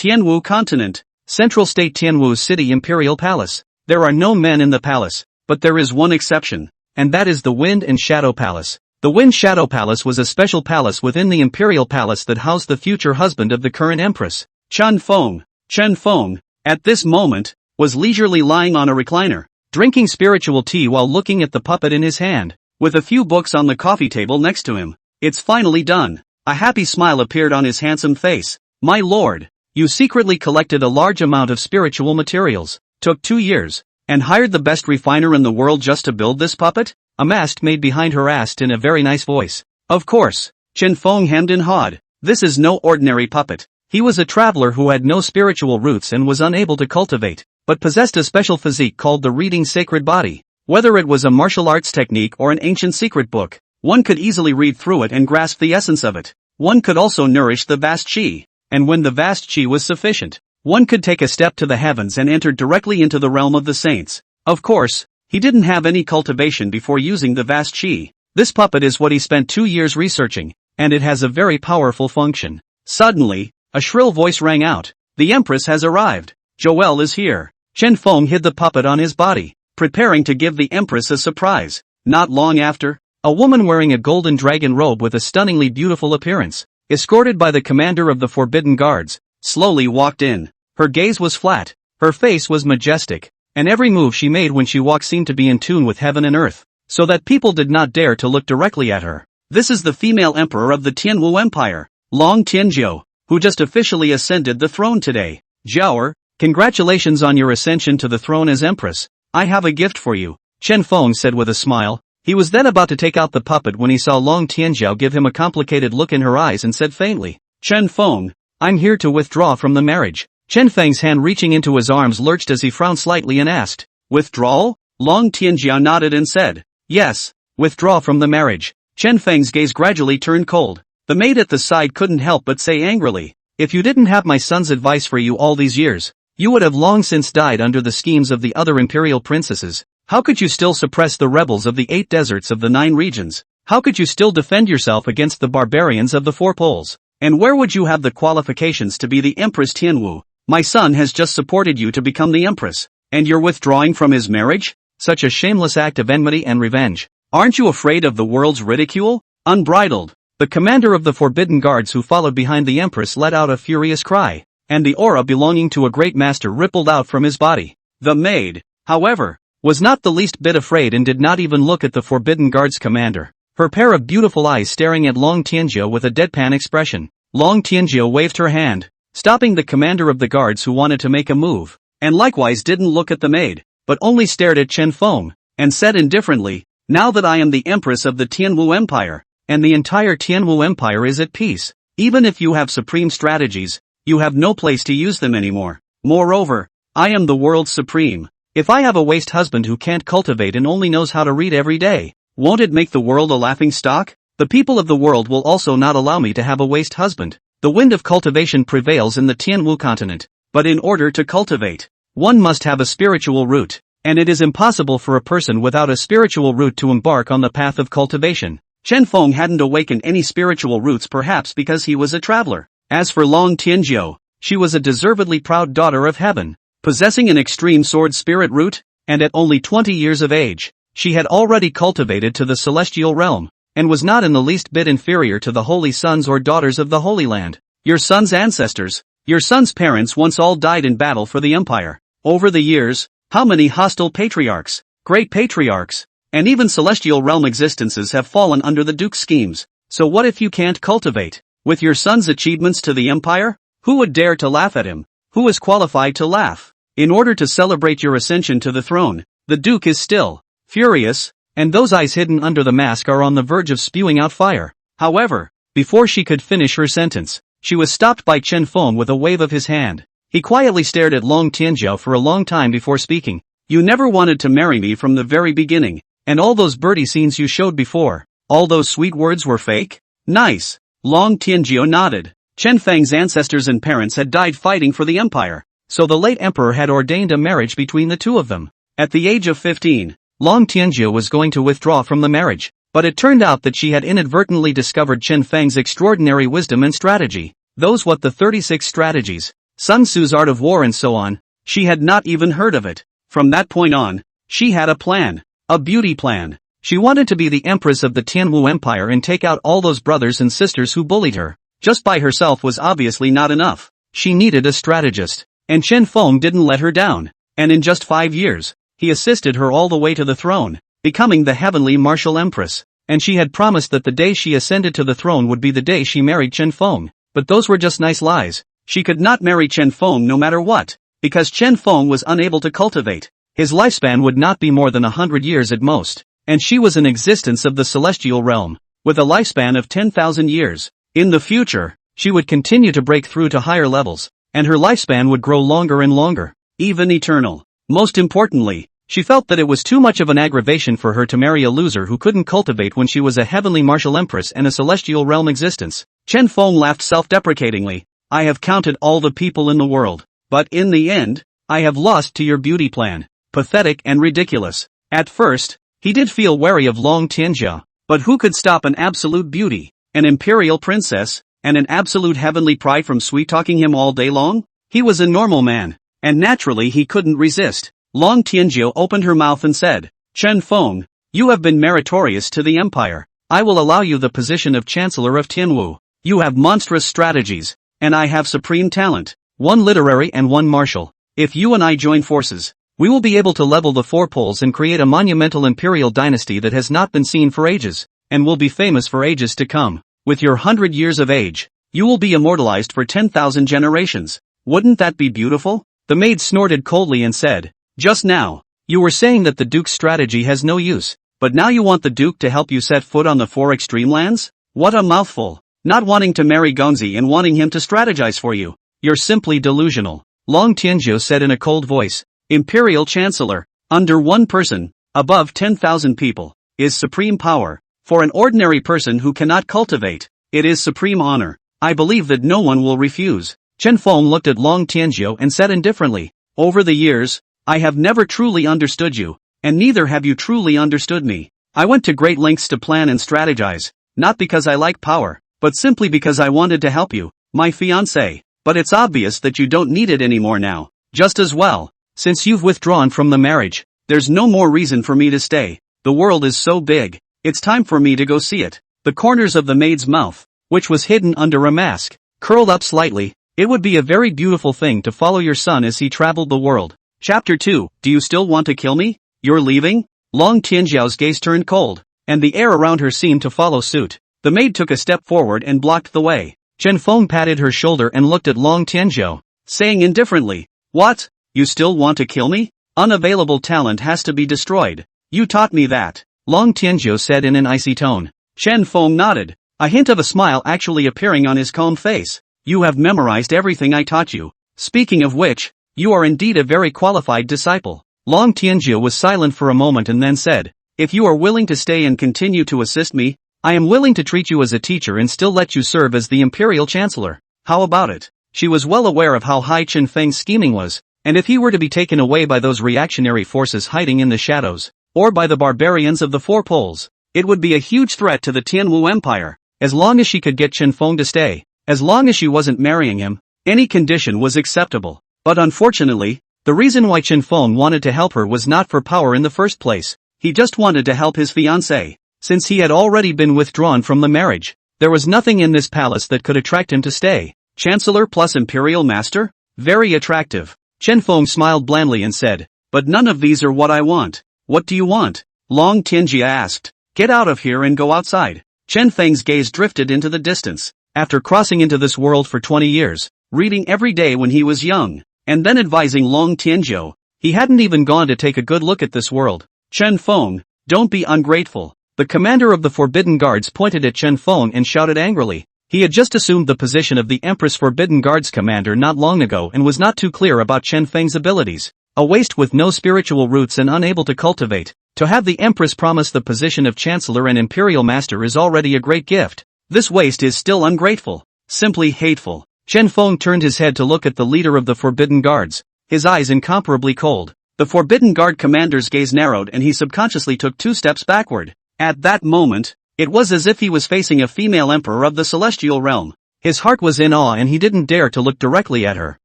Tianwu Continent, Central State Tianwu City Imperial Palace. There are no men in the palace, but there is one exception, and that is the Wind and Shadow Palace. The Wind Shadow Palace was a special palace within the Imperial Palace that housed the future husband of the current Empress. Chen Feng, at this moment, was leisurely lying on a recliner, drinking spiritual tea while looking at the puppet in his hand, with a few books on the coffee table next to him. It's finally done. A happy smile appeared on his handsome face. My lord, you secretly collected a large amount of spiritual materials, took 2 years, and hired the best refiner in the world just to build this puppet? A masked maid behind her asked in a very nice voice. Of course, Chen Feng hemmed and hawed. This is no ordinary puppet. He was a traveler who had no spiritual roots and was unable to cultivate, but possessed a special physique called the Reading Sacred Body. Whether it was a martial arts technique or an ancient secret book, one could easily read through it and grasp the essence of it. One could also nourish the vast chi, and when the vast chi was sufficient, one could take a step to the heavens and enter directly into the realm of the saints. Of course, he didn't have any cultivation before using the vast chi. This puppet is what he spent 2 years researching, and it has a very powerful function. Suddenly, a shrill voice rang out. The Empress has arrived. Joel is here. Chen Feng hid the puppet on his body, preparing to give the Empress a surprise. Not long after, a woman wearing a golden dragon robe with a stunningly beautiful appearance, escorted by the commander of the Forbidden Guards, slowly walked in. Her gaze was flat, her face was majestic, and every move she made when she walked seemed to be in tune with heaven and earth, so that people did not dare to look directly at her. This is the female emperor of the Tianwu Empire, Long Tianzhou, who just officially ascended the throne today. Zhaoer, congratulations on your ascension to the throne as Empress. I have a gift for you, Chen Feng said with a smile. He was then about to take out the puppet when he saw Long Tianzhou give him a complicated look in her eyes and said faintly, Chen Feng, I'm here to withdraw from the marriage. Chen Feng's hand reaching into his arms lurched as he frowned slightly and asked, Withdrawal? Long Tianzhou nodded and said, Yes, withdraw from the marriage. Chen Feng's gaze gradually turned cold. The maid at the side couldn't help but say angrily, If you didn't have my son's advice for you all these years, you would have long since died under the schemes of the other imperial princesses. How could you still suppress the rebels of the 8 deserts of the 9 regions? How could you still defend yourself against the barbarians of the 4 poles? And where would you have the qualifications to be the Empress Tianwu? My son has just supported you to become the Empress, and you're withdrawing from his marriage? Such a shameless act of enmity and revenge. Aren't you afraid of the world's ridicule? Unbridled. The commander of the Forbidden Guards who followed behind the Empress let out a furious cry, and the aura belonging to a great master rippled out from his body. The maid, however, was not the least bit afraid and did not even look at the Forbidden Guards commander, her pair of beautiful eyes staring at Long Tianzhou with a deadpan expression. Long Tianzhou waved her hand, stopping the commander of the guards who wanted to make a move, and likewise didn't look at the maid, but only stared at Chen Feng, and said indifferently, Now that I am the Empress of the Tianwu Empire, and the entire Tianwu Empire is at peace, even if you have supreme strategies, you have no place to use them anymore. Moreover, I am the world's supreme. If I have a waste husband who can't cultivate and only knows how to read every day, won't it make the world a laughing stock? The people of the world will also not allow me to have a waste husband. The wind of cultivation prevails in the Tianwu continent, but in order to cultivate, one must have a spiritual root, and it is impossible for a person without a spiritual root to embark on the path of cultivation. Chen Feng hadn't awakened any spiritual roots perhaps because he was a traveler. As for Long Tianzhou, she was a deservedly proud daughter of heaven, possessing an extreme sword spirit root, and at only 20 years of age, she had already cultivated to the celestial realm, and was not in the least bit inferior to the holy sons or daughters of the Holy Land. Your son's ancestors, your son's parents once all died in battle for the empire. Over the years, how many hostile patriarchs, great patriarchs, and even celestial realm existences have fallen under the Duke's schemes. So what if you can't cultivate? With your son's achievements to the empire? Who would dare to laugh at him? Who is qualified to laugh? In order to celebrate your ascension to the throne, the Duke is still furious, and those eyes hidden under the mask are on the verge of spewing out fire. However, before she could finish her sentence, she was stopped by Chen Feng with a wave of his hand. He quietly stared at Long Tianzhou for a long time before speaking. You never wanted to marry me from the very beginning, and all those birdie scenes you showed before, all those sweet words were fake? Nice. Long Tianzhou nodded. Chen Feng's ancestors and parents had died fighting for the empire, so the late emperor had ordained a marriage between the two of them. At the age of 15, Long Tianzhou was going to withdraw from the marriage, but it turned out that she had inadvertently discovered Chen Feng's extraordinary wisdom and strategy. Those what the 36 strategies, Sun Tzu's Art of War and so on. She had not even heard of it. From that point on, she had a plan. A beauty plan. She wanted to be the Empress of the Tianwu Empire and take out all those brothers and sisters who bullied her. Just by herself was obviously not enough. She needed a strategist. And Chen Feng didn't let her down. And in just 5 years, he assisted her all the way to the throne, becoming the heavenly martial empress. And she had promised that the day she ascended to the throne would be the day she married Chen Feng. But those were just nice lies. She could not marry Chen Feng no matter what, because Chen Feng was unable to cultivate. His lifespan would not be more than 100 years at most, and she was an existence of the celestial realm, with a lifespan of 10,000 years. In the future, she would continue to break through to higher levels, and her lifespan would grow longer and longer, even eternal. Most importantly, she felt that it was too much of an aggravation for her to marry a loser who couldn't cultivate when she was a heavenly martial empress and a celestial realm existence. Chen Feng laughed self-deprecatingly. I have counted all the people in the world, but in the end, I have lost to your beauty plan. Pathetic and ridiculous. At first, he did feel wary of Long Tianjia, but who could stop an absolute beauty, an imperial princess, and an absolute heavenly pride from sweet-talking him all day long? He was a normal man, and naturally he couldn't resist. Long Tianjia opened her mouth and said, Chen Feng, you have been meritorious to the empire. I will allow you the position of Chancellor of Tianwu. You have monstrous strategies, and I have supreme talent, one literary and one martial. If you and I join forces, we will be able to level the four poles and create a monumental imperial dynasty that has not been seen for ages, and will be famous for ages to come. With your 100 years of age, you will be immortalized for 10,000 generations. Wouldn't that be beautiful? The maid snorted coldly and said, just now, you were saying that the Duke's strategy has no use, but now you want the Duke to help you set foot on the four extreme lands? What a mouthful. Not wanting to marry Gongzi and wanting him to strategize for you. You're simply delusional. Long Tianzhou said in a cold voice. Imperial Chancellor, under one person, above 10,000 people, is supreme power. For an ordinary person who cannot cultivate, it is supreme honor. I believe that no one will refuse. Chen Feng looked at Long Tianzhou and said indifferently, over the years, I have never truly understood you, and neither have you truly understood me. I went to great lengths to plan and strategize, not because I like power, but simply because I wanted to help you, my fiancé. But it's obvious that you don't need it anymore now. Just as well. Since you've withdrawn from the marriage, there's no more reason for me to stay. The world is so big, it's time for me to go see it. The corners of the maid's mouth, which was hidden under a mask, curled up slightly. It would be a very beautiful thing to follow your son as he traveled the world. Chapter 2, Do you still want to kill me? You're leaving? Long Tianzhao's gaze turned cold, and the air around her seemed to follow suit. The maid took a step forward and blocked the way. Chen Feng patted her shoulder and looked at Long Tianzhao, saying indifferently, what? You still want to kill me? Unavailable talent has to be destroyed. You taught me that, Long Tianzhou said in an icy tone. Chen Feng nodded, a hint of a smile actually appearing on his calm face. You have memorized everything I taught you. Speaking of which, you are indeed a very qualified disciple. Long Tianzhou was silent for a moment and then said, if you are willing to stay and continue to assist me, I am willing to treat you as a teacher and still let you serve as the Imperial Chancellor. How about it? She was well aware of how high Chen Feng's scheming was. And if he were to be taken away by those reactionary forces hiding in the shadows, or by the barbarians of the Four Poles, it would be a huge threat to the Tianwu Empire. As long as she could get Chen Feng to stay, as long as she wasn't marrying him, any condition was acceptable. But unfortunately, the reason why Chen Feng wanted to help her was not for power in the first place. He just wanted to help his fiancée. Since he had already been withdrawn from the marriage, there was nothing in this palace that could attract him to stay. Chancellor plus Imperial Master? Very attractive. Chen Feng smiled blandly and said, but none of these are what I want. What do you want? Long Tianjia asked. Get out of here and go outside. Chen Feng's gaze drifted into the distance. After crossing into this world for 20 years, reading every day when he was young, and then advising Long Tianzhou, he hadn't even gone to take a good look at this world. Chen Feng, don't be ungrateful. The commander of the Forbidden Guards pointed at Chen Feng and shouted angrily. He had just assumed the position of the Empress Forbidden Guards commander not long ago and was not too clear about Chen Feng's abilities. A waste with no spiritual roots and unable to cultivate. To have the Empress promise the position of Chancellor and Imperial Master is already a great gift. This waste is still ungrateful. Simply hateful. Chen Feng turned his head to look at the leader of the Forbidden Guards, his eyes incomparably cold. The Forbidden Guard commander's gaze narrowed and he subconsciously took 2 steps backward. At that moment, it was as if he was facing a female emperor of the celestial realm. His heart was in awe and he didn't dare to look directly at her.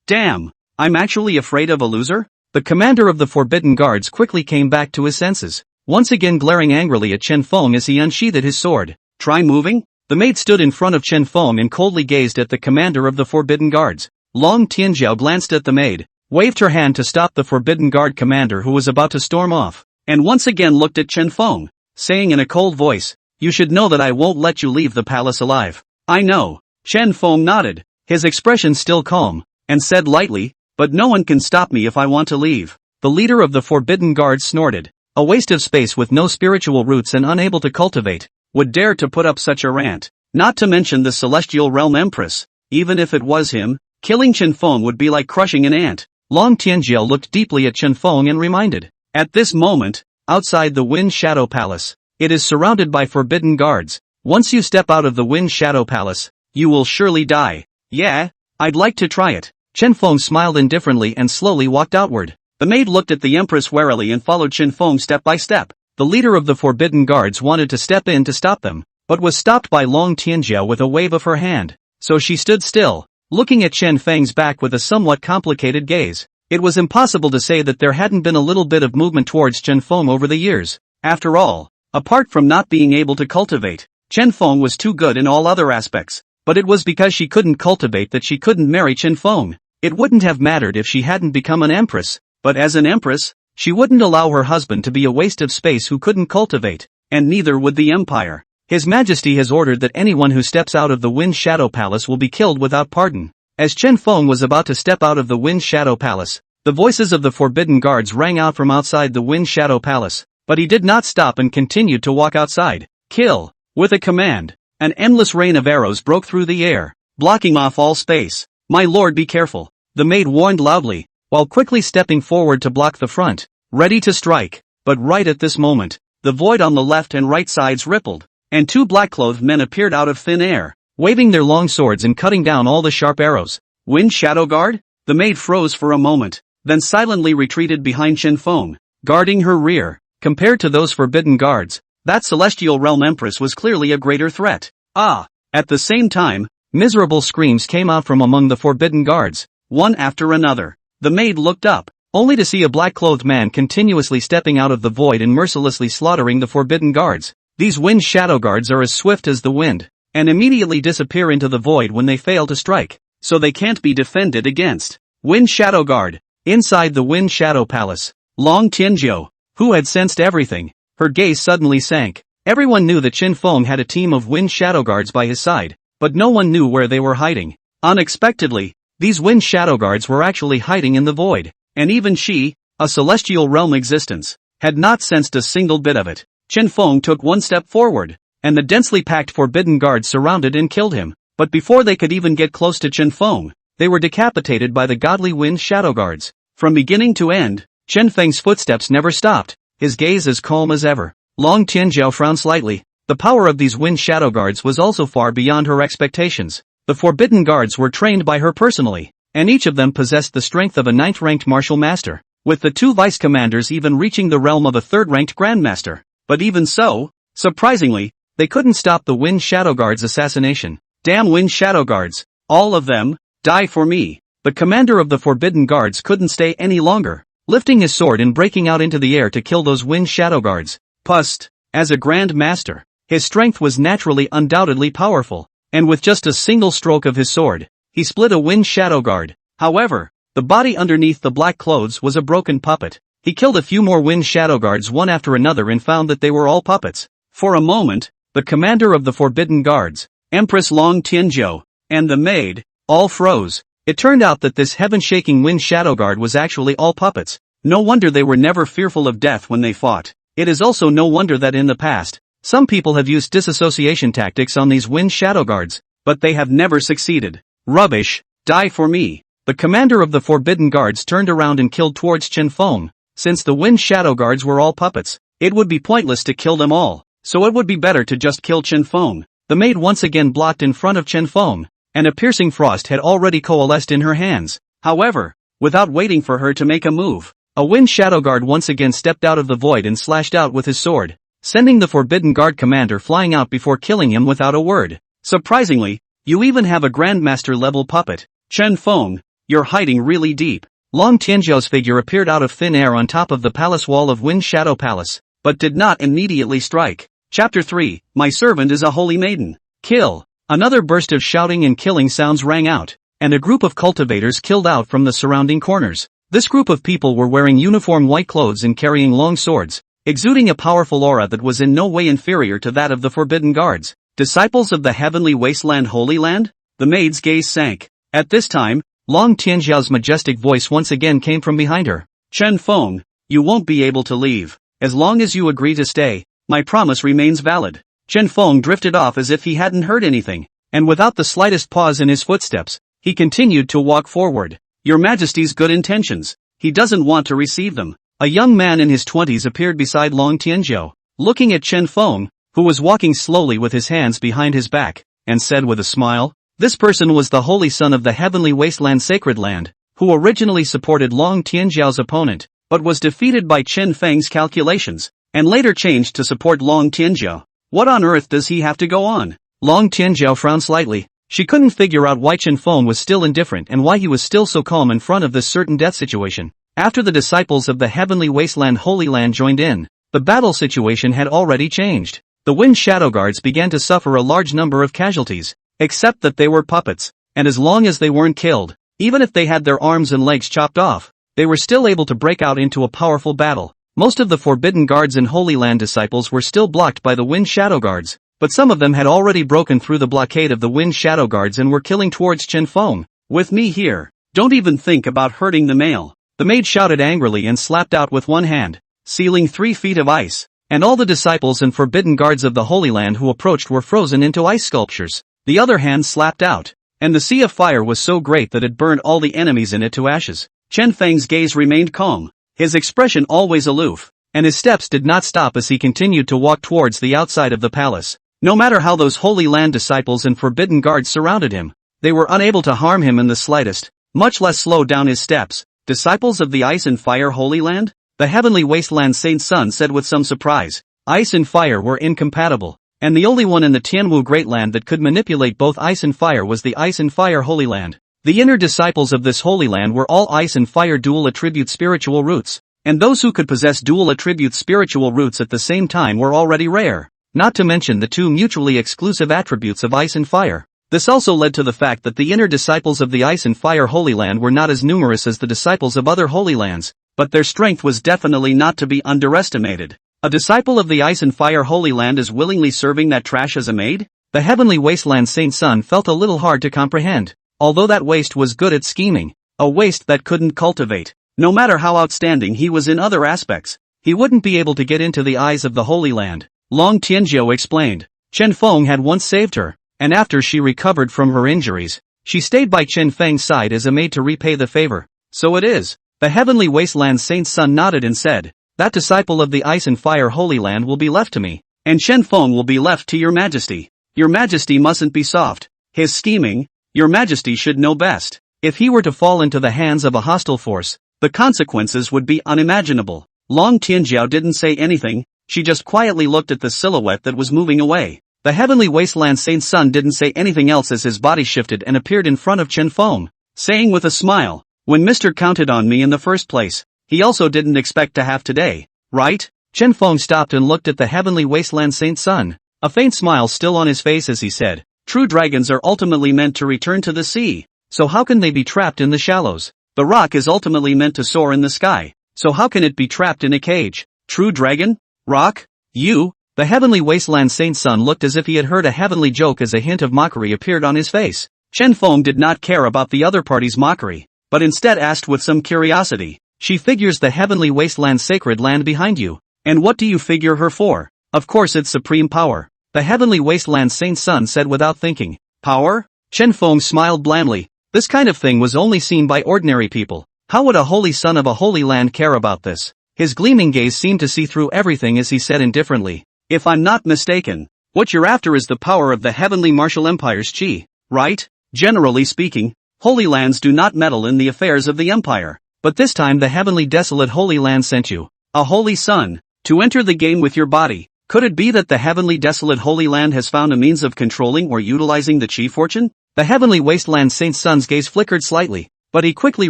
Damn, I'm actually afraid of a loser? The commander of the Forbidden Guards quickly came back to his senses, once again glaring angrily at Chen Feng as he unsheathed his sword. Try moving? The maid stood in front of Chen Feng and coldly gazed at the commander of the Forbidden Guards. Long Tianjiao glanced at the maid, waved her hand to stop the Forbidden Guard commander who was about to storm off, and once again looked at Chen Feng, saying in a cold voice, "You should know that I won't let you leave the palace alive." "I know." Chen Feng nodded, his expression still calm, and said lightly, "But no one can stop me if I want to leave." The leader of the Forbidden Guards snorted. A waste of space with no spiritual roots and unable to cultivate, would dare to put up such a rant. Not to mention the Celestial Realm Empress. Even if it was him, killing Chen Feng would be like crushing an ant. Long Tianjiao looked deeply at Chen Feng and reminded. At this moment, outside the Wind Shadow Palace, it is surrounded by Forbidden Guards. Once you step out of the Wind Shadow Palace, you will surely die. Yeah, I'd like to try it. Chen Feng smiled indifferently and slowly walked outward. The maid looked at the Empress warily and followed Chen Feng step by step. The leader of the Forbidden Guards wanted to step in to stop them, but was stopped by Long Tianjiao with a wave of her hand. So she stood still, looking at Chen Feng's back with a somewhat complicated gaze. It was impossible to say that there hadn't been a little bit of movement towards Chen Feng over the years. After all, apart from not being able to cultivate, Chen Feng was too good in all other aspects. But it was because she couldn't cultivate that she couldn't marry Chen Feng. It wouldn't have mattered if she hadn't become an empress, but as an empress, she wouldn't allow her husband to be a waste of space who couldn't cultivate, and neither would the empire. His Majesty has ordered that anyone who steps out of the Wind Shadow Palace will be killed without pardon. As Chen Feng was about to step out of the Wind Shadow Palace, the voices of the Forbidden Guards rang out from outside the Wind Shadow Palace, but he did not stop and continued to walk outside. Kill! With a command, an endless rain of arrows broke through the air, blocking off all space. My lord, be careful, the maid warned loudly, while quickly stepping forward to block the front, ready to strike. But right at this moment, the void on the left and right sides rippled, and two black-clothed men appeared out of thin air, waving their long swords and cutting down all the sharp arrows. Wind Shadow Guard? The maid froze for a moment, then silently retreated behind Chen Feng, guarding her rear. Compared to those Forbidden Guards, that Celestial Realm Empress was clearly a greater threat. Ah! At the same time, miserable screams came out from among the Forbidden Guards, one after another. The maid looked up, only to see a black-clothed man continuously stepping out of the void and mercilessly slaughtering the Forbidden Guards. These Wind Shadow Guards are as swift as the wind, and immediately disappear into the void when they fail to strike, so they can't be defended against. Wind Shadow Guard. Inside the Wind Shadow Palace, Long Tianjiao, who had sensed everything, her gaze suddenly sank. Everyone knew that Chen Feng had a team of Wind Shadow Guards by his side, but no one knew where they were hiding. Unexpectedly, these Wind Shadow Guards were actually hiding in the void, and even she, a celestial realm existence, had not sensed a single bit of it. Chen Feng took one step forward, and the densely packed Forbidden Guards surrounded and killed him. But before they could even get close to Chen Feng, they were decapitated by the godly Wind Shadow Guards. From beginning to end, Chen Feng's footsteps never stopped, his gaze as calm as ever. Long Tianjiao frowned slightly. The power of these Wind Shadow Guards was also far beyond her expectations. The Forbidden Guards were trained by her personally, and each of them possessed the strength of a 9th-ranked martial master, with the two vice-commanders even reaching the realm of a 3rd-ranked Grandmaster. But even so, surprisingly, they couldn't stop the Wind Shadow Guards' assassination. Damn Wind Shadow Guards, all of them, die for me. The commander of the Forbidden Guards couldn't stay any longer, lifting his sword and breaking out into the air to kill those Wind Shadow Guards. Pust, as a Grandmaster, his strength was naturally undoubtedly powerful, and with just a single stroke of his sword, he split a Wind Shadow Guard. However, the body underneath the black clothes was a broken puppet. He killed a few more Wind Shadow Guards one after another and found that they were all puppets. For a moment, the commander of the Forbidden Guards, Empress Long Tianjiao, and the maid, all froze. It turned out that this heaven-shaking Wind Shadow Guard was actually all puppets. No wonder they were never fearful of death when they fought. It is also no wonder that in the past, some people have used disassociation tactics on these Wind Shadow Guards, but they have never succeeded. Rubbish, die for me. The commander of the Forbidden Guards turned around and killed towards Chen Feng. Since the Wind Shadow Guards were all puppets, it would be pointless to kill them all, so it would be better to just kill Chen Feng. The maid once again blocked in front of Chen Feng, and a piercing frost had already coalesced in her hands. However, without waiting for her to make a move, a Wind Shadow Guard once again stepped out of the void and slashed out with his sword, sending the Forbidden Guard commander flying out before killing him without a word. Surprisingly, you even have a Grandmaster level puppet. Chen Feng, you're hiding really deep. Long Tianzhou's figure appeared out of thin air on top of the palace wall of Wind Shadow Palace, but did not immediately strike. Chapter 3, My servant is a holy maiden. Kill. Another burst of shouting and killing sounds rang out, and a group of cultivators killed out from the surrounding corners. This group of people were wearing uniform white clothes and carrying long swords, exuding a powerful aura that was in no way inferior to that of the Forbidden Guards. Disciples of the Heavenly Wasteland Holy Land? The maid's gaze sank. At this time, Long Tianzhou's majestic voice once again came from behind her. Chen Feng, you won't be able to leave. As long as you agree to stay, my promise remains valid. Chen Feng drifted off as if he hadn't heard anything, and without the slightest pause in his footsteps, he continued to walk forward. Your Majesty's good intentions. He doesn't want to receive them. A young man in his 20s appeared beside Long Tianzhou, looking at Chen Feng, who was walking slowly with his hands behind his back, and said with a smile, this person was the holy son of the Heavenly Wasteland Sacred Land, who originally supported Long Tianzhou's opponent, but was defeated by Chen Feng's calculations, and later changed to support Long Tianzhou. What on earth does he have to go on? Long Tianzhou frowned slightly. She couldn't figure out why Chen Feng was still indifferent and why he was still so calm in front of this certain death situation. After the disciples of the Heavenly Wasteland Holy Land joined in, the battle situation had already changed. The Wind Shadow Guards began to suffer a large number of casualties, except that they were puppets, and as long as they weren't killed, even if they had their arms and legs chopped off, they were still able to break out into a powerful battle. Most of the Forbidden Guards and Holy Land disciples were still blocked by the Wind Shadow Guards, but some of them had already broken through the blockade of the Wind Shadow Guards and were killing towards Chen Feng. With me here, don't even think about hurting the male. The maid shouted angrily and slapped out with one hand, sealing 3 feet of ice, and all the disciples and Forbidden Guards of the Holy Land who approached were frozen into ice sculptures. The other hand slapped out, and the sea of fire was so great that it burned all the enemies in it to ashes. Chen Feng's gaze remained calm, his expression always aloof, and his steps did not stop as he continued to walk towards the outside of the palace. No matter how those Holy Land disciples and Forbidden Guards surrounded him, they were unable to harm him in the slightest, much less slow down his steps. Disciples of the Ice and Fire Holy Land? The Heavenly Wasteland Saint's son said with some surprise. Ice and fire were incompatible, and the only one in the Tianwu Great Land that could manipulate both ice and fire was the Ice and Fire Holy Land. The inner disciples of this Holy Land were all Ice and Fire dual attribute spiritual roots, and those who could possess dual attribute spiritual roots at the same time were already rare, not to mention the 2 mutually exclusive attributes of Ice and Fire. This also led to the fact that the inner disciples of the Ice and Fire Holy Land were not as numerous as the disciples of other Holy Lands, but their strength was definitely not to be underestimated. A disciple of the Ice and Fire Holy Land is willingly serving that trash as a maid? The Heavenly Wasteland Saint's son felt a little hard to comprehend, although that waste was good at scheming, a waste that couldn't cultivate. No matter how outstanding he was in other aspects, he wouldn't be able to get into the eyes of the Holy Land. Long Tianzhou explained. Chen Feng had once saved her, and after she recovered from her injuries, she stayed by Chen Feng's side as a maid to repay the favor. So it is. The Heavenly Wasteland Saint's son nodded and said, that disciple of the Ice and Fire Holy Land will be left to me, and Chen Feng will be left to your Majesty. Your Majesty mustn't be soft. His scheming, your Majesty should know best. If he were to fall into the hands of a hostile force, the consequences would be unimaginable. Long Tianzhou didn't say anything, she just quietly looked at the silhouette that was moving away. The Heavenly Wasteland Saint's son didn't say anything else as his body shifted and appeared in front of Chen Feng, saying with a smile, when Mr. counted on me in the first place, he also didn't expect to have today, right? Chen Feng stopped and looked at the Heavenly Wasteland Saint's son, a faint smile still on his face as he said, true dragons are ultimately meant to return to the sea, so how can they be trapped in the shallows? The rock is ultimately meant to soar in the sky, so how can it be trapped in a cage? True dragon? Rock? You? The Heavenly Wasteland Saint's son looked as if he had heard a heavenly joke as a hint of mockery appeared on his face. Chen Feng did not care about the other party's mockery, but instead asked with some curiosity, she figures the Heavenly Wasteland Sacred Land behind you, and what do you figure her for? Of course it's supreme power. The Heavenly Wasteland Saint's son said without thinking. Power? Chen Feng smiled blandly. This kind of thing was only seen by ordinary people. How would a holy son of a holy land care about this? His gleaming gaze seemed to see through everything as he said indifferently, if I'm not mistaken, what you're after is the power of the Heavenly Martial Empire's chi, right? Generally speaking, Holy Lands do not meddle in the affairs of the Empire, but this time the Heavenly Desolate Holy Land sent you, a holy son, to enter the game with your body. Could it be that the Heavenly Desolate Holy Land has found a means of controlling or utilizing the chi fortune? The Heavenly Wasteland Saint's son's gaze flickered slightly, but he quickly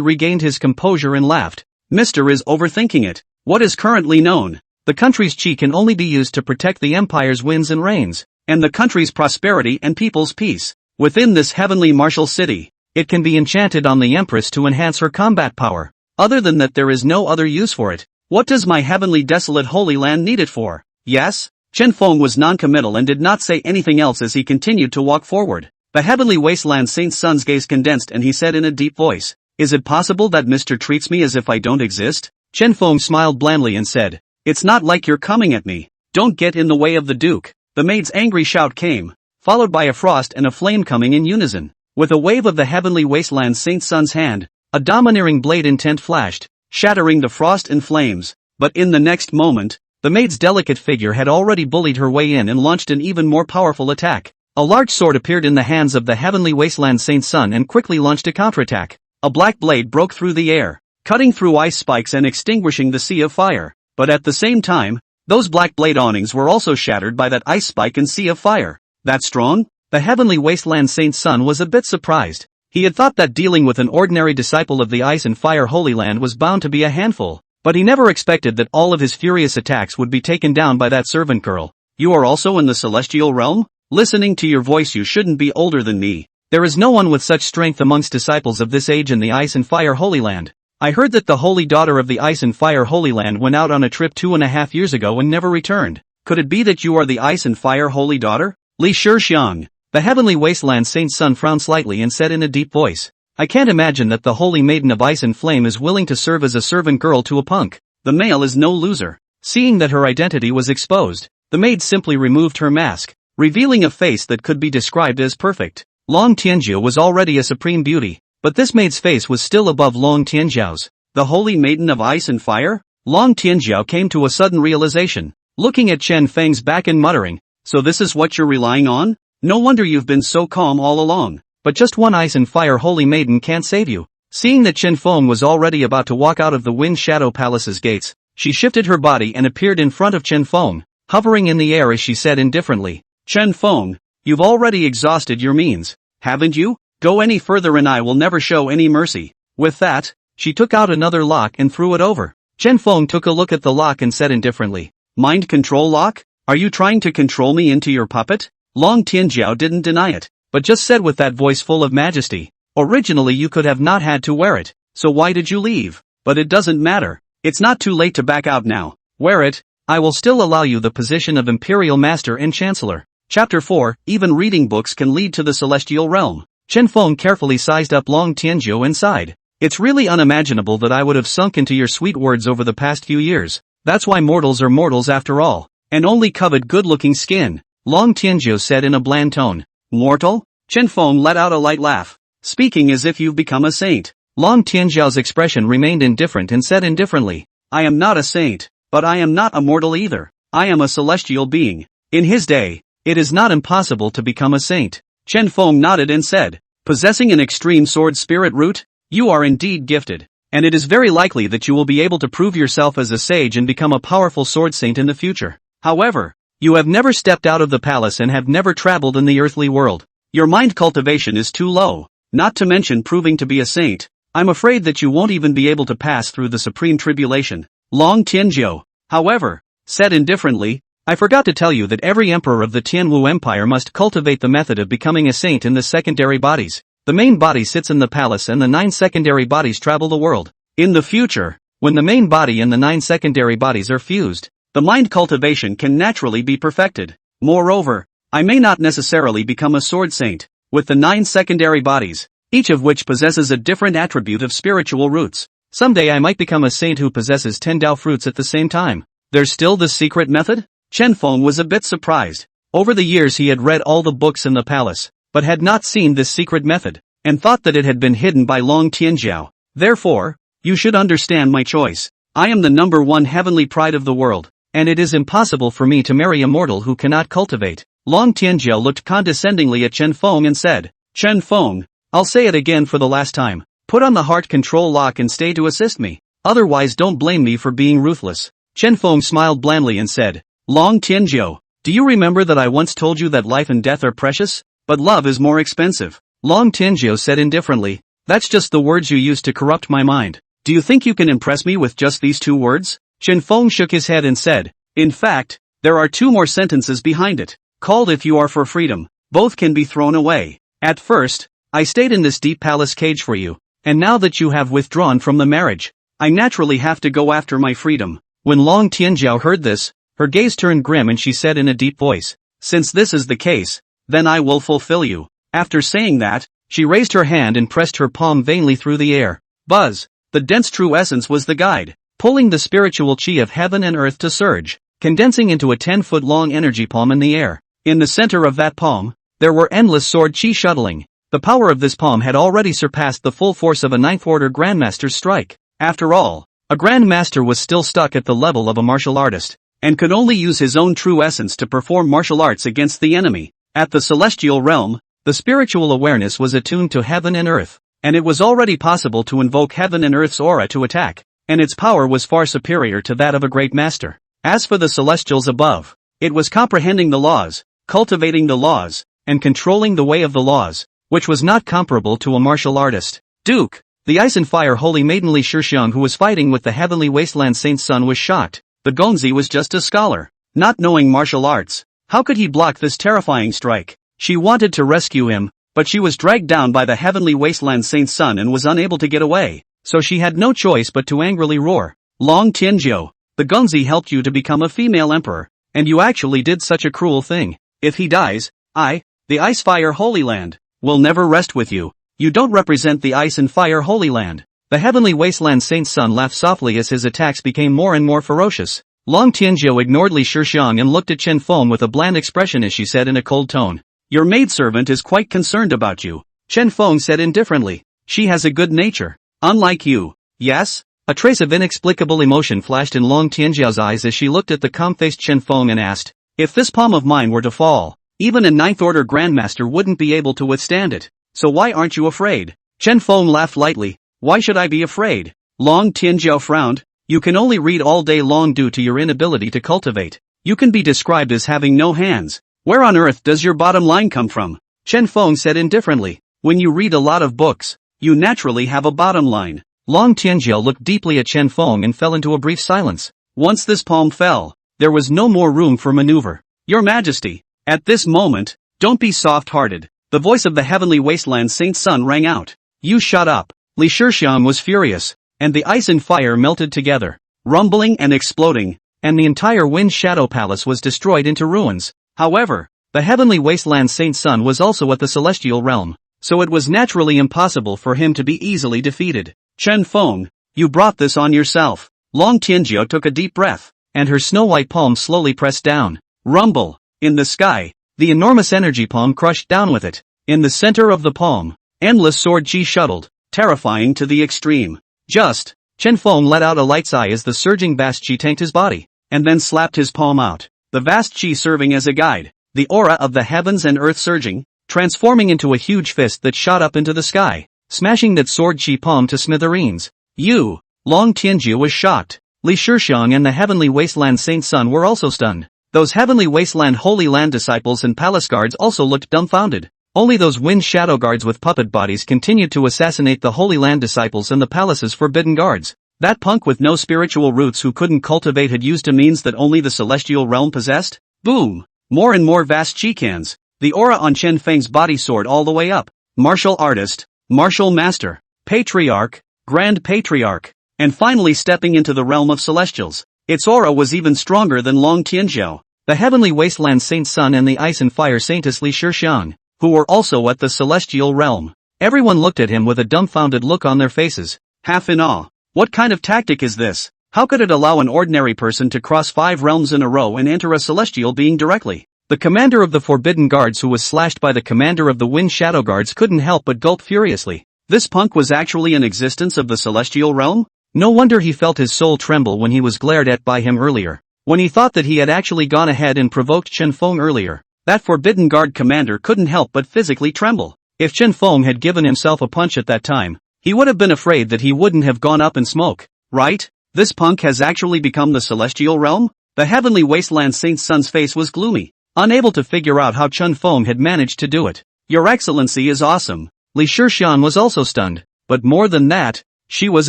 regained his composure and laughed. Mr. is overthinking it. What is currently known? The country's chi can only be used to protect the empire's winds and rains, and the country's prosperity and people's peace. Within this heavenly martial city, it can be enchanted on the Empress to enhance her combat power. Other than that, there is no other use for it. What does my heavenly desolate holy land need it for? Yes? Chen Feng was non-committal and did not say anything else as he continued to walk forward. The heavenly wasteland saint's son's gaze condensed and he said in a deep voice, "Is it possible that Mr. treats me as if I don't exist?" Chen Feng smiled blandly and said, "It's not like you're coming at me. Don't get in the way of the Duke." The maid's angry shout came, followed by a frost and a flame coming in unison. With a wave of the heavenly wasteland saint's son's hand, a domineering blade intent flashed, shattering the frost and flames. But in the next moment, the maid's delicate figure had already bullied her way in and launched an even more powerful attack. A large sword appeared in the hands of the heavenly wasteland saint's son and quickly launched a counterattack. A black blade broke through the air, cutting through ice spikes and extinguishing the sea of fire. But at the same time, those black blade awnings were also shattered by that ice spike and sea of fire. That strong? The heavenly wasteland saint's son was a bit surprised. He had thought that dealing with an ordinary disciple of the ice and fire holy land was bound to be a handful, but he never expected that all of his furious attacks would be taken down by that servant girl. "You are also in the celestial realm? Listening to your voice, you shouldn't be older than me. There is no one with such strength amongst disciples of this age in the ice and fire holy land. I heard that the holy daughter of the ice and fire holy land went out on a trip 2.5 years ago and never returned. Could it be that you are the ice and fire holy daughter?" Li Shixiang, the heavenly wasteland saint's son, frowned slightly and said in a deep voice, "I can't imagine that the holy maiden of ice and flame is willing to serve as a servant girl to a punk. The male is no loser." Seeing that her identity was exposed, the maid simply removed her mask, revealing a face that could be described as perfect. Long Tianjiu was already a supreme beauty, but this maid's face was still above Long Tianjiao's. The holy maiden of ice and fire? Long Tianjiao came to a sudden realization, looking at Chen Feng's back and muttering, "So this is what you're relying on? No wonder you've been so calm all along. But just one ice and fire holy maiden can't save you." Seeing that Chen Feng was already about to walk out of the Wind Shadow Palace's gates, she shifted her body and appeared in front of Chen Feng, hovering in the air as she said indifferently, "Chen Feng, you've already exhausted your means, haven't you? Go any further and I will never show any mercy." With that, she took out another lock and threw it over. Chen Feng took a look at the lock and said indifferently, "Mind control lock? Are you trying to control me into your puppet?" Long Tianjiao didn't deny it, but just said with that voice full of majesty, "Originally you could have not had to wear it, so why did you leave? But it doesn't matter. It's not too late to back out now. Wear it. I will still allow you the position of Imperial Master and Chancellor." Chapter 4, Even reading books can lead to the celestial realm. Chen Feng carefully sized up Long Tianjiu and sighed. "It's really unimaginable that I would have sunk into your sweet words over the past few years. That's why mortals are mortals after all, and only covet good-looking skin," Long Tianjiu said in a bland tone. "Mortal?" Chen Feng let out a light laugh. "Speaking as if you've become a saint." Long Tianjiao's expression remained indifferent and said indifferently, "I am not a saint, but I am not a mortal either. I am a celestial being. In his day, it is not impossible to become a saint." Chen Feng nodded and said, "Possessing an extreme sword spirit root, you are indeed gifted, and it is very likely that you will be able to prove yourself as a sage and become a powerful sword saint in the future. However, you have never stepped out of the palace and have never traveled in the earthly world. Your mind cultivation is too low, not to mention proving to be a saint. I'm afraid that you won't even be able to pass through the supreme tribulation." Long Tianjiu, however, said indifferently, "I forgot to tell you that every emperor of the Tianwu Empire must cultivate the method of becoming a saint in the secondary bodies. The main body sits in the palace and the 9 secondary bodies travel the world. In the future, when the main body and the 9 secondary bodies are fused, the mind cultivation can naturally be perfected. Moreover, I may not necessarily become a sword saint, with the 9 secondary bodies, each of which possesses a different attribute of spiritual roots. Someday I might become a saint who possesses 10 Dao fruits at the same time. There's still this secret method?" Chen Feng was a bit surprised. Over the years he had read all the books in the palace, but had not seen this secret method, and thought that it had been hidden by Long Tianjiao. "Therefore, you should understand my choice. I am the #1 heavenly pride of the world, and it is impossible for me to marry a mortal who cannot cultivate." Long Tianjiao looked condescendingly at Chen Feng and said, "Chen Feng, I'll say it again for the last time. Put on the heart control lock and stay to assist me. Otherwise don't blame me for being ruthless." Chen Feng smiled blandly and said, "Long Tianjiu, do you remember that I once told you that life and death are precious, but love is more expensive?" Long Tianjiu said indifferently, That's just the words you use to corrupt my mind. Do you think you can impress me with just these 2 words? Chen Feng shook his head and said, in fact, there are 2 more sentences behind it, called if you are for freedom. Both can be thrown away. At first, I stayed in this deep palace cage for you, and now that you have withdrawn from the marriage, I naturally have to go after my freedom. When Long Tianjiao heard this, her gaze turned grim and she said in a deep voice, since this is the case, then I will fulfill you. After saying that, she raised her hand and pressed her palm vainly through the air. Buzz! The dense true essence was the guide, pulling the spiritual chi of heaven and earth to surge, condensing into a 10-foot-long energy palm in the air. In the center of that palm, there were endless sword chi shuttling. The power of this palm had already surpassed the full force of a 9th-order Grandmaster's strike. After all, a Grandmaster was still stuck at the level of a martial artist, and could only use his own true essence to perform martial arts against the enemy. At the celestial realm, the spiritual awareness was attuned to heaven and earth, and it was already possible to invoke heaven and earth's aura to attack, and its power was far superior to that of a great master. As for the celestials above, it was comprehending the laws, cultivating the laws, and controlling the way of the laws, which was not comparable to a martial artist. Duke, the ice and fire holy maiden Li Shixiang, who was fighting with the heavenly wasteland saint's son, was shocked. The Gonzi was just a scholar, not knowing martial arts. How could he block this terrifying strike? She wanted to rescue him, but she was dragged down by the heavenly wasteland saint's son and was unable to get away, so she had no choice but to angrily roar. Long Tianjiao, the Gonzi helped you to become a female emperor, and you actually did such a cruel thing. If he dies, I, the Ice Fire Holy Land, will never rest with you. You don't represent the Ice and Fire Holy Land. The heavenly wasteland saint's son laughed softly as his attacks became more and more ferocious. Long Tianjiao ignored Li Shixiang and looked at Chen Feng with a bland expression as she said in a cold tone, your maidservant is quite concerned about you. Chen Feng said indifferently, she has a good nature. Unlike you. Yes? A trace of inexplicable emotion flashed in Long Tianjiao's eyes as she looked at the calm-faced Chen Feng and asked, if this palm of mine were to fall, even a 9th-order Grandmaster wouldn't be able to withstand it. So why aren't you afraid? Chen Feng laughed lightly. Why should I be afraid? Long Tianjiao frowned. You can only read all day long due to your inability to cultivate. You can be described as having no hands. Where on earth does your bottom line come from? Chen Feng said indifferently. When you read a lot of books, you naturally have a bottom line. Long Tianjiao looked deeply at Chen Feng and fell into a brief silence. Once this palm fell, there was no more room for maneuver. Your Majesty, at this moment, don't be soft-hearted. The voice of the heavenly wasteland saint's son rang out. You shut up. Li Shixiang was furious, and the ice and fire melted together, rumbling and exploding, and the entire Wind Shadow Palace was destroyed into ruins. However, the heavenly wasteland saint's son was also at the celestial realm, so it was naturally impossible for him to be easily defeated. Chen Feng, you brought this on yourself. Long Tianjiao took a deep breath, and her snow-white palm slowly pressed down. Rumble. In the sky, the enormous energy palm crushed down with it. In the center of the palm, endless sword chi shuttled, terrifying to the extreme. Just, Chen Feng let out a light sigh as the surging vast chi tanked his body, and then slapped his palm out. The vast chi serving as a guide, the aura of the heavens and earth surging, transforming into a huge fist that shot up into the sky, smashing that sword chi palm to smithereens. You! Long Tianjiao was shocked. Li Shixiang and the heavenly wasteland saint's son were also stunned. Those heavenly wasteland holy land disciples and palace guards also looked dumbfounded. Only those wind shadow guards with puppet bodies continued to assassinate the holy land disciples and the palace's forbidden guards. That punk with no spiritual roots who couldn't cultivate had used a means that only the celestial realm possessed? Boom! More and more vast chi cans. The aura on Chen Feng's body soared all the way up. Martial artist, martial master, patriarch, grand patriarch, and finally stepping into the realm of celestials. Its aura was even stronger than Long Tianjiao, the heavenly wasteland saint's son and the ice and fire saintess Li Shixiang, who were also at the celestial realm. Everyone looked at him with a dumbfounded look on their faces, half in awe. What kind of tactic is this? How could it allow an ordinary person to cross 5 realms in a row and enter a celestial being directly? The commander of the Forbidden Guards, who was slashed by the commander of the Wind Shadow Guards, couldn't help but gulp furiously. This punk was actually an existence of the celestial realm? No wonder he felt his soul tremble when he was glared at by him earlier. When he thought that he had actually gone ahead and provoked Chen Feng earlier, that Forbidden Guard commander couldn't help but physically tremble. If Chen Feng had given himself a punch at that time, he would have been afraid that he wouldn't have gone up in smoke, right? This punk has actually become the celestial realm? The heavenly wasteland saint's son's face was gloomy, unable to figure out how Chen Feng had managed to do it. Your Excellency is awesome. Li Shixiang was also stunned. but more than that, she was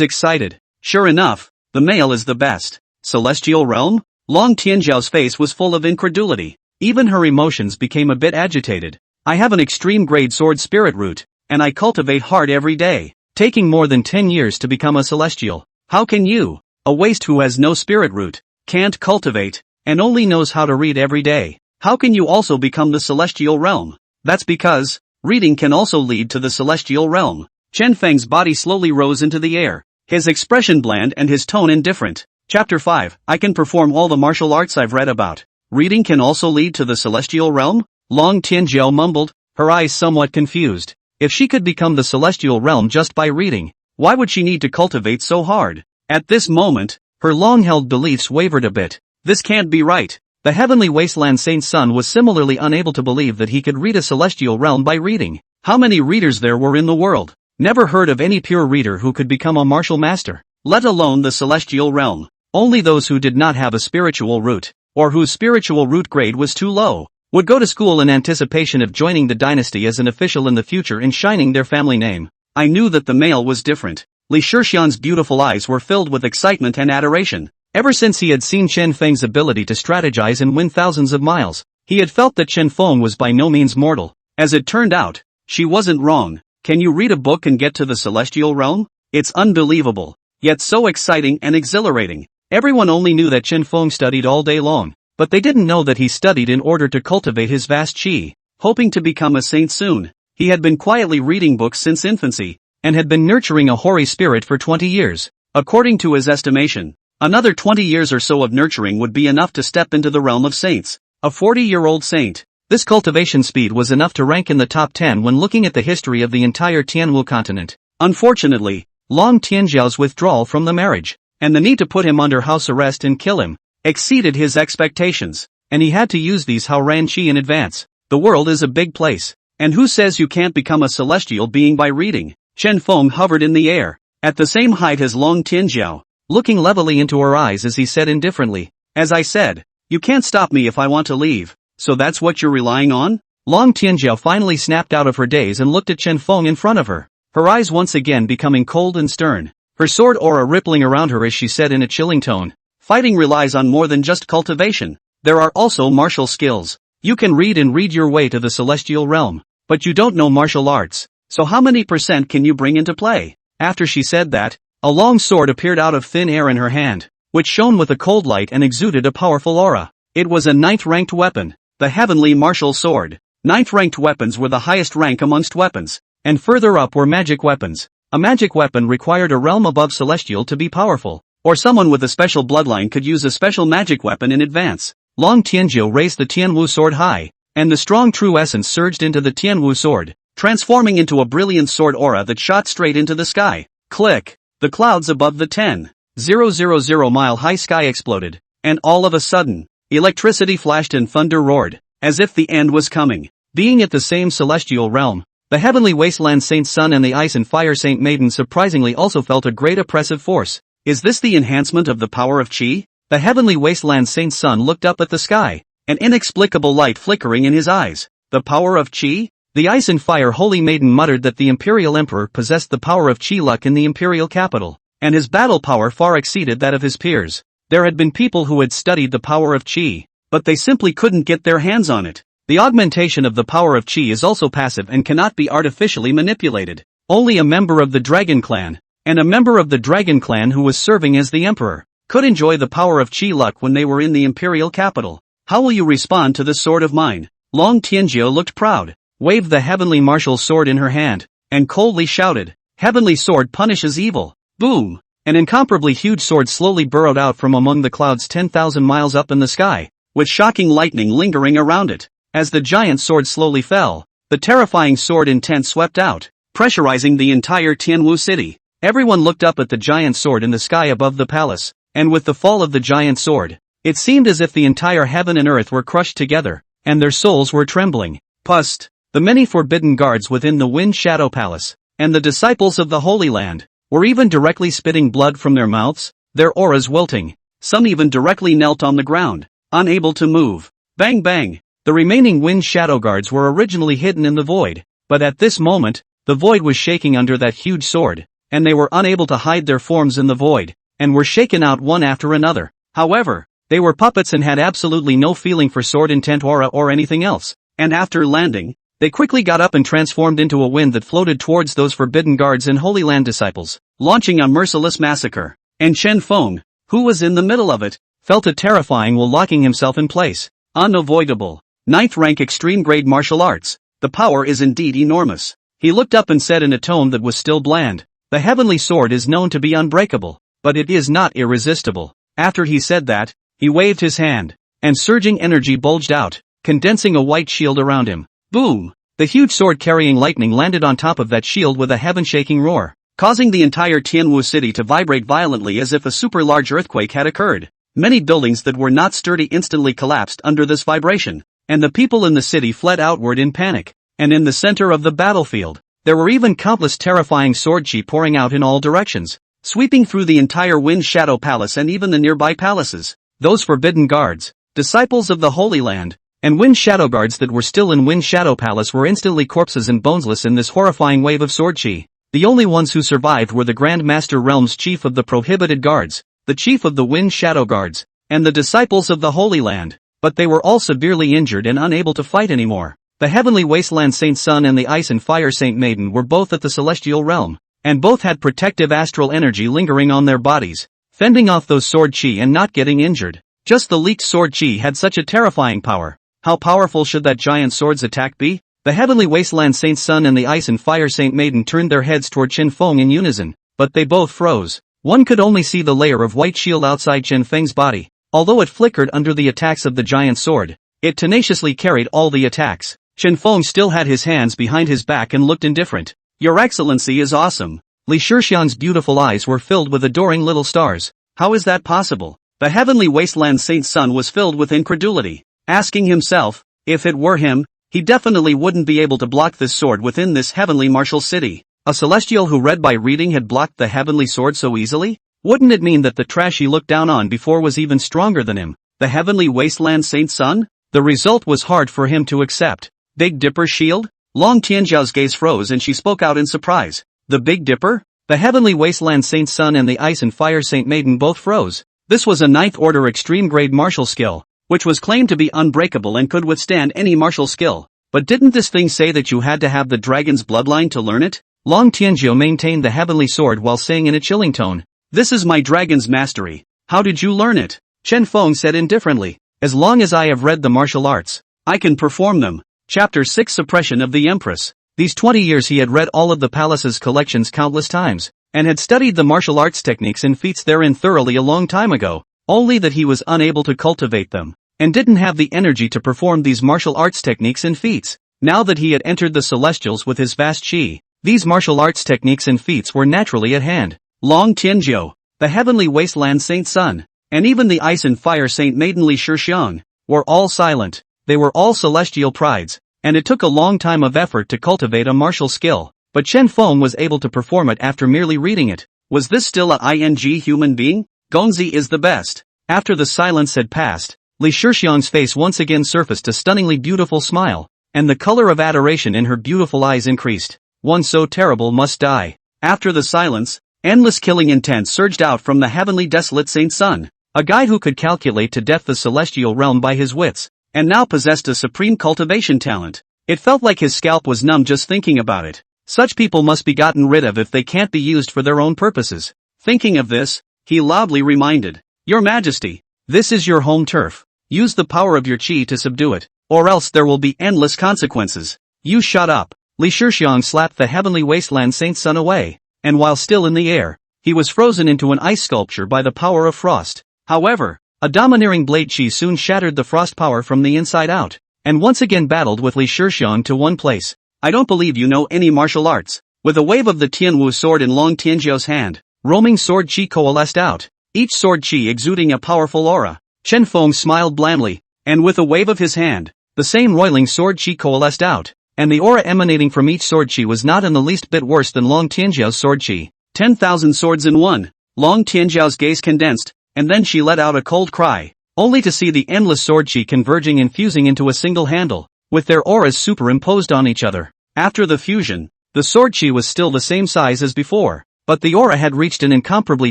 excited. Sure enough, the male is the best. Celestial realm? Long Tianjiao's face was full of incredulity. Even her emotions became a bit agitated. I have an extreme grade sword spirit root, and I cultivate hard every day, taking more than 10 years to become a celestial. How can you, a waste who has no spirit root, can't cultivate, and only knows how to read every day, how can you also become the celestial realm? That's because, reading can also lead to the celestial realm. Chen Feng's body slowly rose into the air, his expression bland and his tone indifferent. Chapter 5, I can perform all the martial arts I've read about. Reading can also lead to the celestial realm? Long Tianjiao mumbled, her eyes somewhat confused. If she could become the celestial realm just by reading, why would she need to cultivate so hard? At this moment, her long-held beliefs wavered a bit. This can't be right. The heavenly wasteland Saint Sun was similarly unable to believe that he could read a celestial realm by reading. How many readers there were in the world? Never heard of any pure reader who could become a martial master, let alone the celestial realm. Only those who did not have a spiritual root, or whose spiritual root grade was too low, would go to school in anticipation of joining the dynasty as an official in the future and shining their family name. I knew that the male was different. Li Shixian's beautiful eyes were filled with excitement and adoration. Ever since he had seen Chen Feng's ability to strategize and win thousands of miles, he had felt that Chen Feng was by no means mortal. As it turned out, she wasn't wrong. Can you read a book and get to the celestial realm? It's unbelievable, yet so exciting and exhilarating. Everyone only knew that Chen Feng studied all day long, but they didn't know that he studied in order to cultivate his vast qi, hoping to become a saint soon. He had been quietly reading books since infancy, and had been nurturing a hoary spirit for 20 years. According to his estimation, another 20 years or so of nurturing would be enough to step into the realm of saints. A 40-year-old saint. This cultivation speed was enough to rank in the top 10 when looking at the history of the entire Tianwu continent. Unfortunately, Long Tianjiao's withdrawal from the marriage, and the need to put him under house arrest and kill him, exceeded his expectations, and he had to use these Hao Ran Qi in advance. The world is a big place, and who says you can't become a celestial being by reading? Chen Feng hovered in the air, at the same height as Long Tianjiao, looking levelly into her eyes as he said indifferently, as I said, you can't stop me if I want to leave, so that's what you're relying on? Long Tianjiao finally snapped out of her daze and looked at Chen Feng in front of her, her eyes once again becoming cold and stern, her sword aura rippling around her as she said in a chilling tone, fighting relies on more than just cultivation. There are also martial skills. You can read and read your way to the celestial realm, but you don't know martial arts, so how many % can you bring into play? After she said that, a long sword appeared out of thin air in her hand, which shone with a cold light and exuded a powerful aura. It was a 9th ranked weapon, the heavenly martial sword. 9th ranked weapons were the highest rank amongst weapons, and further up were magic weapons. A magic weapon required a realm above celestial to be powerful, or someone with a special bloodline could use a special magic weapon in advance. Long Tianjiao raised the Tianwu sword high, and the strong true essence surged into the Tianwu sword, transforming into a brilliant sword aura that shot straight into the sky. Click! The clouds above the 10,000 mile high sky exploded, and all of a sudden, electricity flashed and thunder roared, as if the end was coming. Being at the same celestial realm, the heavenly wasteland Saint Sun and the ice and fire Saint Maiden surprisingly also felt a great oppressive force. Is this the enhancement of the power of qi? The heavenly wasteland Saint Sun looked up at the sky, an inexplicable light flickering in his eyes. The power of qi? The ice and fire holy maiden muttered that the Imperial Emperor possessed the power of qi luck in the Imperial capital, and his battle power far exceeded that of his peers. There had been people who had studied the power of qi, but they simply couldn't get their hands on it. The augmentation of the power of qi is also passive and cannot be artificially manipulated. Only a member of the Dragon Clan, and a member of the Dragon Clan who was serving as the Emperor, could enjoy the power of qi luck when they were in the Imperial capital. How will you respond to this sword of mine? Long Tianjiao looked proud, waved the heavenly martial sword in her hand, and coldly shouted, Heavenly sword punishes evil. Boom! An incomparably huge sword slowly burrowed out from among the clouds 10,000 miles up in the sky, with shocking lightning lingering around it. As the giant sword slowly fell, the terrifying sword intent swept out, pressurizing the entire Tianwu city. Everyone looked up at the giant sword in the sky above the palace, and with the fall of the giant sword, it seemed as if the entire heaven and earth were crushed together, and their souls were trembling. Pust! The many forbidden guards within the Wind Shadow Palace, and the disciples of the Holy Land, were even directly spitting blood from their mouths, their auras wilting. Some even directly knelt on the ground, unable to move. Bang bang! The remaining Wind Shadow Guards were originally hidden in the void, but at this moment, the void was shaking under that huge sword, and they were unable to hide their forms in the void, and were shaken out one after another. However, they were puppets and had absolutely no feeling for sword intent aura or anything else, and after landing, they quickly got up and transformed into a wind that floated towards those forbidden guards and Holy Land disciples, launching a merciless massacre. And Chen Feng, who was in the middle of it, felt it terrifying while locking himself in place. Unavoidable. 9th rank extreme grade martial arts. The power is indeed enormous. He looked up and said in a tone that was still bland, "The heavenly sword is known to be unbreakable, but it is not irresistible." After he said that, he waved his hand, and surging energy bulged out, condensing a white shield around him. Boom! The huge sword carrying lightning landed on top of that shield with a heaven-shaking roar, causing the entire Tianwu city to vibrate violently as if a super large earthquake had occurred. Many buildings that were not sturdy instantly collapsed under this vibration, and the people in the city fled outward in panic. And in the center of the battlefield, there were even countless terrifying sword chi pouring out in all directions, sweeping through the entire Wind Shadow Palace and even the nearby palaces. Those forbidden guards, disciples of the Holy Land, and Wind Shadow guards that were still in Wind Shadow Palace were instantly corpses and bonesless in this horrifying wave of sword chi. The only ones who survived were the Grandmaster Realm's chief of the Prohibited Guards, the chief of the Wind Shadow Guards, and the disciples of the Holy Land, but they were all severely injured and unable to fight anymore. The Heavenly Wasteland Saint Sun and the Ice and Fire Saint Maiden were both at the Celestial Realm, and both had protective astral energy lingering on their bodies, fending off those sword chi and not getting injured. Just the leaked sword chi had such a terrifying power. How powerful should that giant sword's attack be? The Heavenly Wasteland Saint Sun and the Ice and Fire Saint Maiden turned their heads toward Chen Feng in unison, but they both froze. One could only see the layer of white shield outside Chen Feng's body. Although it flickered under the attacks of the giant sword, it tenaciously carried all the attacks. Chen Feng still had his hands behind his back and looked indifferent. "Your Excellency is awesome." Li Shixian's beautiful eyes were filled with adoring little stars. "How is that possible?" The Heavenly Wasteland Saint Sun was filled with incredulity, asking himself, if it were him, he definitely wouldn't be able to block this sword within this heavenly martial city. A celestial who read by reading had blocked the heavenly sword so easily? Wouldn't it mean that the trash he looked down on before was even stronger than him? The Heavenly Wasteland Saint Sun? The result was hard for him to accept. Big Dipper's shield? Long Tianjiao's gaze froze and she spoke out in surprise. The Big Dipper? The Heavenly Wasteland Saint Sun and the Ice and Fire Saint Maiden both froze. This was a 9th order extreme grade martial skill, which was claimed to be unbreakable and could withstand any martial skill. But didn't this thing say that you had to have the dragon's bloodline to learn it? Long Tianjiao maintained the heavenly sword while saying in a chilling tone, "This is my dragon's mastery. How did you learn it?" Chen Feng said indifferently, "As long as I have read the martial arts, I can perform them." Chapter 6 Suppression of the Empress. These 20 years he had read all of the palace's collections countless times, and had studied the martial arts techniques and feats therein thoroughly a long time ago, only that he was unable to cultivate them, and didn't have the energy to perform these martial arts techniques and feats. Now that he had entered the Celestials with his vast chi, these martial arts techniques and feats were naturally at hand. Long Tianjiao, the Heavenly Wasteland Saint Sun, and even the Ice and Fire Saint Maiden Li Shixiang, were all silent. They were all celestial prides, and it took a long time of effort to cultivate a martial skill, but Chen Feng was able to perform it after merely reading it. Was this still a human being? Gongzi is the best. After the silence had passed, Li Shixiang's face once again surfaced a stunningly beautiful smile, and the color of adoration in her beautiful eyes increased. One so terrible must die. After the silence, endless killing intent surged out from the heavenly desolate Saint Sun, a guy who could calculate to death the celestial realm by his wits, and now possessed a supreme cultivation talent. It felt like his scalp was numb just thinking about it. Such people must be gotten rid of if they can't be used for their own purposes. Thinking of this, he loudly reminded, "Your Majesty, this is your home turf. Use the power of your chi to subdue it, or else there will be endless consequences." "You shut up." Li Shixiang slapped the Heavenly Wasteland Saint Sun away, and while still in the air, he was frozen into an ice sculpture by the power of frost. However, a domineering blade chi soon shattered the frost power from the inside out, and once again battled with Li Shixiang to one place. "I don't believe you know any martial arts." With a wave of the Tianwu sword in Long Tianjiao's hand, roaming sword chi coalesced out, each sword chi exuding a powerful aura. Chen Feng smiled blandly, and with a wave of his hand, the same roiling sword chi coalesced out, and the aura emanating from each sword chi was not in the least bit worse than Long Tianjiao's sword chi. 10,000 swords in one. Long Tianjiao's gaze condensed, and then she let out a cold cry, only to see the endless sword chi converging and fusing into a single handle, with their auras superimposed on each other. After the fusion, the sword chi was still the same size as before, but the aura had reached an incomparably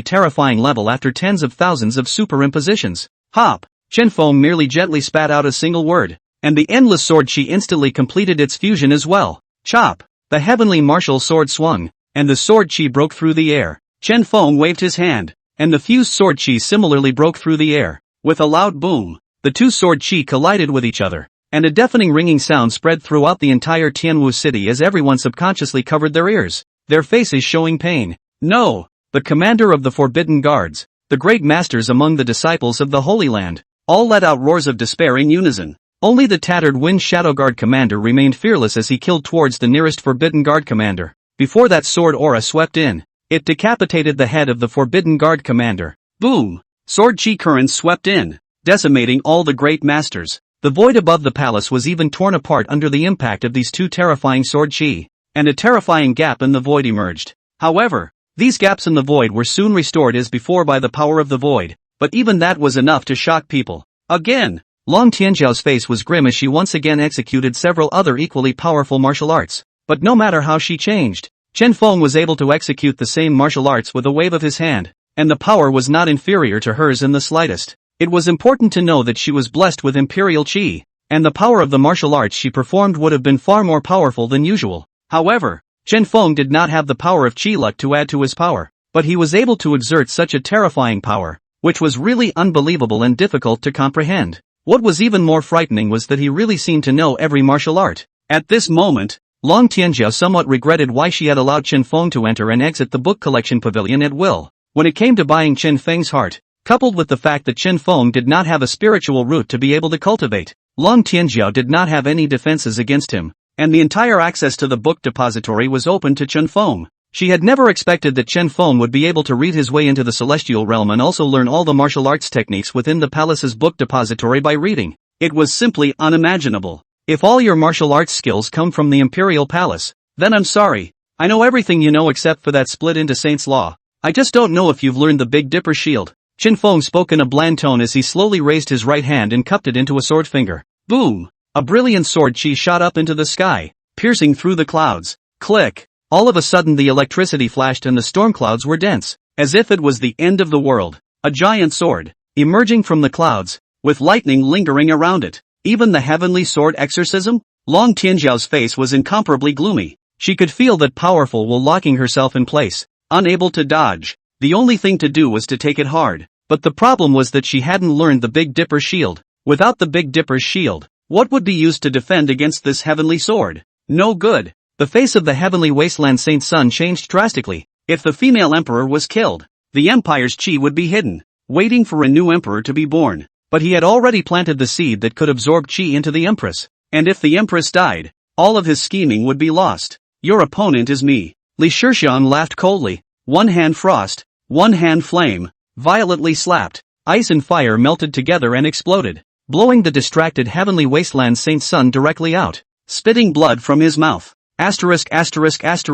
terrifying level after tens of thousands of superimpositions. Hop! Chen Feng merely gently spat out a single word, and the endless sword chi instantly completed its fusion as well. Chop! The heavenly martial sword swung, and the sword chi broke through the air. Chen Feng waved his hand, and the fused sword chi similarly broke through the air. With a loud boom, the two sword chi collided with each other, and a deafening ringing sound spread throughout the entire Tianwu city as everyone subconsciously covered their ears, their faces showing pain. No! The commander of the Forbidden Guards, the great masters among the disciples of the Holy Land, all let out roars of despair in unison. Only the tattered Wind Shadow Guard commander remained fearless as he killed towards the nearest Forbidden Guard commander. Before that sword aura swept in, it decapitated the head of the Forbidden Guard commander. Boom! Sword chi currents swept in, decimating all the great masters. The void above the palace was even torn apart under the impact of these two terrifying sword chi, and a terrifying gap in the void emerged. However, these gaps in the void were soon restored as before by the power of the void, but even that was enough to shock people. Again! Long Tianjiao's face was grim as she once again executed several other equally powerful martial arts. But no matter how she changed, Chen Feng was able to execute the same martial arts with a wave of his hand, and the power was not inferior to hers in the slightest. It was important to know that she was blessed with Imperial Qi, and the power of the martial arts she performed would have been far more powerful than usual. However, Chen Feng did not have the power of Qi luck to add to his power, but he was able to exert such a terrifying power, which was really unbelievable and difficult to comprehend. What was even more frightening was that he really seemed to know every martial art. At this moment, Long Tianjiao somewhat regretted why she had allowed Chen Feng to enter and exit the book collection pavilion at will. When it came to buying Chen Feng's heart, coupled with the fact that Chen Feng did not have a spiritual root to be able to cultivate, Long Tianjiao did not have any defenses against him, and the entire access to the book depository was open to Chen Feng. She had never expected that Chen Feng would be able to read his way into the celestial realm and also learn all the martial arts techniques within the palace's book depository by reading. It was simply unimaginable. If all your martial arts skills come from the Imperial Palace, then I'm sorry. I know everything you know except for that split into Saint's Law. I just don't know if you've learned the Big Dipper shield. Chen Feng spoke in a bland tone as he slowly raised his right hand and cupped it into a sword finger. Boom! A brilliant sword chi shot up into the sky, piercing through the clouds. Click! All of a sudden the electricity flashed and the storm clouds were dense, as if it was the end of the world. A giant sword, emerging from the clouds, with lightning lingering around it. Even the heavenly sword exorcism? Long Tianjiao's face was incomparably gloomy. She could feel that powerful while locking herself in place, unable to dodge. The only thing to do was to take it hard. But the problem was that she hadn't learned the Big Dipper shield. Without the Big Dipper's shield, what would be used to defend against this heavenly sword? No good. The face of the heavenly wasteland Saint Sun changed drastically. If the female emperor was killed, the empire's chi would be hidden, waiting for a new emperor to be born. But he had already planted the seed that could absorb chi into the empress. And if the empress died, all of his scheming would be lost. Your opponent is me. Li Shixiang laughed coldly. One hand frost, one hand flame, violently slapped. Ice and fire melted together and exploded, blowing the distracted heavenly wasteland Saint Sun directly out, spitting blood from his mouth. The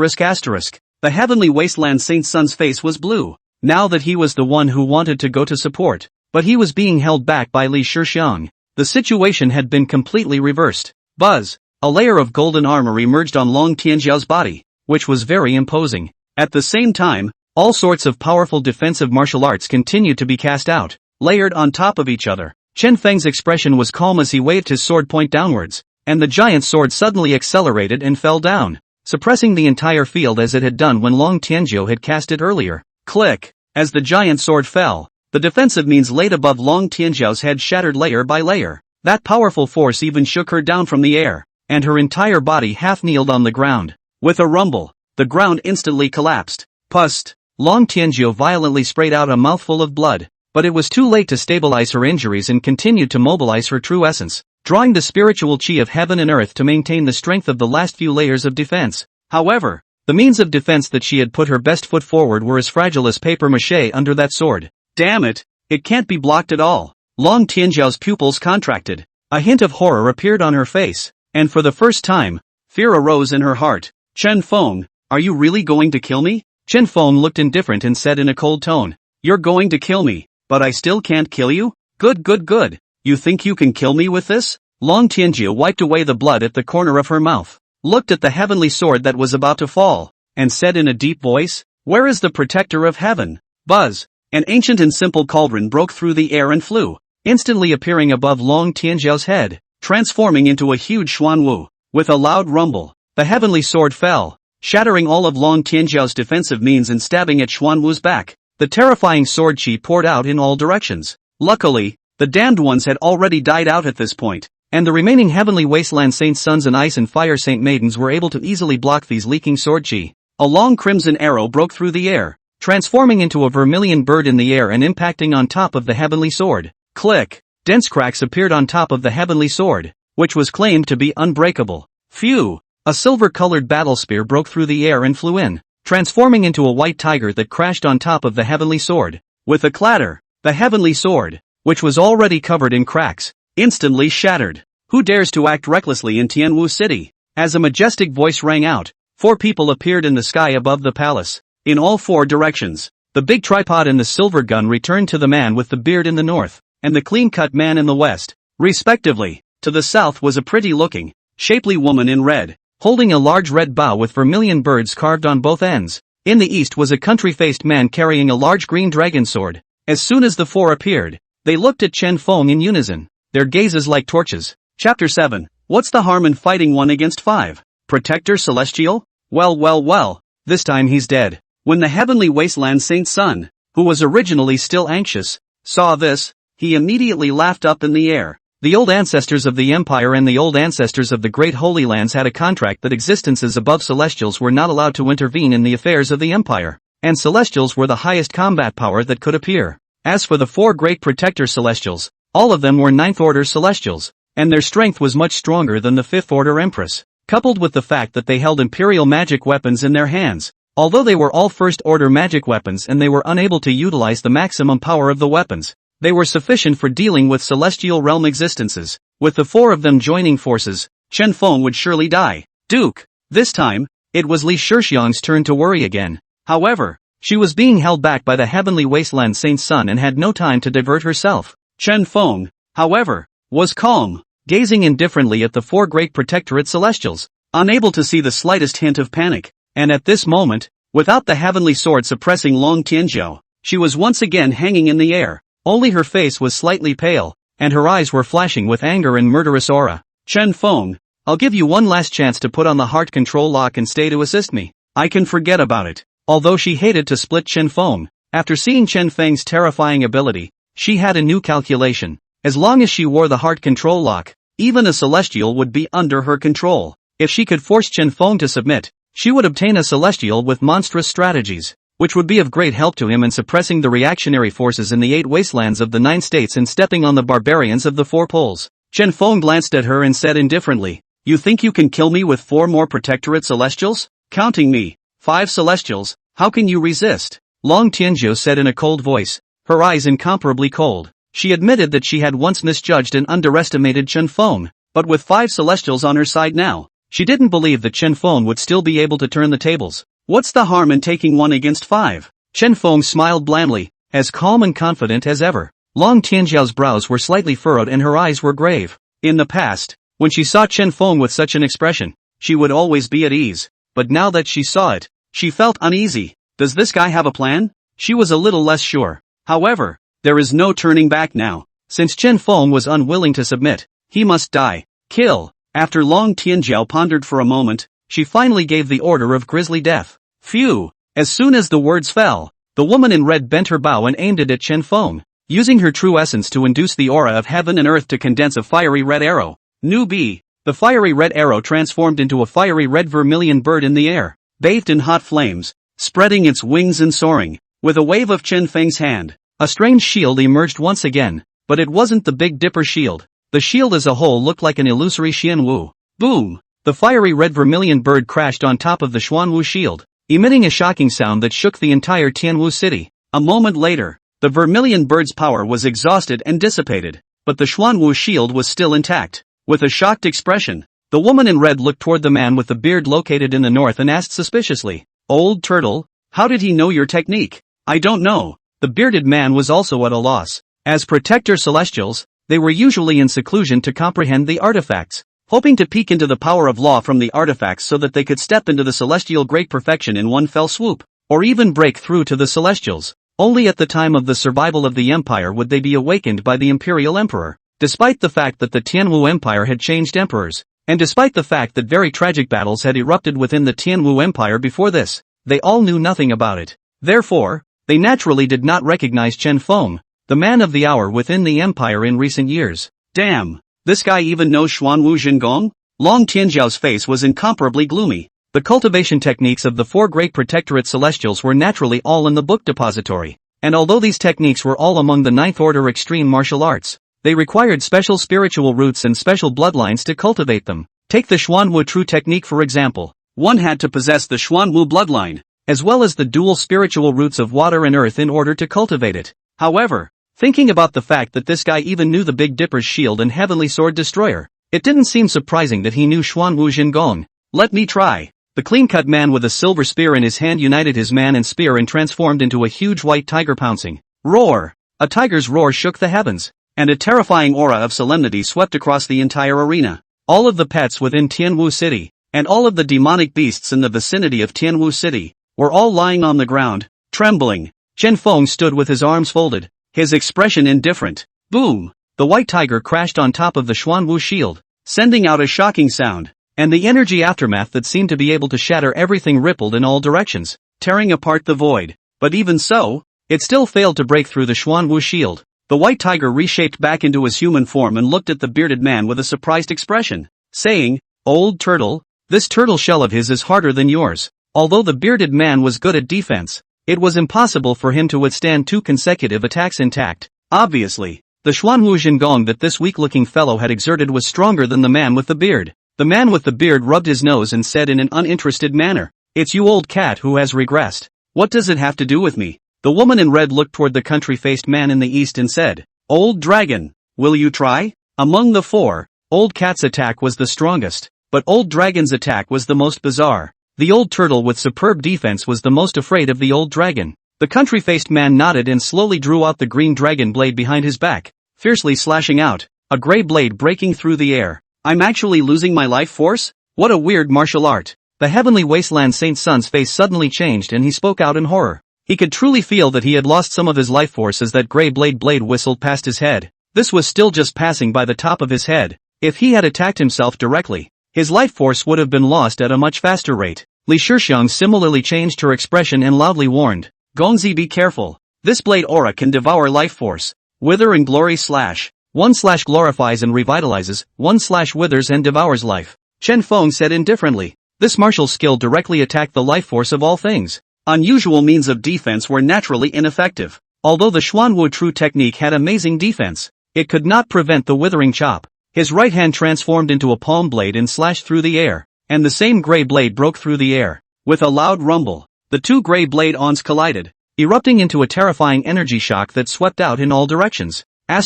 heavenly wasteland Saint Sun's face was blue, now that he was the one who wanted to go to support, but he was being held back by Li Shixiang. The situation had been completely reversed. Buzz! A layer of golden armor emerged on Long Tianjiao's body, which was very imposing. At the same time, all sorts of powerful defensive martial arts continued to be cast out, layered on top of each other. Chen Feng's expression was calm as he waved his sword point downwards, and the giant sword suddenly accelerated and fell down, suppressing the entire field as it had done when Long Tianjiao had cast it earlier. Click! As the giant sword fell, the defensive means laid above Long Tianjiao's head shattered layer by layer. That powerful force even shook her down from the air, and her entire body half-kneeled on the ground. With a rumble, the ground instantly collapsed. Pust! Long Tianjiao violently sprayed out a mouthful of blood, but it was too late to stabilize her injuries and continued to mobilize her true essence, drawing the spiritual chi of heaven and earth to maintain the strength of the last few layers of defense. However, the means of defense that she had put her best foot forward were as fragile as papier-mâché under that sword. Damn it! It can't be blocked at all. Long Tianjiao's pupils contracted. A hint of horror appeared on her face, and for the first time, fear arose in her heart. Chen Feng, are you really going to kill me? Chen Feng looked indifferent and said in a cold tone, You're going to kill me, but I still can't kill you? Good. You think you can kill me with this? Long Tianjiao wiped away the blood at the corner of her mouth, looked at the heavenly sword that was about to fall, and said in a deep voice, Where is the protector of heaven? Buzz! An ancient and simple cauldron broke through the air and flew, instantly appearing above Long Tianzhou's head, transforming into a huge xuanwu. With a loud rumble, the heavenly sword fell, shattering all of Long Tianzhou's defensive means and stabbing at Xuanwu's back. The terrifying sword chi poured out in all directions. Luckily, the damned ones had already died out at this point, and the remaining heavenly wasteland saint sons and ice and fire saint maidens were able to easily block these leaking sword chi. A long crimson arrow broke through the air, transforming into a vermilion bird in the air and impacting on top of the heavenly sword. Click! Dense cracks appeared on top of the heavenly sword, which was claimed to be unbreakable. Phew! A silver-colored battle spear broke through the air and flew in, transforming into a white tiger that crashed on top of the heavenly sword. With a clatter, the heavenly sword, which was already covered in cracks, instantly shattered. Who dares to act recklessly in Tianwu City? As a majestic voice rang out, 4 people appeared in the sky above the palace, in all 4 directions. The big tripod and the silver gun returned to the man with the beard in the north, and the clean-cut man in the west, respectively. To the south was a pretty-looking, shapely woman in red, holding a large red bow with vermilion birds carved on both ends. In the east was a country-faced man carrying a large green dragon sword. As soon as the 4 appeared, they looked at Chen Feng in unison, their gazes like torches. Chapter 7. What's the harm in fighting 1 against 5? Protector Celestial? Well, this time he's dead. When the heavenly wasteland saint son, who was originally still anxious, saw this, he immediately laughed up in the air. The old ancestors of the Empire and the old ancestors of the Great Holy Lands had a contract that existences above Celestials were not allowed to intervene in the affairs of the Empire, and Celestials were the highest combat power that could appear. As for the 4 great Protector Celestials, all of them were 9th Order Celestials, and their strength was much stronger than the 5th Order Empress, coupled with the fact that they held Imperial magic weapons in their hands. Although they were all First Order magic weapons and they were unable to utilize the maximum power of the weapons, they were sufficient for dealing with celestial realm existences. With the 4 of them joining forces, Chen Feng would surely die. Duke! This time, it was Li Shixiang's turn to worry again. However, she was being held back by the heavenly wasteland saint's son and had no time to divert herself. Chen Feng, however, was calm, gazing indifferently at the 4 great protectorate celestials, unable to see the slightest hint of panic. And at this moment, without the heavenly sword suppressing Long Tianzhou, she was once again hanging in the air. Only her face was slightly pale, and her eyes were flashing with anger and murderous aura. Chen Feng, I'll give you one last chance to put on the heart control lock and stay to assist me. I can forget about it. Although she hated to split Chen Feng, after seeing Chen Feng's terrifying ability, she had a new calculation. As long as she wore the heart control lock, even a celestial would be under her control. If she could force Chen Feng to submit, she would obtain a celestial with monstrous strategies, which would be of great help to him in suppressing the reactionary forces in the 8 wastelands of the 9 states and stepping on the barbarians of the 4 poles. Chen Feng glanced at her and said indifferently, "You think you can kill me with 4 more protectorate celestials? Counting me, 5 celestials, how can you resist?" Long Tianzhou said in a cold voice, her eyes incomparably cold. She admitted that she had once misjudged and underestimated Chen Feng, but with 5 celestials on her side now, she didn't believe that Chen Feng would still be able to turn the tables. What's the harm in taking 1 against 5? Chen Feng smiled blandly, as calm and confident as ever. Long Tianzhou's brows were slightly furrowed and her eyes were grave. In the past, when she saw Chen Feng with such an expression, she would always be at ease, but now that she saw it, she felt uneasy. Does this guy have a plan? She was a little less sure. However, there is no turning back now. Since Chen Feng was unwilling to submit, he must die. Kill. After Long Tianzhou pondered for a moment, she finally gave the order of grisly death. Phew! As soon as the words fell, the woman in red bent her bow and aimed it at Chen Feng, using her true essence to induce the aura of heaven and earth to condense a fiery red arrow. Newbie! The fiery red arrow transformed into a fiery red vermilion bird in the air, bathed in hot flames, spreading its wings and soaring. With a wave of Chen Feng's hand, a strange shield emerged once again, but it wasn't the Big Dipper shield. The shield as a whole looked like an illusory Xianwu. Boom! The fiery red vermilion bird crashed on top of the Xuanwu shield, emitting a shocking sound that shook the entire Tianwu city. A moment later, the vermilion bird's power was exhausted and dissipated, but the Xuanwu shield was still intact. With a shocked expression, the woman in red looked toward the man with the beard located in the north and asked suspiciously, "Old turtle, how did he know your technique?" "I don't know." The bearded man was also at a loss. As protector celestials, they were usually in seclusion to comprehend the artifacts, hoping to peek into the power of law from the artifacts so that they could step into the celestial great perfection in one fell swoop. or even break through to the Celestials. Only at the time of the survival of the Empire would they be awakened by the Imperial Emperor. Despite the fact that the Tianwu Empire had changed emperors, and despite the fact that very tragic battles had erupted within the Tianwu Empire before this, they all knew nothing about it. Therefore, they naturally did not recognize Chen Feng, the man of the hour within the empire in recent years. Damn, this guy even knows Xuanwu Jingong? Long Tianjiao's face was incomparably gloomy. The cultivation techniques of the four great protectorate celestials were naturally all in the book depository, and although these techniques were all among the ninth order extreme martial arts, they required special spiritual roots and special bloodlines to cultivate them. Take the Xuanwu True technique for example. One had to possess the Xuanwu bloodline, as well as the dual spiritual roots of water and earth in order to cultivate it. However, thinking about the fact that this guy even knew the Big Dipper's shield and Heavenly Sword Destroyer, it didn't seem surprising that he knew Xuanwu Jingong. Let me try. The clean-cut man with a silver spear in his hand united his man and spear and transformed into a huge white tiger pouncing. Roar! A tiger's roar shook the heavens, and a terrifying aura of solemnity swept across the entire arena. All of the pets within Tianwu City, and all of the demonic beasts in the vicinity of Tianwu City, were all lying on the ground, trembling. Chen Feng stood with his arms folded, his expression indifferent. Boom! The white tiger crashed on top of the Xuanwu shield, sending out a shocking sound. And the energy aftermath that seemed to be able to shatter everything rippled in all directions, tearing apart the void. But even so, it still failed to break through the Xuanwu shield. The white tiger reshaped back into his human form and looked at the bearded man with a surprised expression, saying, "Old turtle, this turtle shell of his is harder than yours." Although the bearded man was good at defense, it was impossible for him to withstand 2 consecutive attacks intact. Obviously, the Xuanwu Jingong that this weak-looking fellow had exerted was stronger than the man with the beard. The man with the beard rubbed his nose and said in an uninterested manner, "It's you old cat who has regressed. What does it have to do with me?" The woman in red looked toward the country-faced man in the east and said, "Old dragon, will you try?" Among the four, Old Cat's attack was the strongest, but Old Dragon's attack was the most bizarre. The old turtle with superb defense was the most afraid of the old dragon. The country-faced man nodded and slowly drew out the green dragon blade behind his back, fiercely slashing out, a gray blade breaking through the air. "I'm actually losing my life force? What a weird martial art." The heavenly wasteland Saint Sun's face suddenly changed and he spoke out in horror. He could truly feel that he had lost some of his life force as that gray blade whistled past his head. This was still just passing by the top of his head. If he had attacked himself directly, his life force would have been lost at a much faster rate. Li Shixiang similarly changed her expression and loudly warned, "Gongzi, be careful. This blade aura can devour life force. Wither and glory slash. 1/ glorifies and revitalizes, 1/ withers and devours life." Chen Feng said indifferently. This martial skill directly attacked the life force of all things. Unusual means of defense were naturally ineffective. Although the Xuanwu True technique had amazing defense, it could not prevent the withering chop. His right hand transformed into a palm blade and slashed through the air, and the same gray blade broke through the air. With a loud rumble, the two gray blade ons collided, erupting into a terrifying energy shock that swept out in all directions. *********.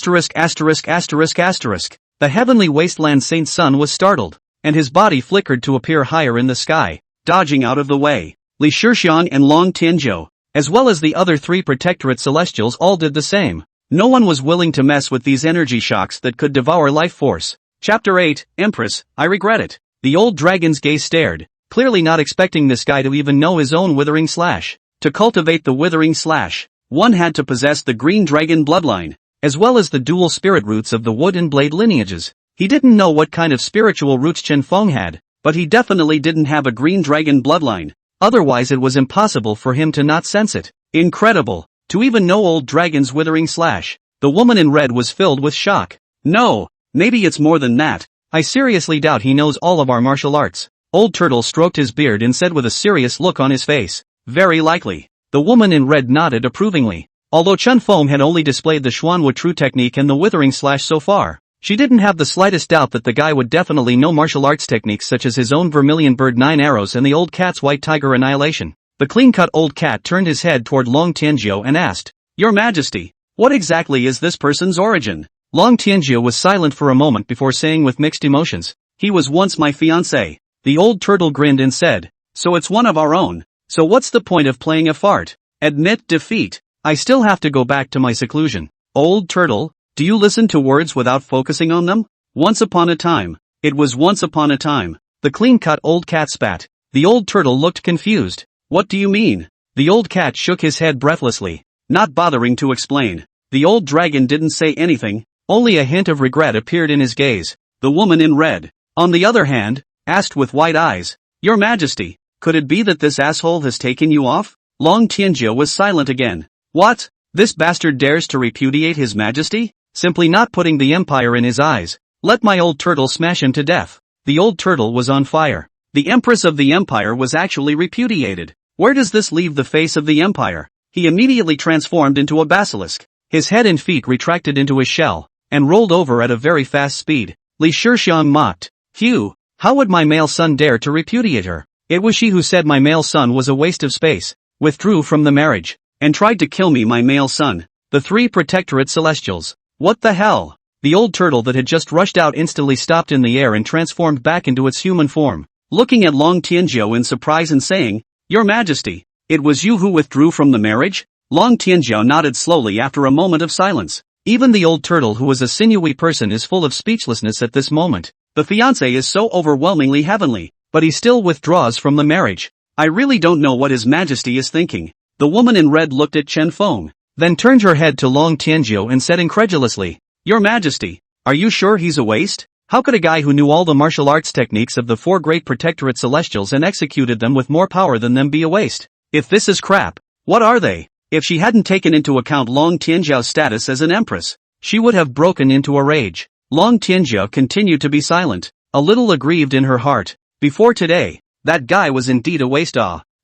The heavenly wasteland Saint Sun was startled, and his body flickered to appear higher in the sky, dodging out of the way. Li Shixiang and Long Tianjiao, as well as the other 3 protectorate celestials all did the same. No one was willing to mess with these energy shocks that could devour life force. Chapter 8, Empress, I regret it. The old dragon's gaze stared, clearly not expecting this guy to even know his own withering slash. To cultivate the withering slash, one had to possess the green dragon bloodline, as well as the dual spirit roots of the wood and blade lineages. He didn't know what kind of spiritual roots Chen Feng had, but he definitely didn't have a green dragon bloodline. Otherwise it was impossible for him to not sense it. Incredible, to even know old dragon's withering slash. The woman in red was filled with shock. No, maybe it's more than that. I seriously doubt he knows all of our martial arts. Old Turtle stroked his beard and said with a serious look on his face, "Very likely." The woman in red nodded approvingly. Although Chen Feng had only displayed the Xuanwu True technique and the withering slash so far, she didn't have the slightest doubt that the guy would definitely know martial arts techniques such as his own vermilion bird 9 arrows and the old cat's white tiger annihilation. The clean-cut old cat turned his head toward Long Tianjiao and asked, "Your Majesty, what exactly is this person's origin?" Long Tianjiao was silent for a moment before saying with mixed emotions, "He was once my fiancé." The old turtle grinned and said, "So it's one of our own. So what's the point of playing a fart? Admit defeat. I still have to go back to my seclusion." Old turtle, do you listen to words without focusing on them? Once upon a time. It was once upon a time. The clean-cut old cat spat. The old turtle looked confused. What do you mean? The old cat shook his head breathlessly, not bothering to explain. The old dragon didn't say anything, only a hint of regret appeared in his gaze. The woman in red, on the other hand, asked with wide eyes, "Your Majesty, could it be that this asshole has taken you off?" Long Tianjia was silent again. What? This bastard dares to repudiate his majesty? Simply not putting the empire in his eyes. Let my old turtle smash him to death. The old turtle was on fire. The empress of the empire was actually repudiated. Where does this leave the face of the empire? He immediately transformed into a basilisk. His head and feet retracted into his shell, and rolled over at a very fast speed. Li Shixiang mocked. Phew, how would my male son dare to repudiate her? It was she who said my male son was a waste of space, withdrew from the marriage, and tried to kill me, my male son. The three protectorate celestials. What the hell? The old turtle that had just rushed out instantly stopped in the air and transformed back into its human form, looking at Long Tianjiu in surprise and saying, "Your Majesty, it was you who withdrew from the marriage?" Long Tianjiu nodded slowly after a moment of silence. Even the old turtle, who was a sinewy person, is full of speechlessness at this moment. The fiancé is so overwhelmingly heavenly, but he still withdraws from the marriage. I really don't know what His Majesty is thinking. The woman in red looked at Chen Feng, then turned her head to Long Tianjiu and said incredulously, "Your Majesty, are you sure he's a waste? How could a guy who knew all the martial arts techniques of the four great protectorate celestials and executed them with more power than them be a waste? If this is crap, what are they?" If she hadn't taken into account Long Tianjiu's status as an empress, she would have broken into a rage. Long Tianjiu continued to be silent, a little aggrieved in her heart. Before today, that guy was indeed a waste.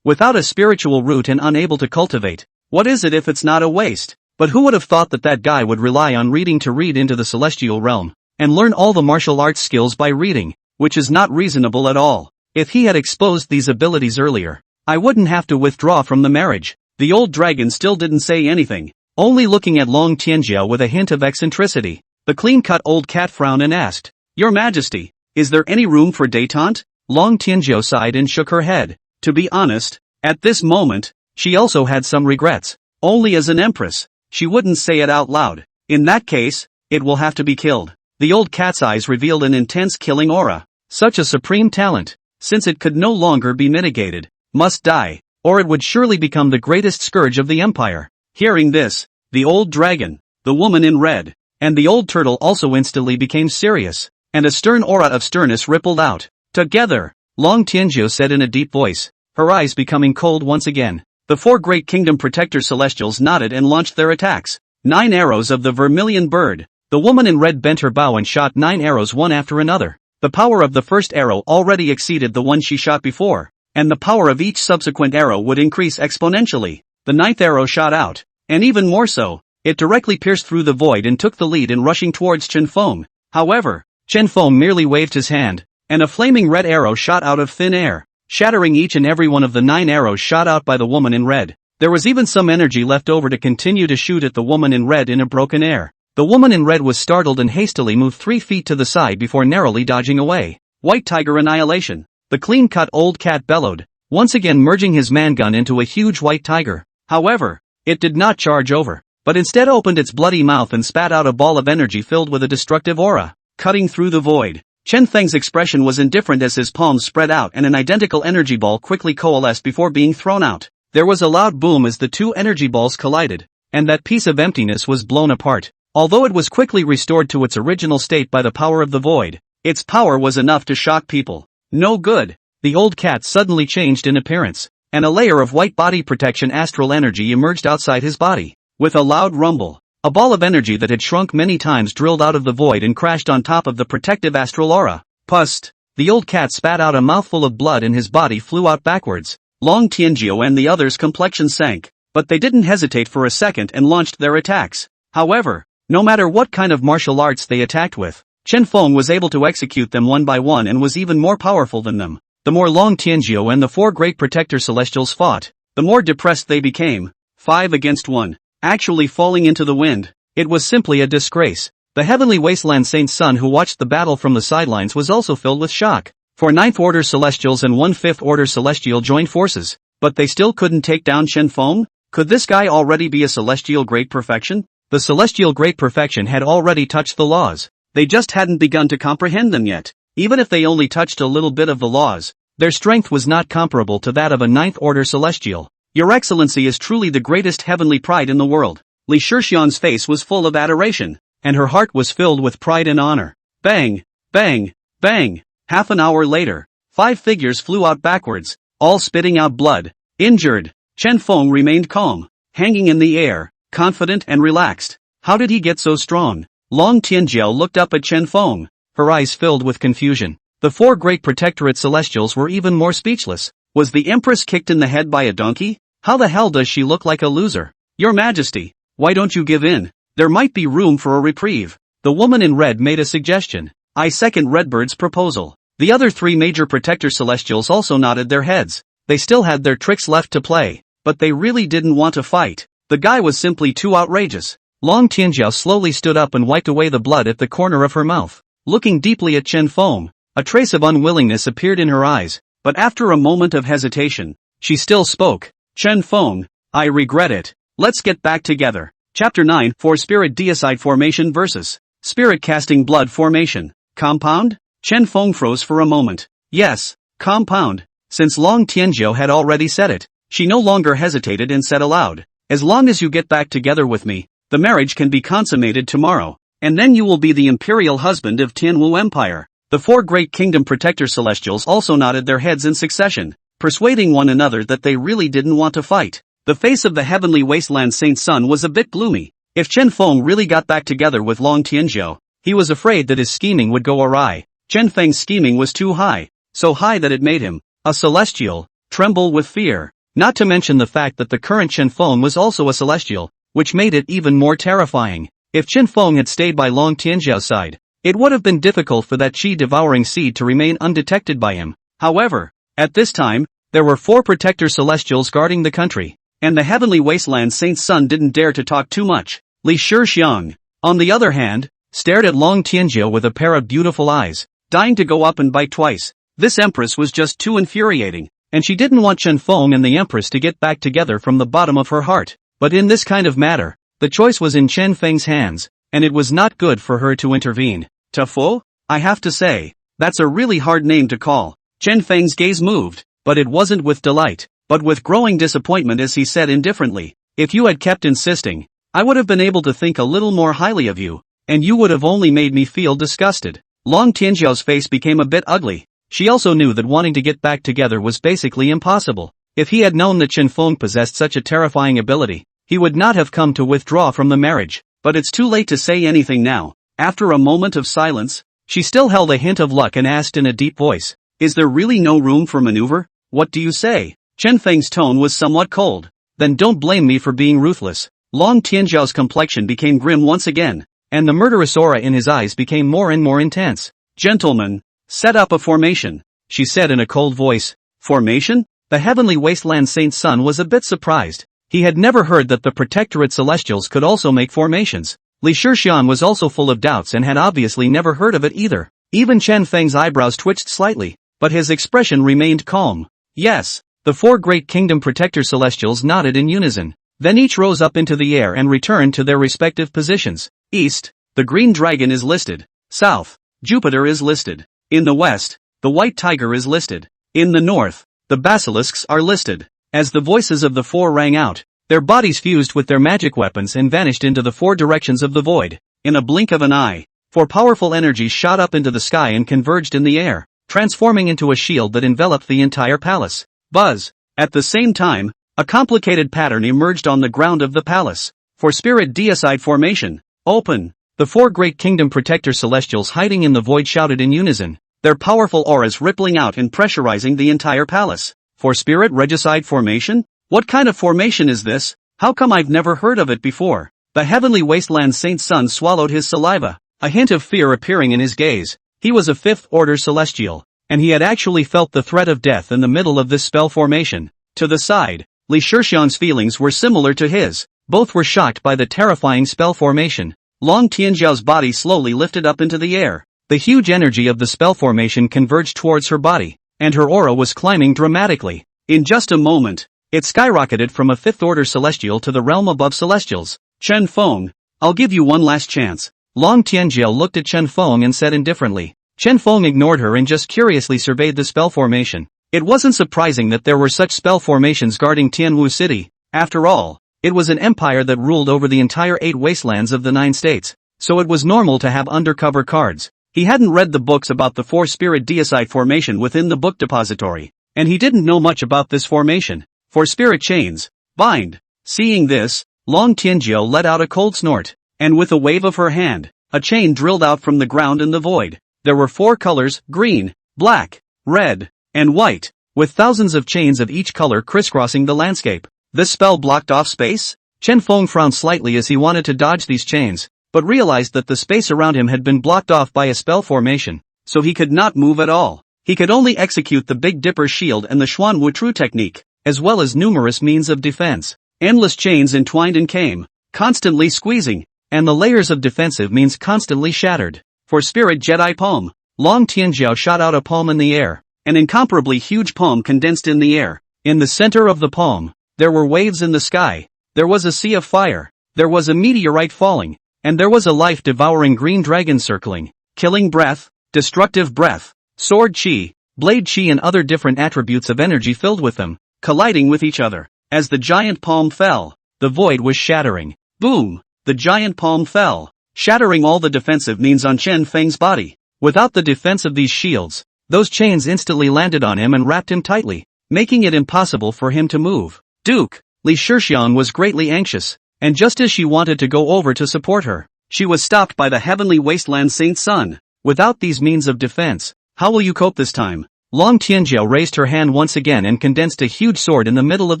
Without a spiritual root and unable to cultivate, what is it if it's not a waste? But who would have thought that that guy would rely on reading to read into the celestial realm, and learn all the martial arts skills by reading, which is not reasonable at all. If he had exposed these abilities earlier, I wouldn't have to withdraw from the marriage. The old dragon still didn't say anything, only looking at Long Tianjiu with a hint of eccentricity. The clean-cut old cat frowned and asked, "Your Majesty, is there any room for détente?" Long Tianjiu sighed and shook her head. To be honest, at this moment, she also had some regrets. Only as an empress, she wouldn't say it out loud. In that case, it will have to be killed. The old cat's eyes revealed an intense killing aura. Such a supreme talent, since it could no longer be mitigated, must die, or it would surely become the greatest scourge of the empire. Hearing this, the old dragon, the woman in red, and the old turtle also instantly became serious, and a stern aura of sternness rippled out. "Together," Long Tianjiu said in a deep voice, her eyes becoming cold once again. The four great kingdom protector celestials nodded and launched their attacks. 9 arrows of the vermilion bird. The woman in red bent her bow and shot 9 arrows one after another. The power of the first arrow already exceeded the one she shot before, and the power of each subsequent arrow would increase exponentially. The 9th arrow shot out, and even more so, it directly pierced through the void and took the lead in rushing towards Chen Feng. However, Chen Feng merely waved his hand, and a flaming red arrow shot out of thin air, shattering each and every one of the 9 arrows shot out by the woman in red. There was even some energy left over to continue to shoot at the woman in red in a broken air. The woman in red was startled and hastily moved 3 feet to the side before narrowly dodging away. White tiger annihilation. The clean-cut old cat bellowed, once again merging his mangun into a huge white tiger. However, it did not charge over, but instead opened its bloody mouth and spat out a ball of energy filled with a destructive aura, cutting through the void. Chen Feng's expression was indifferent as his palms spread out and an identical energy ball quickly coalesced before being thrown out. There was a loud boom as the 2 energy balls collided, and that piece of emptiness was blown apart. Although it was quickly restored to its original state by the power of the void, its power was enough to shock people. No good. The old cat suddenly changed in appearance, and a layer of white body protection astral energy emerged outside his body. With a loud rumble, a ball of energy that had shrunk many times drilled out of the void and crashed on top of the protective astral aura. Pust! The old cat spat out a mouthful of blood and his body flew out backwards. Long Tianjiu and the others' complexion sank, but they didn't hesitate for a second and launched their attacks. However, no matter what kind of martial arts they attacked with, Chen Feng was able to execute them one by one and was even more powerful than them. The more Long Tianjiu and the 4 great protector celestials fought, the more depressed they became. 5 against 1. Actually falling into the wind. It was simply a disgrace. The heavenly wasteland saint's son who watched the battle from the sidelines was also filled with shock. 4 ninth order celestials and 1 5th order celestial joined forces, but they still couldn't take down Chen Feng? Could this guy already be a celestial great perfection? The celestial great perfection had already touched the laws. They just hadn't begun to comprehend them yet. Even if they only touched a little bit of the laws, their strength was not comparable to that of a 9th order celestial. Your Excellency is truly the greatest heavenly pride in the world. Li Shixian's face was full of adoration, and her heart was filled with pride and honor. Bang! Bang! Bang! Half an hour later, 5 figures flew out backwards, all spitting out blood. Injured. Chen Feng remained calm, hanging in the air, confident and relaxed. How did he get so strong? Long Tianjiao looked up at Chen Feng, her eyes filled with confusion. The 4 great protectorate celestials were even more speechless. Was the Empress kicked in the head by a donkey? How the hell does she look like a loser? Your Majesty, why don't you give in? There might be room for a reprieve. The woman in red made a suggestion. I second Redbird's proposal. The other 3 major protector celestials also nodded their heads. They still had their tricks left to play, but they really didn't want to fight. The guy was simply too outrageous. Long Tianjiao slowly stood up and wiped away the blood at the corner of her mouth. Looking deeply at Chen Feng, a trace of unwillingness appeared in her eyes, but after a moment of hesitation, she still spoke. Chen Feng, I regret it. Let's get back together. Chapter 9 for Spirit Deicide Formation vs. Spirit Casting Blood Formation. Compound? Chen Feng froze for a moment. Yes, compound. Since Long Tianjiao had already said it, she no longer hesitated and said aloud, as long as you get back together with me, the marriage can be consummated tomorrow, and then you will be the imperial husband of Tianwu Empire. The 4 great kingdom protector celestials also nodded their heads in succession, persuading one another that they really didn't want to fight. The face of the heavenly wasteland Saint Sun was a bit gloomy. If Chen Feng really got back together with Long Tianjiao, he was afraid that his scheming would go awry. Chen Feng's scheming was too high, so high that it made him, a celestial, tremble with fear. Not to mention the fact that the current Chen Feng was also a celestial, which made it even more terrifying. If Chen Feng had stayed by Long Tianjiao's side, it would have been difficult for that chi-devouring seed to remain undetected by him. However, at this time, there were 4 protector celestials guarding the country, and the heavenly wasteland Saint Sun didn't dare to talk too much. Li Shixiang, on the other hand, stared at Long Tianjiao with a pair of beautiful eyes, dying to go up and bite twice. This Empress was just too infuriating, and she didn't want Chen Feng and the Empress to get back together from the bottom of her heart. But in this kind of matter, the choice was in Chen Feng's hands, and it was not good for her to intervene. Tafo? I have to say, that's a really hard name to call. Chen Feng's gaze moved, but it wasn't with delight, but with growing disappointment as he said indifferently, if you had kept insisting, I would have been able to think a little more highly of you, and you would have only made me feel disgusted. Long Tianjiao's face became a bit ugly. She also knew that wanting to get back together was basically impossible. If he had known that Chen Feng possessed such a terrifying ability, he would not have come to withdraw from the marriage. But it's too late to say anything now. After a moment of silence, she still held a hint of luck and asked in a deep voice, is there really no room for maneuver? What do you say? Chen Feng's tone was somewhat cold. Then don't blame me for being ruthless. Long Tianjiao's complexion became grim once again, and the murderous aura in his eyes became more and more intense. Gentlemen, set up a formation, she said in a cold voice. Formation? The heavenly wasteland Saint Sun was a bit surprised. He had never heard that the protectorate celestials could also make formations. Li Shixian was also full of doubts and had obviously never heard of it either. Even Chen Feng's eyebrows twitched slightly, but his expression remained calm. Yes, the 4 great kingdom protector celestials nodded in unison. Then each rose up into the air and returned to their respective positions. East, the green dragon is listed. South, Jupiter is listed. In the west, the white tiger is listed. In the north, the basilisks are listed. As the voices of the 4 rang out, their bodies fused with their magic weapons and vanished into the 4 directions of the void. In a blink of an eye, 4 powerful energies shot up into the sky and converged in the air, transforming into a shield that enveloped the entire palace. Buzz! At the same time, a complicated pattern emerged on the ground of the palace. For Spirit Deicide Formation, open! The 4 great kingdom protector celestials hiding in the void shouted in unison, their powerful auras rippling out and pressurizing the entire palace. For Spirit Regicide Formation? What kind of formation is this? How come I've never heard of it before? The heavenly wasteland Saint Sun swallowed his saliva, a hint of fear appearing in his gaze. He was a 5th order celestial, and he had actually felt the threat of death in the middle of this spell formation. To the side, Li Shixian's feelings were similar to his. Both were shocked by the terrifying spell formation. Long Tianjiao's body slowly lifted up into the air. The huge energy of the spell formation converged towards her body, and her aura was climbing dramatically. In just a moment, it skyrocketed from a 5th order celestial to the realm above celestials. Chen Feng, I'll give you one last chance. Long Tianjiao looked at Chen Feng and said indifferently. Chen Feng ignored her and just curiously surveyed the spell formation. It wasn't surprising that there were such spell formations guarding Tianwu City. After all, it was an empire that ruled over the entire 8 wastelands of the 9 states, so it was normal to have undercover guards. He hadn't read the books about the 4 spirit deicide formation within the book depository, and he didn't know much about this formation. 4 spirit chains. Bind. Seeing this, Long Tianjiao let out a cold snort, and with a wave of her hand, a chain drilled out from the ground in the void. There were 4 colors: green, black, red, and white, with thousands of chains of each color crisscrossing the landscape. This spell blocked off space? Chen Feng frowned slightly as he wanted to dodge these chains, but realized that the space around him had been blocked off by a spell formation, so he could not move at all. He could only execute the Big Dipper shield and the Xuan Wu Tru technique, as well as numerous means of defense. Endless chains entwined and came, constantly squeezing, and the layers of defensive means constantly shattered. For Spirit Jedi Palm, Long Tianjiao shot out a palm in the air, an incomparably huge palm condensed in the air. In the center of the palm, there were waves in the sky, there was a sea of fire, there was a meteorite falling, and there was a life-devouring green dragon circling, killing breath, destructive breath, sword chi, blade chi and other different attributes of energy filled with them, colliding with each other. As the giant palm fell, the void was shattering. Boom! The giant palm fell, shattering all the defensive means on Chen Feng's body. Without the defense of these shields, those chains instantly landed on him and wrapped him tightly, making it impossible for him to move. Duke, Li Shixian was greatly anxious, and just as she wanted to go over to support her, she was stopped by the heavenly wasteland Saint Sun. Without these means of defense, how will you cope this time? Long Tianjiao raised her hand once again and condensed a huge sword in the middle of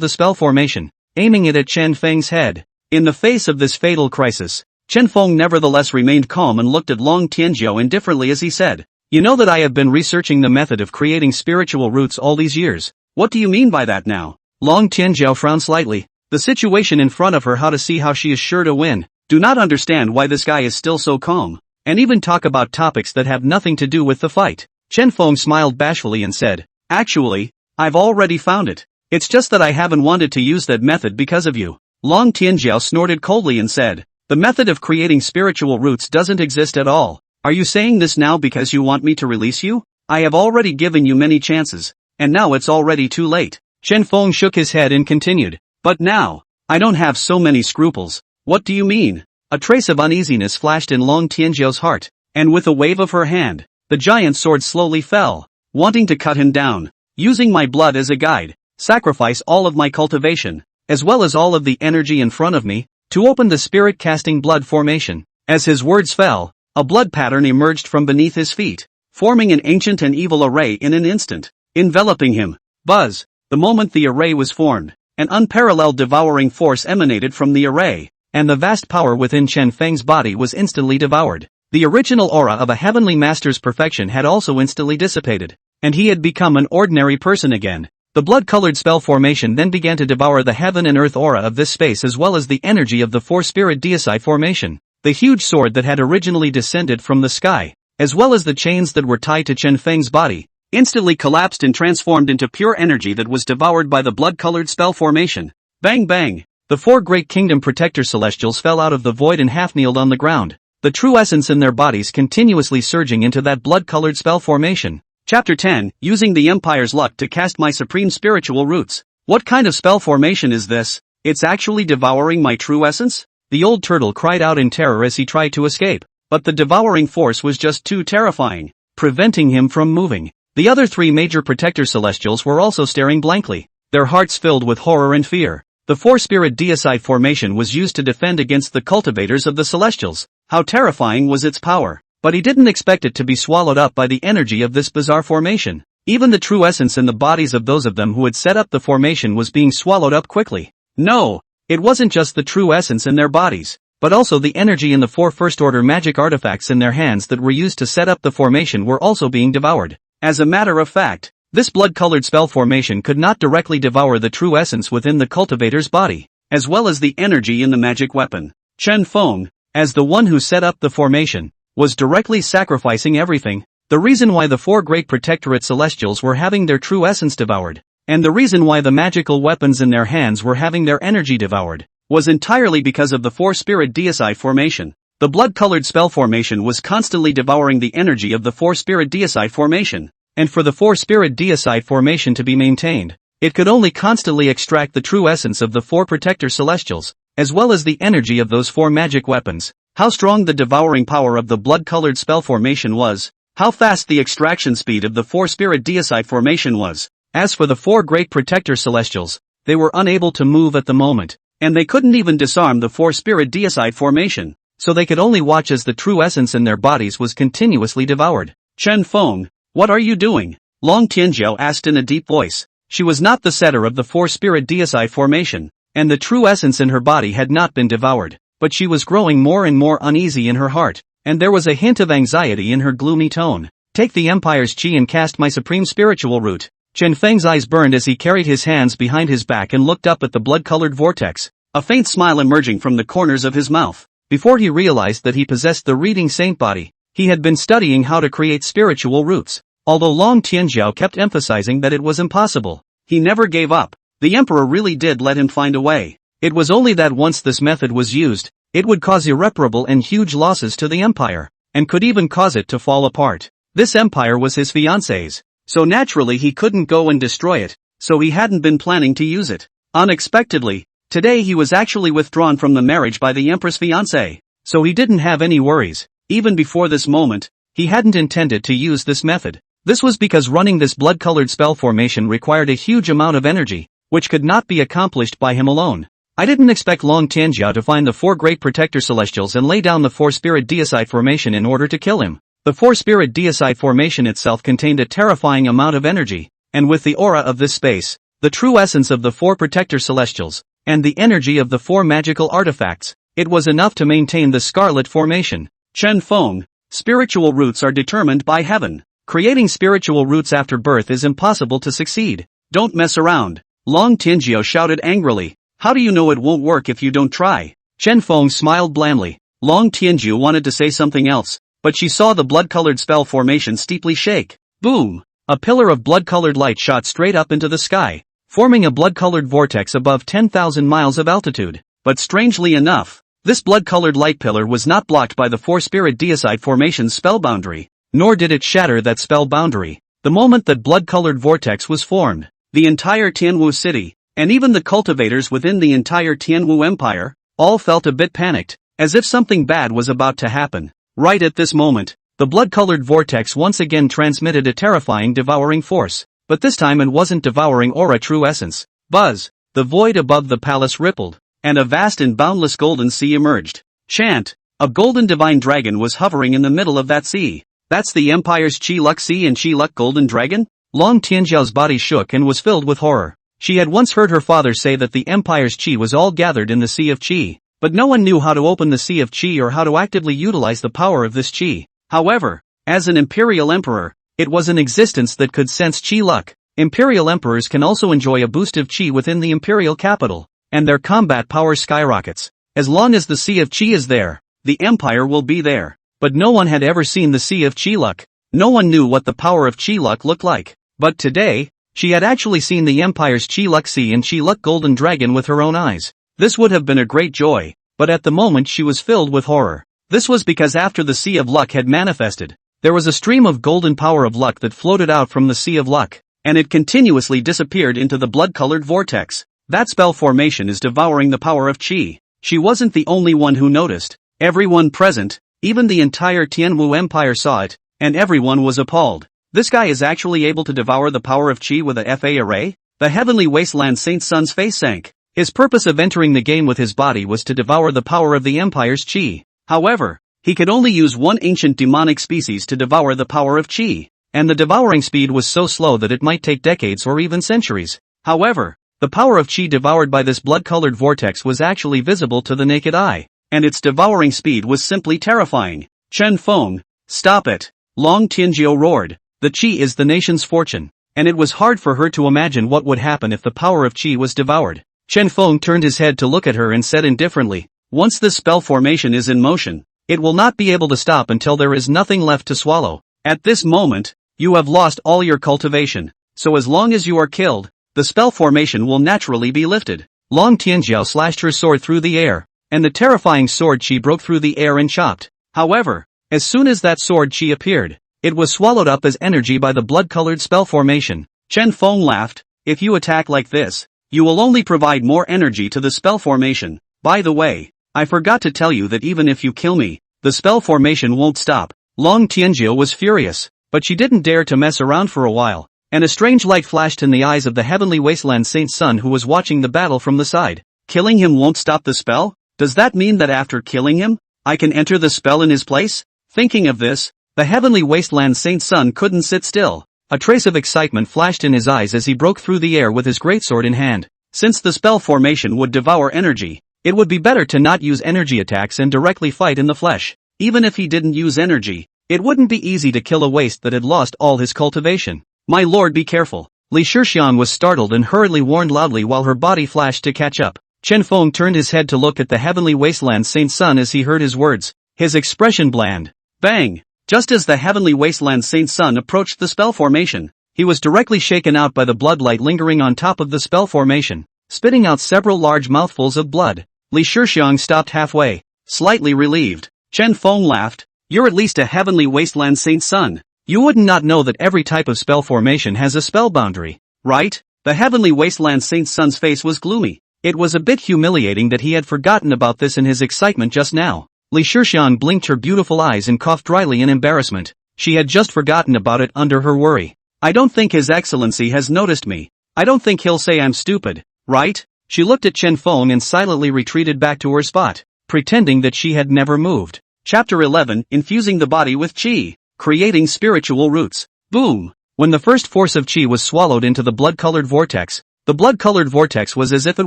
the spell formation, aiming it at Chen Feng's head. In the face of this fatal crisis, Chen Feng nevertheless remained calm and looked at Long Tianjiao indifferently as he said, "You know that I have been researching the method of creating spiritual roots all these years. What do you mean by that now?" Long Tianjiao frowned slightly. The situation in front of her, how to see how she is sure to win. Do not understand why this guy is still so calm, and even talk about topics that have nothing to do with the fight. Chen Feng smiled bashfully and said, "Actually, I've already found it. It's just that I haven't wanted to use that method because of you." Long Tianjiao snorted coldly and said, "The method of creating spiritual roots doesn't exist at all. Are you saying this now because you want me to release you? I have already given you many chances, and now it's already too late." Chen Feng shook his head and continued, "But now, I don't have so many scruples." "What do you mean?" A trace of uneasiness flashed in Long Tianjiao's heart, and with a wave of her hand, the giant sword slowly fell, wanting to cut him down. "Using my blood as a guide, sacrifice all of my cultivation, as well as all of the energy in front of me, to open the spirit casting blood formation." As his words fell, a blood pattern emerged from beneath his feet, forming an ancient and evil array in an instant, enveloping him. Buzz! The moment the array was formed, an unparalleled devouring force emanated from the array, and the vast power within Chen Feng's body was instantly devoured. The original aura of a heavenly master's perfection had also instantly dissipated, and he had become an ordinary person again. The blood-colored spell formation then began to devour the heaven and earth aura of this space as well as the energy of the 4 spirit deicide formation. The huge sword that had originally descended from the sky, as well as the chains that were tied to Chen Feng's body, instantly collapsed and transformed into pure energy that was devoured by the blood-colored spell formation. Bang bang! The 4 great kingdom protector celestials fell out of the void and half-kneeled on the ground, the true essence in their bodies continuously surging into that blood-colored spell formation. Chapter 10, Using the Empire's Luck to Cast My Supreme Spiritual Roots. What kind of spell formation is this? It's actually devouring my true essence? The old turtle cried out in terror as he tried to escape, but the devouring force was just too terrifying, preventing him from moving. The other 3 major protector celestials were also staring blankly, their hearts filled with horror and fear. The 4 spirit deicide formation was used to defend against the cultivators of the celestials. How terrifying was its power! But he didn't expect it to be swallowed up by the energy of this bizarre formation. Even the true essence in the bodies of those of them who had set up the formation was being swallowed up quickly. No, it wasn't just the true essence in their bodies, but also the energy in the 4 first-order magic artifacts in their hands that were used to set up the formation were also being devoured. As a matter of fact, this blood-colored spell formation could not directly devour the true essence within the cultivator's body, as well as the energy in the magic weapon. Chen Feng, as the one who set up the formation, was directly sacrificing everything. The reason why the 4 great protectorate celestials were having their true essence devoured, and the reason why the magical weapons in their hands were having their energy devoured, was entirely because of the 4 spirit deicide formation. The blood-colored spell formation was constantly devouring the energy of the 4 spirit deicide formation. and for the 4-spirit deicide formation to be maintained, it could only constantly extract the true essence of the 4 protector celestials, as well as the energy of those 4 magic weapons. How strong the devouring power of the blood-colored spell formation was, how fast the extraction speed of the 4-spirit deicide formation was. As for the 4 great protector celestials, they were unable to move at the moment, and they couldn't even disarm the 4-spirit deicide formation, so they could only watch as the true essence in their bodies was continuously devoured. Chen Feng, what are you doing? Long Tianjiao asked in a deep voice. She was not the setter of the 4-spirit deicide formation, and the true essence in her body had not been devoured, but she was growing more and more uneasy in her heart, and there was a hint of anxiety in her gloomy tone. Take the Empire's Qi and cast my supreme spiritual root. Chen Feng's eyes burned as he carried his hands behind his back and looked up at the blood-colored vortex, a faint smile emerging from the corners of his mouth. Before he realized that he possessed the reading saint body, he had been studying how to create spiritual roots. Although Long Tianjiao kept emphasizing that it was impossible, he never gave up. The Emperor really did let him find a way. It was only that once this method was used, it would cause irreparable and huge losses to the Empire, and could even cause it to fall apart. This empire was his fiancée's, so naturally he couldn't go and destroy it, so he hadn't been planning to use it. Unexpectedly, today he was actually withdrawn from the marriage by the Empress fiancée, so he didn't have any worries. Even before this moment, he hadn't intended to use this method. This was because running this blood-colored spell formation required a huge amount of energy, which could not be accomplished by him alone. I didn't expect Long Tianjiao to find the 4 great protector celestials and lay down the 4-spirit deicide formation in order to kill him. The 4-spirit deicide formation itself contained a terrifying amount of energy, and with the aura of this space, the true essence of the 4 protector celestials, and the energy of the 4 magical artifacts, it was enough to maintain the scarlet formation. Chen Feng, spiritual roots are determined by heaven. Creating spiritual roots after birth is impossible to succeed. Don't mess around. Long Tianjiao shouted angrily. How do you know it won't work if you don't try? Chen Feng smiled blandly. Long Tianjiao wanted to say something else, but she saw the blood-colored spell formation steeply shake. Boom! A pillar of blood-colored light shot straight up into the sky, forming a blood-colored vortex above 10,000 miles of altitude. But strangely enough, this blood-colored light pillar was not blocked by the 4-spirit deicide formation's spell boundary, nor did it shatter that spell boundary. The moment that blood-colored vortex was formed, the entire Tianwu city, and even the cultivators within the entire Tianwu Empire, all felt a bit panicked, as if something bad was about to happen. Right at this moment, the blood-colored vortex once again transmitted a terrifying devouring force, but this time it wasn't devouring aura true essence. Buzz! The void above the palace rippled, and a vast and boundless golden sea emerged. Chant! A golden divine dragon was hovering in the middle of that sea. That's the Empire's Qi-Luck Sea and Qi-Luck Golden Dragon? Long Tianjiao's body shook and was filled with horror. She had once heard her father say that the Empire's Qi was all gathered in the Sea of Qi, but no one knew how to open the Sea of Qi or how to actively utilize the power of this Qi. However, as an Imperial Emperor, it was an existence that could sense Qi luck. Imperial Emperors can also enjoy a boost of Qi within the Imperial capital, and their combat power skyrockets. As long as the Sea of Qi is there, the Empire will be there. But no one had ever seen the Sea of Qi luck. No one knew what the power of Qi luck looked like. But today, she had actually seen the Empire's Qi-Luck Sea and Qi-Luck Golden Dragon with her own eyes. This would have been a great joy, but at the moment she was filled with horror. This was because after the Sea of Luck had manifested, there was a stream of golden power of luck that floated out from the Sea of Luck, and it continuously disappeared into the blood-colored vortex. That spell formation is devouring the power of Qi. She wasn't the only one who noticed. Everyone present, even the entire Tianwu Empire saw it, and everyone was appalled. This guy is actually able to devour the power of Qi with a FA array? The heavenly wasteland Saint's son's face sank. His purpose of entering the game with his body was to devour the power of the Empire's Qi. However, he could only use one ancient demonic species to devour the power of Qi, and the devouring speed was so slow that it might take decades or even centuries. However, the power of Qi devoured by this blood-colored vortex was actually visible to the naked eye, and its devouring speed was simply terrifying. Chen Feng, stop it! Long Tianjiao roared. The Qi is the nation's fortune, and it was hard for her to imagine what would happen if the power of Qi was devoured. Chen Feng turned his head to look at her and said indifferently, once this spell formation is in motion, it will not be able to stop until there is nothing left to swallow. At this moment, you have lost all your cultivation, so as long as you are killed, the spell formation will naturally be lifted. Long Tianjiao slashed her sword through the air, and the terrifying sword Qi broke through the air and chopped. However, as soon as that sword Qi appeared, It was swallowed up as energy by the blood-colored spell formation. Chen Feng laughed. If you attack like this, you will only provide more energy to the spell formation. By the way, I forgot to tell you that even if you kill me, the spell formation won't stop. Long Tianjia was furious, but she didn't dare to mess around for a while, and a strange light flashed in the eyes of the Heavenly Wasteland Saint Sun who was watching the battle from the side. Killing him won't stop the spell? Does that mean that after killing him, I can enter the spell in his place? Thinking of this, the Heavenly Wasteland Saint Sun couldn't sit still. A trace of excitement flashed in his eyes as he broke through the air with his greatsword in hand. Since the spell formation would devour energy, it would be better to not use energy attacks and directly fight in the flesh. Even if he didn't use energy, it wouldn't be easy to kill a waste that had lost all his cultivation. My lord, be careful. Li Shixian was startled and hurriedly warned loudly while her body flashed to catch up. Chen Feng turned his head to look at the Heavenly Wasteland Saint Sun as he heard his words, his expression bland. Bang! Just as the Heavenly Wasteland Saint Sun approached the spell formation, he was directly shaken out by the bloodlight lingering on top of the spell formation, spitting out several large mouthfuls of blood. Li Shixiang stopped halfway, slightly relieved. Chen Feng laughed. You're at least a Heavenly Wasteland Saint Sun. You wouldn't not know that every type of spell formation has a spell boundary, right? The Heavenly Wasteland Saint Sun's face was gloomy. It was a bit humiliating that he had forgotten about this in his excitement just now. Li Shixian blinked her beautiful eyes and coughed dryly in embarrassment. She had just forgotten about it under her worry. I don't think His Excellency has noticed me. I don't think he'll say I'm stupid, right? She looked at Chen Feng and silently retreated back to her spot, pretending that she had never moved. Chapter 11, Infusing the Body with Qi, Creating Spiritual Roots. Boom! When the first force of Qi was swallowed into the blood-colored vortex, the blood-colored vortex was as if it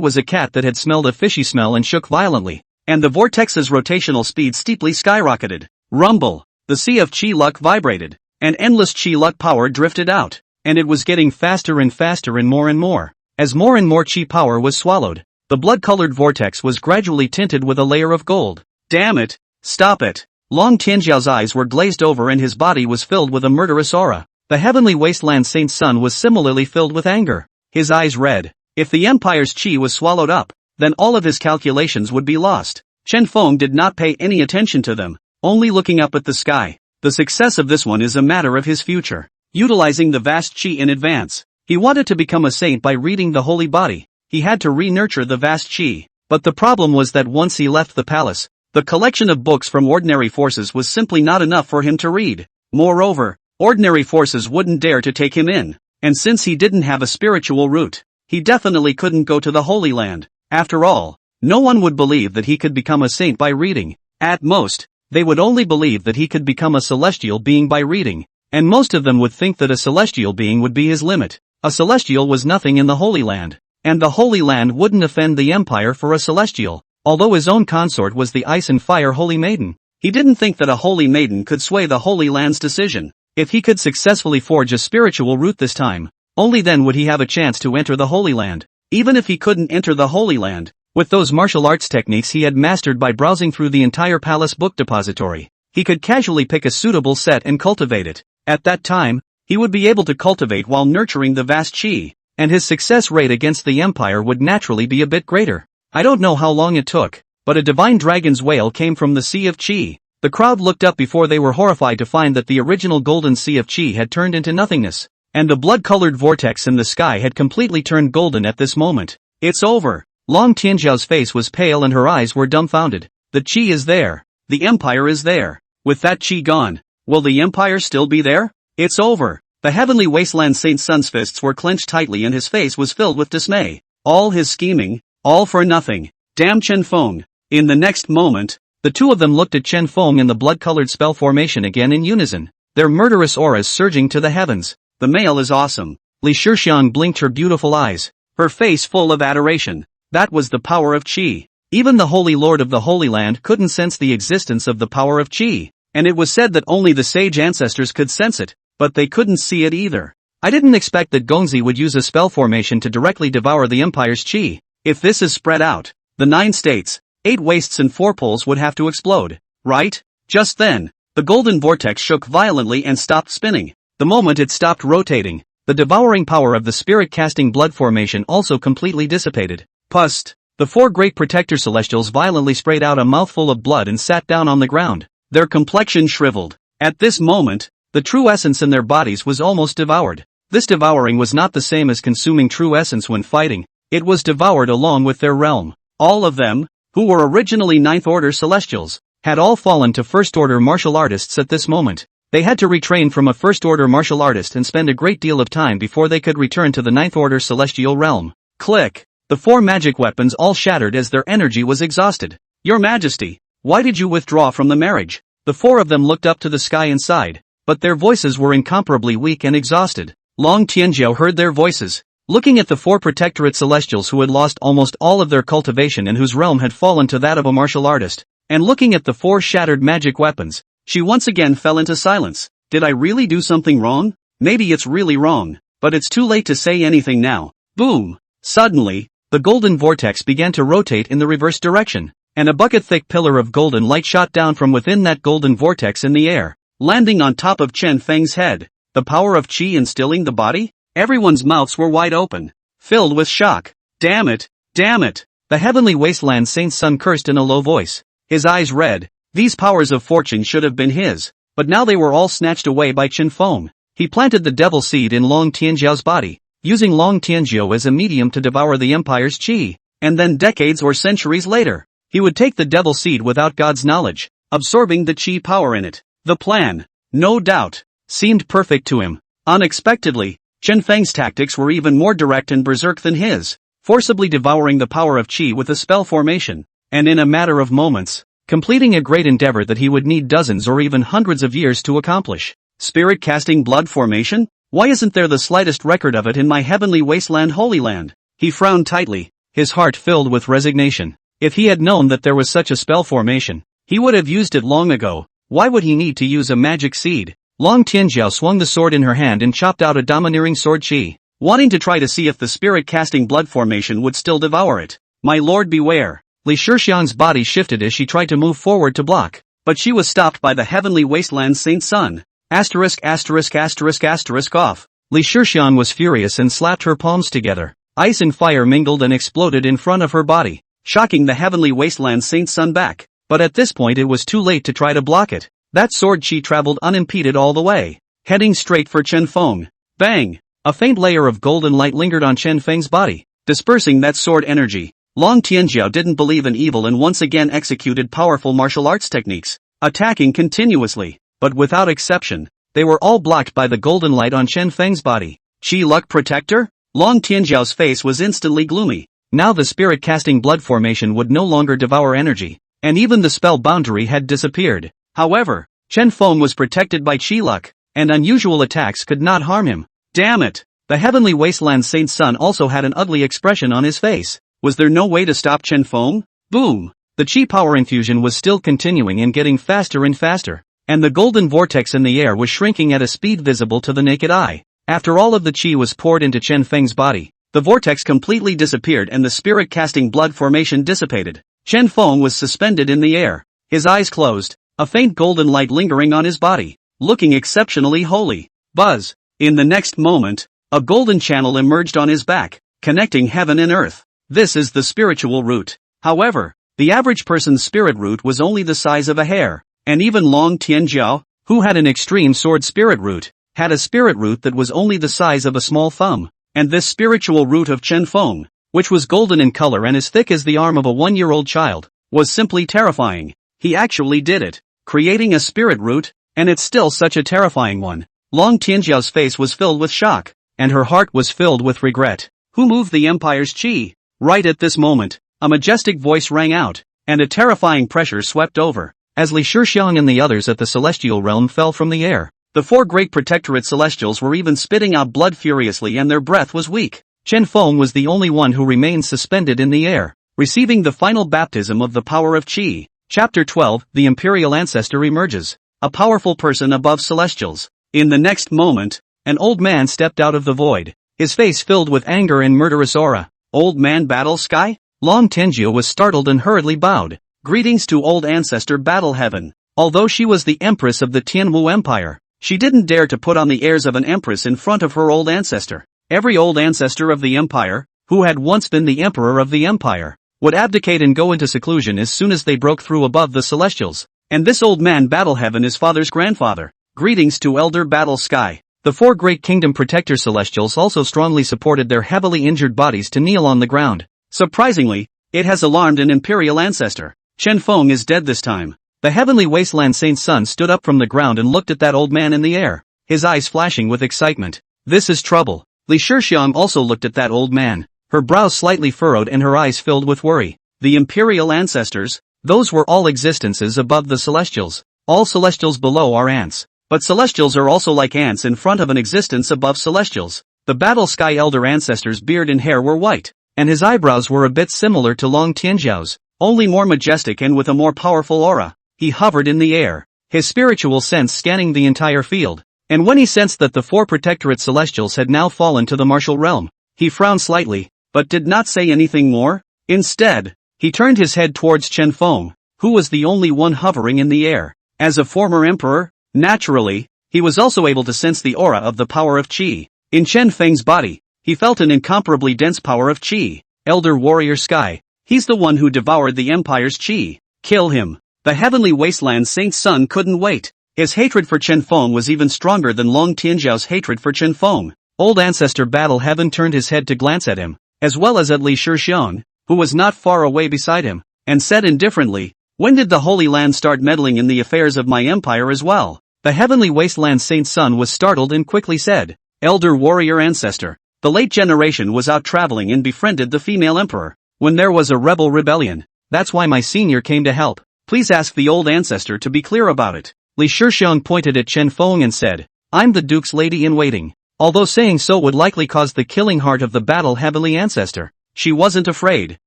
was a cat that had smelled a fishy smell and shook violently, and the vortex's rotational speed steeply skyrocketed. Rumble! The sea of Qi luck vibrated, and endless Qi luck power drifted out, and it was getting faster and faster and more. As more and more Qi power was swallowed, the blood-colored vortex was gradually tinted with a layer of gold. Damn it! Stop it! Long Tianjiao's eyes were glazed over and his body was filled with a murderous aura. The Heavenly Wasteland Saint Sun was similarly filled with anger. His eyes red. If the Empire's Qi was swallowed up, then all of his calculations would be lost. Chen Feng did not pay any attention to them, only looking up at the sky. The success of this one is a matter of his future. Utilizing the vast Qi in advance, he wanted to become a saint by reading the holy body. He had to re-nurture the vast Qi. But the problem was that once he left the palace, the collection of books from ordinary forces was simply not enough for him to read. Moreover, ordinary forces wouldn't dare to take him in. And since he didn't have a spiritual root, he definitely couldn't go to the Holy Land. After all, no one would believe that he could become a saint by reading. At most, they would only believe that he could become a celestial being by reading, and most of them would think that a celestial being would be his limit. A celestial was nothing in the Holy Land, and the Holy Land wouldn't offend the Empire for a celestial, although his own consort was the Ice and Fire Holy Maiden. He didn't think that a Holy Maiden could sway the Holy Land's decision. If he could successfully forge a spiritual root this time, only then would he have a chance to enter the Holy Land. Even if he couldn't enter the Holy Land, with those martial arts techniques he had mastered by browsing through the entire palace book depository, he could casually pick a suitable set and cultivate it. At that time, he would be able to cultivate while nurturing the vast Qi, and his success rate against the Empire would naturally be a bit greater. I don't know how long it took, but a divine dragon's wail came from the Sea of Qi. The crowd looked up before they were horrified to find that the original golden Sea of Qi had turned into nothingness, and the blood-colored vortex in the sky had completely turned golden at this moment. It's over. Long Tianjiao's face was pale and her eyes were dumbfounded. The Qi is there. The Empire is there. With that Qi gone, will the Empire still be there? It's over. The Heavenly Wasteland Saint Sun's fists were clenched tightly and his face was filled with dismay. All his scheming, all for nothing. Damn Chen Feng. In the next moment, the two of them looked at Chen Feng and the blood-colored spell formation again in unison, their murderous auras surging to the heavens. The male is awesome. Li Shixian blinked her beautiful eyes, her face full of adoration. That was the power of Qi. Even the Holy Lord of the Holy Land couldn't sense the existence of the power of Qi, and it was said that only the sage ancestors could sense it, but they couldn't see it either. I didn't expect that Gongzi would use a spell formation to directly devour the Empire's Qi. If this is spread out, the 9 states, 8 wastes and 4 poles would have to explode, right? Just then, the golden vortex shook violently and stopped spinning. The moment it stopped rotating, the devouring power of the spirit-casting blood formation also completely dissipated. Pust! The 4 great protector celestials violently sprayed out a mouthful of blood and sat down on the ground. Their complexion shriveled. At this moment, The true essence in their bodies was almost devoured. This devouring was not the same as consuming true essence when fighting, it was devoured along with their realm. All of them, who were originally Ninth Order Celestials, had all fallen to First Order martial artists at this moment. They had to retrain from a First Order martial artist and spend a great deal of time before they could return to the Ninth Order Celestial realm. Click! The 4 magic weapons all shattered as their energy was exhausted. Your Majesty, why did you withdraw from the marriage? The 4 of them looked up to the sky and sighed, but their voices were incomparably weak and exhausted. Long Tianjiao heard their voices. Looking at the 4 Protectorate Celestials who had lost almost all of their cultivation and whose realm had fallen to that of a martial artist, and looking at the 4 shattered magic weapons, she once again fell into silence. Did I really do something wrong? Maybe it's really wrong, but it's too late to say anything now. Boom! Suddenly, the golden vortex began to rotate in the reverse direction, and a bucket-thick pillar of golden light shot down from within that golden vortex in the air, landing on top of Chen Feng's head. The power of qi instilling the body? Everyone's mouths were wide open, filled with shock. Damn it! Damn it! The heavenly wasteland saint's son cursed in a low voice, his eyes red. These powers of fortune should have been his, but now they were all snatched away by Chen Feng. He planted the devil seed in Long Tianjiao's body, using Long Tianjiao as a medium to devour the empire's qi, and then decades or centuries later, he would take the devil seed without God's knowledge, absorbing the qi power in it. The plan, no doubt, seemed perfect to him. Unexpectedly, Chen Feng's tactics were even more direct and berserk than his, forcibly devouring the power of qi with a spell formation, and in a matter of moments, completing a great endeavor that he would need dozens or even hundreds of years to accomplish. Spirit casting blood formation? Why isn't there the slightest record of it in my heavenly wasteland Holy Land? He frowned tightly, his heart filled with resignation. If he had known that there was such a spell formation, he would have used it long ago. Why would he need to use a magic seed? Long Tianjiao swung the sword in her hand and chopped out a domineering sword qi, wanting to try to see if the spirit casting blood formation would still devour it. My lord beware. Li Shixiang's body shifted as she tried to move forward to block, but she was stopped by the heavenly wasteland saint's son. Asterisk asterisk asterisk asterisk off. Li Shixiang was furious and slapped her palms together. Ice and fire mingled and exploded in front of her body, shocking the heavenly wasteland saint's son back. But at this point it was too late to try to block it. That sword qi traveled unimpeded all the way, heading straight for Chen Feng. Bang! A faint layer of golden light lingered on Chen Feng's body, dispersing that sword energy. Long Tianjiao didn't believe in evil and once again executed powerful martial arts techniques, attacking continuously, but without exception, they were all blocked by the golden light on Chen Feng's body. Qi Luck Protector? Long Tianjiao's face was instantly gloomy. Now the spirit casting blood formation would no longer devour energy, and even the spell boundary had disappeared. However, Chen Feng was protected by Qi Luck, and unusual attacks could not harm him. Damn it! The heavenly wasteland saint's son also had an ugly expression on his face. Was there no way to stop Chen Feng? Boom! The qi power infusion was still continuing and getting faster and faster, and the golden vortex in the air was shrinking at a speed visible to the naked eye. After all of the qi was poured into Chen Feng's body, the vortex completely disappeared and the spirit casting blood formation dissipated. Chen Feng was suspended in the air, his eyes closed, a faint golden light lingering on his body, looking exceptionally holy. Buzz! In the next moment, a golden channel emerged on his back, connecting heaven and earth. This is the spiritual root. However, the average person's spirit root was only the size of a hair, and even Long Tianjiao, who had an extreme sword spirit root, had a spirit root that was only the size of a small thumb. And this spiritual root of Chen Feng, which was golden in color and as thick as the arm of a 1-year-old child, was simply terrifying. He actually did it, creating a spirit root, and it's still such a terrifying one. Long Tianjiao's face was filled with shock, and her heart was filled with regret. Who moved the empire's qi? Right at this moment, a majestic voice rang out, and a terrifying pressure swept over, as Li Shixiang and the others at the celestial realm fell from the air. The 4 great protectorate celestials were even spitting out blood furiously and their breath was weak. Chen Feng was the only one who remained suspended in the air, receiving the final baptism of the power of qi. Chapter 12, The Imperial Ancestor emerges, a powerful person above celestials. In the next moment, an old man stepped out of the void, his face filled with anger and murderous aura. Old man battle sky? Long Tianjiao was startled and hurriedly bowed. Greetings to old ancestor battle heaven. Although she was the empress of the Tianwu Empire, she didn't dare to put on the airs of an empress in front of her old ancestor. Every old ancestor of the empire, who had once been the emperor of the empire, would abdicate and go into seclusion as soon as they broke through above the celestials. And this old man battle heaven is father's grandfather. Greetings to Elder Battle Sky. The 4 Great Kingdom Protector Celestials also strongly supported their heavily injured bodies to kneel on the ground. Surprisingly, it has alarmed an Imperial ancestor. Chen Feng is dead this time. The Heavenly Wasteland Saint's son stood up from the ground and looked at that old man in the air, his eyes flashing with excitement. This is trouble. Li Shixiang also looked at that old man, her brows slightly furrowed and her eyes filled with worry. The Imperial ancestors, those were all existences above the Celestials. All Celestials below are ants. But Celestials are also like ants in front of an existence above Celestials. The Battle Sky Elder ancestor's beard and hair were white, and his eyebrows were a bit similar to Long Tianjiao's, only more majestic and with a more powerful aura. He hovered in the air, his spiritual sense scanning the entire field, and when he sensed that the 4 Protectorate Celestials had now fallen to the martial realm, he frowned slightly, but did not say anything more. Instead, he turned his head towards Chen Feng, who was the only one hovering in the air. As a former emperor, naturally, he was also able to sense the aura of the power of Qi. In Chen Feng's body, he felt an incomparably dense power of Qi. Elder Warrior Sky, he's the one who devoured the Empire's Qi. Kill him. The Heavenly Wasteland Saint's son couldn't wait. His hatred for Chen Feng was even stronger than Long Tianjiao's hatred for Chen Feng. Old Ancestor Battle Heaven turned his head to glance at him, as well as at Li Shixiang, who was not far away beside him, and said indifferently, "When did the Holy Land start meddling in the affairs of my empire as well?" The Heavenly Wasteland Saint's son was startled and quickly said, "Elder Warrior Ancestor, the late generation was out traveling and befriended the female emperor, when there was a rebel rebellion. That's why my senior came to help. Please ask the old ancestor to be clear about it." Li Shixiang pointed at Chen Feng and said, "I'm the Duke's lady-in-waiting." Although saying so would likely cause the killing heart of the Battle Heavenly Ancestor, she wasn't afraid.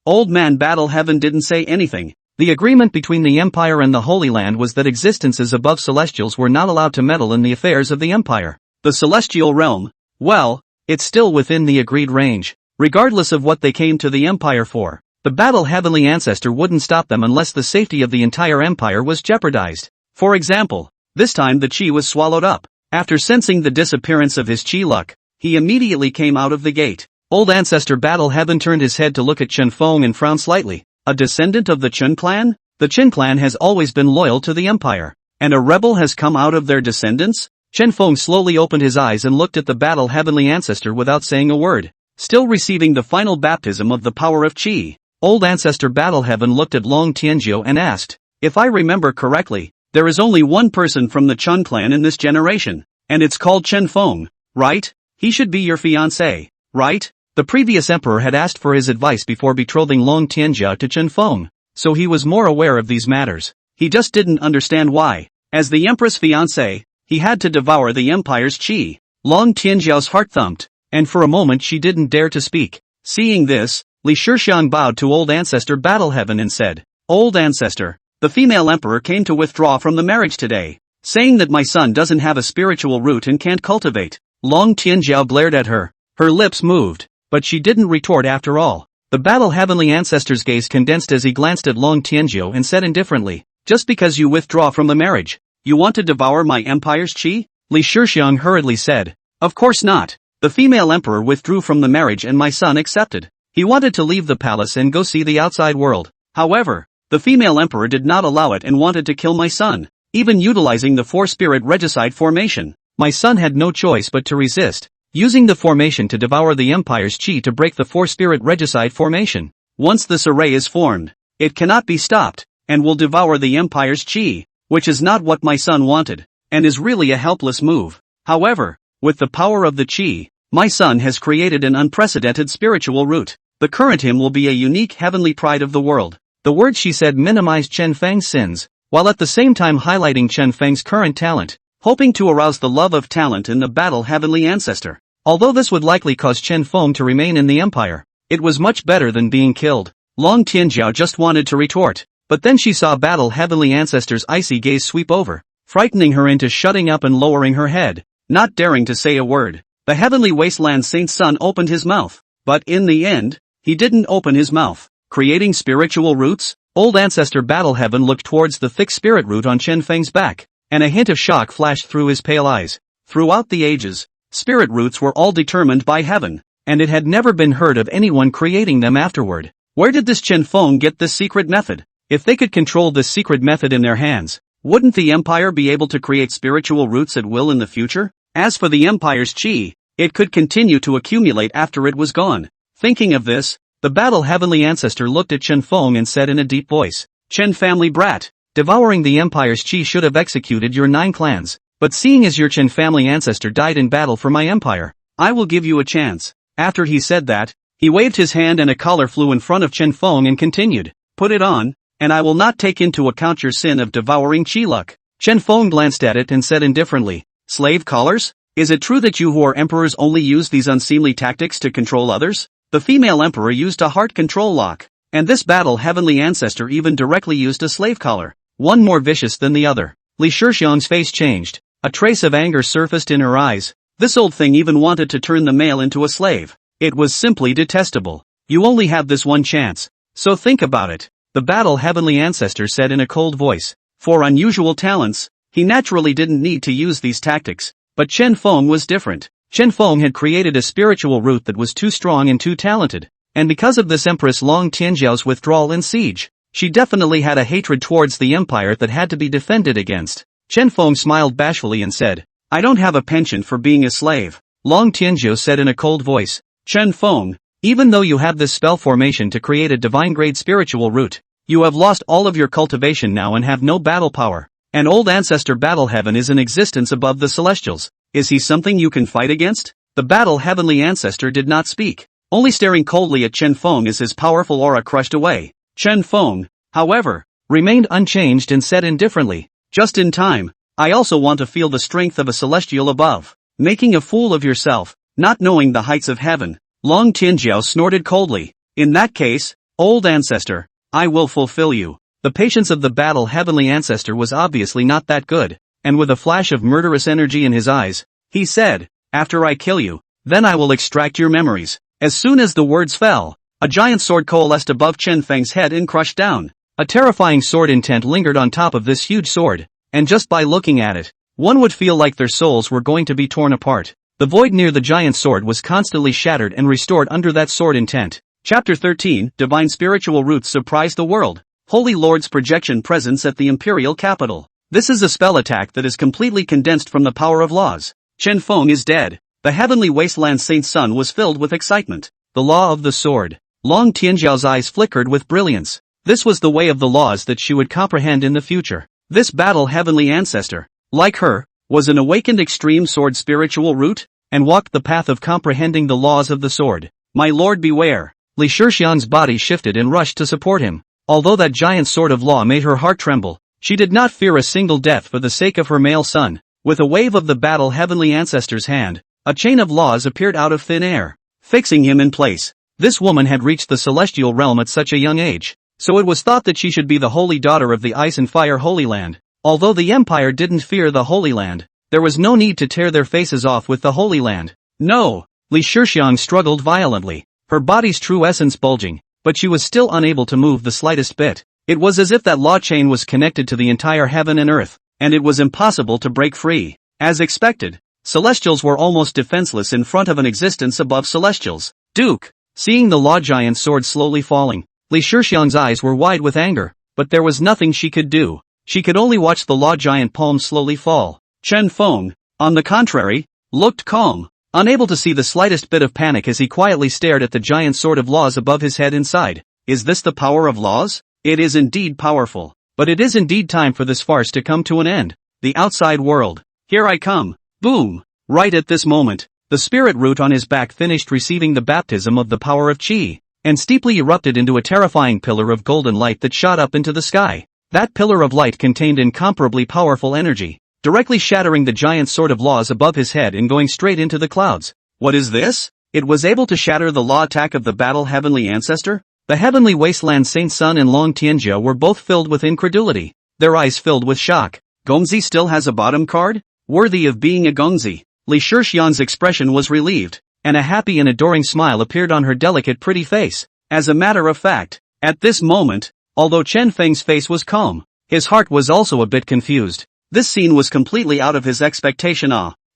Old Man Battle Heaven didn't say anything. The agreement between the Empire and the Holy Land was that existences above Celestials were not allowed to meddle in the affairs of the Empire. The Celestial Realm, well, it's still within the agreed range. Regardless of what they came to the Empire for, the Battle Heavenly Ancestor wouldn't stop them unless the safety of the entire Empire was jeopardized. For example, this time the Qi was swallowed up. After sensing the disappearance of his Qi luck, he immediately came out of the gate. Old Ancestor Battle Heaven turned his head to look at Chen Feng and frowned slightly. A descendant of the Chen clan? The Chen clan has always been loyal to the Empire, and a rebel has come out of their descendants? Chen Feng slowly opened his eyes and looked at the Battle Heavenly Ancestor without saying a word, still receiving the final baptism of the power of Qi. Old Ancestor Battle Heaven looked at Long Tianjiao and asked, "If I remember correctly, there is only one person from the Chen clan in this generation, and it's called Chen Feng, right? He should be your fiancé, right?" The previous emperor had asked for his advice before betrothing Long Tianjia to Chen Feng, so he was more aware of these matters. He just didn't understand why. As the Empress' fiancé, he had to devour the Empire's Qi. Long Tianjiao's heart thumped, and for a moment she didn't dare to speak. Seeing this, Li Shixiang bowed to Old Ancestor Battle Heaven and said, "Old Ancestor, the female emperor came to withdraw from the marriage today, saying that my son doesn't have a spiritual root and can't cultivate." Long Tianjiao glared at her. Her lips moved, but she didn't retort after all. The Battle Heavenly Ancestor's gaze condensed as he glanced at Long Tianjiao and said indifferently, "Just because you withdraw from the marriage, you want to devour my empire's Qi?" Li Shixiang hurriedly said, "Of course not. The female emperor withdrew from the marriage and my son accepted. He wanted to leave the palace and go see the outside world. However, the female emperor did not allow it and wanted to kill my son, even utilizing the 4-spirit regicide formation. My son had no choice but to resist, using the formation to devour the Empire's Qi to break the 4-spirit regicide formation. Once this array is formed, it cannot be stopped, and will devour the Empire's Qi, which is not what my son wanted, and is really a helpless move. However, with the power of the Qi, my son has created an unprecedented spiritual root. The current him will be a unique heavenly pride of the world." The words she said minimized Chen Feng's sins, while at the same time highlighting Chen Feng's current talent, hoping to arouse the love of talent in the Battle Heavenly Ancestor. Although this would likely cause Chen Feng to remain in the Empire, it was much better than being killed. Long Tianjiao just wanted to retort, but then she saw Battle Heavenly Ancestor's icy gaze sweep over, frightening her into shutting up and lowering her head, not daring to say a word. The Heavenly Wasteland Saint's son opened his mouth, but in the end, he didn't open his mouth. Creating spiritual roots? Old Ancestor Battle Heaven looked towards the thick spirit root on Chen Feng's back, and a hint of shock flashed through his pale eyes. Throughout the ages, spirit roots were all determined by heaven, and it had never been heard of anyone creating them afterward. Where did this Chen Feng get this secret method? If they could control this secret method in their hands, Wouldn't the Empire be able to create spiritual roots at will in the future? As for the Empire's chi, it could continue to accumulate after it was gone. Thinking of this, the battle heavenly ancestor looked at Chen Feng and said in a deep voice, Chen family brat, devouring the Empire's chi should have executed your 9 clans, but seeing as your Chen family ancestor died in battle for my empire, I will give you a chance. After he said that, he waved his hand and a collar flew in front of Chen Feng and continued, put it on, and I will not take into account your sin of devouring chi luck. Chen Feng glanced at it and said indifferently, slave collars? Is it true that you who are emperors only use these unseemly tactics to control others? The female emperor used a heart control lock, and this battle heavenly ancestor even directly used a slave collar, one more vicious than the other. Li Shixiang's face changed, a trace of anger surfaced in her eyes. This old thing even wanted to turn the male into a slave. It was simply detestable. You only have this one chance, so think about it. The battle heavenly ancestor said in a cold voice. For unusual talents, he naturally didn't need to use these tactics, but Chen Feng was different. Chen Feng had created a spiritual root that was too strong and too talented, and because of this Empress Long Tianjiao's withdrawal and siege, she definitely had a hatred towards the empire that had to be defended against. Chen Feng smiled bashfully and said, I don't have a penchant for being a slave. Long Tianjiao said in a cold voice, Chen Feng, even though you have this spell formation to create a divine-grade spiritual root, you have lost all of your cultivation now and have no battle power. An old ancestor battle heaven is in existence above the celestials. Is he something you can fight against? The battle heavenly ancestor did not speak, only staring coldly at Chen Feng as his powerful aura crushed away. Chen Feng, however, remained unchanged and said indifferently, just in time, I also want to feel the strength of a celestial above. Making a fool of yourself, not knowing the heights of heaven. Long Tianjiao snorted coldly. In that case, old ancestor, I will fulfill you. The patience of the battle heavenly ancestor was obviously not that good, and with a flash of murderous energy in his eyes, he said, after I kill you, then I will extract your memories. As soon as the words fell, a giant sword coalesced above Chen Feng's head and crushed down. A terrifying sword intent lingered on top of this huge sword, and just by looking at it, one would feel like their souls were going to be torn apart. The void near the giant sword was constantly shattered and restored under that sword intent. Chapter 13, Divine Spiritual Roots Surprise the World. Holy Lord's Projection Presence at the Imperial Capital. This is a spell attack that is completely condensed from the power of laws. Chen Feng is dead. The heavenly wasteland Saint Sun was filled with excitement. The law of the sword. Long Tianjiao's eyes flickered with brilliance. This was the way of the laws that she would comprehend in the future. This battle heavenly ancestor, like her, was an awakened extreme sword spiritual root, and walked the path of comprehending the laws of the sword. My lord beware. Li Shixiang's body shifted and rushed to support him. Although that giant sword of law made her heart tremble, she did not fear a single death for the sake of her male son. With a wave of the battle heavenly ancestor's hand, a chain of laws appeared out of thin air, fixing him in place. This woman had reached the celestial realm at such a young age, so it was thought that she should be the holy daughter of the Ice and Fire Holy Land. Although the Empire didn't fear the Holy Land, there was no need to tear their faces off with the Holy Land. No! Li Shixiang struggled violently, her body's true essence bulging, but she was still unable to move the slightest bit. It was as if that law chain was connected to the entire heaven and earth, and it was impossible to break free. As expected, celestials were almost defenseless in front of an existence above celestials. Duke! Seeing the law giant sword slowly falling, Li Shixiang's eyes were wide with anger, but there was nothing she could do. She could only watch the law giant palm slowly fall. Chen Feng, on the contrary, looked calm, unable to see the slightest bit of panic as he quietly stared at the giant sword of laws above his head inside. Is this the power of laws? It is indeed powerful, but it is indeed time for this farce to come to an end. The outside world. Here I come. Boom! Right at this moment, the spirit root on his back finished receiving the baptism of the power of Qi, and steeply erupted into a terrifying pillar of golden light that shot up into the sky. That pillar of light contained incomparably powerful energy, directly shattering the giant sword of laws above his head and going straight into the clouds. What is this? It was able to shatter the law attack of the battle heavenly ancestor? The heavenly wasteland Saint Sun and Long Tianjia were both filled with incredulity, their eyes filled with shock. Gongzi still has a bottom card? Worthy of being a Gongzi. Li Shixiang's expression was relieved, and a happy and adoring smile appeared on her delicate pretty face. As a matter of fact, at this moment, although Chen Feng's face was calm, his heart was also a bit confused. This scene was completely out of his expectation.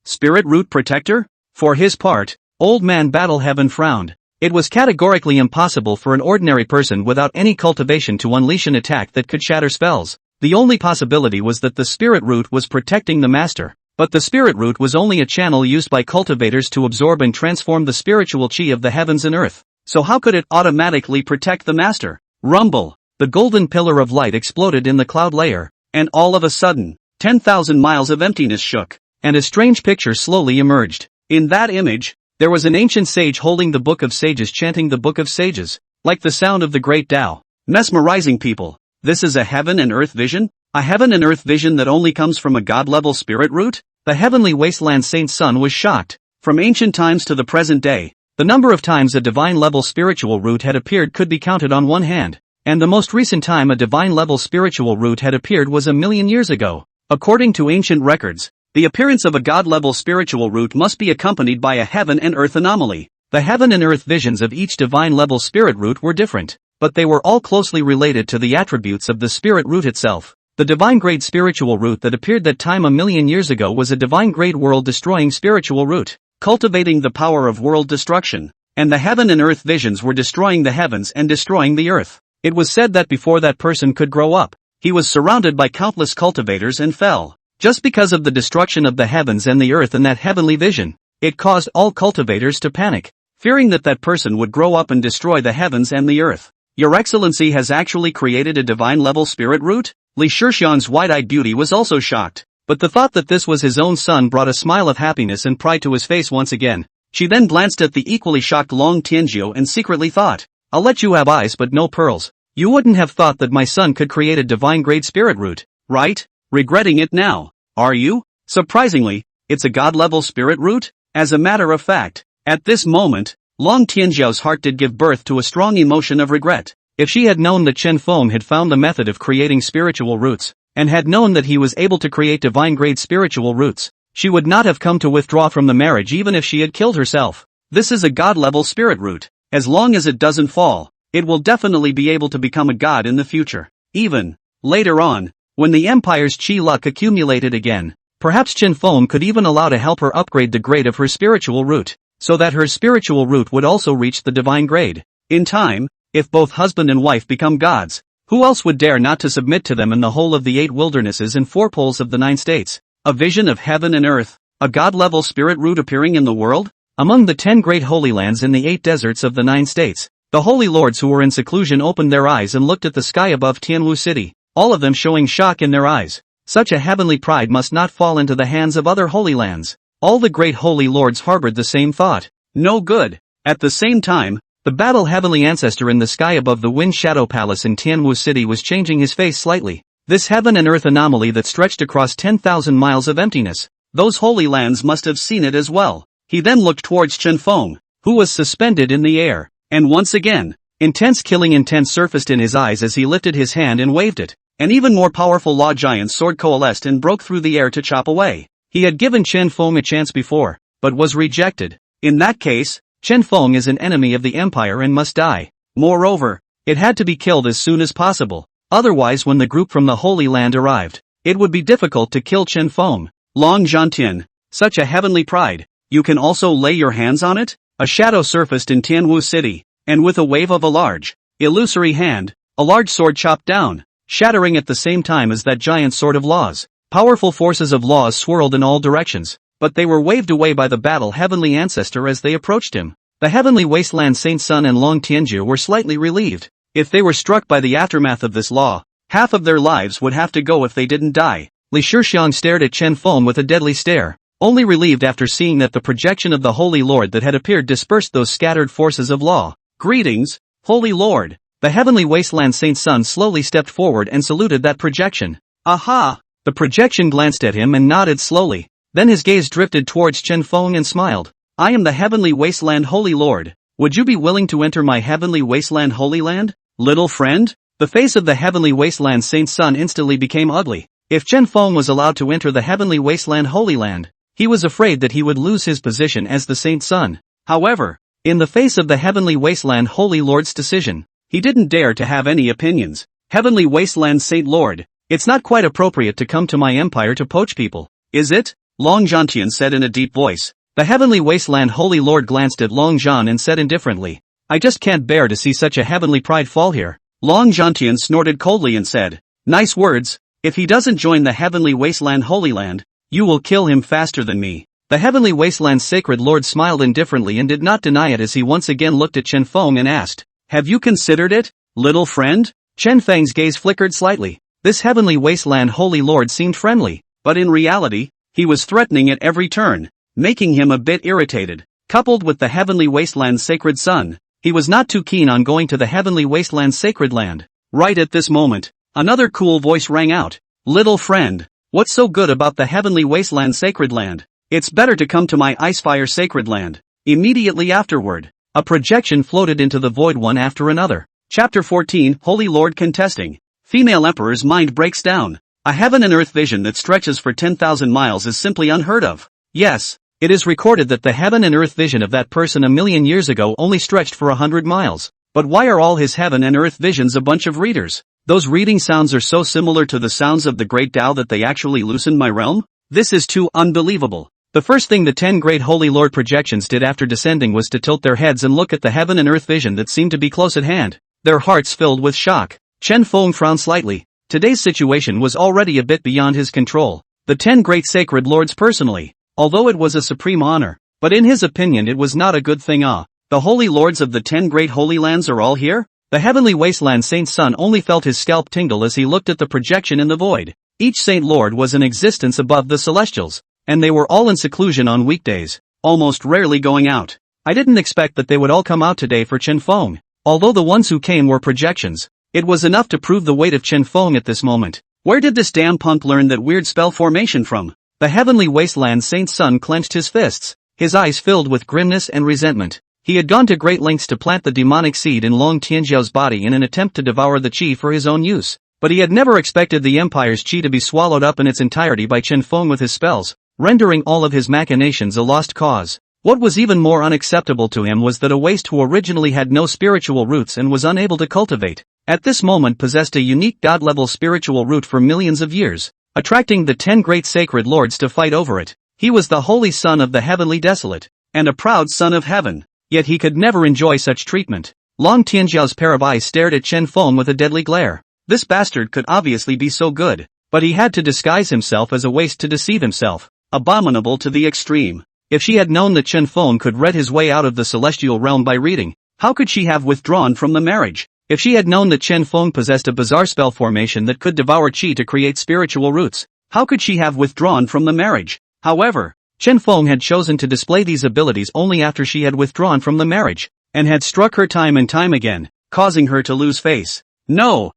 Spirit root protector? For his part, old man Battle Heaven frowned. It was categorically impossible for an ordinary person without any cultivation to unleash an attack that could shatter spells. The only possibility was that the spirit root was protecting the master. But the spirit root was only a channel used by cultivators to absorb and transform the spiritual chi of the heavens and earth. So how could it automatically protect the master? Rumble. The golden pillar of light exploded in the cloud layer, and all of a sudden, 10,000 miles of emptiness shook, and a strange picture slowly emerged. In that image, there was an ancient sage holding the Book of Sages chanting the Book of Sages, like the sound of the great Tao. Mesmerizing people. This is a heaven and earth vision? A heaven and earth vision that only comes from a god-level spirit root? The heavenly wasteland saint son was shocked. From ancient times to the present day, the number of times a divine-level spiritual root had appeared could be counted on one hand, and the most recent time a divine-level spiritual root had appeared was 1,000,000 years ago. According to ancient records, the appearance of a god-level spiritual root must be accompanied by a heaven and earth anomaly. The heaven and earth visions of each divine-level spirit root were different, but they were all closely related to the attributes of the spirit root itself. The divine-grade spiritual root that appeared that time 1,000,000 years ago was a divine-grade world-destroying spiritual root, cultivating the power of world destruction, and the heaven and earth visions were destroying the heavens and destroying the earth. It was said that before that person could grow up, he was surrounded by countless cultivators and fell. Just because of the destruction of the heavens and the earth and that heavenly vision, it caused all cultivators to panic, fearing that that person would grow up and destroy the heavens and the earth. Your Excellency has actually created a divine-level spirit root? Li Shixiang's wide-eyed beauty was also shocked, but the thought that this was his own son brought a smile of happiness and pride to his face once again. She then glanced at the equally shocked Long Tianjiu and secretly thought, I'll let you have eyes but no pearls. You wouldn't have thought that my son could create a divine-grade spirit root, right? Regretting it now, are you? Surprisingly, it's a god-level spirit root? As a matter of fact, at this moment, Long Tianjiu's heart did give birth to a strong emotion of regret. If she had known that Chen Feng had found the method of creating spiritual roots, and had known that he was able to create divine-grade spiritual roots, she would not have come to withdraw from the marriage even if she had killed herself. This is a god-level spirit root. As long as it doesn't fall, it will definitely be able to become a god in the future. Even later on, when the Empire's chi luck accumulated again, perhaps Chen Feng could even allow to help her upgrade the grade of her spiritual root, so that her spiritual root would also reach the divine grade. In time, if both husband and wife become gods, who else would dare not to submit to them in the whole of the 8 wildernesses and 4 poles of the 9 states? A vision of heaven and earth, a god-level spirit root appearing in the world? Among the 10 great holy lands in the 8 deserts of the 9 states, the holy lords who were in seclusion opened their eyes and looked at the sky above Tianwu City, all of them showing shock in their eyes. Such a heavenly pride must not fall into the hands of other holy lands. All the great holy lords harbored the same thought. No good. At the same time, the battle heavenly ancestor in the sky above the Wind Shadow Palace in Tianwu City was changing his face slightly. This heaven and earth anomaly that stretched across 10,000 miles of emptiness. Those holy lands must have seen it as well. He then looked towards Chen Feng, who was suspended in the air. And once again, intense killing intent surfaced in his eyes as he lifted his hand and waved it. An even more powerful law giant's sword coalesced and broke through the air to chop away. He had given Chen Feng a chance before, but was rejected. In that case, Chen Feng is an enemy of the Empire and must die. Moreover, it had to be killed as soon as possible. Otherwise, when the group from the Holy Land arrived, it would be difficult to kill Chen Feng. Long Zhantian, such a heavenly pride, you can also lay your hands on it? A shadow surfaced in Tianwu City, and with a wave of a large, illusory hand, a large sword chopped down, shattering at the same time as that giant sword of laws. Powerful forces of laws swirled in all directions, but they were waved away by the battle heavenly ancestor as they approached him. The heavenly wasteland Saint Sun and Long Tianjiu were slightly relieved. If they were struck by the aftermath of this law, half of their lives would have to go if they didn't die. Li Shixiang stared at Chen Feng with a deadly stare, only relieved after seeing that the projection of the Holy Lord that had appeared dispersed those scattered forces of law. Greetings, Holy Lord. The heavenly wasteland Saint Sun slowly stepped forward and saluted that projection. Aha! The projection glanced at him and nodded slowly. Then his gaze drifted towards Chen Feng and smiled. I am the heavenly wasteland Holy Lord. Would you be willing to enter my heavenly wasteland Holy Land, little friend? The face of the heavenly wasteland Saint Sun instantly became ugly. If Chen Feng was allowed to enter the heavenly wasteland Holy Land, he was afraid that he would lose his position as the Saint Sun. However, in the face of the heavenly wasteland Holy Lord's decision, he didn't dare to have any opinions. Heavenly wasteland Saint Lord, it's not quite appropriate to come to my empire to poach people, is it? Long Zhantian said in a deep voice. The heavenly wasteland Holy Lord glanced at Long Zhan and said indifferently, I just can't bear to see such a heavenly pride fall here. Long Zhantian snorted coldly and said, nice words, If he doesn't join the Heavenly Wasteland Holy Land, you will kill him faster than me. The Heavenly Wasteland's Sacred Lord smiled indifferently and did not deny it as he once again looked at Chen Feng and asked, "Have you considered it, little friend?" Chen Feng's gaze flickered slightly. This Heavenly Wasteland Holy Lord seemed friendly, but in reality, he was threatening at every turn, making him a bit irritated. Coupled with the Heavenly Wasteland's Sacred Sun, he was not too keen on going to the Heavenly Wasteland's Sacred Land. Right at this moment, another cool voice rang out. "Little friend, what's so good about the Heavenly Wasteland Sacred Land? It's better to come to my Icefire Sacred Land." Immediately afterward, a projection floated into the void one after another. Chapter 14, Holy Lord Contesting. Female Emperor's mind breaks down. A heaven and earth vision that stretches for 10,000 miles is simply unheard of. Yes, it is recorded that the heaven and earth vision of that person a million years ago only stretched for 100 miles. But why are all his heaven and earth visions a bunch of readers? Those reading sounds are so similar to the sounds of the Great Tao that they actually loosened my realm? This is too unbelievable. The first thing the 10 great Holy Lord projections did after descending was to tilt their heads and look at the heaven and earth vision that seemed to be close at hand, their hearts filled with shock. Chen Feng frowned slightly. Today's situation was already a bit beyond his control. The 10 great sacred lords personally, although it was a supreme honor, but in his opinion it was not a good thing. The holy lords of the 10 great holy lands are all here? The heavenly wasteland Saint's son only felt his scalp tingle as he looked at the projection in the void. Each Saint Lord was in existence above the Celestials, and they were all in seclusion on weekdays, almost rarely going out. I didn't expect that they would all come out today for Chen Feng. Although the ones who came were projections, it was enough to prove the weight of Chen Feng at this moment. Where did this damn punk learn that weird spell formation from? The heavenly wasteland Saint's son clenched his fists, his eyes filled with grimness and resentment. He had gone to great lengths to plant the demonic seed in Long Tianjiao's body in an attempt to devour the qi for his own use, but he had never expected the Empire's qi to be swallowed up in its entirety by Chen Feng with his spells, rendering all of his machinations a lost cause. What was even more unacceptable to him was that a waste who originally had no spiritual roots and was unable to cultivate, at this moment possessed a unique god-level spiritual root for millions of years, attracting the 10 great sacred lords to fight over it. He was the holy son of the heavenly desolate, and a proud son of heaven. Yet he could never enjoy such treatment. Long Tianjiao's pair of eyes stared at Chen Feng with a deadly glare. This bastard could obviously be so good, but he had to disguise himself as a waste to deceive himself. Abominable to the extreme. If she had known that Chen Feng could read his way out of the celestial realm by reading, how could she have withdrawn from the marriage? If she had known that Chen Feng possessed a bizarre spell formation that could devour qi to create spiritual roots, how could she have withdrawn from the marriage? However, Chen Feng had chosen to display these abilities only after she had withdrawn from the marriage, and had struck her time and time again, causing her to lose face. No,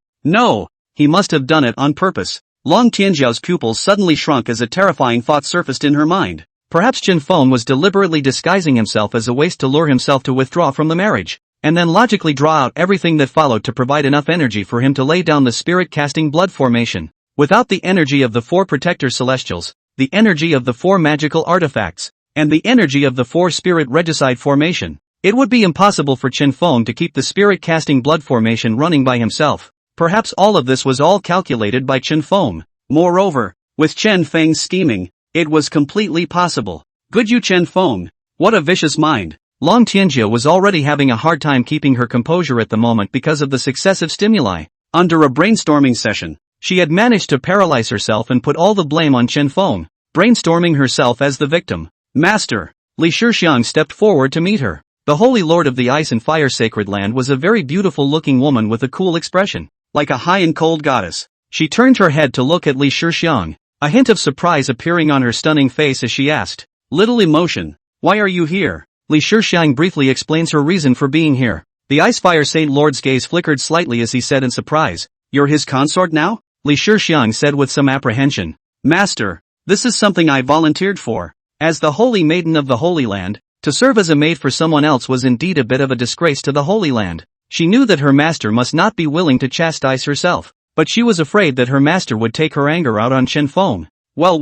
he must have done it on purpose. Long Tianjiao's pupils suddenly shrunk as a terrifying thought surfaced in her mind. Perhaps Chen Feng was deliberately disguising himself as a waste to lure himself to withdraw from the marriage, and then logically draw out everything that followed to provide enough energy for him to lay down the spirit-casting blood formation. Without the energy of the 4 protector celestials, the energy of the 4 magical artifacts, and the energy of the 4 spirit regicide formation, it would be impossible for Chen Feng to keep the spirit-casting blood formation running by himself. Perhaps all of this was all calculated by Chen Feng. Moreover, with Chen Feng's scheming, it was completely possible. Good you Chen Feng, what a vicious mind. Long Tianjia was already having a hard time keeping her composure at the moment because of the successive stimuli. Under a brainstorming session, she had managed to paralyze herself and put all the blame on Chen Feng, brainstorming herself as the victim. Master, Li Shixiang stepped forward to meet her. The Holy Lord of the Ice and Fire Sacred Land was a very beautiful-looking woman with a cool expression, like a high and cold goddess. She turned her head to look at Li Shixiang, a hint of surprise appearing on her stunning face as she asked, "Little emotion, why are you here?" Li Shixiang briefly explains her reason for being here. The Icefire Saint Lord's gaze flickered slightly as he said in surprise, "You're his consort now?" Li Shixiang said with some apprehension. "Master, this is something I volunteered for. As the Holy Maiden of the Holy Land, to serve as a maid for someone else was indeed a bit of a disgrace to the Holy Land. She knew that her master must not be willing to chastise herself, but she was afraid that her master would take her anger out on Chen Feng." Well,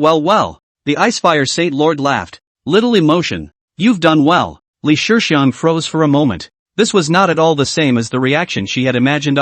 the Icefire Saint Lord laughed. "Little emotion, you've done well." Li Shixiang froze for a moment. This was not at all the same as the reaction she had imagined,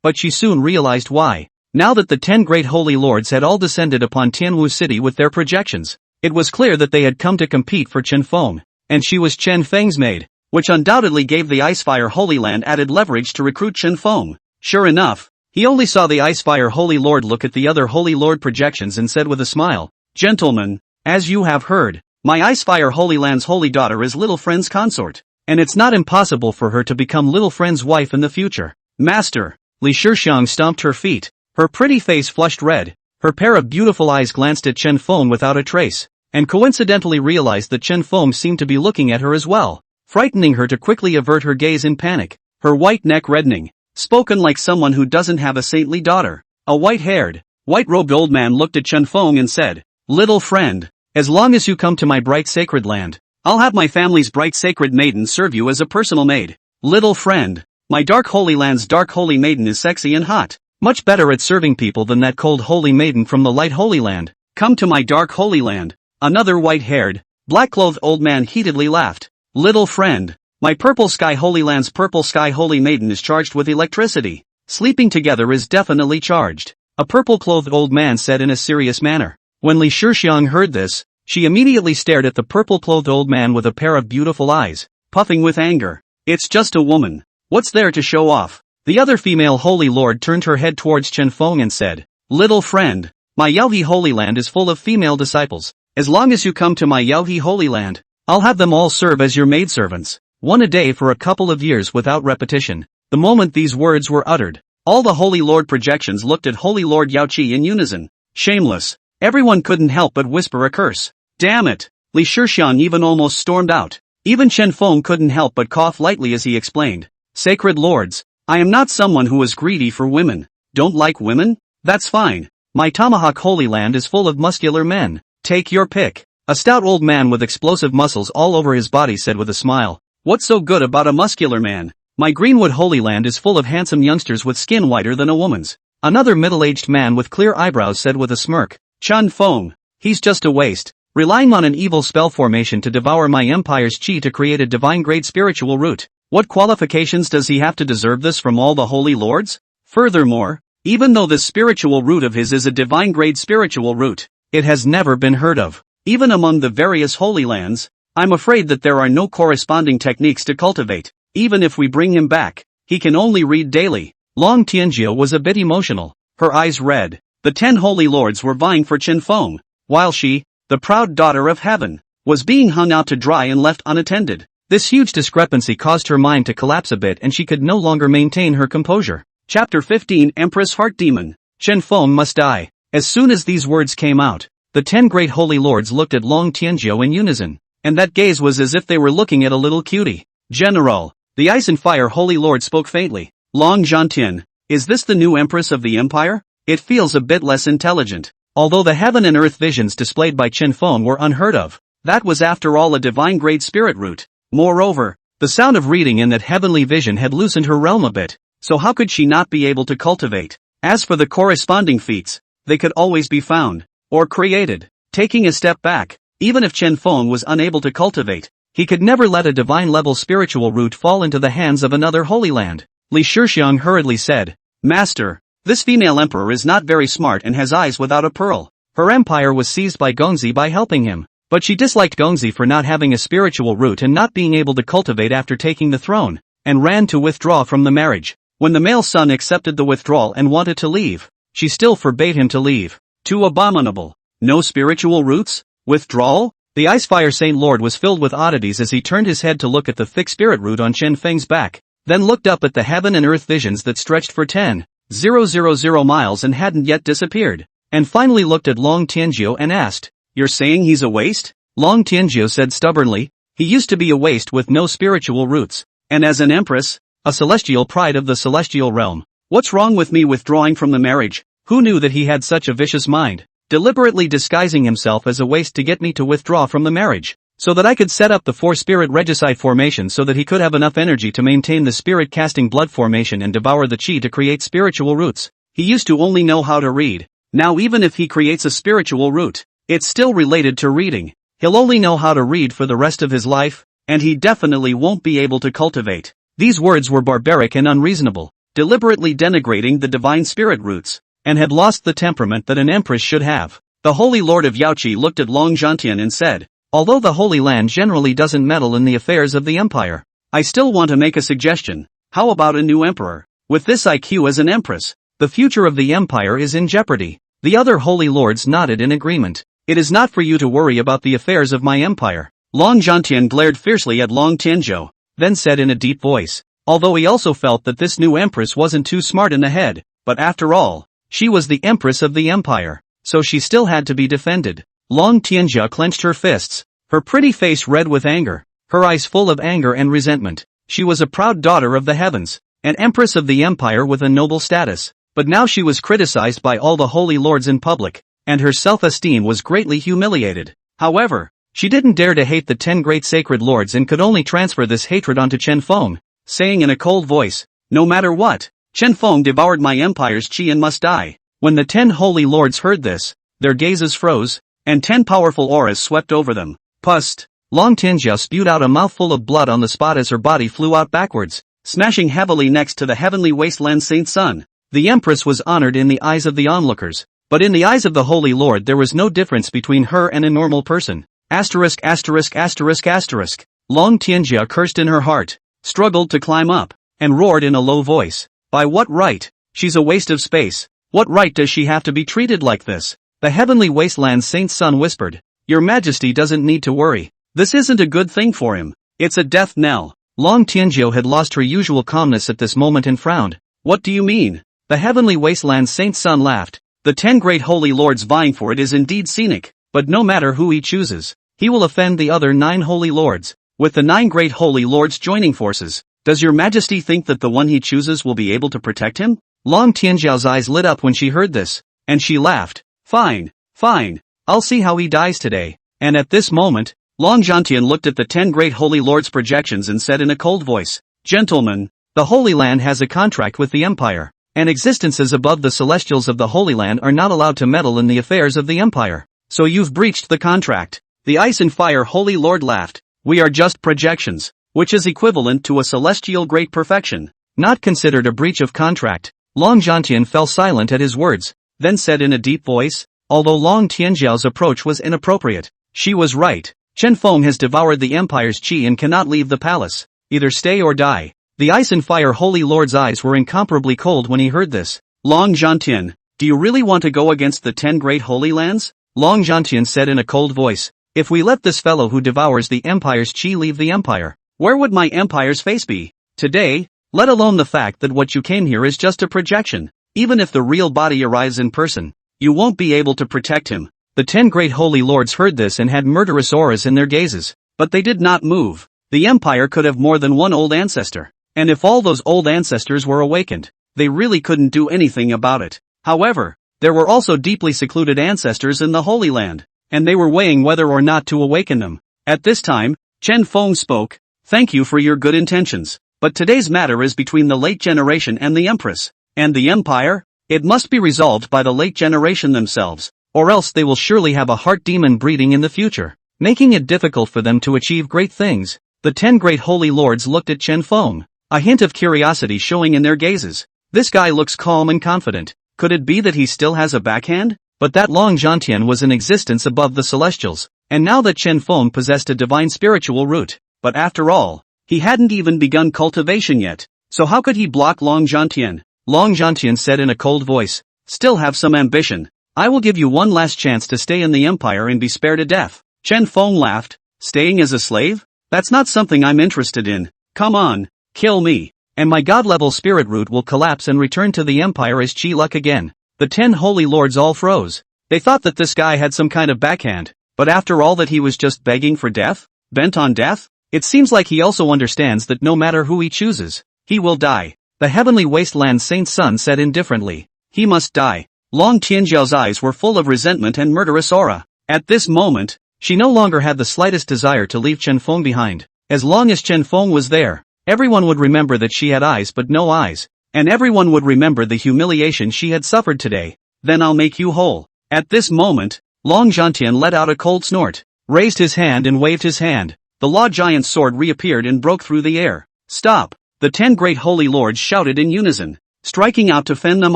but she soon realized why. Now that the 10 great holy lords had all descended upon Tianwu City with their projections, it was clear that they had come to compete for Chen Feng, and she was Chen Feng's maid, which undoubtedly gave the Icefire Holy Land added leverage to recruit Chen Feng. Sure enough, He only saw the Icefire Holy Lord look at the other Holy Lord projections and said with a smile, "Gentlemen, as you have heard, my Icefire Holy Land's holy daughter is Little Friend's consort, and it's not impossible for her to become Little Friend's wife in the future." Master, Li Shixiang stomped her feet, her pretty face flushed red, her pair of beautiful eyes glanced at Chen Feng without a trace, and coincidentally realized that Chen Feng seemed to be looking at her as well, frightening her to quickly avert her gaze in panic, her white neck reddening. Spoken like someone who doesn't have a saintly daughter. A white-haired, white-robed old man looked at Chen Feng and said, "Little friend, as long as you come to my bright sacred land, I'll have my family's bright sacred maiden serve you as a personal maid. Little friend, my dark holy land's dark holy maiden is sexy and hot, much better at serving people than that cold holy maiden from the light holy land. Come to my dark holy land." Another white-haired, black-clothed old man heatedly laughed. "Little friend, my purple sky holy land's purple sky holy maiden is charged with electricity. Sleeping together is definitely charged," a purple-clothed old man said in a serious manner. When Li Shixiang heard this, she immediately stared at the purple-clothed old man with a pair of beautiful eyes, puffing with anger. "It's just a woman. What's there to show off?" The other female holy lord turned her head towards Chen Feng and said, "Little friend, my Yaohe holy land is full of female disciples. As long as you come to my Yaohe holy land, I'll have them all serve as your maidservants. One a day for a couple of years without repetition." The moment these words were uttered, all the Holy Lord projections looked at Holy Lord Yaoqi in unison. Shameless. Everyone couldn't help but whisper a curse. "Damn it!" Li Shixiang even almost stormed out. Even Chen Feng couldn't help but cough lightly as he explained. "Sacred lords, I am not someone who is greedy for women. Don't like women? That's fine. My Tomahawk Holy Land is full of muscular men. Take your pick." A stout old man with explosive muscles all over his body said with a smile, "What's so good about a muscular man? My Greenwood Holy Land is full of handsome youngsters with skin whiter than a woman's." Another middle-aged man with clear eyebrows said with a smirk, "Chen Feng, he's just a waste, relying on an evil spell formation to devour my empire's chi to create a divine-grade spiritual root. What qualifications does he have to deserve this from all the holy lords? Furthermore, even though this spiritual root of his is a divine-grade spiritual root, it has never been heard of, even among the various holy lands. I'm afraid that there are no corresponding techniques to cultivate. Even if we bring him back, he can only read daily." Long Tianjio was a bit emotional, her eyes red. The 10 holy lords were vying for Chen Feng, while she, the proud daughter of heaven, was being hung out to dry and left unattended. This huge discrepancy caused her mind to collapse a bit and she could no longer maintain her composure. Chapter 15 Empress Heart Demon. Chen Feng must die. As soon as these words came out, the 10 great holy lords looked at Long Tianjio in unison, and that gaze was as if they were looking at a little cutie. "General," the Ice and Fire Holy Lord spoke faintly. "Long Zhantian, is this the new Empress of the Empire? It feels a bit less intelligent." Although the heaven and earth visions displayed by Chen Feng were unheard of, that was after all a divine-grade spirit root. Moreover, the sound of reading in that heavenly vision had loosened her realm a bit, so how could she not be able to cultivate? As for the corresponding feats, they could always be found, or created. Taking a step back, even if Chen Feng was unable to cultivate, he could never let a divine-level spiritual root fall into the hands of another holy land. Li Shixiang hurriedly said, "Master, this female emperor is not very smart and has eyes without a pearl. Her empire was seized by Gongzi by helping him, but she disliked Gongzi for not having a spiritual root and not being able to cultivate after taking the throne, and ran to withdraw from the marriage. When the male son accepted the withdrawal and wanted to leave, she still forbade him to leave. Too abominable. No spiritual roots? Withdrawal?" The Icefire Saint Lord was filled with oddities as he turned his head to look at the thick spirit root on Chen Feng's back, then looked up at the heaven and earth visions that stretched for 10,000 miles and hadn't yet disappeared, and finally looked at Long Tianjio and asked, "You're saying he's a waste?" Long Tianjio said stubbornly, "He used to be a waste with no spiritual roots, and as an empress, a celestial pride of the celestial realm. What's wrong with me withdrawing from the marriage? Who knew that he had such a vicious mind? Deliberately disguising himself as a waste to get me to withdraw from the marriage, so that I could set up the 4-spirit regicide formation so that he could have enough energy to maintain the spirit-casting blood formation and devour the chi to create spiritual roots. He used to only know how to read. Now even if he creates a spiritual root, it's still related to reading. He'll only know how to read for the rest of his life, and he definitely won't be able to cultivate." These words were barbaric and unreasonable, deliberately denigrating the divine spirit roots, and had lost the temperament that an empress should have. The Holy Lord of Yaoqi looked at Long Zhantian and said, "Although the Holy Land generally doesn't meddle in the affairs of the empire, I still want to make a suggestion. How about a new emperor? With this IQ as an empress, The future of the empire is in jeopardy. The other holy lords nodded in agreement. It is not for you to worry about the affairs of my empire. Long Zhantian glared fiercely at Long Tianzhou, then said in a deep voice, although he also felt that this new empress wasn't too smart in the head, but after all, she was the empress of the empire, so she still had to be defended. Long Tianzhou clenched her fists, her pretty face red with anger, her eyes full of anger and resentment. She was a proud daughter of the heavens, an empress of the empire with a noble status, but now she was criticized by all the holy lords in public, and her self-esteem was greatly humiliated. However, she didn't dare to hate the 10 great sacred lords and could only transfer this hatred onto Chen Feng, saying in a cold voice, no matter what, Chen Feng devoured my empire's qi and must die. When the 10 holy lords heard this, their gazes froze, and 10 powerful auras swept over them. Pust! Long Tianzhou spewed out a mouthful of blood on the spot as her body flew out backwards, smashing heavily next to the heavenly wasteland Saint Sun. The Empress was honored in the eyes of the onlookers, but in the eyes of the Holy Lord there was no difference between her and a normal person. Asterisk asterisk asterisk asterisk. Long Tianzhou cursed in her heart, struggled to climb up, and roared in a low voice. By what right? She's a waste of space. What right does she have to be treated like this? The heavenly wasteland Saint Sun whispered, Your Majesty doesn't need to worry. This isn't a good thing for him. It's a death knell. Long Tianzhou had lost her usual calmness at this moment and frowned. What do you mean? The heavenly wasteland Saint Sun laughed. The 10 great holy lords vying for it is indeed scenic, but no matter who he chooses, he will offend the other 9 holy lords. With the 9 great holy lords joining forces, does your majesty think that the one he chooses will be able to protect him? Long Tianzhou's eyes lit up when she heard this, and she laughed. Fine, fine, I'll see how he dies today. And at this moment, Long Zhantian looked at the 10 great holy lords' projections and said in a cold voice, Gentlemen, the Holy Land has a contract with the Empire, and existences above the celestials of the Holy Land are not allowed to meddle in the affairs of the Empire. So you've breached the contract. The Ice and Fire Holy Lord laughed. We are just projections, which is equivalent to a celestial great perfection. Not considered a breach of contract. Long Zhantian fell silent at his words, then said in a deep voice, although Long Tianzhou's approach was inappropriate, she was right. Chen Feng has devoured the Empire's qi and cannot leave the palace. Either stay or die. The Ice and Fire Holy Lord's eyes were incomparably cold when he heard this. Long Zhantian, do you really want to go against the 10 great holy lands? Long Zhantian said in a cold voice, if we let this fellow who devours the Empire's qi leave the Empire, where would my Empire's face be? Today, let alone the fact that what you came here is just a projection. Even if the real body arrives in person, you won't be able to protect him. The 10 great holy lords heard this and had murderous auras in their gazes, but they did not move. The Empire could have more than one old ancestor, and if all those old ancestors were awakened, they really couldn't do anything about it. However, there were also deeply secluded ancestors in the Holy Land, and they were weighing whether or not to awaken them. At this time, Chen Feng spoke, Thank you for your good intentions, but today's matter is between the late generation and the Empress, and the Empire. It must be resolved by the late generation themselves, or else they will surely have a heart demon breeding in the future, making it difficult for them to achieve great things. The 10 great holy lords looked at Chen Feng, a hint of curiosity showing in their gazes. This guy looks calm and confident. Could it be that he still has a backhand? But that Long Zhantian was in existence above the celestials, and now that Chen Feng possessed a divine spiritual root. But after all, he hadn't even begun cultivation yet, so how could he block Long Zhantian? Long Zhantian said in a cold voice, Still have some ambition. I will give you one last chance to stay in the Empire and be spared a death. Chen Feng laughed. Staying as a slave? That's not something I'm interested in. Come on, kill me, and my god-level spirit root will collapse and return to the Empire as Qi luck again. The 10 holy lords all froze. They thought that this guy had some kind of backhand, but after all that he was just begging for death? Bent on death? It seems like he also understands that no matter who he chooses, he will die. The heavenly wasteland Saint Sun said indifferently, he must die. Long Tianzhou's eyes were full of resentment and murderous aura. At this moment, she no longer had the slightest desire to leave Chen Feng behind. As long as Chen Feng was there, everyone would remember that she had eyes but no eyes, and everyone would remember the humiliation she had suffered today. Then I'll make you whole. At this moment, Long Zhantian let out a cold snort, raised his hand and waved his hand. The Law Giant's sword reappeared and broke through the air. Stop! The 10 great holy lords shouted in unison, striking out to fend them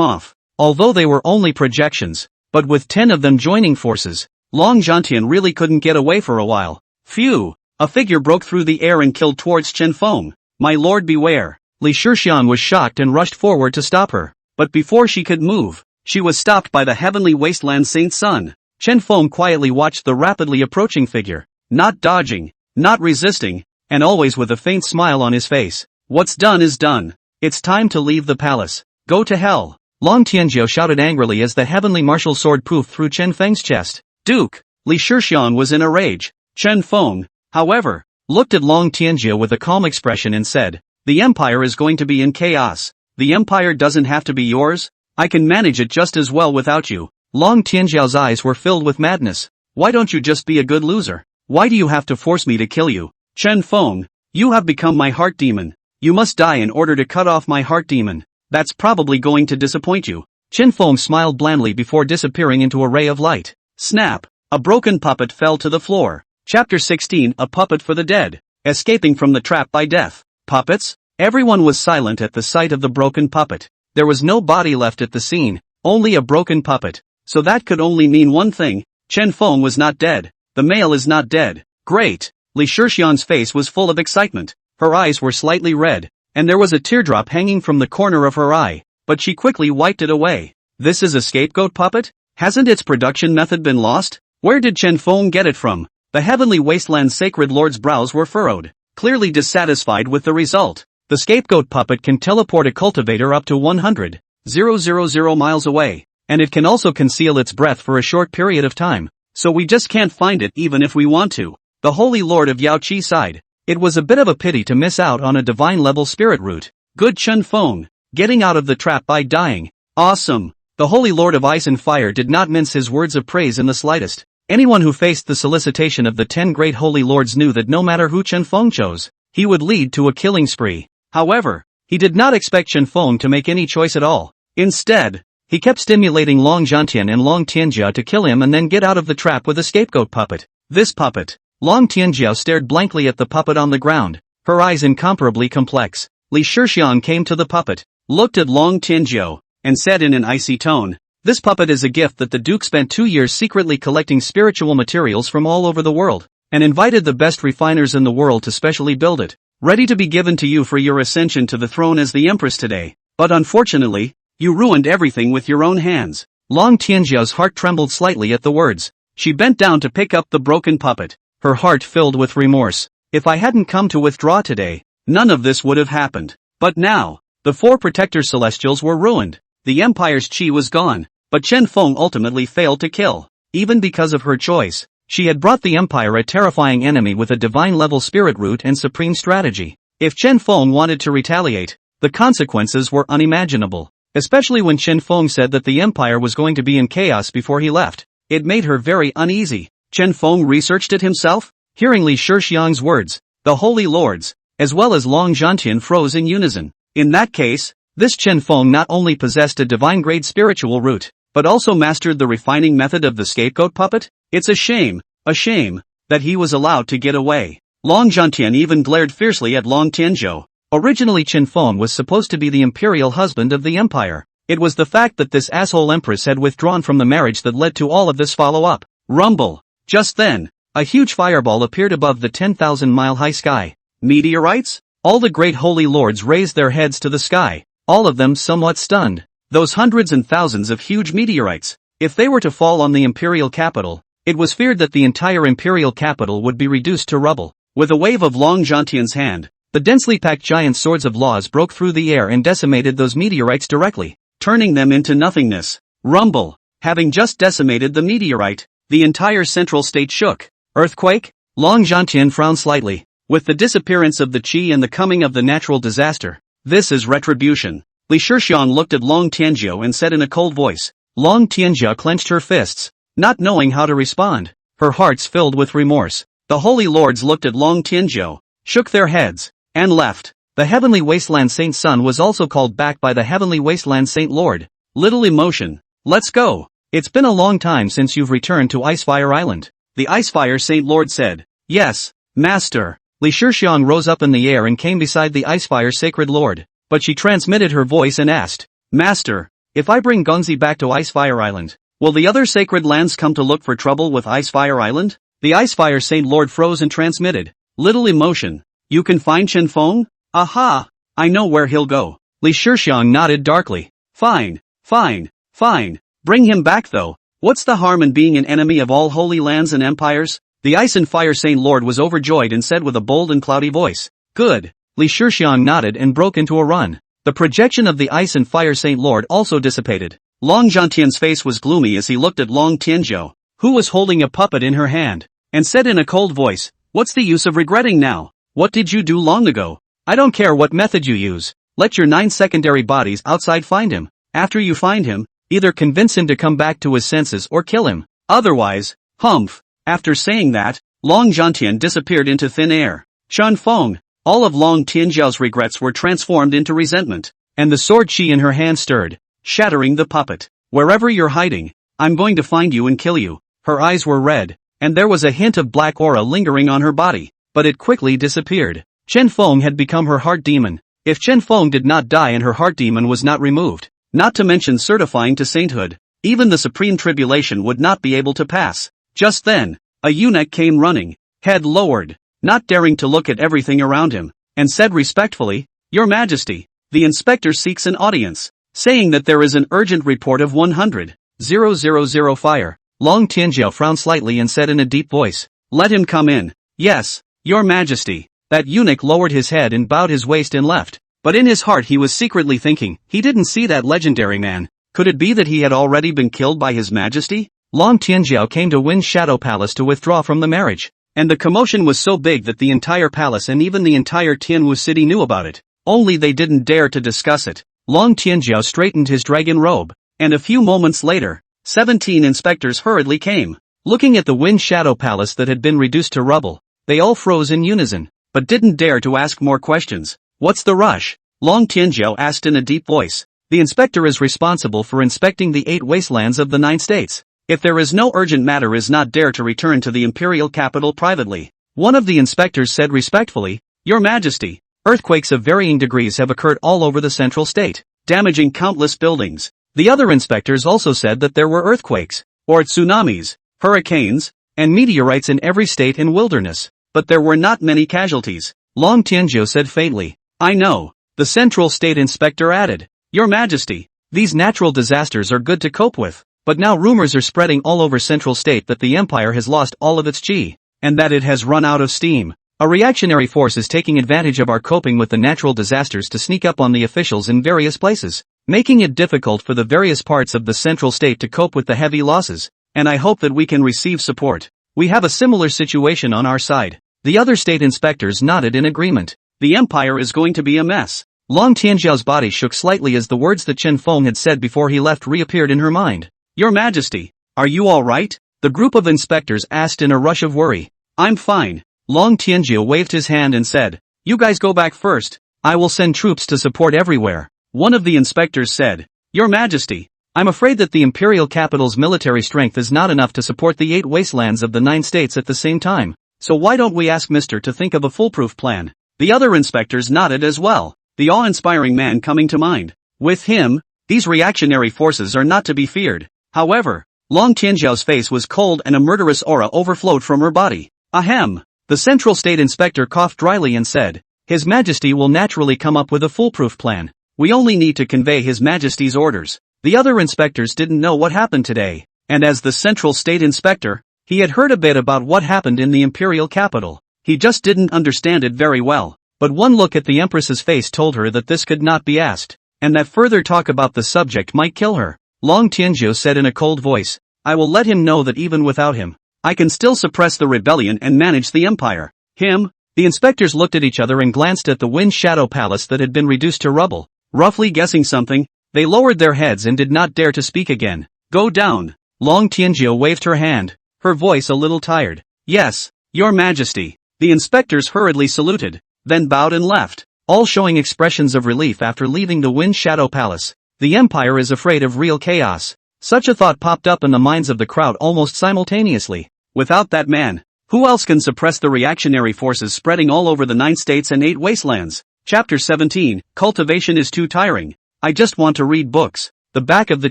off. Although they were only projections, but with 10 of them joining forces, Long Zhantian really couldn't get away for a while. Phew! A figure broke through the air and killed towards Chen Feng. My lord beware! Li Shixian was shocked and rushed forward to stop her. but before she could move, she was stopped by the heavenly wasteland Saint Sun. Chen Feng quietly watched the rapidly approaching figure, not dodging, not resisting, and always with a faint smile on his face. What's done is done. It's time to leave the palace. Go to hell. Long Tianjiao shouted angrily as the heavenly martial sword poofed through Chen Feng's chest. Duke! Li Shixian was in a rage. Chen Feng, however, looked at Long Tianjiao with a calm expression and said, "The empire is going to be in chaos. The empire doesn't have to be yours. I can manage it just as well without you." Long Tianjiao's eyes were filled with madness. "Why don't you just be a good loser? Why do you have to force me to kill you? Chen Feng, you have become my heart demon. You must die in order to cut off my heart demon. That's probably going to disappoint you." Chen Feng smiled blandly before disappearing into a ray of light. Snap! A broken puppet fell to the floor. Chapter 16, A Puppet for the Dead. Escaping from the trap by death. Puppets? Everyone was silent at the sight of the broken puppet. There was no body left at the scene, only a broken puppet. So that could only mean one thing: Chen Feng was not dead. The male is not dead. Great! Li Shixian's face was full of excitement. Her eyes were slightly red, and there was a teardrop hanging from the corner of her eye, but she quickly wiped it away. This is a scapegoat puppet? Hasn't its production method been lost? Where did Chen Feng get it from? The heavenly wasteland sacred lord's brows were furrowed, clearly dissatisfied with the result. The scapegoat puppet can teleport a cultivator up to 100,000 miles away, and it can also conceal its breath for a short period of time, so we just can't find it even if we want to. The Holy Lord of Yao Qi sighed. It was a bit of a pity to miss out on a divine-level spirit root. Good Chen Feng, getting out of the trap by dying. Awesome. The Holy Lord of Ice and Fire did not mince his words of praise in the slightest. Anyone who faced the solicitation of the 10 great holy lords knew that no matter who Chen Feng chose, he would lead to a killing spree. However, he did not expect Chen Feng to make any choice at all. Instead, he kept stimulating Long Zhantian and Long Tianjiao to kill him and then get out of the trap with a scapegoat puppet. This puppet. Long Tianjiao stared blankly at the puppet on the ground, her eyes incomparably complex. Li Shixian came to the puppet, looked at Long Tianjiao, and said in an icy tone, "This puppet is a gift that the Duke spent 2 years secretly collecting spiritual materials from all over the world, and invited the best refiners in the world to specially build it, ready to be given to you for your ascension to the throne as the Empress today. But unfortunately, you ruined everything with your own hands." Long Tianjiao's heart trembled slightly at the words. She bent down to pick up the broken puppet, her heart filled with remorse. If I hadn't come to withdraw today, none of this would have happened. But now, the 4 protector celestials were ruined. The Empire's chi was gone, but Chen Feng ultimately failed to kill. Even because of her choice, she had brought the Empire a terrifying enemy with a divine-level spirit root and supreme strategy. If Chen Feng wanted to retaliate, the consequences were unimaginable. Especially when Chen Feng said that the Empire was going to be in chaos before he left. It made her very uneasy. Chen Feng researched it himself? Hearing Li Shixiang's words, the Holy Lords, as well as Long Zhantian froze in unison. In that case, this Chen Feng not only possessed a divine-grade spiritual root, but also mastered the refining method of the scapegoat puppet? It's a shame, that he was allowed to get away. Long Zhantian even glared fiercely at Long Tianjiao. Originally Chen Feng was supposed to be the imperial husband of the empire. It was the fact that this asshole empress had withdrawn from the marriage that led to all of this follow-up. Rumble. Just then, a huge fireball appeared above the 10,000-mile-high sky. Meteorites? All the great holy lords raised their heads to the sky, all of them somewhat stunned. Those hundreds and thousands of huge meteorites, if they were to fall on the imperial capital, it was feared that the entire imperial capital would be reduced to rubble. With a wave of Long Zhantian's hand, the densely packed giant swords of laws broke through the air and decimated those meteorites directly, turning them into nothingness. Rumble. Having just decimated the meteorite, the entire central state shook. Earthquake? Long Zhantian frowned slightly. With the disappearance of the qi and the coming of the natural disaster, this is retribution. Li Shixian looked at Long Tianjiao and said in a cold voice. Long Tianjiao clenched her fists, not knowing how to respond. Her hearts filled with remorse. The holy lords looked at Long Tianjiao, shook their heads, and left. The heavenly wasteland Saint Sun was also called back by the heavenly wasteland Saint Lord. Little emotion. Let's go. It's been a long time since you've returned to Icefire Island. The Icefire Saint Lord said. Yes, Master. Li Shixian rose up in the air and came beside the Icefire Sacred Lord, but she transmitted her voice and asked, Master, if I bring Gongzi back to Icefire Island, will the other sacred lands come to look for trouble with Icefire Island? The Icefire Saint Lord froze and transmitted. Little emotion. You can find Chen Feng? Aha! I know where he'll go. Li Shixian nodded darkly. Fine, fine, fine. Bring him back though. What's the harm in being an enemy of all holy lands and empires? The Ice and Fire Saint Lord was overjoyed and said with a bold and cloudy voice. Good. Li Shixiang nodded and broke into a run. The projection of the Ice and Fire Saint Lord also dissipated. Long Zhantian's face was gloomy as he looked at Long Tianzhou, who was holding a puppet in her hand, and said in a cold voice, "What's the use of regretting now? What did you do long ago? I don't care what method you use. Let your 9 secondary bodies outside find him. After you find him, either convince him to come back to his senses or kill him. Otherwise, humph." After saying that, Long Zhantian disappeared into thin air. Chen Feng, all of Long Tianzhou's regrets were transformed into resentment, and the sword she in her hand stirred, shattering the puppet. "Wherever you're hiding, I'm going to find you and kill you." Her eyes were red, and there was a hint of black aura lingering on her body, but it quickly disappeared. Chen Feng had become her heart demon. If Chen Feng did not die and her heart demon was not removed, not to mention certifying to sainthood, even the supreme tribulation would not be able to pass. Just then, a eunuch came running, head lowered, not daring to look at everything around him, and said respectfully, "Your Majesty, the inspector seeks an audience, saying that there is an urgent report of 100,000 fire." Long Tianzhou frowned slightly and said in a deep voice, "Let him come in." "Yes, Your Majesty." That eunuch lowered his head and bowed his waist and left, but in his heart he was secretly thinking, he didn't see that legendary man. Could it be that he had already been killed by His Majesty? Long Tianzhou came to Wind Shadow Palace to withdraw from the marriage, and the commotion was so big that the entire palace and even the entire Tianwu city knew about it, only they didn't dare to discuss it. Long Tianzhou straightened his dragon robe, and a few moments later, 17 inspectors hurriedly came. Looking at the Wind Shadow Palace that had been reduced to rubble, they all froze in unison, but didn't dare to ask more questions. "What's the rush?" Long Tianzhou asked in a deep voice. "The inspector is responsible for inspecting the 8 wastelands of the 9 states. If there is no urgent matter is not dare to return to the imperial capital privately." One of the inspectors said respectfully, "Your Majesty, earthquakes of varying degrees have occurred all over the central state, damaging countless buildings." The other inspectors also said that there were earthquakes, or tsunamis, hurricanes, and meteorites in every state and wilderness, but there were not many casualties. Long Tianzhou said faintly, "I know." The central state inspector added, "Your Majesty, these natural disasters are good to cope with. But now rumors are spreading all over Central State that the Empire has lost all of its chi, and that it has run out of steam. A reactionary force is taking advantage of our coping with the natural disasters to sneak up on the officials in various places, making it difficult for the various parts of the Central State to cope with the heavy losses, and I hope that we can receive support. We have a similar situation on our side." The other state inspectors nodded in agreement. The Empire is going to be a mess. Long Tianzhou's body shook slightly as the words that Chen Feng had said before he left reappeared in her mind. "Your Majesty, are you all right?" the group of inspectors asked in a rush of worry. "I'm fine." Long Tianzhou waved his hand and said, "You guys go back first. I will send troops to support everywhere." One of the inspectors said, "Your Majesty, I'm afraid that the imperial capital's military strength is not enough to support the 8 wastelands of the 9 states at the same time, so why don't we ask Mr. to think of a foolproof plan?" The other inspectors nodded as well, the awe-inspiring man coming to mind. With him, these reactionary forces are not to be feared. However, Long Tianzhou's face was cold and a murderous aura overflowed from her body. "Ahem." The central state inspector coughed dryly and said, "His Majesty will naturally come up with a foolproof plan. We only need to convey His Majesty's orders." The other inspectors didn't know what happened today, and as the central state inspector, he had heard a bit about what happened in the imperial capital. He just didn't understand it very well, but one look at the Empress's face told her that this could not be asked, and that further talk about the subject might kill her. Long Tianzhou said in a cold voice, "I will let him know that even without him, I can still suppress the rebellion and manage the empire." Him? The inspectors looked at each other and glanced at the Wind Shadow Palace that had been reduced to rubble. Roughly guessing something, they lowered their heads and did not dare to speak again. "Go down." Long Tianzhou waved her hand, her voice a little tired. "Yes, Your Majesty." The inspectors hurriedly saluted, then bowed and left, all showing expressions of relief after leaving the Wind Shadow Palace. The Empire is afraid of real chaos. Such a thought popped up in the minds of the crowd almost simultaneously. Without that man, who else can suppress the reactionary forces spreading all over the 9 states and 8 wastelands? Chapter 17, Cultivation is too tiring. I just want to read books. The back of the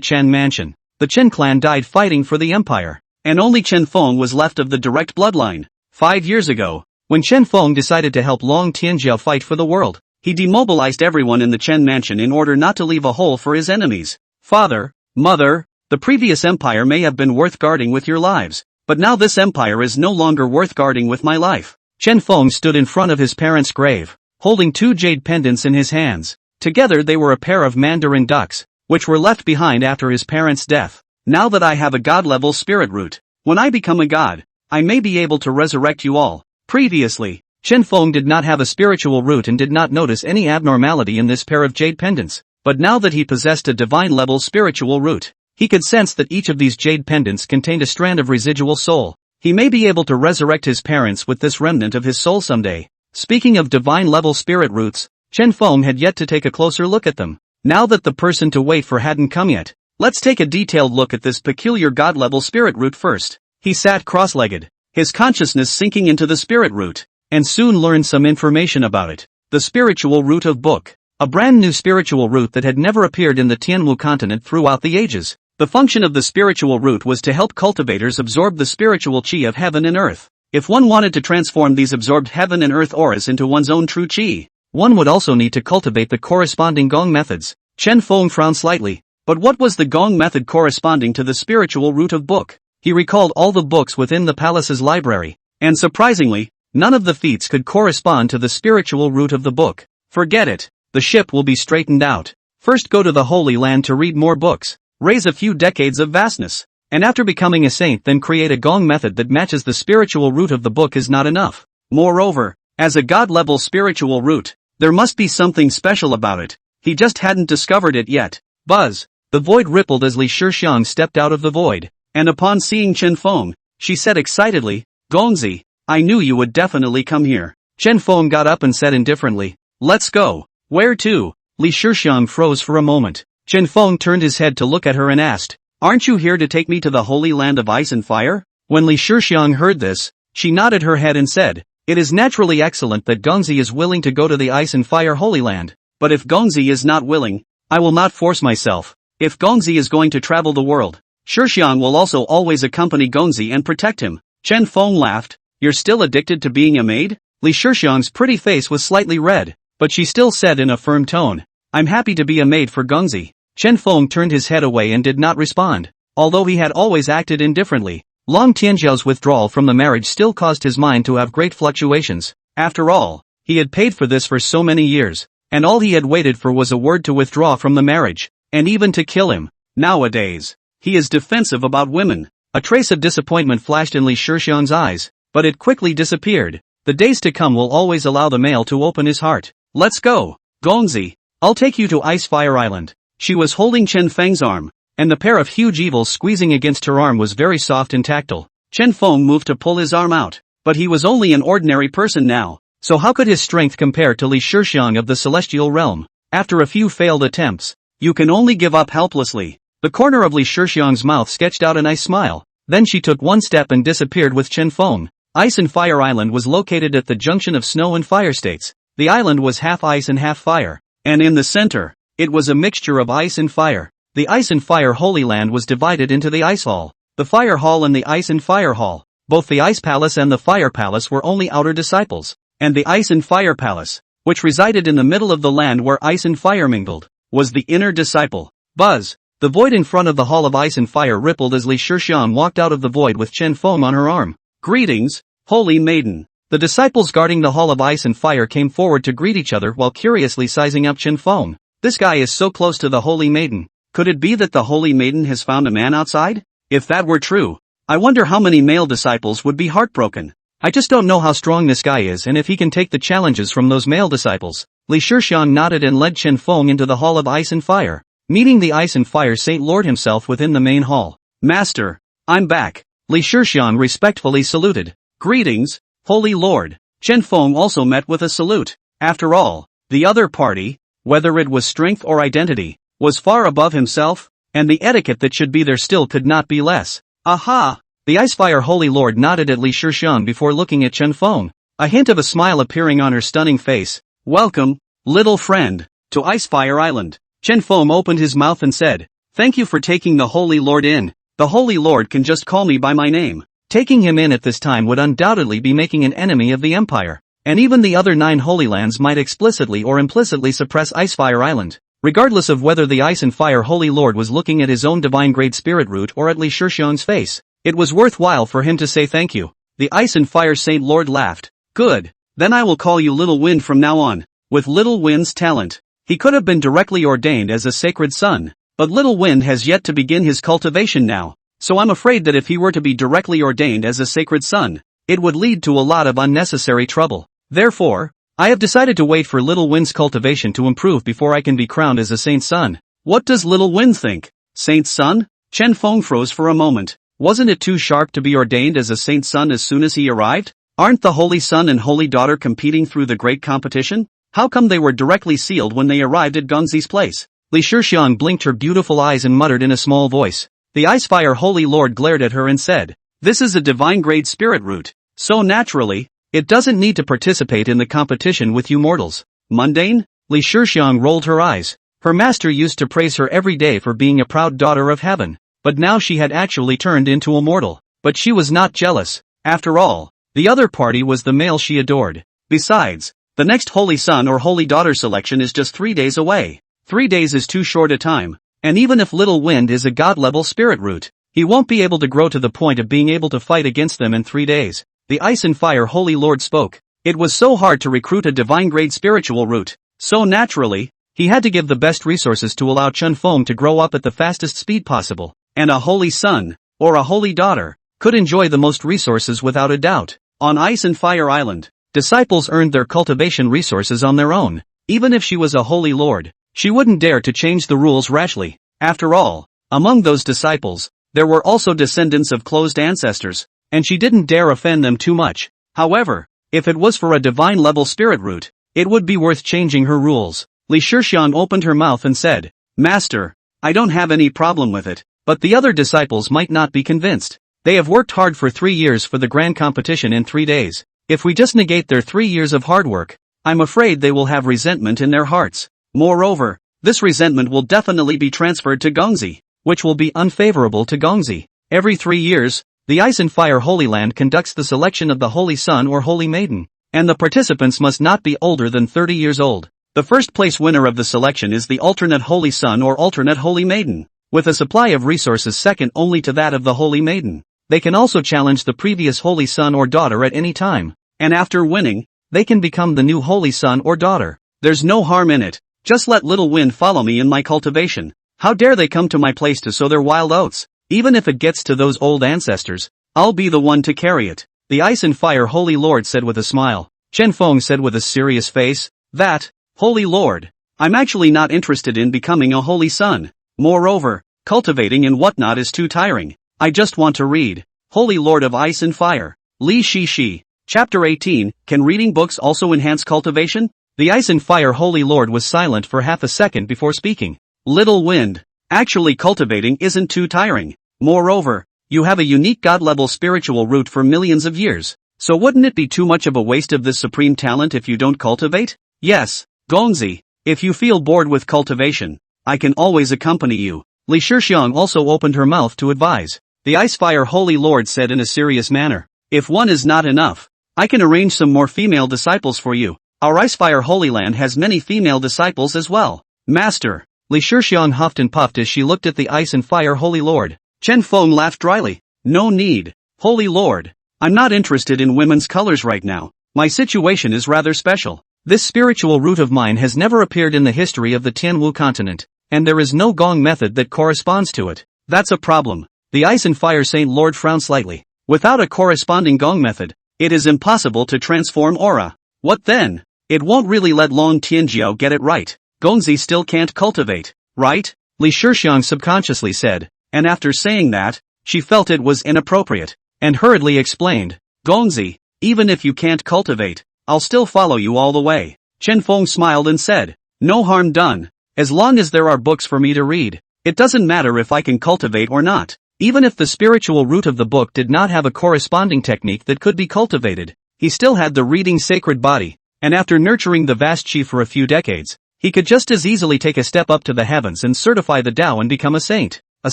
Chen mansion. The Chen clan died fighting for the Empire, and only Chen Feng was left of the direct bloodline. 5 years ago, when Chen Feng decided to help Long Tianzhou fight for the world, He demobilized everyone in the Chen mansion in order not to leave a hole for his enemies. Father, mother, the previous empire may have been worth guarding with your lives, but now this empire is no longer worth guarding with my life. Chen Feng stood in front of his parents' grave, holding 2 jade pendants in his hands. Together they were a pair of mandarin ducks, which were left behind after his parents' death. Now that I have a god-level spirit root, when I become a god, I may be able to resurrect you all. Previously, Chen Feng did not have a spiritual root and did not notice any abnormality in this pair of jade pendants, but now that he possessed a divine-level spiritual root, he could sense that each of these jade pendants contained a strand of residual soul. He may be able to resurrect his parents with this remnant of his soul someday. Speaking of divine-level spirit roots, Chen Feng had yet to take a closer look at them. Now that the person to wait for hadn't come yet, let's take a detailed look at this peculiar god-level spirit root first. He sat cross-legged, his consciousness sinking into the spirit root, and soon learned some information about it. The spiritual root of book. A brand new spiritual root that had never appeared in the Tianwu continent throughout the ages. The function of the spiritual root was to help cultivators absorb the spiritual chi of heaven and earth. If one wanted to transform these absorbed heaven and earth auras into one's own true chi, one would also need to cultivate the corresponding gong methods. Chen Feng frowned slightly, but what was the gong method corresponding to the spiritual root of book? He recalled all the books within the palace's library, and surprisingly, none of the feats could correspond to the spiritual root of the book. Forget it, the ship will be straightened out. First go to the Holy Land to read more books, raise a few decades of vastness, and after becoming a saint then create a gong method that matches the spiritual root of the book is not enough. Moreover, as a god-level spiritual root, there must be something special about it. He just hadn't discovered it yet. Buzz. The void rippled as Li Shixiang stepped out of the void, and upon seeing Chen Feng, she said excitedly, Gongzi, I knew you would definitely come here. Chen Feng got up and said indifferently, let's go. Where to? Li Shixiang froze for a moment. Chen Feng turned his head to look at her and asked, aren't you here to take me to the holy land of ice and fire? When Li Shixiang heard this, she nodded her head and said, it is naturally excellent that Gongzi is willing to go to the ice and fire holy land, but if Gongzi is not willing, I will not force myself. If Gongzi is going to travel the world, Shixiang will also always accompany Gongzi and protect him. Chen Feng laughed, you're still addicted to being a maid? Li Shixiang's pretty face was slightly red, but she still said in a firm tone, I'm happy to be a maid for Gongzi. Chen Feng turned his head away and did not respond, although he had always acted indifferently. Long Tianzhao's withdrawal from the marriage still caused his mind to have great fluctuations. After all, he had paid for this for so many years, and all he had waited for was a word to withdraw from the marriage, and even to kill him. Nowadays, he is defensive about women. A trace of disappointment flashed in Li Shixiang's eyes, but it quickly disappeared. The days to come will always allow the male to open his heart. Let's go, Gongzi. I'll take you to Ice Fire Island. She was holding Chen Feng's arm, and the pair of huge evils squeezing against her arm was very soft and tactile. Chen Feng moved to pull his arm out, but he was only an ordinary person now, so how could his strength compare to Li Shixiang of the celestial realm? After a few failed attempts, you can only give up helplessly. The corner of Li Shixiang's mouth sketched out a nice smile, then she took one step and disappeared with Chen Feng. Ice and Fire Island was located at the junction of snow and fire states. The island was half ice and half fire, and in the center, it was a mixture of ice and fire. The Ice and Fire Holy Land was divided into the Ice Hall, the Fire Hall and the Ice and Fire Hall. Both the Ice Palace and the Fire Palace were only outer disciples, and the Ice and Fire Palace, which resided in the middle of the land where ice and fire mingled, was the inner disciple. Buzz. The void in front of the Hall of Ice and Fire rippled as Li Shixiang walked out of the void with Chen Feng on her arm. Greetings, Holy Maiden. The disciples guarding the Hall of Ice and Fire came forward to greet each other while curiously sizing up Chen Feng. This guy is so close to the Holy Maiden. Could it be that the Holy Maiden has found a man outside? If that were true, I wonder how many male disciples would be heartbroken. I just don't know how strong this guy is and if he can take the challenges from those male disciples. Li Shixiang nodded and led Chen Feng into the Hall of Ice and Fire, meeting the Ice and Fire Saint Lord himself within the main hall. Master, I'm back. Li Shixiang respectfully saluted. Greetings, Holy Lord. Chen Feng also met with a salute. After all, the other party, whether it was strength or identity, was far above himself, and the etiquette that should be there still could not be less. Aha! The Icefire Holy Lord nodded at Li Shixiang before looking at Chen Feng, a hint of a smile appearing on her stunning face. Welcome, little friend, to Icefire Island. Chen Feng opened his mouth and said, thank you for taking the Holy Lord in. The Holy Lord can just call me by my name. Taking him in at this time would undoubtedly be making an enemy of the Empire, and even the other 9 Holy Lands might explicitly or implicitly suppress Icefire Island. Regardless of whether the Ice and Fire Holy Lord was looking at his own divine grade spirit root or at Li Shixiang's face, it was worthwhile for him to say thank you. The Ice and Fire Saint Lord laughed. Good. Then I will call you Little Wind from now on. With Little Wind's talent, he could have been directly ordained as a sacred son, but Little Wind has yet to begin his cultivation now, so I'm afraid that if he were to be directly ordained as a sacred son, it would lead to a lot of unnecessary trouble. Therefore, I have decided to wait for Little Wind's cultivation to improve before I can be crowned as a saint's son. What does Little Wind think? Saint's son? Chen Feng froze for a moment. Wasn't it too sharp to be ordained as a saint's son as soon as he arrived? Aren't the Holy Son and Holy Daughter competing through the great competition? How come they were directly sealed when they arrived at Gongzi's place? Li Shixiang blinked her beautiful eyes and muttered in a small voice. The Icefire Holy Lord glared at her and said, "This is a divine grade spirit root, so naturally, it doesn't need to participate in the competition with you mortals." Mundane? Li Shixiang rolled her eyes. Her master used to praise her every day for being a proud daughter of heaven, but now she had actually turned into a mortal. But she was not jealous. After all, the other party was the male she adored. Besides, the next Holy Son or Holy Daughter selection is just 3 days away. 3 days is too short a time, and even if Little Wind is a god-level spirit root, he won't be able to grow to the point of being able to fight against them in 3 days. The Ice and Fire Holy Lord spoke. It was so hard to recruit a divine-grade spiritual root, so naturally, he had to give the best resources to allow Chen Feng to grow up at the fastest speed possible, and a Holy Son, or a Holy Daughter, could enjoy the most resources without a doubt. On Ice and Fire Island, disciples earned their cultivation resources on their own. Even if she was a Holy Lord, she wouldn't dare to change the rules rashly. After all, among those disciples, there were also descendants of closed ancestors, and she didn't dare offend them too much. However, if it was for a divine-level spirit root, it would be worth changing her rules. Li Shixiang opened her mouth and said, "Master, I don't have any problem with it, but the other disciples might not be convinced. They have worked hard for 3 years for the grand competition in 3 days. If we just negate their 3 years of hard work, I'm afraid they will have resentment in their hearts. Moreover, this resentment will definitely be transferred to Gongzi, which will be unfavorable to Gongzi. Every 3 years, the Ice and Fire Holy Land conducts the selection of the Holy Son or Holy Maiden, and the participants must not be older than 30 years old. The first place winner of the selection is the alternate Holy Son or alternate Holy Maiden, with a supply of resources second only to that of the Holy Maiden. They can also challenge the previous Holy Son or Daughter at any time, and after winning, they can become the new Holy Son or Daughter. There's no harm in it. Just let Little Wind follow me in my cultivation. How dare they come to my place to sow their wild oats? Even if it gets to those old ancestors, I'll be the one to carry it." The Ice and Fire Holy Lord said with a smile. Chen Feng said with a serious face, "That, Holy Lord, I'm actually not interested in becoming a Holy Son. Moreover, cultivating and whatnot is too tiring. I just want to read." Holy Lord of Ice and Fire. Li Shishi. Chapter 18, Can reading books also enhance cultivation? The Ice and Fire Holy Lord was silent for half a second before speaking. Little Wind. Actually cultivating isn't too tiring. Moreover, you have a unique god-level spiritual root for millions of years. So wouldn't it be too much of a waste of this supreme talent if you don't cultivate? Yes, Gongzi, if you feel bored with cultivation, I can always accompany you. Li Shixiang also opened her mouth to advise. The Icefire Holy Lord said in a serious manner, "If one is not enough, I can arrange some more female disciples for you. Our Icefire Holy Land has many female disciples as well." Master. Li Shixiang huffed and puffed as she looked at the Ice and Fire Holy Lord. Chen Feng laughed dryly. "No need, Holy Lord. I'm not interested in women's colors right now. My situation is rather special. This spiritual root of mine has never appeared in the history of the Tianwu continent, and there is no gong method that corresponds to it. That's a problem." The Ice and Fire Saint Lord frowned slightly. "Without a corresponding gong method, it is impossible to transform aura. What then? It won't really let Long Tianjiao get it right. Gongzi still can't cultivate, right?" Li Shixiang subconsciously said, and after saying that, she felt it was inappropriate, and hurriedly explained, "Gongzi, even if you can't cultivate, I'll still follow you all the way." Chen Feng smiled and said, "No harm done. As long as there are books for me to read, it doesn't matter if I can cultivate or not." Even if the spiritual root of the book did not have a corresponding technique that could be cultivated, he still had the reading sacred body, and after nurturing the vast chi for a few decades, he could just as easily take a step up to the heavens and certify the Tao and become a saint. A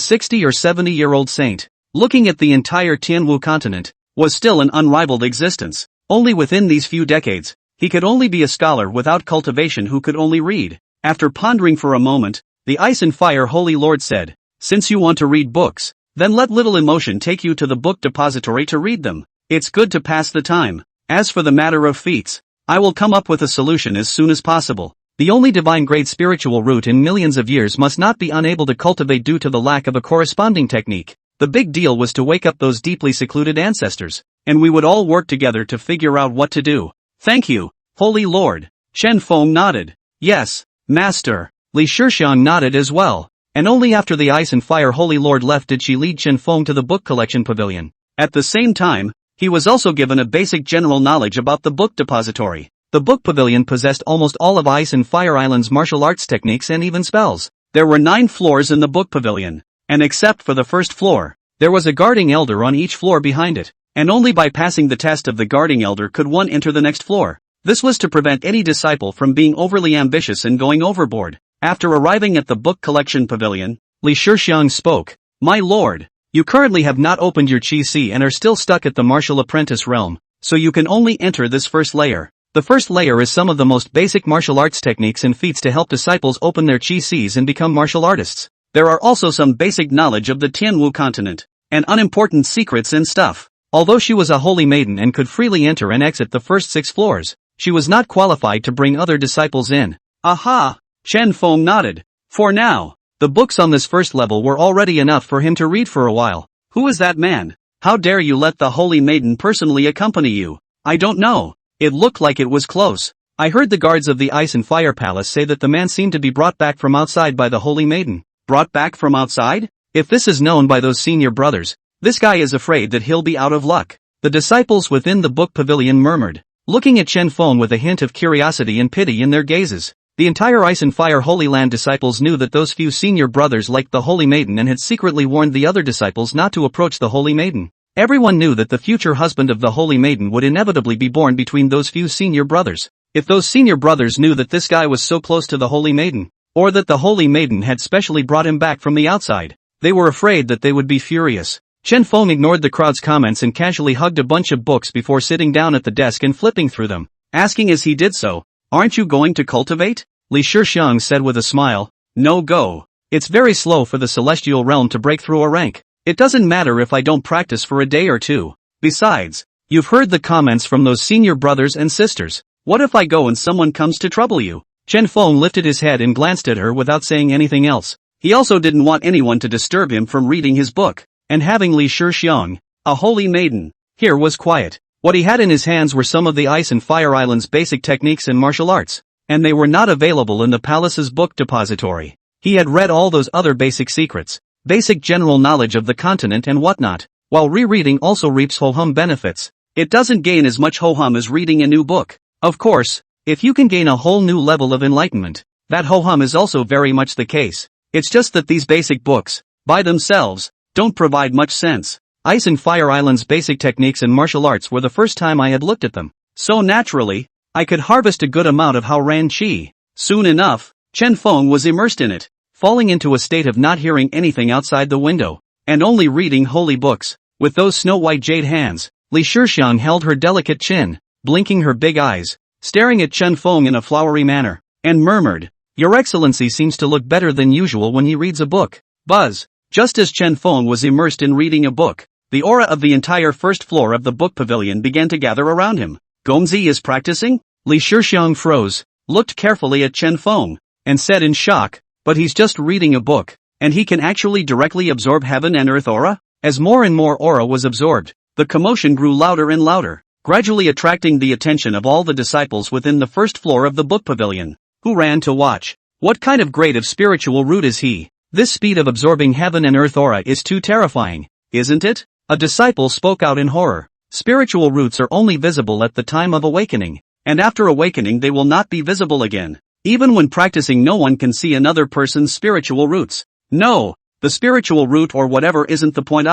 60 or 70-year-old saint, looking at the entire Tianwu continent, was still an unrivaled existence. Only within these few decades, He could only be a scholar without cultivation who could only read. After pondering for a moment, the Ice and Fire Holy Lord said, "Since you want to read books, then let little emotion take you to the book depository to read them. It's good to pass the time. As for the matter of feats, I will come up with a solution as soon as possible. The only divine-grade spiritual root in millions of years must not be unable to cultivate due to the lack of a corresponding technique. The big deal was to wake up those deeply secluded ancestors, and we would all work together to figure out what to do." "Thank you, Holy Lord." Chen Feng nodded. "Yes, Master." Li Shixiang nodded as well, and only after the Ice and Fire Holy Lord left did she lead Chen Feng to the book collection pavilion. At the same time, he was also given a basic general knowledge about the book depository. The book pavilion possessed almost all of Ice and Fire Island's martial arts techniques and even spells. There were 9 floors in the book pavilion, and except for the first floor, there was a guarding elder on each floor behind it, and only by passing the test of the guarding elder could one enter the next floor. This was to prevent any disciple from being overly ambitious and going overboard. After arriving at the book collection pavilion, Li Shixiang spoke. "My lord, you currently have not opened your Qi Si and are still stuck at the martial apprentice realm, so you can only enter this first layer. The first layer is some of the most basic martial arts techniques and feats to help disciples open their Qi Sis and become martial artists. There are also some basic knowledge of the Tianwu continent, and unimportant secrets and stuff." Although she was a holy maiden and could freely enter and exit the first 6 floors, she was not qualified to bring other disciples in. "Aha!" Chen Feng nodded. For now, the books on this first level were already enough for him to read for a while. "Who is that man? How dare you let the holy maiden personally accompany you?" "I don't know. It looked like it was close. I heard the guards of the Ice and Fire Palace say that the man seemed to be brought back from outside by the holy maiden." "Brought back from outside?" "If this is known by those senior brothers, this guy is afraid that he'll be out of luck." The disciples within the book pavilion murmured, looking at Chen Feng with a hint of curiosity and pity in their gazes. The entire Ice and Fire Holy Land disciples knew that those few senior brothers liked the Holy Maiden and had secretly warned the other disciples not to approach the Holy Maiden. Everyone knew that the future husband of the Holy Maiden would inevitably be born between those few senior brothers. If those senior brothers knew that this guy was so close to the Holy Maiden, or that the Holy Maiden had specially brought him back from the outside, they were afraid that they would be furious. Chen Feng ignored the crowd's comments and casually hugged a bunch of books before sitting down at the desk and flipping through them, asking as he did so, "Aren't you going to cultivate?" Li Shixiang said with a smile, "No go. It's very slow for the celestial realm to break through a rank. It doesn't matter if I don't practice for a day or two. Besides, you've heard the comments from those senior brothers and sisters. What if I go and someone comes to trouble you?" Chen Feng lifted his head and glanced at her without saying anything else. He also didn't want anyone to disturb him from reading his book, and having Li Shixiang, a holy maiden, here was quiet. What he had in his hands were some of the Ice and Fire Island's basic techniques and martial arts, and they were not available in the palace's book depository. He had read all those other basic secrets, basic general knowledge of the continent and whatnot, while rereading also reaps ho-hum benefits. It doesn't gain as much ho-hum as reading a new book. Of course, if you can gain a whole new level of enlightenment, that ho-hum is also very much the case. It's just that these basic books, by themselves, don't provide much sense. Ice and Fire Island's basic techniques and martial arts were the first time I had looked at them. So naturally, I could harvest a good amount of Hao-Ran Qi. Soon enough, Chen Feng was immersed in it, falling into a state of not hearing anything outside the window, and only reading holy books. With those snow-white jade hands, Li Shixiang held her delicate chin, blinking her big eyes, staring at Chen Feng in a flowery manner, and murmured, "Your Excellency seems to look better than usual when he reads a book." Buzz. Just as Chen Feng was immersed in reading a book, the aura of the entire first floor of the book pavilion began to gather around him. "Gongzi is practicing?" Li Shixiang froze, looked carefully at Chen Feng, and said in shock, "But he's just reading a book, and he can actually directly absorb heaven and earth aura?" As more and more aura was absorbed, the commotion grew louder and louder, gradually attracting the attention of all the disciples within the first floor of the book pavilion, who ran to watch. What kind of grade of spiritual root is he? This speed of absorbing heaven and earth aura is too terrifying, isn't it? A disciple spoke out in horror. Spiritual roots are only visible at the time of awakening, and after awakening they will not be visible again. Even when practicing, no one can see another person's spiritual roots. No, the spiritual root or whatever isn't the point.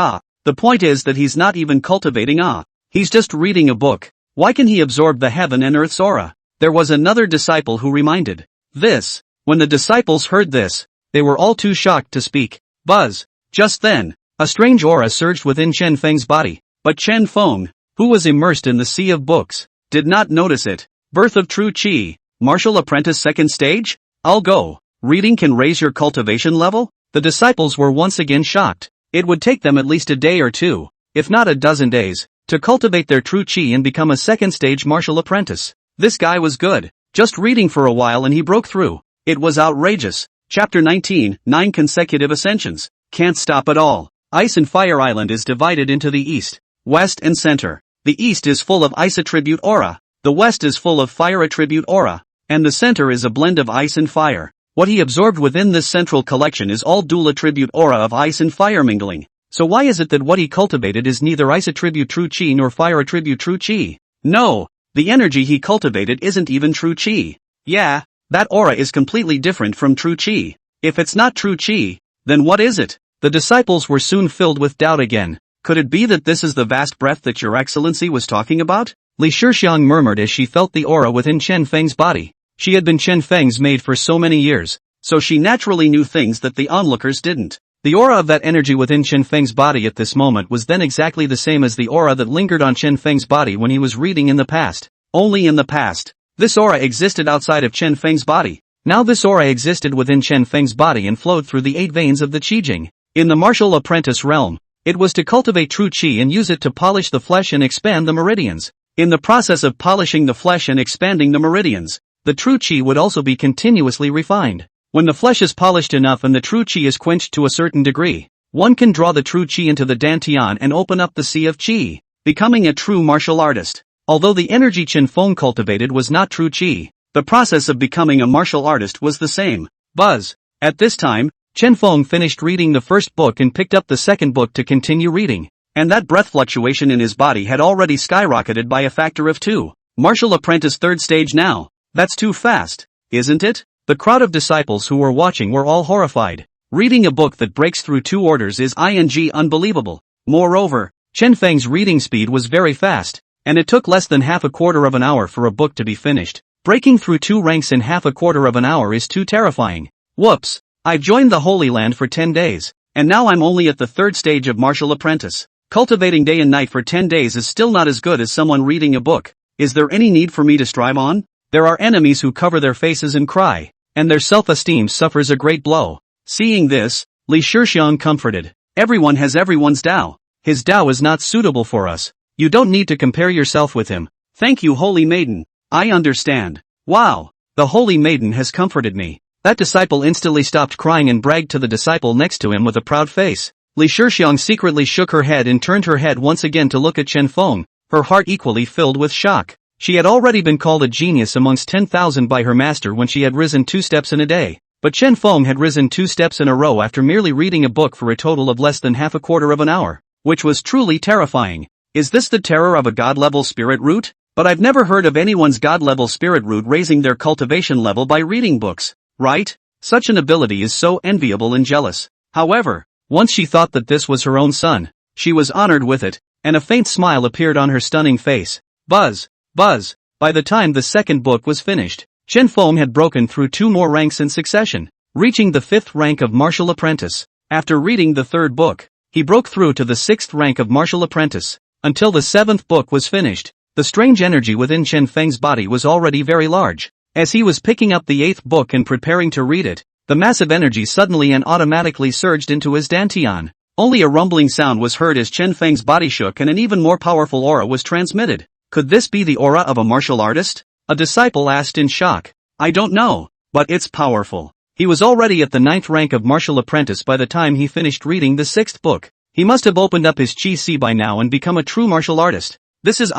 The point is that he's not even cultivating. He's just reading a book. Why can he absorb the heaven and earth's aura? There was another disciple who reminded this. When the disciples heard this, they were all too shocked to speak. Buzz. Just then, a strange aura surged within Chen Feng's body, but Chen Feng, who was immersed in the sea of books, did not notice it. Birth of True Qi, Martial Apprentice second stage? I'll go. Reading can raise your cultivation level? The disciples were once again shocked. It would take them at least a day or two, if not a dozen days, to cultivate their true Qi and become a second stage martial apprentice. This guy was good. Just reading for a while and he broke through. It was outrageous. Chapter 19, 9 consecutive ascensions. Can't stop at all. Ice and Fire Island is divided into the east, west and center. The east is full of ice attribute aura, the west is full of fire attribute aura, and the center is a blend of ice and fire. What he absorbed within this central collection is all dual attribute aura of ice and fire mingling. So why is it that what he cultivated is neither ice attribute true Qi nor fire attribute true Qi? No, the energy he cultivated isn't even true Qi. Yeah, that aura is completely different from true Qi. If it's not true Qi, then what is it? The disciples were soon filled with doubt again. Could it be that this is the vast breath that Your Excellency was talking about? Li Shixiang murmured as she felt the aura within Chen Feng's body. She had been Chen Feng's maid for so many years, so she naturally knew things that the onlookers didn't. The aura of that energy within Chen Feng's body at this moment was then exactly the same as the aura that lingered on Chen Feng's body when he was reading in the past. Only in the past. This aura existed outside of Chen Feng's body. Now this aura existed within Chen Feng's body and flowed through the 8 veins of the Qijing. In the martial apprentice realm, it was to cultivate true Qi and use it to polish the flesh and expand the meridians. In the process of polishing the flesh and expanding the meridians, the true Qi would also be continuously refined. When the flesh is polished enough and the true Qi is quenched to a certain degree, one can draw the true Qi into the Dantian and open up the sea of Qi, becoming a true martial artist. Although the energy Chen Feng cultivated was not true Qi, the process of becoming a martial artist was the same. Buzz. At this time, Chen Feng finished reading the first book and picked up the second book to continue reading. And that breath fluctuation in his body had already skyrocketed by a factor of 2. Martial apprentice third stage now. That's too fast, isn't it? The crowd of disciples who were watching were all horrified. Reading a book that breaks through 2 orders is unbelievable. Moreover, Chen Feng's reading speed was very fast, and it took less than half a quarter of an hour for a book to be finished. Breaking through 2 ranks in half a quarter of an hour is too terrifying. Whoops. I've joined the Holy Land for 10 days, and now I'm only at the 3rd stage of martial apprentice. Cultivating day and night for 10 days is still not as good as someone reading a book. Is there any need for me to strive on? There are enemies who cover their faces and cry, and their self-esteem suffers a great blow. Seeing this, Li Shixiang comforted. Everyone has everyone's Tao. His Tao is not suitable for us. You don't need to compare yourself with him. Thank you, Holy Maiden. I understand. Wow. The Holy Maiden has comforted me. That disciple instantly stopped crying and bragged to the disciple next to him with a proud face. Li Shixiang secretly shook her head and turned her head once again to look at Chen Feng, her heart equally filled with shock. She had already been called a genius amongst 10,000 by her master when she had risen 2 steps in a day. But Chen Feng had risen 2 steps in a row after merely reading a book for a total of less than half a quarter of an hour, which was truly terrifying. Is this the terror of a god-level spirit root? But I've never heard of anyone's god-level spirit root raising their cultivation level by reading books. Right? Such an ability is so enviable and jealous. However, once she thought that this was her own son, she was honored with it, and a faint smile appeared on her stunning face. Buzz. Buzz. By the time the second book was finished, Chen Feng had broken through 2 more ranks in succession, reaching the 5th rank of martial apprentice. After reading the 3rd book, he broke through to the 6th rank of martial apprentice. Until the 7th book was finished, the strange energy within Chen Feng's body was already very large. As he was picking up the 8th book and preparing to read it, the massive energy suddenly and automatically surged into his dantian. Only a rumbling sound was heard as Chen Feng's body shook and an even more powerful aura was transmitted. Could this be the aura of a martial artist? A disciple asked in shock. I don't know, but it's powerful. He was already at the 9th rank of martial apprentice by the time he finished reading the 6th book. He must have opened up his Qi by now and become a true martial artist. This is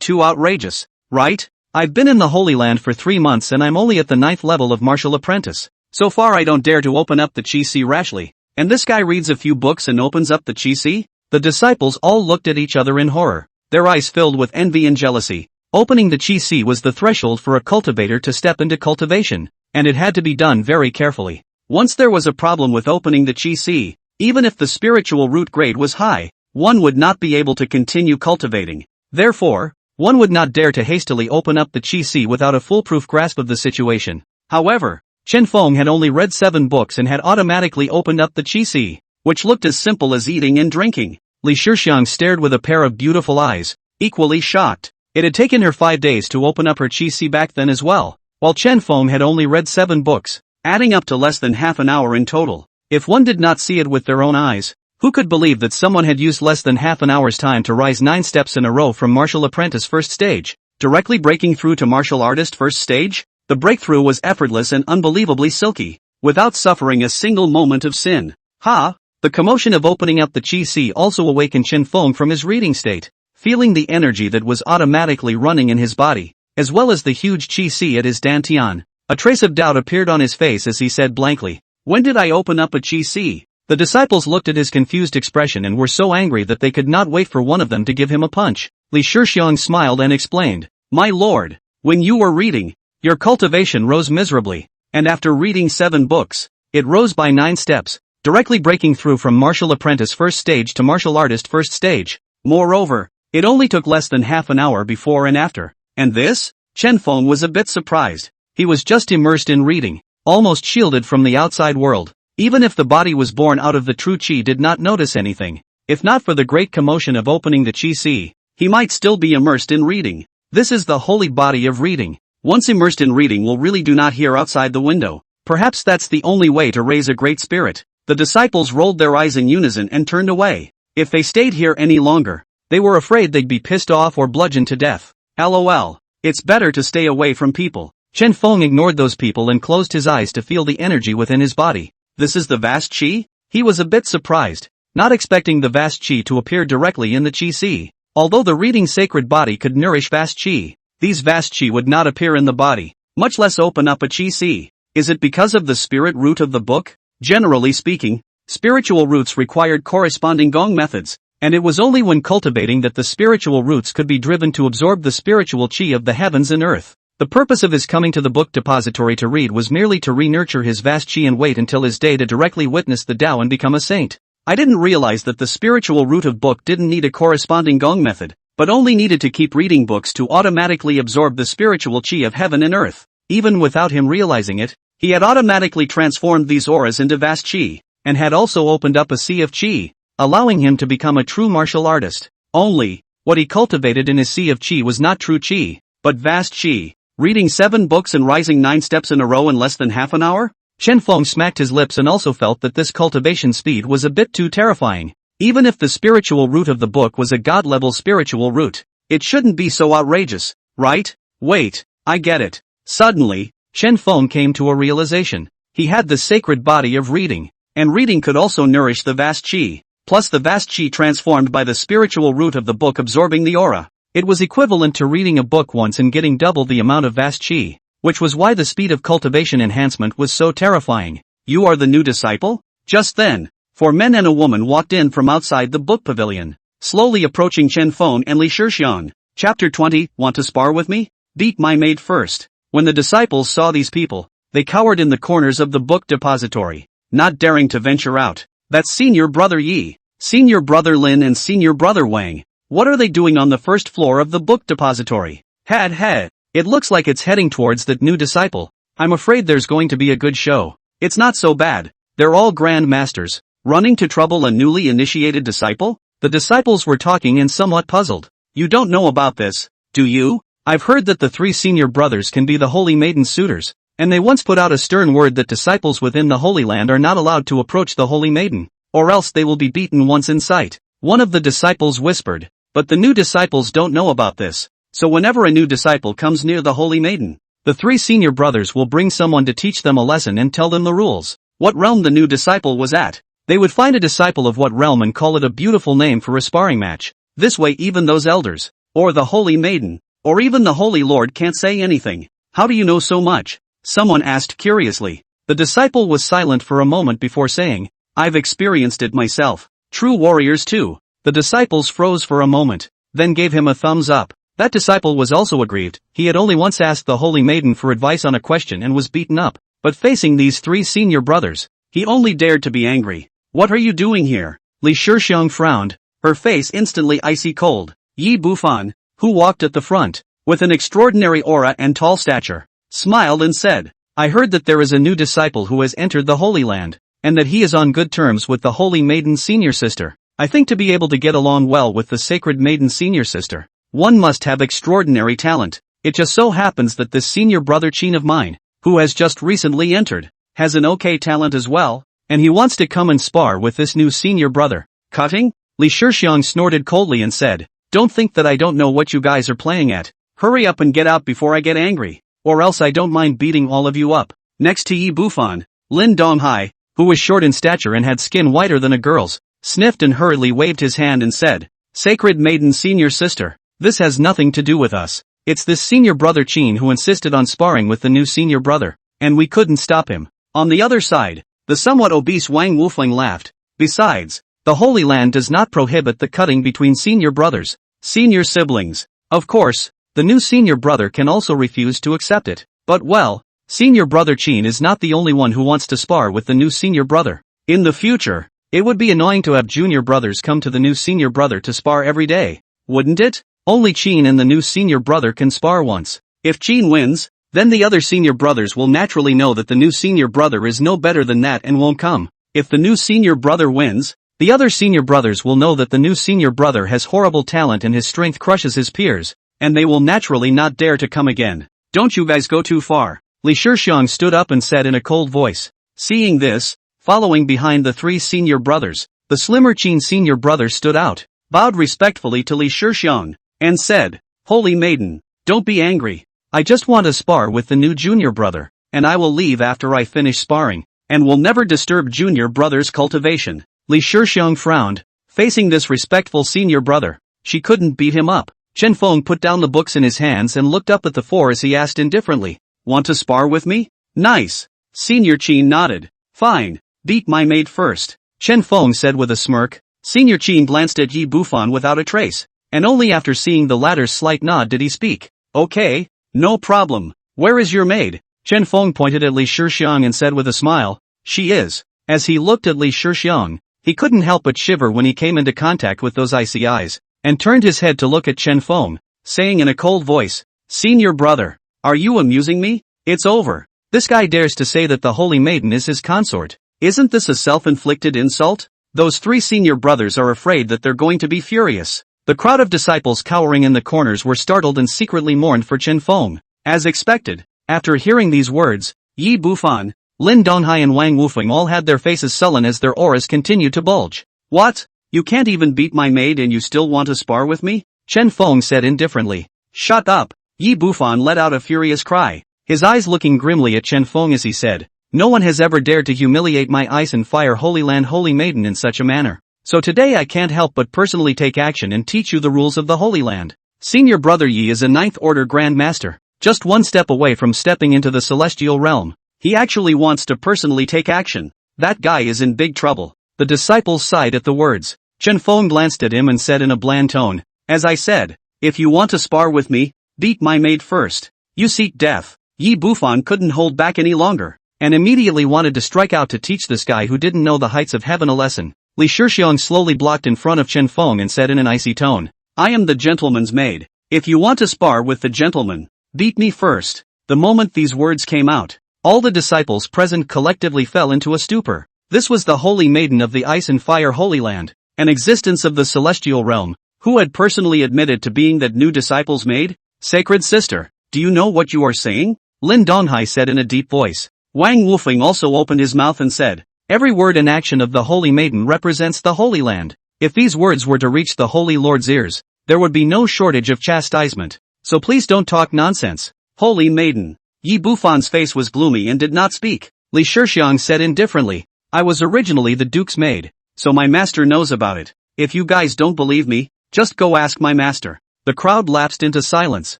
too outrageous, right? I've been in the Holy Land for 3 months and I'm only at the 9th level of martial apprentice. So far I don't dare to open up the Qi rashly. And this guy reads a few books and opens up the Qi? The disciples all looked at each other in horror, their eyes filled with envy and jealousy. Opening the Qi was the threshold for a cultivator to step into cultivation, and it had to be done very carefully. Once there was a problem with opening the Qi, even if the spiritual root grade was high, one would not be able to continue cultivating. Therefore, one would not dare to hastily open up the Qi without a foolproof grasp of the situation. However, Chen Feng had only read 7 books and had automatically opened up the Qi, which looked as simple as eating and drinking. Li Shixiang stared with a pair of beautiful eyes, equally shocked. It had taken her 5 days to open up her qi back then as well, while Chen Feng had only read 7 books, adding up to less than half an hour in total. If one did not see it with their own eyes, who could believe that someone had used less than half an hour's time to rise 9 steps in a row from martial apprentice first stage, directly breaking through to martial artist first stage? The breakthrough was effortless and unbelievably silky, without suffering a single moment of sin. The commotion of opening up the qi also awakened Chen Feng from his reading state, feeling the energy that was automatically running in his body, as well as the huge qi at his dantian. A trace of doubt appeared on his face as he said blankly, "When did I open up a qi?" The disciples looked at his confused expression and were so angry that they could not wait for one of them to give him a punch. Li Shixiang smiled and explained, "My lord, when you were reading, your cultivation rose miserably, and after reading 7 books, it rose by 9 steps, directly breaking through from martial apprentice first stage to martial artist first stage. Moreover, it only took less than half an hour before and after." And this? Chen Feng was a bit surprised. He was just immersed in reading, almost shielded from the outside world. Even if the body was born out of the true qi did not notice anything. If not for the great commotion of opening the qi, he might still be immersed in reading. This is the holy body of reading. Once immersed in reading will really do not hear outside the window. Perhaps that's the only way to raise a great spirit. The disciples rolled their eyes in unison and turned away. If they stayed here any longer, they were afraid they'd be pissed off or bludgeoned to death. LOL. It's better to stay away from people. Chen Feng ignored those people and closed his eyes to feel the energy within his body. This is the vast qi? He was a bit surprised, not expecting the vast qi to appear directly in the qi. Although the reading sacred body could nourish vast qi, these vast qi would not appear in the body, much less open up a qi. Is it because of the spirit root of the book? Generally speaking, spiritual roots required corresponding gong methods, and it was only when cultivating that the spiritual roots could be driven to absorb the spiritual qi of the heavens and earth. The purpose of his coming to the book depository to read was merely to re-nurture his vast qi and wait until his day to directly witness the Tao and become a saint. I didn't realize that the spiritual root of book didn't need a corresponding gong method, but only needed to keep reading books to automatically absorb the spiritual qi of heaven and earth. Even without him realizing it, he had automatically transformed these auras into vast qi, and had also opened up a sea of qi, allowing him to become a true martial artist. Only, what he cultivated in his sea of qi was not true qi, but vast qi. Reading 7 books and rising 9 steps in a row in less than half an hour? Chen Feng smacked his lips and also felt that this cultivation speed was a bit too terrifying. Even if the spiritual root of the book was a god-level spiritual root, it shouldn't be so outrageous, right? Wait, I get it. Suddenly, Chen Feng came to a realization. He had the sacred body of reading, and reading could also nourish the vast qi, plus the vast qi transformed by the spiritual root of the book absorbing the aura. It was equivalent to reading a book once and getting double the amount of vast qi, which was why the speed of cultivation enhancement was so terrifying. "You are the new disciple?" Just then, 4 men and a woman walked in from outside the book pavilion, slowly approaching Chen Feng and Li Shixiang. Chapter 20, Want to spar with me? Beat my maid first. When the disciples saw these people, they cowered in the corners of the book depository, not daring to venture out. That's Senior Brother Yi, Senior Brother Lin and Senior Brother Wang. What are they doing on the first floor of the book depository? Had. It looks like it's heading towards that new disciple. I'm afraid there's going to be a good show. It's not so bad. They're all Grandmasters, running to trouble a newly initiated disciple? The disciples were talking and somewhat puzzled. You don't know about this, do you? I've heard that the 3 senior brothers can be the Holy Maiden suitors, and they once put out a stern word that disciples within the Holy Land are not allowed to approach the Holy Maiden, or else they will be beaten once in sight. One of the disciples whispered. But the new disciples don't know about this, so whenever a new disciple comes near the Holy Maiden, the 3 senior brothers will bring someone to teach them a lesson and tell them the rules. What realm the new disciple was at. They would find a disciple of what realm and call it a beautiful name for a sparring match. This way even those elders, or the Holy Maiden, or even the Holy Lord can't say anything. How do you know so much? Someone asked curiously. The disciple was silent for a moment before saying, I've experienced it myself. True warriors too. The disciples froze for a moment, then gave him a thumbs up. That disciple was also aggrieved. He had only once asked the Holy Maiden for advice on a question and was beaten up. But facing these 3 senior brothers, he only dared to be angry. What are you doing here? Li Shixiang frowned, her face instantly icy cold. Yi Bufan, who walked at the front, with an extraordinary aura and tall stature, smiled and said, I heard that there is a new disciple who has entered the Holy Land, and that he is on good terms with the Holy Maiden's senior sister. I think to be able to get along well with the Sacred Maiden's senior sister, One must have extraordinary talent. It just so happens that this senior brother Qin of mine, who has just recently entered, has an okay talent as well, and he wants to come and spar with this new senior brother. Cutting? Li Shixiang snorted coldly and said, "Don't think that I don't know what you guys are playing at. Hurry up and get out before I get angry, or else I don't mind beating all of you up." Next to Yi Bufan, Lin Donghai, who was short in stature and had skin whiter than a girl's, sniffed and hurriedly waved his hand and said, "Sacred Maiden Senior Sister, this has nothing to do with us. It's this senior brother Qin who insisted on sparring with the new senior brother, and we couldn't stop him." On the other side, the somewhat obese Wang Wufeng laughed. Besides, the Holy Land does not prohibit the cutting between senior brothers, senior siblings. Of course, the new senior brother can also refuse to accept it. But well, senior brother Qin is not the only one who wants to spar with the new senior brother. In the future, it would be annoying to have junior brothers come to the new senior brother to spar every day, wouldn't it? Only Qin and the new senior brother can spar once. If Qin wins, then the other senior brothers will naturally know that the new senior brother is no better than that and won't come. If the new senior brother wins, the other senior brothers will know that the new senior brother has horrible talent and his strength crushes his peers, and they will naturally not dare to come again. Don't you guys go too far. Li Shixiang stood up and said in a cold voice. Seeing this, following behind the three senior brothers, the slimmer Qin senior brother stood out, bowed respectfully to Li Shixiang, and said, "Holy Maiden, don't be angry. I just want to spar with the new junior brother, and I will leave after I finish sparring, and will never disturb junior brother's cultivation." Li Shixiang frowned, facing this respectful senior brother. She couldn't beat him up. Chen Feng put down the books in his hands and looked up at the four as he asked indifferently, "Want to spar with me?" "Nice." Senior Qin nodded. "Fine, beat my maid first," Chen Feng said with a smirk. Senior Qin glanced at Yi Bufan without a trace, and only after seeing the latter's slight nod did he speak. "Okay, no problem. Where is your maid?" Chen Feng pointed at Li Shixiang and said with a smile, "She is." As he looked at Li Shixiang, he couldn't help but shiver when he came into contact with those icy eyes, and turned his head to look at Chen Feng, saying in a cold voice, "Senior brother, are you amusing me? It's over. This guy dares to say that the Holy Maiden is his consort. Isn't this a self-inflicted insult?" Those three senior brothers are afraid that they're going to be furious. The crowd of disciples cowering in the corners were startled and secretly mourned for Chen Feng. As expected, after hearing these words, Yi Bufan, Lin Donghai and Wang Wufeng all had their faces sullen as their auras continued to bulge. "What? You can't even beat my maid and you still want to spar with me?" Chen Feng said indifferently. "Shut up!" Yi Bufan let out a furious cry, his eyes looking grimly at Chen Feng as he said, "No one has ever dared to humiliate my ice and fire Holy Land Holy Maiden in such a manner. So today I can't help but personally take action and teach you the rules of the Holy Land." Senior brother Yi is a 9th order Grandmaster, just one step away from stepping into the celestial realm. He actually wants to personally take action. That guy is in big trouble. The disciples sighed at the words. Chen Feng glanced at him and said in a bland tone, "As I said, if you want to spar with me, beat my maid first. You seek death." Yi Bufan couldn't hold back any longer, and immediately wanted to strike out to teach this guy who didn't know the heights of heaven a lesson. Li Shixiang slowly blocked in front of Chen Feng and said in an icy tone, "I am the gentleman's maid. If you want to spar with the gentleman, beat me first." The moment these words came out, all the disciples present collectively fell into a stupor. This was the Holy Maiden of the Ice and Fire Holy Land, an existence of the celestial realm, who had personally admitted to being that new disciple's maid. "Sacred sister, do you know what you are saying?" Lin Donghai said in a deep voice. Wang Wufeng also opened his mouth and said, "Every word and action of the Holy Maiden represents the Holy Land. If these words were to reach the Holy Lord's ears, there would be no shortage of chastisement. So please don't talk nonsense." "Holy Maiden." Yi Bufan's face was gloomy and did not speak. Li Shixiang said indifferently, "I was originally the Duke's maid, so my master knows about it. If you guys don't believe me, just go ask my master." The crowd lapsed into silence.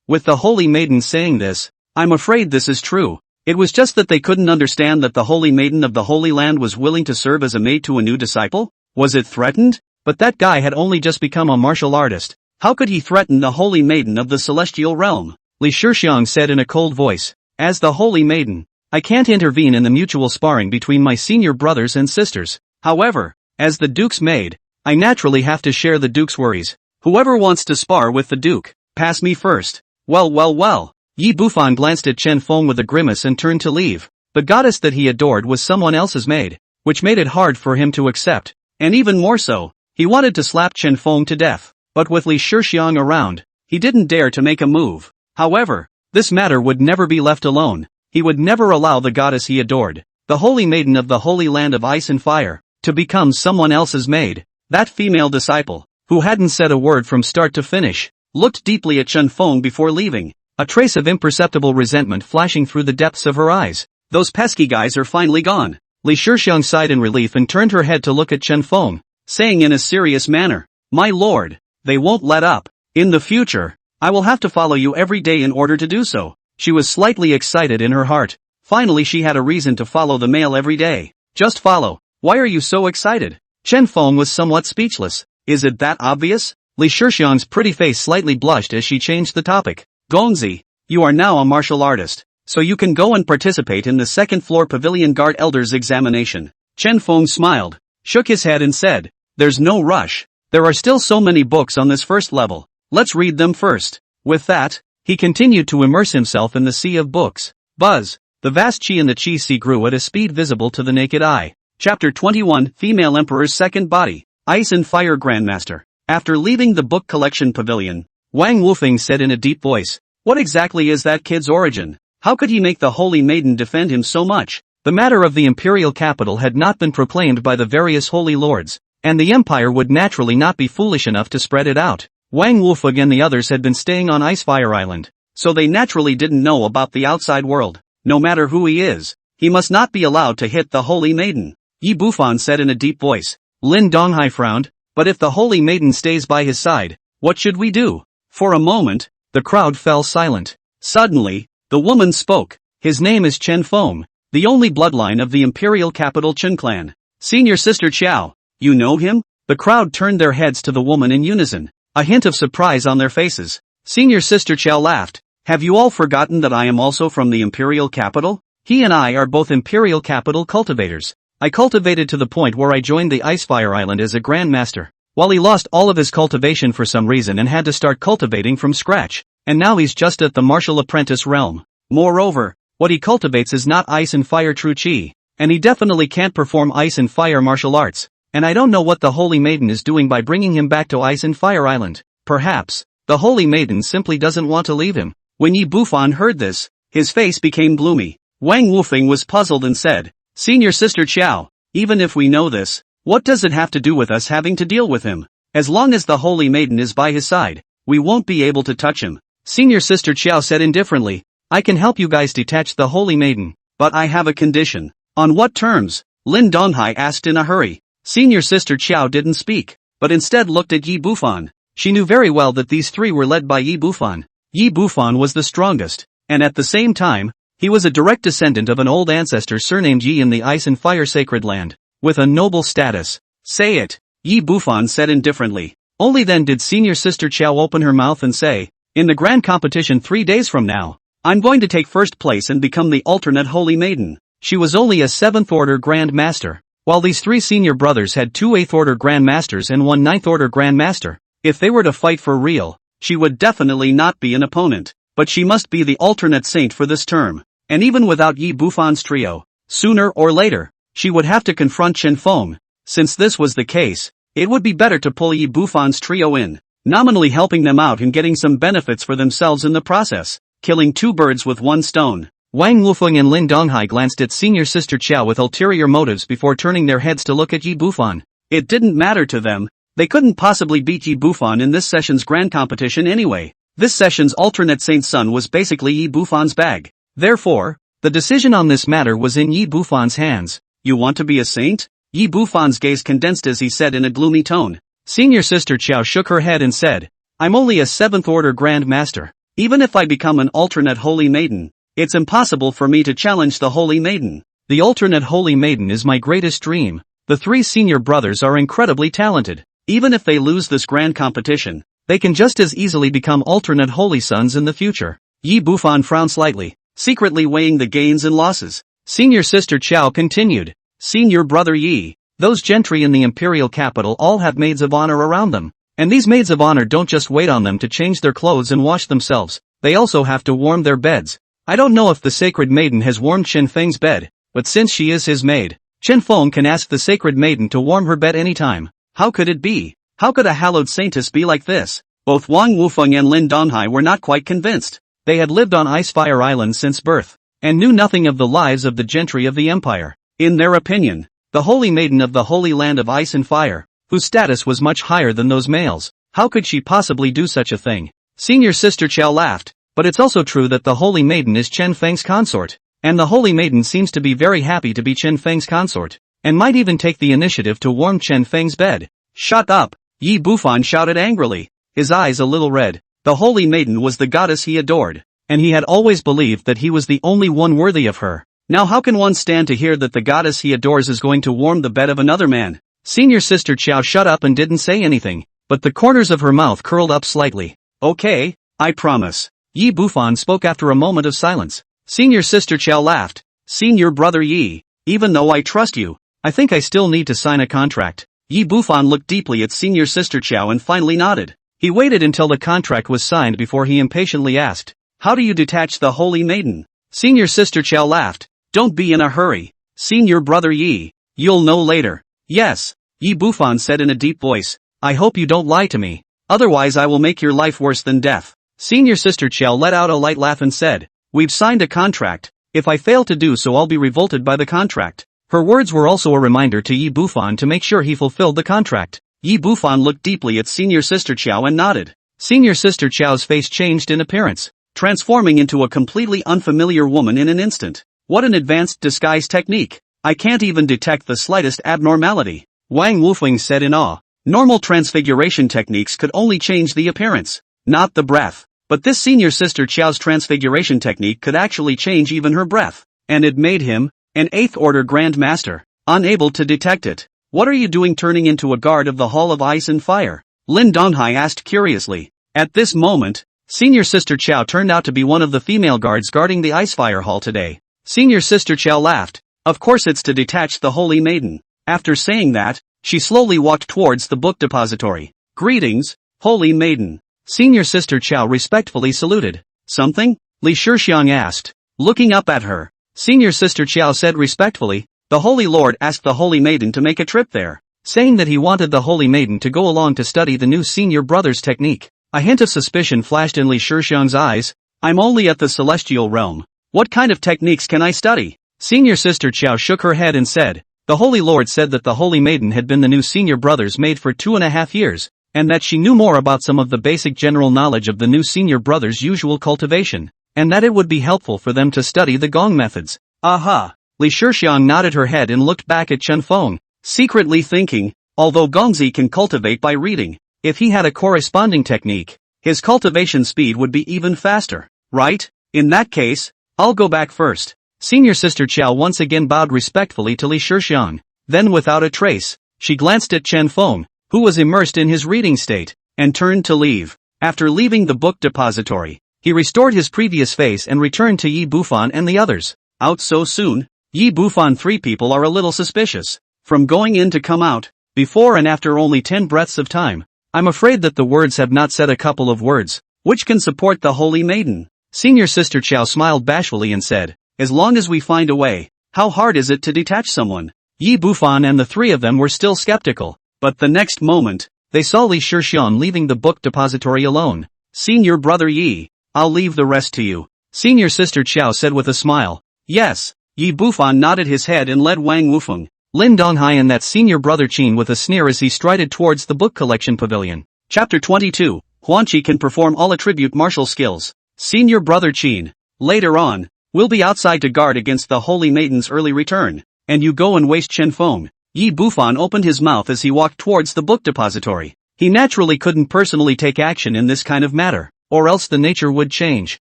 With the Holy Maiden saying this, "I'm afraid this is true." It was just that they couldn't understand that the Holy Maiden of the Holy Land was willing to serve as a maid to a new disciple. Was it threatened? But that guy had only just become a martial artist. How could he threaten the Holy Maiden of the Celestial Realm? Li Shixiang said in a cold voice, "As the Holy Maiden, I can't intervene in the mutual sparring between my senior brothers and sisters. However, as the Duke's maid, I naturally have to share the Duke's worries. Whoever wants to spar with the Duke, pass me first." Well. Yi Bufan glanced at Chen Feng with a grimace and turned to leave. The goddess that he adored was someone else's maid, which made it hard for him to accept, and even more so, he wanted to slap Chen Feng to death. But with Li Shixiang around, He didn't dare to make a move. However, this matter would never be left alone. He would never allow the goddess he adored, the holy maiden of the holy land of ice and fire, to become someone else's maid. That female disciple, who hadn't said a word from start to finish, looked deeply at Chen Feng before leaving, a trace of imperceptible resentment flashing through the depths of her eyes. Those pesky guys are finally gone. Li Shixiang sighed in relief and turned her head to look at Chen Feng, saying in a serious manner, "My lord, they won't let up. In the future, I will have to follow you every day in order to do so." She was slightly excited in her heart. Finally she had a reason to follow the male every day. Just follow. Why are you so excited? Chen Feng was somewhat speechless. Is it that obvious? Li Shixiang's pretty face slightly blushed as she changed the topic. Gongzi, you are now a martial artist, so you can go and participate in the second floor pavilion guard elders examination. Chen Feng smiled, shook his head and said, "There's no rush. There are still so many books on this first level. Let's read them first." With that, he continued to immerse himself in the sea of books. Buzz, the vast chi in the chi sea grew at a speed visible to the naked eye. Chapter 21, Female Emperor's Second Body, Ice and Fire Grandmaster. After leaving the book collection pavilion, Wang Wufeng said in a deep voice, "What exactly is that kid's origin? How could he make the holy maiden defend him so much?" The matter of the imperial capital had not been proclaimed by the various holy lords, and the empire would naturally not be foolish enough to spread it out. Wang Wufeng and the others had been staying on Icefire Island, so they naturally didn't know about the outside world. No matter who he is, he must not be allowed to hit the holy maiden. Yi Bufan said in a deep voice. Lin Donghai frowned, "But if the holy maiden stays by his side, what should we do?" For a moment, the crowd fell silent. Suddenly, the woman spoke. "His name is Chen Feng, the only bloodline of the imperial capital Chen clan. Senior Sister Qiao, you know him?" The crowd turned their heads to the woman in unison, a hint of surprise on their faces. Senior Sister Qiao laughed. "Have you all forgotten that I am also from the imperial capital? He and I are both imperial capital cultivators. I cultivated to the point where I joined the Icefire Island as a Grandmaster, while he lost all of his cultivation for some reason and had to start cultivating from scratch, and now he's just at the martial apprentice realm. Moreover, what he cultivates is not ice and fire true chi, and he definitely can't perform ice and fire martial arts, and I don't know what the Holy Maiden is doing by bringing him back to Ice and Fire Island. Perhaps, the Holy Maiden simply doesn't want to leave him." When Yi Bufan heard this, his face became gloomy. Wang Wufeng was puzzled and said, "Senior Sister Qiao, even if we know this, what does it have to do with us having to deal with him? As long as the Holy Maiden is by his side, we won't be able to touch him." Senior Sister Qiao said indifferently, "I can help you guys detach the Holy Maiden, but I have a condition." "On what terms?" Lin Donghai asked in a hurry. Senior Sister Qiao didn't speak, but instead looked at Yi Bufan. She knew very well that these three were led by Yi Bufan. Yi Bufan was the strongest, and at the same time, he was a direct descendant of an old ancestor surnamed Yi in the Ice and Fire Sacred Land, with a noble status. "Say it," Yi Bufan said indifferently. Only then did Senior Sister Qiao open her mouth and say, "In the grand competition 3 days from now, I'm going to take first place and become the alternate Holy Maiden." She was only a 7th Order Grand Master, while these 3 senior brothers had 2 8th Order Grand Masters and 1 9th Order Grand Master. If they were to fight for real, she would definitely not be an opponent, but she must be the alternate saint for this term. And even without Yi Bufan's trio, sooner or later, she would have to confront Chen Feng. Since this was the case, it would be better to pull Yi Bufan's trio in, nominally helping them out and getting some benefits for themselves in the process, killing 2 birds with 1 stone. Wang Wufeng and Lin Donghai glanced at Senior Sister Qiao with ulterior motives before turning their heads to look at Yi Bufan. It didn't matter to them. They couldn't possibly beat Yi Bufan in this session's grand competition anyway. This session's alternate saint's son was basically Yi Bufan's bag. Therefore, the decision on this matter was in Yi Bufan's hands. "You want to be a saint?" Yi Bufan's gaze condensed as he said in a gloomy tone. Senior Sister Qiao shook her head and said, "I'm only a 7th Order Grand Master. Even if I become an alternate Holy Maiden, it's impossible for me to challenge the Holy Maiden. The alternate Holy Maiden is my greatest dream." The 3 senior brothers are incredibly talented. Even if they lose this grand competition, they can just as easily become alternate Holy Sons in the future. Yi Bufan frowned slightly, secretly weighing the gains and losses. Senior Sister Qiao continued, "Senior Brother Yi, those gentry in the imperial capital all have maids of honor around them. And these maids of honor don't just wait on them to change their clothes and wash themselves, they also have to warm their beds. I don't know if the sacred maiden has warmed Chen Feng's bed, but since she is his maid, Chen Feng can ask the sacred maiden to warm her bed anytime. How could it be? How could a hallowed saintess be like this?" Both Wang Wufeng and Lin Donghai were not quite convinced. They had lived on Ice Fire Island since birth, and knew nothing of the lives of the gentry of the empire. In their opinion, the Holy Maiden of the Holy Land of Ice and Fire, whose status was much higher than those males, how could she possibly do such a thing? Senior Sister Chao laughed, but it's also true that the Holy Maiden is Chen Feng's consort, and the Holy Maiden seems to be very happy to be Chen Feng's consort, and might even take the initiative to warm Chen Feng's bed. Shut up! Yi Bufan shouted angrily, his eyes a little red. The Holy Maiden was the goddess he adored, and he had always believed that he was the only one worthy of her. Now how can one stand to hear that the goddess he adores is going to warm the bed of another man? Senior Sister Chao shut up and didn't say anything, but the corners of her mouth curled up slightly. Okay, I promise. Yi Bufan spoke after a moment of silence. Senior Sister Chao laughed. Senior Brother Yi, even though I trust you, I think I still need to sign a contract. Yi Bufan looked deeply at Senior Sister Chao and finally nodded. He waited until the contract was signed before he impatiently asked, how do you detach the Holy Maiden? Senior Sister Chao laughed. Don't be in a hurry. Senior Brother Yi, you'll know later. Yes, Yi Bufan said in a deep voice. I hope you don't lie to me. Otherwise I will make your life worse than death. Senior Sister Chao let out a light laugh and said, we've signed a contract. If I fail to do so I'll be revolted by the contract. Her words were also a reminder to Yi Bufan to make sure he fulfilled the contract. Yi Bufan looked deeply at Senior Sister Chao and nodded. Senior Sister Chao's face changed in appearance, transforming into a completely unfamiliar woman in an instant. What an advanced disguise technique! I can't even detect the slightest abnormality. Wang Wufeng said in awe. Normal transfiguration techniques could only change the appearance, not the breath. But this Senior Sister Chao's transfiguration technique could actually change even her breath. And it made him, an 8th Order Grandmaster, unable to detect it. What are you doing turning into a guard of the Hall of Ice and Fire? Lin Donghai asked curiously. At this moment, Senior Sister Chao turned out to be one of the female guards guarding the Ice Fire Hall today. Senior Sister Chao laughed. Of course it's to detach the Holy Maiden. After saying that, she slowly walked towards the book depository. Greetings, Holy Maiden. Senior Sister Chao respectfully saluted. Something? Li Shixiang asked, looking up at her. Senior Sister Chao said respectfully, the Holy Lord asked the Holy Maiden to make a trip there, saying that he wanted the Holy Maiden to go along to study the new Senior Brother's technique. A hint of suspicion flashed in Li Shixiang's eyes. I'm only at the celestial realm. What kind of techniques can I study? Senior Sister Chao shook her head and said, the Holy Lord said that the Holy Maiden had been the new Senior Brother's maid for 2.5 years, and that she knew more about some of the basic general knowledge of the new Senior Brother's usual cultivation, and that it would be helpful for them to study the gong methods. Aha! Li Shixiang nodded her head and looked back at Chen Feng, secretly thinking, although Gongzi can cultivate by reading, if he had a corresponding technique, his cultivation speed would be even faster, right? In that case, I'll go back first. Senior Sister Chao once again bowed respectfully to Li Shixiang. Then without a trace, she glanced at Chen Feng, who was immersed in his reading state, and turned to leave. After leaving the book depository, he restored his previous face and returned to Yi Bufan and the others. Out so soon? Yi Bufan 3 people are a little suspicious. From going in to come out, before and after only 10 breaths of time. I'm afraid that the words have not said a couple of words, which can support the Holy Maiden. Senior Sister Chao smiled bashfully and said, as long as we find a way, how hard is it to detach someone? Yi Bufan and the 3 of them were still skeptical, but the next moment, they saw Li Shixiang leaving the book depository alone. Senior Brother Yi, I'll leave the rest to you. Senior Sister Chao said with a smile. Yes. Yi Bufan nodded his head and led Wang Wufeng, Lin Donghai and that Senior Brother Qin with a sneer as he strided towards the book collection pavilion. Chapter 22, Huanqi can perform all attribute martial skills. Senior Brother Qin, later on, we'll be outside to guard against the Holy Maiden's early return, and you go and waste Chen Feng. Yi Bufan opened his mouth as he walked towards the book depository. He naturally couldn't personally take action in this kind of matter, or else the nature would change.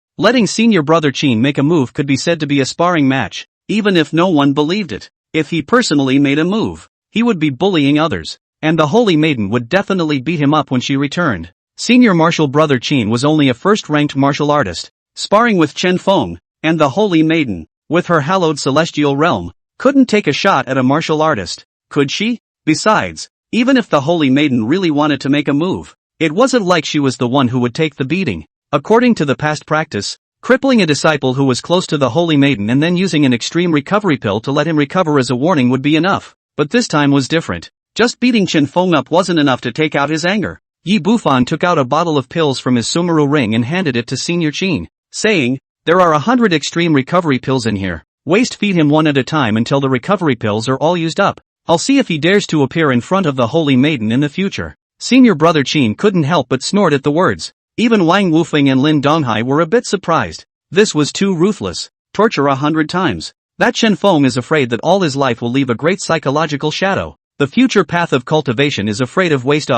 Letting Senior Brother Qin make a move could be said to be a sparring match, even if no one believed it. If he personally made a move, he would be bullying others, and the Holy Maiden would definitely beat him up when she returned. Senior Martial Brother Qin was only a first-ranked martial artist, sparring with Chen Feng, and the Holy Maiden, with her hallowed celestial realm, couldn't take a shot at a martial artist, could she? Besides, even if the Holy Maiden really wanted to make a move, it wasn't like she was the one who would take the beating. According to the past practice, crippling a disciple who was close to the Holy Maiden and then using an extreme recovery pill to let him recover as a warning would be enough, but this time was different. Just beating Chen Feng up wasn't enough to take out his anger. Yi Bufan took out a bottle of pills from his Sumeru ring and handed it to Senior Qin, saying, "There are 100 extreme recovery pills in here. Waste feed him one at a time until the recovery pills are all used up. I'll see if he dares to appear in front of the Holy Maiden in the future." Senior brother Qin couldn't help but snort at the words. Even Wang Wufeng and Lin Donghai were a bit surprised. This was too ruthless. Torture 100 times. That Chen Feng is afraid that all his life will leave a great psychological shadow. The future path of cultivation is afraid of waste.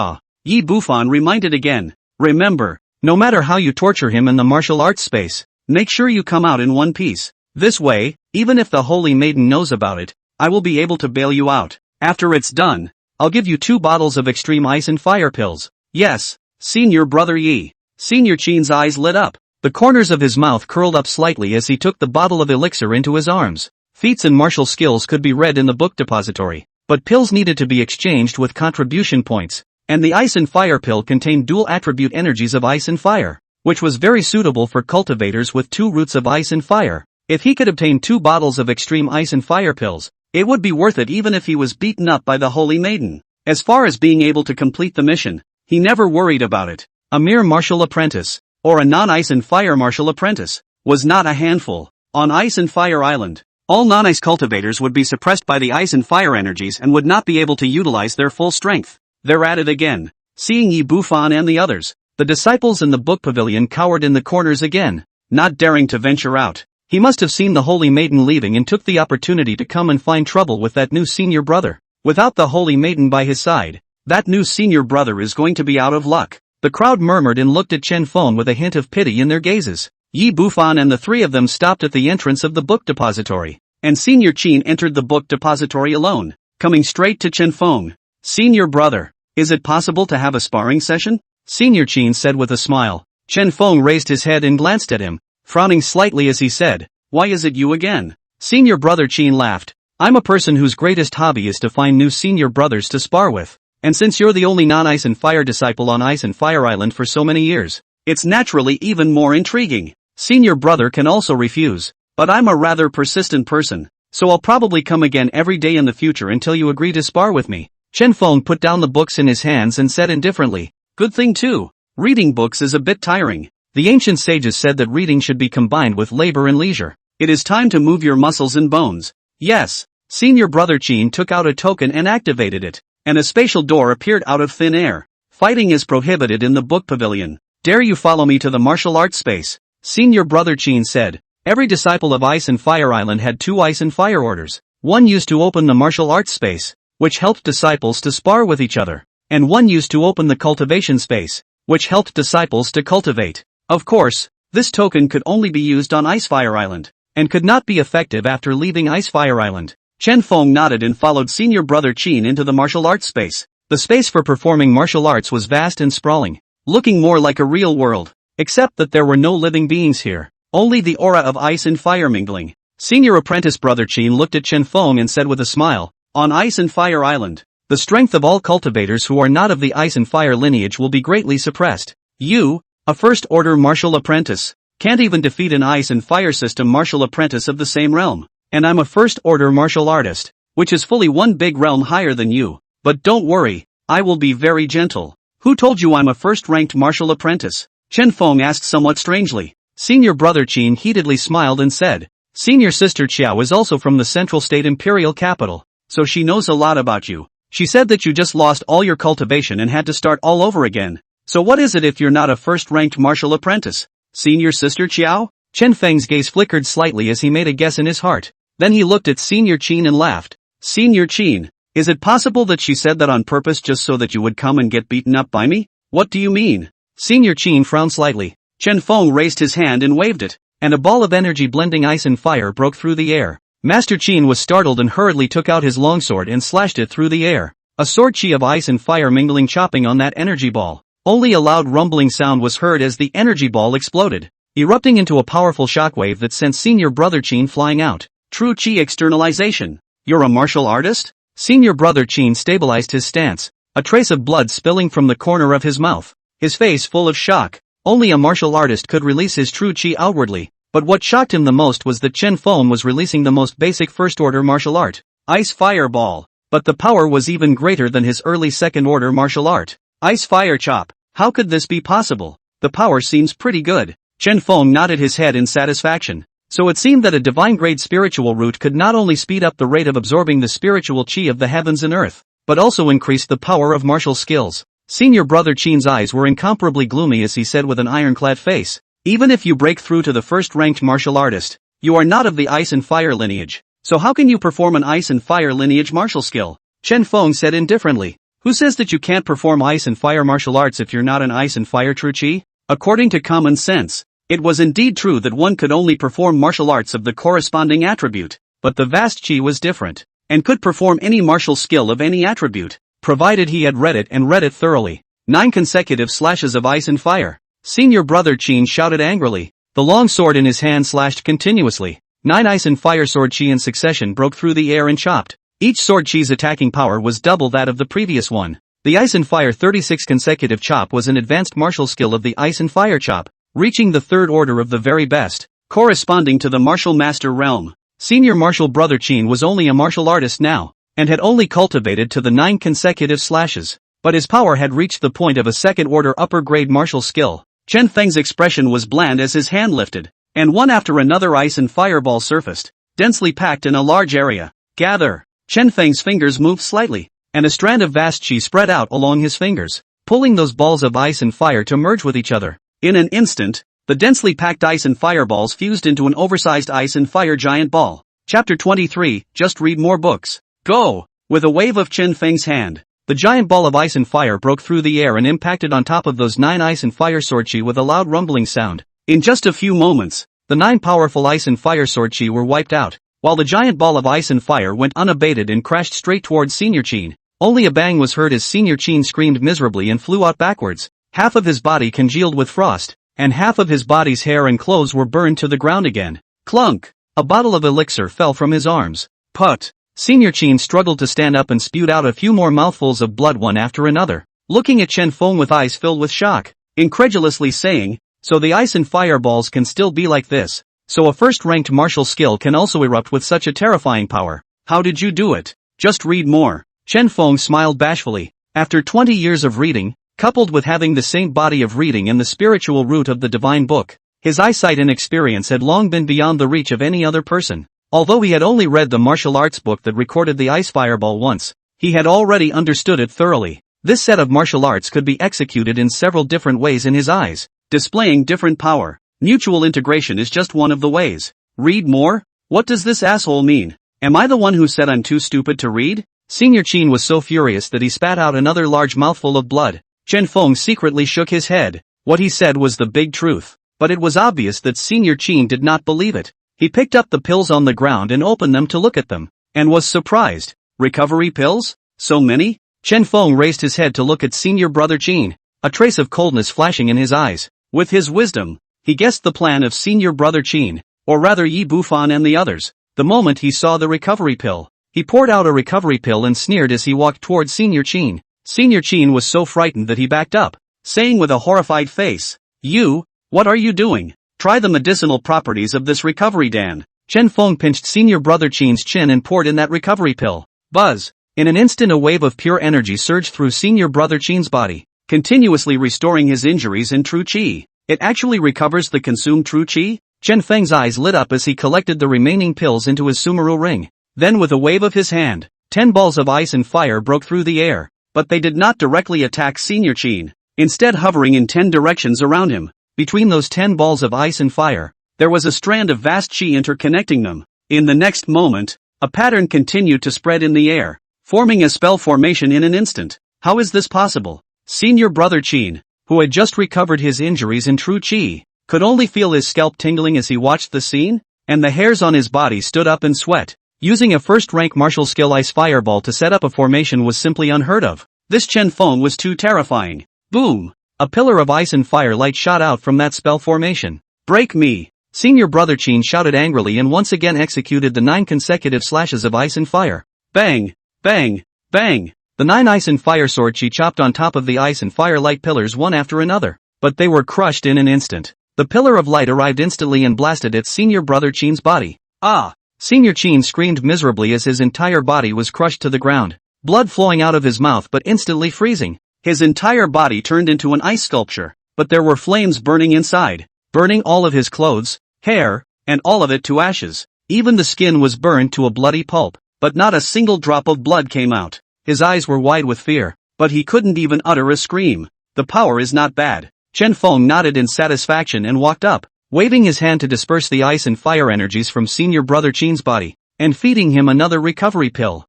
Yi Bufan reminded again. Remember, no matter how you torture him in the martial arts space, make sure you come out in one piece. This way, even if the Holy Maiden knows about it, I will be able to bail you out. After it's done, I'll give you 2 bottles of extreme ice and fire pills. Yes, Senior Brother Yi. Senior Qin's eyes lit up. The corners of his mouth curled up slightly as he took the bottle of elixir into his arms. Feats and martial skills could be read in the book depository, but pills needed to be exchanged with contribution points, and the ice and fire pill contained dual attribute energies of ice and fire, which was very suitable for cultivators with 2 roots of ice and fire. If he could obtain 2 bottles of extreme ice and fire pills, it would be worth it even if he was beaten up by the Holy Maiden. As far as being able to complete the mission, he never worried about it. A mere martial apprentice, or a non-ice and fire martial apprentice, was not a handful. On Ice and Fire Island, all non-ice cultivators would be suppressed by the ice and fire energies and would not be able to utilize their full strength. They're at it again. Seeing Yi Bufan and the others, the disciples in the book pavilion cowered in the corners again, not daring to venture out. He must have seen the Holy Maiden leaving and took the opportunity to come and find trouble with that new senior brother. Without the Holy Maiden by his side, that new senior brother is going to be out of luck. The crowd murmured and looked at Chen Feng with a hint of pity in their gazes. Yi Bufan and the 3 of them stopped at the entrance of the book depository, and Senior Qin entered the book depository alone, coming straight to Chen Feng. "Senior brother, is it possible to have a sparring session?" Senior Qin said with a smile. Chen Feng raised his head and glanced at him, frowning slightly as he said, "Why is it you again?" Senior brother Qin laughed. "I'm a person whose greatest hobby is to find new senior brothers to spar with. And since you're the only non-ice and fire disciple on Ice and Fire Island for so many years, it's naturally even more intriguing. Senior brother can also refuse, but I'm a rather persistent person, so I'll probably come again every day in the future until you agree to spar with me." Chen Feng put down the books in his hands and said indifferently, "Good thing too. Reading books is a bit tiring. The ancient sages said that reading should be combined with labor and leisure. It is time to move your muscles and bones." Yes. Senior brother Qin took out a token and activated it, and a spatial door appeared out of thin air. "Fighting is prohibited in the book pavilion. Dare you follow me to the martial arts space?" Senior brother Qin said. Every disciple of Ice and Fire Island had 2 ice and fire orders. One used to open the martial arts space, which helped disciples to spar with each other, and one used to open the cultivation space, which helped disciples to cultivate. Of course, this token could only be used on Ice Fire Island, and could not be effective after leaving Ice Fire Island. Chen Feng nodded and followed Senior brother Qin into the martial arts space. The space for performing martial arts was vast and sprawling, looking more like a real world, except that there were no living beings here, only the aura of ice and fire mingling. Senior apprentice brother Qin looked at Chen Feng and said with a smile, "On Ice and Fire Island, the strength of all cultivators who are not of the ice and fire lineage will be greatly suppressed. You, a first-order martial apprentice, can't even defeat an ice and fire system martial apprentice of the same realm. And I'm a first-order martial artist, which is fully one big realm higher than you. But don't worry, I will be very gentle." "Who told you I'm a first-ranked martial apprentice?" Chen Feng asked somewhat strangely. Senior brother Qin heatedly smiled and said, "Senior sister Qiao is also from the Central State Imperial capital, so she knows a lot about you. She said that you just lost all your cultivation and had to start all over again. So what is it if you're not a first-ranked martial apprentice?" "Senior sister Qiao?" Chen Feng's gaze flickered slightly as he made a guess in his heart. Then he looked at Senior Qin and laughed. "Senior Qin, is it possible that she said that on purpose just so that you would come and get beaten up by me? What do you mean?" Senior Qin frowned slightly. Chen Feng raised his hand and waved it, and a ball of energy blending ice and fire broke through the air. Master Qin was startled and hurriedly took out his longsword and slashed it through the air. A sword chi of ice and fire mingling chopping on that energy ball. Only a loud rumbling sound was heard as the energy ball exploded, erupting into a powerful shockwave that sent Senior brother Qin flying out. "True chi externalization. You're a martial artist?" Senior brother Qin stabilized his stance, a trace of blood spilling from the corner of his mouth, his face full of shock. Only a martial artist could release his true chi outwardly, but what shocked him the most was that Chen Feng was releasing the most basic first-order martial art, Ice Fireball, but the power was even greater than his early second-order martial art, Ice fire chop. How could this be possible? The power seems pretty good. Chen Feng nodded his head in satisfaction. So it seemed that a divine-grade spiritual root could not only speed up the rate of absorbing the spiritual chi of the heavens and earth, but also increase the power of martial skills. Senior brother Qin's eyes were incomparably gloomy as he said with an ironclad face, "Even if you break through to the first-ranked martial artist, you are not of the ice and fire lineage. So how can you perform an ice and fire lineage martial skill?" Chen Feng said indifferently. "Who says that you can't perform ice and fire martial arts if you're not an ice and fire true chi?" According to common sense, it was indeed true that one could only perform martial arts of the corresponding attribute, but the vast chi was different, and could perform any martial skill of any attribute, provided he had read it thoroughly. 9 consecutive slashes of ice and fire. Senior brother Qin shouted angrily. The long sword in his hand slashed continuously. 9 ice and fire sword chi in succession broke through the air and chopped. Each sword chi's attacking power was double that of the previous one. The ice and fire 36 consecutive chop was an advanced martial skill of the ice and fire chop, reaching the third order of the very best, corresponding to the martial master realm. Senior martial brother Qin was only a martial artist now, and had only cultivated to the 9 consecutive slashes, but his power had reached the point of a second-order upper-grade martial skill. Chen Feng's expression was bland as his hand lifted, and one after another ice and fireball surfaced, densely packed in a large area. Gather! Chen Feng's fingers moved slightly, and a strand of vast chi spread out along his fingers, pulling those balls of ice and fire to merge with each other. In an instant, the densely packed ice and fireballs fused into an oversized ice and fire giant ball. Chapter 23, Just read more books. Go! With a wave of Chen Feng's hand, the giant ball of ice and fire broke through the air and impacted on top of those 9 ice and fire sword chi with a loud rumbling sound. In just a few moments, the 9 powerful ice and fire sword chi were wiped out, while the giant ball of ice and fire went unabated and crashed straight towards Senior Qin. Only a bang was heard as Senior Qin screamed miserably and flew out backwards. Half of his body congealed with frost, and half of his body's hair and clothes were burned to the ground again. Clunk! A bottle of elixir fell from his arms. Put! Senior Qin struggled to stand up and spewed out a few more mouthfuls of blood one after another, looking at Chen Feng with eyes filled with shock, incredulously saying, "So the ice and fireballs can still be like this? So a first-ranked martial skill can also erupt with such a terrifying power? How did you do it? Just read more." Chen Feng smiled bashfully. After 20 years of reading, coupled with having the same body of reading and the spiritual root of the divine book, his eyesight and experience had long been beyond the reach of any other person. Although he had only read the martial arts book that recorded the ice fireball once, he had already understood it thoroughly. This set of martial arts could be executed in several different ways in his eyes, displaying different power. Mutual integration is just one of the ways. Read more? What does this asshole mean? Am I the one who said I'm too stupid to read? Senior Qin was so furious that he spat out another large mouthful of blood. Chen Feng secretly shook his head. What he said was the big truth, but it was obvious that Senior Qin did not believe it. He picked up the pills on the ground and opened them to look at them, and was surprised. Recovery pills? So many? Chen Feng raised his head to look at Senior Brother Qin, a trace of coldness flashing in his eyes. With his wisdom, he guessed the plan of Senior Brother Qin, or rather Yi Bufan and the others, the moment he saw the recovery pill. He poured out a recovery pill and sneered as he walked towards Senior Qin. Senior Qin was so frightened that he backed up, saying with a horrified face, "You, what are you doing? Try the medicinal properties of this recovery Dan." Chen Feng pinched Senior Brother Qin's chin and poured in that recovery pill. Buzz! In an instant a wave of pure energy surged through Senior Brother Qin's body, continuously restoring his injuries and true chi. It actually recovers the consumed true chi? Chen Feng's eyes lit up as he collected the remaining pills into his Sumeru ring. Then with a wave of his hand, 10 balls of ice and fire broke through the air, but they did not directly attack Senior Qin, instead hovering in 10 directions around him. Between those 10 balls of ice and fire, there was a strand of vast chi interconnecting them. In the next moment, a pattern continued to spread in the air, forming a spell formation in an instant. How is this possible? Senior Brother Qin, who had just recovered his injuries in true chi, could only feel his scalp tingling as he watched the scene, and the hairs on his body stood up in sweat. Using a first-rank martial skill ice fireball to set up a formation was simply unheard of. This Chen Feng was too terrifying. Boom! A pillar of ice and fire light shot out from that spell formation. Break me! Senior Brother Qin shouted angrily and once again executed the 9 consecutive slashes of ice and fire. Bang! Bang! Bang! The 9 ice and fire sword chi chopped on top of the ice and fire light pillars one after another, but they were crushed in an instant. The pillar of light arrived instantly and blasted at Senior Brother Qin's body. Ah! Senior Qin screamed miserably as his entire body was crushed to the ground, blood flowing out of his mouth but instantly freezing. His entire body turned into an ice sculpture, but there were flames burning inside, burning all of his clothes, hair, and all of it to ashes. Even the skin was burned to a bloody pulp, but not a single drop of blood came out. His eyes were wide with fear, but he couldn't even utter a scream. The power is not bad. Chen Feng nodded in satisfaction and walked up, waving his hand to disperse the ice and fire energies from Senior Brother Qin's body, and feeding him another recovery pill.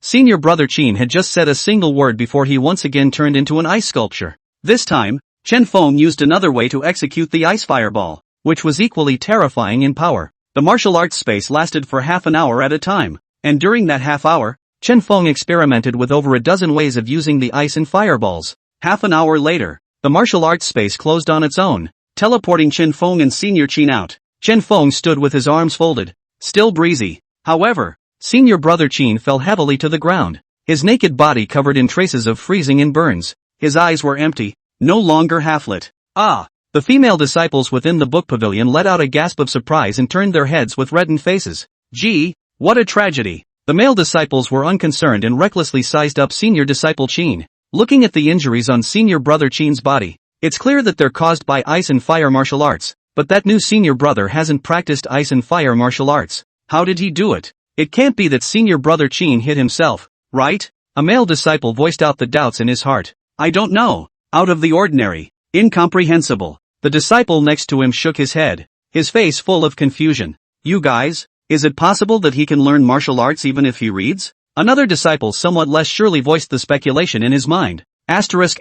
Senior Brother Qin had just said a single word before he once again turned into an ice sculpture. This time, Chen Feng used another way to execute the ice fireball, which was equally terrifying in power. The martial arts space lasted for half an hour at a time, and during that half hour, Chen Feng experimented with over a dozen ways of using the ice and fireballs. Half an hour later, the martial arts space closed on its own, teleporting Chen Feng and Senior Qin out. Chen Feng stood with his arms folded, still breezy. However, Senior Brother Qin fell heavily to the ground, his naked body covered in traces of freezing and burns. His eyes were empty, no longer half-lit. The female disciples within the book pavilion let out a gasp of surprise and turned their heads with reddened faces. Gee, what a tragedy. The male disciples were unconcerned and recklessly sized up Senior Disciple Qin. Looking at the injuries on Senior Brother Qin's body, it's clear that they're caused by ice and fire martial arts, but that new senior brother hasn't practiced ice and fire martial arts. How did he do it? It can't be that Senior Brother Qin hit himself, right? A male disciple voiced out the doubts in his heart. I don't know. Out of the ordinary. Incomprehensible. The disciple next to him shook his head, his face full of confusion. You guys, is it possible that he can learn martial arts even if he reads? Another disciple somewhat less surely voiced the speculation in his mind. Asterisk.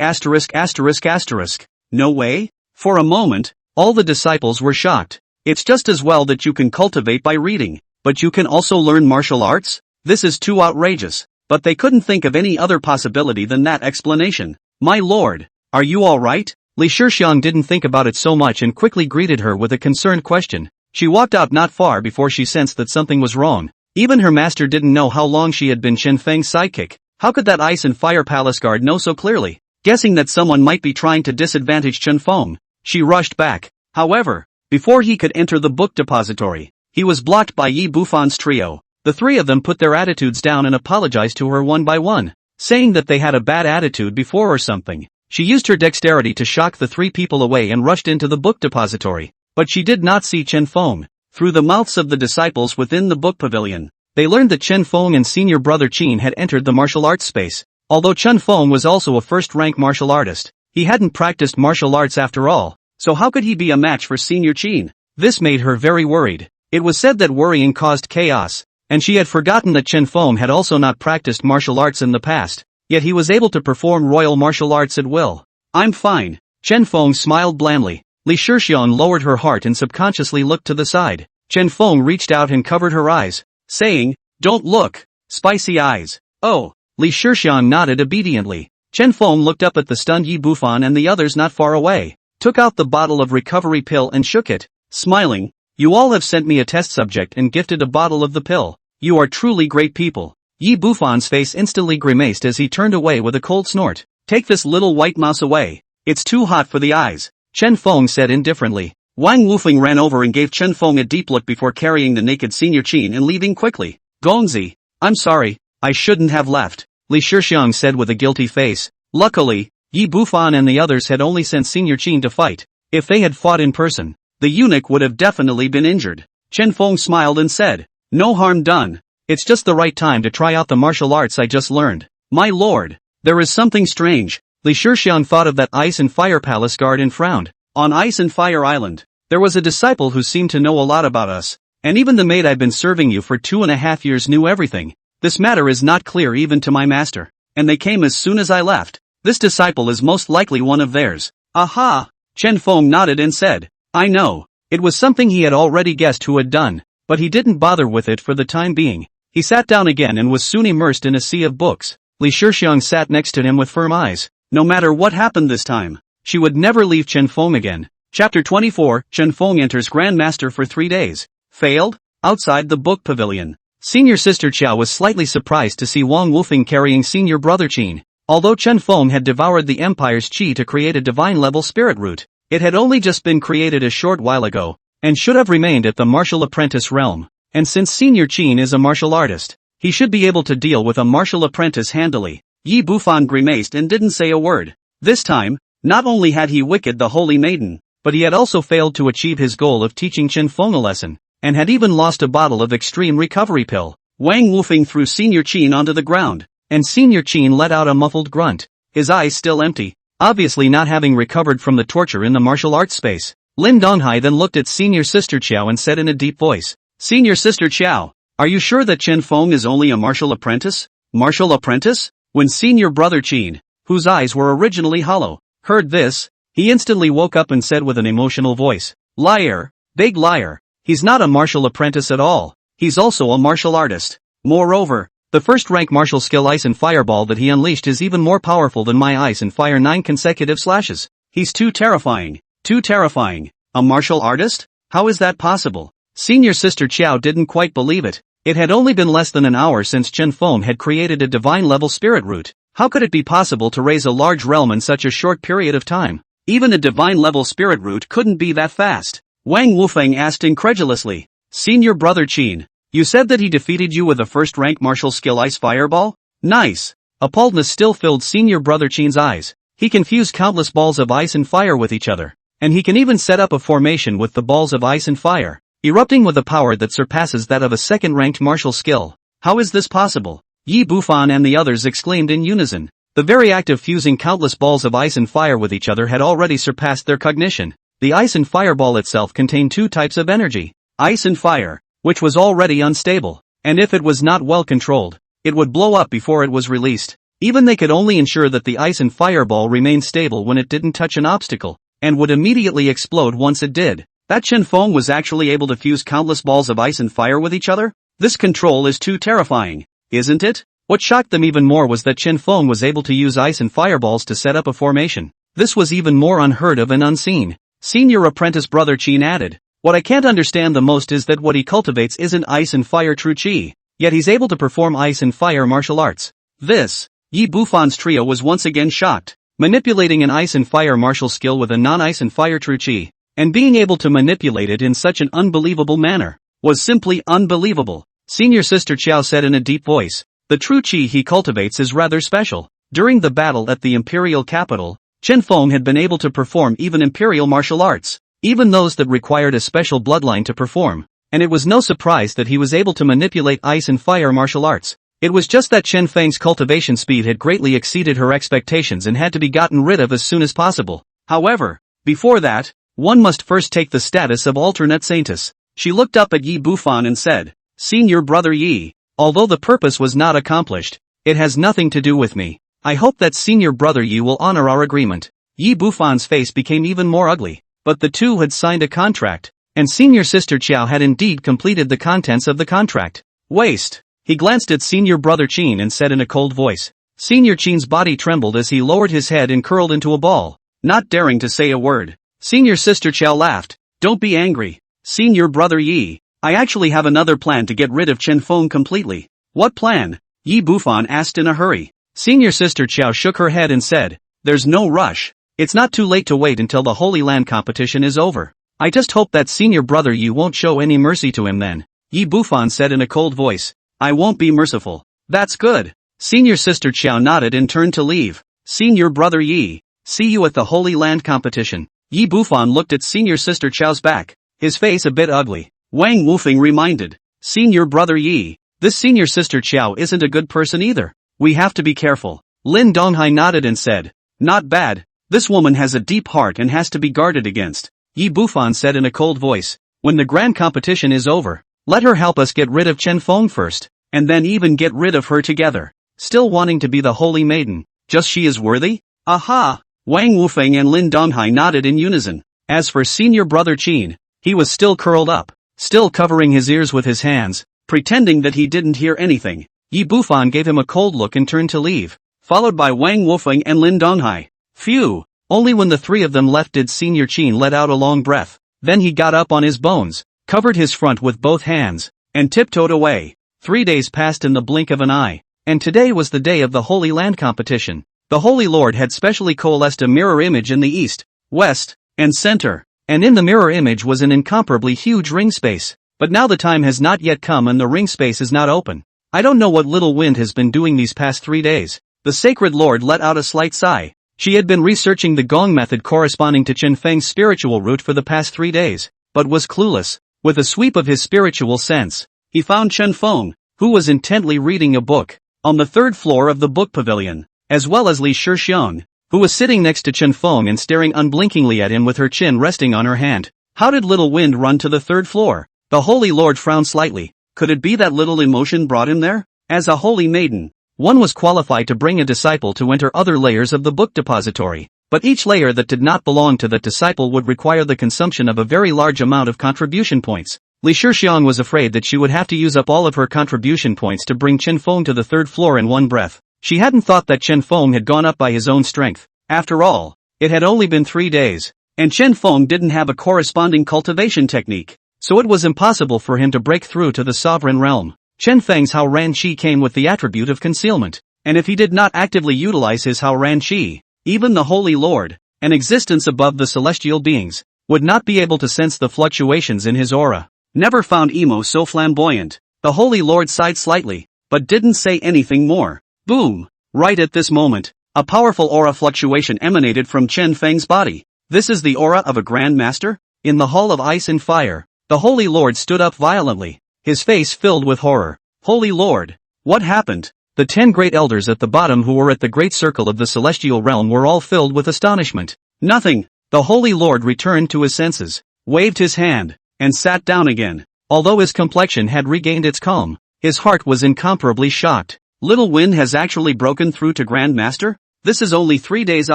No way? For a moment, all the disciples were shocked. It's just as well that you can cultivate by reading, but you can also learn martial arts? This is too outrageous. But they couldn't think of any other possibility than that explanation. My lord, are you alright? Li Shixiang didn't think about it so much and quickly greeted her with a concerned question. She walked out not far before she sensed that something was wrong. Even her master didn't know how long she had been Chen Feng's sidekick. How could that ice and fire palace guard know so clearly? Guessing that someone might be trying to disadvantage Chen Feng, she rushed back. However, before he could enter the book depository, he was blocked by Yi Bufan's trio. The three of them put their attitudes down and apologized to her one by one, saying that they had a bad attitude before or something. She used her dexterity to shock the three people away and rushed into the book depository. But she did not see Chen Feng. Through the mouths of the disciples within the book pavilion, they learned that Chen Feng and Senior Brother Qin had entered the martial arts space. Although Chen Feng was also a first-rank martial artist, he hadn't practiced martial arts after all, so how could he be a match for Senior Qin? This made her very worried. It was said that worrying caused chaos, and she had forgotten that Chen Feng had also not practiced martial arts in the past, yet he was able to perform royal martial arts at will. I'm fine. Chen Feng smiled blandly. Li Shixiang lowered her heart and subconsciously looked to the side. Chen Feng reached out and covered her eyes, saying, "Don't look. Spicy eyes." Oh. Li Shixiang nodded obediently. Chen Feng looked up at the stunned Yi Bufan and the others not far away, took out the bottle of recovery pill and shook it, smiling. You all have sent me a test subject and gifted a bottle of the pill. You are truly great people. Yi Bufan's face instantly grimaced as he turned away with a cold snort. Take this little white mouse away. It's too hot for the eyes. Chen Feng said indifferently. Wang Wufeng ran over and gave Chen Feng a deep look before carrying the naked Senior Qin and leaving quickly. Gongzi, I'm sorry, I shouldn't have left, Li Shixiang said with a guilty face. Luckily, Yi Bufan and the others had only sent Senior Qin to fight. If they had fought in person, the eunuch would have definitely been injured. Chen Feng smiled and said, no harm done. It's just the right time to try out the martial arts I just learned. My lord, there is something strange. Li Shixiang thought of that ice and fire palace guard and frowned. On Ice and Fire Island, there was a disciple who seemed to know a lot about us, and even the maid I've been serving you for 2.5 years knew everything. This matter is not clear even to my master, and they came as soon as I left. This disciple is most likely one of theirs. Aha! Chen Feng nodded and said, I know. It was something he had already guessed who had done, but he didn't bother with it for the time being. He sat down again and was soon immersed in a sea of books. Li Shixiang sat next to him with firm eyes. No matter what happened this time, she would never leave Chen Feng again. Chapter 24, Chen Feng enters Grandmaster for 3 days. Failed? Outside the book pavilion, Senior Sister Qiao was slightly surprised to see Wang Wufeng carrying Senior Brother Qin. Although Chen Feng had devoured the Empire's qi to create a divine-level spirit root, it had only just been created a short while ago, and should have remained at the martial apprentice realm. And since Senior Qin is a martial artist, he should be able to deal with a martial apprentice handily. Yi Bufan grimaced and didn't say a word. This time, not only had he wicked the holy maiden, but he had also failed to achieve his goal of teaching Chen Feng a lesson, and had even lost a bottle of extreme recovery pill. Wang Wufeng threw Senior Qin onto the ground, and Senior Qin let out a muffled grunt, his eyes still empty, obviously not having recovered from the torture in the martial arts space. Lin Donghai then looked at Senior Sister Qiao and said in a deep voice, "Senior Sister Qiao, are you sure that Chen Feng is only a martial apprentice?" Martial apprentice? When Senior Brother Qin, whose eyes were originally hollow, heard this, he instantly woke up and said with an emotional voice, "Liar, big liar, he's not a martial apprentice at all, he's also a martial artist. Moreover, the first-rank martial skill Ice and Fireball that he unleashed is even more powerful than my Ice and Fire 9 consecutive slashes. He's too terrifying, too terrifying. A martial artist? How is that possible?" Senior Sister Qiao didn't quite believe it. It had only been less than an hour since Chen Feng had created a divine-level spirit root. How could it be possible to raise a large realm in such a short period of time? Even a divine-level spirit root couldn't be that fast. Wang Wufeng asked incredulously, "Senior Brother Qin, you said that he defeated you with a first-rank martial skill Ice Fireball? Nice." Appalledness still filled Senior Brother Qin's eyes. He confused countless balls of ice and fire with each other, and he can even set up a formation with the balls of ice and fire, erupting with a power that surpasses that of a second-ranked martial skill. How is this possible? Yi Bufan and the others exclaimed in unison. The very act of fusing countless balls of ice and fire with each other had already surpassed their cognition. The ice and fireball itself contained two types of energy, ice and fire, which was already unstable, and if it was not well controlled, it would blow up before it was released. Even they could only ensure that the ice and fireball remained stable when it didn't touch an obstacle, and would immediately explode once it did. That Chen Feng was actually able to fuse countless balls of ice and fire with each other? This control is too terrifying, isn't it? What shocked them even more was that Chen Feng was able to use ice and fireballs to set up a formation. This was even more unheard of and unseen. Senior Apprentice Brother Qin added, "What I can't understand the most is that what he cultivates isn't ice and fire true qi, yet he's able to perform ice and fire martial arts." This, Yi Bufan's trio was once again shocked. Manipulating an ice and fire martial skill with a non-ice and fire true qi, and being able to manipulate it in such an unbelievable manner, was simply unbelievable. Senior Sister Qiao said in a deep voice, "The true qi he cultivates is rather special." During the battle at the Imperial capital, Chen Feng had been able to perform even Imperial martial arts, even those that required a special bloodline to perform, and it was no surprise that he was able to manipulate ice and fire martial arts. It was just that Chen Feng's cultivation speed had greatly exceeded her expectations and had to be gotten rid of as soon as possible. However, before that, one must first take the status of alternate saintess. She looked up at Yi Bufan and said, "Senior Brother Yi, although the purpose was not accomplished, it has nothing to do with me. I hope that Senior Brother Yi will honor our agreement." Yi Bufan's face became even more ugly, but the two had signed a contract, and Senior Sister Qiao had indeed completed the contents of the contract. Waste. He glanced at Senior Brother Qin and said in a cold voice. Senior Qin's body trembled as he lowered his head and curled into a ball, not daring to say a word. Senior Sister Qiao laughed. "Don't be angry, Senior Brother Yi. I actually have another plan to get rid of Chen Feng completely." "What plan?" Yi Bufan asked in a hurry. Senior Sister Qiao shook her head and said, "There's no rush. It's not too late to wait until the Holy Land competition is over. I just hope that Senior Brother Yi won't show any mercy to him then." Yi Bufan said in a cold voice, "I won't be merciful." "That's good." Senior Sister Qiao nodded and turned to leave. "Senior Brother Yi, see you at the Holy Land competition." Yi Bufan looked at Senior Sister Qiao's back, his face a bit ugly. Wang Wufeng reminded, "Senior Brother Yi, this Senior Sister Qiao isn't a good person either. We have to be careful." Lin Donghai nodded and said, "Not bad. This woman has a deep heart and has to be guarded against." Yi Bufan said in a cold voice, "When the grand competition is over, let her help us get rid of Chen Feng first, and then even get rid of her together. Still wanting to be the Holy Maiden, just she is worthy?" "Aha!" Wang Wufeng and Lin Donghai nodded in unison. As for Senior Brother Qin, he was still curled up, still covering his ears with his hands, pretending that he didn't hear anything. Yi Bufan gave him a cold look and turned to leave, followed by Wang Wufeng and Lin Donghai. Phew! Only when the three of them left did Senior Qin let out a long breath. Then he got up on his bones, covered his front with both hands, and tiptoed away. 3 days passed in the blink of an eye, and today was the day of the Holy Land competition. The Holy Lord had specially coalesced a mirror image in the east, west, and center, and in the mirror image was an incomparably huge ring space. But now the time has not yet come and the ring space is not open. I don't know what Little Wind has been doing these past 3 days. The Sacred Lord let out a slight sigh. She had been researching the gong method corresponding to Chen Feng's spiritual root for the past 3 days, but was clueless. With a sweep of his spiritual sense, he found Chen Feng, who was intently reading a book, on the 3rd floor of the book pavilion, as well as Li Shixiang, who was sitting next to Chen Feng and staring unblinkingly at him with her chin resting on her hand. How did Little Wind run to the 3rd floor? The Holy Lord frowned slightly. Could it be that little emotion brought him there? As a holy maiden, one was qualified to bring a disciple to enter other layers of the book depository, but each layer that did not belong to that disciple would require the consumption of a very large amount of contribution points. Li Shixiang was afraid that she would have to use up all of her contribution points to bring Chen Feng to the 3rd floor in one breath. She hadn't thought that Chen Feng had gone up by his own strength. After all, it had only been 3 days, and Chen Feng didn't have a corresponding cultivation technique, so it was impossible for him to break through to the sovereign realm. Chen Feng's Hao Ran Qi came with the attribute of concealment, and if he did not actively utilize his Hao Ran Qi, even the Holy Lord, an existence above the celestial beings, would not be able to sense the fluctuations in his aura. Never found Emo so flamboyant. The Holy Lord sighed slightly, but didn't say anything more. Boom! Right at this moment, a powerful aura fluctuation emanated from Chen Feng's body. This is the aura of a Grandmaster? In the Hall of Ice and Fire, the Holy Lord stood up violently, his face filled with horror. Holy Lord! What happened? The 10 great elders at the bottom who were at the great circle of the celestial realm were all filled with astonishment. Nothing. The Holy Lord returned to his senses, waved his hand, and sat down again. Although his complexion had regained its calm, his heart was incomparably shocked. Little Wind has actually broken through to Grandmaster? This is only 3 days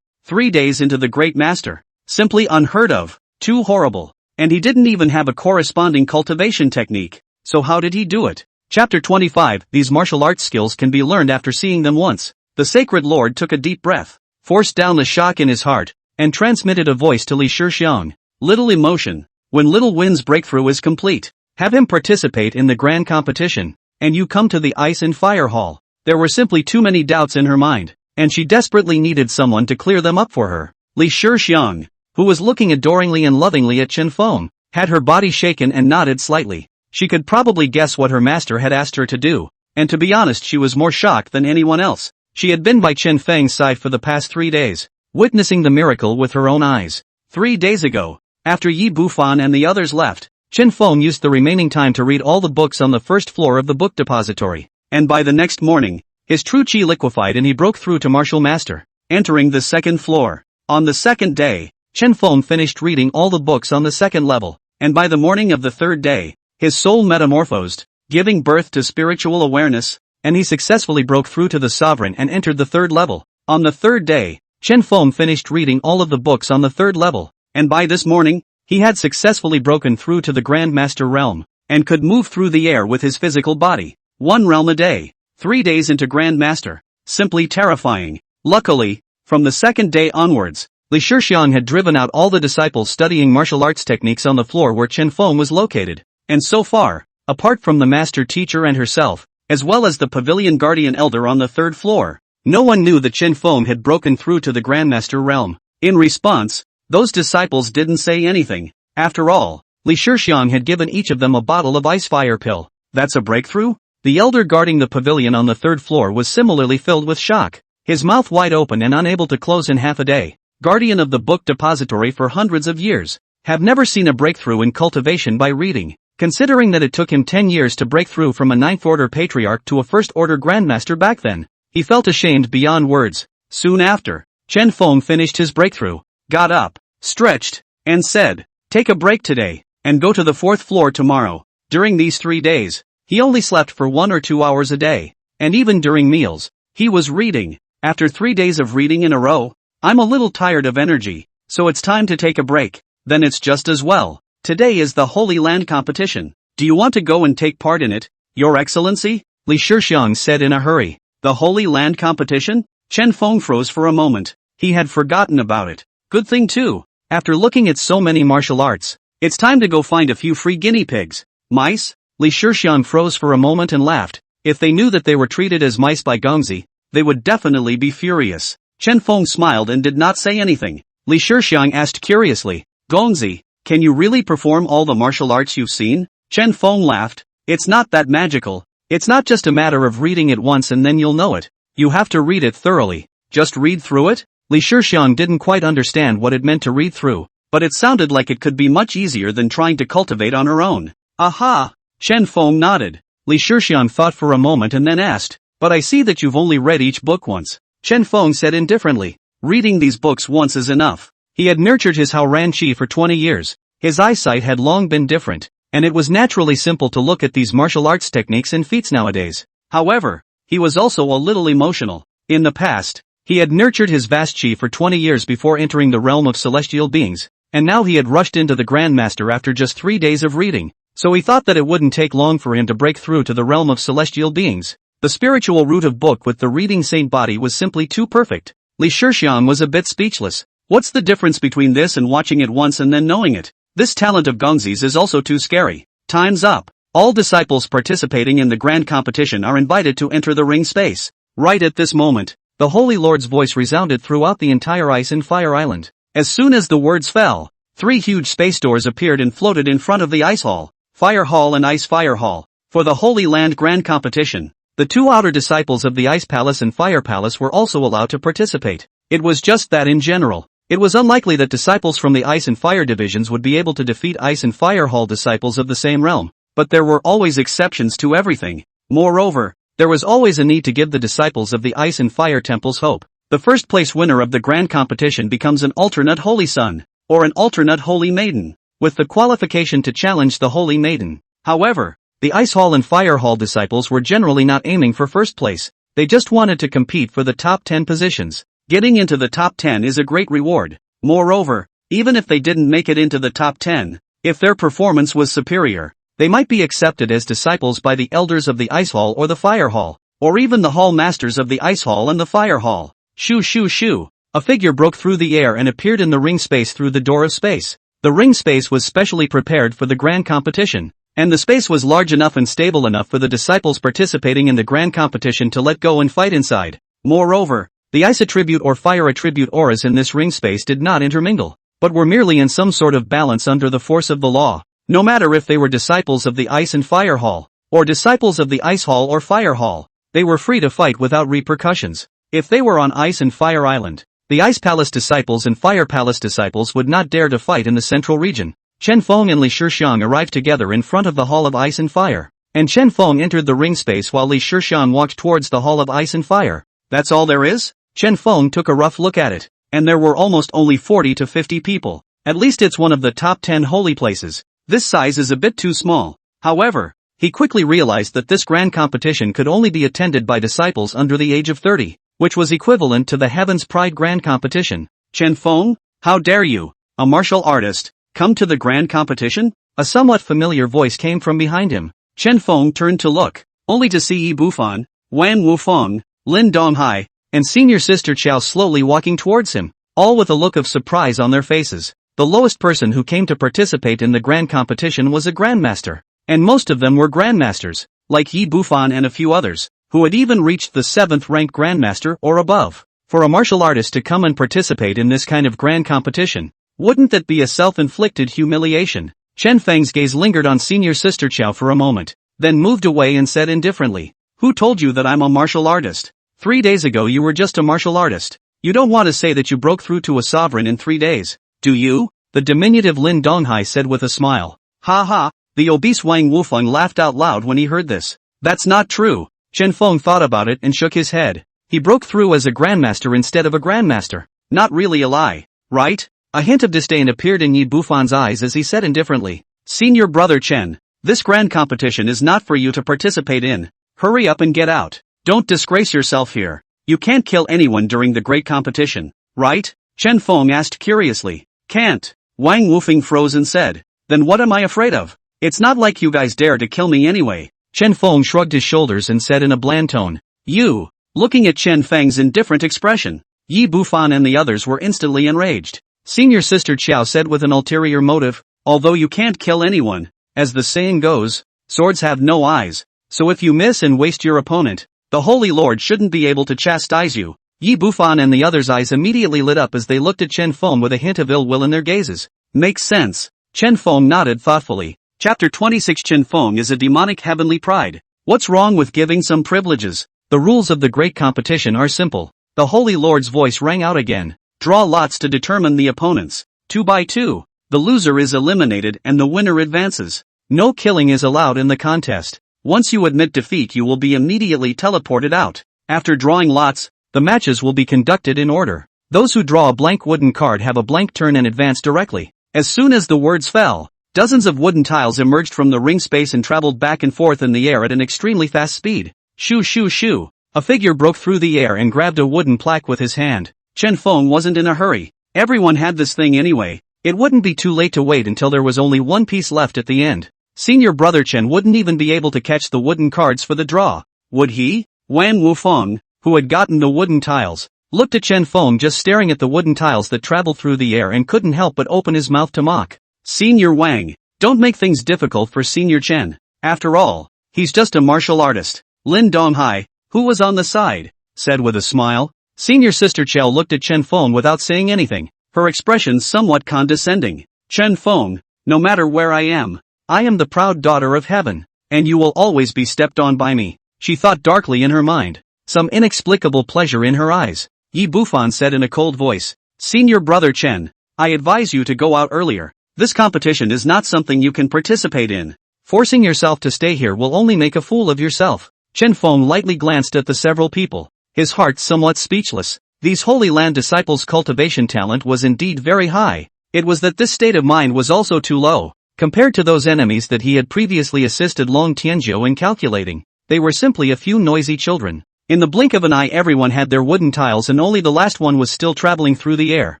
3 days into the Great Master. Simply unheard of. Too horrible. And he didn't even have a corresponding cultivation technique. So how did he do it? Chapter 25. These martial arts skills can be learned after seeing them once. The Sacred Lord took a deep breath, forced down the shock in his heart, and transmitted a voice to Li Shixiang. Little emotion. When Little Wind's breakthrough is complete, have him participate in the grand competition, and you come to the Ice and Fire Hall. There were simply too many doubts in her mind, and she desperately needed someone to clear them up for her. Li Shixiang, who was looking adoringly and lovingly at Chen Feng, had her body shaken and nodded slightly. She could probably guess what her master had asked her to do, and to be honest she was more shocked than anyone else. She had been by Chen Feng's side for the past 3 days, witnessing the miracle with her own eyes. 3 days ago, after Yi Bufan and the others left, Chen Feng used the remaining time to read all the books on the 1st floor of the book depository, and by the next morning, his true qi liquefied and he broke through to Martial Master, entering the 2nd floor. On the 2nd day, Chen Feng finished reading all the books on the 2nd level, and by the morning of the 3rd day, his soul metamorphosed, giving birth to spiritual awareness, and he successfully broke through to the sovereign and entered the 3rd level. On the 3rd day, Chen Feng finished reading all of the books on the 3rd level, and by this morning, he had successfully broken through to the Grandmaster realm, and could move through the air with his physical body. 1 realm a day. 3 days into Grandmaster. Simply terrifying. Luckily, from the 2nd day onwards, Li Shixiang had driven out all the disciples studying martial arts techniques on the floor where Chen Feng was located. And so far, apart from the master teacher and herself, as well as the pavilion guardian elder on the 3rd floor, no one knew that Chen Feng had broken through to the Grandmaster realm. In response, those disciples didn't say anything. After all, Li Shixiang had given each of them a bottle of ice fire pill. That's a breakthrough? The elder guarding the pavilion on the 3rd floor was similarly filled with shock, his mouth wide open and unable to close in half a day. Guardian of the book depository for hundreds of years, have never seen a breakthrough in cultivation by reading. Considering that it took him 10 years to break through from a 9th order patriarch to a 1st order grandmaster back then, he felt ashamed beyond words. Soon after, Chen Feng finished his breakthrough, got up, stretched, and said, "Take a break today, and go to the 4th floor tomorrow." During these 3 days, he only slept for 1 or 2 hours a day, and even during meals, he was reading. After 3 days of reading in a row, I'm a little tired of energy, so it's time to take a break. Then it's just as well. Today is the Holy Land competition. Do you want to go and take part in it, Your Excellency? Li Shixiang said in a hurry. The Holy Land competition? Chen Feng froze for a moment. He had forgotten about it. Good thing too. After looking at so many martial arts, it's time to go find a few free guinea pigs. Mice? Li Shixiang froze for a moment and laughed. If they knew that they were treated as mice by Gongzi, they would definitely be furious. Chen Feng smiled and did not say anything. Li Shixiang asked curiously, Gongzi, can you really perform all the martial arts you've seen? Chen Feng laughed. It's not that magical. It's not just a matter of reading it once and then you'll know it. You have to read it thoroughly. Just read through it? Li Shixiang didn't quite understand what it meant to read through, but it sounded like it could be much easier than trying to cultivate on her own. Aha! Chen Feng nodded. Li Shixiang thought for a moment and then asked, but I see that you've only read each book once. Chen Feng said indifferently, reading these books once is enough. He had nurtured his Haoran Qi for 20 years. His eyesight had long been different, and it was naturally simple to look at these martial arts techniques and feats nowadays. However, he was also a little emotional. In the past, he had nurtured his vast Qi for 20 years before entering the realm of celestial beings, and now he had rushed into the Grandmaster after just 3 days of reading, so he thought that it wouldn't take long for him to break through to the realm of celestial beings. The spiritual root of book with the reading saint body was simply too perfect. Li Shixiang was a bit speechless. What's the difference between this and watching it once and then knowing it? This talent of Gongzi's is also too scary. Time's up. All disciples participating in the grand competition are invited to enter the ring space. Right at this moment, the Holy Lord's voice resounded throughout the entire Ice and Fire Island. As soon as the words fell, 3 huge space doors appeared and floated in front of the Ice Hall, Fire Hall and Ice Fire Hall. For the Holy Land Grand Competition, the 2 outer disciples of the Ice Palace and Fire Palace were also allowed to participate. It was just that in general, it was unlikely that disciples from the Ice and Fire divisions would be able to defeat Ice and Fire Hall disciples of the same realm, but there were always exceptions to everything. Moreover, there was always a need to give the disciples of the Ice and Fire temples hope. The first place winner of the grand competition becomes an alternate Holy Son, or an alternate Holy Maiden, with the qualification to challenge the Holy Maiden. However, the Ice Hall and Fire Hall disciples were generally not aiming for first place, they just wanted to compete for the top 10 positions. Getting into the top 10 is a great reward. Moreover, even if they didn't make it into the top 10, if their performance was superior, they might be accepted as disciples by the elders of the Ice Hall or the Fire Hall, or even the Hall Masters of the Ice Hall and the Fire Hall. Shoo shoo shoo. A figure broke through the air and appeared in the ring space through the door of space. The ring space was specially prepared for the grand competition, and the space was large enough and stable enough for the disciples participating in the grand competition to let go and fight inside. Moreover, the Ice attribute or Fire attribute auras in this ring space did not intermingle, but were merely in some sort of balance under the force of the law. No matter if they were disciples of the Ice and Fire Hall, or disciples of the Ice Hall or Fire Hall, they were free to fight without repercussions. If they were on Ice and Fire Island, the Ice Palace disciples and Fire Palace disciples would not dare to fight in the central region. Chen Feng and Li Shixiang arrived together in front of the Hall of Ice and Fire, and Chen Feng entered the ring space while Li Shixiang walked towards the Hall of Ice and Fire. That's all there is? Chen Feng took a rough look at it, and there were almost only 40 to 50 people. At least it's one of the top 10 holy places. This size is a bit too small. However, he quickly realized that this grand competition could only be attended by disciples under the age of 30, which was equivalent to the Heaven's Pride Grand Competition. Chen Feng, how dare you, a martial artist, come to the grand competition? A somewhat familiar voice came from behind him. Chen Feng turned to look, only to see Yi Bufan, Wan Wufeng, Lin Donghai, and senior sister Qiao slowly walking towards him, all with a look of surprise on their faces. The lowest person who came to participate in the grand competition was a Grandmaster, and most of them were Grandmasters, like Yi Bufan and a few others, who had even reached the 7th rank Grandmaster or above. For a martial artist to come and participate in this kind of grand competition, wouldn't that be a self-inflicted humiliation? Chen Feng's gaze lingered on senior sister Qiao for a moment, then moved away and said indifferently, "Who told you that I'm a martial artist? 3 days ago you were just a martial artist. You don't want to say that you broke through to a sovereign in 3 days, do you?" The diminutive Lin Donghai said with a smile. Ha ha, the obese Wang Wufeng laughed out loud when he heard this. That's not true. Chen Feng thought about it and shook his head. He broke through as a Grandmaster instead of a Grandmaster. Not really a lie, right? A hint of disdain appeared in Yi Bufan's eyes as he said indifferently, "Senior brother Chen, this grand competition is not for you to participate in. Hurry up and get out. Don't disgrace yourself here. You can't kill anyone during the great competition, right?" Chen Feng asked curiously. "Can't." Wang Wufeng froze and said, "Then what am I afraid of? It's not like you guys dare to kill me anyway." Chen Feng shrugged his shoulders and said in a bland tone, "You." Looking at Chen Feng's indifferent expression, Yi Bufan and the others were instantly enraged. Senior sister Qiao said with an ulterior motive, "Although you can't kill anyone, as the saying goes, swords have no eyes, so if you miss and waste your opponent, the Holy Lord shouldn't be able to chastise you." Yi Bufan and the others' eyes immediately lit up as they looked at Chen Feng with a hint of ill will in their gazes. Makes sense. Chen Feng nodded thoughtfully. Chapter 26 Chen Feng is a demonic heavenly pride. What's wrong with giving some privileges? The rules of the great competition are simple. The Holy Lord's voice rang out again. Draw lots to determine the opponents. 2 by 2. The loser is eliminated and the winner advances. No killing is allowed in the contest. Once you admit defeat, you will be immediately teleported out. After drawing lots, the matches will be conducted in order. Those who draw a blank wooden card have a blank turn and advance directly. As soon as the words fell, dozens of wooden tiles emerged from the ring space and traveled back and forth in the air at an extremely fast speed. Shoo shoo shoo. A figure broke through the air and grabbed a wooden plaque with his hand. Chen Feng wasn't in a hurry. Everyone had this thing anyway. It wouldn't be too late to wait until there was only one piece left at the end. Senior brother Chen wouldn't even be able to catch the wooden cards for the draw. Would he? Wang Wufeng, who had gotten the wooden tiles, looked at Chen Feng just staring at the wooden tiles that traveled through the air and couldn't help but open his mouth to mock. Senior Wang, don't make things difficult for Senior Chen. After all, he's just a martial artist. Lin Donghai, who was on the side, said with a smile. Senior Sister Chao looked at Chen Feng without saying anything, her expression somewhat condescending. Chen Feng, no matter where I am the proud daughter of heaven, and you will always be stepped on by me, she thought darkly in her mind, some inexplicable pleasure in her eyes. Yi Bufan said in a cold voice, Senior brother Chen, I advise you to go out earlier. This competition is not something you can participate in. Forcing yourself to stay here will only make a fool of yourself. Chen Feng lightly glanced at the several people, his heart somewhat speechless. These Holy Land disciples' cultivation talent was indeed very high. It was that this state of mind was also too low. Compared to those enemies that he had previously assisted Long Tianzhou in calculating, they were simply a few noisy children. In the blink of an eye everyone had their wooden tiles and only the last one was still traveling through the air.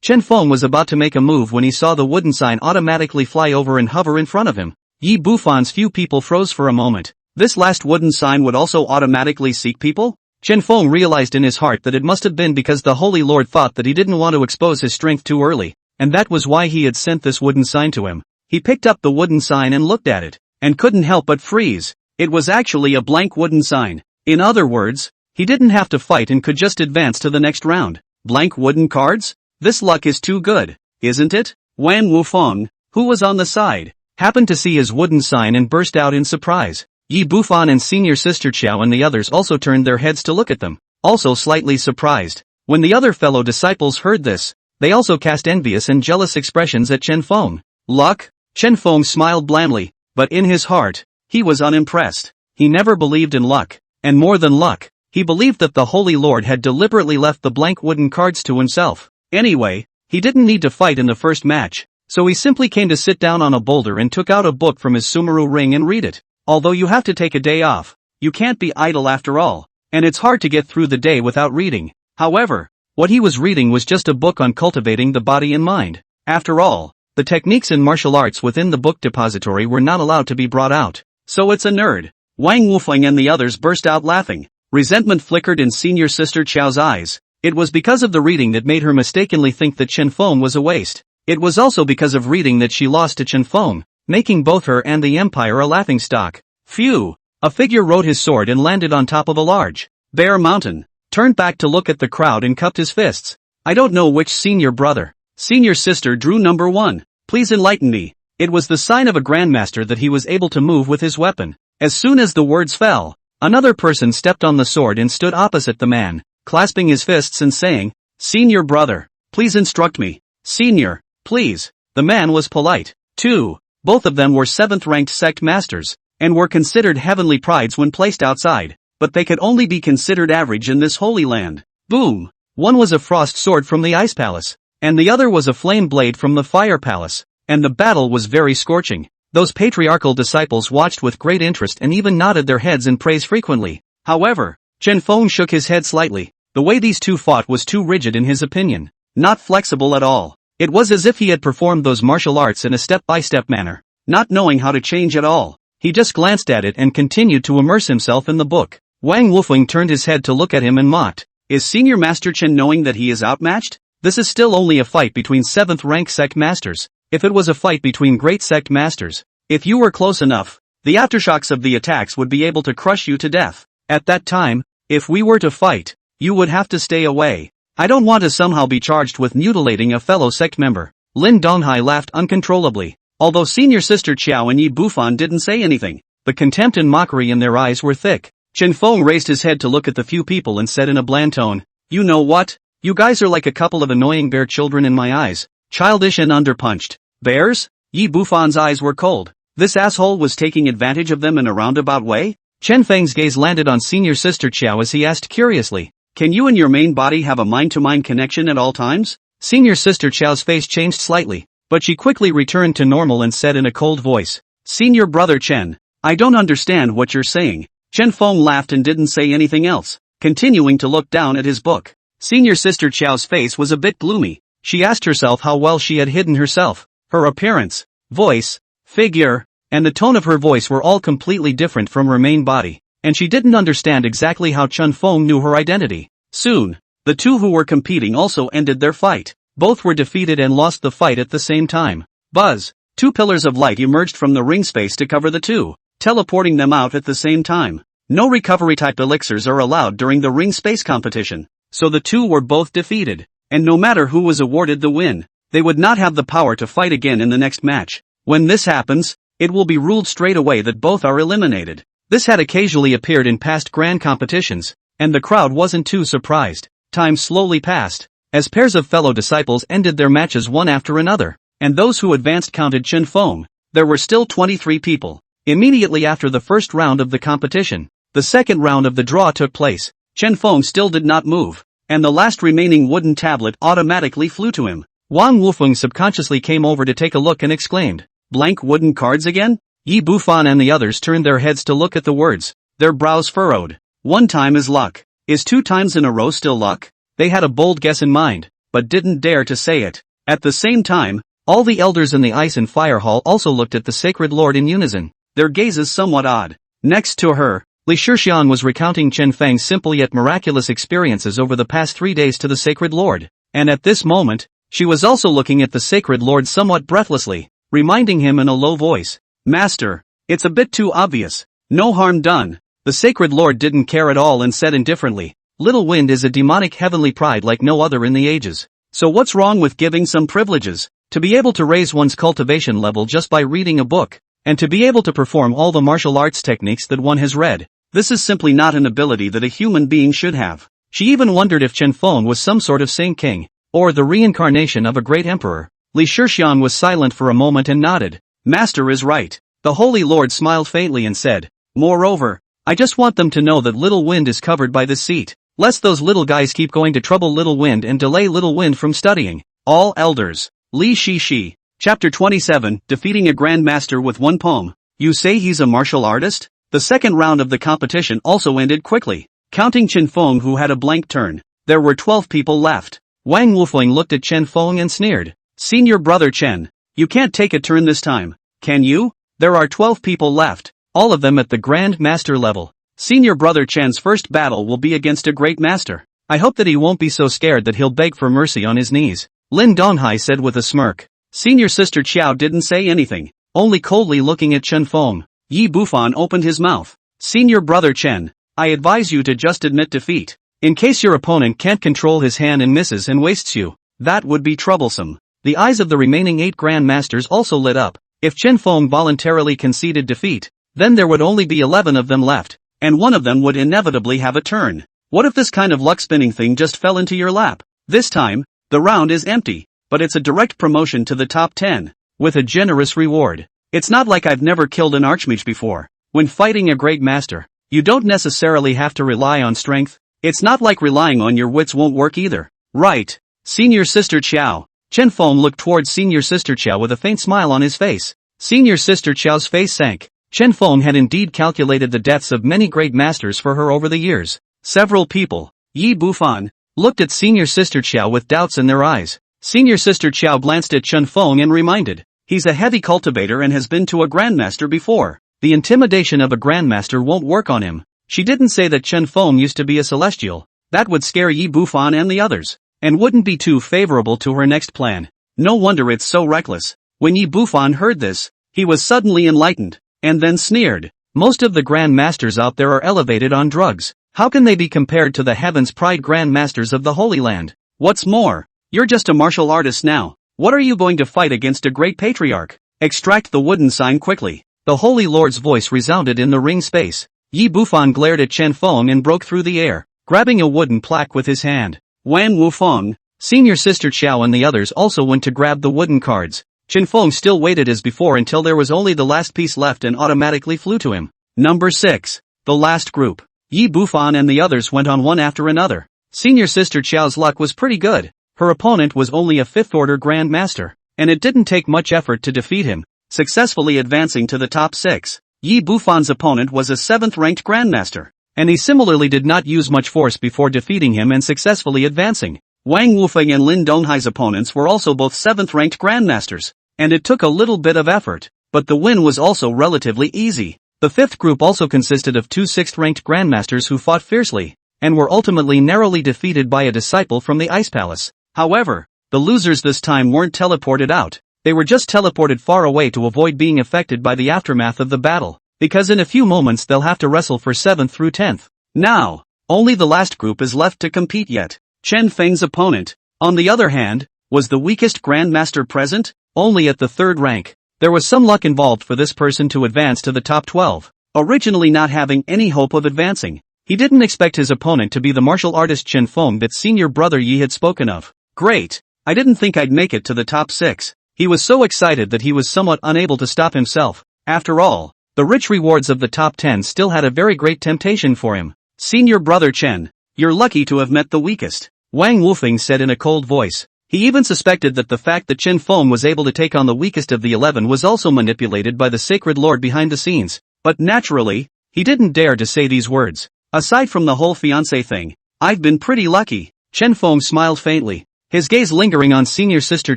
Chen Feng was about to make a move when he saw the wooden sign automatically fly over and hover in front of him. Yi Bufan's few people froze for a moment. This last wooden sign would also automatically seek people? Chen Feng realized in his heart that it must have been because the Holy Lord thought that he didn't want to expose his strength too early, and that was why he had sent this wooden sign to him. He picked up the wooden sign and looked at it, and couldn't help but freeze. It was actually a blank wooden sign. In other words, he didn't have to fight and could just advance to the next round. Blank wooden cards? This luck is too good, isn't it? Wang Wufeng, who was on the side, happened to see his wooden sign and burst out in surprise. Yi Bufan and Senior Sister Chao and the others also turned their heads to look at them, also slightly surprised. When the other fellow disciples heard this, they also cast envious and jealous expressions at Chen Feng. Luck? Chen Feng smiled blandly, but in his heart, he was unimpressed. He never believed in luck, and more than luck, he believed that the Holy Lord had deliberately left the blank wooden cards to himself. Anyway, he didn't need to fight in the first match, so he simply came to sit down on a boulder and took out a book from his Sumeru ring and read it. Although you have to take a day off, you can't be idle after all, and it's hard to get through the day without reading. However, what he was reading was just a book on cultivating the body and mind. After all, the techniques in martial arts within the book depository were not allowed to be brought out. So it's a nerd. Wang Wufeng and the others burst out laughing. Resentment flickered in Senior Sister Chao's eyes. It was because of the reading that made her mistakenly think that Chen Feng was a waste. It was also because of reading that she lost to Chen Feng, making both her and the Empire a laughingstock. Phew! A figure rode his sword and landed on top of a large, bare mountain, turned back to look at the crowd and cupped his fists. I don't know which senior brother. Senior sister drew number 1. Please enlighten me. It was the sign of a Grandmaster that he was able to move with his weapon. As soon as the words fell, another person stepped on the sword and stood opposite the man, clasping his fists and saying, Senior brother, please instruct me. Senior, please. The man was polite. 2. Both of them were 7th-ranked sect masters, and were considered heavenly prides when placed outside, but they could only be considered average in this holy land. Boom! One was a frost sword from the Ice Palace, and the other was a flame blade from the Fire Palace, and the battle was very scorching. Those patriarchal disciples watched with great interest and even nodded their heads in praise frequently. However, Chen Feng shook his head slightly. The way these two fought was too rigid in his opinion, not flexible at all. It was as if he had performed those martial arts in a step-by-step manner, not knowing how to change at all. He just glanced at it and continued to immerse himself in the book. Wang Wufeng turned his head to look at him and mocked. Is Senior Master Chen knowing that he is outmatched? This is still only a fight between 7th-rank sect masters. If it was a fight between great sect masters, if you were close enough, the aftershocks of the attacks would be able to crush you to death. At that time, if we were to fight, you would have to stay away. I don't want to somehow be charged with mutilating a fellow sect member. Lin Donghai laughed uncontrollably. Although Senior Sister Chao and Yi Bufan didn't say anything, the contempt and mockery in their eyes were thick. Chen Feng raised his head to look at the few people and said in a bland tone, "You know what? You guys are like a couple of annoying bear children in my eyes. Childish and underpunched. Bears?" Yi Bufan's eyes were cold. This asshole was taking advantage of them in a roundabout way? Chen Feng's gaze landed on Senior Sister Qiao as he asked curiously, "Can you and your main body have a mind-to-mind connection at all times?" Senior Sister Qiao's face changed slightly, but she quickly returned to normal and said in a cold voice, "Senior Brother Chen, I don't understand what you're saying." Chen Feng laughed and didn't say anything else, continuing to look down at his book. Senior Sister Qiao's face was a bit gloomy. She asked herself how well she had hidden herself. Her appearance, voice, figure, and the tone of her voice were all completely different from her main body, and she didn't understand exactly how Chen Feng knew her identity. Soon, the two who were competing also ended their fight. Both were defeated and lost the fight at the same time. Buzz! Two pillars of light emerged from the ring space to cover the two, teleporting them out at the same time. No recovery-type elixirs are allowed during the ring space competition, so the two were both defeated, and no matter who was awarded the win, they would not have the power to fight again in the next match. When this happens, it will be ruled straight away that both are eliminated. This had occasionally appeared in past grand competitions, and the crowd wasn't too surprised. Time slowly passed, as pairs of fellow disciples ended their matches one after another, and those who advanced counted Chen Feng. There were still 23 people. Immediately after the first round of the competition, the second round of the draw took place. Chen Feng still did not move, and the last remaining wooden tablet automatically flew to him. Wang Wufeng subconsciously came over to take a look and exclaimed, "Blank wooden cards again?" Yi Bufan and the others turned their heads to look at the words, their brows furrowed. One time is luck. Is 2 times in a row still luck? They had a bold guess in mind, but didn't dare to say it. At the same time, all the elders in the Ice and Fire Hall also looked at the Sacred Lord in unison, their gazes somewhat odd. Next to her, Li Shixian was recounting Chen Feng's simple yet miraculous experiences over the past 3 days to the Sacred Lord, and at this moment, she was also looking at the Sacred Lord somewhat breathlessly, reminding him in a low voice, "Master, it's a bit too obvious. No harm done." The Sacred Lord didn't care at all and said indifferently, "Little Wind is a demonic heavenly pride like no other in the ages. So what's wrong with giving some privileges? To be able to raise one's cultivation level just by reading a book, and to be able to perform all the martial arts techniques that one has read. This is simply not an ability that a human being should have." She even wondered if Chen Feng was some sort of Saint King, or the reincarnation of a great emperor. Li Shixian was silent for a moment and nodded. "Master is right." The Holy Lord smiled faintly and said, "Moreover, I just want them to know that Little Wind is covered by this seat, lest those little guys keep going to trouble Little Wind and delay Little Wind from studying." All elders. Li Shishi. Chapter 27, Defeating a Grandmaster with one poem. You say he's a martial artist? The second round of the competition also ended quickly. Counting Chen Feng who had a blank turn, there were 12 people left. Wang Wufeng looked at Chen Feng and sneered. "Senior Brother Chen, you can't take a turn this time, can you? There are 12 people left, all of them at the Grand Master level. Senior Brother Chen's first battle will be against a great master. I hope that he won't be so scared that he'll beg for mercy on his knees," Lin Donghai said with a smirk. Senior Sister Qiao didn't say anything, only coldly looking at Chen Feng. Yi Bufan opened his mouth. "Senior Brother Chen, I advise you to just admit defeat. In case your opponent can't control his hand and misses and wastes you, that would be troublesome." The eyes of the remaining 8 Grandmasters also lit up. If Chen Feng voluntarily conceded defeat, then there would only be 11 of them left, and one of them would inevitably have a turn. What if this kind of luck-spinning thing just fell into your lap? This time, the round is empty, but it's a direct promotion to the top 10, with a generous reward. It's not like I've never killed an archmage before. When fighting a great master, you don't necessarily have to rely on strength. It's not like relying on your wits won't work either. Right. Senior Sister Qiao. Chen Feng looked towards Senior Sister Qiao with a faint smile on his face. Senior Sister Qiao's face sank. Chen Feng had indeed calculated the deaths of many great masters for her over the years. Several people, Yi Bufan, looked at Senior Sister Qiao with doubts in their eyes. Senior Sister Qiao glanced at Chen Feng and reminded, "He's a heavy cultivator and has been to a Grandmaster before. The intimidation of a Grandmaster won't work on him." She didn't say that Chen Feng used to be a celestial. That would scare Yi Bufan and the others, and wouldn't be too favorable to her next plan. No wonder it's so reckless. When Yi Bufan heard this, he was suddenly enlightened, and then sneered. Most of the Grandmasters out there are elevated on drugs. How can they be compared to the Heaven's Pride Grandmasters of the Holy Land? What's more, you're just a martial artist now. What are you going to fight against a great patriarch? Extract the wooden sign quickly. The Holy Lord's voice resounded in the ring space. Yi Bufan glared at Chen Feng and broke through the air, grabbing a wooden plaque with his hand. Wan Wufeng, senior sister Qiao and the others also went to grab the wooden cards. Chen Feng still waited as before until there was only the last piece left and automatically flew to him. Number 6. The last group. Yi Bufan and the others went on one after another. Senior sister Qiao's luck was pretty good. Her opponent was only a 5th order Grandmaster, and it didn't take much effort to defeat him, successfully advancing to the top 6. Yi Bufan's opponent was a 7th ranked Grandmaster, and he similarly did not use much force before defeating him and successfully advancing. Wang Wufeng and Lin Donghai's opponents were also both 7th ranked Grandmasters, and it took a little bit of effort, but the win was also relatively easy. The 5th group also consisted of 2 6th ranked Grandmasters who fought fiercely, and were ultimately narrowly defeated by a disciple from the Ice Palace. However, the losers this time weren't teleported out, they were just teleported far away to avoid being affected by the aftermath of the battle, because in a few moments they'll have to wrestle for 7th through 10th. Now, only the last group is left to compete yet. Chen Feng's opponent, on the other hand, was the weakest Grandmaster present, only at the 3rd rank. There was some luck involved for this person to advance to the top 12, originally not having any hope of advancing. He didn't expect his opponent to be the martial artist Chen Feng that senior brother Yi had spoken of. Great! I didn't think I'd make it to the top 6. He was so excited that he was somewhat unable to stop himself. After all, the rich rewards of the top 10 still had a very great temptation for him. Senior brother Chen, you're lucky to have met the weakest, Wang Wufeng said in a cold voice. He even suspected that the fact that Chen Feng was able to take on the weakest of the 11 was also manipulated by the sacred lord behind the scenes. But naturally, he didn't dare to say these words. Aside from the whole fiancé thing, I've been pretty lucky. Chen Feng smiled faintly, his gaze lingering on senior sister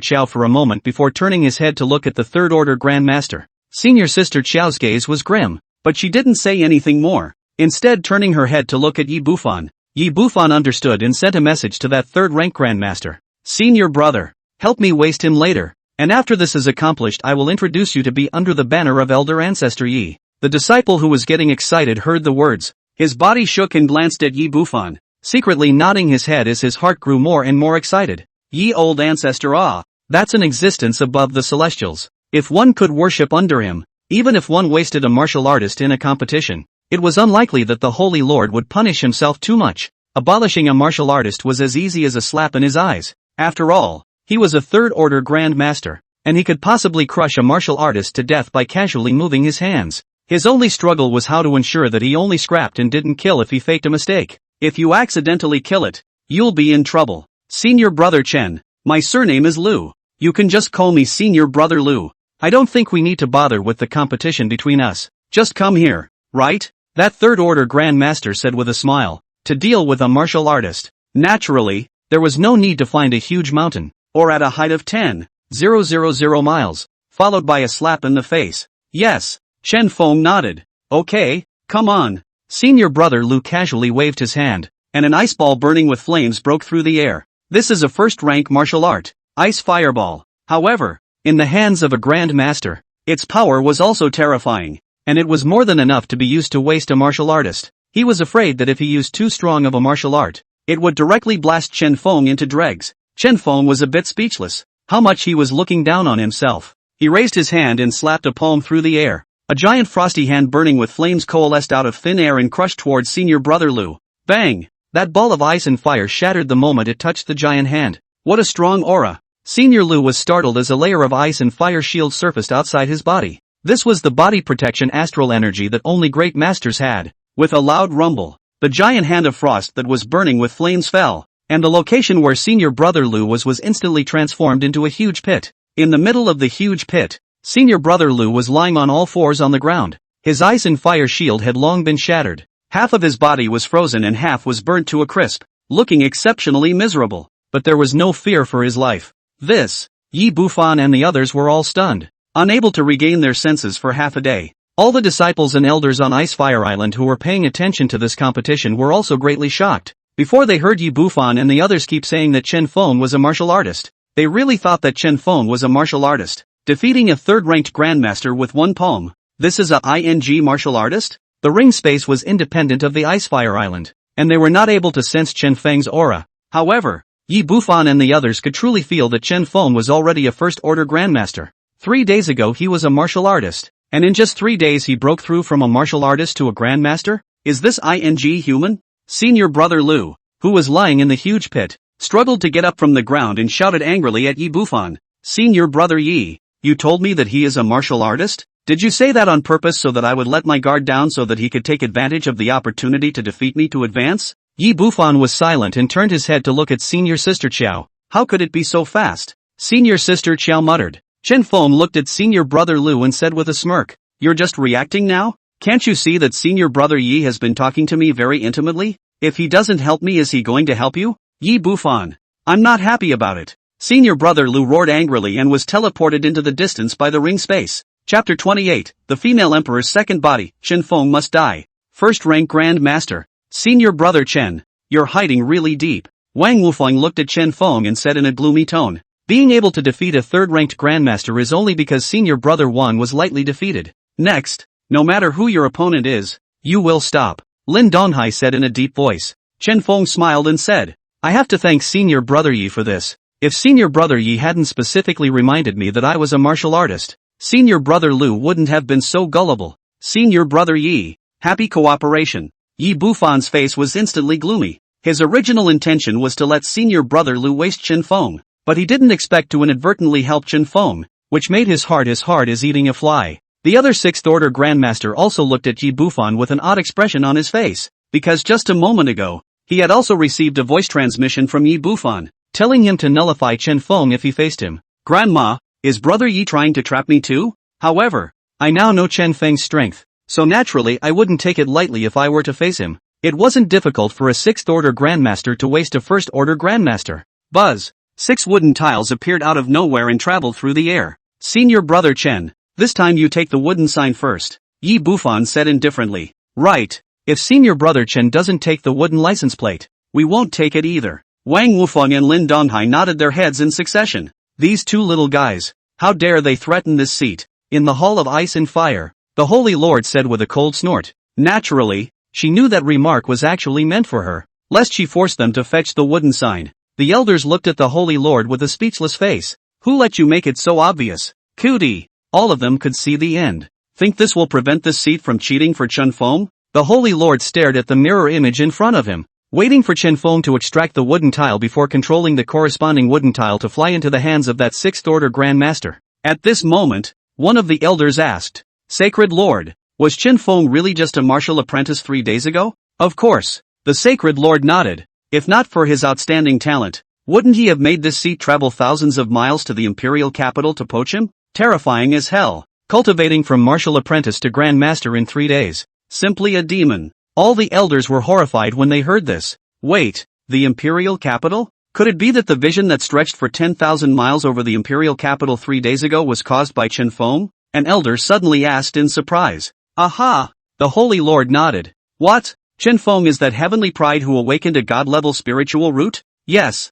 Qiao for a moment before turning his head to look at the 3rd order Grandmaster. Senior sister Qiao's gaze was grim, but she didn't say anything more, instead turning her head to look at Yi Bufan. Yi Bufan understood and sent a message to that 3rd rank Grandmaster. Senior brother, help me waste him later, and after this is accomplished I will introduce you to be under the banner of Elder Ancestor Yi. The disciple who was getting excited heard the words. His body shook and glanced at Yi Bufan, secretly nodding his head as his heart grew more and more excited. Ye old ancestor, that's an existence above the celestials. If one could worship under him, even if one wasted a martial artist in a competition, it was unlikely that the Holy Lord would punish himself too much. Abolishing a martial artist was as easy as a slap in his eyes. After all, he was a 3rd order Grandmaster, and he could possibly crush a martial artist to death by casually moving his hands. His only struggle was how to ensure that he only scrapped and didn't kill if he faked a mistake. If you accidentally kill it, you'll be in trouble. Senior brother Chen, my surname is Liu. You can just call me Senior brother Liu. I don't think we need to bother with the competition between us. Just come here, right? That 3rd order Grandmaster said with a smile, to deal with a martial artist. Naturally, there was no need to find a huge mountain, or at a height of 10,000 miles, followed by a slap in the face. Yes, Chen Feng nodded. Okay, come on. Senior brother Liu casually waved his hand, and an ice ball burning with flames broke through the air. This is a 1st rank martial art, ice fireball. However, in the hands of a Grandmaster, its power was also terrifying, and it was more than enough to be used to waste a martial artist. He was afraid that if he used too strong of a martial art, it would directly blast Chen Feng into dregs. Chen Feng was a bit speechless. How much he was looking down on himself. He raised his hand and slapped a palm through the air. A giant frosty hand burning with flames coalesced out of thin air and crushed towards senior brother Liu. Bang! That ball of ice and fire shattered the moment it touched the giant hand. What a strong aura! Senior Liu was startled as a layer of ice and fire shield surfaced outside his body. This was the body protection astral energy that only great masters had. With a loud rumble, the giant hand of frost that was burning with flames fell, and the location where senior brother Liu was instantly transformed into a huge pit. In the middle of the huge pit, senior brother Liu was lying on all fours on the ground. His ice and fire shield had long been shattered. Half of his body was frozen and half was burnt to a crisp, looking exceptionally miserable, but there was no fear for his life. Yi Bufan and the others were all stunned, unable to regain their senses for half a day. All the disciples and elders on Ice Fire Island who were paying attention to this competition were also greatly shocked. Before they heard Yi Bufan and the others keep saying that Chen Feng was a martial artist, they really thought that Chen Feng was a martial artist, defeating a 3rd-ranked Grandmaster with one palm. This is a ing martial artist? The ring space was independent of the Ice Fire Island, and they were not able to sense Chen Feng's aura. However, Yi Bufan and the others could truly feel that Chen Feng was already a 1st-order Grandmaster. 3 days ago he was a martial artist, And in just 3 days he broke through from a martial artist to a grandmaster? Is this human? Senior brother Lu, who was lying in the huge pit, struggled to get up from the ground and shouted angrily at Yi Bufan. Senior brother Yi, you told me that he is a martial artist? Did you say that on purpose so that I would let my guard down so that he could take advantage of the opportunity to defeat me to advance? Yi Bufan was silent and turned his head to look at senior sister Qiao. How could it be so fast? Senior sister Qiao muttered. Chen Feng looked at senior brother Lu and said with a smirk, you're just reacting now? Can't you see that senior brother Yi has been talking to me very intimately? If he doesn't help me, is he going to help you? Yi Bufan. I'm not happy about it. Senior brother Lu roared angrily and was teleported into the distance by the ring space. Chapter 28, The Female Emperor's Second Body, Chen Feng Must Die. First Rank Grandmaster. Senior brother Chen, you're hiding really deep. Wang Wufeng looked at Chen Feng and said in a gloomy tone, being able to defeat a third-ranked Grandmaster is only because senior brother Wan was lightly defeated. Next, no matter who your opponent is, you will stop. Lin Donghai said in a deep voice. Chen Feng smiled and said, I have to thank senior brother Yi for this. If senior brother Yi hadn't specifically reminded me that I was a martial artist, senior brother Lu wouldn't have been so gullible. Senior brother Yi, happy cooperation. Yi Bufan's face was instantly gloomy. His original intention was to let senior brother Lu waste Chen Feng, but he didn't expect to inadvertently help Chen Feng, which made his heart as hard as eating a fly. The other 6th Order Grandmaster also looked at Yi Bufan with an odd expression on his face, because just a moment ago, he had also received a voice transmission from Yi Bufan, telling him to nullify Chen Feng if he faced him. Grandma, is brother Yi trying to trap me too? However, I now know Chen Feng's strength, so naturally I wouldn't take it lightly if I were to face him. It wasn't difficult for a 6th Order Grandmaster to waste a 1st Order Grandmaster. Buzz! 6 wooden tiles appeared out of nowhere and traveled through the air. Senior brother Chen, this time you take the wooden sign first, Yi Bufan said indifferently. Right. If senior brother Chen doesn't take the wooden license plate, we won't take it either. Wang Wufeng and Lin Donghai nodded their heads in succession. These two little guys, how dare they threaten this seat? In the Hall of Ice and Fire, the Holy Lord said with a cold snort. Naturally, she knew that remark was actually meant for her, lest she force them to fetch the wooden sign. The elders looked at the Holy Lord with a speechless face. Who let you make it so obvious? Cootie! All of them could see the end. Think this will prevent this seat from cheating for Chen Feng? The Holy Lord stared at the mirror image in front of him, waiting for Chen Feng to extract the wooden tile before controlling the corresponding wooden tile to fly into the hands of that 6th Order Grandmaster. At this moment, one of the elders asked, Sacred Lord, was Chen Feng really just a martial apprentice 3 days ago? Of course. The Sacred Lord nodded. If not for his outstanding talent, wouldn't he have made this seat travel thousands of miles to the Imperial capital to poach him? Terrifying as hell. Cultivating from martial apprentice to Grandmaster in 3 days. Simply a demon. All the elders were horrified when they heard this. Wait, the Imperial capital? Could it be that the vision that stretched for 10,000 miles over the Imperial capital 3 days ago was caused by Chen Feng? An elder suddenly asked in surprise. Aha! The Holy Lord nodded. What? Chen Feng is that heavenly pride who awakened a god-level spiritual root? Yes.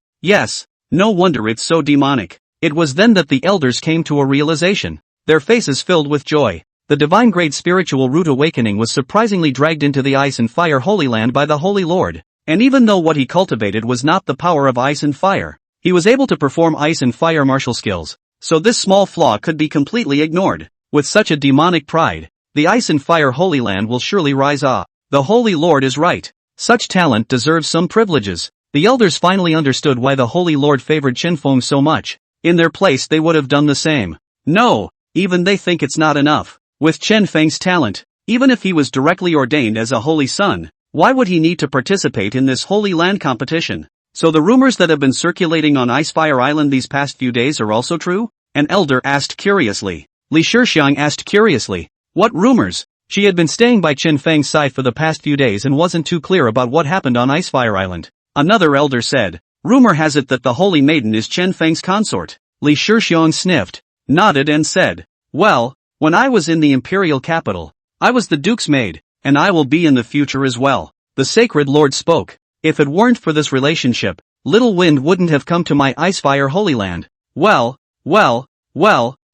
No wonder it's so demonic. It was then that the elders came to a realization. Their faces filled with joy. The divine grade spiritual root awakening was surprisingly dragged into the Ice and Fire Holy Land by the Holy Lord. And even though what he cultivated was not the power of ice and fire, he was able to perform ice and fire martial skills. So this small flaw could be completely ignored. With such a demonic pride, the Ice and Fire Holy Land will surely rise up. The Holy Lord is right. Such talent deserves some privileges. The elders finally understood why the Holy Lord favored Chen Feng so much. In their place they would have done the same. No, even they think it's not enough. With Chen Feng's talent, even if he was directly ordained as a holy son, why would he need to participate in this Holy Land competition? So the rumors that have been circulating on Icefire Island these past few days are also true? An elder asked curiously. Li Shixiang asked curiously. What rumors? She had been staying by Chen Feng's side for the past few days and wasn't too clear about what happened on Icefire Island. Another elder said, rumor has it that the Holy Maiden is Chen Feng's consort. Li Shixiang sniffed, nodded and said, well, when I was in the Imperial capital, I was the Duke's maid, and I will be in the future as well. The Sacred Lord spoke. If it weren't for this relationship, little wind wouldn't have come to my Icefire Holy Land. Well,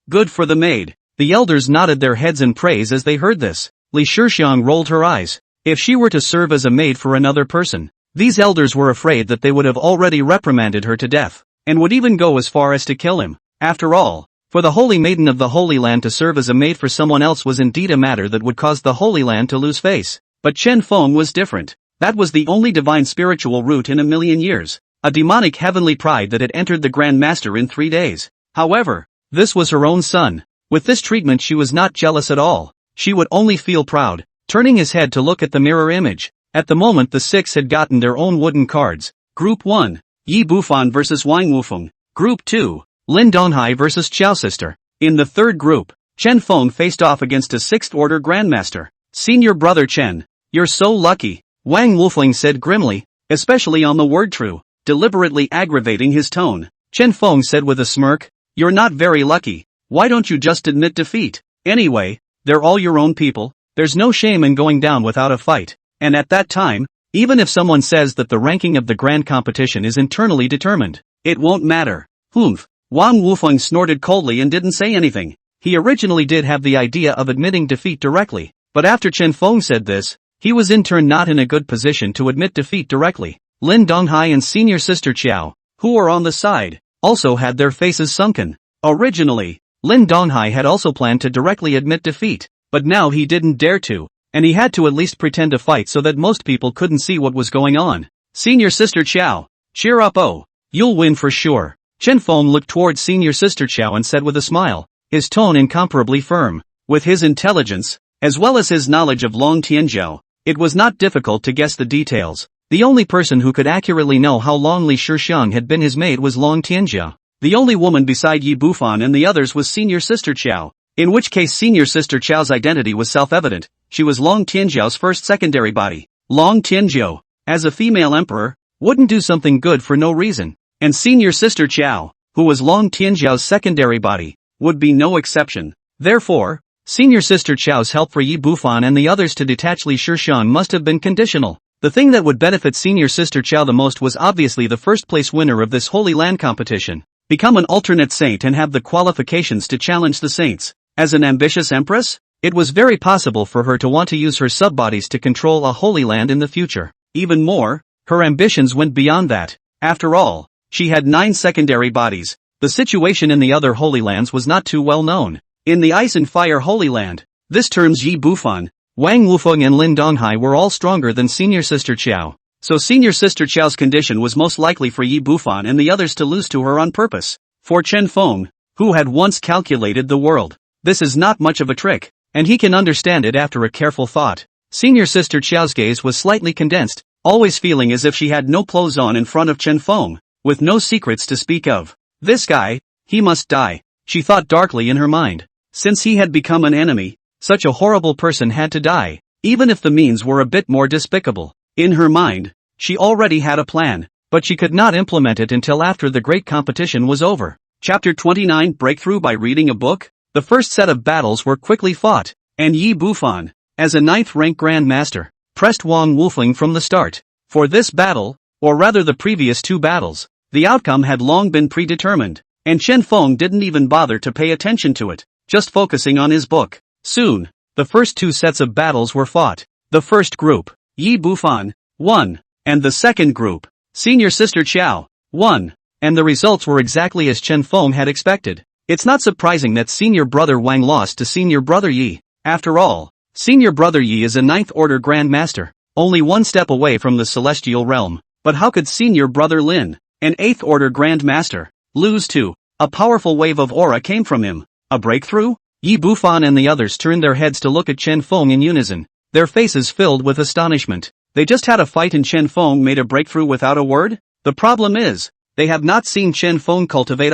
good for the maid. The elders nodded their heads in praise as they heard this. Li Shixiang rolled her eyes. If she were to serve as a maid for another person, these elders were afraid that they would have already reprimanded her to death, and would even go as far as to kill him. After all, For the Holy Maiden of the Holy Land to serve as a maid for someone else was indeed a matter that would cause the Holy Land to lose face. But Chen Feng was different. That was the only divine spiritual root in a million years. A demonic heavenly pride that had entered the Grandmaster in 3 days. However, this was her own son. With this treatment she was not jealous at all. She would only feel proud, turning his head to look at the mirror image. At the moment the 6 had gotten their own wooden cards. Group 1. Yi Bufan vs Wang Wufeng. Group 2. Lin Donghai vs Xiao Sister. In the third group, Chen Feng faced off against a 6th order Grandmaster. Senior brother Chen. You're so lucky, Wang Wufeng said grimly, especially on the word true, deliberately aggravating his tone. Chen Feng said with a smirk, you're not very lucky, why don't you just admit defeat? Anyway, they're all your own people, there's no shame in going down without a fight. And at that time, even if someone says that the ranking of the grand competition is internally determined, it won't matter. Humph. Wang Wufeng snorted coldly and didn't say anything. He originally did have the idea of admitting defeat directly, but after Chen Feng said this, he was in turn not in a good position to admit defeat directly. Lin Donghai and senior sister Qiao, who were on the side, also had their faces sunken. Originally, Lin Donghai had also planned to directly admit defeat, but now he didn't dare to, and he had to at least pretend to fight so that most people couldn't see what was going on. Senior sister Qiao, cheer up, oh, you'll win for sure. Chen Feng looked towards senior sister Qiao and said with a smile, his tone incomparably firm. With his intelligence, as well as his knowledge of Long Tianzhou, it was not difficult to guess the details. The only person who could accurately know how long Li Shixiang had been his maid was Long Tianzhou. The only woman beside Yi Bufan and the others was senior sister Qiao, in which case senior sister Qiao's identity was self-evident. She was Long Tianzhou's first secondary body. Long Tianzhou, as a female emperor, wouldn't do something good for no reason. And senior sister Qiao, who was Long Tianzhou's secondary body, would be no exception. Therefore, senior sister Qiao's help for Yi Bufan and the others to detach Li Shixiang must have been conditional. The thing that would benefit senior sister Qiao the most was obviously the first place winner of this Holy Land competition. Become an alternate saint and have the qualifications to challenge the saints. As an ambitious empress, it was very possible for her to want to use her subbodies to control a Holy Land in the future. Even more, her ambitions went beyond that. After all, she had 9 secondary bodies. The situation in the other Holy Lands was not too well known. In the Ice and Fire Holy Land, this terms Yi Bufan, Wang Wufeng and Lin Donghai were all stronger than senior sister Qiao. So senior sister Qiao's condition was most likely for Yi Bufan and the others to lose to her on purpose. For Chen Feng, who had once calculated the world, this is not much of a trick, and he can understand it after a careful thought. Senior sister Qiao's gaze was slightly condensed, always feeling as if she had no clothes on in front of Chen Feng, with no secrets to speak of. This guy, he must die, she thought darkly in her mind. Since he had become an enemy, such a horrible person had to die, even if the means were a bit more despicable. In her mind, she already had a plan, but she could not implement it until after the great competition was over. Chapter 29 Breakthrough by reading a book? The first set of battles were quickly fought, and Yi Bufan, as a 9th rank Grandmaster, pressed Wang Wufeng from the start. For this battle, or rather the previous 2 battles, the outcome had long been predetermined, and Chen Feng didn't even bother to pay attention to it, just focusing on his book. Soon, the first 2 sets of battles were fought. The first group, Yi Bufan, won, and the second group, senior sister Qiao, won, and the results were exactly as Chen Feng had expected. It's not surprising that senior brother Wang lost to senior brother Yi. After all, senior brother Yi is a 9th order Grandmaster, only 1 step away from the celestial realm. But how could senior brother Lin, an 8th order Grandmaster, lose to? A powerful wave of aura came from him. A breakthrough? Yi Bufan and the others turned their heads to look at Chen Feng in unison, their faces filled with astonishment. They just had a fight and Chen Feng made a breakthrough without a word? The problem is, they have not seen Chen Feng cultivate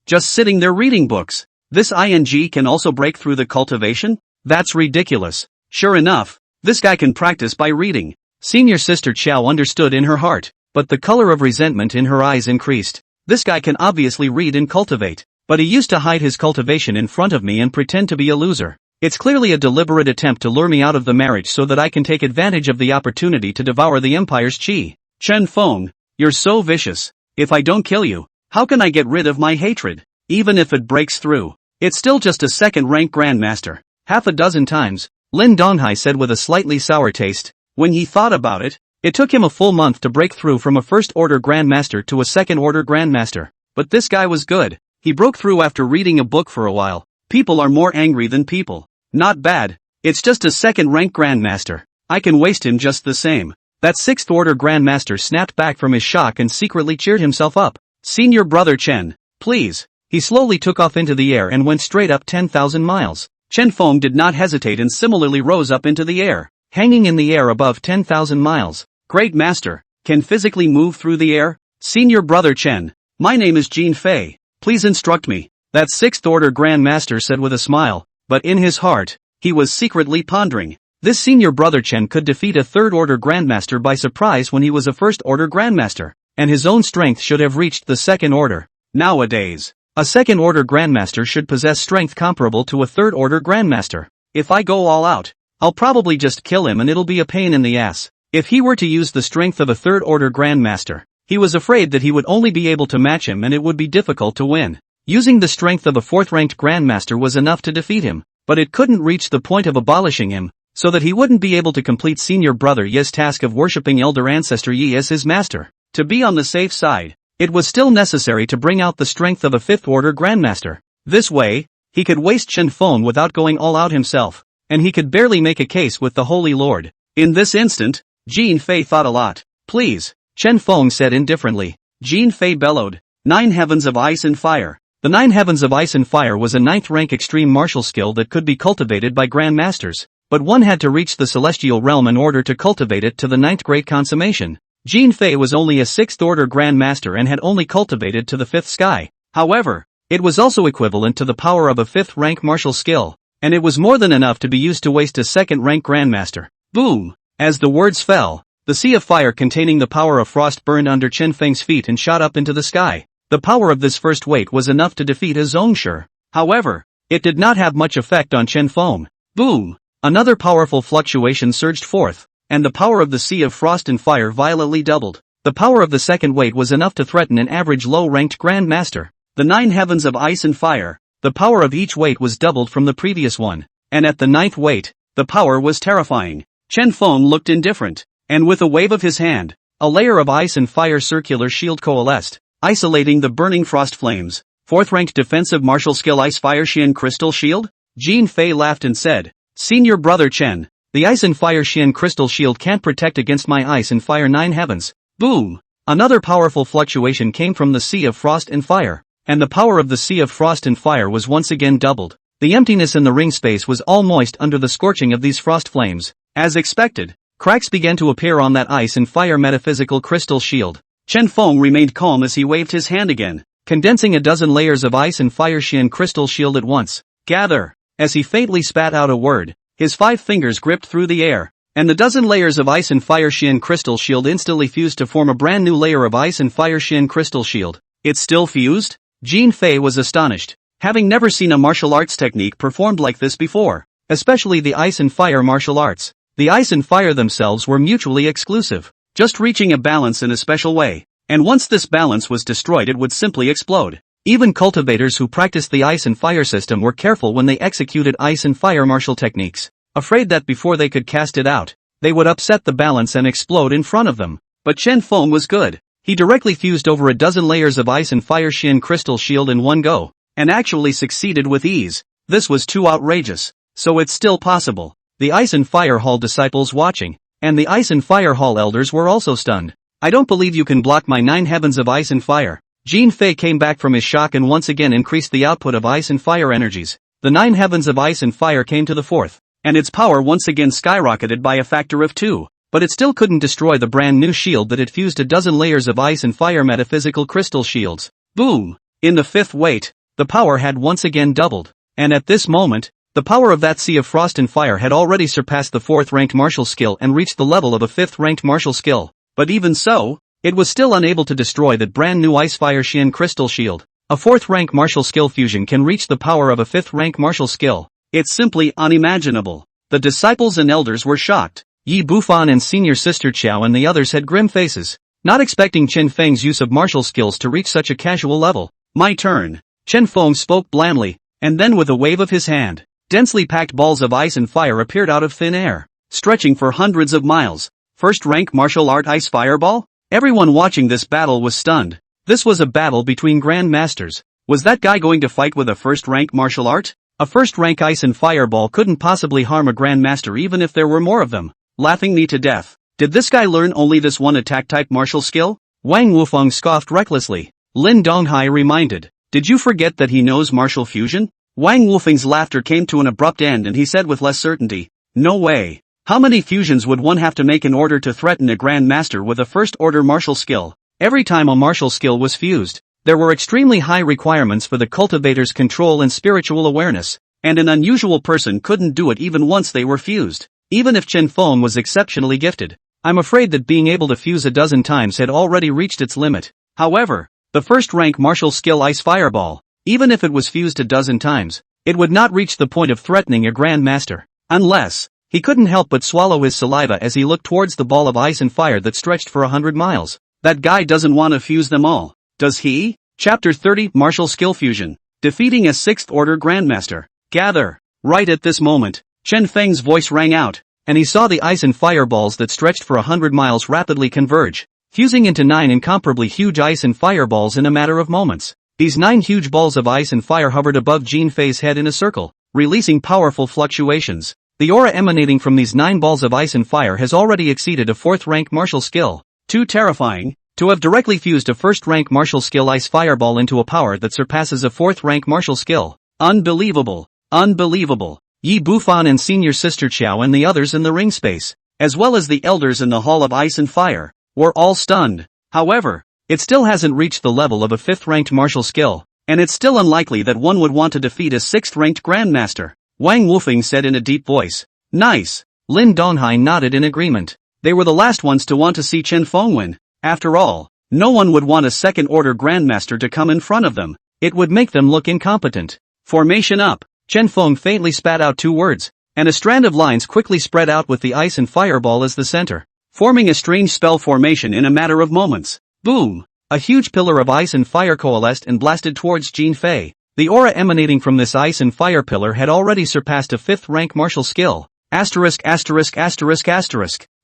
just sitting there reading books. This ing can also break through the cultivation? That's ridiculous. Sure enough, this guy can practice by reading. Senior sister Qiao understood in her heart, but the color of resentment in her eyes increased. This guy can obviously read and cultivate, but he used to hide his cultivation in front of me and pretend to be a loser. It's clearly a deliberate attempt to lure me out of the marriage so that I can take advantage of the opportunity to devour the Empire's qi. Chen Feng, you're so vicious. If I don't kill you, how can I get rid of my hatred? Even if it breaks through, it's still just a 2nd rank Grandmaster. Half a dozen times, Lin Donghai said with a slightly sour taste. When he thought about it, it took him a full month to break through from a 1st order Grandmaster to a 2nd order Grandmaster. But this guy was good. He broke through after reading a book for a while. People are more angry than people. Not bad. It's just a second-rank Grandmaster. I can waste him just the same. That 6th order Grandmaster snapped back from his shock and secretly cheered himself up. Senior brother Chen, please. He slowly took off into the air and went straight up 10,000 miles. Chen Feng did not hesitate and similarly rose up into the air, hanging in the air above 10,000 miles. Great Master, can physically move through the air? Senior brother Chen, my name is Jin Fei. Please instruct me. That 6th order Grandmaster said with a smile, but in his heart, he was secretly pondering. This senior brother Chen could defeat a 3rd order Grandmaster by surprise when he was a 1st order Grandmaster, and his own strength should have reached the 2nd order. Nowadays, a 2nd order Grandmaster should possess strength comparable to a 3rd order Grandmaster. If I go all out, I'll probably just kill him and it'll be a pain in the ass. If he were to use the strength of a 3rd order Grandmaster, he was afraid that he would only be able to match him and it would be difficult to win. Using the strength of a 4th-ranked Grandmaster was enough to defeat him, but it couldn't reach the point of abolishing him, so that he wouldn't be able to complete senior brother Ye's task of worshipping elder ancestor Yi as his master. To be on the safe side, it was still necessary to bring out the strength of a 5th-order Grandmaster. This way, he could waste Chen Feng without going all out himself, and he could barely make a case with the Holy Lord. In this instant, Jin Fei thought a lot. Please, Chen Feng said indifferently. Jin Fei bellowed. 9 heavens of ice and fire. The 9 heavens of ice and fire was a 9th-rank extreme martial skill that could be cultivated by Grandmasters, but one had to reach the celestial realm in order to cultivate it to the 9th great consummation. Jin Fei was only a 6th-order Grandmaster and had only cultivated to the 5th sky. However, it was also equivalent to the power of a 5th-rank martial skill, and it was more than enough to be used to waste a 2nd-rank Grandmaster. Boom! As the words fell, the sea of fire containing the power of frost burned under Chen Feng's feet and shot up into the sky. The power of this first weight was enough to defeat a Zhongsher. However, it did not have much effect on Chen Feng. Boom! Another powerful fluctuation surged forth, and the power of the sea of frost and fire violently doubled. The power of the second weight was enough to threaten an average low-ranked Grandmaster. The 9 heavens of ice and fire, the power of each weight was doubled from the previous one, and at the 9th weight, the power was terrifying. Chen Feng looked indifferent, and with a wave of his hand, a layer of ice and fire circular shield coalesced, isolating the burning frost flames. 4th-ranked defensive martial skill Ice Fire Xian Crystal Shield? Jin Fei laughed and said, Senior brother Chen, the Ice and Fire Xian Crystal Shield can't protect against my ice and fire 9 heavens. Boom! Another powerful fluctuation came from the sea of frost and fire, and the power of the sea of frost and fire was once again doubled. The emptiness in the ring space was all moist under the scorching of these frost flames. As expected, cracks began to appear on that ice and fire metaphysical crystal shield. Chen Feng remained calm as he waved his hand again, condensing a dozen layers of ice and fire Xian crystal shield at once. Gather! As he faintly spat out a word, his 5 fingers gripped through the air, and the dozen layers of ice and fire Xian crystal shield instantly fused to form a brand new layer of ice and fire Xian crystal shield. It's still fused? Jin Fei was astonished, having never seen a martial arts technique performed like this before, especially the ice and fire martial arts. The ice and fire themselves were mutually exclusive, just reaching a balance in a special way, and once this balance was destroyed it would simply explode. Even cultivators who practiced the ice and fire system were careful when they executed ice and fire martial techniques, afraid that before they could cast it out, they would upset the balance and explode in front of them. But Chen Feng was good. He directly fused over a dozen layers of ice and fire Xian crystal shield in one go, and actually succeeded with ease. This was too outrageous. So it's still possible. The Ice and Fire Hall disciples watching, and the Ice and Fire Hall elders were also stunned. I don't believe you can block my 9 heavens of ice and fire. Jin Fei came back from his shock and once again increased the output of ice and fire energies. The 9 heavens of ice and fire came to the 4th, and its power once again skyrocketed by a factor of 2, but it still couldn't destroy the brand new shield that had fused a dozen layers of ice and fire metaphysical crystal shields. Boom! In the 5th weight, the power had once again doubled, and at this moment, the power of that sea of frost and fire had already surpassed the 4th-ranked martial skill and reached the level of a 5th-ranked martial skill. But even so, it was still unable to destroy that brand new Ice Fire Xian crystal shield. A 4th-rank martial skill fusion can reach the power of a 5th-rank martial skill. It's simply unimaginable. The disciples and elders were shocked. Yi Bufan and senior sister Qiao and the others had grim faces, not expecting Chen Feng's use of martial skills to reach such a casual level. My turn. Chen Feng spoke blandly, and then with a wave of his hand, densely packed balls of ice and fire appeared out of thin air, stretching for hundreds of miles. First-rank martial art ice fireball? Everyone watching this battle was stunned. This was a battle between Grandmasters. Was that guy going to fight with a first-rank martial art? A first-rank ice and fireball couldn't possibly harm a Grandmaster even if there were more of them. Laughing me to death. Did this guy learn only this one attack-type martial skill? Wang Wufeng scoffed recklessly. Lin Donghai reminded. Did you forget that he knows martial fusion? Wang Wufeng's laughter came to an abrupt end and he said with less certainty. No way. How many fusions would one have to make in order to threaten a Grandmaster with a first-order martial skill? Every time a martial skill was fused, there were extremely high requirements for the cultivator's control and spiritual awareness, and an unusual person couldn't do it even once they were fused, even if Chen Feng was exceptionally gifted. I'm afraid that being able to fuse a dozen times had already reached its limit. However, the first-rank martial skill Ice Fireball, even if it was fused a dozen times, it would not reach the point of threatening a Grandmaster, unless, he couldn't help but swallow his saliva as he looked towards the ball of ice and fire that stretched for 100 miles. That guy doesn't want to fuse them all, does he? Chapter 30 Martial Skill Fusion. Defeating a 6th Order Grandmaster. Gather. Right at this moment, Chen Feng's voice rang out, and he saw the ice and fireballs that stretched for 100 miles rapidly converge, fusing into 9 incomparably huge ice and fireballs in a matter of moments. These 9 huge balls of ice and fire hovered above Jin Fei's head in a circle, releasing powerful fluctuations. The aura emanating from these 9 balls of ice and fire has already exceeded a 4th-rank martial skill. Too terrifying. To have directly fused a first-rank martial skill Ice Fireball into a power that surpasses a 4th-rank martial skill. Unbelievable. Unbelievable. Yi Bufan and Senior Sister Qiao and the others in the ring space, as well as the elders in the Hall of Ice and Fire, were all stunned. However, it still hasn't reached the level of a 5th-ranked martial skill, and it's still unlikely that one would want to defeat a 6th-ranked Grandmaster. Wang Wufeng said in a deep voice. Nice. Lin Donghai nodded in agreement. They were the last ones to want to see Chen Feng win. After all, no one would want a 2nd-order Grandmaster to come in front of them. It would make them look incompetent. Formation up. Chen Feng faintly spat out 2 words, and a strand of lines quickly spread out with the ice and fireball as the center, forming a strange spell formation in a matter of moments. Boom! A huge pillar of ice and fire coalesced and blasted towards Jin Fei. The aura emanating from this ice and fire pillar had already surpassed a 5th-rank martial skill. Asterisk.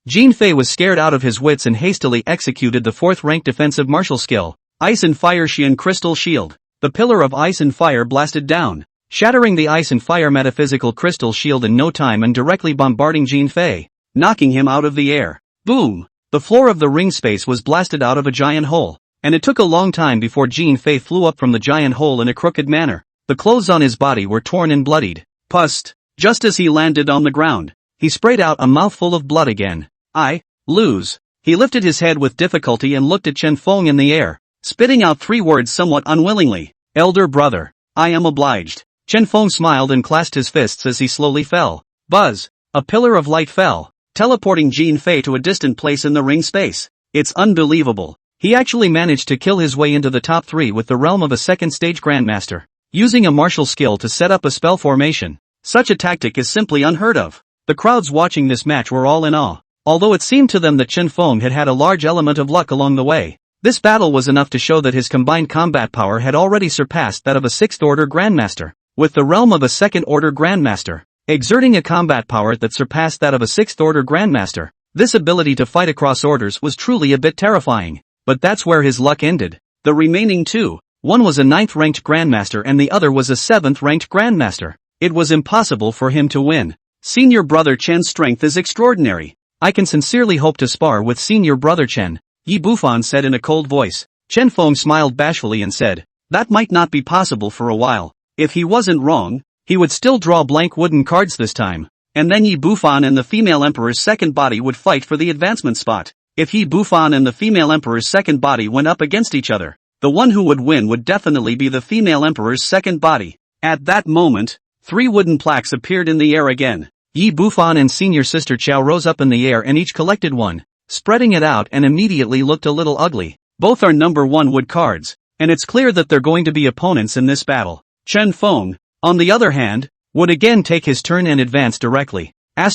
Jin Fei was scared out of his wits and hastily executed the 4th-rank defensive martial skill, Ice and Fire Xian Crystal Shield. The pillar of ice and fire blasted down, shattering the ice and fire metaphysical crystal shield in no time and directly bombarding Jin Fei, knocking him out of the air. Boom! The floor of the ring space was blasted out of a giant hole, and it took a long time before Jin Fei flew up from the giant hole in a crooked manner. The clothes on his body were torn and bloodied. Pust! Just as he landed on the ground, he sprayed out a mouthful of blood again. I lose. He lifted his head with difficulty and looked at Chen Feng in the air, spitting out 3 words somewhat unwillingly. Elder brother, I am obliged. Chen Feng smiled and clasped his fists as he slowly fell. Buzz! A pillar of light fell, teleporting Jin Fei to a distant place in the ring space. It's unbelievable. He actually managed to kill his way into the top 3 with the realm of a 2nd-stage Grandmaster, using a martial skill to set up a spell formation. Such a tactic is simply unheard of. The crowds watching this match were all in awe. Although it seemed to them that Chen Feng had had a large element of luck along the way, this battle was enough to show that his combined combat power had already surpassed that of a 6th-order Grandmaster, with the realm of a 2nd-order Grandmaster, exerting a combat power that surpassed that of a 6th-order Grandmaster. This ability to fight across orders was truly a bit terrifying, but that's where his luck ended. The remaining 2, one was a 9th-ranked Grandmaster and the other was a 7th-ranked Grandmaster. It was impossible for him to win. Senior brother Chen's strength is extraordinary. I can sincerely hope to spar with Senior Brother Chen, Yi Bufan said in a cold voice. Chen Feng smiled bashfully and said, that might not be possible for a while. If he wasn't wrong, he would still draw blank wooden cards this time, and then Yi Bufan and the female emperor's 2nd body would fight for the advancement spot. If Yi Bufan and the female emperor's 2nd body went up against each other, the one who would win would definitely be the female emperor's 2nd body. At that moment, 3 wooden plaques appeared in the air again. Yi Bufan and Senior Sister Qiao rose up in the air and each collected one, spreading it out and immediately looked a little ugly. Both are number 1 wood cards, and it's clear that they're going to be opponents in this battle. Chen Feng, on the other hand, would again take his turn and advance directly. Yi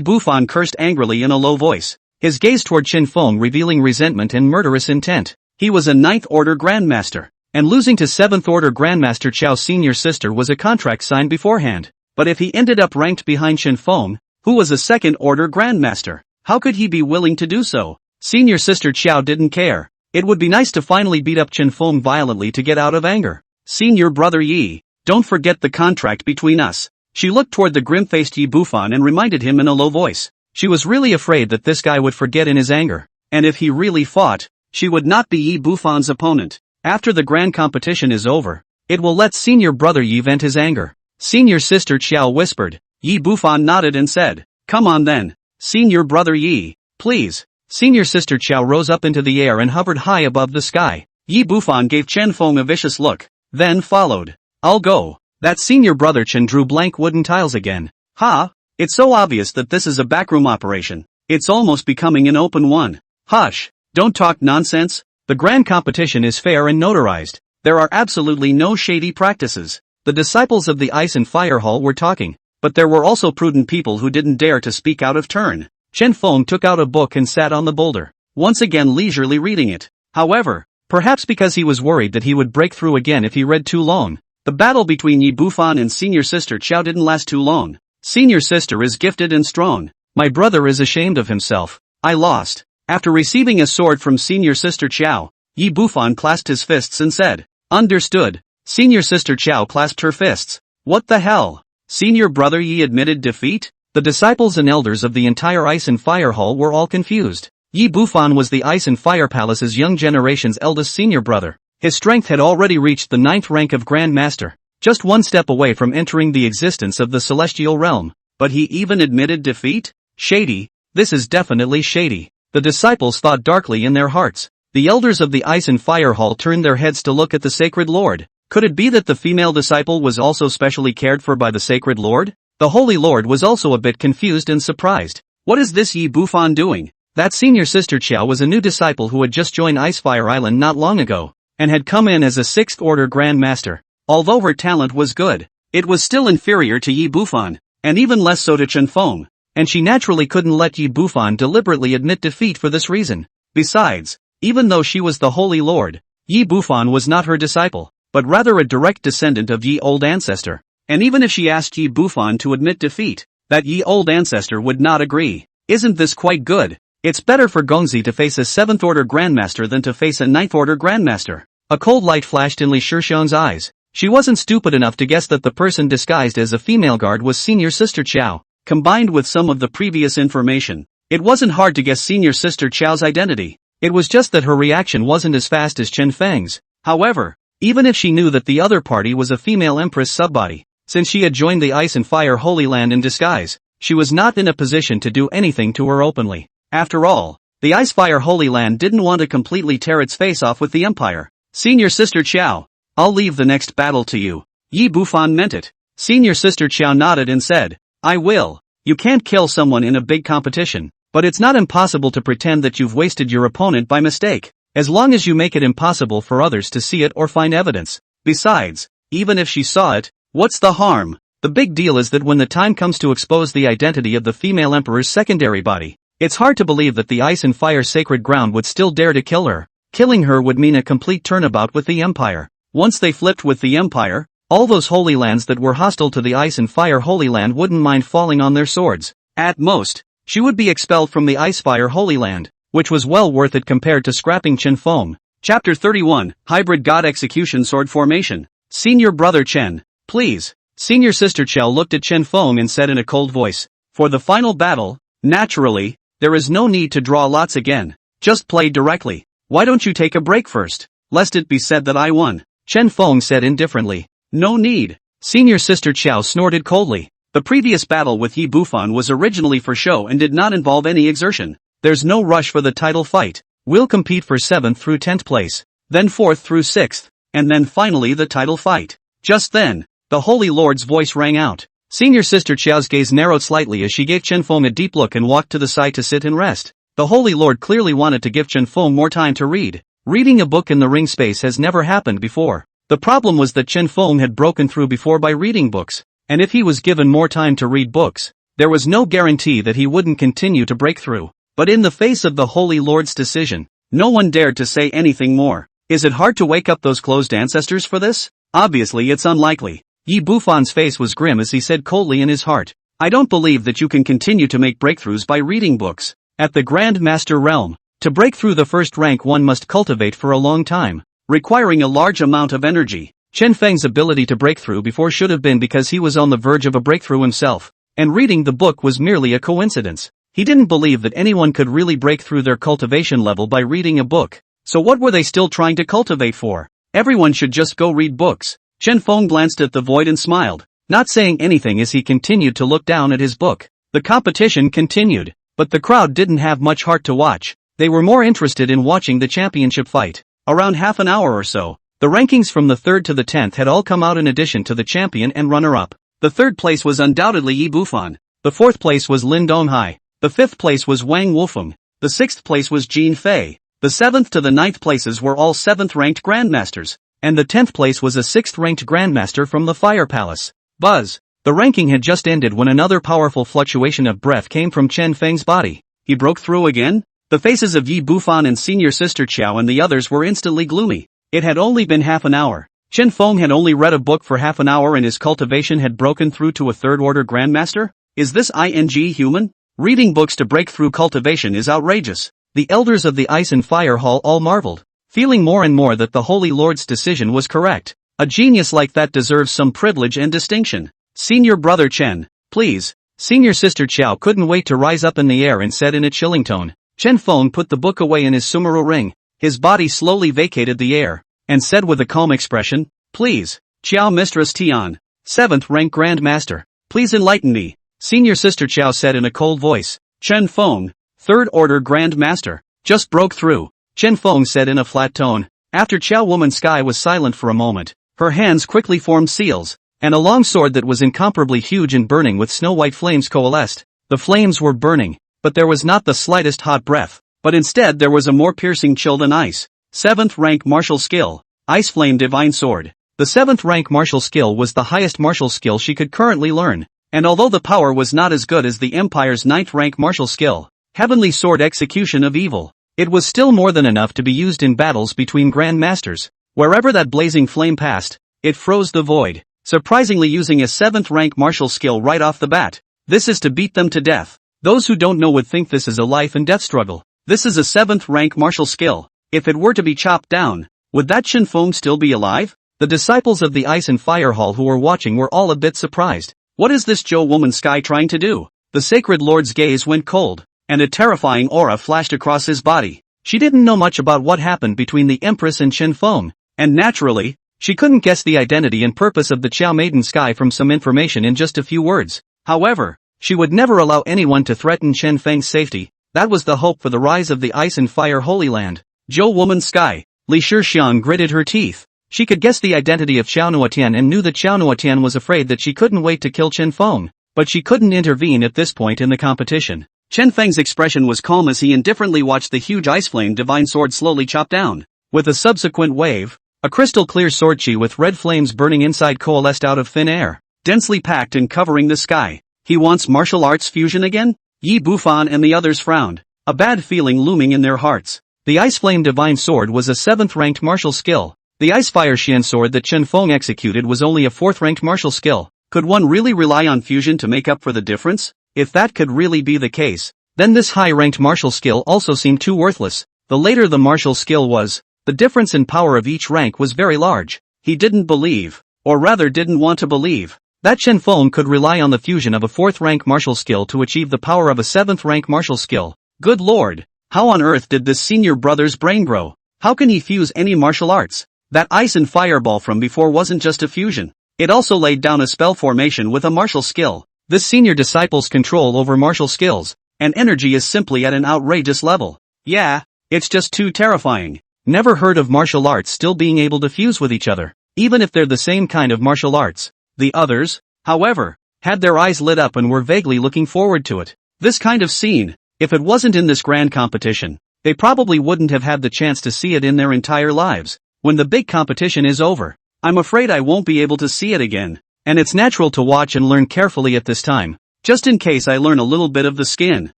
Bufan cursed angrily in a low voice, his gaze toward Chen Feng revealing resentment and murderous intent. He was a 9th-order Grandmaster, and losing to 7th-order Grandmaster Qiao's senior sister was a contract signed beforehand. But if he ended up ranked behind Chen Feng, who was a 2nd-order Grandmaster, how could he be willing to do so? Senior Sister Qiao didn't care. It would be nice to finally beat up Chen Feng violently to get out of anger. Senior brother Yi, don't forget the contract between us. She looked toward the grim-faced Yi Bufan and reminded him in a low voice. She was really afraid that this guy would forget in his anger, and if he really fought, she would not be Yi Bufan's opponent. After the grand competition is over, it will let senior brother Yi vent his anger. Senior sister Qiao whispered. Yi Bufan nodded and said, come on then. Senior brother Yi, please. Senior sister Qiao rose up into the air and hovered high above the sky. Yi Bufan gave Chen Feng a vicious look, then followed. I'll go. That senior brother Chen drew blank wooden tiles again. Ha! It's so obvious that this is a backroom operation. It's almost becoming an open one. Hush! Don't talk nonsense. The grand competition is fair and notarized. There are absolutely no shady practices. The disciples of the Ice and Fire Hall were talking, but there were also prudent people who didn't dare to speak out of turn. Chen Feng took out a book and sat on the boulder, once again leisurely reading it. However, perhaps because he was worried that he would break through again if he read too long, the battle between Yi Bufan and senior sister Qiao didn't last too long. Senior sister is gifted and strong. My brother is ashamed of himself. I lost. After receiving a sword from senior sister Qiao, Yi Bufan clasped his fists and said, understood. Senior sister Qiao clasped her fists. What the hell? Senior brother Yi admitted defeat? The disciples and elders of the entire Ice and Fire Hall were all confused. Yi Bufan was the Ice and Fire Palace's young generation's eldest senior brother. His strength had already reached the 9th rank of Grandmaster, just one step away from entering the existence of the celestial realm. But he even admitted defeat? Shady. This is definitely shady. The disciples thought darkly in their hearts. The elders of the Ice and Fire Hall turned their heads to look at the Sacred Lord. Could it be that the female disciple was also specially cared for by the Sacred Lord? The Holy Lord was also a bit confused and surprised. What is this Yi Bufan doing? That senior sister Qiao was a new disciple who had just joined Icefire Island not long ago, and had come in as a 6th order Grandmaster. Although her talent was good, it was still inferior to Yi Bufan, and even less so to Chen Feng, and she naturally couldn't let Yi Bufan deliberately admit defeat for this reason. Besides, even though she was the Holy Lord, Yi Bufan was not her disciple, but rather a direct descendant of Yi Old Ancestor. And even if she asked Yi Bufan to admit defeat, that Yi Old Ancestor would not agree. Isn't this quite good? It's better for Gongzi to face a 7th order Grandmaster than to face a 9th order Grandmaster. A cold light flashed in Li Shishon's eyes. She wasn't stupid enough to guess that the person disguised as a female guard was senior sister Qiao. Combined with some of the previous information, it wasn't hard to guess senior sister Qiao's identity. It was just that her reaction wasn't as fast as Chen Feng's. However, even if she knew that the other party was a female Empress subbody, since she had joined the Ice and Fire Holy Land in disguise, she was not in a position to do anything to her openly. After all, the Icefire Holy Land didn't want to completely tear its face off with the Empire. Senior sister Qiao, I'll leave the next battle to you. Yi Bufan meant it. Senior sister Qiao nodded and said, I will. You can't kill someone in a big competition, but it's not impossible to pretend that you've wasted your opponent by mistake, as long as you make it impossible for others to see it or find evidence. Besides, even if she saw it, what's the harm? The big deal is that when the time comes to expose the identity of the female emperor's secondary body, it's hard to believe that the Ice and Fire Sacred Ground would still dare to kill her. Killing her would mean a complete turnabout with the Empire. Once they flipped with the Empire, all those Holy Lands that were hostile to the Ice and Fire Holy Land wouldn't mind falling on their swords. At most, she would be expelled from the Icefire Holy Land, which was well worth it compared to scrapping Chen Feng. Chapter 31, Hybrid God Execution Sword Formation. Senior brother Chen, please. Senior sister Qiao looked at Chen Feng and said in a cold voice, for the final battle, naturally, there is no need to draw lots again. Just play directly. Why don't you take a break first, lest it be said that I won? Chen Feng said indifferently. No need. Senior sister Qiao snorted coldly. The previous battle with Yi Bufan was originally for show and did not involve any exertion. There's no rush for the title fight. We'll compete for 7th through 10th place, then 4th through 6th, and then finally the title fight. Just then, the Holy Lord's voice rang out. Senior sister Qiao's gaze narrowed slightly as she gave Chen Feng a deep look and walked to the side to sit and rest. The Holy Lord clearly wanted to give Chen Feng more time to read. Reading a book in the ring space has never happened before. The problem was that Chen Feng had broken through before by reading books, and if he was given more time to read books, there was no guarantee that he wouldn't continue to break through. But in the face of the Holy Lord's decision, no one dared to say anything more. Is it hard to wake up those closed ancestors for this? Obviously it's unlikely. Yi Bufan's face was grim as he said coldly in his heart, I don't believe that you can continue to make breakthroughs by reading books. At the Grandmaster realm, To break through the first rank one must cultivate for a long time, requiring a large amount of energy. Chen Feng's ability to break through before should have been because he was on the verge of a breakthrough himself, and reading the book was merely a coincidence. He didn't believe that anyone could really break through their cultivation level by reading a book. So what were they still trying to cultivate for? Everyone should just go read books. Chen Feng glanced at the void and smiled, not saying anything as he continued to look down at his book. The competition continued, but the crowd didn't have much heart to watch. They were more interested in watching the championship fight. Around half an hour or so, the rankings from the 3rd to the 10th had all come out in addition to the champion and runner-up. The 3rd place was undoubtedly Yi Bufan. The 4th place was Lin Donghai. The 5th place was Wang Wufeng. The 6th place was Jin Fei. The 7th to the 9th places were all 7th-ranked Grandmasters, and the 10th place was a 6th-ranked Grandmaster from the Fire Palace. Buzz! The ranking had just ended when another powerful fluctuation of breath came from Chen Feng's body. He broke through again? The faces of Yi Bufan and senior sister Qiao and the others were instantly gloomy. It had only been half an hour. Chen Feng had only read a book for half an hour and his cultivation had broken through to a 3rd-order Grandmaster? Is this human? Reading books to break through cultivation is outrageous. The elders of the Ice and Fire Hall all marveled, feeling more and more that the Holy Lord's decision was correct. A genius like that deserves some privilege and distinction. Senior brother Chen, please. Senior sister Qiao couldn't wait to rise up in the air and said in a chilling tone. Chen Feng put the book away in his sumeru ring. His body slowly vacated the air, and said with a calm expression, please, Qiao Mistress Tian, 7th rank Grandmaster, please enlighten me. Senior sister Qiao said in a cold voice. Chen Feng, 3rd order Grandmaster, just broke through, Chen Feng said in a flat tone. After Qiao Woman Sky was silent for a moment, her hands quickly formed seals, and a long sword that was incomparably huge and burning with snow-white flames coalesced. The flames were burning, but there was not the slightest hot breath, but instead there was a more piercing chill than ice. 7th rank martial skill, Ice Flame Divine Sword. The 7th rank martial skill was the highest martial skill she could currently learn, and although the power was not as good as the Empire's 9th rank martial skill, Heavenly Sword Execution of Evil, it was still more than enough to be used in battles between Grandmasters. Wherever that blazing flame passed, it froze the void, surprisingly using a 7th rank martial skill right off the bat. This is to beat them to death. Those who don't know would think this is a life and death struggle. This is a 7th rank martial skill. If it were to be chopped down, would that Chen Feng still be alive? The disciples of the Ice and Fire Hall who were watching were all a bit surprised. What is this Zhou Woman Sky trying to do? The Sacred Lord's gaze went cold, and a terrifying aura flashed across his body. She didn't know much about what happened between the Empress and Chen Feng, and naturally, she couldn't guess the identity and purpose of the Qiao Maiden Sky from some information in just a few words. However, she would never allow anyone to threaten Chen Feng's safety. That was the hope for the rise of the Ice and Fire Holy Land. Zhou Woman Sky. Li Shixiang gritted her teeth. She could guess the identity of Xiao Nuotian and knew that Xiao Nuotian was afraid that she couldn't wait to kill Chen Feng, but she couldn't intervene at this point in the competition. Chen Feng's expression was calm as he indifferently watched the huge ice flame divine sword slowly chop down. With a subsequent wave, a crystal-clear sword chi with red flames burning inside coalesced out of thin air, densely packed and covering the sky. He wants martial arts fusion again? Yi Bufan and the others frowned, a bad feeling looming in their hearts. The Ice Flame Divine Sword was a 7th-ranked martial skill. The Ice Fire Xian Sword that Chen Feng executed was only a 4th-ranked martial skill. Could one really rely on fusion to make up for the difference? If that could really be the case, then this high-ranked martial skill also seemed too worthless. The later the martial skill was, the difference in power of each rank was very large. He didn't believe, or rather didn't want to believe, that Chen Feng could rely on the fusion of a 4th-rank martial skill to achieve the power of a 7th-rank martial skill. Good lord, how on earth did this senior brother's brain grow? How can he fuse any martial arts? That ice and fireball from before wasn't just a fusion. It also laid down a spell formation with a martial skill. This senior disciple's control over martial skills and energy is simply at an outrageous level. Yeah, it's just too terrifying. Never heard of martial arts still being able to fuse with each other, even if they're the same kind of martial arts. The others, however, had their eyes lit up and were vaguely looking forward to it. This kind of scene, if it wasn't in this grand competition, they probably wouldn't have had the chance to see it in their entire lives. When the big competition is over, I'm afraid I won't be able to see it again, and it's natural to watch and learn carefully at this time, just in case I learn a little bit of the skin.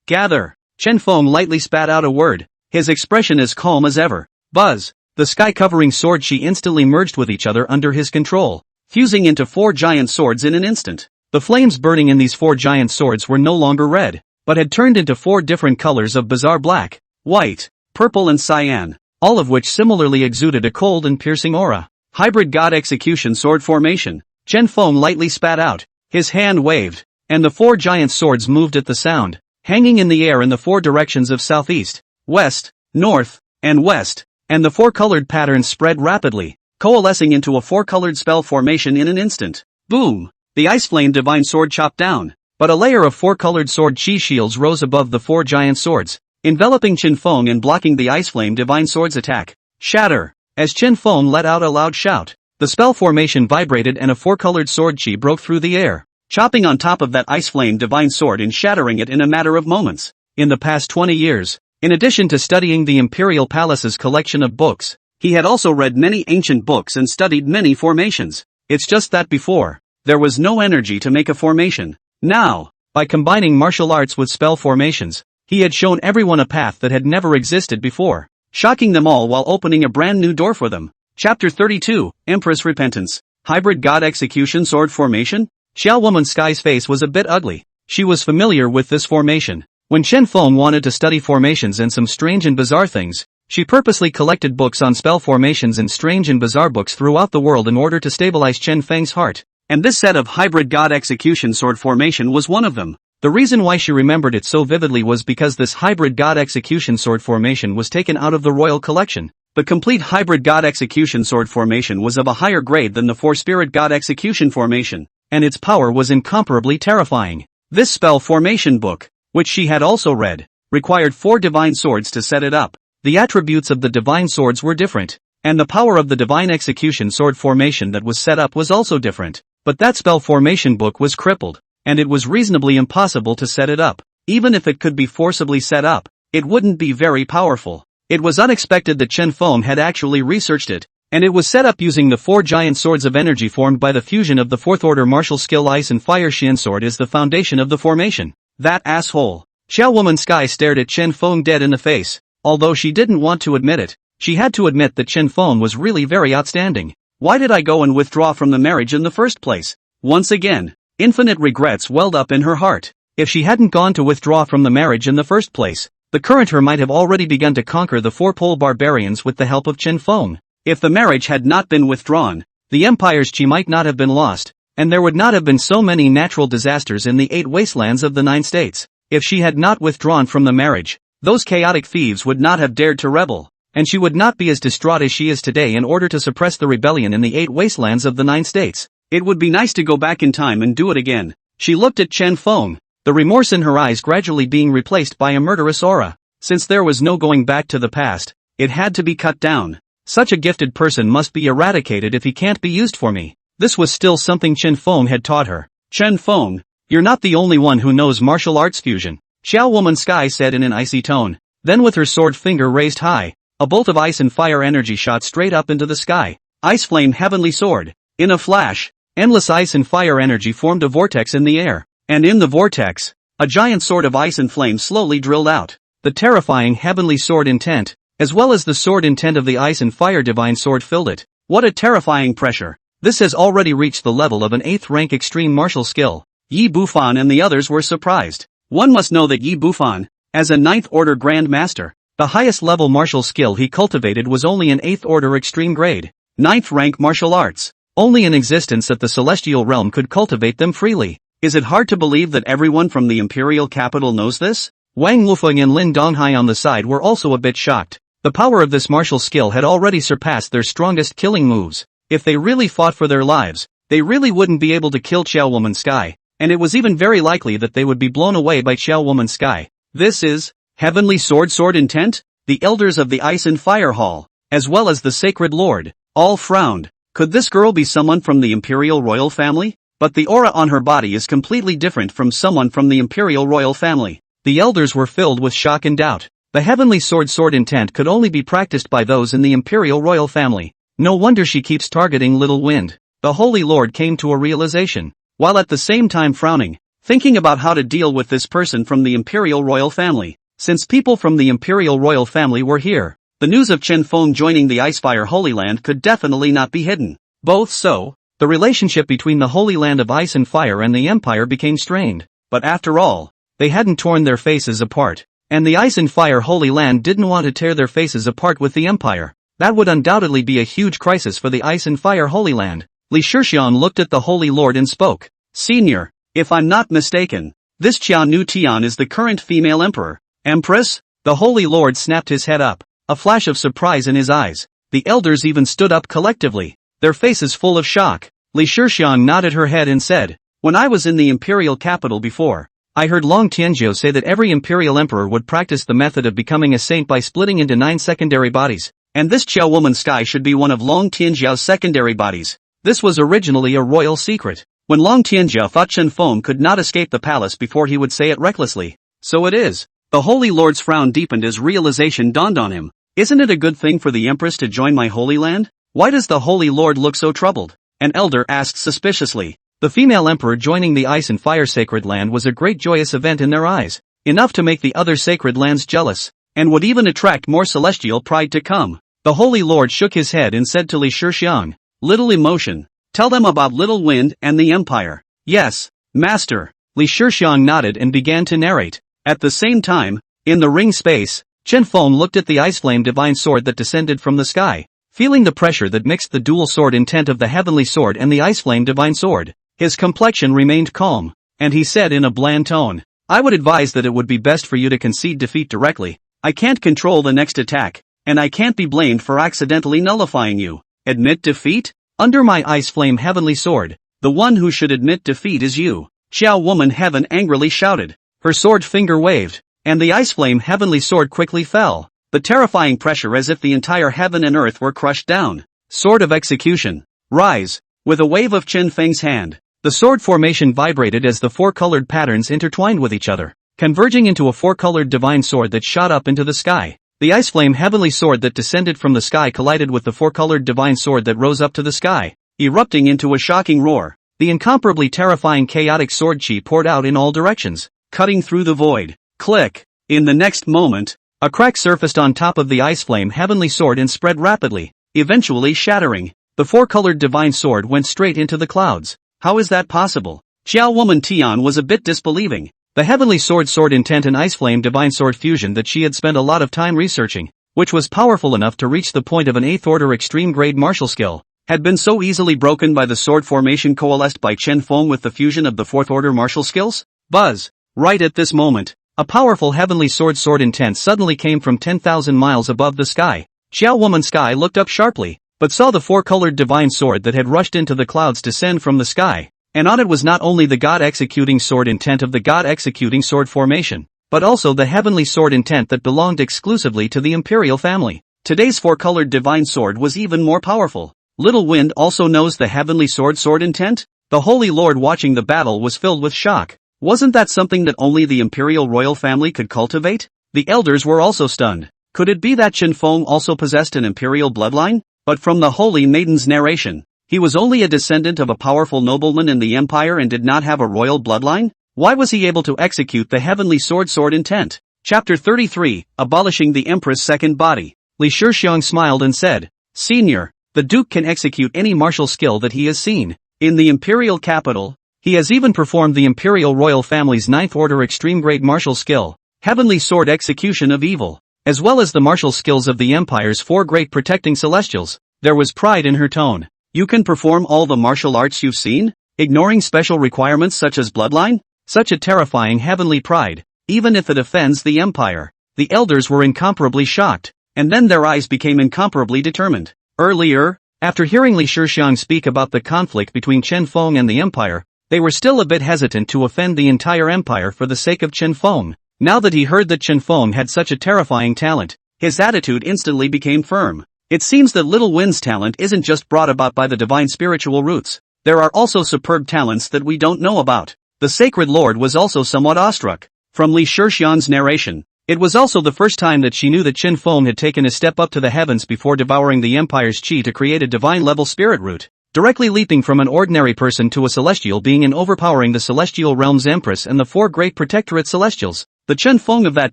Gather. Chen Feng lightly spat out a word, his expression as calm as ever. Buzz. The sky-covering sword chi instantly merged with each other under his control, fusing into 4 giant swords in an instant. The flames burning in these 4 giant swords were no longer red, but had turned into 4 different colors of bizarre black, white, purple and cyan, all of which similarly exuded a cold and piercing aura. Hybrid God Execution Sword Formation. Chen Feng lightly spat out, his hand waved, and the 4 giant swords moved at the sound, hanging in the air in the 4 directions of southeast, west, north, and west, and the 4-colored patterns spread rapidly, coalescing into a 4-colored spell formation in an instant. Boom! The Ice Flame Divine Sword chopped down, but a layer of 4-colored sword chi shields rose above the 4 giant swords, enveloping Chen Feng and blocking the Ice Flame Divine Sword's attack. Shatter! As Chen Feng let out a loud shout, the spell formation vibrated and a 4-colored sword chi broke through the air, chopping on top of that Ice Flame Divine Sword and shattering it in a matter of moments. In the past 20 years, in addition to studying the Imperial Palace's collection of books, he had also read many ancient books and studied many formations. It's just that before, there was no energy to make a formation. Now, by combining martial arts with spell formations, he had shown everyone a path that had never existed before, shocking them all while opening a brand new door for them. Chapter 32, Empress Repentance. Hybrid God Execution Sword Formation? Xiao Woman Sky's face was a bit ugly. She was familiar with this formation. When Chen Feng wanted to study formations and some strange and bizarre things, she purposely collected books on spell formations and strange and bizarre books throughout the world in order to stabilize Chen Feng's heart. And this set of Hybrid God Execution Sword Formation was one of them. The reason why she remembered it so vividly was because this Hybrid God Execution Sword Formation was taken out of the royal collection. The complete Hybrid God Execution Sword Formation was of a higher grade than the 4-Spirit God Execution Formation, and its power was incomparably terrifying. This spell formation book, which she had also read, required 4 divine swords to set it up. The attributes of the divine swords were different, and the power of the divine execution sword formation that was set up was also different. But that spell formation book was crippled, and it was reasonably impossible to set it up. Even if it could be forcibly set up, it wouldn't be very powerful. It was unexpected that Chen Feng had actually researched it, and it was set up using the 4 giant swords of energy formed by the fusion of the 4th order martial skill Ice and Fire Xian sword is the foundation of the formation. That asshole. Xiao Woman Sky stared at Chen Feng dead in the face. Although she didn't want to admit it, she had to admit that Chen Feng was really very outstanding. Why did I go and withdraw from the marriage in the first place? Once again, infinite regrets welled up in her heart. If she hadn't gone to withdraw from the marriage in the first place, the current her might have already begun to conquer the 4 pole barbarians with the help of Chen Feng. If the marriage had not been withdrawn, the empire's chi might not have been lost, and there would not have been so many natural disasters in the 8 wastelands of the 9 states. If she had not withdrawn from the marriage, those chaotic thieves would not have dared to rebel, and she would not be as distraught as she is today in order to suppress the rebellion in the 8 wastelands of the 9 states. It would be nice to go back in time and do it again. She looked at Chen Feng, the remorse in her eyes gradually being replaced by a murderous aura. Since there was no going back to the past, it had to be cut down. Such a gifted person must be eradicated if he can't be used for me. This was still something Chen Feng had taught her. Chen Feng, you're not the only one who knows martial arts fusion, Xiao Woman Sky said in an icy tone. Then with her sword finger raised high, a bolt of ice and fire energy shot straight up into the sky. Ice Flame Heavenly Sword. In a flash, endless ice and fire energy formed a vortex in the air, and in the vortex, a giant sword of ice and flame slowly drilled out. The terrifying Heavenly Sword intent, as well as the sword intent of the ice and fire divine sword filled it. What a terrifying pressure. This has already reached the level of an 8th rank extreme martial skill. Yi Bufan and the others were surprised. One must know that Yi Bufan, as a 9th order Grandmaster, the highest level martial skill he cultivated was only an 8th order extreme grade, 9th rank martial arts. Only an existence at the celestial realm could cultivate them freely. Is it hard to believe that everyone from the Imperial capital knows this? Wang Wufeng and Lin Donghai on the side were also a bit shocked. The power of this martial skill had already surpassed their strongest killing moves. If they really fought for their lives, they really wouldn't be able to kill Xiao Woman Sky, and it was even very likely that they would be blown away by Xiao Woman Sky. This is Heavenly Sword intent? The elders of the Ice and Fire Hall, as well as the Sacred Lord, all frowned. Could this girl be someone from the Imperial royal family? But the aura on her body is completely different from someone from the Imperial royal family. The elders were filled with shock and doubt. The Heavenly Sword intent could only be practiced by those in the Imperial royal family. No wonder she keeps targeting Little Wind. The Holy Lord came to a realization, while at the same time frowning, thinking about how to deal with this person from the Imperial royal family. Since people from the Imperial royal family were here, the news of Chen Feng joining the Icefire Holy Land could definitely not be hidden. Both so, the relationship between the Holy Land of Ice and Fire and the Empire became strained. But after all, they hadn't torn their faces apart. and the Ice and Fire Holy Land didn't want to tear their faces apart with the Empire. That would undoubtedly be a huge crisis for the Ice and Fire Holy Land. Li Shixian looked at the Holy Lord and spoke. Senior, if I'm not mistaken, this Qiao Nu Tian is the current female emperor. Empress? The Holy Lord snapped his head up, a flash of surprise in his eyes. The elders even stood up collectively, their faces full of shock. Li Shixian nodded her head and said, when I was in the imperial capital before, I heard Long Tianzhou say that every imperial emperor would practice the method of becoming a saint by splitting into 9 secondary bodies, and this Qiao woman Sky should be one of Long Tianzhou's secondary bodies. This was originally a royal secret. When Long Tianzhou thought Chen Feng could not escape the palace before he would say it recklessly. So it is. The Holy Lord's frown deepened as realization dawned on him. Isn't it a good thing for the Empress to join my Holy Land? Why does the Holy Lord look so troubled? An elder asked suspiciously. The female emperor joining the Ice and Fire Sacred Land was a great joyous event in their eyes, enough to make the other sacred lands jealous, and would even attract more celestial pride to come. The Holy Lord shook his head and said to Li Shixian, little emotion. Tell them about Little Wind and the Empire. Yes, Master. Li Shixian nodded and began to narrate. At the same time, in the ring space, Chen Feng looked at the Ice Flame Divine Sword that descended from the sky. Feeling the pressure that mixed the dual sword intent of the Heavenly Sword and the Ice Flame Divine Sword, his complexion remained calm, and he said in a bland tone, I would advise that it would be best for you to concede defeat directly. I can't control the next attack, and I can't be blamed for accidentally nullifying you. Admit defeat? Under my Ice Flame Heavenly Sword, the one who should admit defeat is you. Qiao Woman Heaven angrily shouted. Her sword finger waved, and the Ice Flame Heavenly Sword quickly fell. The terrifying pressure as if the entire heaven and earth were crushed down. Sword of Execution. Rise. With a wave of Chen Feng's hand, the sword formation vibrated as the 4-colored patterns intertwined with each other, converging into a 4-colored divine sword that shot up into the sky. The Ice Flame Heavenly Sword that descended from the sky collided with the 4-colored divine sword that rose up to the sky, erupting into a shocking roar. The incomparably terrifying chaotic sword chi poured out in all directions, cutting through the void. Click! In the next moment, a crack surfaced on top of the Ice Flame Heavenly Sword and spread rapidly, eventually shattering. The 4-colored divine sword went straight into the clouds. How is that possible? Qiao Woman Tian was a bit disbelieving. The Heavenly Sword intent and Ice Flame Divine Sword fusion that she had spent a lot of time researching, which was powerful enough to reach the point of an 8th order extreme grade martial skill, had been so easily broken by the sword formation coalesced by Chen Feng with the fusion of the 4th order martial skills? Buzz! Right at this moment, a powerful Heavenly Sword intent suddenly came from 10,000 miles above the sky. Qiao Woman Sky looked up sharply, but saw the 4-colored divine sword that had rushed into the clouds descend from the sky. And on it was not only the God-executing sword intent of the God-executing sword formation, but also the Heavenly Sword intent that belonged exclusively to the Imperial family. Today's 4-colored divine sword was even more powerful. Little Wind also knows the Heavenly Sword intent? The Holy Lord watching the battle was filled with shock. Wasn't that something that only the Imperial royal family could cultivate? The elders were also stunned. Could it be that Chen Feng also possessed an Imperial bloodline? But from the Holy Maiden's narration, he was only a descendant of a powerful nobleman in the Empire and did not have a royal bloodline? Why was he able to execute the Heavenly Sword intent? Chapter 33, Abolishing the Empress' Second Body. Li Shixiang smiled and said, Senior, the Duke can execute any martial skill that he has seen. In the Imperial capital, he has even performed the Imperial royal family's 9th order extreme grade martial skill, Heavenly Sword Execution of Evil, as well as the martial skills of the Empire's 4 great protecting celestials. There was pride in her tone. You can perform all the martial arts you've seen, ignoring special requirements such as bloodline? Such a terrifying heavenly pride, even if it offends the Empire. The elders were incomparably shocked, and then their eyes became incomparably determined. Earlier, after hearing Li Shixiang speak about the conflict between Chen Feng and the Empire, they were still a bit hesitant to offend the entire Empire for the sake of Chen Feng. Now that he heard that Chen Feng had such a terrifying talent, his attitude instantly became firm. It seems that Little Wind's talent isn't just brought about by the divine spiritual roots. There are also superb talents that we don't know about. The Sacred Lord was also somewhat awestruck. From Li Shixiang's narration, it was also the first time that she knew that Chen Feng had taken a step up to the heavens before devouring the Empire's chi to create a divine-level spirit root, directly leaping from an ordinary person to a celestial being and overpowering the celestial realm's Empress and the 4 great protectorate celestials. The Chen Feng of that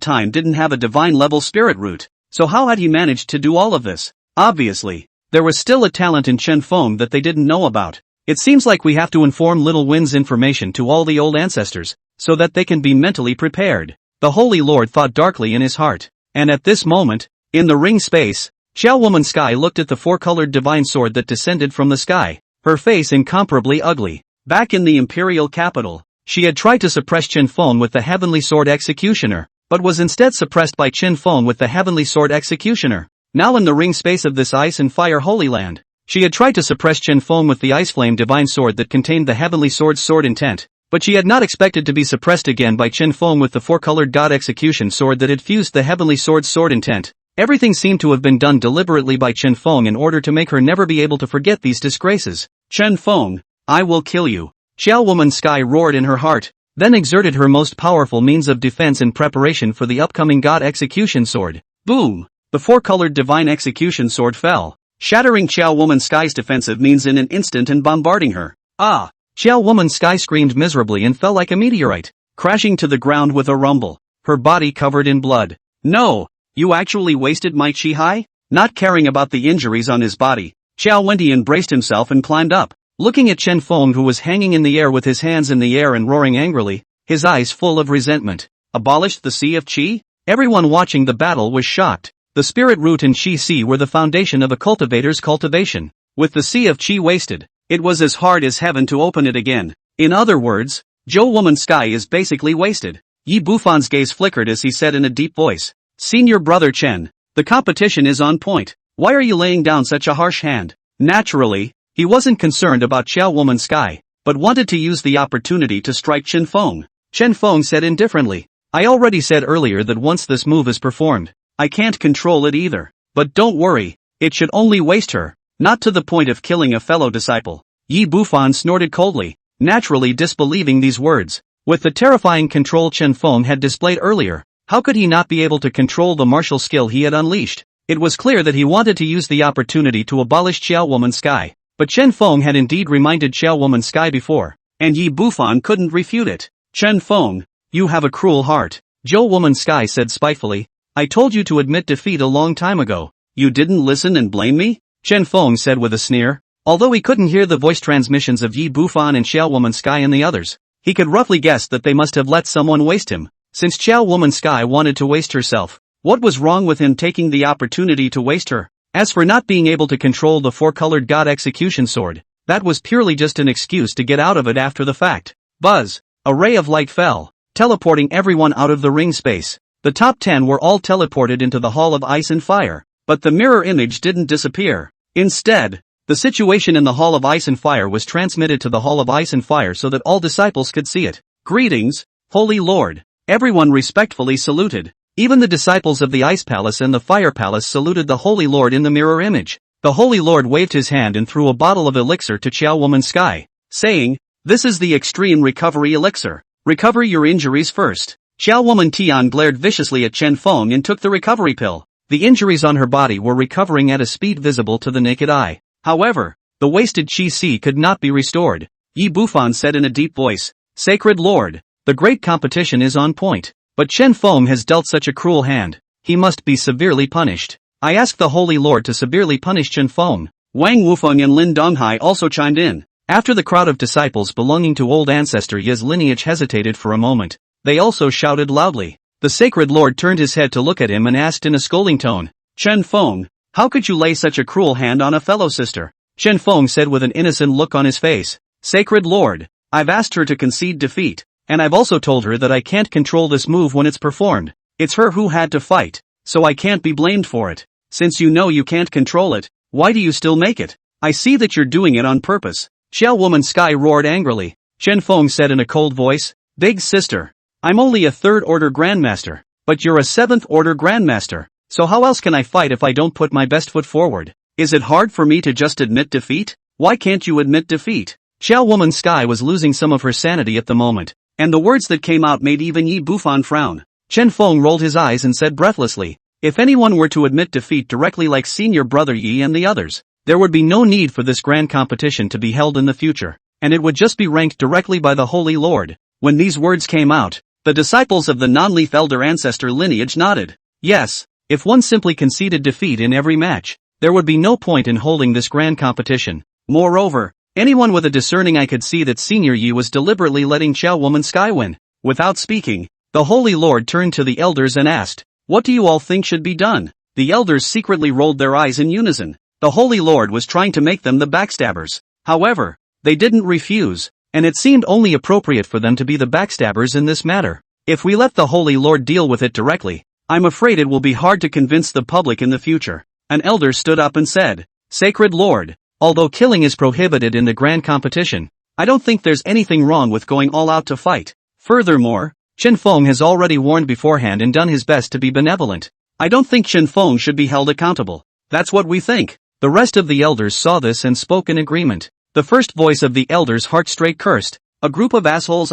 time didn't have a divine-level spirit root, so how had he managed to do all of this? Obviously, there was still a talent in Chen Feng that they didn't know about. It seems like we have to inform Little Wind's information to all the old ancestors, so that they can be mentally prepared. the Holy Lord thought darkly in his heart. And at this moment, in the ring space, Xiao Woman Sky looked at the four-colored divine sword that descended from the sky, her face incomparably ugly. Back in the Imperial capital, she had tried to suppress Qin Feng with the Heavenly Sword Executioner, but was instead suppressed by Qin Feng with the Heavenly Sword Executioner. Now in the ring space of this ice and fire holy land, she had tried to suppress Qin Feng with the Ice Flame Divine Sword that contained the Heavenly Sword's sword intent, but she had not expected to be suppressed again by Qin Feng with the four-colored God Execution Sword that had fused the Heavenly Sword's sword intent. Everything seemed to have been done deliberately by Qin Feng in order to make her never be able to forget these disgraces. Qin Feng, I will kill you. Xiao Woman Sky roared in her heart, then exerted her most powerful means of defense in preparation for the upcoming God Execution Sword. Boom! The four-colored Divine Execution Sword fell, shattering Xiao Woman Sky's defensive means in an instant and bombarding her. Ah! Xiao Woman Sky screamed miserably and fell like a meteorite, crashing to the ground with a rumble, her body covered in blood. No! You actually wasted my chi hai? Not caring about the injuries on his body, Xiao Wentian braced himself and climbed up, looking at Qin Feng who was hanging in the air with his hands in the air and roaring angrily, his eyes full of resentment. Abolished the Sea of Qi? Everyone watching the battle was shocked. The spirit root and Qi Sea were the foundation of a cultivator's cultivation. With the Sea of Qi wasted, it was as hard as heaven to open it again. In other words, Zhou Woman Sky is basically wasted. Yi Bufan's gaze flickered as he said in a deep voice, Senior Brother Chen, the competition is on point. Why are you laying down such a harsh hand? Naturally, he wasn't concerned about Xiao Woman Sky, but wanted to use the opportunity to strike Qin Feng. Qin Feng said indifferently, I already said earlier that once this move is performed, I can't control it either. But don't worry, it should only waste her, not to the point of killing a fellow disciple. Yi Bufan snorted coldly, naturally disbelieving these words. With the terrifying control Qin Feng had displayed earlier, how could he not be able to control the martial skill he had unleashed? It was clear that he wanted to use the opportunity to abolish Xiao Woman Sky, but Qin Feng had indeed reminded Xiao Woman Sky before, and Yi Bufan couldn't refute it. Qin Feng, you have a cruel heart, Zhou Woman Sky said spitefully. I told you to admit defeat a long time ago. You didn't listen and blame me? Qin Feng said with a sneer. Although he couldn't hear the voice transmissions of Yi Bufan and Xiao Woman Sky and the others, he could roughly guess that they must have let someone waste him. Since Xiao Woman Sky wanted to waste herself, what was wrong with him taking the opportunity to waste her? As for not being able to control the four-colored God Execution Sword, that was purely just an excuse to get out of it after the fact. Buzz! A ray of light fell, teleporting everyone out of the ring space. The top 10 were all teleported into the Hall of Ice and Fire, but the mirror image didn't disappear. Instead, the situation in the Hall of Ice and Fire was transmitted to the Hall of Ice and Fire so that all disciples could see it. Greetings, Holy Lord. Everyone respectfully saluted. Even the disciples of the Ice Palace and the Fire Palace saluted the Holy Lord in the mirror image. The Holy Lord waved his hand and threw a bottle of elixir to Xiao Woman Sky, saying, This is the Extreme Recovery Elixir. Recover your injuries first. Xiao Woman Tian glared viciously at Qin Feng and took the recovery pill. The injuries on her body were recovering at a speed visible to the naked eye. However, the wasted Qi Si could not be restored. Yi Bufan said in a deep voice, Sacred Lord, the great competition is on point, but Qin Feng has dealt such a cruel hand. He must be severely punished. I asked the Holy Lord to severely punish Qin Feng. Wang Wufeng and Lin Donghai also chimed in. After the crowd of disciples belonging to old Ancestor Ye's lineage hesitated for a moment, they also shouted loudly. The Sacred Lord turned his head to look at him and asked in a scolding tone, Qin Feng, how could you lay such a cruel hand on a fellow sister? Qin Feng said with an innocent look on his face, Sacred Lord, I've asked her to concede defeat, and I've also told her that I can't control this move when it's performed. It's her who had to fight, so I can't be blamed for it. Since you know you can't control it, why do you still make it? I see that you're doing it on purpose. Xiao Woman Sky roared angrily. Qin Feng said in a cold voice, Big sister, I'm only a 3rd order Grandmaster, but you're a 7th order Grandmaster, so how else can I fight if I don't put my best foot forward? Is it hard for me to just admit defeat? Why can't you admit defeat? Xiao Woman Sky was losing some of her sanity at the moment, and the words that came out made even Yi Bufan frown. Qin Feng rolled his eyes and said breathlessly, If anyone were to admit defeat directly like Senior Brother Yi and the others, there would be no need for this grand competition to be held in the future, and it would just be ranked directly by the Holy Lord. When these words came out, the disciples of the non-leaf elder ancestor lineage nodded. Yes, if one simply conceded defeat in every match, there would be no point in holding this grand competition. Moreover, anyone with a discerning eye could see that Senior Yi was deliberately letting Xiao Woman Sky win. Without speaking, The Holy Lord turned to the elders and asked, "What do you all think should be done?" The elders secretly rolled their eyes in unison. The Holy Lord was trying to make them the backstabbers. However, they didn't refuse, and it seemed only appropriate for them to be the backstabbers in this matter. If we let the Holy Lord deal with it directly, I'm afraid it will be hard to convince the public in the future. An elder stood up and said, "Sacred Lord, although killing is prohibited in the grand competition, I don't think there's anything wrong with going all out to fight. Furthermore, Chen Feng has already warned beforehand and done his best to be benevolent. I don't think Chen Feng should be held accountable. That's what we think." The rest of the elders saw this and spoke in agreement. The first voice of the elders' heart straight cursed, "A group of assholes,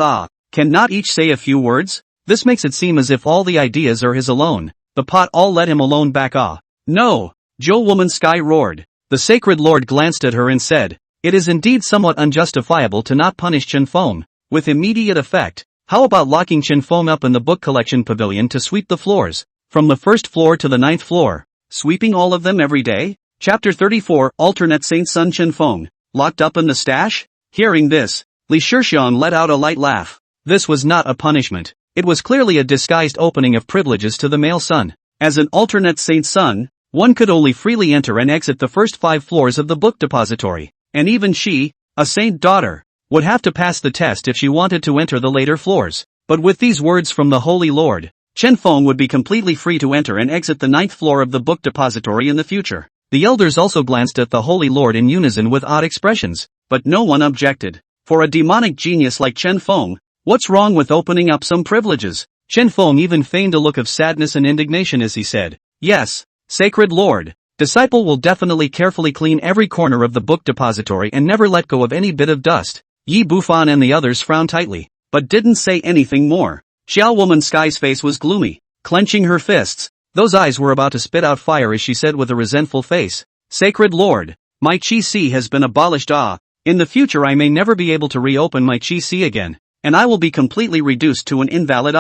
can not each say a few words? This makes it seem as if all the ideas are his alone. The pot all let him alone back No, Joe Woman Sky roared. The Sacred Lord glanced at her and said, "It is indeed somewhat unjustifiable to not punish Chen Feng with immediate effect. How about locking Chen Feng up in the book collection pavilion to sweep the floors, from the first floor to the 9th floor, sweeping all of them every day?" Chapter 34 Alternate Saint Sun Chen Feng, locked up in the stash? Hearing this, Li Shixiang let out a light laugh. This was not a punishment. It was clearly a disguised opening of privileges to the male son. As an alternate Saint Sun, one could only freely enter and exit the first 5 floors of the book depository, and even she, a saint daughter, would have to pass the test if she wanted to enter the later floors. But with these words from the Holy Lord, Chen Feng would be completely free to enter and exit the 9th floor of the book depository in the future. The elders also glanced at the Holy Lord in unison with odd expressions, but no one objected. For a demonic genius like Chen Feng, what's wrong with opening up some privileges? Chen Feng even feigned a look of sadness and indignation as he said, "Yes, Sacred Lord, disciple will definitely carefully clean every corner of the book depository and never let go of any bit of dust." Yi Bufan and the others frowned tightly, but didn't say anything more. Xiao Woman Sky's face was gloomy, clenching her fists. Those eyes were about to spit out fire as she said with a resentful face, "Sacred Lord, my Qi has been abolished. In the future I may never be able to reopen my Qi again, and I will be completely reduced to an invalid.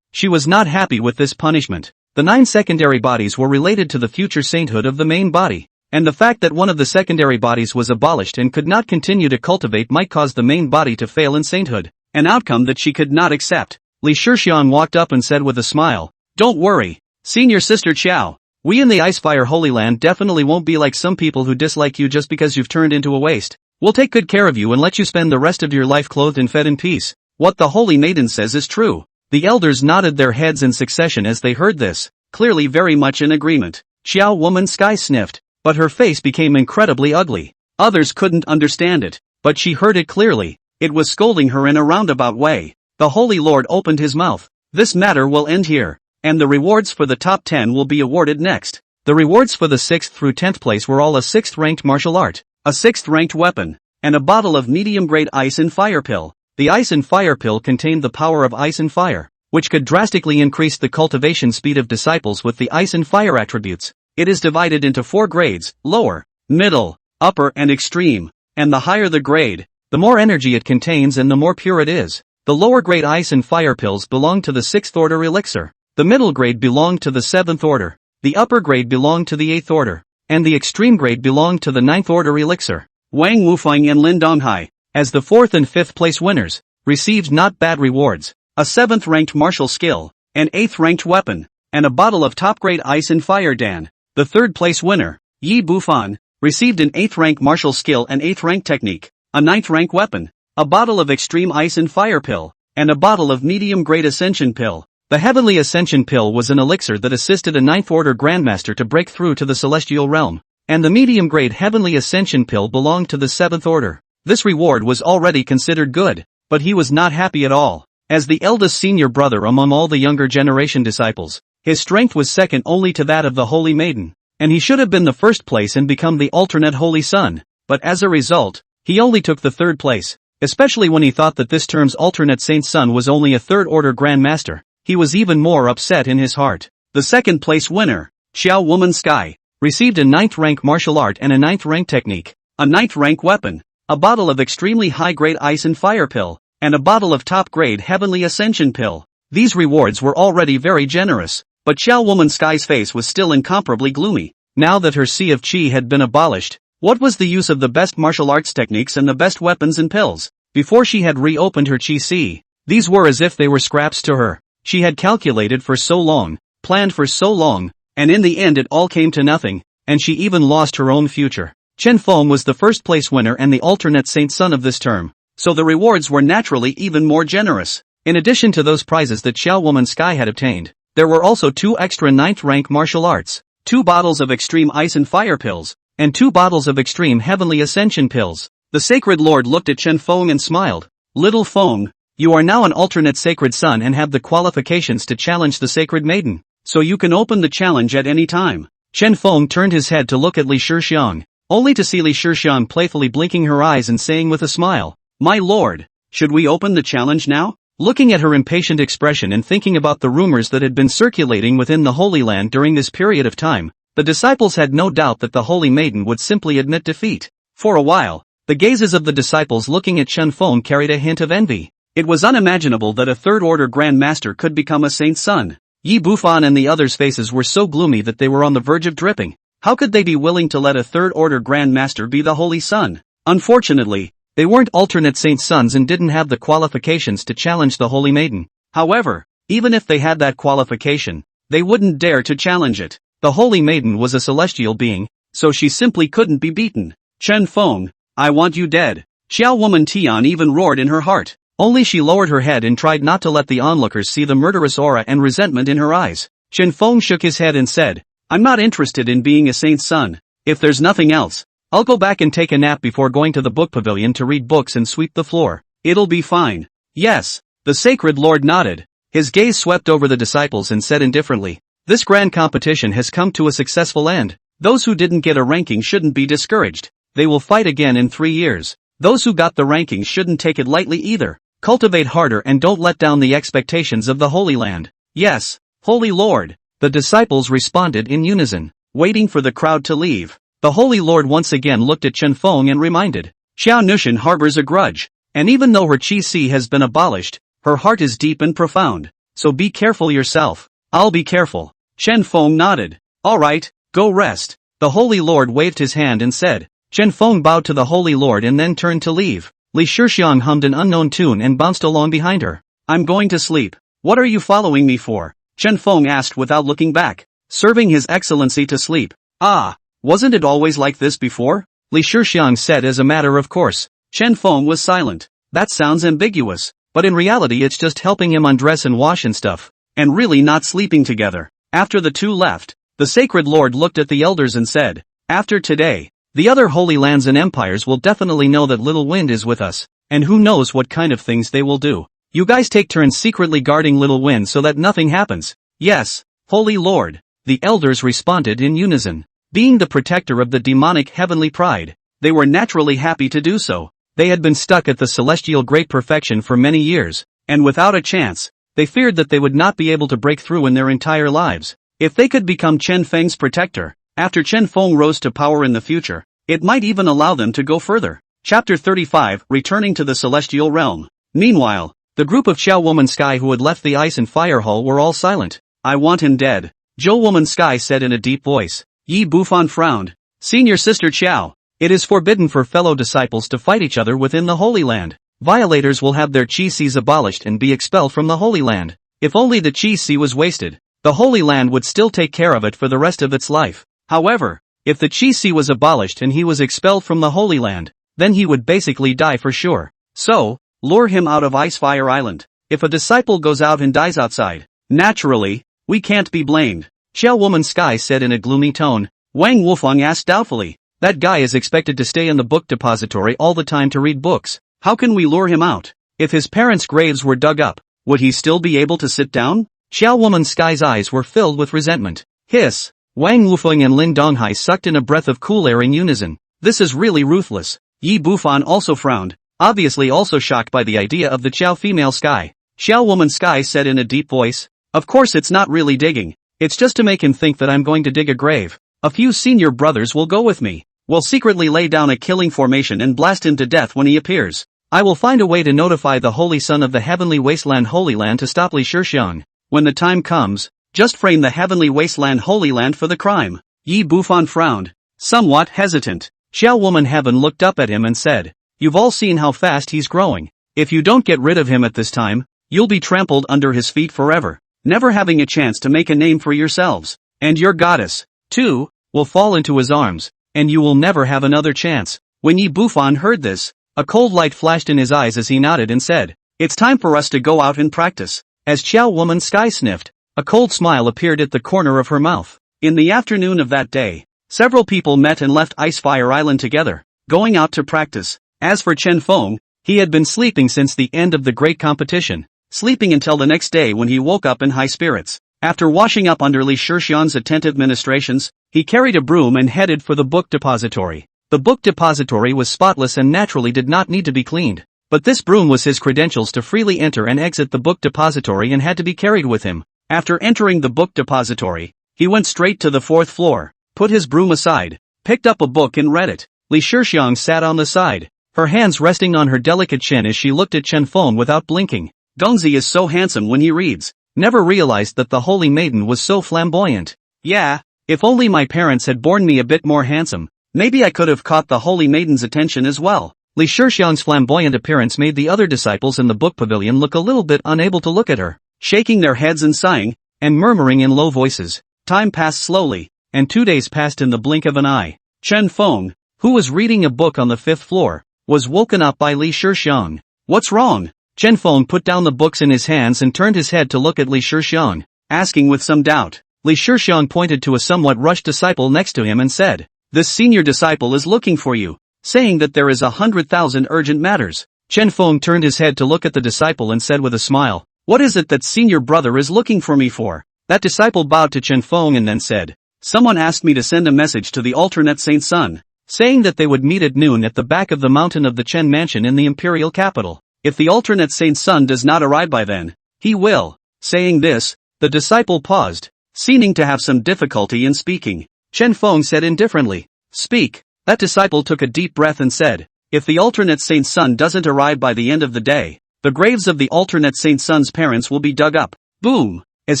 She was not happy with this punishment. The 9 secondary bodies were related to the future sainthood of the main body, and the fact that one of the secondary bodies was abolished and could not continue to cultivate might cause the main body to fail in sainthood, an outcome that she could not accept. Li Shixiang walked up and said with a smile, "Don't worry, Senior Sister Qiao. We in the Icefire Holy Land definitely won't be like some people who dislike you just because you've turned into a waste. We'll take good care of you and let you spend the rest of your life clothed and fed in peace." What the Holy Maiden says is true. The elders nodded their heads in succession as they heard this, clearly very much in agreement. Xiao Woman Sky sniffed, but her face became incredibly ugly. Others couldn't understand it, but she heard it clearly. It was scolding her in a roundabout way. The Holy Lord opened his mouth. "This matter will end here, and the rewards for the top 10 will be awarded next." The rewards for the 6th through 10th place were all a 6th ranked martial art, a 6th ranked weapon, and a bottle of medium-grade ice and fire pill. The ice and fire pill contained the power of ice and fire, which could drastically increase the cultivation speed of disciples with the ice and fire attributes. It is divided into 4 grades, lower, middle, upper and extreme, and the higher the grade, the more energy it contains and the more pure it is. The lower grade ice and fire pills belong to the 6th order elixir, the middle grade belonged to the 7th order, the upper grade belonged to the 8th order, and the extreme grade belonged to the 9th order elixir. Wang Wufeng and Lin Donghai, as the 4th and 5th place winners, received not bad rewards, a 7th ranked martial skill, an 8th ranked weapon, and a bottle of top grade ice and fire dan. The 3rd place winner, Yi Bufan, received an 8th rank martial skill and 8th rank technique, a 9th rank weapon, a bottle of extreme ice and fire pill, and a bottle of medium grade ascension pill. The heavenly ascension pill was an elixir that assisted a 9th order Grandmaster to break through to the celestial realm, and the medium grade heavenly ascension pill belonged to the 7th order. This reward was already considered good, but he was not happy at all. As the eldest senior brother among all the younger generation disciples, his strength was second only to that of the Holy Maiden, and he should have been the 1st place and become the alternate Holy Son, but as a result, he only took the 3rd place, especially when he thought that this term's alternate Saint Son was only a 3rd order Grandmaster. He was even more upset in his heart. The 2nd place winner, Xiao Woman Sky, received a 9th rank martial art and a 9th rank technique, a 9th rank weapon, a bottle of extremely high grade ice and fire pill, and a bottle of top grade heavenly ascension pill. These rewards were already very generous, but Xiao Woman Sky's face was still incomparably gloomy. Now that her Sea of Qi had been abolished, what was the use of the best martial arts techniques and the best weapons and pills? Before she had reopened her Qi Sea, these were as if they were scraps to her. She had calculated for so long, planned for so long, and in the end it all came to nothing, and she even lost her own future. Chen Feng was the first place winner and the alternate saint son of this term, so the rewards were naturally even more generous. In addition to those prizes that Xiao Woman Sky had obtained, there were also 2 extra 9th rank martial arts, 2 bottles of extreme ice and fire pills, and 2 bottles of extreme heavenly ascension pills. The sacred lord looked at Chen Feng and smiled. Little Feng, you are now an alternate sacred son and have the qualifications to challenge the sacred maiden, so you can open the challenge at any time. Chen Feng turned his head to look at Li Shixiang, only to see Li Shixiang playfully blinking her eyes and saying with a smile, "My lord, should we open the challenge now?" Looking at her impatient expression and thinking about the rumors that had been circulating within the Holy Land during this period of time, the disciples had no doubt that the Holy Maiden would simply admit defeat. For a while, the gazes of the disciples looking at Chen Feng carried a hint of envy. It was unimaginable that a third-order Grandmaster could become a saint's son. Yi Bufan and the others' faces were so gloomy that they were on the verge of dripping. How could they be willing to let a third-order Grandmaster be the Holy Son? Unfortunately, they weren't alternate saint sons and didn't have the qualifications to challenge the Holy Maiden. However, even if they had that qualification, they wouldn't dare to challenge it. The Holy Maiden was a celestial being, so she simply couldn't be beaten. Chen Feng, I want you dead. Xiao Woman Tian even roared in her heart. Only she lowered her head and tried not to let the onlookers see the murderous aura and resentment in her eyes. Chen Feng shook his head and said, I'm not interested in being a saint's son. If there's nothing else, I'll go back and take a nap before going to the book pavilion to read books and sweep the floor. It'll be fine. Yes. The sacred lord nodded. His gaze swept over the disciples and said indifferently, this grand competition has come to a successful end. Those who didn't get a ranking shouldn't be discouraged. They will fight again in 3 years. Those who got the rankings shouldn't take it lightly either. Cultivate harder and don't let down the expectations of the Holy Land. Yes, Holy Lord. The disciples responded in unison, waiting for the crowd to leave. The Holy Lord once again looked at Chen Feng and reminded, Xiao Nushan harbors a grudge, and even though her Qi has been abolished, her heart is deep and profound, so be careful yourself. I'll be careful. Chen Feng nodded. Alright, go rest. The Holy Lord waved his hand and said. Chen Feng bowed to the Holy Lord and then turned to leave. Li Shixiang hummed an unknown tune and bounced along behind her. I'm going to sleep. What are you following me for? Chen Feng asked without looking back. Serving His Excellency to sleep. Ah, wasn't it always like this before? Li Shixiang said as a matter of course. Chen Feng was silent. That sounds ambiguous, but in reality it's just helping him undress and wash and stuff, and really not sleeping together. After the two left, the sacred lord looked at the elders and said, after today, the other holy lands and empires will definitely know that Little Wind is with us, and who knows what kind of things they will do. You guys take turns secretly guarding Little Wind so that nothing happens. Yes, Holy Lord. The elders responded in unison. Being the protector of the demonic heavenly pride, they were naturally happy to do so. They had been stuck at the celestial great perfection for many years, and without a chance, they feared that they would not be able to break through in their entire lives. If they could become Chen Feng's protector, after Chen Feng rose to power in the future, it might even allow them to go further. Chapter 35, Returning to the Celestial Realm. Meanwhile, the group of Xiao Woman Sky who had left the ice and fire hall were all silent. I want him dead, Zhou Woman Sky said in a deep voice. Yi Bufan frowned. Senior Sister Qiao, it is forbidden for fellow disciples to fight each other within the Holy Land. Violators will have their Qi abolished and be expelled from the Holy Land. If only the Qi was wasted, the Holy Land would still take care of it for the rest of its life. However, if the Qi was abolished and he was expelled from the Holy Land, then he would basically die for sure. So, lure him out of Ice Fire Island. If a disciple goes out and dies outside, naturally, we can't be blamed. Xiao Woman Sky said in a gloomy tone. Wang Wufeng asked doubtfully. That guy is expected to stay in the book depository all the time to read books. How can we lure him out? If his parents' graves were dug up, would he still be able to sit down? Xiao Woman Sky's eyes were filled with resentment. Hiss! Wang Wufeng and Lin Donghai sucked in a breath of cool air in unison. This is really ruthless. Yi Bufan also frowned, obviously also shocked by the idea of the Qiao female Sky. Xiao Woman Sky said in a deep voice. Of course it's not really digging. It's just to make him think that I'm going to dig a grave. A few senior brothers will go with me. We'll secretly lay down a killing formation and blast him to death when he appears. I will find a way to notify the Holy Son of the Heavenly Wasteland Holy Land to stop Li Shixiang. When the time comes, just frame the Heavenly Wasteland Holy Land for the crime. Yi Bufan frowned, somewhat hesitant. Xiao Woman Heaven looked up at him and said, You've all seen how fast he's growing. If you don't get rid of him at this time, you'll be trampled under his feet forever, never having a chance to make a name for yourselves. And your goddess, too, will fall into his arms, and you will never have another chance. When Yi Bufan heard this, a cold light flashed in his eyes as he nodded and said, it's time for us to go out and practice. As Chow Woman Sky sniffed, a cold smile appeared at the corner of her mouth. In the afternoon of that day, several people met and left Icefire Island together, going out to practice. As for Chen Feng, he had been sleeping since the end of the great competition, sleeping until the next day when he woke up in high spirits. After washing up under Li Shixian's attentive ministrations, he carried a broom and headed for the book depository. The book depository was spotless and naturally did not need to be cleaned. But this broom was his credentials to freely enter and exit the book depository and had to be carried with him. After entering the book depository, he went straight to the 4th floor, put his broom aside, picked up a book and read it. Li Shixiang sat on the side, her hands resting on her delicate chin as she looked at Chen Feng without blinking. Gongzi is so handsome when he reads. Never realized that the holy maiden was so flamboyant. Yeah, if only my parents had born me a bit more handsome, maybe I could have caught the holy maiden's attention as well. Li Shixiang's flamboyant appearance made the other disciples in the book pavilion look a little bit unable to look at her, shaking their heads and sighing, and murmuring in low voices. Time passed slowly, and 2 days passed in the blink of an eye. Chen Feng, who was reading a book on the 5th floor, was woken up by Li Shixiang. What's wrong? Chen Feng put down the books in his hands and turned his head to look at Li Shixiang, asking with some doubt. Li Shixiang pointed to a somewhat rushed disciple next to him and said, this senior disciple is looking for you, saying that there is 100,000 urgent matters. Chen Feng turned his head to look at the disciple and said with a smile, what is it that senior brother is looking for me for? That disciple bowed to Chen Feng and then said, someone asked me to send a message to the alternate Saint Sun, saying that they would meet at noon at the back of the mountain of the Chen Mansion in the Imperial capital. If the alternate Saint Sun does not arrive by then, he will. Saying this, the disciple paused, seeming to have some difficulty in speaking. Chen Feng said indifferently, speak. That disciple took a deep breath and said, if the alternate Saint Sun doesn't arrive by the end of the day, the graves of the alternate Saint Sun's parents will be dug up. Boom! As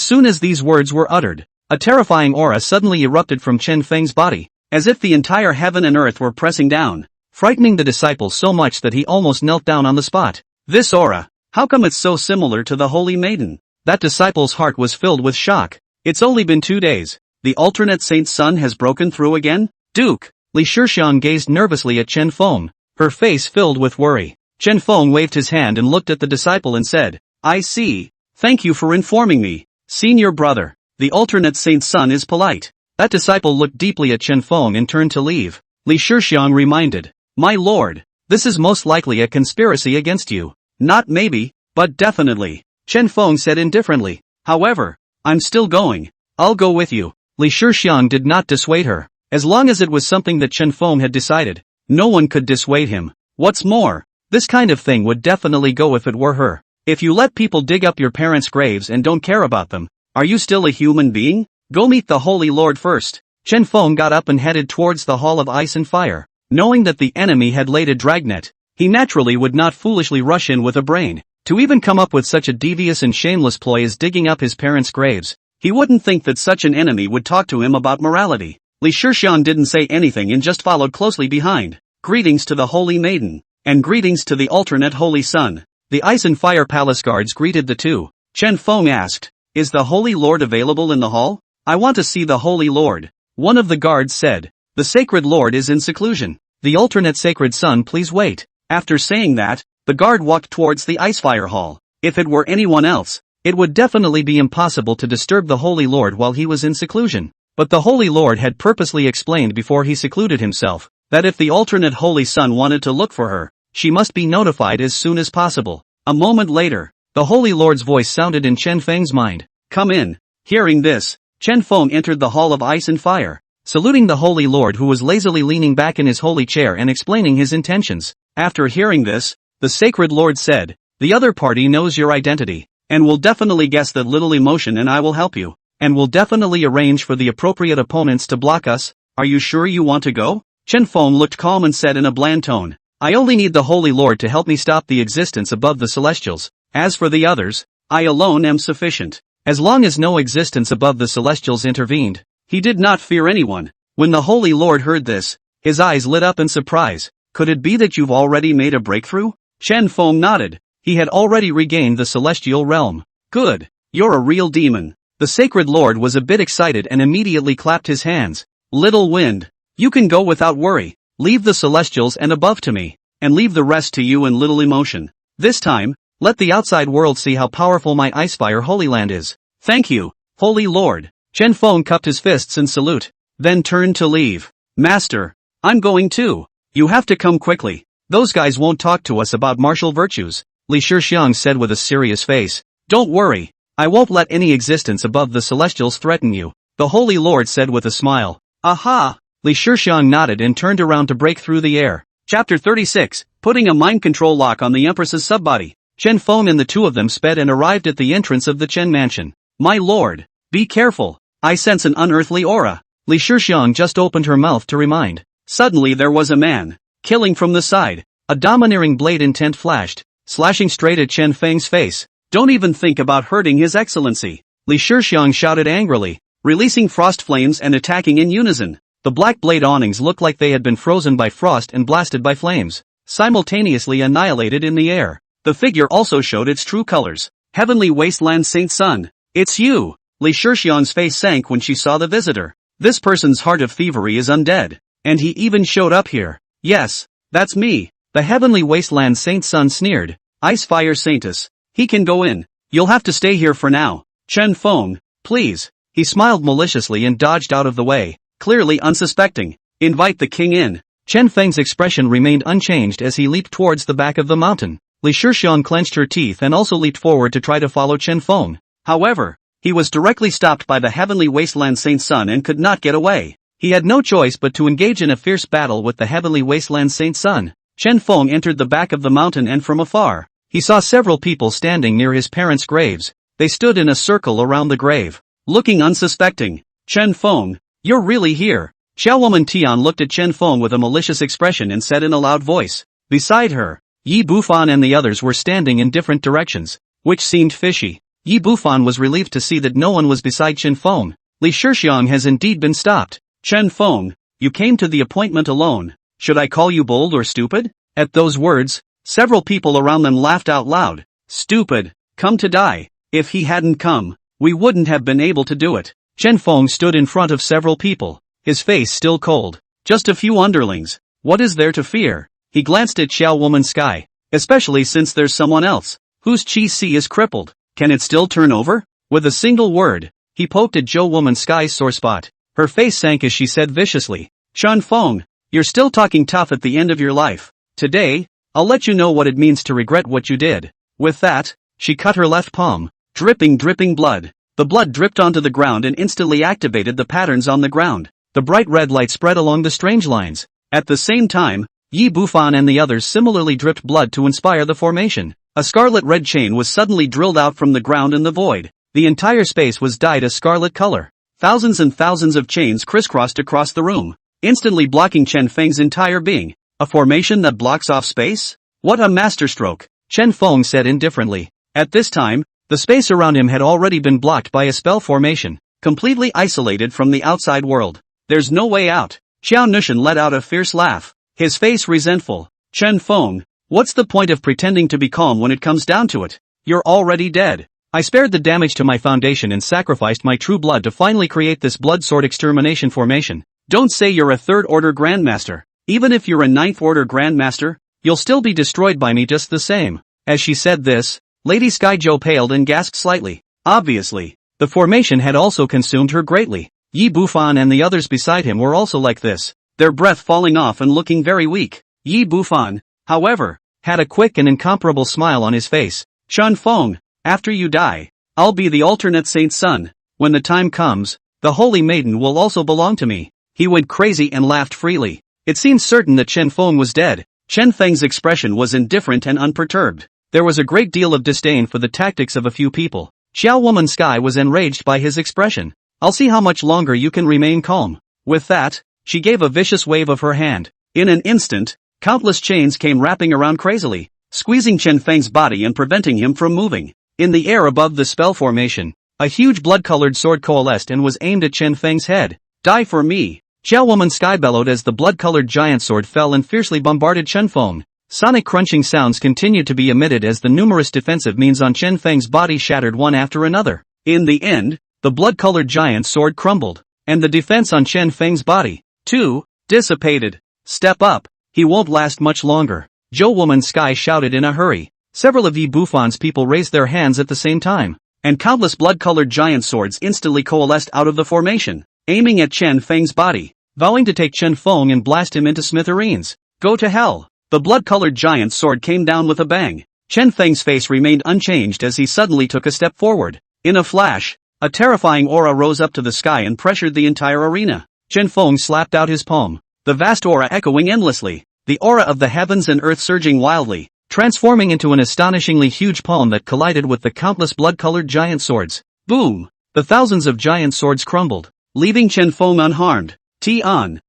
soon as these words were uttered, a terrifying aura suddenly erupted from Chen Feng's body, as if the entire heaven and earth were pressing down, frightening the disciple so much that he almost knelt down on the spot. This aura, how come it's so similar to the Holy Maiden? That disciple's heart was filled with shock. It's only been 2 days. The alternate Saint Sun has broken through again? Duke! Li Shixiang gazed nervously at Chen Feng, her face filled with worry. Chen Feng waved his hand and looked at the disciple and said, I see. Thank you for informing me. Senior brother, the alternate Saint Sun is polite. That disciple looked deeply at Chen Feng and turned to leave. Li Shixiang reminded, my lord, this is most likely a conspiracy against you. Not maybe, but definitely. Chen Feng said indifferently. However, I'm still going. I'll go with you. Li Shixiang did not dissuade her. As long as it was something that Chen Feng had decided, no one could dissuade him. What's more, this kind of thing would definitely go if it were her. If you let people dig up your parents' graves and don't care about them, are you still a human being? Go meet the Holy Lord first. Chen Feng got up and headed towards the Hall of Ice and Fire. Knowing that the enemy had laid a dragnet, he naturally would not foolishly rush in with a brain. To even come up with such a devious and shameless ploy as digging up his parents' graves, he wouldn't think that such an enemy would talk to him about morality. Li Shixiang didn't say anything and just followed closely behind. Greetings to the Holy Maiden, and greetings to the alternate Holy Sun. The Ice and Fire Palace guards greeted the two. Chen Feng asked, is the Holy Lord available in the hall? I want to see the Holy Lord. One of the guards said, the Sacred Lord is in seclusion. The alternate Sacred Sun, please wait. After saying that, the guard walked towards the Icefire Hall. If it were anyone else, it would definitely be impossible to disturb the Holy Lord while he was in seclusion. But the Holy Lord had purposely explained before he secluded himself, that if the alternate Holy Sun wanted to look for her, she must be notified as soon as possible. A moment later, the Holy Lord's voice sounded in Chen Feng's mind. Come in. Hearing this, Chen Feng entered the Hall of Ice and Fire, saluting the Holy Lord who was lazily leaning back in his holy chair and explaining his intentions. After hearing this, the Sacred Lord said, the other party knows your identity, and will definitely guess that little emotion and I will help you, and will definitely arrange for the appropriate opponents to block us. Are you sure you want to go? Chen Feng looked calm and said in a bland tone, I only need the Holy Lord to help me stop the existence above the Celestials. As for the others, I alone am sufficient. As long as no existence above the Celestials intervened, he did not fear anyone. When the Holy Lord heard this, his eyes lit up in surprise. Could it be that you've already made a breakthrough? Chen Feng nodded. He had already regained the celestial realm. Good. You're a real demon. The Sacred Lord was a bit excited and immediately clapped his hands. Little wind. You can go without worry. Leave the celestials and above to me, and leave the rest to you and little emotion. This time, let the outside world see how powerful my Icefire Holy Land is. Thank you, Holy Lord. Chen Feng cupped his fists in salute, then turned to leave. Master, I'm going too. You have to come quickly. Those guys won't talk to us about martial virtues, Li Shixiang said with a serious face. Don't worry. I won't let any existence above the celestials threaten you, the Holy Lord said with a smile. Aha! Li Shixiang nodded and turned around to break through the air. Chapter 36, putting a mind control lock on the Empress's subbody. Chen Feng and the two of them sped and arrived at the entrance of the Chen mansion. My lord, be careful. I sense an unearthly aura. Li Shixiang just opened her mouth to remind. Suddenly there was a man, killing from the side. A domineering blade intent flashed, slashing straight at Chen Feng's face. Don't even think about hurting His Excellency. Li Shixiang shouted angrily, releasing frost flames and attacking in unison. The black blade awnings looked like they had been frozen by frost and blasted by flames, simultaneously annihilated in the air. The figure also showed its true colors. Heavenly Wasteland Saint Sun. It's you! Li Shixiang's face sank when she saw the visitor. This person's heart of thievery is undead. And he even showed up here. Yes, that's me. The Heavenly Wasteland Saint Sun sneered. Icefire Saintess. He can go in. You'll have to stay here for now. Chen Feng, please. He smiled maliciously and dodged out of the way, clearly unsuspecting. Invite the king in. Chen Feng's expression remained unchanged as he leaped towards the back of the mountain. Li Shixiang clenched her teeth and also leaped forward to try to follow Chen Feng. However, he was directly stopped by the Heavenly Wasteland Saint Sun and could not get away. He had no choice but to engage in a fierce battle with the Heavenly Wasteland Saint Sun. Chen Feng entered the back of the mountain and from afar, he saw several people standing near his parents' graves. They stood in a circle around the grave, looking unsuspecting. Chen Feng, you're really here. Xiaowoman Tian looked at Chen Feng with a malicious expression and said in a loud voice. Beside her, Yi Bufan and the others were standing in different directions, which seemed fishy. Yi Bufan was relieved to see that no one was beside Chen Feng. Li Shixiang has indeed been stopped. Chen Feng, you came to the appointment alone. Should I call you bold or stupid? At those words, several people around them laughed out loud. Stupid, come to die. If he hadn't come, we wouldn't have been able to do it. Chen Feng stood in front of several people, his face still cold. Just a few underlings. What is there to fear? He glanced at Xiao Woman Sky, especially since there's someone else, whose Qi Si is crippled. Can it still turn over? With a single word, he poked at Zhou Woman Sky's sore spot. Her face sank as she said viciously. Chen Feng, you're still talking tough at the end of your life. Today, I'll let you know what it means to regret what you did. With that, she cut her left palm, dripping blood. The blood dripped onto the ground and instantly activated the patterns on the ground. The bright red light spread along the strange lines. At the same time, Yi Bufan and the others similarly dripped blood to inspire the formation. A scarlet red chain was suddenly drilled out from the ground in the void. The entire space was dyed a scarlet color. Thousands and thousands of chains crisscrossed across the room, instantly blocking Chen Feng's entire being. A formation that blocks off space? What a masterstroke, Chen Feng said indifferently. At this time, the space around him had already been blocked by a spell formation, completely isolated from the outside world. There's no way out. Xiao Nushan let out a fierce laugh, his face resentful. Chen Feng, what's the point of pretending to be calm when it comes down to it? You're already dead. I spared the damage to my foundation and sacrificed my true blood to finally create this blood sword extermination formation. Don't say you're a third-order Grandmaster. Even if you're a ninth-order Grandmaster, you'll still be destroyed by me just the same. As she said this, Lady Skyjo paled and gasped slightly. Obviously, the formation had also consumed her greatly. Yi Bufan and the others beside him were also like this, their breath falling off and looking very weak. Yi Bufan, however, had a quick and incomparable smile on his face. Chen Feng, after you die, I'll be the alternate Saint Sun. When the time comes, the Holy Maiden will also belong to me. He went crazy and laughed freely. It seemed certain that Chen Feng was dead. Chen Feng's expression was indifferent and unperturbed. There was a great deal of disdain for the tactics of a few people. Xiao Woman Sky was enraged by his expression. I'll see how much longer you can remain calm. With that, she gave a vicious wave of her hand. In an instant, countless chains came wrapping around crazily, squeezing Chen Feng's body and preventing him from moving. In the air above the spell formation, a huge blood-colored sword coalesced and was aimed at Chen Feng's head. Die for me! Xiao Woman Sky bellowed as the blood-colored giant sword fell and fiercely bombarded Chen Feng. Sonic crunching sounds continued to be emitted as the numerous defensive means on Chen Feng's body shattered one after another. In the end, the blood-colored giant sword crumbled, and the defense on Chen Feng's body, too, dissipated. Step up, he won't last much longer. Zhou Woman Sky shouted in a hurry. Several of Yi Bufan's people raised their hands at the same time, and countless blood-colored giant swords instantly coalesced out of the formation, aiming at Chen Feng's body, vowing to take Chen Feng and blast him into smithereens. Go to hell! The blood-colored giant sword came down with a bang. Chen Feng's face remained unchanged as he suddenly took a step forward. In a flash, a terrifying aura rose up to the sky and pressured the entire arena. Chen Feng slapped out his palm, the vast aura echoing endlessly, the aura of the heavens and earth surging wildly, transforming into an astonishingly huge palm that collided with the countless blood-colored giant swords. Boom! The thousands of giant swords crumbled, leaving Chen Feng unharmed. Tian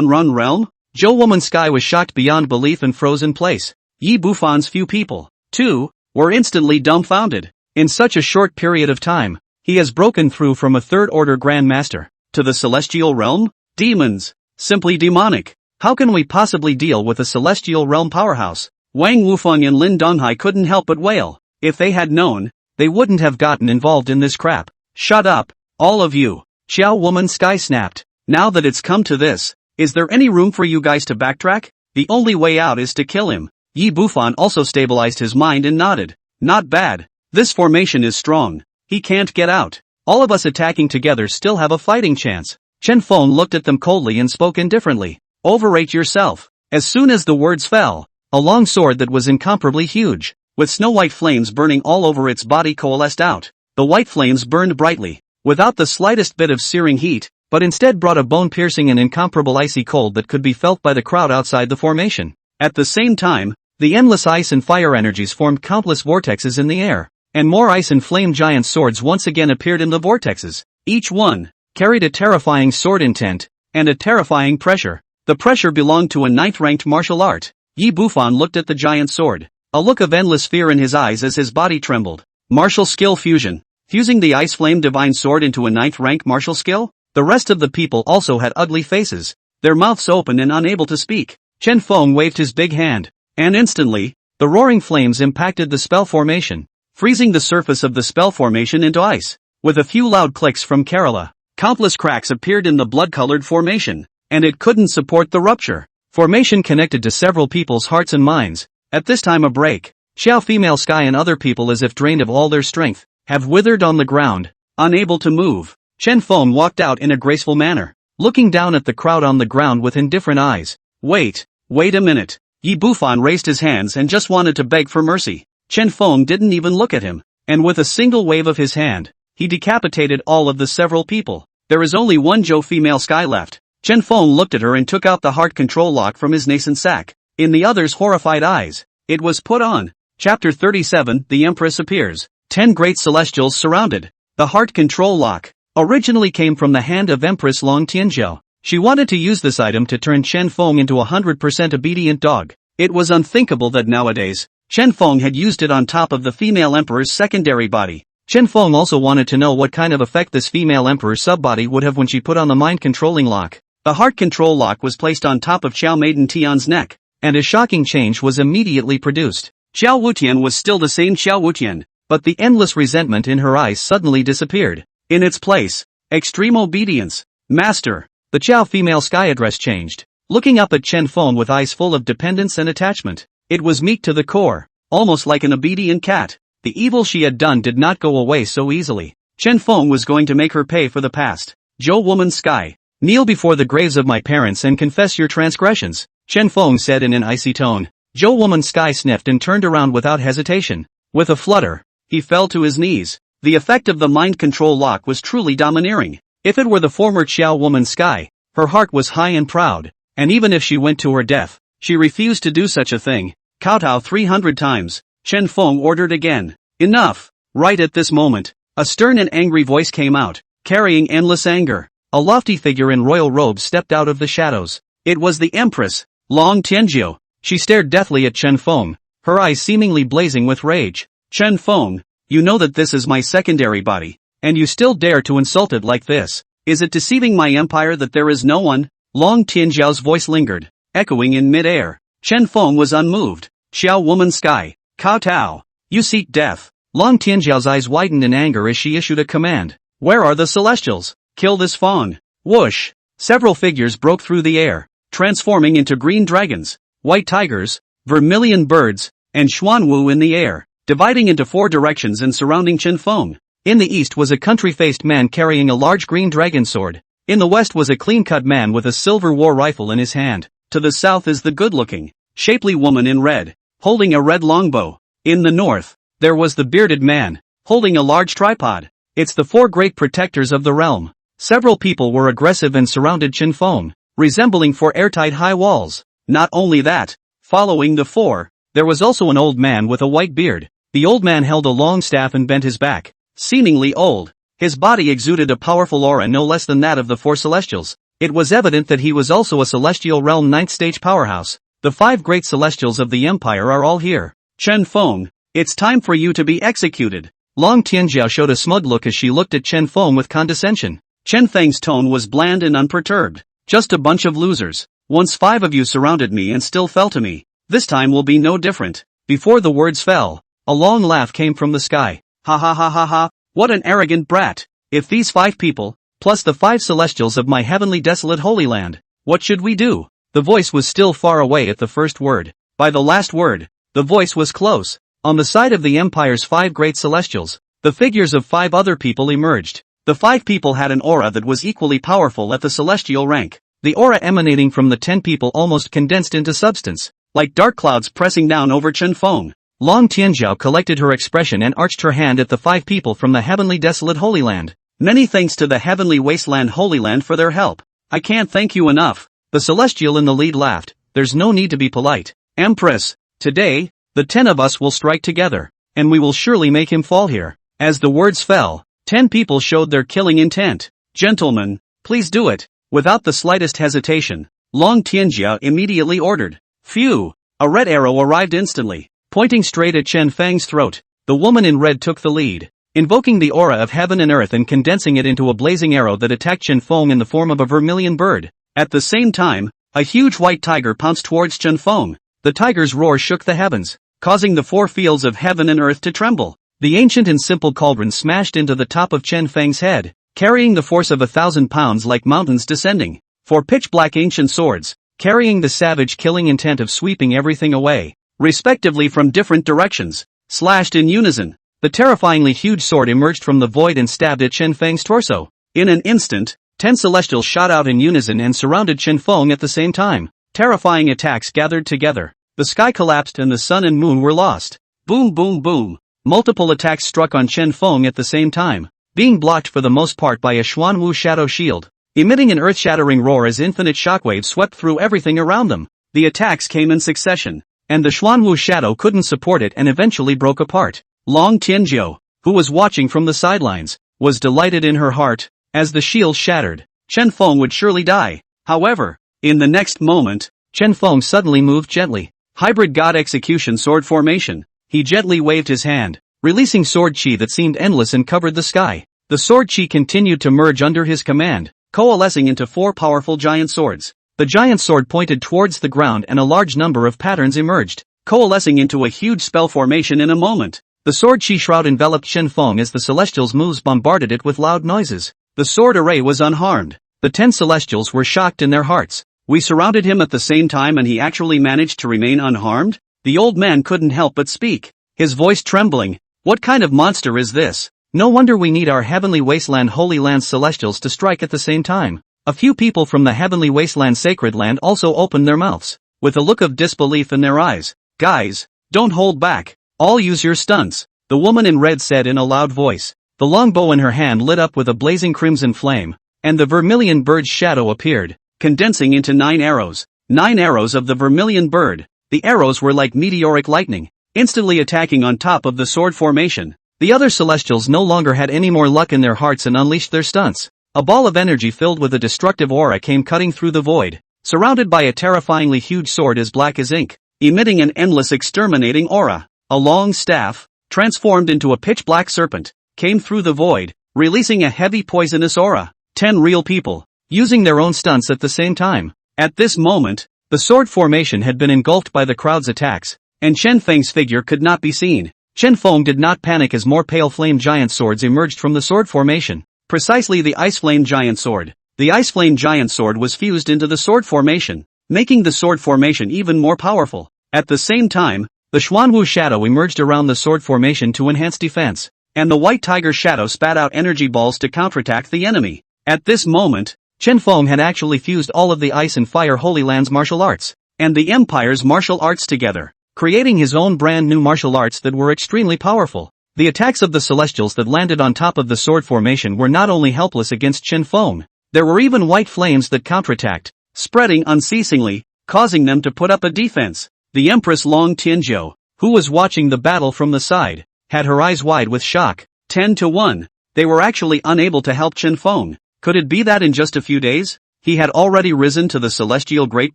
Run Realm? Zhou Woman Sky was shocked beyond belief and froze in place. Yi Bufan's few people, too, were instantly dumbfounded. In such a short period of time, he has broken through from a third-order Grandmaster to the Celestial Realm? Demons! Simply demonic! How can we possibly deal with a Celestial Realm powerhouse? Wang Wufeng and Lin Donghai couldn't help but wail. If they had known, they wouldn't have gotten involved in this crap. Shut up, all of you! Xiao Woman Sky snapped. Now that it's come to this, is there any room for you guys to backtrack? The only way out is to kill him. Yi Bufan also stabilized his mind and nodded. Not bad. This formation is strong. He can't get out. All of us attacking together still have a fighting chance. Chen Feng looked at them coldly and spoke indifferently. Overrate yourself. As soon as the words fell, a long sword that was incomparably huge, with snow-white flames burning all over its body coalesced out. The white flames burned brightly, without the slightest bit of searing heat, but instead brought a bone-piercing and incomparable icy cold that could be felt by the crowd outside the formation. At the same time, the endless ice and fire energies formed countless vortexes in the air, and more ice and flame giant swords once again appeared in the vortexes. Each one carried a terrifying sword intent, and a terrifying pressure. The pressure belonged to a ninth-ranked martial art. Yi Bufan looked at the giant sword, a look of endless fear in his eyes as his body trembled. Martial skill fusion. Fusing the Ice Flame Divine Sword into a ninth-rank martial skill? The rest of the people also had ugly faces, their mouths open and unable to speak. Chen Feng waved his big hand, and instantly, the roaring flames impacted the spell formation, freezing the surface of the spell formation into ice. With a few loud clicks from Kerala, countless cracks appeared in the blood-colored formation, and it couldn't support the rupture. Formation connected to several people's hearts and minds. At this time a break, Xiao Female Sky and other people, as if drained of all their strength, have withered on the ground, unable to move. Chen Feng walked out in a graceful manner, looking down at the crowd on the ground with indifferent eyes. Wait a minute. Yi Bufan raised his hands and just wanted to beg for mercy. Chen Feng didn't even look at him, and with a single wave of his hand, he decapitated all of the several people. There is only one Zhou Female Sky left. Chen Feng looked at her and took out the heart control lock from his nascent sack. In the other's horrified eyes, it was put on. Chapter 37, The Empress appears. 10 great celestials surrounded. The heart control lock originally came from the hand of Empress Long Tianzhou. She wanted to use this item to turn Chen Feng into a 100% obedient dog. It was unthinkable that nowadays, Chen Feng had used it on top of the female emperor's secondary body. Chen Feng also wanted to know what kind of effect this female emperor's subbody would have when she put on the mind-controlling lock. The heart control lock was placed on top of Xiao Maiden Tian's neck, and a shocking change was immediately produced. Xiao Wutian was still the same Xiao Wutian, but the endless resentment in her eyes suddenly disappeared. In its place, extreme obedience. Master. The Qiao Female Sky address changed, looking up at Chen Feng with eyes full of dependence and attachment. It was meek to the core, almost like an obedient cat. The evil she had done did not go away so easily. Chen Feng was going to make her pay for the past. Zhou Woman Sky. Kneel before the graves of my parents and confess your transgressions, Chen Feng said in an icy tone. Zhou Woman Sky sniffed and turned around without hesitation. With a flutter, he fell to his knees. The effect of the mind control lock was truly domineering. If it were the former Xiao Woman Sky, her heart was high and proud, and even if she went to her death, she refused to do such a thing. Kowtow 300 times, Chen Feng ordered again. Enough! Right at this moment, a stern and angry voice came out, carrying endless anger. A lofty figure in royal robes stepped out of the shadows. It was the Empress, Long Tianzhou. She stared deathly at Chen Feng, her eyes seemingly blazing with rage. Chen Feng, you know that this is my secondary body, and you still dare to insult it like this. Is it deceiving my empire that there is no one? Long Tianzhou's voice lingered, echoing in mid-air. Chen Feng was unmoved. Xiao woman sky. Cao Tao. You seek death. Long Tianjiao's eyes widened in anger as she issued a command. Where are the celestials? Kill this Feng. Whoosh. Several figures broke through the air, transforming into green dragons, white tigers, vermilion birds, and Xuanwu in the air, dividing into 4 directions and surrounding Chen Feng. In the east was a country-faced man carrying a large green dragon sword. In the west was a clean-cut man with a silver war rifle in his hand. To the south is the good-looking, shapely woman in red, holding a red longbow. In the north, there was the bearded man, holding a large tripod. It's the 4 great protectors of the realm. Several people were aggressive and surrounded Chen Feng, resembling 4 airtight high walls. Not only that, following the 4, there was also an old man with a white beard. The old man held a long staff and bent his back, seemingly old. His body exuded a powerful aura no less than that of the 4 celestials. It was evident that he was also a celestial realm 9th stage powerhouse. The 5 great celestials of the empire are all here. Chen Feng, it's time for you to be executed. Long Tianjiao showed a smug look as she looked at Chen Feng with condescension. Chen Feng's tone was bland and unperturbed. Just a bunch of losers. Once 5 of you surrounded me and still fell to me. This time will be no different. Before the words fell, a long laugh came from the sky. Ha ha ha ha ha, what an arrogant brat. If these 5 people, plus the 5 celestials of my heavenly desolate holy land, what should we do? The voice was still far away at the first word. By the last word, the voice was close. On the side of the empire's 5 great celestials, the figures of 5 other people emerged. The 5 people had an aura that was equally powerful at the celestial rank. The aura emanating from the 10 people almost condensed into substance, like dark clouds pressing down over Chen Feng. Long Tianjiao collected her expression and arched her hand at the 5 people from the heavenly desolate holy land. Many thanks to the heavenly wasteland holy land for their help. I can't thank you enough. The celestial in the lead laughed. There's no need to be polite. Empress, today, the 10 of us will strike together, and we will surely make him fall here. As the words fell, 10 people showed their killing intent. Gentlemen, please do it. Without the slightest hesitation, Long Tianjiao immediately ordered. Phew! A red arrow arrived instantly, pointing straight at Chen Feng's throat. The woman in red took the lead, invoking the aura of heaven and earth and condensing it into a blazing arrow that attacked Chen Feng in the form of a vermilion bird. At the same time, a huge white tiger pounced towards Chen Feng. The tiger's roar shook the heavens, causing the 4 fields of heaven and earth to tremble. The ancient and simple cauldron smashed into the top of Chen Feng's head, carrying the force of 1,000 pounds like mountains descending. 4 pitch-black ancient swords, carrying the savage killing intent of sweeping everything away, respectively from different directions, slashed in unison. The terrifyingly huge sword emerged from the void and stabbed at Chen Feng's torso. In an instant, 10 celestials shot out in unison and surrounded Chen Feng at the same time. Terrifying attacks gathered together. The sky collapsed and the sun and moon were lost. Boom boom boom. Multiple attacks struck on Chen Feng at the same time, being blocked for the most part by a Xuanwu shadow shield, emitting an earth-shattering roar as infinite shockwaves swept through everything around them. The attacks came in succession, and the Xuanwu shadow couldn't support it and eventually broke apart. Long Tianjiao, who was watching from the sidelines, was delighted in her heart. As the shield shattered, Chen Feng would surely die. However, in the next moment, Chen Feng suddenly moved gently. Hybrid God Execution Sword Formation. He gently waved his hand, releasing sword chi that seemed endless and covered the sky. The sword chi continued to merge under his command, coalescing into 4 powerful giant swords. The giant sword pointed towards the ground and a large number of patterns emerged, coalescing into a huge spell formation in a moment. The sword chi shroud enveloped Chen Feng as the celestials' moves bombarded it with loud noises. The sword array was unharmed. The 10 celestials were shocked in their hearts. We surrounded him at the same time and he actually managed to remain unharmed? The old man couldn't help but speak, his voice trembling. What kind of monster is this? No wonder we need our heavenly wasteland holy land celestials to strike at the same time. A few people from the heavenly wasteland sacred land also opened their mouths, with a look of disbelief in their eyes. Guys, don't hold back. All use your stunts, the woman in red said in a loud voice. The longbow in her hand lit up with a blazing crimson flame, and the vermilion bird's shadow appeared, condensing into 9 arrows. 9 arrows of the vermilion bird. The arrows were like meteoric lightning, instantly attacking on top of the sword formation. The other celestials no longer had any more luck in their hearts and unleashed their stunts. A ball of energy filled with a destructive aura came cutting through the void, surrounded by a terrifyingly huge sword as black as ink, emitting an endless exterminating aura. A long staff, transformed into a pitch-black serpent, came through the void, releasing a heavy poisonous aura. 10 real people, using their own stunts at the same time. At this moment, The sword formation had been engulfed by the crowd's attacks, and Chen Feng's figure could not be seen. Chen Feng did not panic as more pale flame giant swords emerged from the sword formation. Precisely the Ice Flame Giant Sword. The Ice Flame Giant Sword was fused into the sword formation, making the sword formation even more powerful. At the same time, the Xuanwu Shadow emerged around the sword formation to enhance defense, and the White Tiger Shadow spat out energy balls to counterattack the enemy. At this moment, Chen Feng had actually fused all of the Ice and Fire Holy Land's martial arts, and the Empire's martial arts together, creating his own brand new martial arts that were extremely powerful. The attacks of the Celestials that landed on top of the sword formation were not only helpless against Chen Feng, there were even white flames that counterattacked, spreading unceasingly, causing them to put up a defense. The Empress Long Tianzhou, who was watching the battle from the side, had her eyes wide with shock. 10-1. They were actually unable to help Chen Feng. Could it be that in just a few days, he had already risen to the celestial great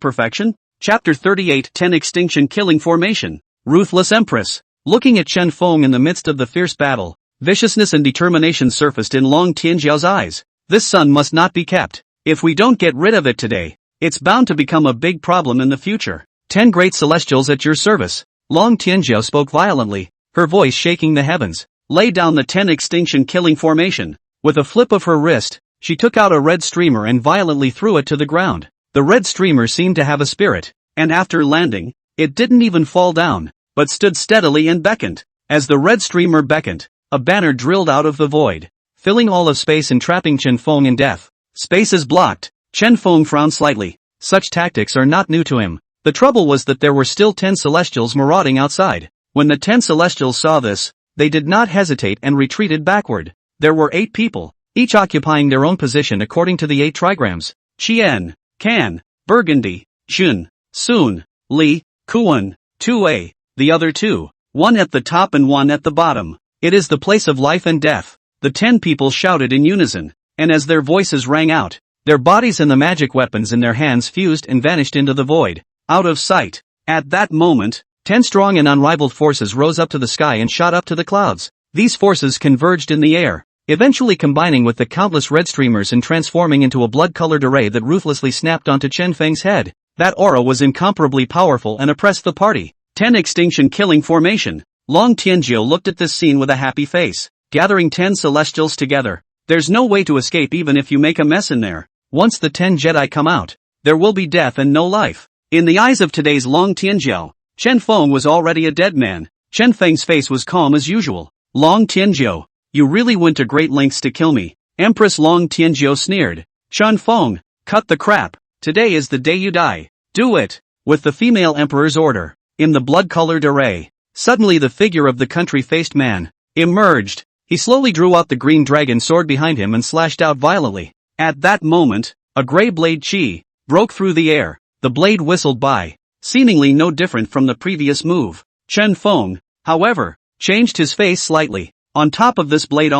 perfection? Chapter 38 10 Extinction Killing Formation. Ruthless Empress. Looking at Chen Feng in the midst of the fierce battle, viciousness and determination surfaced in Long Tianzhou's eyes. This sun must not be kept. If we don't get rid of it today, it's bound to become a big problem in the future. 10 great celestials at your service. Long Tianzhou spoke violently, her voice shaking the heavens. Lay down the 10 extinction killing formation. With a flip of her wrist, she took out a red streamer and violently threw it to the ground. The red streamer seemed to have a spirit, and after landing, it didn't even fall down, but stood steadily and beckoned. As the red streamer beckoned, a banner drilled out of the void, filling all of space and trapping Chen Feng in death. Space is blocked. Chen Feng frowned slightly. Such tactics are not new to him. The trouble was that there were still 10 Celestials marauding outside. When the 10 Celestials saw this, they did not hesitate and retreated backward. There were 8 people, each occupying their own position according to the 8 trigrams. Qian, Can, Burgundy, Jun, Sun, Li, Kuan, 2A. The other 2, one at the top and one at the bottom. It is the place of life and death. The 10 people shouted in unison, and as their voices rang out, their bodies and the magic weapons in their hands fused and vanished into the void, out of sight. At that moment, 10 strong and unrivaled forces rose up to the sky and shot up to the clouds. These forces converged in the air, eventually combining with the countless red streamers and transforming into a blood-colored array that ruthlessly snapped onto Chen Feng's head. That aura was incomparably powerful and oppressed the party. 10 extinction killing formation. Long Tianzhou looked at this scene with a happy face. Gathering 10 celestials together. There's no way to escape even if you make a mess in there. Once the 10 Jedi come out, there will be death and no life. In the eyes of today's Long Tianzhou, Chen Feng was already a dead man. Chen Feng's face was calm as usual. Long Tianzhou, you really went to great lengths to kill me. Empress Long Tianzhou sneered. Chen Feng, cut the crap. Today is the day you die. Do it. With the female emperor's order. In the blood-colored array, suddenly the figure of the country-faced man emerged. He slowly drew out the green dragon sword behind him and slashed out violently. At that moment, a gray blade chi broke through the air. The blade whistled by, seemingly no different from the previous move. Chen Feng, however, changed his face slightly. On top of this blade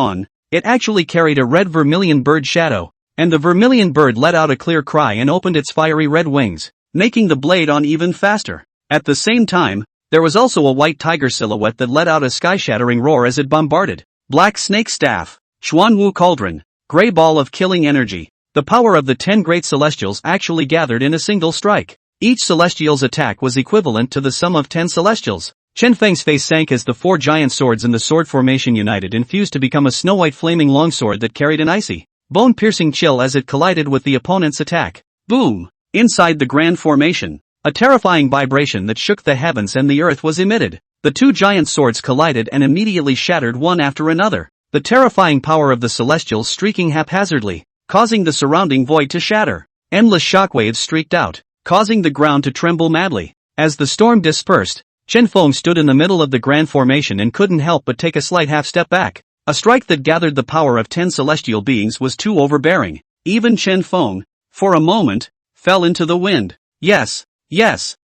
it actually carried a red vermilion bird shadow, and the vermilion bird let out a clear cry and opened its fiery red wings, making the blade even faster. At the same time, there was also a white tiger silhouette that let out a sky-shattering roar as it bombarded. Black snake staff, Xuanwu cauldron, gray ball of killing energy. The power of the 10 great celestials actually gathered in a single strike. Each celestial's attack was equivalent to the sum of 10 celestials. Chen Feng's face sank as the 4 giant swords in the sword formation united and fused to become a snow-white flaming longsword that carried an icy, bone-piercing chill as it collided with the opponent's attack. Boom! Inside the grand formation, a terrifying vibration that shook the heavens and the earth was emitted. The 2 giant swords collided and immediately shattered one after another. The terrifying power of the celestials streaking haphazardly, causing the surrounding void to shatter. Endless shockwaves streaked out, causing the ground to tremble madly. As the storm dispersed, Chen Feng stood in the middle of the grand formation and couldn't help but take a slight half-step back. A strike that gathered the power of 10 celestial beings was too overbearing. Even Chen Feng, for a moment, fell into the wind. Yes.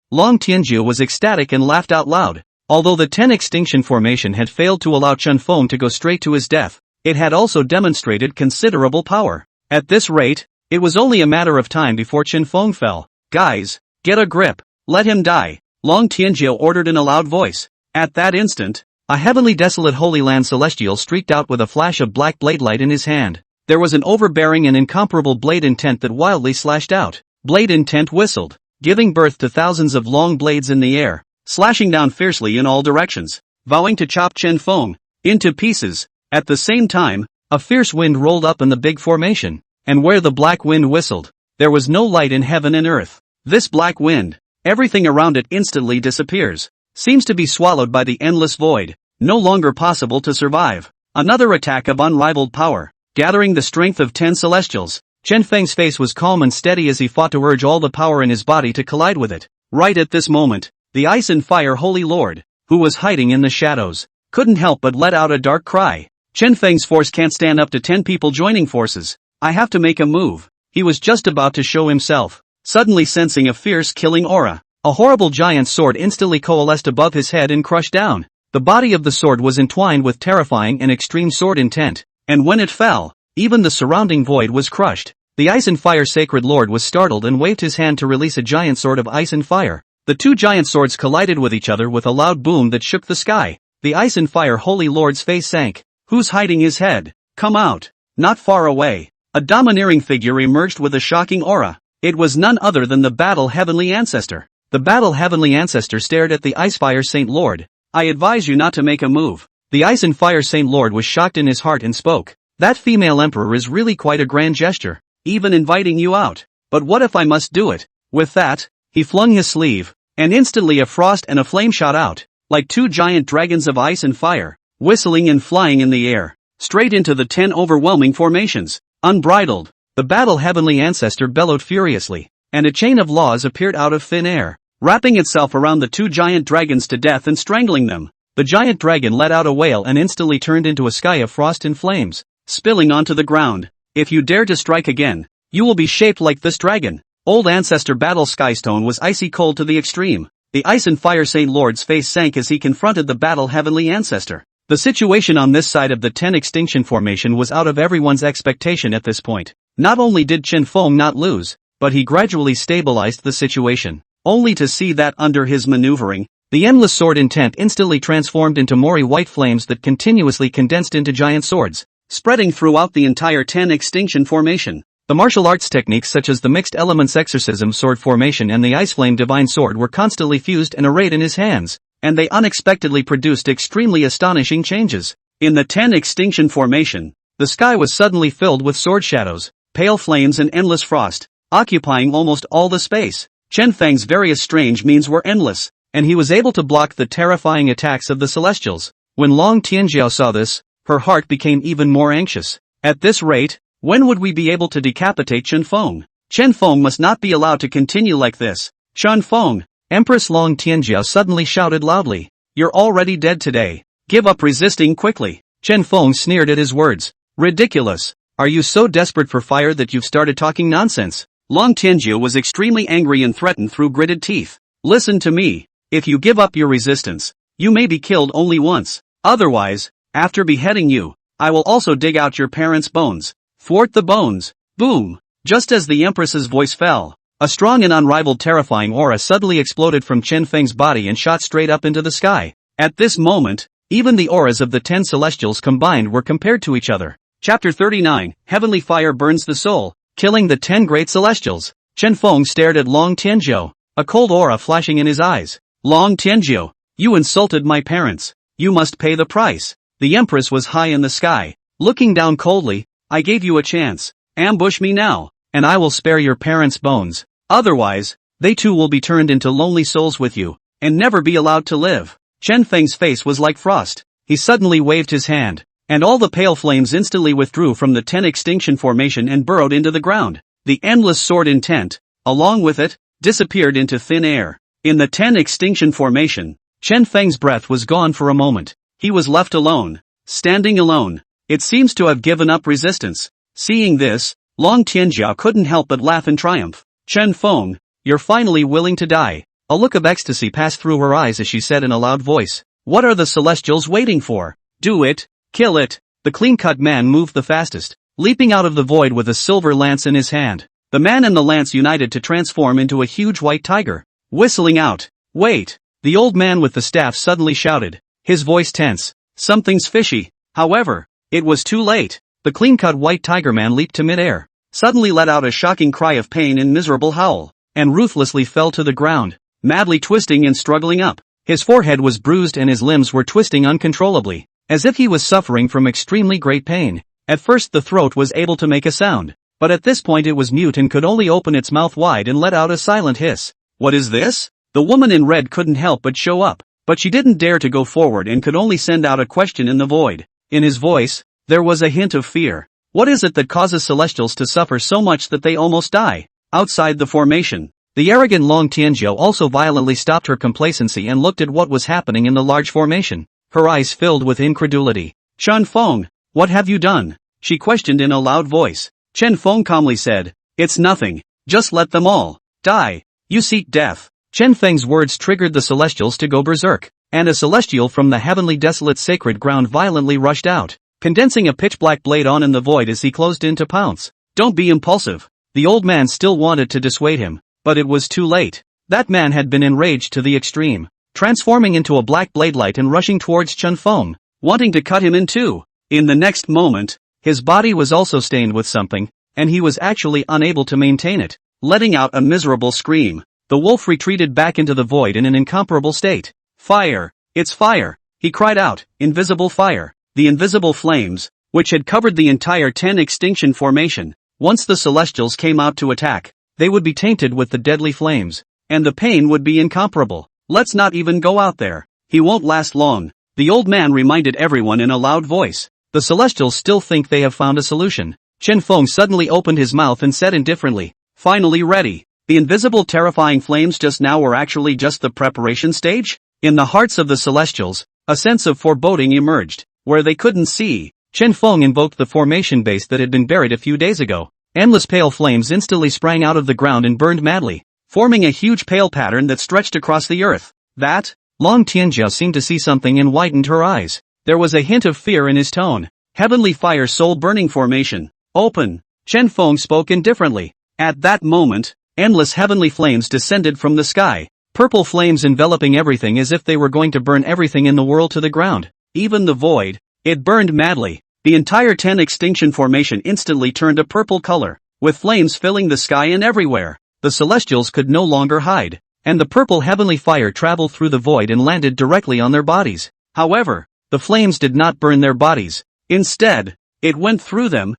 Long Tianzhou was ecstatic and laughed out loud. Although the 10 extinction formation had failed to allow Chen Feng to go straight to his death, it had also demonstrated considerable power. At this rate, it was only a matter of time before Chen Feng fell. Guys, get a grip. Let him die. Long Tianzhou ordered in a loud voice. At that instant, a heavenly desolate Holy Land celestial streaked out with a flash of black blade light in his hand. There was an overbearing and incomparable blade intent that wildly slashed out. Blade intent whistled. giving birth to thousands of long blades in the air, slashing down fiercely in all directions, vowing to chop Chen Feng into pieces. At the same time, a fierce wind rolled up in the big formation, and where the black wind whistled, there was no light in heaven and earth. This black wind, everything around it instantly disappears, seems to be swallowed by the endless void, no longer possible to survive. Another attack of unrivaled power, gathering the strength of 10 celestials. Chen Feng's face was calm and steady as he fought to urge all the power in his body to collide with it. Right at this moment, the Ice and Fire Holy Lord, who was hiding in the shadows, couldn't help but let out a dark cry. Chen Feng's force can't stand up to 10 people joining forces. I have to make a move. He was just about to show himself, suddenly sensing a fierce killing aura. A horrible giant sword instantly coalesced above his head and crushed down. The body of the sword was entwined with terrifying and extreme sword intent, and when it fell, even the surrounding void was crushed. The Ice and Fire Sacred Lord was startled and waved his hand to release a giant sword of ice and fire. The two giant swords collided with each other with a loud boom that shook the sky. The Ice and Fire Holy Lord's face sank. Who's hiding his head? Come out. Not far away, a domineering figure emerged with a shocking aura. It was none other than the Battle Heavenly Ancestor. The Battle Heavenly Ancestor stared at the Ice Fire Saint Lord. I advise you not to make a move. The Ice and Fire Saint Lord was shocked in his heart and spoke. That female emperor is really quite a grand gesture, even inviting you out. But what if I must do it? With that, he flung his sleeve, and instantly a frost and a flame shot out, like two giant dragons of ice and fire, whistling and flying in the air, straight into the 10 overwhelming formations. Unbridled, the Battle Heavenly Ancestor bellowed furiously, and a chain of laws appeared out of thin air, wrapping itself around the two giant dragons to death and strangling them. The giant dragon let out a wail and instantly turned into a sky of frost and flames, spilling onto the ground. If you dare to strike again, you will be shaped like this dragon. Old Ancestor Battle Skystone was icy cold to the extreme. The Ice and Fire Saint Lord's face sank as he confronted the Battle Heavenly Ancestor. The situation on this side of the 10 extinction formation was out of everyone's expectation at this point. Not only did Chen Feng not lose, but he gradually stabilized the situation, only to see that under his maneuvering, the endless sword intent instantly transformed into moory white flames that continuously condensed into giant swords, spreading throughout the entire 10 extinction formation. The martial arts techniques such as the mixed elements exorcism sword formation and the ice flame divine sword were constantly fused and arrayed in his hands, and they unexpectedly produced extremely astonishing changes. In the 10 extinction formation, the sky was suddenly filled with sword shadows, pale flames and endless frost, occupying almost all the space. Chen Feng's various strange means were endless, and he was able to block the terrifying attacks of the Celestials. When Long Tianjiao saw this, her heart became even more anxious. At this rate, when would we be able to decapitate Chen Feng? Chen Feng must not be allowed to continue like this. Chen Feng! Empress Long Tianjiao suddenly shouted loudly. You're already dead today. Give up resisting quickly. Chen Feng sneered at his words. Ridiculous. Are you so desperate for fire that you've started talking nonsense? Long Tianjiao was extremely angry and threatened through gritted teeth. Listen to me. If you give up your resistance, you may be killed only once. Otherwise, after beheading you, I will also dig out your parents' bones. Thwart the bones. Boom! Just as the Empress's voice fell, a strong and unrivaled terrifying aura suddenly exploded from Chen Feng's body and shot straight up into the sky. At this moment, even the auras of the 10 Celestials combined were compared to each other. Chapter 39, Heavenly Fire Burns the Soul, killing the 10 Great Celestials. Chen Feng stared at Long Tianjiao, a cold aura flashing in his eyes. Long Tianjiao, you insulted my parents. You must pay the price. The Empress was high in the sky, looking down coldly. I gave you a chance. Ambush me now, and I will spare your parents' bones. Otherwise, they too will be turned into lonely souls with you, and never be allowed to live. Chen Feng's face was like frost. He suddenly waved his hand, and all the pale flames instantly withdrew from the 10 extinction formation and burrowed into the ground. The endless sword intent, along with it, disappeared into thin air. In the 10 extinction formation, Chen Feng's breath was gone for a moment. He was left alone, standing alone. It seems to have given up resistance. Seeing this, Long Tianjiao couldn't help but laugh in triumph. Chen Feng, you're finally willing to die. A look of ecstasy passed through her eyes as she said in a loud voice. What are the Celestials waiting for? Do it, kill it. The clean-cut man moved the fastest, leaping out of the void with a silver lance in his hand. The man and the lance united to transform into a huge white tiger. Whistling out, wait! The old man with the staff suddenly shouted, his voice tense. Something's fishy. However, it was too late. The clean-cut white tiger man leaped to mid-air, suddenly let out a shocking cry of pain and miserable howl, and ruthlessly fell to the ground, madly twisting and struggling up. His forehead was bruised and his limbs were twisting uncontrollably, as if he was suffering from extremely great pain. At first the throat was able to make a sound, but at this point it was mute and could only open its mouth wide and let out a silent hiss. What is this? The woman in red couldn't help but show up, but she didn't dare to go forward and could only send out a question in the void. In his voice, there was a hint of fear. What is it that causes celestials to suffer so much that they almost die? Outside the formation, the arrogant Long Tianzhou also violently stopped her complacency and looked at what was happening in the large formation. Her eyes filled with incredulity. Chen Feng, what have you done? She questioned in a loud voice. Chen Feng calmly said, it's nothing, just let them all die. You seek death. Chen Feng's words triggered the celestials to go berserk, and a celestial from the heavenly desolate sacred ground violently rushed out, condensing a pitch-black blade on in the void as he closed in to pounce. Don't be impulsive. The old man still wanted to dissuade him, but it was too late. That man had been enraged to the extreme, transforming into a black blade light and rushing towards Chen Feng, wanting to cut him in two. In the next moment, his body was also stained with something, and he was actually unable to maintain it, letting out a miserable scream. The wolf retreated back into the void in an incomparable state. Fire! It's fire! He cried out, invisible fire. The invisible flames, which had covered the entire 10 extinction formation, once the celestials came out to attack, they would be tainted with the deadly flames, and the pain would be incomparable. Let's not even go out there. He won't last long. The old man reminded everyone in a loud voice. The celestials still think they have found a solution. Chen Feng suddenly opened his mouth and said indifferently, finally ready. The invisible terrifying flames just now were actually just the preparation stage? In the hearts of the celestials, a sense of foreboding emerged, where they couldn't see. Chen Feng invoked the formation base that had been buried a few days ago. Endless pale flames instantly sprang out of the ground and burned madly, forming a huge pale pattern that stretched across the earth. That? Long Tianzhou seemed to see something and widened her eyes. There was a hint of fear in his tone. Heavenly fire soul burning formation. Open. Chen Feng spoke indifferently. At that moment, endless heavenly flames descended from the sky. Purple flames enveloping everything as if they were going to burn everything in the world to the ground. Even the void. It burned madly. The entire 10 extinction formation instantly turned a purple color, with flames filling the sky and everywhere. The celestials could no longer hide, and the purple heavenly fire traveled through the void and landed directly on their bodies. However, the flames did not burn their bodies. Instead, it went through them.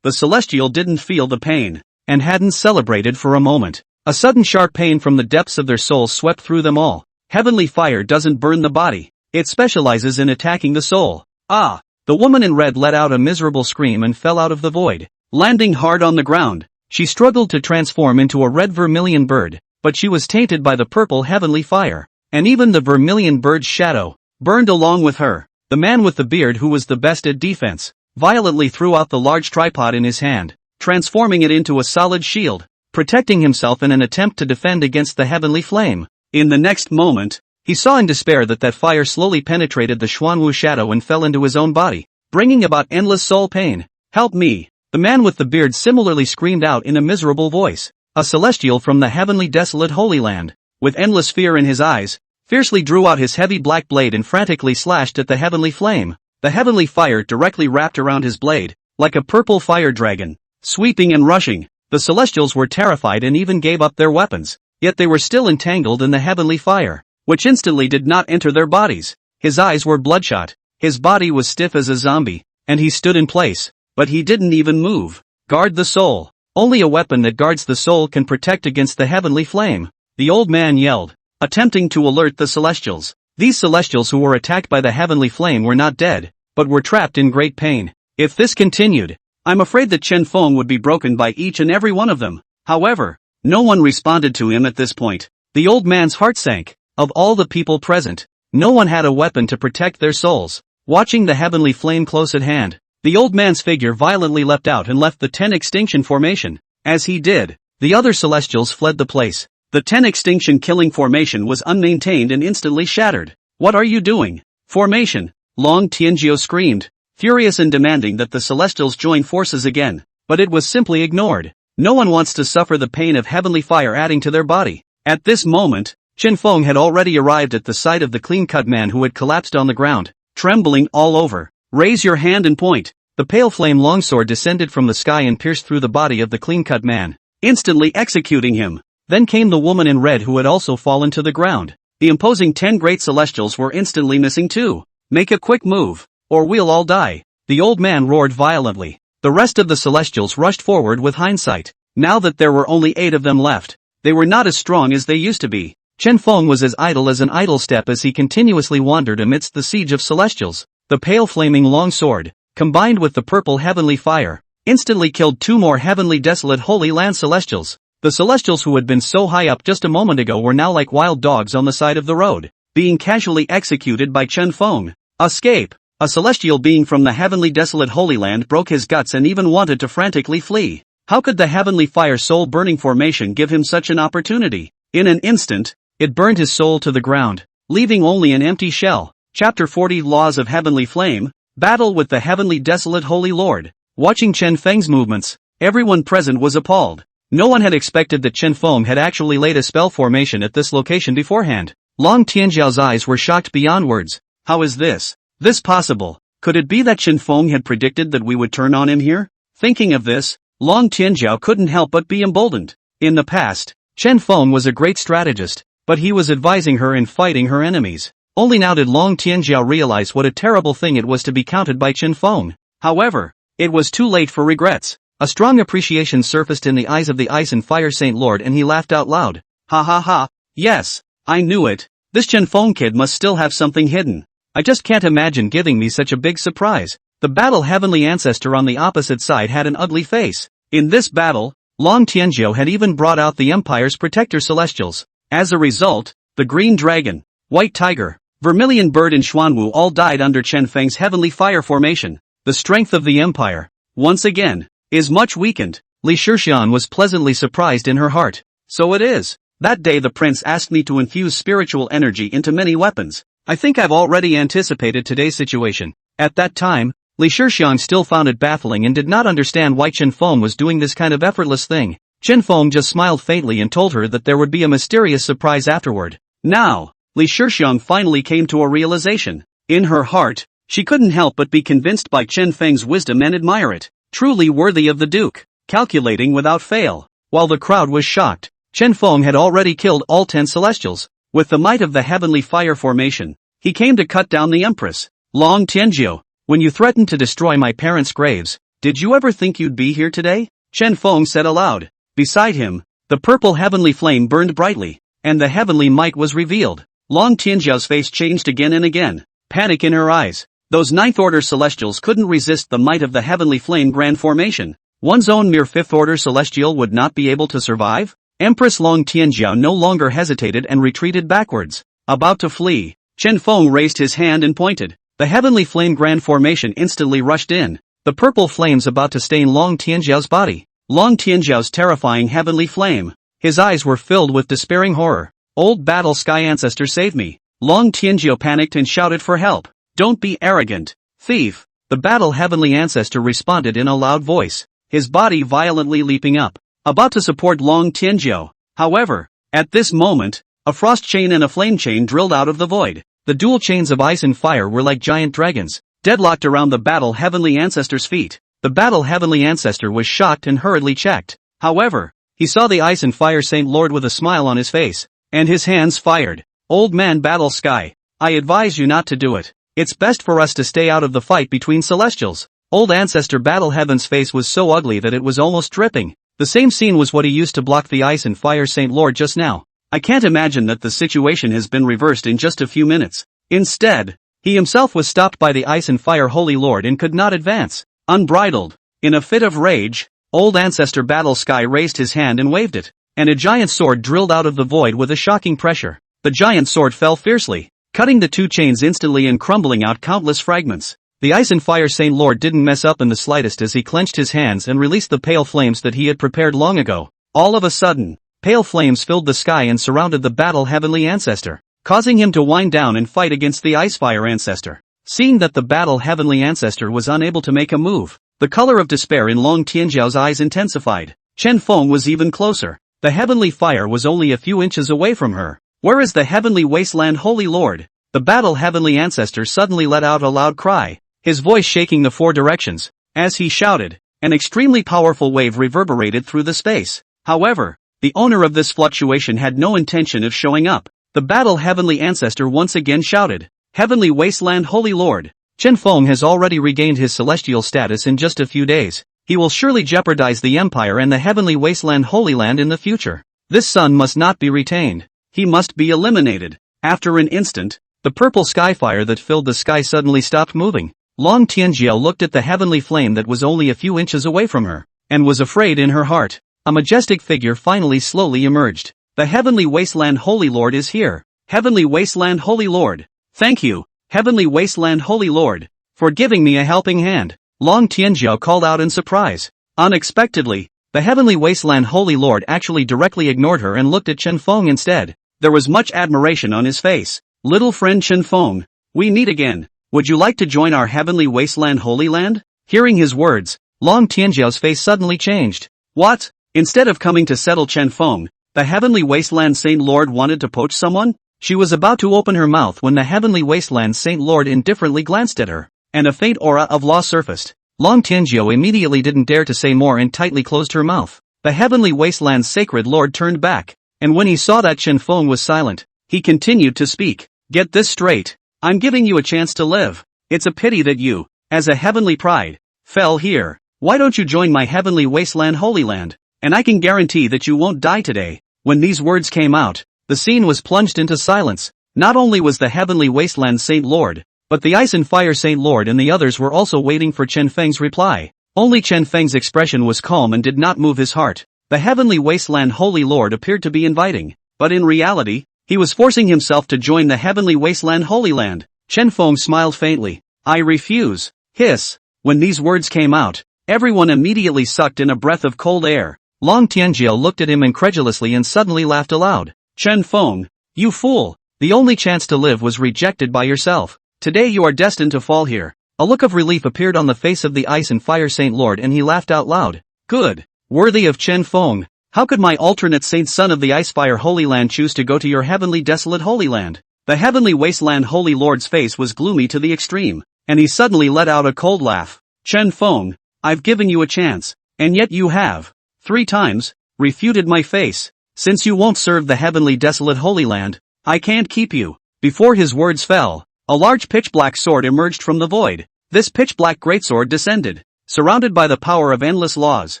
The celestial didn't feel the pain, and hadn't celebrated for a moment. A sudden sharp pain from the depths of their souls swept through them all. Heavenly fire doesn't burn the body. It specializes in attacking the soul. Ah! The woman in red let out a miserable scream and fell out of the void, landing hard on the ground. She struggled to transform into a red vermilion bird, but she was tainted by the purple heavenly fire, and even the vermilion bird's shadow burned along with her. The man with the beard, who was the best at defense, violently threw out the large tripod in his hand, transforming it into a solid shield, protecting himself in an attempt to defend against the heavenly flame. In the next moment, he saw in despair that fire slowly penetrated the Xuanwu shadow and fell into his own body, bringing about endless soul pain. Help me! The man with the beard similarly screamed out in a miserable voice. A celestial from the heavenly desolate Holy Land, with endless fear in his eyes, fiercely drew out his heavy black blade and frantically slashed at the heavenly flame. The heavenly fire directly wrapped around his blade, like a purple fire dragon, sweeping and rushing. The celestials were terrified and even gave up their weapons, yet they were still entangled in the heavenly fire, which instantly did not enter their bodies. His eyes were bloodshot, his body was stiff as a zombie, and he stood in place, but he didn't even move. Guard the soul. Only a weapon that guards the soul can protect against the heavenly flame, the old man yelled, attempting to alert the celestials. These celestials who were attacked by the heavenly flame were not dead, but were trapped in great pain. If this continued, I'm afraid that Chen Feng would be broken by each and every one of them. However, no one responded to him at this point. The old man's heart sank. Of all the people present, no one had a weapon to protect their souls. Watching the heavenly flame close at hand, the old man's figure violently leapt out and left the 10 extinction formation. As he did, the other celestials fled the place. The 10 extinction killing formation was unmaintained and instantly shattered. What are you doing? Formation! Long Tianzhou screamed, furious and demanding that the celestials join forces again, but it was simply ignored. No one wants to suffer the pain of heavenly fire adding to their body. At this moment, Chen Feng had already arrived at the side of the clean-cut man who had collapsed on the ground, trembling all over. Raise your hand and point. The pale flame longsword descended from the sky and pierced through the body of the clean-cut man. instantly executing him. Then came the woman in red who had also fallen to the ground. The imposing 10 great celestials were instantly missing too. Make a quick move, or we'll all die. The old man roared violently. The rest of the celestials rushed forward with hindsight. Now that there were only 8 of them left, they were not as strong as they used to be. Chen Feng was as idle as an idle step as he continuously wandered amidst the siege of celestials. The pale flaming long sword, combined with the purple heavenly fire, instantly killed 2 more heavenly desolate holy land celestials. The celestials who had been so high up just a moment ago were now like wild dogs on the side of the road, being casually executed by Chen Feng. Escape! A celestial being from the heavenly desolate Holy Land broke his guts and even wanted to frantically flee. How could the heavenly fire soul burning formation give him such an opportunity? In an instant, it burned his soul to the ground, leaving only an empty shell. Chapter 40 Laws of Heavenly Flame, Battle with the Heavenly Desolate Holy Lord. Watching Chen Feng's movements, everyone present was appalled. No one had expected that Chen Feng had actually laid a spell formation at this location beforehand. Long Tianjiao's eyes were shocked beyond words. How is this possible? Could it be that Chen Feng had predicted that we would turn on him here? Thinking of this, Long Tianjiao couldn't help but be emboldened. In the past, Chen Feng was a great strategist, but he was advising her in fighting her enemies. Only now did Long Tianjiao realize what a terrible thing it was to be counted by Chen Feng. However, it was too late for regrets. A strong appreciation surfaced in the eyes of the Ice and Fire Saint Lord and he laughed out loud. Ha ha ha, yes, I knew it. This Chen Feng kid must still have something hidden. I just can't imagine giving me such a big surprise. The battle heavenly ancestor on the opposite side had an ugly face. In this battle, Long Tianjiao had even brought out the Empire's protector celestials. As a result, the Green Dragon, White Tiger, Vermilion Bird and Xuanwu all died under Chen Feng's heavenly fire formation. The strength of the Empire, once again, is much weakened. Li Shixian was pleasantly surprised in her heart. So it is. That day the prince asked me to infuse spiritual energy into many weapons. I think I've already anticipated today's situation. At that time, Li Shixian still found it baffling and did not understand why Chen Feng was doing this kind of effortless thing. Chen Feng just smiled faintly and told her that there would be a mysterious surprise afterward. Now, Li Shixian finally came to a realization. In her heart, she couldn't help but be convinced by Chen Feng's wisdom and admire it. Truly worthy of the Duke, calculating without fail. While the crowd was shocked, Chen Feng had already killed all 10 celestials. With the might of the heavenly fire formation, he came to cut down the Empress. Long Tianjiao, when you threatened to destroy my parents' graves, did you ever think you'd be here today? Chen Feng said aloud. Beside him, the purple heavenly flame burned brightly, and the heavenly might was revealed. Long Tianjiao's face changed again and again, panic in her eyes. Those ninth-order celestials couldn't resist the might of the heavenly flame grand formation. One's own mere fifth-order celestial would not be able to survive? Empress Long Tianjiao no longer hesitated and retreated backwards. About to flee, Chen Feng raised his hand and pointed. The heavenly flame grand formation instantly rushed in, the purple flames about to stain Long Tianjiao's body. Long Tianjiao's terrifying heavenly flame. His eyes were filled with despairing horror. Old Battle Sky Ancestor save me. Long Tianjiao panicked and shouted for help. Don't be arrogant, thief. The battle heavenly ancestor responded in a loud voice, his body violently leaping up, about to support Long Tianjiao. However, at this moment, a frost chain and a flame chain drilled out of the void. The dual chains of ice and fire were like giant dragons, deadlocked around the battle heavenly ancestor's feet. The battle heavenly ancestor was shocked and hurriedly checked. However, he saw the Ice and Fire Saint Lord with a smile on his face, and his hands fired. Old man Battle Sky, I advise you not to do it. It's best for us to stay out of the fight between celestials. Old Ancestor Battle Heaven's face was so ugly that it was almost dripping. The same scene was what he used to block the Ice and Fire Saint Lord just now. I can't imagine that the situation has been reversed in just a few minutes. Instead, he himself was stopped by the Ice and Fire Holy Lord and could not advance. Unbridled, in a fit of rage, Old Ancestor Battle Sky raised his hand and waved it, and a giant sword drilled out of the void with a shocking pressure. The giant sword fell fiercely, cutting the two chains instantly and crumbling out countless fragments. The Ice and Fire Saint Lord didn't mess up in the slightest as he clenched his hands and released the pale flames that he had prepared long ago. All of a sudden, pale flames filled the sky and surrounded the battle heavenly ancestor, causing him to wind down and fight against the Ice Fire ancestor. Seeing that the battle heavenly ancestor was unable to make a move, the color of despair in Long Tianjiao's eyes intensified. Chen Feng was even closer. The heavenly fire was only a few inches away from her. Where is the heavenly wasteland Holy Lord? The battle heavenly ancestor suddenly let out a loud cry, his voice shaking the four directions. As he shouted, an extremely powerful wave reverberated through the space. However, the owner of this fluctuation had no intention of showing up. The battle Heavenly Ancestor once again shouted, "Heavenly Wasteland Holy Lord! Chen Feng has already regained his celestial status in just a few days. He will surely jeopardize the Empire and the Heavenly Wasteland Holy Land in the future. This son must not be retained. He must be eliminated." After an instant, the purple skyfire that filled the sky suddenly stopped moving. Long Tianjiao looked at the heavenly flame that was only a few inches away from her, and was afraid in her heart. A majestic figure finally slowly emerged. "The Heavenly Wasteland Holy Lord is here. Heavenly Wasteland Holy Lord. Thank you, Heavenly Wasteland Holy Lord, for giving me a helping hand." Long Tianjiao called out in surprise. Unexpectedly, the Heavenly Wasteland Holy Lord actually directly ignored her and looked at Chen Feng instead. There was much admiration on his face. "Little friend Chen Feng, we meet again. Would you like to join our Heavenly Wasteland Holy Land?" Hearing his words, Long Tianjiao's face suddenly changed. What? Instead of coming to settle Chen Feng, the Heavenly Wasteland Saint Lord wanted to poach someone? She was about to open her mouth when the Heavenly Wasteland Saint Lord indifferently glanced at her, and a faint aura of law surfaced. Long Tianjiao immediately didn't dare to say more and tightly closed her mouth. The Heavenly Wasteland's Sacred Lord turned back, and when he saw that Chen Feng was silent, he continued to speak. "Get this straight. I'm giving you a chance to live. It's a pity that you, as a heavenly pride, fell here. Why don't you join my Heavenly Wasteland Holy Land? And I can guarantee that you won't die today." When these words came out, the scene was plunged into silence. Not only was the Heavenly Wasteland Saint Lord, but the Ice and Fire Saint Lord and the others were also waiting for Chen Feng's reply. Only Chen Feng's expression was calm and did not move his heart. The Heavenly Wasteland Holy Lord appeared to be inviting, but in reality, he was forcing himself to join the Heavenly Wasteland Holy Land. Chen Feng smiled faintly. "I refuse." Hiss. When these words came out, everyone immediately sucked in a breath of cold air. Long Tianjiao looked at him incredulously and suddenly laughed aloud. "Chen Feng, you fool! The only chance to live was rejected by yourself. Today you are destined to fall here." A look of relief appeared on the face of the Ice and Fire Saint Lord and he laughed out loud. "Good. Worthy of Chen Feng. How could my alternate saint son of the Ice Fire Holy Land choose to go to your heavenly desolate Holy Land?" The Heavenly Wasteland Holy Lord's face was gloomy to the extreme, and he suddenly let out a cold laugh. "Chen Feng, I've given you a chance, and yet you have, 3 times, refuted my face. Since you won't serve the Heavenly Desolate Holy Land, I can't keep you." Before his words fell, a large pitch-black sword emerged from the void. This pitch-black greatsword descended, surrounded by the power of endless laws.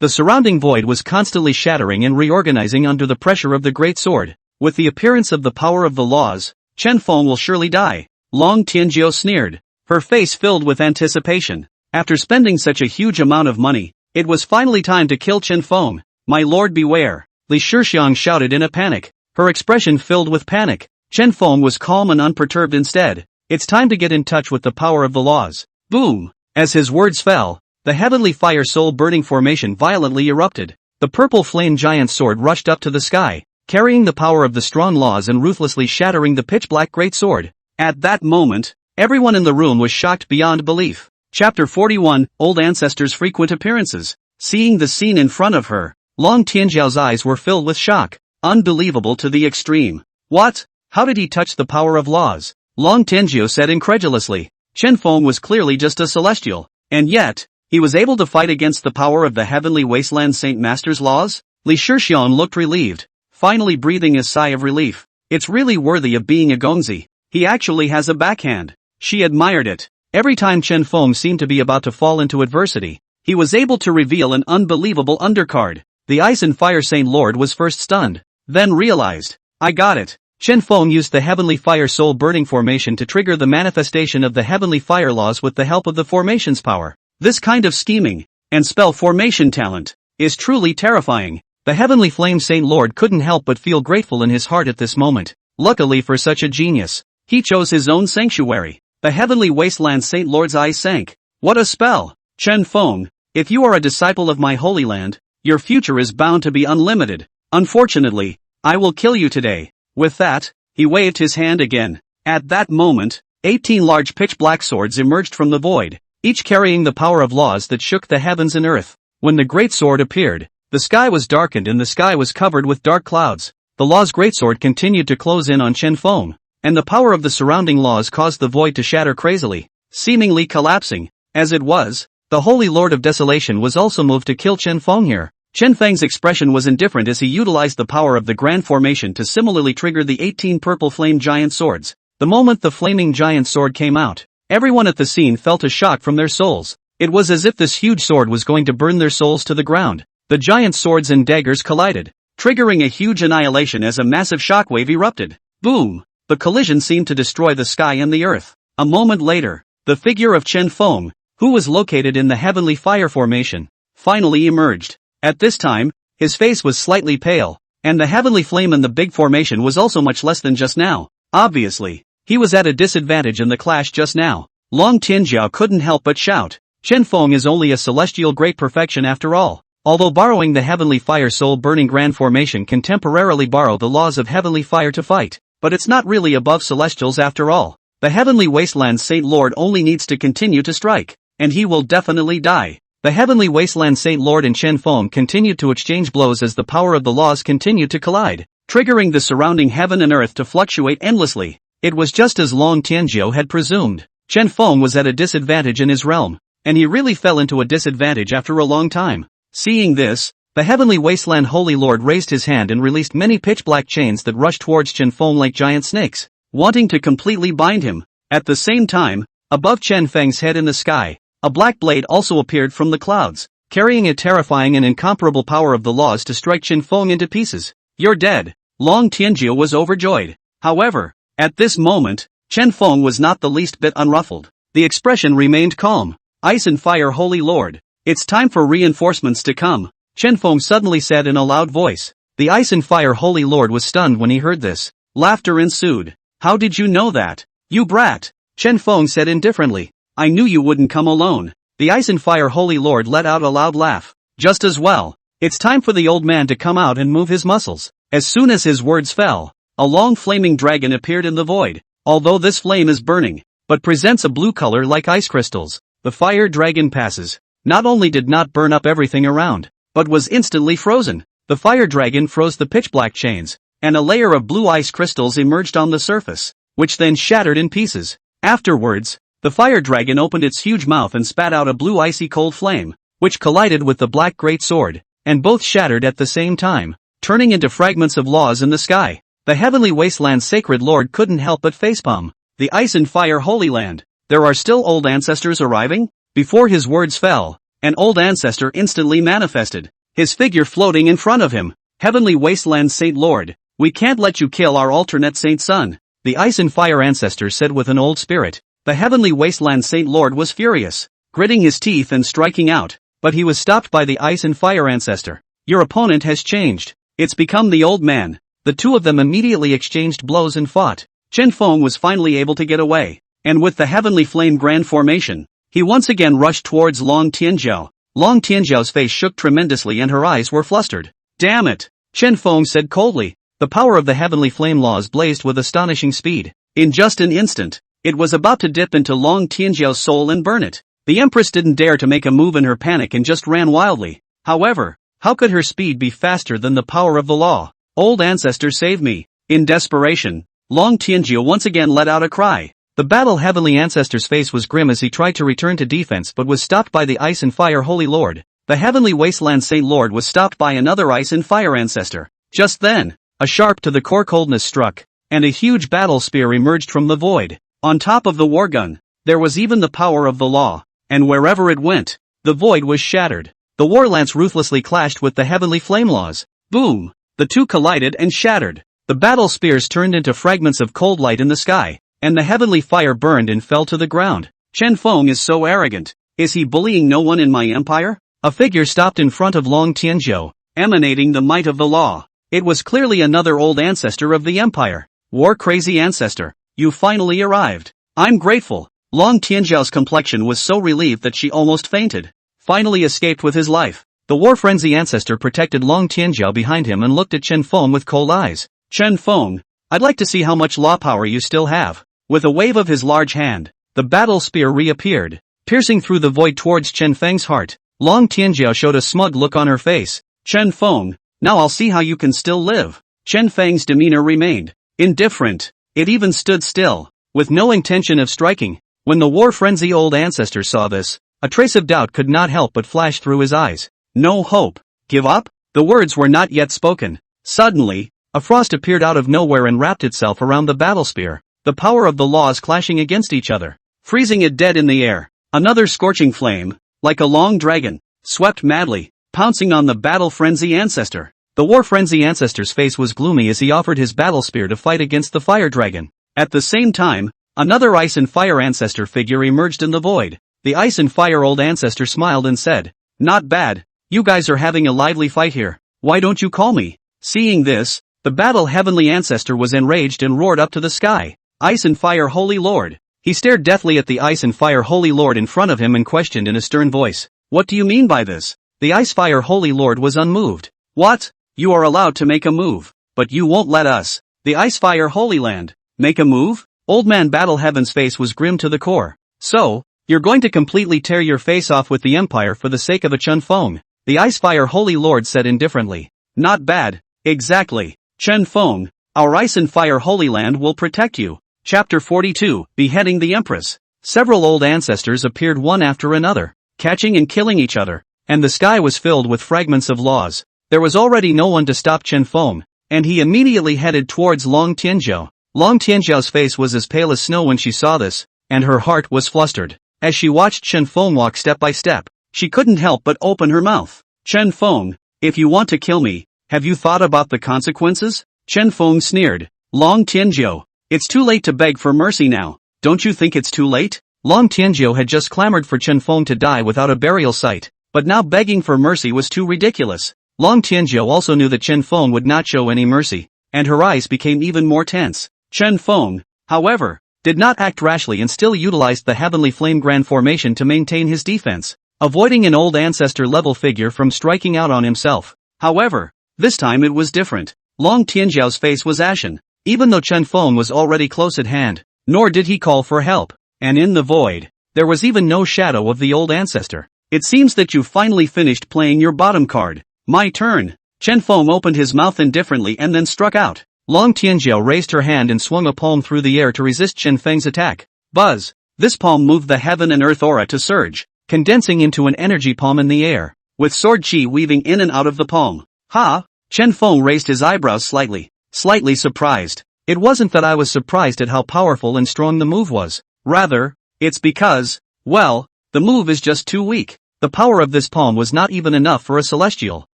The surrounding void was constantly shattering and reorganizing under the pressure of the great sword. With the appearance of the power of the laws, Chen Feng will surely die. Long Tianjiao sneered, her face filled with anticipation. After spending such a huge amount of money, it was finally time to kill Chen Feng. "My lord beware!" Li Shixiang shouted in a panic, her expression filled with panic. Chen Feng was calm and unperturbed instead. "It's time to get in touch with the power of the laws." Boom! As his words fell, the heavenly fire soul burning formation violently erupted. The purple flame giant sword rushed up to the sky, carrying the power of the strong laws and ruthlessly shattering the pitch-black great sword. At that moment, everyone in the room was shocked beyond belief. Chapter 41, Old Ancestor's Frequent Appearances. Seeing the scene in front of her, Long Tianjiao's eyes were filled with shock. Unbelievable to the extreme. "What? How did he touch the power of laws?" Long Tianjiao said incredulously. Chen Feng was clearly just a celestial, and yet, he was able to fight against the power of the Heavenly Wasteland Saint Master's laws? Li Shixiang looked relieved, finally breathing a sigh of relief. "It's really worthy of being a Gongzi. He actually has a backhand." She admired it. Every time Chen Feng seemed to be about to fall into adversity, he was able to reveal an unbelievable undercard. The Ice and Fire Saint Lord was first stunned, then realized, "I got it." Chen Feng used the Heavenly Fire Soul Burning Formation to trigger the manifestation of the Heavenly Fire Laws with the help of the formation's power. This kind of scheming, and spell formation talent, is truly terrifying. The Heavenly Flame Saint Lord couldn't help but feel grateful in his heart at this moment. Luckily for such a genius, he chose his own sanctuary. The Heavenly Wasteland Saint Lord's eyes sank. "What a spell! Chen Feng, if you are a disciple of my Holy Land, your future is bound to be unlimited. Unfortunately, I will kill you today." With that, he waved his hand again. At that moment, 18 large pitch-black swords emerged from the void, each carrying the power of laws that shook the heavens and earth. When the great sword appeared, the sky was darkened and the sky was covered with dark clouds. The law's greatsword continued to close in on Chen Feng, and the power of the surrounding laws caused the void to shatter crazily, seemingly collapsing. As it was, the Holy Lord of Desolation was also moved to kill Chen Feng here. Chen Feng's expression was indifferent as he utilized the power of the Grand Formation to similarly trigger the 18 purple flame giant swords. The moment the flaming giant sword came out, everyone at the scene felt a shock from their souls. It was as if this huge sword was going to burn their souls to the ground. The giant swords and daggers collided, triggering a huge annihilation as a massive shockwave erupted. Boom! The collision seemed to destroy the sky and the earth. A moment later, the figure of Chen Feng, who was located in the heavenly fire formation, finally emerged. At this time, his face was slightly pale, and the heavenly flame in the big formation was also much less than just now. Obviously, he was at a disadvantage in the clash just now. Long Tianjiao couldn't help but shout, Chen Feng is only a celestial great perfection after all. Although borrowing the heavenly fire soul-burning grand formation can temporarily borrow the laws of heavenly fire to fight, but it's not really above celestials after all. The heavenly wasteland Saint Lord only needs to continue to strike, and he will definitely die. The heavenly wasteland Saint Lord and Chen Feng continued to exchange blows as the power of the laws continued to collide, triggering the surrounding heaven and earth to fluctuate endlessly. It was just as Long Tianjiao had presumed. Chen Feng was at a disadvantage in his realm, and he really fell into a disadvantage after a long time. Seeing this, the heavenly wasteland Holy Lord raised his hand and released many pitch-black chains that rushed towards Chen Feng like giant snakes, wanting to completely bind him. At the same time, above Chen Feng's head in the sky, a black blade also appeared from the clouds, carrying a terrifying and incomparable power of the laws to strike Chen Feng into pieces. You're dead. Long Tianjiao was overjoyed. However, at this moment, Chen Feng was not the least bit unruffled. The expression remained calm. Ice and fire Holy Lord. It's time for reinforcements to come, Chen Feng suddenly said in a loud voice. The Ice and Fire Holy Lord was stunned when he heard this. Laughter ensued. How did you know that? You brat, Chen Feng said indifferently. I knew you wouldn't come alone. The Ice and Fire Holy Lord let out a loud laugh. Just as well. It's time for the old man to come out and move his muscles. As soon as his words fell, a long flaming dragon appeared in the void. Although this flame is burning, but presents a blue color like ice crystals, the fire dragon passes. Not only did not burn up everything around, but was instantly frozen. The fire dragon froze the pitch-black chains, and a layer of blue ice crystals emerged on the surface, which then shattered in pieces. Afterwards, the fire dragon opened its huge mouth and spat out a blue icy cold flame, which collided with the black great sword, and both shattered at the same time, turning into fragments of laws in the sky. The heavenly wasteland sacred lord couldn't help but facepalm. The Ice and Fire Holy Land. There are still old ancestors arriving? Before his words fell, an old ancestor instantly manifested, his figure floating in front of him. Heavenly wasteland Saint Lord, we can't let you kill our alternate Saint Son, the Ice and Fire ancestor said with an old spirit. The heavenly wasteland Saint Lord was furious, gritting his teeth and striking out, but he was stopped by the Ice and Fire ancestor. Your opponent has changed. It's become the old man. The two of them immediately exchanged blows and fought. Chen Feng was finally able to get away, and with the heavenly flame grand formation, he once again rushed towards Long Tianjiao. Long Tianjiao's face shook tremendously and her eyes were flustered. Damn it! Chen Feng said coldly. The power of the heavenly flame laws blazed with astonishing speed. In just an instant, it was about to dip into Long Tianjiao's soul and burn it. The Empress didn't dare to make a move in her panic and just ran wildly. However, how could her speed be faster than the power of the law? Old Ancestor, save me. In desperation, Long Tianjiao once again let out a cry. The battle heavenly ancestor's face was grim as he tried to return to defense but was stopped by the Ice and Fire Holy Lord. The heavenly wasteland Saint Lord was stopped by another Ice and Fire ancestor. Just then, a sharp to the core coldness struck, and a huge battle spear emerged from the void. On top of the war gun, there was even the power of the law, and wherever it went, the void was shattered. The war lance ruthlessly clashed with the heavenly flame laws. Boom! The two collided and shattered. The battle spears turned into fragments of cold light in the sky, and the heavenly fire burned and fell to the ground. Chen Feng is so arrogant. Is he bullying no one in my empire? A figure stopped in front of Long Tianjiao, emanating the might of the law. It was clearly another old ancestor of the empire. War-crazy ancestor, you finally arrived. I'm grateful. Long Tianjiao's complexion was so relieved that she almost fainted. Finally escaped with his life. The war-frenzy ancestor protected Long Tianjiao behind him and looked at Chen Feng with cold eyes. Chen Feng, I'd like to see how much law power you still have. With a wave of his large hand, the battle spear reappeared, piercing through the void towards Chen Feng's heart. Long Tianjiao showed a smug look on her face. Chen Feng, now I'll see how you can still live. Chen Feng's demeanor remained indifferent. It even stood still, with no intention of striking. When the war-frenzy old ancestor saw this, a trace of doubt could not help but flash through his eyes. No hope. Give up? The words were not yet spoken. Suddenly, a frost appeared out of nowhere and wrapped itself around the battle spear, the power of the laws clashing against each other, freezing it dead in the air. Another scorching flame, like a long dragon, swept madly, pouncing on the battle-frenzy ancestor. The war-frenzy ancestor's face was gloomy as he offered his battle spear to fight against the fire dragon. At the same time, another ice and fire ancestor figure emerged in the void. The ice and fire old ancestor smiled and said, "Not bad. You guys are having a lively fight here. Why don't you call me?" Seeing this, the battle heavenly ancestor was enraged and roared up to the sky. "Ice and fire holy lord." He stared deathly at the ice and fire holy lord in front of him and questioned in a stern voice, "What do you mean by this?" The ice fire holy lord was unmoved. "What? You are allowed to make a move, but you won't let us, the ice fire holy land, make a move?" Old man Battle Heaven's face was grim to the core. "So, you're going to completely tear your face off with the empire for the sake of a Chen Feng?" The ice fire holy lord said indifferently. "Not bad, exactly. Chen Feng, our ice and fire holy land will protect you." Chapter 42, Beheading the Empress. Several old ancestors appeared one after another, catching and killing each other, and the sky was filled with fragments of laws. There was already no one to stop Chen Feng, and he immediately headed towards Long Tianzhou. Long Tianzhou's face was as pale as snow when she saw this, and her heart was flustered. As she watched Chen Feng walk step by step, she couldn't help but open her mouth. "Chen Feng, if you want to kill me, have you thought about the consequences?" Chen Feng sneered. "Long Tianzhou, it's too late to beg for mercy now. Don't you think it's too late?" Long Tianzhou had just clamored for Chen Feng to die without a burial site, but now begging for mercy was too ridiculous. Long Tianzhou also knew that Chen Feng would not show any mercy, and her eyes became even more tense. Chen Feng, however, did not act rashly and still utilized the Heavenly Flame Grand Formation to maintain his defense, avoiding an old ancestor-level figure from striking out on himself. However, this time it was different. Long Tianzhou's face was ashen, even though Chen Feng was already close at hand, nor did he call for help. And in the void, there was even no shadow of the old ancestor. "It seems that you finally finished playing your bottom card. My turn." Chen Feng opened his mouth indifferently and then struck out. Long Tianzhou raised her hand and swung a palm through the air to resist Chen Feng's attack. Buzz! This palm moved the heaven and earth aura to surge, condensing into an energy palm in the air, with sword chi weaving in and out of the palm. "Ha!" Chen Feng raised his eyebrows slightly surprised. "It wasn't that I was surprised at how powerful and strong the move was. Rather, it's because, well, the move is just too weak. The power of this palm was not even enough for a celestial.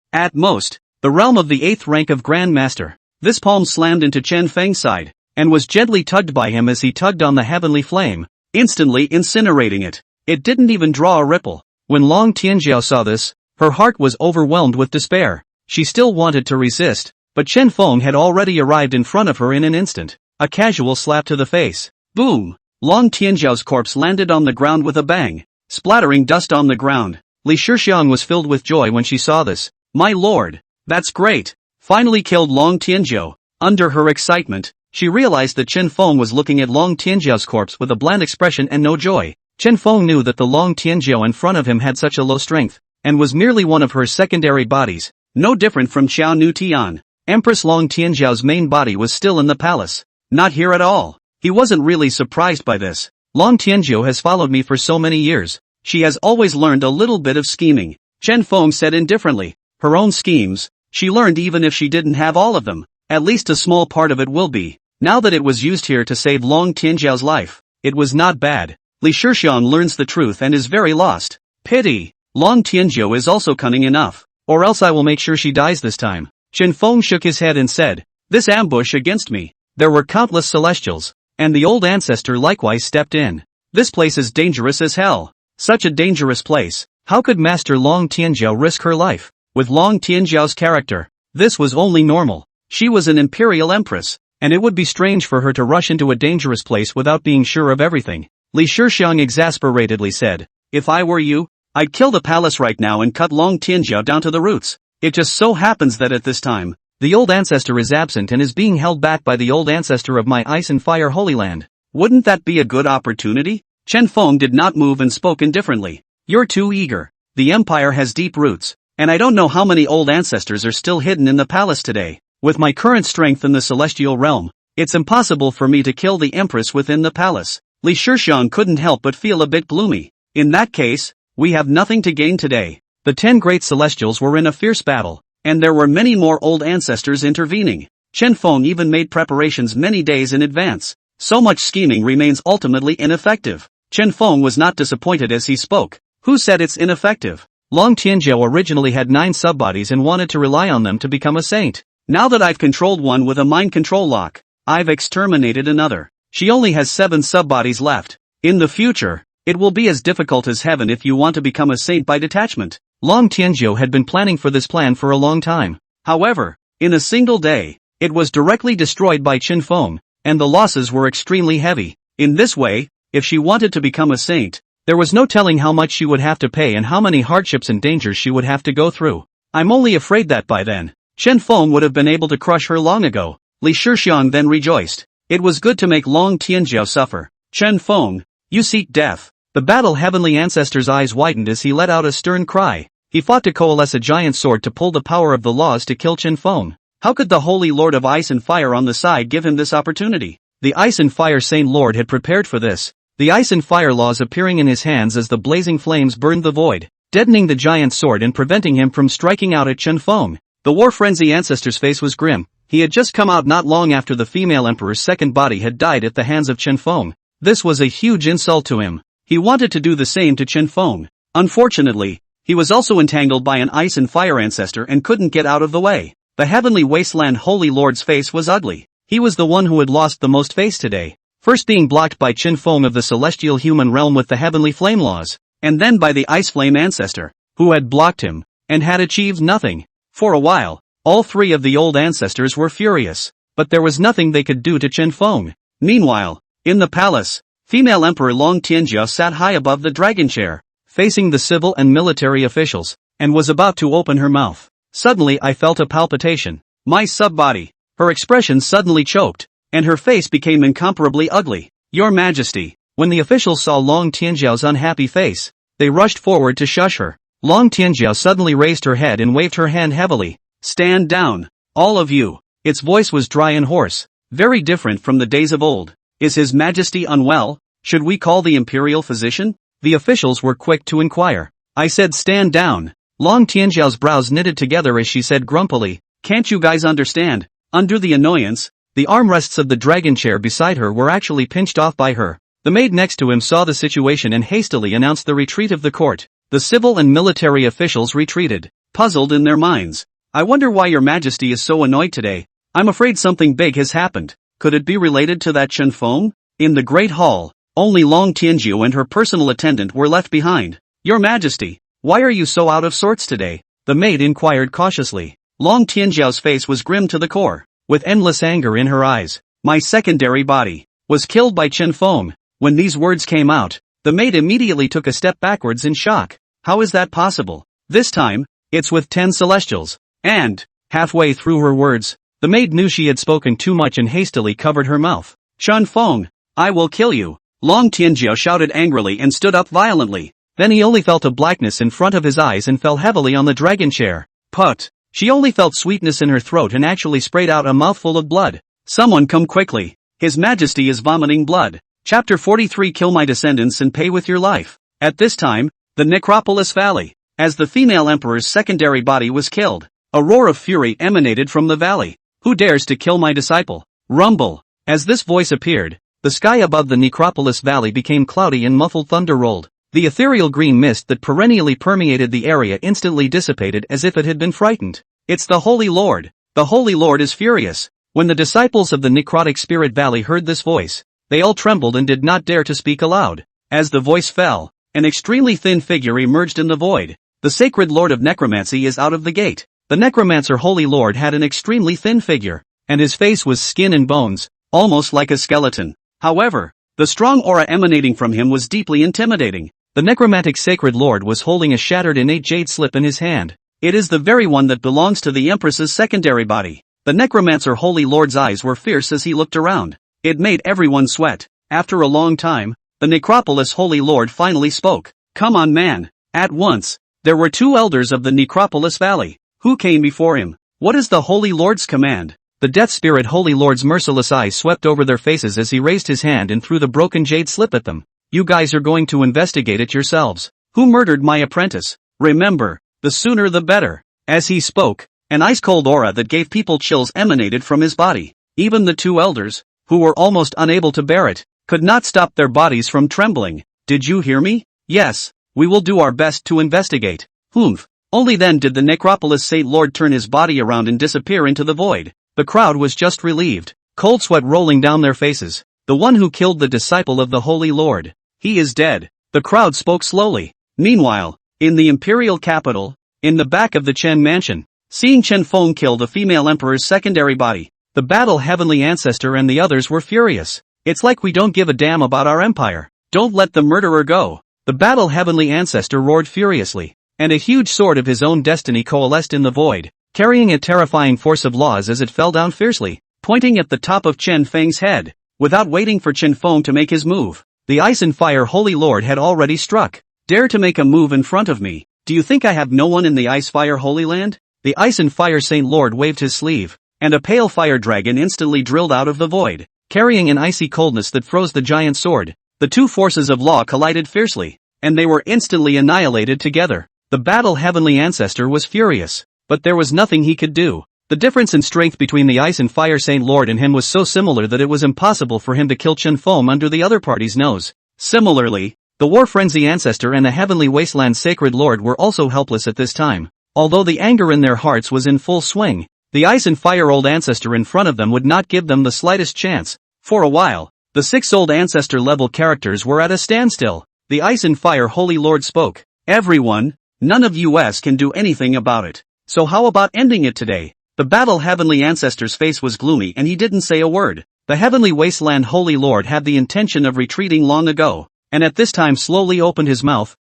At most, the realm of the 8th rank of Grandmaster." This palm slammed into Chen Feng's side, and was gently tugged by him as he tugged on the heavenly flame, instantly incinerating it. It didn't even draw a ripple. When Long Tianzhou saw this, her heart was overwhelmed with despair. She still wanted to resist, but Chen Feng had already arrived in front of her in an instant. A casual slap to the face. Boom! Long Tianzhou's corpse landed on the ground with a bang, splattering dust on the ground. Li Shixiang was filled with joy when she saw this. "My lord! That's great! Finally killed Long Tianzhou." Under her excitement, she realized that Chen Feng was looking at Long Tianzhou's corpse with a bland expression and no joy. Chen Feng knew that the Long Tianzhou in front of him had such a low strength, and was merely one of her secondary bodies, no different from Xiao Nu Tian. Empress Long Tianzhou's main body was still in the palace. Not here at all. He wasn't really surprised by this. Long Tianzhou has followed me for so many years. She has always learned a little bit of scheming. Chen Feng said indifferently. Her own schemes, she learned even if she didn't have all of them. At least a small part of it will be. Now that it was used here to save Long Tianzhou's life, it was not bad. Li Shixiang learns the truth and is very lost. Pity. Long Tianzhou is also cunning enough. Or else I will make sure she dies this time. Chen Feng shook his head and said, "This ambush against me." There were countless celestials, and the old ancestor likewise stepped in. "This place is dangerous as hell." Such a dangerous place. How could Master Long Tianzhou risk her life? With Long Tianzhou's character, this was only normal. She was an Imperial Empress, and it would be strange for her to rush into a dangerous place without being sure of everything. Li Shixiang exasperatedly said, "If I were you, I'd kill the palace right now and cut Long Tianzhou down to the roots." It just so happens that at this time, the old ancestor is absent and is being held back by the old ancestor of my ice and fire holy land. Wouldn't that be a good opportunity? Chen Feng did not move and spoke indifferently. "You're too eager. The empire has deep roots, and I don't know how many old ancestors are still hidden in the palace today. With my current strength in the celestial realm, it's impossible for me to kill the empress within the palace." Li Shixiang couldn't help but feel a bit gloomy. "In that case, we have nothing to gain today. The 10 great celestials were in a fierce battle, and there were many more old ancestors intervening. Chen Feng even made preparations many days in advance. So much scheming remains ultimately ineffective. Chen Feng was not disappointed as he spoke. Who said it's ineffective? Long Tianzhou originally had 9 subbodies and wanted to rely on them to become a saint. Now that I've controlled one with a mind control lock, I've exterminated another. She only has 7 subbodies left. In the future, it will be as difficult as heaven if you want to become a saint by detachment. Long Tianzhou had been planning for this plan for a long time. However, in a single day, it was directly destroyed by Chen Feng, and the losses were extremely heavy. In this way, if she wanted to become a saint, there was no telling how much she would have to pay and how many hardships and dangers she would have to go through. I'm only afraid that by then, Chen Feng would have been able to crush her long ago. Li Shixiang then rejoiced. It was good to make Long Tianzhou suffer. Chen Feng, you seek death. The battle heavenly ancestor's eyes widened as he let out a stern cry. He fought to coalesce a giant sword to pull the power of the laws to kill Chen Feng. How could the Holy Lord of Ice and Fire on the side give him this opportunity? The Ice and Fire Saint Lord had prepared for this. The Ice and Fire laws appearing in his hands as the blazing flames burned the void, deadening the giant sword and preventing him from striking out at Chen Feng. The war frenzy ancestor's face was grim. He had just come out not long after the female emperor's second body had died at the hands of Chen Feng. This was a huge insult to him. He wanted to do the same to Chen Feng. Unfortunately, he was also entangled by an Ice and Fire ancestor and couldn't get out of the way. The heavenly wasteland Holy Lord's face was ugly. He was the one who had lost the most face today. First being blocked by Chen Feng of the celestial human realm with the heavenly flame laws, and then by the ice flame ancestor, who had blocked him, and had achieved nothing. For a while, all 3 of the old ancestors were furious, but there was nothing they could do to Chen Feng. Meanwhile, in the palace, female Emperor Long Tianzhou sat high above the dragon chair, facing the civil and military officials, and was about to open her mouth. Suddenly I felt a palpitation. My subbody. Her expression suddenly choked, and her face became incomparably ugly. Your Majesty. When the officials saw Long Tianzhou's unhappy face, they rushed forward to shush her. Long Tianzhou suddenly raised her head and waved her hand heavily. Stand down, all of you. Its voice was dry and hoarse, very different from the days of old. Is His Majesty unwell? Should we call the Imperial physician? The officials were quick to inquire. I said stand down. Long Tianzhou's brows knitted together as she said grumpily, can't you guys understand? Under the annoyance, the armrests of the dragon chair beside her were actually pinched off by her. The maid next to him saw the situation and hastily announced the retreat of the court. The civil and military officials retreated, puzzled in their minds. I wonder why Your Majesty is so annoyed today. I'm afraid something big has happened. Could it be related to that Chen Feng? In the Great Hall, only Long Tianzhou and her personal attendant were left behind. Your Majesty, why are you so out of sorts today? The maid inquired cautiously. Long Tianzhou's face was grim to the core, with endless anger in her eyes. My secondary body was killed by Chen Feng. When these words came out, the maid immediately took a step backwards in shock. How is that possible? This time, it's with 10 celestials. And, halfway through her words, the maid knew she had spoken too much and hastily covered her mouth. Chen Feng, I will kill you. Long Tianzhou shouted angrily and stood up violently. Then he only felt a blackness in front of his eyes and fell heavily on the dragon chair. Put. She only felt sweetness in her throat and actually sprayed out a mouthful of blood. Someone come quickly. His Majesty is vomiting blood. Chapter 43 Kill my descendants and pay with your life. At this time, the Necropolis Valley. As the female emperor's secondary body was killed, a roar of fury emanated from the valley. Who dares to kill my disciple? Rumble. As this voice appeared, the sky above the Necropolis Valley became cloudy and muffled thunder rolled. The ethereal green mist that perennially permeated the area instantly dissipated as if it had been frightened. It's the Holy Lord. The Holy Lord is furious. When the disciples of the Necrotic Spirit Valley heard this voice, they all trembled and did not dare to speak aloud. As the voice fell, an extremely thin figure emerged in the void. The sacred Lord of Necromancy is out of the gate. The Necromancer Holy Lord had an extremely thin figure, and his face was skin and bones, almost like a skeleton. However, the strong aura emanating from him was deeply intimidating. The necromantic sacred lord was holding a shattered innate jade slip in his hand. It is the very one that belongs to the Empress's secondary body. The necromancer Holy Lord's eyes were fierce as he looked around. It made everyone sweat. After a long time, the Necropolis Holy Lord finally spoke. Come on man. At once, there were 2 elders of the Necropolis Valley. Who came before him? What is the Holy Lord's command? The Death Spirit Holy Lord's merciless eyes swept over their faces as he raised his hand and threw the broken jade slip at them. You guys are going to investigate it yourselves. Who murdered my apprentice? Remember, the sooner the better. As he spoke, an ice-cold aura that gave people chills emanated from his body. Even the two elders, who were almost unable to bear it, could not stop their bodies from trembling. Did you hear me? Yes, we will do our best to investigate. Humph. Only then did the Necropolis Saint Lord turn his body around and disappear into the void. The crowd was just relieved, cold sweat rolling down their faces. The one who killed the disciple of the Holy Lord. He is dead. The crowd spoke slowly. Meanwhile, in the Imperial capital, in the back of the Chen mansion, seeing Chen Feng kill the female emperor's secondary body, the battle heavenly ancestor and the others were furious. It's like we don't give a damn about our empire. Don't let the murderer go. The battle heavenly ancestor roared furiously, and a huge sword of his own destiny coalesced in the void, carrying a terrifying force of laws as it fell down fiercely, pointing at the top of Chen Feng's head. Without waiting for Chen Feng to make his move, the Ice and Fire Holy Lord had already struck. Dare to make a move in front of me? Do you think I have no one in the Ice Fire Holy Land? The Ice and Fire Saint Lord waved his sleeve, and a pale fire dragon instantly drilled out of the void, carrying an icy coldness that froze the giant sword. The two forces of law collided fiercely, and they were instantly annihilated together. The battle heavenly ancestor was furious, but there was nothing he could do. The difference in strength between the Ice and Fire Saint Lord and him was so similar that it was impossible for him to kill Chen Feng under the other party's nose. Similarly, the War Frenzy Ancestor and the Heavenly Wasteland Sacred Lord were also helpless at this time. Although the anger in their hearts was in full swing, the Ice and Fire Old Ancestor in front of them would not give them the slightest chance. For a while, the 6 Old Ancestor level characters were at a standstill. The Ice and Fire Holy Lord spoke. Everyone, none of us can do anything about it. So how about ending it today? The battle heavenly ancestor's face was gloomy and he didn't say a word. The heavenly wasteland Holy Lord had the intention of retreating long ago, and at this time slowly opened his mouth.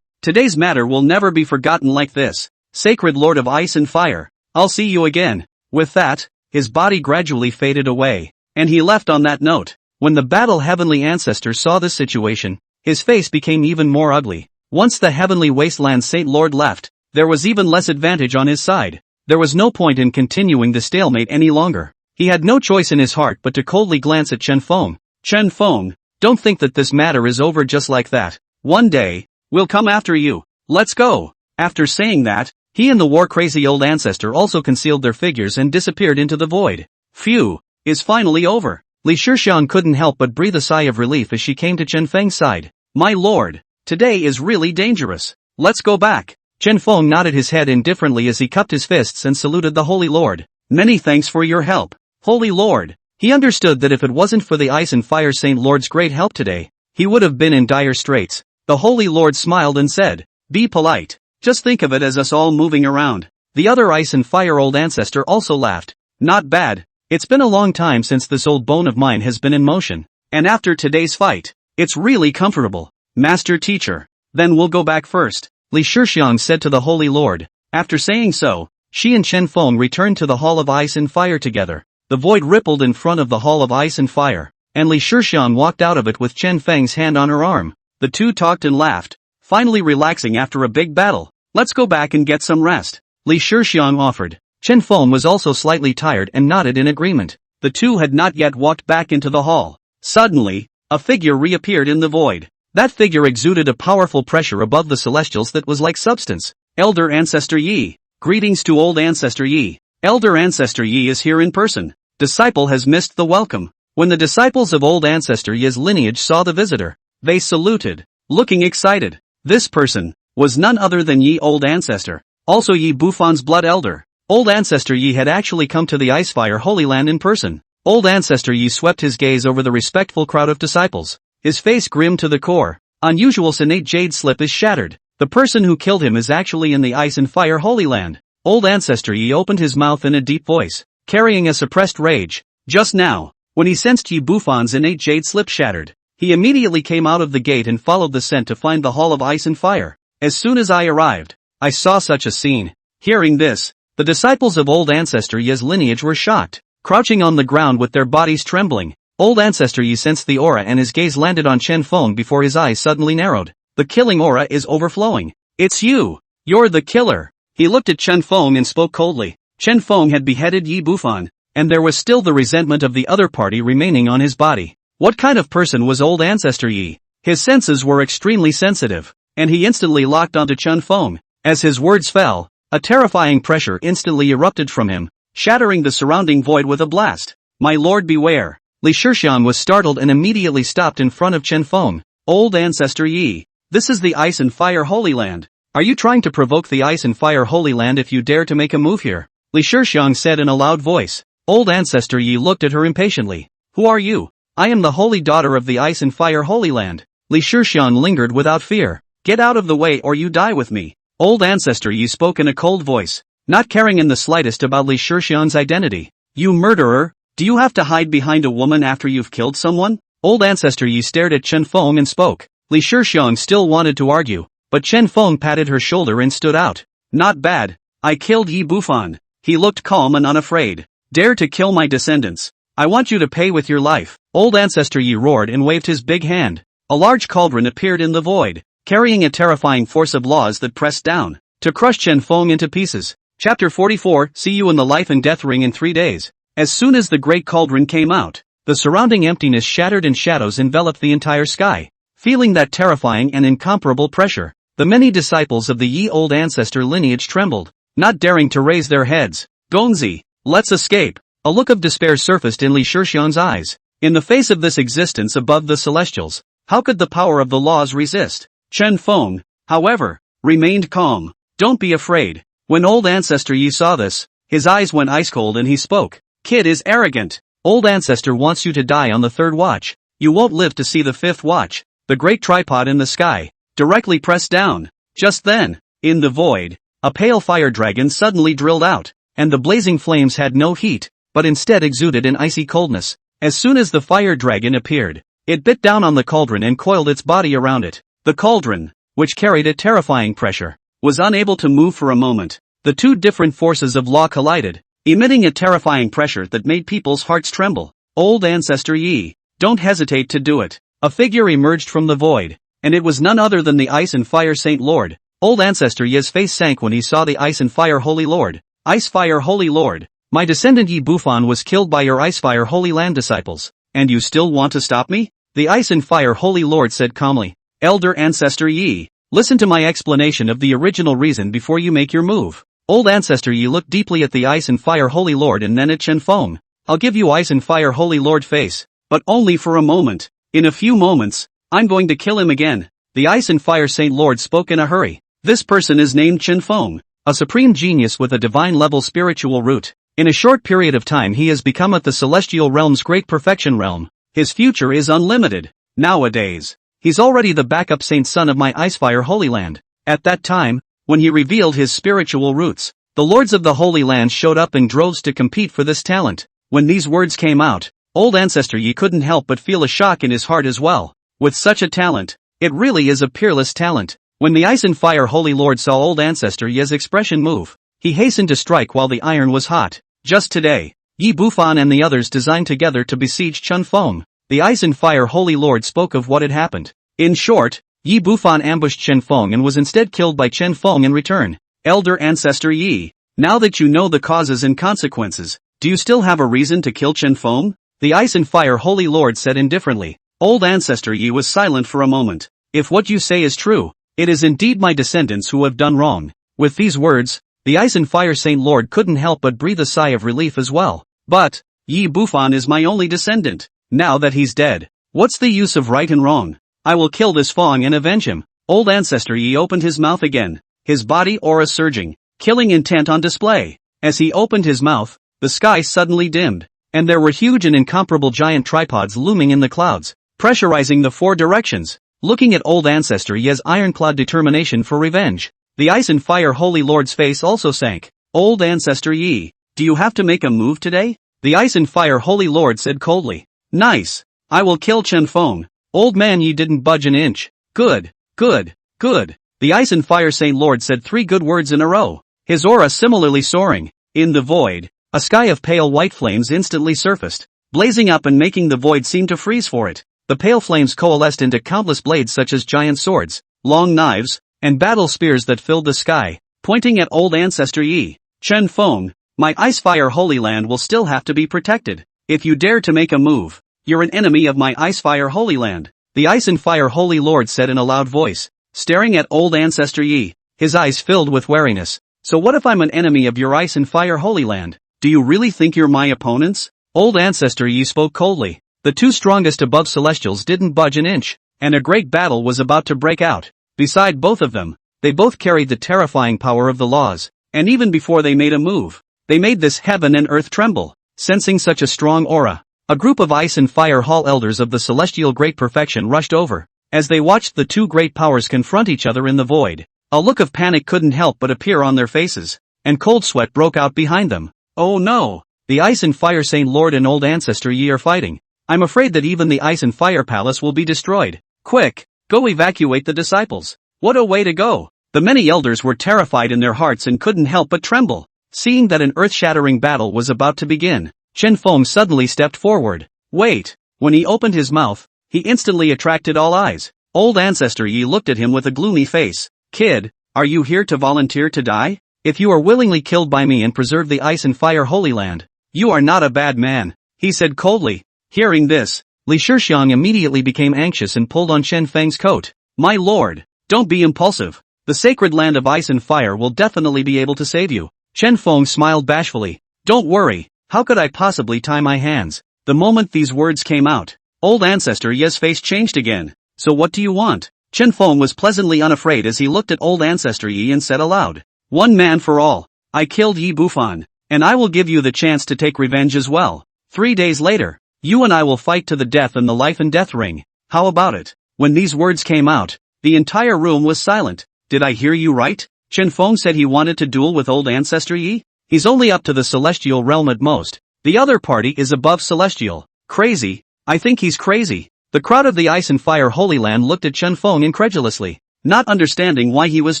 Today's matter will never be forgotten like this. Sacred Lord of Ice and Fire, I'll see you again. With that, his body gradually faded away, and he left on that note. When the battle heavenly ancestor saw this situation, his face became even more ugly. Once the heavenly wasteland Saint Lord left, there was even less advantage on his side. There was no point in continuing the stalemate any longer. He had no choice in his heart but to coldly glance at Chen Feng. Chen Feng, don't think that this matter is over just like that. One day, we'll come after you. Let's go. After saying that, he and the war-crazy old ancestor also concealed their figures and disappeared into the void. Phew, is finally over. Li Shixiang couldn't help but breathe a sigh of relief as she came to Chen Feng's side. My lord, today is really dangerous. Let's go back. Chen Feng nodded his head indifferently as he cupped his fists and saluted the Holy Lord. Many thanks for your help, Holy Lord. He understood that if it wasn't for the Ice and Fire Saint Lord's great help today, he would have been in dire straits. The Holy Lord smiled and said, be polite. Just think of it as us all moving around. The other Ice and Fire Old Ancestor also laughed. Not bad. It's been a long time since this old bone of mine has been in motion. And after today's fight, it's really comfortable. Master Teacher. Then we'll go back first. Li Shixiang said to the Holy Lord. After saying so, she and Chen Feng returned to the Hall of Ice and Fire together. The void rippled in front of the Hall of Ice and Fire, and Li Shixiang walked out of it with Chen Feng's hand on her arm. The two talked and laughed, finally relaxing after a big battle. Let's go back and get some rest, Li Shixiang offered. Chen Feng was also slightly tired and nodded in agreement. The two had not yet walked back into the hall. Suddenly, a figure reappeared in the void. That figure exuded a powerful pressure above the celestials that was like substance. Elder Ancestor Yi. Greetings to Old Ancestor Yi. Elder Ancestor Yi is here in person. Disciple has missed the welcome. When the disciples of Old Ancestor Yi's lineage saw the visitor, they saluted, looking excited. This person was none other than Yi Old Ancestor, also Yi Bufon's blood elder. Old Ancestor Yi had actually come to the Icefire Holy Land in person. Old Ancestor Yi swept his gaze over the respectful crowd of disciples. His face grim to the core. Unusual Senate Jade slip is shattered. The person who killed him is actually in the Ice and Fire Holy Land. Old Ancestor Yi opened his mouth in a deep voice, carrying a suppressed rage. Just now, when he sensed Yi Bufon's innate Jade slip shattered, he immediately came out of the gate and followed the scent to find the Hall of Ice and Fire. As soon as I arrived, I saw such a scene. Hearing this, the disciples of Old Ancestor Yi's lineage were shocked, crouching on the ground with their bodies trembling. Old Ancestor Yi sensed the aura and his gaze landed on Chen Feng before his eyes suddenly narrowed. The killing aura is overflowing. It's you! You're the killer! He looked at Chen Feng and spoke coldly. Chen Feng had beheaded Yi Bufon, and there was still the resentment of the other party remaining on his body. What kind of person was Old Ancestor Yi? His senses were extremely sensitive, and he instantly locked onto Chen Feng. As his words fell, a terrifying pressure instantly erupted from him, shattering the surrounding void with a blast. My lord, beware. Li Shixian was startled and immediately stopped in front of Chen Feng. Old Ancestor Yi. This is the Ice and Fire Holy Land. Are you trying to provoke the Ice and Fire Holy Land if you dare to make a move here? Li Shixian said in a loud voice. Old Ancestor Yi looked at her impatiently. Who are you? I am the holy daughter of the Ice and Fire Holy Land. Li Shixian lingered without fear. Get out of the way or you die with me. Old Ancestor Yi spoke in a cold voice, not caring in the slightest about Li Shixian's identity. You murderer, do you have to hide behind a woman after you've killed someone? Old Ancestor Yi stared at Chen Feng and spoke. Li Shixian still wanted to argue, but Chen Feng patted her shoulder and stood out. Not bad. I killed Yi Bufan. He looked calm and unafraid. Dare to kill my descendants. I want you to pay with your life. Old Ancestor Yi roared and waved his big hand. A large cauldron appeared in the void, carrying a terrifying force of laws that pressed down to crush Chen Feng into pieces. Chapter 44. See you in the life and death ring in 3 days. As soon as the great cauldron came out, the surrounding emptiness shattered and shadows enveloped the entire sky. Feeling that terrifying and incomparable pressure, the many disciples of the Yi Old Ancestor lineage trembled, not daring to raise their heads. Gongzi, let's escape. A look of despair surfaced in Li Shixian's eyes. In the face of this existence above the celestials, how could the power of the laws resist? Chen Feng, however, remained calm. Don't be afraid. When Old Ancestor Yi saw this, his eyes went ice cold and he spoke. Kid is arrogant. Old Ancestor wants you to die on the 3rd watch. You won't live to see the 5th watch. The great tripod in the sky directly pressed down. Just then, in the void, a pale fire dragon suddenly drilled out, and the blazing flames had no heat, but instead exuded an icy coldness. As soon as the fire dragon appeared, it bit down on the cauldron and coiled its body around it. The cauldron, which carried a terrifying pressure, was unable to move for a moment. The two different forces of law collided, emitting a terrifying pressure that made people's hearts tremble. Old Ancestor Yi, don't hesitate to do it. A figure emerged from the void, and it was none other than the Ice and Fire Saint Lord. Old Ancestor Yi's face sank when he saw the Ice and Fire Holy Lord. Ice Fire Holy Lord, my descendant Yi Bufan was killed by your Ice Fire Holy Land disciples, and you still want to stop me? The Ice and Fire Holy Lord said calmly. Elder Ancestor Yi, listen to my explanation of the original reason before you make your move. Old Ancestor Yi looked deeply at the Ice and Fire Holy Lord and then at Chen Feng. I'll give you Ice and Fire Holy Lord face, but only for a moment. In a few moments, I'm going to kill him again. The Ice and Fire Saint Lord spoke in a hurry. This person is named Chen Feng, a supreme genius with a divine-level spiritual root. In a short period of time he has become at the celestial realm's great perfection realm. His future is unlimited. Nowadays, he's already the backup saint son of my Icefire Holy Land. At that time, when he revealed his spiritual roots, the lords of the Holy Land showed up in droves to compete for this talent. When these words came out, Old Ancestor Yi couldn't help but feel a shock in his heart as well. With such a talent, it really is a peerless talent. When the Ice and Fire Holy Lord saw Old Ancestor Yi's expression move, he hastened to strike while the iron was hot. Just today, Yi Bufan and the others designed together to besiege Chen Feng. The Ice and Fire Holy Lord spoke of what had happened. In short, Yi Bufan ambushed Chen Feng and was instead killed by Chen Feng in return. Elder Ancestor Yi, now that you know the causes and consequences, do you still have a reason to kill Chen Feng? The Ice and Fire Holy Lord said indifferently. Old Ancestor Yi was silent for a moment. If what you say is true, it is indeed my descendants who have done wrong. With these words, the Ice and Fire Saint Lord couldn't help but breathe a sigh of relief as well. But, Yi Bufan is my only descendant. Now that he's dead, what's the use of right and wrong? I will kill this Feng and avenge him. Old Ancestor Yi opened his mouth again, his body aura surging, killing intent on display. As he opened his mouth, the sky suddenly dimmed, and there were huge and incomparable giant tripods looming in the clouds, pressurizing the 4 directions. Looking at Old Ancestor Yi's ironclad determination for revenge, the Ice and Fire Holy Lord's face also sank. Old Ancestor Yi, do you have to make a move today? The Ice and Fire Holy Lord said coldly. Nice. I will kill Chen Feng. Old man Yi didn't budge an inch. Good, good, good. The Ice and Fire Saint Lord said 3 good words in a row, his aura similarly soaring. In the void, a sky of pale white flames instantly surfaced, blazing up and making the void seem to freeze for it. The pale flames coalesced into countless blades such as giant swords, long knives, and battle spears that filled the sky, pointing at Old Ancestor Yi. Chen Feng, my Icefire Holy Land will still have to be protected. If you dare to make a move, you're an enemy of my Icefire Holy Land. The Ice and Fire Holy Lord said in a loud voice, staring at Old Ancestor Yi. his eyes filled with wariness. So what if I'm an enemy of your ice and fire holy land? Do you really think you're my opponents? Old Ancestor Yi spoke coldly. The two strongest above Celestials didn't budge an inch, and a great battle was about to break out. Beside both of them, they both carried the terrifying power of the laws, and even before they made a move, they made this heaven and earth tremble. Sensing such a strong aura, a group of ice and fire hall elders of the celestial great perfection rushed over. As they watched the two great powers confront each other in the void, a look of panic couldn't help but appear on their faces, and cold sweat broke out behind them. Oh no! The Ice and Fire Saint Lord and Old Ancestor Yi are fighting. I'm afraid that even the Ice and Fire Palace will be destroyed. Quick, go evacuate the disciples. What a way to go! The many elders were terrified in their hearts and couldn't help but tremble. Seeing that an earth-shattering battle was about to begin, Chen Feng suddenly stepped forward. Wait! When he opened his mouth, he instantly attracted all eyes. Old Ancestor Yi looked at him with a gloomy face. Kid, are you here to volunteer to die? If you are willingly killed by me and preserve the Ice and Fire Holy Land, you are not a bad man, he said coldly. Hearing this, Li Shixiang immediately became anxious and pulled on Chen Feng's coat. My lord, don't be impulsive. The sacred land of ice and fire will definitely be able to save you. Chen Feng smiled bashfully. Don't worry, how could I possibly tie my hands? The moment these words came out, Old Ancestor Yi's face changed again. So what do you want? Chen Feng was pleasantly unafraid as he looked at Old Ancestor Yi and said aloud. One man for all. I killed Yi Bufan, and I will give you the chance to take revenge as well. 3 days later, you and I will fight to the death in the life and death ring. How about it? When these words came out, the entire room was silent. Did I hear you right? Chen Feng said he wanted to duel with Old Ancestor Yi? He's only up to the celestial realm at most. The other party is above celestial. Crazy? I think he's crazy. The crowd of the Ice and Fire Holy Land looked at Chen Feng incredulously, not understanding why he was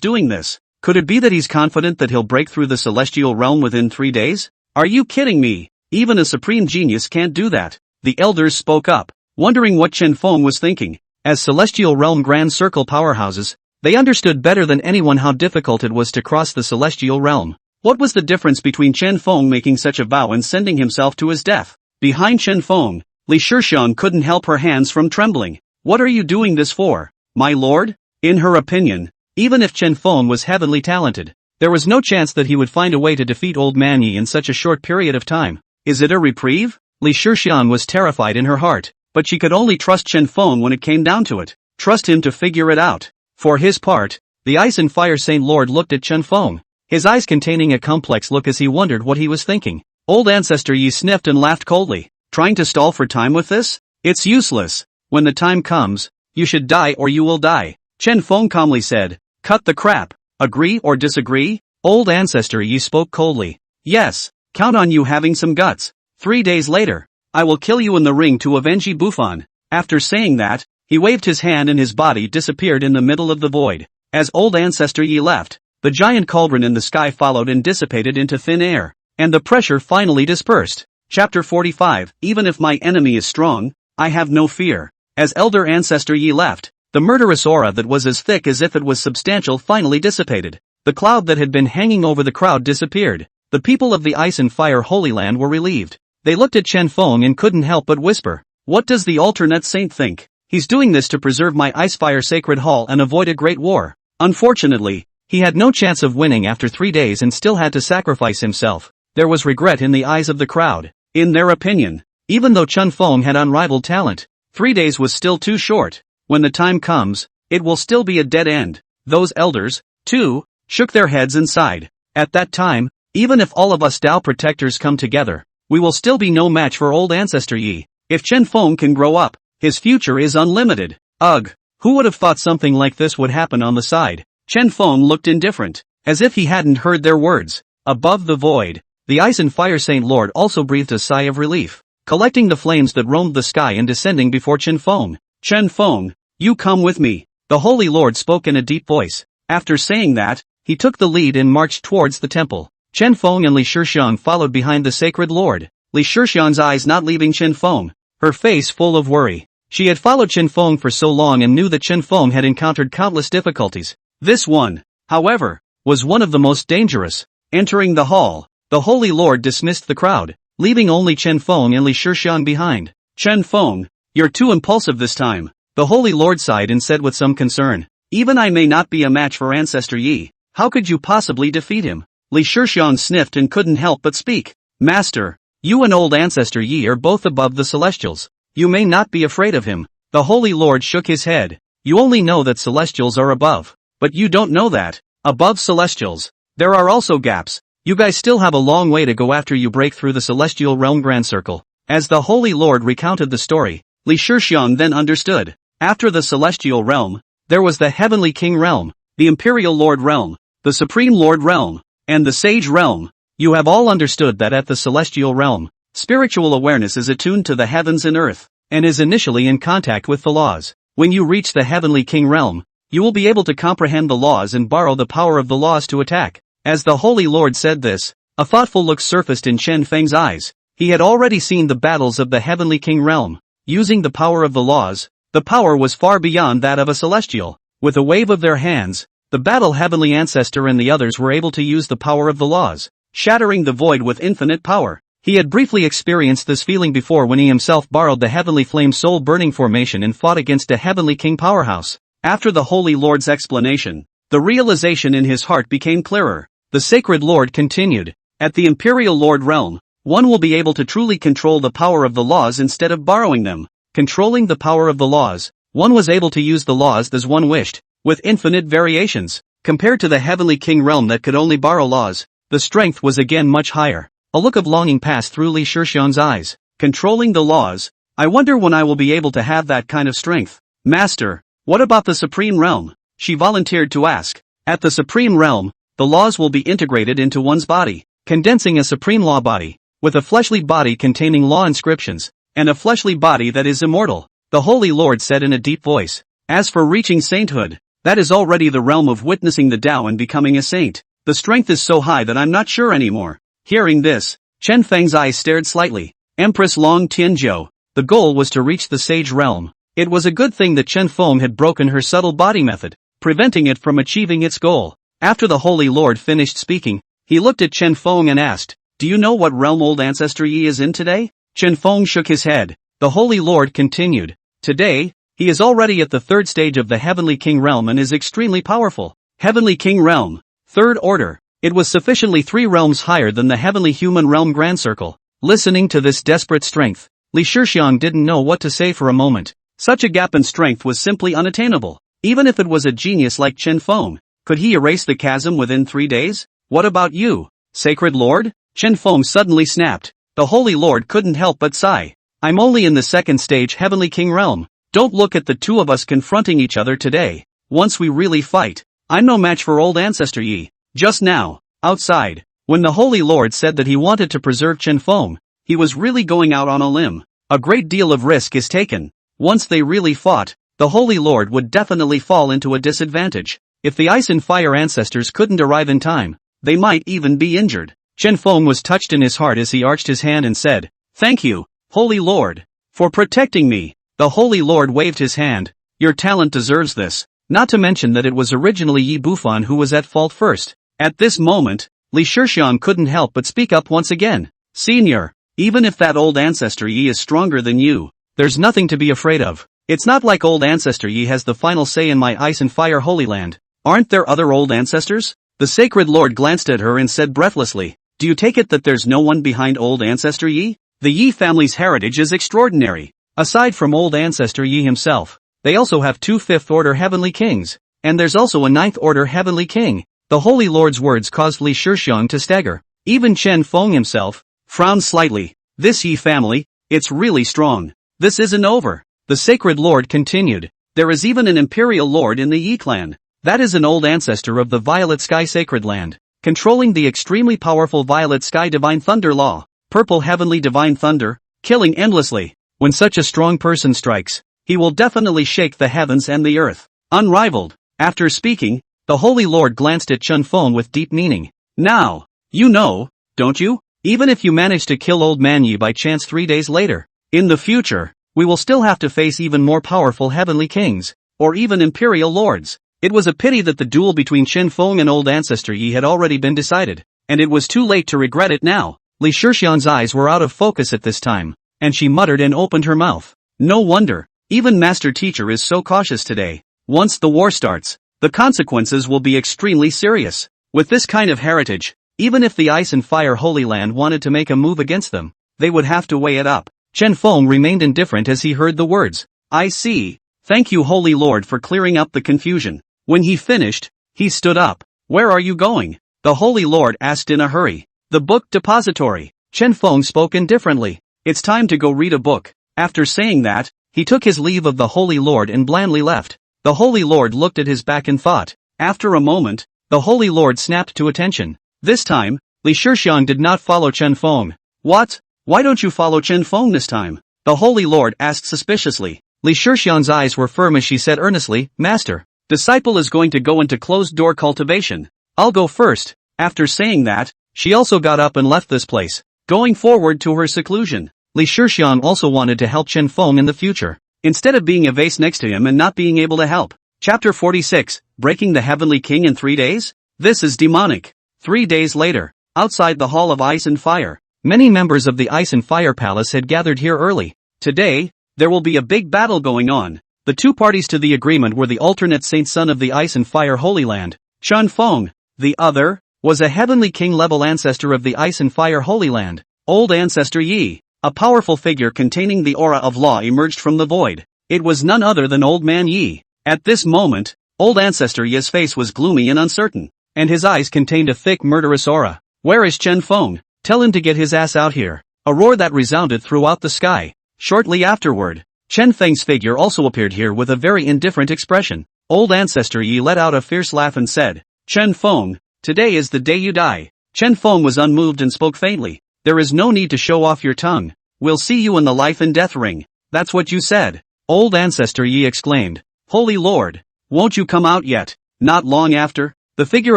doing this. Could it be that he's confident that he'll break through the celestial realm within 3 days? Are you kidding me? Even a supreme genius can't do that. The elders spoke up, wondering what Chen Feng was thinking. As celestial realm grand circle powerhouses, they understood better than anyone how difficult it was to cross the celestial realm. What was the difference between Chen Feng making such a vow and sending himself to his death? Behind Chen Feng, Li Shixiang couldn't help her hands from trembling. What are you doing this for, my lord? In her opinion, even if Chen Feng was heavenly talented, there was no chance that he would find a way to defeat Old Man Yi in such a short period of time. Is it a reprieve? Li Shixiang was terrified in her heart, but she could only trust Chen Feng when it came down to it. Trust him to figure it out. For his part, the Ice and Fire Saint Lord looked at Chen Feng, his eyes containing a complex look as he wondered what he was thinking. Old Ancestor Yi sniffed and laughed coldly. Trying to stall for time with this? It's useless. When the time comes, you should die or you will die. Chen Feng calmly said. Cut the crap. Agree or disagree? Old Ancestor Yi spoke coldly. Yes, count on you having some guts. 3 days later, I will kill you in the ring to avenge Yi Bufan. After saying that, he waved his hand and his body disappeared in the middle of the void. As Old Ancestor Yi left, the giant cauldron in the sky followed and dissipated into thin air, and the pressure finally dispersed. Chapter 45. Even if my enemy is strong, I have no fear. As Elder Ancestor Yi left, the murderous aura that was as thick as if it was substantial finally dissipated. The cloud that had been hanging over the crowd disappeared. The people of the Ice and Fire Holy Land were relieved. They looked at Chen Feng and couldn't help but whisper. What does the alternate saint think? He's doing this to preserve my Ice Fire Sacred Hall and avoid a great war. Unfortunately, he had no chance of winning after 3 days and still had to sacrifice himself. There was regret in the eyes of the crowd. In their opinion, even though Chen Feng had unrivaled talent, 3 days was still too short. When the time comes, it will still be a dead end. Those elders, too, shook their heads and sighed. At that time, even if all of us Tao protectors come together, we will still be no match for Old Ancestor Yi. If Chen Feng can grow up, his future is unlimited. Ugh, who would have thought something like this would happen on the side? Chen Feng looked indifferent, as if he hadn't heard their words. Above the void, the Ice and Fire Saint Lord also breathed a sigh of relief, collecting the flames that roamed the sky and descending before Chen Feng. Chen Feng, you come with me. The Holy Lord spoke in a deep voice. After saying that, he took the lead and marched towards the temple. Chen Feng and Li Shixiang followed behind the Sacred Lord, Li Shixiang's eyes not leaving Chen Feng, her face full of worry. She had followed Chen Feng for so long and knew that Chen Feng had encountered countless difficulties. This one, however, was one of the most dangerous. Entering the hall, the Holy Lord dismissed the crowd, leaving only Chen Feng and Li Shixiang behind. Chen Feng, you're too impulsive this time. The Holy Lord sighed and said with some concern. Even I may not be a match for Ancestor Yi. How could you possibly defeat him? Li Shixiang sniffed and couldn't help but speak. Master, you and old Ancestor Yi are both above the Celestials. You may not be afraid of him. The Holy Lord shook his head. You only know that Celestials are above. But you don't know that, above Celestials, there are also gaps. You guys still have a long way to go after you break through the Celestial Realm Grand Circle. As the Holy Lord recounted the story, Li Shixiang then understood. After the Celestial Realm, there was the Heavenly King Realm, the Imperial Lord Realm, the Supreme Lord Realm, and the Sage Realm. You have all understood that at the Celestial Realm, spiritual awareness is attuned to the heavens and earth, and is initially in contact with the laws. When you reach the Heavenly King Realm, you will be able to comprehend the laws and borrow the power of the laws to attack. As the Holy Lord said this, a thoughtful look surfaced in Chen Feng's eyes. He had already seen the battles of the Heavenly King Realm. Using the power of the laws, the power was far beyond that of a celestial. With a wave of their hands, the battle Heavenly Ancestor and the others were able to use the power of the laws, shattering the void with infinite power. He had briefly experienced this feeling before when he himself borrowed the Heavenly Flame Soul Burning formation and fought against a Heavenly King powerhouse. After the Holy Lord's explanation, the realization in his heart became clearer. The Sacred Lord continued, at the Imperial Lord Realm, one will be able to truly control the power of the laws instead of borrowing them. Controlling the power of the laws, one was able to use the laws as one wished, with infinite variations. Compared to the Heavenly King Realm that could only borrow laws, the strength was again much higher. A look of longing passed through Li Shixiang's eyes. Controlling the laws, I wonder when I will be able to have that kind of strength. Master, what about the Supreme Realm? She volunteered to ask. At the Supreme Realm, the laws will be integrated into one's body, condensing a supreme law body, with a fleshly body containing law inscriptions, and a fleshly body that is immortal, the Holy Lord said in a deep voice. As for reaching sainthood, that is already the realm of witnessing the Tao and becoming a saint. The strength is so high that I'm not sure anymore. Hearing this, Chen Feng's eyes stared slightly. Empress Long Tianzhou, the goal was to reach the Sage Realm. It was a good thing that Chen Feng had broken her subtle body method, preventing it from achieving its goal. After the Holy Lord finished speaking, he looked at Chen Feng and asked, do you know what realm old Ancestor Yi is in today? Chen Feng shook his head. The Holy Lord continued, today, he is already at the third stage of the Heavenly King Realm and is extremely powerful. Heavenly King Realm, third order. It was sufficiently 3 realms higher than the Heavenly Human Realm Grand Circle. Listening to this desperate strength, Li Shixiang didn't know what to say for a moment. Such a gap in strength was simply unattainable. Even if it was a genius like Chen Feng, could he erase the chasm within 3 days? What about you, Sacred Lord? Chen Feng suddenly snapped. The Holy Lord couldn't help but sigh. I'm only in the second stage Heavenly King Realm. Don't look at the two of us confronting each other today. Once we really fight, I'm no match for old Ancestor Yi. Just now, outside, when the Holy Lord said that he wanted to preserve Chen Feng, he was really going out on a limb. A great deal of risk is taken. Once they really fought, the Holy Lord would definitely fall into a disadvantage. If the Ice and Fire Ancestors couldn't arrive in time, they might even be injured. Chen Feng was touched in his heart as he arched his hand and said, thank you, Holy Lord, for protecting me. The Holy Lord waved his hand. Your talent deserves this. Not to mention that it was originally Yi Bufan who was at fault first. At this moment, Li Shixiang couldn't help but speak up once again. Senior, even if that old Ancestor Yi is stronger than you, there's nothing to be afraid of. It's not like old Ancestor Yi has the final say in my Ice and Fire Holy Land. Aren't there other old ancestors? The Sacred Lord glanced at her and said breathlessly, do you take it that there's no one behind old Ancestor Yi? The Yi family's heritage is extraordinary. Aside from old Ancestor Yi himself, they also have 2 5th-order Heavenly Kings, and there's also a 9th-order Heavenly King. The Holy Lord's words caused Li Shixiang to stagger. Even Chen Feng himself frowned slightly. This Yi family, it's really strong. This isn't over. The Sacred Lord continued. There is even an Imperial Lord in the Yi clan. That is an old ancestor of the Violet Sky Sacred Land, controlling the extremely powerful Violet Sky Divine Thunder Law, Purple Heavenly Divine Thunder, killing endlessly. When such a strong person strikes, he will definitely shake the heavens and the earth. Unrivaled. After speaking, the Holy Lord glanced at Chen Feng with deep meaning. Now, you know, don't you? Even if you manage to kill old man Yi by chance 3 days later, in the future, we will still have to face even more powerful Heavenly Kings, or even Imperial Lords. It was a pity that the duel between Chen Feng and old Ancestor Yi had already been decided, and it was too late to regret it now. Li Shixiang's eyes were out of focus at this time, and she muttered and opened her mouth. No wonder, even Master Teacher is so cautious today. Once the war starts, The consequences will be extremely serious. With this kind of heritage, even if the Ice and Fire Holy Land wanted to make a move against them, they would have to weigh it up. Chen Feng remained indifferent as he heard the words. I see. Thank you, Holy Lord, for clearing up the confusion. When he finished, he stood up. Where are you going? The Holy Lord asked in a hurry. The book depository. Chen Feng spoke indifferently. It's time to go read a book. After saying that, he took his leave of the Holy Lord and blandly left. The Holy Lord looked at his back and thought. After a moment, the Holy Lord snapped to attention. This time, Li Shixiang did not follow Chen Feng. What? Why don't you follow Chen Feng this time? The Holy Lord asked suspiciously. Li Shixiang's eyes were firm as she said earnestly, Master, disciple is going to go into closed-door cultivation. I'll go first. After saying that, she also got up and left this place, going forward to her seclusion. Li Shixiang also wanted to help Chen Feng in the future, instead of being a vase next to him and not being able to help. Chapter 46, Breaking the Heavenly King in 3 days? This is demonic. 3 days later, outside the Hall of Ice and Fire, many members of the Ice and Fire Palace had gathered here early. Today, there will be a big battle going on. The two parties to the agreement were the alternate saint son of the Ice and Fire Holy Land, Chen Feng. The other was a heavenly king-level ancestor of the Ice and Fire Holy Land, Old Ancestor Yi. A powerful figure containing the aura of law emerged from the void. It was none other than Old Man Yi. At this moment, Old Ancestor Yi's face was gloomy and uncertain, and his eyes contained a thick murderous aura. Where is Chen Feng? Tell him to get his ass out here. A roar that resounded throughout the sky. Shortly afterward, Chen Feng's figure also appeared here with a very indifferent expression. Old Ancestor Yi let out a fierce laugh and said, Chen Feng, today is the day you die. Chen Feng was unmoved and spoke faintly. There is no need to show off your tongue. We'll see you in the life and death ring. That's what you said. Old Ancestor Yi exclaimed. Holy Lord, won't you come out yet? Not long after, the figure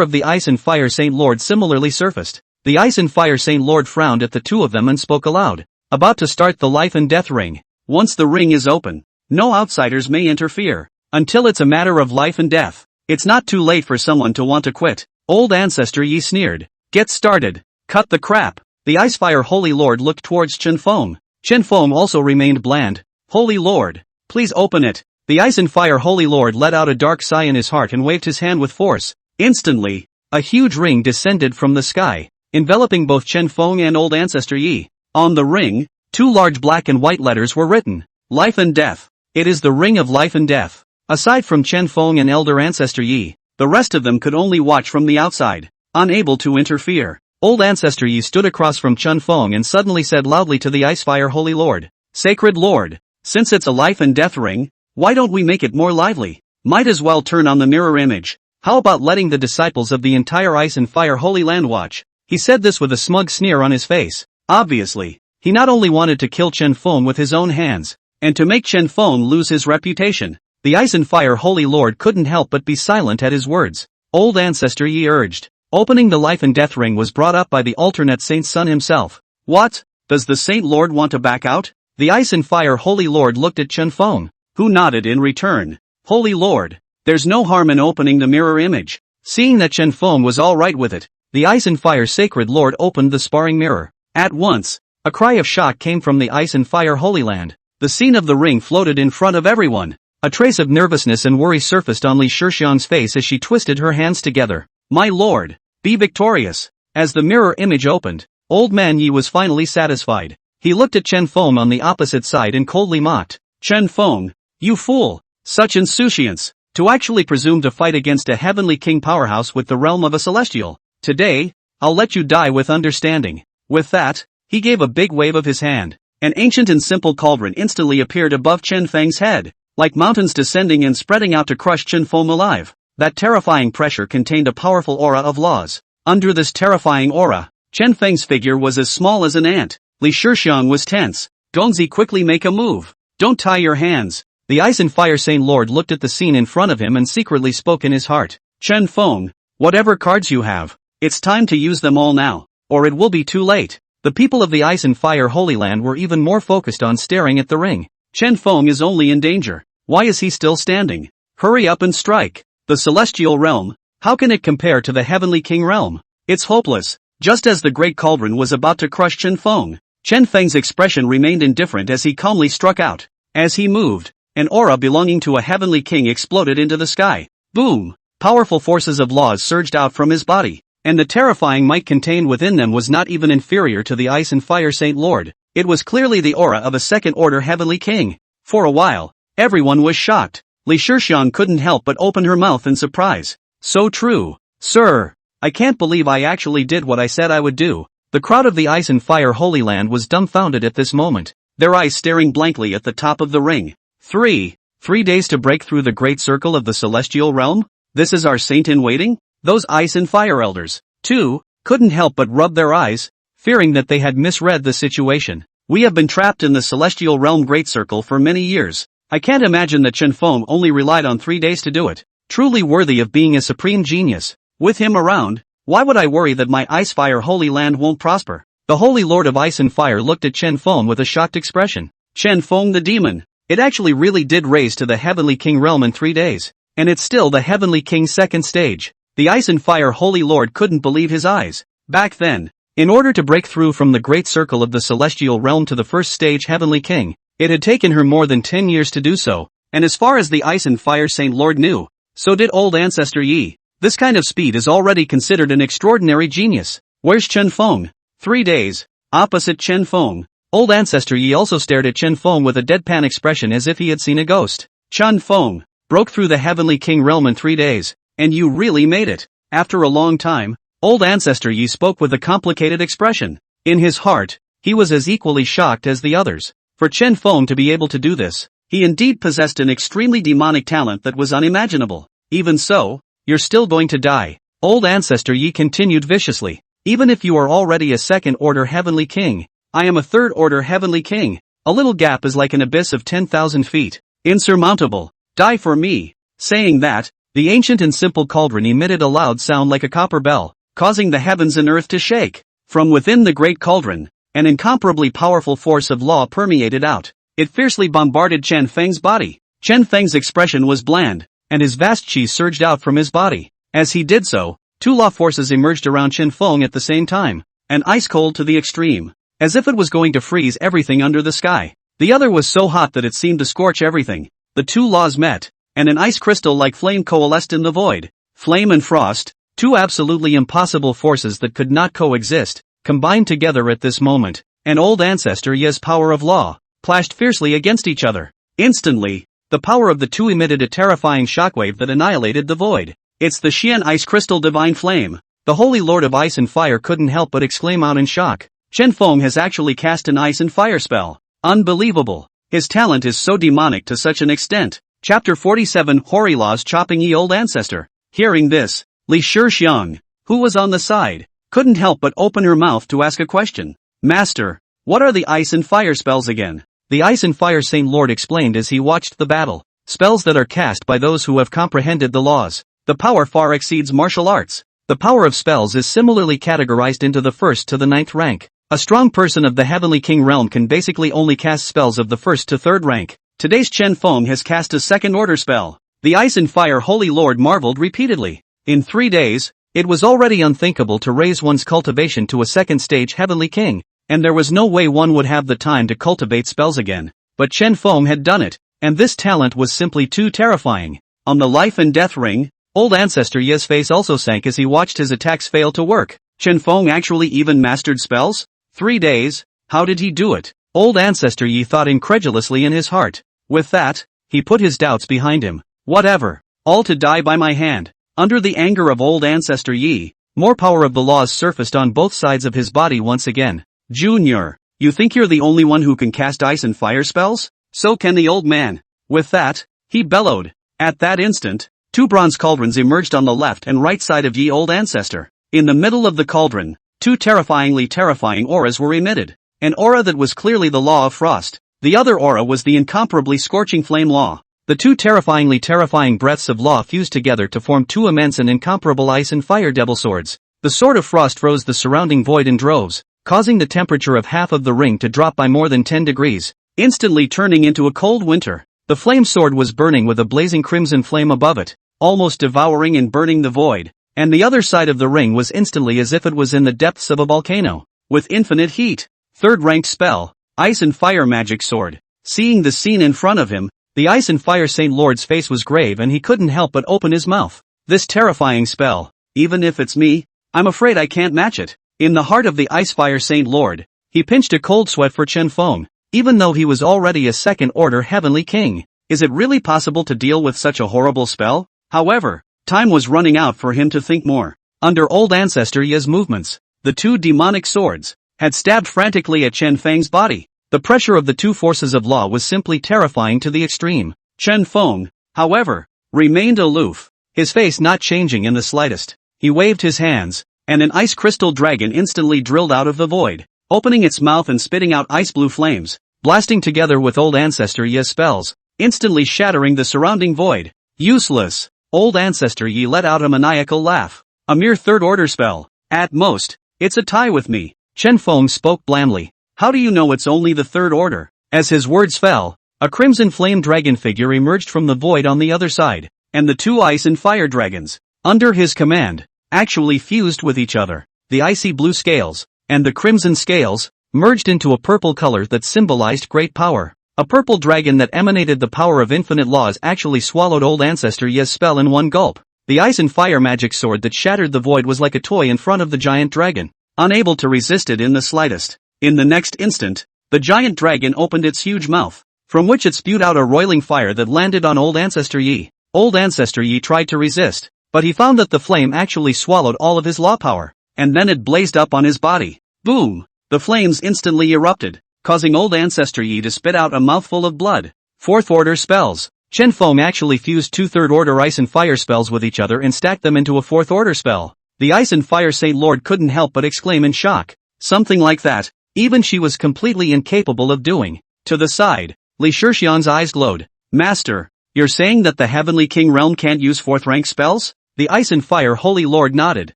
of the Ice and Fire Saint Lord similarly surfaced. The Ice and Fire Saint Lord frowned at the two of them and spoke aloud. About to start the life and death ring. Once the ring is open, no outsiders may interfere. Until it's a matter of life and death. It's not too late for someone to want to quit. Old Ancestor Yi sneered. Get started. Cut the crap. The Icefire Holy Lord looked towards Chen Feng. Chen Feng also remained bland. Holy Lord, please open it. The Ice and Fire Holy Lord let out a dark sigh in his heart and waved his hand with force. Instantly, a huge ring descended from the sky, enveloping both Chen Feng and Old Ancestor Yi. On the ring, 2 large black and white letters were written. Life and Death. It is the Ring of Life and Death. Aside from Chen Feng and Elder Ancestor Yi, the rest of them could only watch from the outside, unable to interfere. Old Ancestor Yi stood across from Chen Feng and suddenly said loudly to the Icefire Holy Lord, Sacred Lord, since it's a life and death ring, why don't we make it more lively? Might as well turn on the mirror image. How about letting the disciples of the entire Ice and Fire Holy Land watch? He said this with a smug sneer on his face. Obviously, he not only wanted to kill Chen Feng with his own hands, and to make Chen Feng lose his reputation. The Ice and Fire Holy Lord couldn't help but be silent at his words. Old Ancestor Yi urged. Opening the life and death ring was brought up by the alternate saint's son himself. What? Does the Saint Lord want to back out? The Ice and Fire Holy Lord looked at Chen Feng, who nodded in return. Holy Lord, there's no harm in opening the mirror image. Seeing that Chen Feng was alright with it, the Ice and Fire Sacred Lord opened the sparring mirror. At once, a cry of shock came from the Ice and Fire Holy Land. The scene of the ring floated in front of everyone. A trace of nervousness and worry surfaced on Li Shixiang's face as she twisted her hands together. My lord, be victorious. As the mirror image opened, Old Man Yi was finally satisfied. He looked at Chen Feng on the opposite side and coldly mocked. Chen Feng, you fool! Such insouciance! To actually presume to fight against a heavenly king powerhouse with the realm of a celestial. Today, I'll let you die with understanding. With that, he gave a big wave of his hand. An ancient and simple cauldron instantly appeared above Chen Feng's head, like mountains descending and spreading out to crush Chen Feng alive. That terrifying pressure contained a powerful aura of laws. Under this terrifying aura, Chen Feng's figure was as small as an ant. Li Shixiang was tense. Gongzi, quickly make a move. Don't tie your hands. The Ice and Fire Saint Lord looked at the scene in front of him and secretly spoke in his heart. Chen Feng, whatever cards you have, it's time to use them all now, or it will be too late. The people of the Ice and Fire Holy Land were even more focused on staring at the ring. Chen Feng is only in danger. Why is he still standing? Hurry up and strike. The celestial realm, how can it compare to the heavenly king realm? It's hopeless. Just as the great cauldron was about to crush Chen Feng's expression remained indifferent as he calmly struck out. As he moved, an aura belonging to a heavenly king exploded into the sky. Boom! Powerful forces of laws surged out from his body, and the terrifying might contained within them was not even inferior to the Ice and Fire Saint Lord. It was clearly the aura of a second-order heavenly king. For a while, everyone was shocked. Li Shixiang couldn't help but open her mouth in surprise. So true. Sir, I can't believe I actually did what I said I would do. The crowd of the Ice and Fire Holy Land was dumbfounded at this moment, their eyes staring blankly at the top of the ring. 3 days to break through the great circle of the celestial realm? This is our saint in waiting? Those Ice and Fire Elders, too, couldn't help but rub their eyes, fearing that they had misread the situation. We have been trapped in the celestial realm great circle for many years. I can't imagine that Chen Feng only relied on 3 days to do it. Truly worthy of being a supreme genius. With him around, why would I worry that my Ice Fire Holy Land won't prosper? The Holy Lord of Ice and Fire looked at Chen Feng with a shocked expression. Chen Feng the demon. It actually really did raise to the Heavenly King realm in 3 days. And it's still the Heavenly King's second stage. The Ice and Fire Holy Lord couldn't believe his eyes. Back then, in order to break through from the great circle of the celestial realm to the first stage Heavenly King, it had taken her more than 10 years to do so, and as far as the Ice and Fire Saint Lord knew, so did old Ancestor Yi. This kind of speed is already considered an extraordinary genius. Where's Chen Feng? 3 days. Opposite Chen Feng, old Ancestor Yi also stared at Chen Feng with a deadpan expression as if he had seen a ghost. Chen Feng broke through the Heavenly King realm in 3 days, and you really made it. After a long time, old Ancestor Yi spoke with a complicated expression. In his heart, he was as equally shocked as the others. For Chen Feng to be able to do this, he indeed possessed an extremely demonic talent that was unimaginable. Even so, you're still going to die. Old Ancestor Yi continued viciously. Even if you are already a second-order Heavenly King, I am a third-order Heavenly King. A little gap is like an abyss of 10,000 feet. Insurmountable. Die for me. Saying that, the ancient and simple cauldron emitted a loud sound like a copper bell, causing the heavens and earth to shake. From within the great cauldron, an incomparably powerful force of law permeated out. It fiercely bombarded Chen Feng's body. Chen Feng's expression was bland, and his vast chi surged out from his body. As he did so, 2 law forces emerged around Chen Feng at the same time, an ice cold to the extreme, as if it was going to freeze everything under the sky. The other was so hot that it seemed to scorch everything. The 2 laws met, and an ice crystal like flame coalesced in the void. Flame and frost, 2 absolutely impossible forces that could not coexist, combined together at this moment, and old Ancestor Yi's power of law clashed fiercely against each other. Instantly, the power of the 2 emitted a terrifying shockwave that annihilated the void. It's the Xian Ice Crystal Divine Flame. The Holy Lord of Ice and Fire couldn't help but exclaim out in shock. Chen Feng has actually cast an ice and fire spell. Unbelievable. His talent is so demonic to such an extent. Chapter 47 Hoary Laws Chopping Ye Old Ancestor. Hearing this, Li Shixiang, who was on the side, couldn't help but open her mouth to ask a question. Master, what are the ice and fire spells again? The Ice and Fire Saint Lord explained as he watched the battle. Spells that are cast by those who have comprehended the laws. The power far exceeds martial arts. The power of spells is similarly categorized into the 1st to the 9th rank. A strong person of the Heavenly King realm can basically only cast spells of the 1st to 3rd rank. Today's Chen Feng has cast a second-order spell. The Ice and Fire Holy Lord marveled repeatedly. In 3 days, it was already unthinkable to raise one's cultivation to a second-stage Heavenly King, and there was no way one would have the time to cultivate spells again. But Chen Feng had done it, and this talent was simply too terrifying. On the life and death ring, old Ancestor Yi's face also sank as he watched his attacks fail to work. Chen Feng actually even mastered spells? 3 days? How did he do it? Old Ancestor Yi thought incredulously in his heart. With that, he put his doubts behind him. Whatever. All to die by my hand. Under the anger of old Ancestor Yi, more power of the laws surfaced on both sides of his body once again. Junior, you think you're the only one who can cast ice and fire spells? So can the old man. With that, he bellowed. At that instant, 2 bronze cauldrons emerged on the left and right side of Ye Old Ancestor. In the middle of the cauldron, 2 terrifying auras were emitted. An aura that was clearly the law of frost. The other aura was the incomparably scorching flame law. The 2 terrifying breaths of law fused together to form 2 immense and incomparable ice and fire devil swords. The sword of frost froze the surrounding void in droves, causing the temperature of half of the ring to drop by more than 10 degrees, instantly turning into a cold winter. The flame sword was burning with a blazing crimson flame above it, almost devouring and burning the void, and the other side of the ring was instantly as if it was in the depths of a volcano, with infinite heat. 3rd ranked spell, Ice and Fire Magic Sword. Seeing the scene in front of him, the Ice and Fire Saint Lord's face was grave and he couldn't help but open his mouth. This terrifying spell, even if it's me, I'm afraid I can't match it. In the heart of the Icefire Saint Lord, he pinched a cold sweat for Chen Feng, even though he was already a second-order heavenly king. Is it really possible to deal with such a horrible spell? However, time was running out for him to think more. Under old Ancestor Yi's movements, the two demonic swords had stabbed frantically at Chen Feng's body. The pressure of the two forces of law was simply terrifying to the extreme. Chen Feng, however, remained aloof, his face not changing in the slightest. He waved his hands, and an ice crystal dragon instantly drilled out of the void, opening its mouth and spitting out ice blue flames, blasting together with old Ancestor Yi's spells, instantly shattering the surrounding void. Useless. Old Ancestor Yi let out a maniacal laugh. A mere third-order spell. At most, it's a tie with me. Chen Feng spoke blandly. How do you know it's only the third order? As his words fell, a crimson flame dragon figure emerged from the void on the other side, and the two ice and fire dragons, under his command, actually fused with each other. The icy blue scales, and the crimson scales, merged into a purple color that symbolized great power. A purple dragon that emanated the power of infinite laws actually swallowed old Ancestor Yi's spell in one gulp. The ice and fire magic sword that shattered the void was like a toy in front of the giant dragon, unable to resist it in the slightest. In the next instant, the giant dragon opened its huge mouth, from which it spewed out a roiling fire that landed on old Ancestor Yi. Old Ancestor Yi tried to resist, but he found that the flame actually swallowed all of his law power, and then it blazed up on his body. Boom! The flames instantly erupted, causing old Ancestor Yi to spit out a mouthful of blood. Fourth-order spells. Chen Feng actually fused two third-order ice and fire spells with each other and stacked them into a fourth-order spell. The Ice and Fire Saint Lord couldn't help but exclaim in shock. Something like that, even she was completely incapable of doing. To the side, Li Shixian's eyes glowed. Master, you're saying that the Heavenly King realm can't use fourth-rank spells? The Ice and Fire Holy Lord nodded.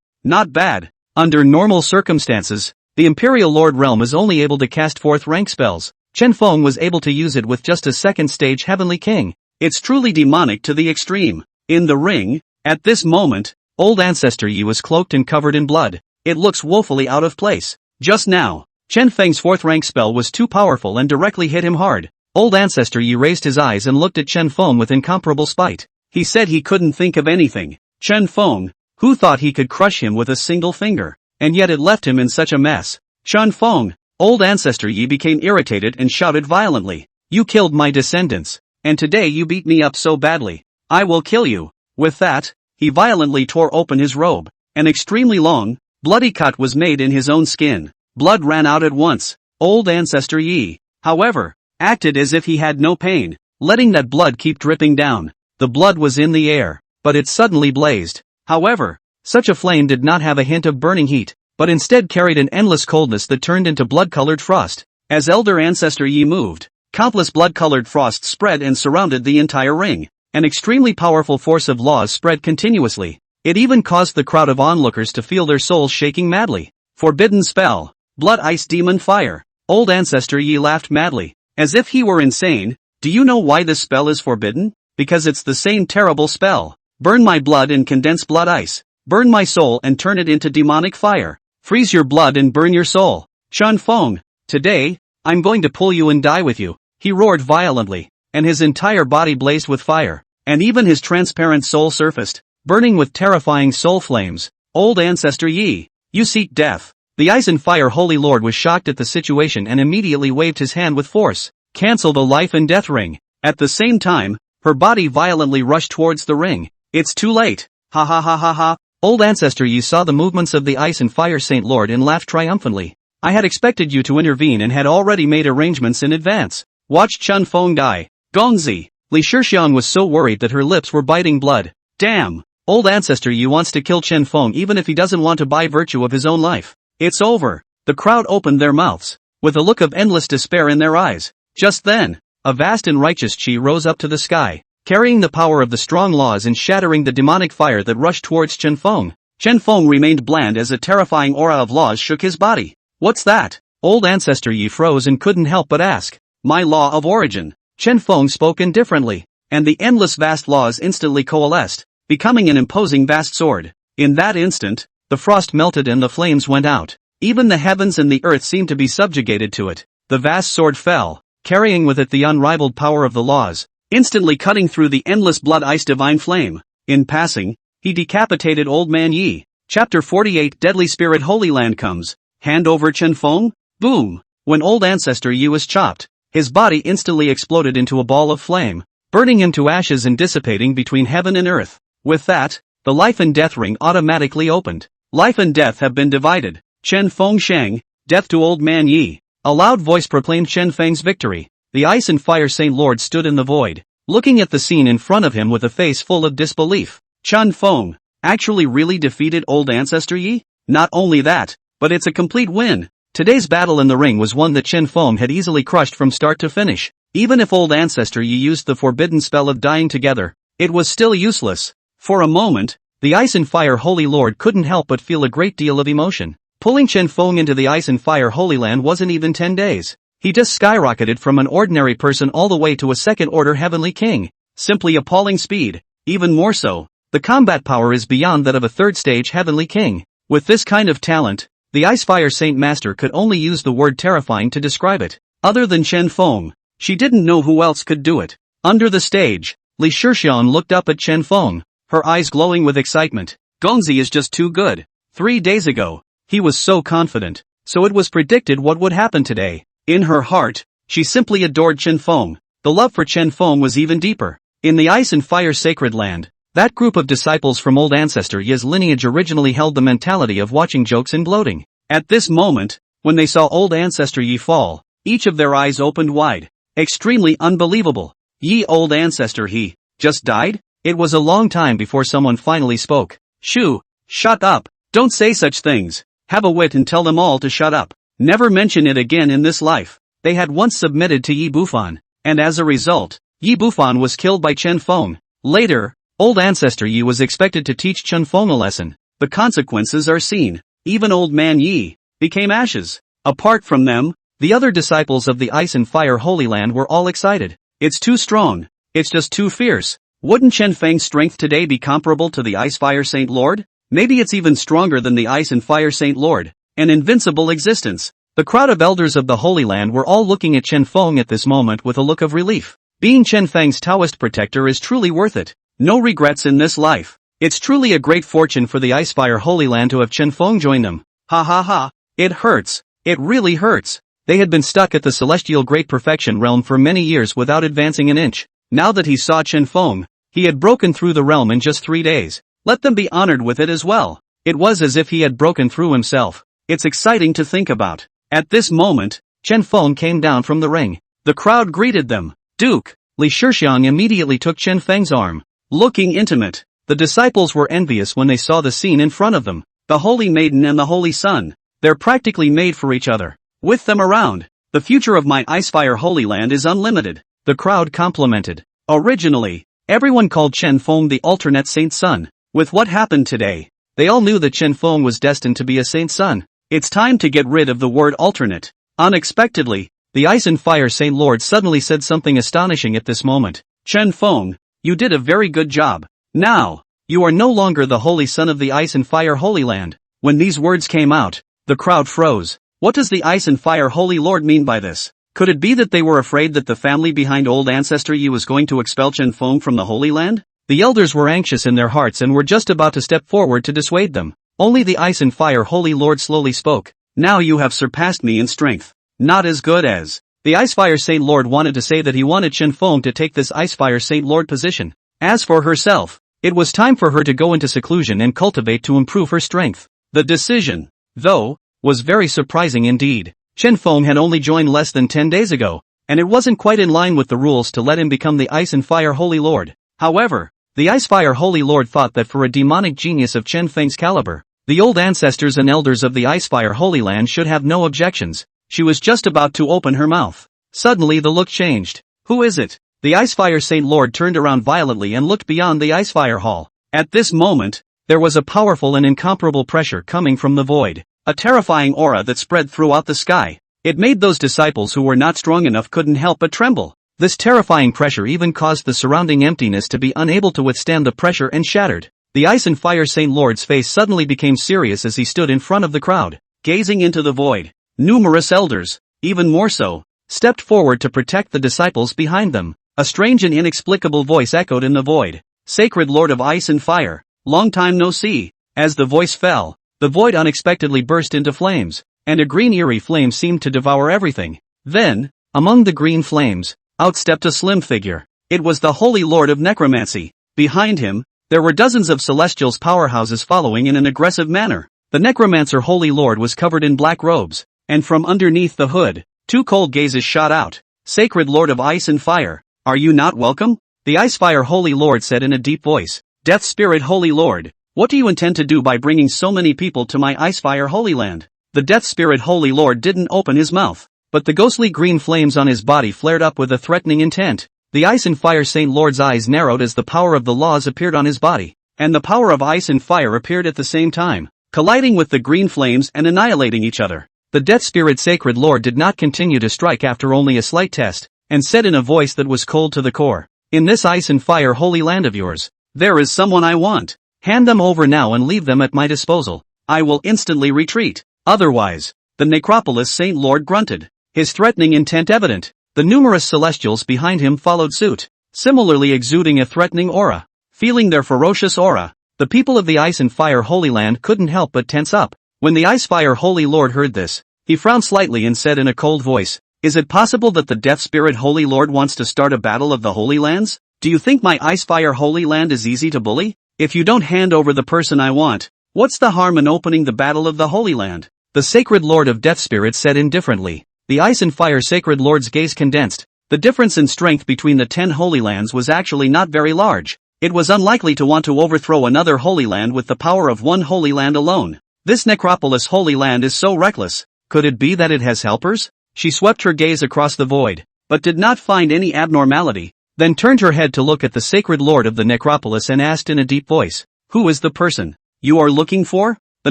Not bad. Under normal circumstances, the Imperial Lord realm is only able to cast fourth-rank spells. Chen Feng was able to use it with just a second-stage Heavenly King. It's truly demonic to the extreme. In the ring, at this moment, old Ancestor Yi was cloaked and covered in blood. It looks woefully out of place. Just now, Chen Feng's fourth-rank spell was too powerful and directly hit him hard. Old Ancestor Yi raised his eyes and looked at Chen Feng with incomparable spite. He said he couldn't think of anything. Chen Feng, who thought he could crush him with a single finger, and yet it left him in such a mess. Chen Feng, old Ancestor Yi became irritated and shouted violently. You killed my descendants, and today you beat me up so badly. I will kill you. With that, he violently tore open his robe. An extremely long, bloody cut was made in his own skin. Blood ran out at once. Old Ancestor Yi, however, acted as if he had no pain, letting that blood keep dripping down. The blood was in the air, but it suddenly blazed. However, such a flame did not have a hint of burning heat, but instead carried an endless coldness that turned into blood-colored frost. As Elder Ancestor Yi moved, countless blood-colored frosts spread and surrounded the entire ring. An extremely powerful force of laws spread continuously. It even caused the crowd of onlookers to feel their souls shaking madly. Forbidden spell. Blood Ice Demon Fire. Old Ancestor Yi laughed madly, as if he were insane. Do you know why this spell is forbidden? Because it's the same terrible spell. Burn my blood and condense blood ice. Burn my soul and turn it into demonic fire. Freeze your blood and burn your soul. Chen Feng, today, I'm going to pull you and die with you. He roared violently, and his entire body blazed with fire, and even his transparent soul surfaced, burning with terrifying soul flames. Old Ancestor Yi, you seek death. The Ice and Fire Holy Lord was shocked at the situation and immediately waved his hand with force. Cancel the life and death ring. At the same time, her body violently rushed towards the ring. It's too late. Ha ha ha ha ha. Old Ancestor Yi saw the movements of the Ice and Fire Saint Lord and laughed triumphantly. I had expected you to intervene and had already made arrangements in advance. Watch Chen Feng die. Gongzi. Li Shixian was so worried that her lips were biting blood. Damn. Old Ancestor Yi wants to kill Chen Feng even if he doesn't want to by virtue of his own life. It's over. The crowd opened their mouths, with a look of endless despair in their eyes. Just then, a vast and righteous chi rose up to the sky, carrying the power of the strong laws and shattering the demonic fire that rushed towards Chen Feng. Chen Feng remained bland as a terrifying aura of laws shook his body. What's that? Old Ancestor Yi froze and couldn't help but ask. My law of origin. Chen Feng spoke indifferently, and the endless vast laws instantly coalesced, becoming an imposing vast sword. In that instant, the frost melted and the flames went out. Even the heavens and the earth seemed to be subjugated to it. The vast sword fell, carrying with it the unrivaled power of the laws, instantly cutting through the endless blood ice divine flame. In passing, he decapitated Old Man Yi. Chapter 48 Deadly Spirit Holy Land comes. Hand over Chen Feng? Boom! When Old Ancestor Yi was chopped, his body instantly exploded into a ball of flame, burning him to ashes and dissipating between heaven and earth. With that, the life and death ring automatically opened. Life and death have been divided. Chen Feng Sheng, death to Old Man Yi. A loud voice proclaimed Chen Feng's victory. The Ice and Fire Saint Lord stood in the void, looking at the scene in front of him with a face full of disbelief. Chen Feng actually really defeated Old Ancestor Yi? Not only that, but it's a complete win. Today's battle in the ring was one that Chen Feng had easily crushed from start to finish. Even if Old Ancestor Yi used the forbidden spell of dying together, it was still useless. For a moment, the Ice and Fire Holy Lord couldn't help but feel a great deal of emotion. Pulling Chen Feng into the Ice and Fire Holy Land wasn't even 10 days. He just skyrocketed from an ordinary person all the way to a second-order heavenly king. Simply appalling speed. Even more so, the combat power is beyond that of a third-stage heavenly king. With this kind of talent, the Ice Fire Saint Master could only use the word terrifying to describe it. Other than Chen Feng, she didn't know who else could do it. Under the stage, Li Shixian looked up at Chen Feng, her eyes glowing with excitement. Gonzi is just too good. 3 days ago, he was so confident, so it was predicted what would happen today. In her heart, she simply adored Chen Feng. The love for Chen Feng was even deeper. In the Ice and Fire Sacred Land, that group of disciples from Old Ancestor Yi's lineage originally held the mentality of watching jokes and gloating. At this moment, when they saw Old Ancestor Yi fall, each of their eyes opened wide. Extremely unbelievable. Yi Old Ancestor He just died? It was a long time before someone finally spoke. Shoo! Shut up! Don't say such things. Have a wit and tell them all to shut up. Never mention it again in this life. They had once submitted to Yi Bufan, and as a result, Yi Bufan was killed by Chen Feng. Later, Old Ancestor Yi was expected to teach Chen Feng a lesson. The consequences are seen. Even Old Man Yi became ashes. Apart from them, the other disciples of the Ice and Fire Holy Land were all excited. It's too strong. It's just too fierce. Wouldn't Chen Feng's strength today be comparable to the Ice Fire Saint Lord? Maybe it's even stronger than the Ice and Fire Saint Lord. An invincible existence. The crowd of elders of the Holy Land were all looking at Chen Feng at this moment with a look of relief. Being Chen Feng's Taoist protector is truly worth it. No regrets in this life. It's truly a great fortune for the Icefire Holy Land to have Chen Feng join them. Ha ha ha. It hurts. It really hurts. They had been stuck at the Celestial Great Perfection realm for many years without advancing an inch. Now that he saw Chen Feng, he had broken through the realm in just 3 days. Let them be honored with it as well. It was as if he had broken through himself. It's exciting to think about. At this moment, Chen Feng came down from the ring. The crowd greeted them. Duke, Li Shixiang immediately took Chen Feng's arm. Looking intimate, the disciples were envious when they saw the scene in front of them. The Holy Maiden and the Holy Sun. They're practically made for each other. With them around, the future of my Icefire Holy Land is unlimited. The crowd complimented. Originally, everyone called Chen Feng the alternate Saint Son. With what happened today, they all knew that Chen Feng was destined to be a Saint Son. It's time to get rid of the word alternate. Unexpectedly, the Ice and Fire Saint Lord suddenly said something astonishing at this moment. Chen Feng, you did a very good job. Now, you are no longer the Holy Son of the Ice and Fire Holy Land. When these words came out, the crowd froze. What does the Ice and Fire Holy Lord mean by this? Could it be that they were afraid that the family behind Old Ancestor Yi was going to expel Chen Feng from the Holy Land? The elders were anxious in their hearts and were just about to step forward to dissuade them. Only the Ice and Fire Holy Lord slowly spoke. Now you have surpassed me in strength. Not as good as. The Icefire Saint Lord wanted to say that he wanted Chen Feng to take this Icefire Saint Lord position. As for herself, it was time for her to go into seclusion and cultivate to improve her strength. The decision, though, was very surprising indeed. Chen Feng had only joined less than 10 days ago, and it wasn't quite in line with the rules to let him become the Ice and Fire Holy Lord. However, the Icefire Holy Lord thought that for a demonic genius of Chen Feng's caliber, the old ancestors and elders of the Icefire Holy Land should have no objections. She was just about to open her mouth. Suddenly the look changed. Who is it? The Icefire Saint Lord turned around violently and looked beyond the Icefire Hall. At this moment, there was a powerful and incomparable pressure coming from the void. A terrifying aura that spread throughout the sky. It made those disciples who were not strong enough couldn't help but tremble. This terrifying pressure even caused the surrounding emptiness to be unable to withstand the pressure and shattered. The Ice and Fire Saint Lord's face suddenly became serious as he stood in front of the crowd, gazing into the void. Numerous elders, even more so, stepped forward to protect the disciples behind them. A strange and inexplicable voice echoed in the void. Sacred Lord of Ice and Fire, long time no see. As the voice fell, the void unexpectedly burst into flames, and a green eerie flame seemed to devour everything. Then, among the green flames, out stepped a slim figure. It was the Holy Lord of Necromancy. Behind him, there were dozens of Celestials powerhouses following in an aggressive manner. The Necromancer Holy Lord was covered in black robes, and from underneath the hood, two cold gazes shot out. Sacred Lord of Ice and Fire, are you not welcome? The Icefire Holy Lord said in a deep voice. Death Spirit Holy Lord, what do you intend to do by bringing so many people to my Icefire Holy Land? The Death Spirit Holy Lord didn't open his mouth, but the ghostly green flames on his body flared up with a threatening intent. The Ice and Fire Saint Lord's eyes narrowed as the power of the laws appeared on his body, and the power of ice and fire appeared at the same time, colliding with the green flames and annihilating each other. The Death Spirit Sacred Lord did not continue to strike after only a slight test, and said in a voice that was cold to the core, in this ice and fire holy land of yours, there is someone I want. Hand them over now and leave them at my disposal. I will instantly retreat. Otherwise, the Necropolis Saint Lord grunted, his threatening intent evident. The numerous Celestials behind him followed suit, similarly exuding a threatening aura. Feeling their ferocious aura, the people of the Ice and Fire Holy Land couldn't help but tense up. When the Icefire Holy Lord heard this, he frowned slightly and said in a cold voice, is it possible that the Death Spirit Holy Lord wants to start a battle of the Holy Lands? Do you think my Icefire Holy Land is easy to bully? If you don't hand over the person I want, what's the harm in opening the battle of the Holy Land? The Sacred Lord of Death Spirit said indifferently. The Ice and Fire Sacred Lord's gaze condensed. The difference in strength between the 10 Holy Lands was actually not very large. It was unlikely to want to overthrow another Holy Land with the power of one Holy Land alone. This Necropolis Holy Land is so reckless. Could it be that it has helpers? She swept her gaze across the void, but did not find any abnormality, then turned her head to look at the Sacred Lord of the Necropolis and asked in a deep voice, who is the person you are looking for? The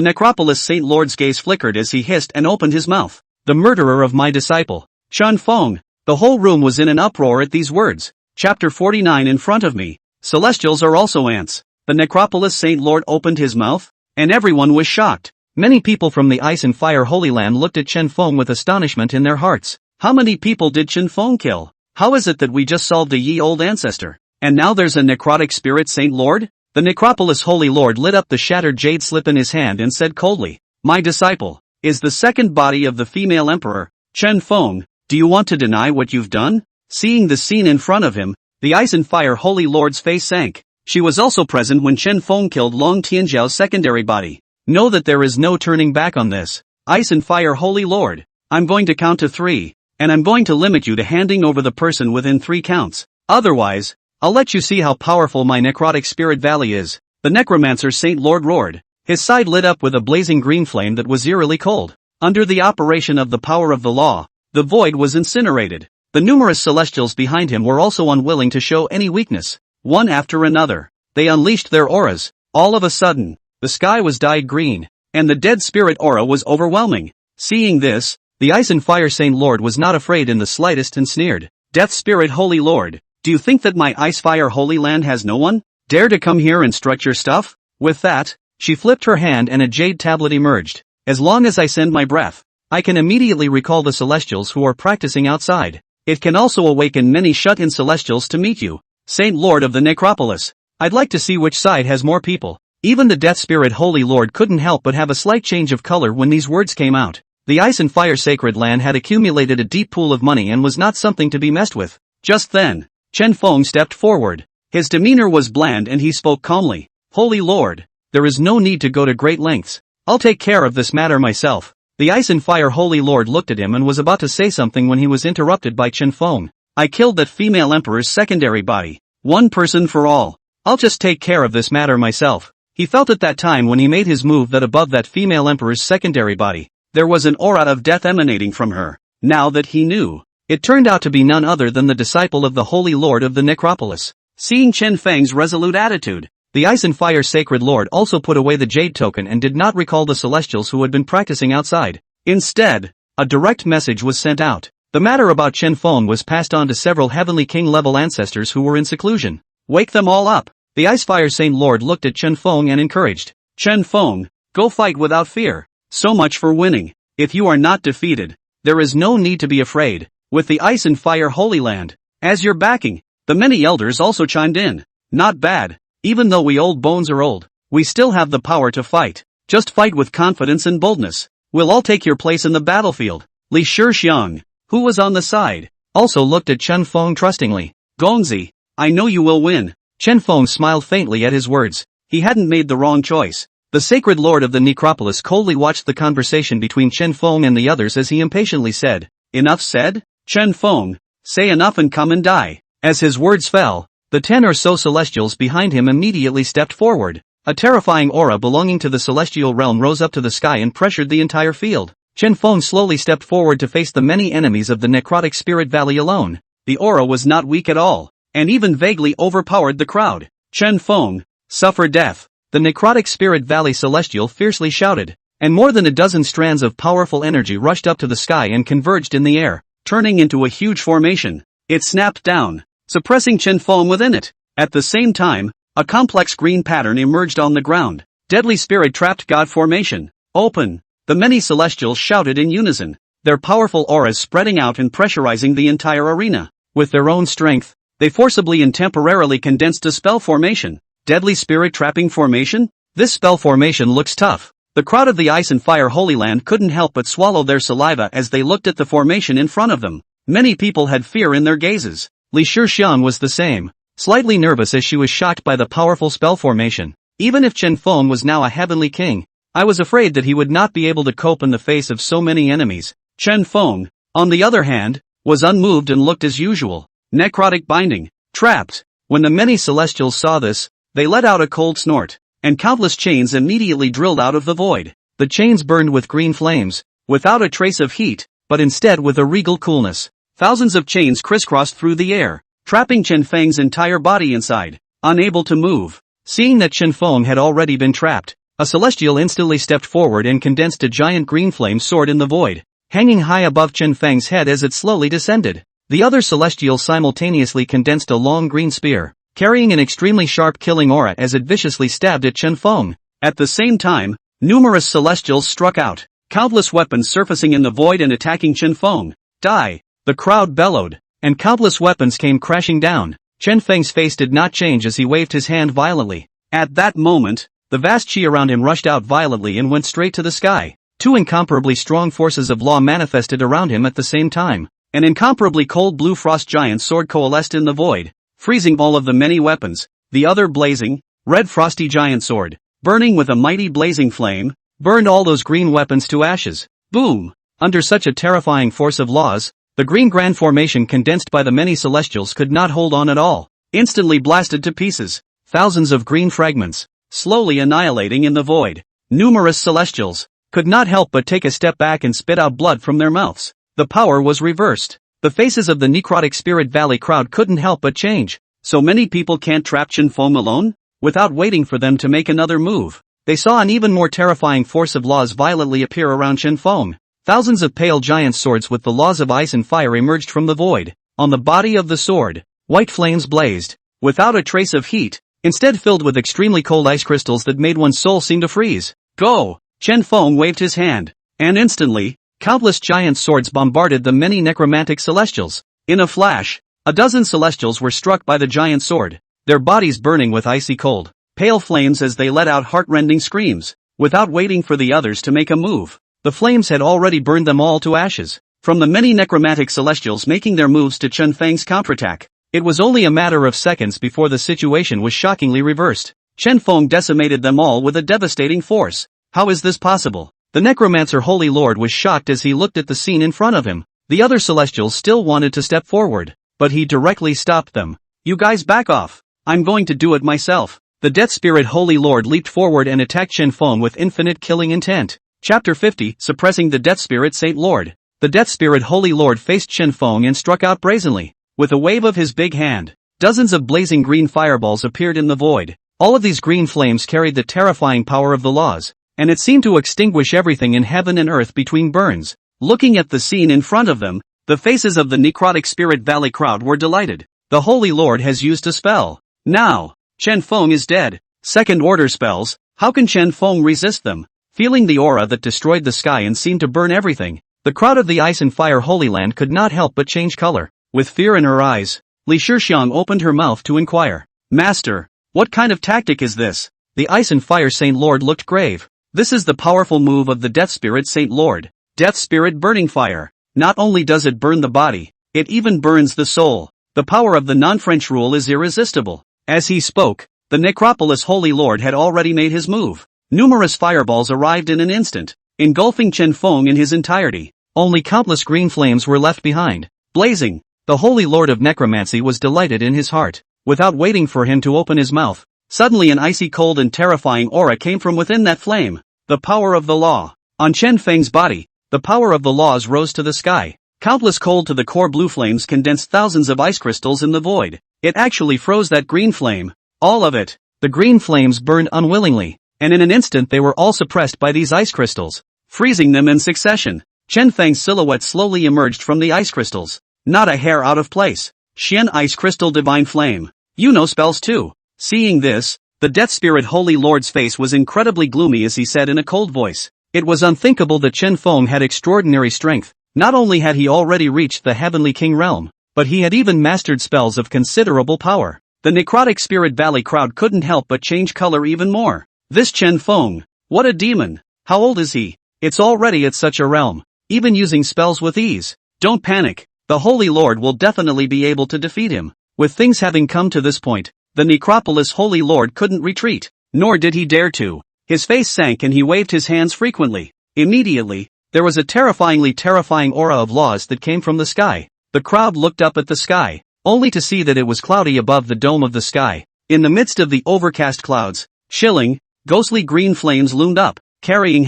Necropolis Saint Lord's gaze flickered as he hissed and opened his mouth. The murderer of my disciple, Chun Feng. The whole room was in an uproar at these words. Chapter 49 in front of me. Celestials are also ants. The Necropolis Saint Lord opened his mouth, and everyone was shocked. Many people from the Ice and Fire Holy Land looked at Chen Feng with astonishment in their hearts. How many people did Chen Feng kill? How is it that we just solved a ye old ancestor, and now there's a necrotic spirit Saint Lord? The Necropolis Holy Lord lit up the shattered jade slip in his hand and said coldly, my disciple is the second body of the female emperor, Chen Feng. Do you want to deny what you've done? Seeing the scene in front of him, the Ice and Fire Holy Lord's face sank. She was also present when Chen Feng killed Long Tianjiao's secondary body. Know that there is no turning back on this. Ice and Fire Holy Lord, I'm going to count to 3, and I'm going to limit you to handing over the person within 3 counts. Otherwise, I'll let you see how powerful my necrotic spirit valley is. The Necromancer Saint Lord roared. His side lit up with a blazing green flame that was eerily cold. Under the operation of the power of the law, the void was incinerated. The numerous Celestials behind him were also unwilling to show any weakness. One after another, they unleashed their auras. All of a sudden, the sky was dyed green, and the dead spirit aura was overwhelming. Seeing this, the Ice and Fire Saint Lord was not afraid in the slightest and sneered. Death Spirit Holy Lord, do you think that my Icefire Holy Land has no one? Dare to come here and strut your stuff? With that, she flipped her hand and a jade tablet emerged. As long as I send my breath, I can immediately recall the Celestials who are practicing outside. It can also awaken many shut-in Celestials to meet you. Saint Lord of the Necropolis, I'd like to see which side has more people. Even the Death Spirit Holy Lord couldn't help but have a slight change of color when these words came out. The Ice and Fire Sacred Land had accumulated a deep pool of money and was not something to be messed with. Just then, Chen Feng stepped forward. His demeanor was bland and he spoke calmly. Holy Lord, there is no need to go to great lengths. I'll take care of this matter myself. The Ice and Fire Holy Lord looked at him and was about to say something when he was interrupted by Chen Feng. I killed that female emperor's secondary body. One person for all. I'll just take care of this matter myself. He felt at that time when he made his move that above that female emperor's secondary body, there was an aura of death emanating from her. Now that he knew, it turned out to be none other than the disciple of the Holy Lord of the Necropolis. Seeing Chen Feng's resolute attitude, the Ice and Fire Sacred Lord also put away the jade token and did not recall the Celestials who had been practicing outside. Instead, a direct message was sent out. The matter about Chen Feng was passed on to several Heavenly King-level ancestors who were in seclusion. Wake them all up. The Icefire Saint Lord looked at Chen Feng and encouraged. Chen Feng, go fight without fear. So much for winning. If you are not defeated, there is no need to be afraid. With the Ice and Fire Holy Land as your backing, the many elders also chimed in. Not bad. Even though we old bones are old, We still have the power to fight. Just fight with confidence and boldness. We'll all take your place in the battlefield. Li Shixiang, who was on the side, also looked at Chen Feng trustingly. Gongzi, I know you will win. Chen Feng smiled faintly at his words. He hadn't made the wrong choice. The sacred lord of the Necropolis coldly watched the conversation between Chen Feng and the others as he impatiently said, Enough said? Chen Feng, say enough and come and die. As his words fell, the 10 or so celestials behind him immediately stepped forward. A terrifying aura belonging to the celestial realm rose up to the sky and pressured the entire field. Chen Feng slowly stepped forward to face the many enemies of the necrotic spirit valley alone. The aura was not weak at all, and even vaguely overpowered the crowd. Chen Feng, suffer death. The necrotic spirit valley celestial fiercely shouted, and more than a dozen strands of powerful energy rushed up to the sky and converged in the air, turning into a huge formation. It snapped down, suppressing Chen Feng within it. At the same time, a complex green pattern emerged on the ground. Deadly Spirit Trapped God Formation. Open! The many celestials shouted in unison, their powerful auras spreading out and pressurizing the entire arena. With their own strength, they forcibly and temporarily condensed a spell formation. Deadly Spirit Trapping Formation? This spell formation looks tough. The crowd of the Ice and Fire Holy Land couldn't help but swallow their saliva as they looked at the formation in front of them. Many people had fear in their gazes. Li Shixiang was the same, slightly nervous as she was shocked by the powerful spell formation. Even if Chen Feng was now a heavenly king, I was afraid that he would not be able to cope in the face of so many enemies. Chen Feng, on the other hand, was unmoved and looked as usual. Necrotic binding. Trapped. When the many celestials saw this, they let out a cold snort, and countless chains immediately drilled out of the void. The chains burned with green flames, without a trace of heat, but instead with a regal coolness. Thousands of chains crisscrossed through the air, trapping Chen Feng's entire body inside, unable to move. Seeing that Chen Feng had already been trapped, a celestial instantly stepped forward and condensed a giant green flame sword in the void, hanging high above Chen Feng's head as it slowly descended. The other celestial simultaneously condensed a long green spear, carrying an extremely sharp killing aura as it viciously stabbed at Chen Feng. At the same time, numerous celestials struck out, countless weapons surfacing in the void and attacking Chen Feng. Die! The crowd bellowed, and countless weapons came crashing down. Chen Feng's face did not change as he waved his hand violently. At that moment, the vast chi around him rushed out violently and went straight to the sky. Two incomparably strong forces of law manifested around him at the same time. An incomparably cold blue frost giant sword coalesced in the void, freezing all of the many weapons. The other blazing, red frosty giant sword, burning with a mighty blazing flame, burned all those green weapons to ashes. Boom! Under such a terrifying force of laws, the green grand formation condensed by the many celestials could not hold on at all, instantly blasted to pieces. Thousands of green fragments, slowly annihilating in the void. Numerous celestials could not help but take a step back and spit out blood from their mouths. The power was reversed. The faces of the necrotic spirit valley crowd couldn't help but change. So many people can't trap Chen Feng alone? Without waiting for them to make another move, they saw an even more terrifying force of laws violently appear around Chen Feng. Thousands of pale giant swords with the laws of ice and fire emerged from the void. On the body of the sword, white flames blazed, without a trace of heat, instead filled with extremely cold ice crystals that made one's soul seem to freeze. Go! Chen Feng waved his hand, and instantly, countless giant swords bombarded the many necromantic celestials. In a flash, a dozen celestials were struck by the giant sword, their bodies burning with icy cold, pale flames as they let out heart-rending screams. Without waiting for the others to make a move, the flames had already burned them all to ashes. From the many necromantic celestials making their moves to Chen Feng's counterattack, it was only a matter of seconds before the situation was shockingly reversed. Chen Feng decimated them all with a devastating force. How is this possible? The necromancer Holy Lord was shocked as he looked at the scene in front of him. The other celestials still wanted to step forward, but he directly stopped them. You guys back off. I'm going to do it myself. The Death Spirit Holy Lord leaped forward and attacked Chen Feng with infinite killing intent. Chapter 50, Suppressing the Death Spirit Saint Lord. The Death Spirit Holy Lord faced Chen Feng and struck out brazenly. With a wave of his big hand, dozens of blazing green fireballs appeared in the void. All of these green flames carried the terrifying power of the laws, and it seemed to extinguish everything in heaven and earth between burns. Looking at the scene in front of them, the faces of the necrotic spirit valley crowd were delighted. The Holy Lord has used a spell. Now, Chen Feng is dead. Second order spells, how can Chen Feng resist them? Feeling the aura that destroyed the sky and seemed to burn everything, the crowd of the Ice and Fire Holy Land could not help but change color. With fear in her eyes, Li Shixiang opened her mouth to inquire. Master, what kind of tactic is this? The Ice and Fire Saint Lord looked grave. This is the powerful move of the Death Spirit Saint Lord. Death Spirit Burning Fire. Not only does it burn the body, it even burns the soul. The power of the non-French rule is irresistible. As he spoke, the Necropolis Holy Lord had already made his move. Numerous fireballs arrived in an instant, engulfing Chen Feng in his entirety. Only countless green flames were left behind, blazing. The Holy Lord of Necromancy was delighted in his heart. Without waiting for him to open his mouth, suddenly an icy cold and terrifying aura came from within that flame. The power of the law. On Chen Feng's body, the power of the laws rose to the sky. Countless cold to the core blue flames condensed thousands of ice crystals in the void. It actually froze that green flame. All of it. The green flames burned unwillingly, and in an instant they were all suppressed by these ice crystals, freezing them in succession. Chen Feng's silhouette slowly emerged from the ice crystals. Not a hair out of place. Xian Ice Crystal Divine Flame. You know spells too. Seeing this, the Death Spirit Holy Lord's face was incredibly gloomy as he said in a cold voice. It was unthinkable that Chen Feng had extraordinary strength. Not only had he already reached the Heavenly King realm, but he had even mastered spells of considerable power. The Necrotic Spirit Valley crowd couldn't help but change color even more. This Chen Feng, what a demon! How old is he? It's already at such a realm, even using spells with ease. Don't panic. The Holy Lord will definitely be able to defeat him. With things having come to this point, the Necropolis Holy Lord couldn't retreat, nor did he dare to. His face sank and he waved his hands frequently. Immediately, there was a terrifying aura of laws that came from the sky. The crowd looked up at the sky, only to see that it was cloudy above the dome of the sky. In the midst of the overcast clouds, chilling, ghostly green flames loomed up, carrying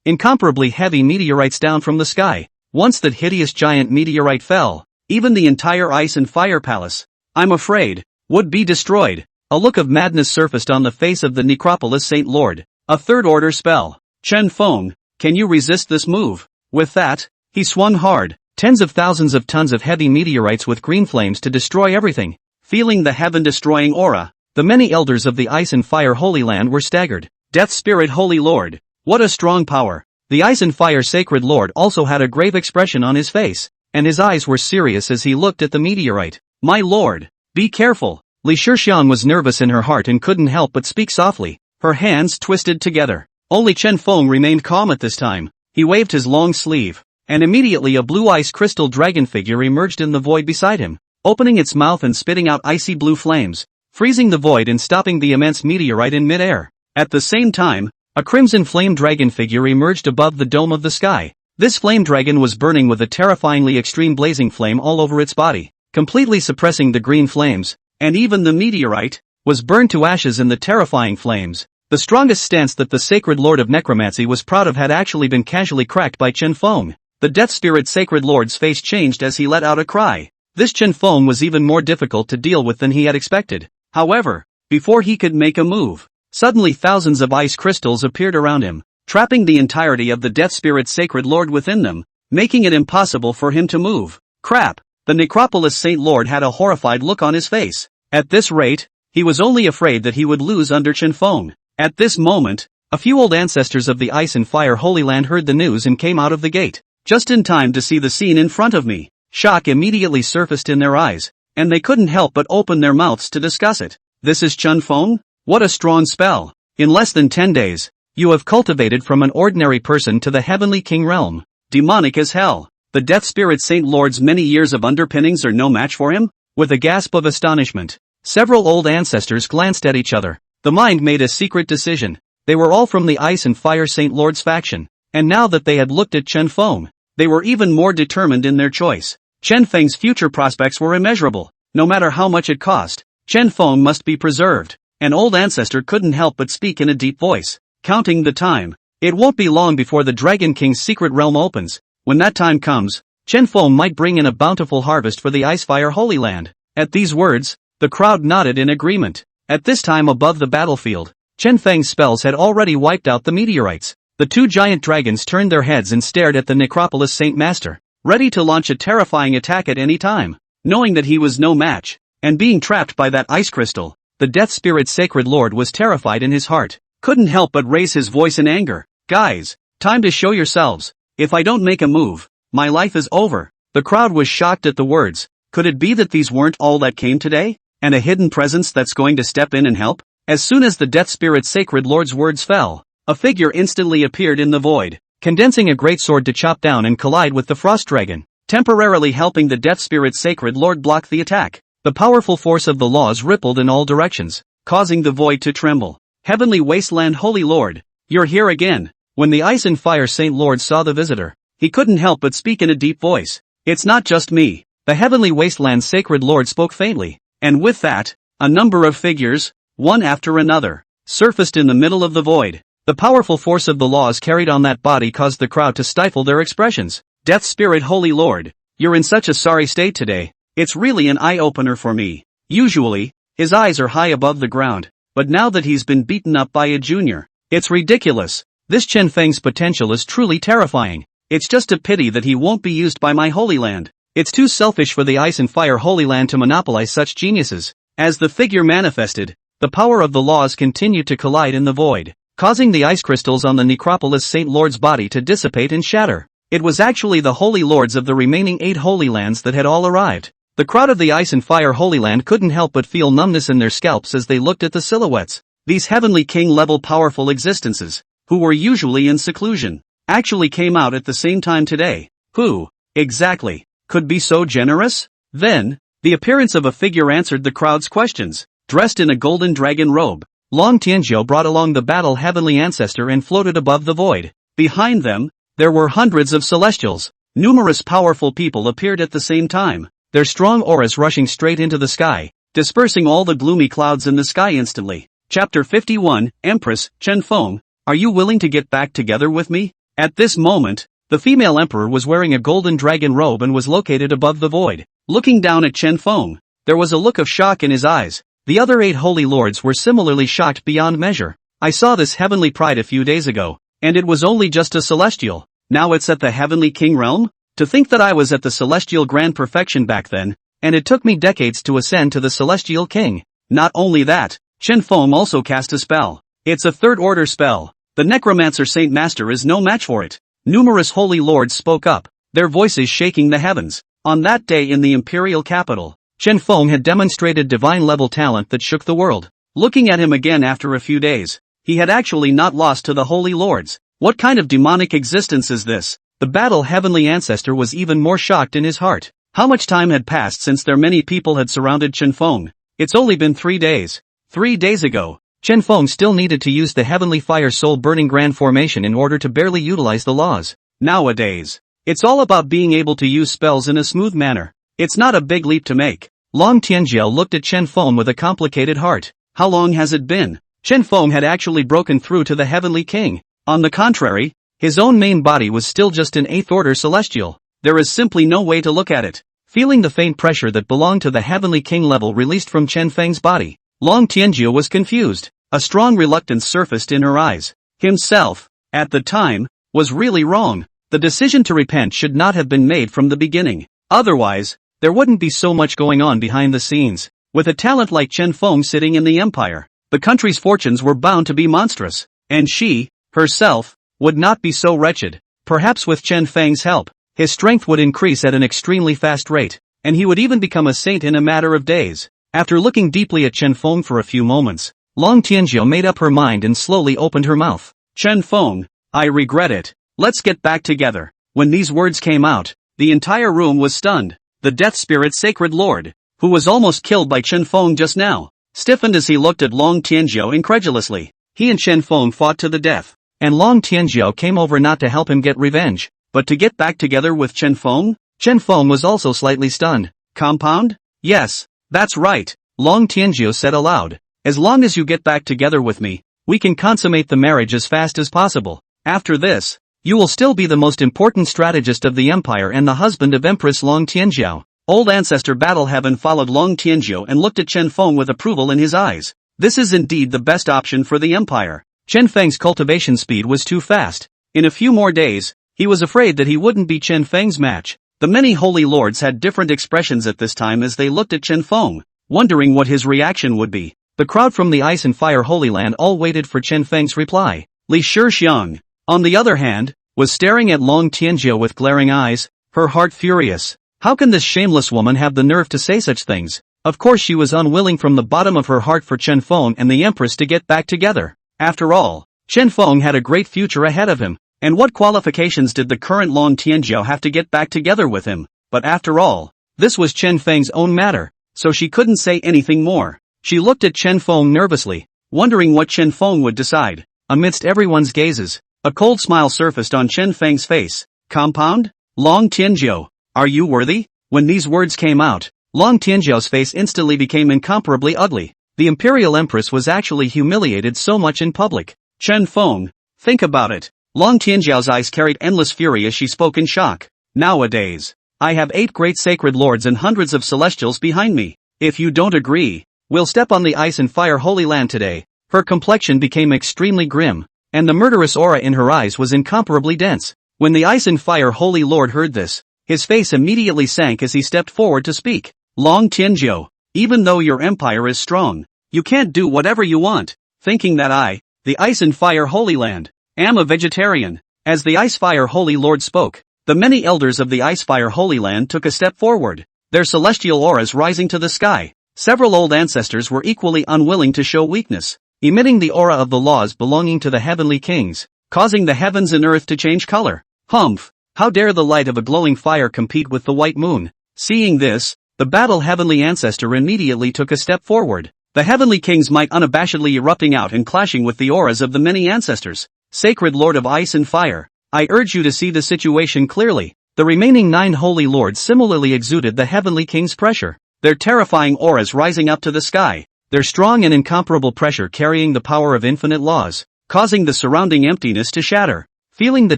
incomparably heavy meteorites down from the sky. Once that hideous giant meteorite fell, even the entire Ice and Fire Palace, I'm afraid, would be destroyed. A look of madness surfaced on the face of the Necropolis Saint Lord. A third-order spell. Chen Feng, can you resist this move? With that, he swung hard, tens of thousands of tons of heavy meteorites with green flames to destroy everything. Feeling the heaven-destroying aura, the many elders of the Ice and Fire Holy Land were staggered. Death Spirit Holy Lord, what a strong power! The Ice and Fire Sacred Lord also had a grave expression on his face, and his eyes were serious as he looked at the meteorite. My lord, be careful. Li Shixian was nervous in her heart and couldn't help but speak softly, her hands twisted together. Only Chen Feng remained calm at this time. He waved his long sleeve, and immediately a blue ice crystal dragon figure emerged in the void beside him, opening its mouth and spitting out icy blue flames, freezing the void and stopping the immense meteorite in midair. At the same time, a crimson flame dragon figure emerged above the dome of the sky. This flame dragon was burning with a terrifyingly extreme blazing flame all over its body, completely suppressing the green flames, and even the meteorite was burned to ashes in the terrifying flames. The strongest stance that the Sacred Lord of Necromancy was proud of had actually been casually cracked by Chen Feng. The Death Spirit Sacred Lord's face changed as he let out a cry. This Chen Feng was even more difficult to deal with than he had expected. However, before he could make a move, suddenly thousands of ice crystals appeared around him, trapping the entirety of the Death Spirit Sacred Lord within them, making it impossible for him to move. Crap! The Necropolis Saint Lord had a horrified look on his face. At this rate, he was only afraid that he would lose under Chen Feng. At this moment, a few old ancestors of the Ice and Fire Holy Land heard the news and came out of the gate, just in time to see the scene in front of me. Shock immediately surfaced in their eyes, and they couldn't help but open their mouths to discuss it. This is Chen Feng? What a strong spell! In less than 10 days, you have cultivated from an ordinary person to the Heavenly King realm. Demonic as hell. The Death Spirit Saint Lord's many years of underpinnings are no match for him? With a gasp of astonishment, several old ancestors glanced at each other. The mind made a secret decision. They were all from the Ice and Fire Saint Lord's faction, and now that they had looked at Chen Feng, they were even more determined in their choice. Chen Feng's future prospects were immeasurable. No matter how much it cost, Chen Feng must be preserved. An old ancestor couldn't help but speak in a deep voice, counting the time. It won't be long before the Dragon King's secret realm opens. When that time comes, Chen Feng might bring in a bountiful harvest for the Icefire Holy Land. At these words, the crowd nodded in agreement. At this time above the battlefield, Chen Feng's spells had already wiped out the meteorites. The two giant dragons turned their heads and stared at the Necropolis Saint Master, ready to launch a terrifying attack at any time. Knowing that he was no match, and being trapped by that ice crystal, the Death Spirit Sacred Lord was terrified in his heart, couldn't help but raise his voice in anger. Guys, time to show yourselves. If I don't make a move, my life is over. The crowd was shocked at the words. Could it be that these weren't all that came today? And a hidden presence that's going to step in and help? As soon as the Death Spirit's Sacred Lord's words fell, a figure instantly appeared in the void, condensing a great sword to chop down and collide with the Frost Dragon, temporarily helping the Death Spirit's Sacred Lord block the attack. The powerful force of the laws rippled in all directions, causing the void to tremble. Heavenly Wasteland Holy Lord, you're here again. When the Ice and Fire Saint Lord saw the visitor, he couldn't help but speak in a deep voice. It's not just me. The Heavenly Wasteland's Sacred Lord spoke faintly, and with that, a number of figures, one after another, surfaced in the middle of the void. The powerful force of the laws carried on that body caused the crowd to stifle their expressions. Death Spirit Holy Lord, you're in such a sorry state today. It's really an eye-opener for me. Usually, his eyes are high above the ground, but now that he's been beaten up by a junior, it's ridiculous. This Chen Feng's potential is truly terrifying. It's just a pity that he won't be used by my Holy Land. It's too selfish for the Ice and Fire Holy Land to monopolize such geniuses. As the figure manifested, the power of the laws continued to collide in the void, causing the ice crystals on the Necropolis Saint Lord's body to dissipate and shatter. It was actually the Holy Lords of the remaining 8 Holy Lands that had all arrived. The crowd of the Ice and Fire Holy Land couldn't help but feel numbness in their scalps as they looked at the silhouettes. These Heavenly King-level powerful existences, who were usually in seclusion, actually came out at the same time today. Who, exactly, could be so generous? Then, the appearance of a figure answered the crowd's questions. Dressed in a golden dragon robe, Long Tianzhou brought along the battle Heavenly Ancestor and floated above the void. Behind them, there were hundreds of celestials. Numerous powerful people appeared at the same time, their strong auras rushing straight into the sky, dispersing all the gloomy clouds in the sky instantly. Chapter 51, Empress, Chen Feng, are you willing to get back together with me? At this moment, the female emperor was wearing a golden dragon robe and was located above the void. Looking down at Chen Feng, there was a look of shock in his eyes. The other 8 holy lords were similarly shocked beyond measure. I saw this heavenly pride a few days ago, and it was only just a celestial. Now it's at the Heavenly King realm? To think that I was at the celestial grand perfection back then, and it took me decades to ascend to the celestial king. Not only that, Chen Feng also cast a spell. It's a third-order spell. The Necromancer Saint Master is no match for it. Numerous holy lords spoke up, their voices shaking the heavens. On that day in the Imperial capital, Chen Feng had demonstrated divine-level talent that shook the world. Looking at him again after a few days, he had actually not lost to the holy lords. What kind of demonic existence is this? The battle Heavenly Ancestor was even more shocked in his heart. How much time had passed since their many people had surrounded Chen Feng? It's only been 3 days. 3 days ago, Chen Feng still needed to use the Heavenly Fire Soul Burning Grand Formation in order to barely utilize the laws. Nowadays, it's all about being able to use spells in a smooth manner. It's not a big leap to make. Long Tianzhou looked at Chen Feng with a complicated heart. How long has it been? Chen Feng had actually broken through to the Heavenly King. On the contrary, his own main body was still just an 8th order celestial. There is simply no way to look at it. Feeling the faint pressure that belonged to the Heavenly King level released from Chen Feng's body, Long Tianzhou was confused. A strong reluctance surfaced in her eyes. Himself, at the time, was really wrong. The decision to repent should not have been made from the beginning. Otherwise, there wouldn't be so much going on behind the scenes. With a talent like Chen Feng sitting in the empire, the country's fortunes were bound to be monstrous. And she, herself, would not be so wretched. Perhaps with Chen Feng's help, his strength would increase at an extremely fast rate, and he would even become a saint in a matter of days. After looking deeply at Chen Feng for a few moments, Long Tianzhou made up her mind and slowly opened her mouth. Chen Feng, I regret it. Let's get back together. When these words came out, the entire room was stunned. The Death Spirit's Sacred Lord, who was almost killed by Chen Feng just now, stiffened as he looked at Long Tianzhou incredulously. He and Chen Feng fought to the death, and Long Tianzhou came over not to help him get revenge, but to get back together with Chen Feng? Chen Feng was also slightly stunned. Compound? Yes, that's right, Long Tianzhou said aloud. As long as you get back together with me, we can consummate the marriage as fast as possible. After this, you will still be the most important strategist of the empire and the husband of Empress Long Tianzhou. Old Ancestor Battlehaven followed Long Tianzhou and looked at Chen Feng with approval in his eyes. This is indeed the best option for the empire. Chen Feng's cultivation speed was too fast. In a few more days, he was afraid that he wouldn't be Chen Feng's match. The many holy lords had different expressions at this time as they looked at Chen Feng, wondering what his reaction would be. The crowd from the Ice and Fire Holy Land all waited for Chen Feng's reply. Li Shixiang, on the other hand, was staring at Long Tianzhou with glaring eyes, her heart furious. How can this shameless woman have the nerve to say such things? Of course she was unwilling from the bottom of her heart for Chen Feng and the Empress to get back together. After all, Chen Feng had a great future ahead of him, and what qualifications did the current Long Tianjiao have to get back together with him? But after all, this was Chen Feng's own matter, so she couldn't say anything more. She looked at Chen Feng nervously, wondering what Chen Feng would decide. Amidst everyone's gazes, a cold smile surfaced on Chen Feng's face. Compound? Long Tianjiao, are you worthy? When these words came out, Long Tianjiao's face instantly became incomparably ugly. The Imperial Empress was actually humiliated so much in public. Chen Feng, think about it. Long Tianjiao's eyes carried endless fury as she spoke in shock. Nowadays, I have 8 great sacred lords and hundreds of celestials behind me. If you don't agree, we'll step on the ice and fire Holy Land today. Her complexion became extremely grim, and the murderous aura in her eyes was incomparably dense. When the ice and fire Holy Lord heard this, his face immediately sank as he stepped forward to speak. Long Tianjiao, even though your empire is strong, you can't do whatever you want, thinking that I, the Ice and Fire Holy Land, am a vegetarian. As the Ice Fire Holy Lord spoke, the many elders of the Ice Fire Holy Land took a step forward, their celestial auras rising to the sky. Several old ancestors were equally unwilling to show weakness, emitting the aura of the laws belonging to the heavenly kings, causing the heavens and earth to change color. Humph! How dare the light of a glowing fire compete with the white moon? Seeing this, the battle heavenly ancestor immediately took a step forward, the heavenly king's might unabashedly erupting out and clashing with the auras of the many ancestors. Sacred Lord of Ice and Fire, I urge you to see the situation clearly. The remaining 9 holy lords similarly exuded the heavenly king's pressure, their terrifying auras rising up to the sky, their strong and incomparable pressure carrying the power of infinite laws, causing the surrounding emptiness to shatter. Feeling the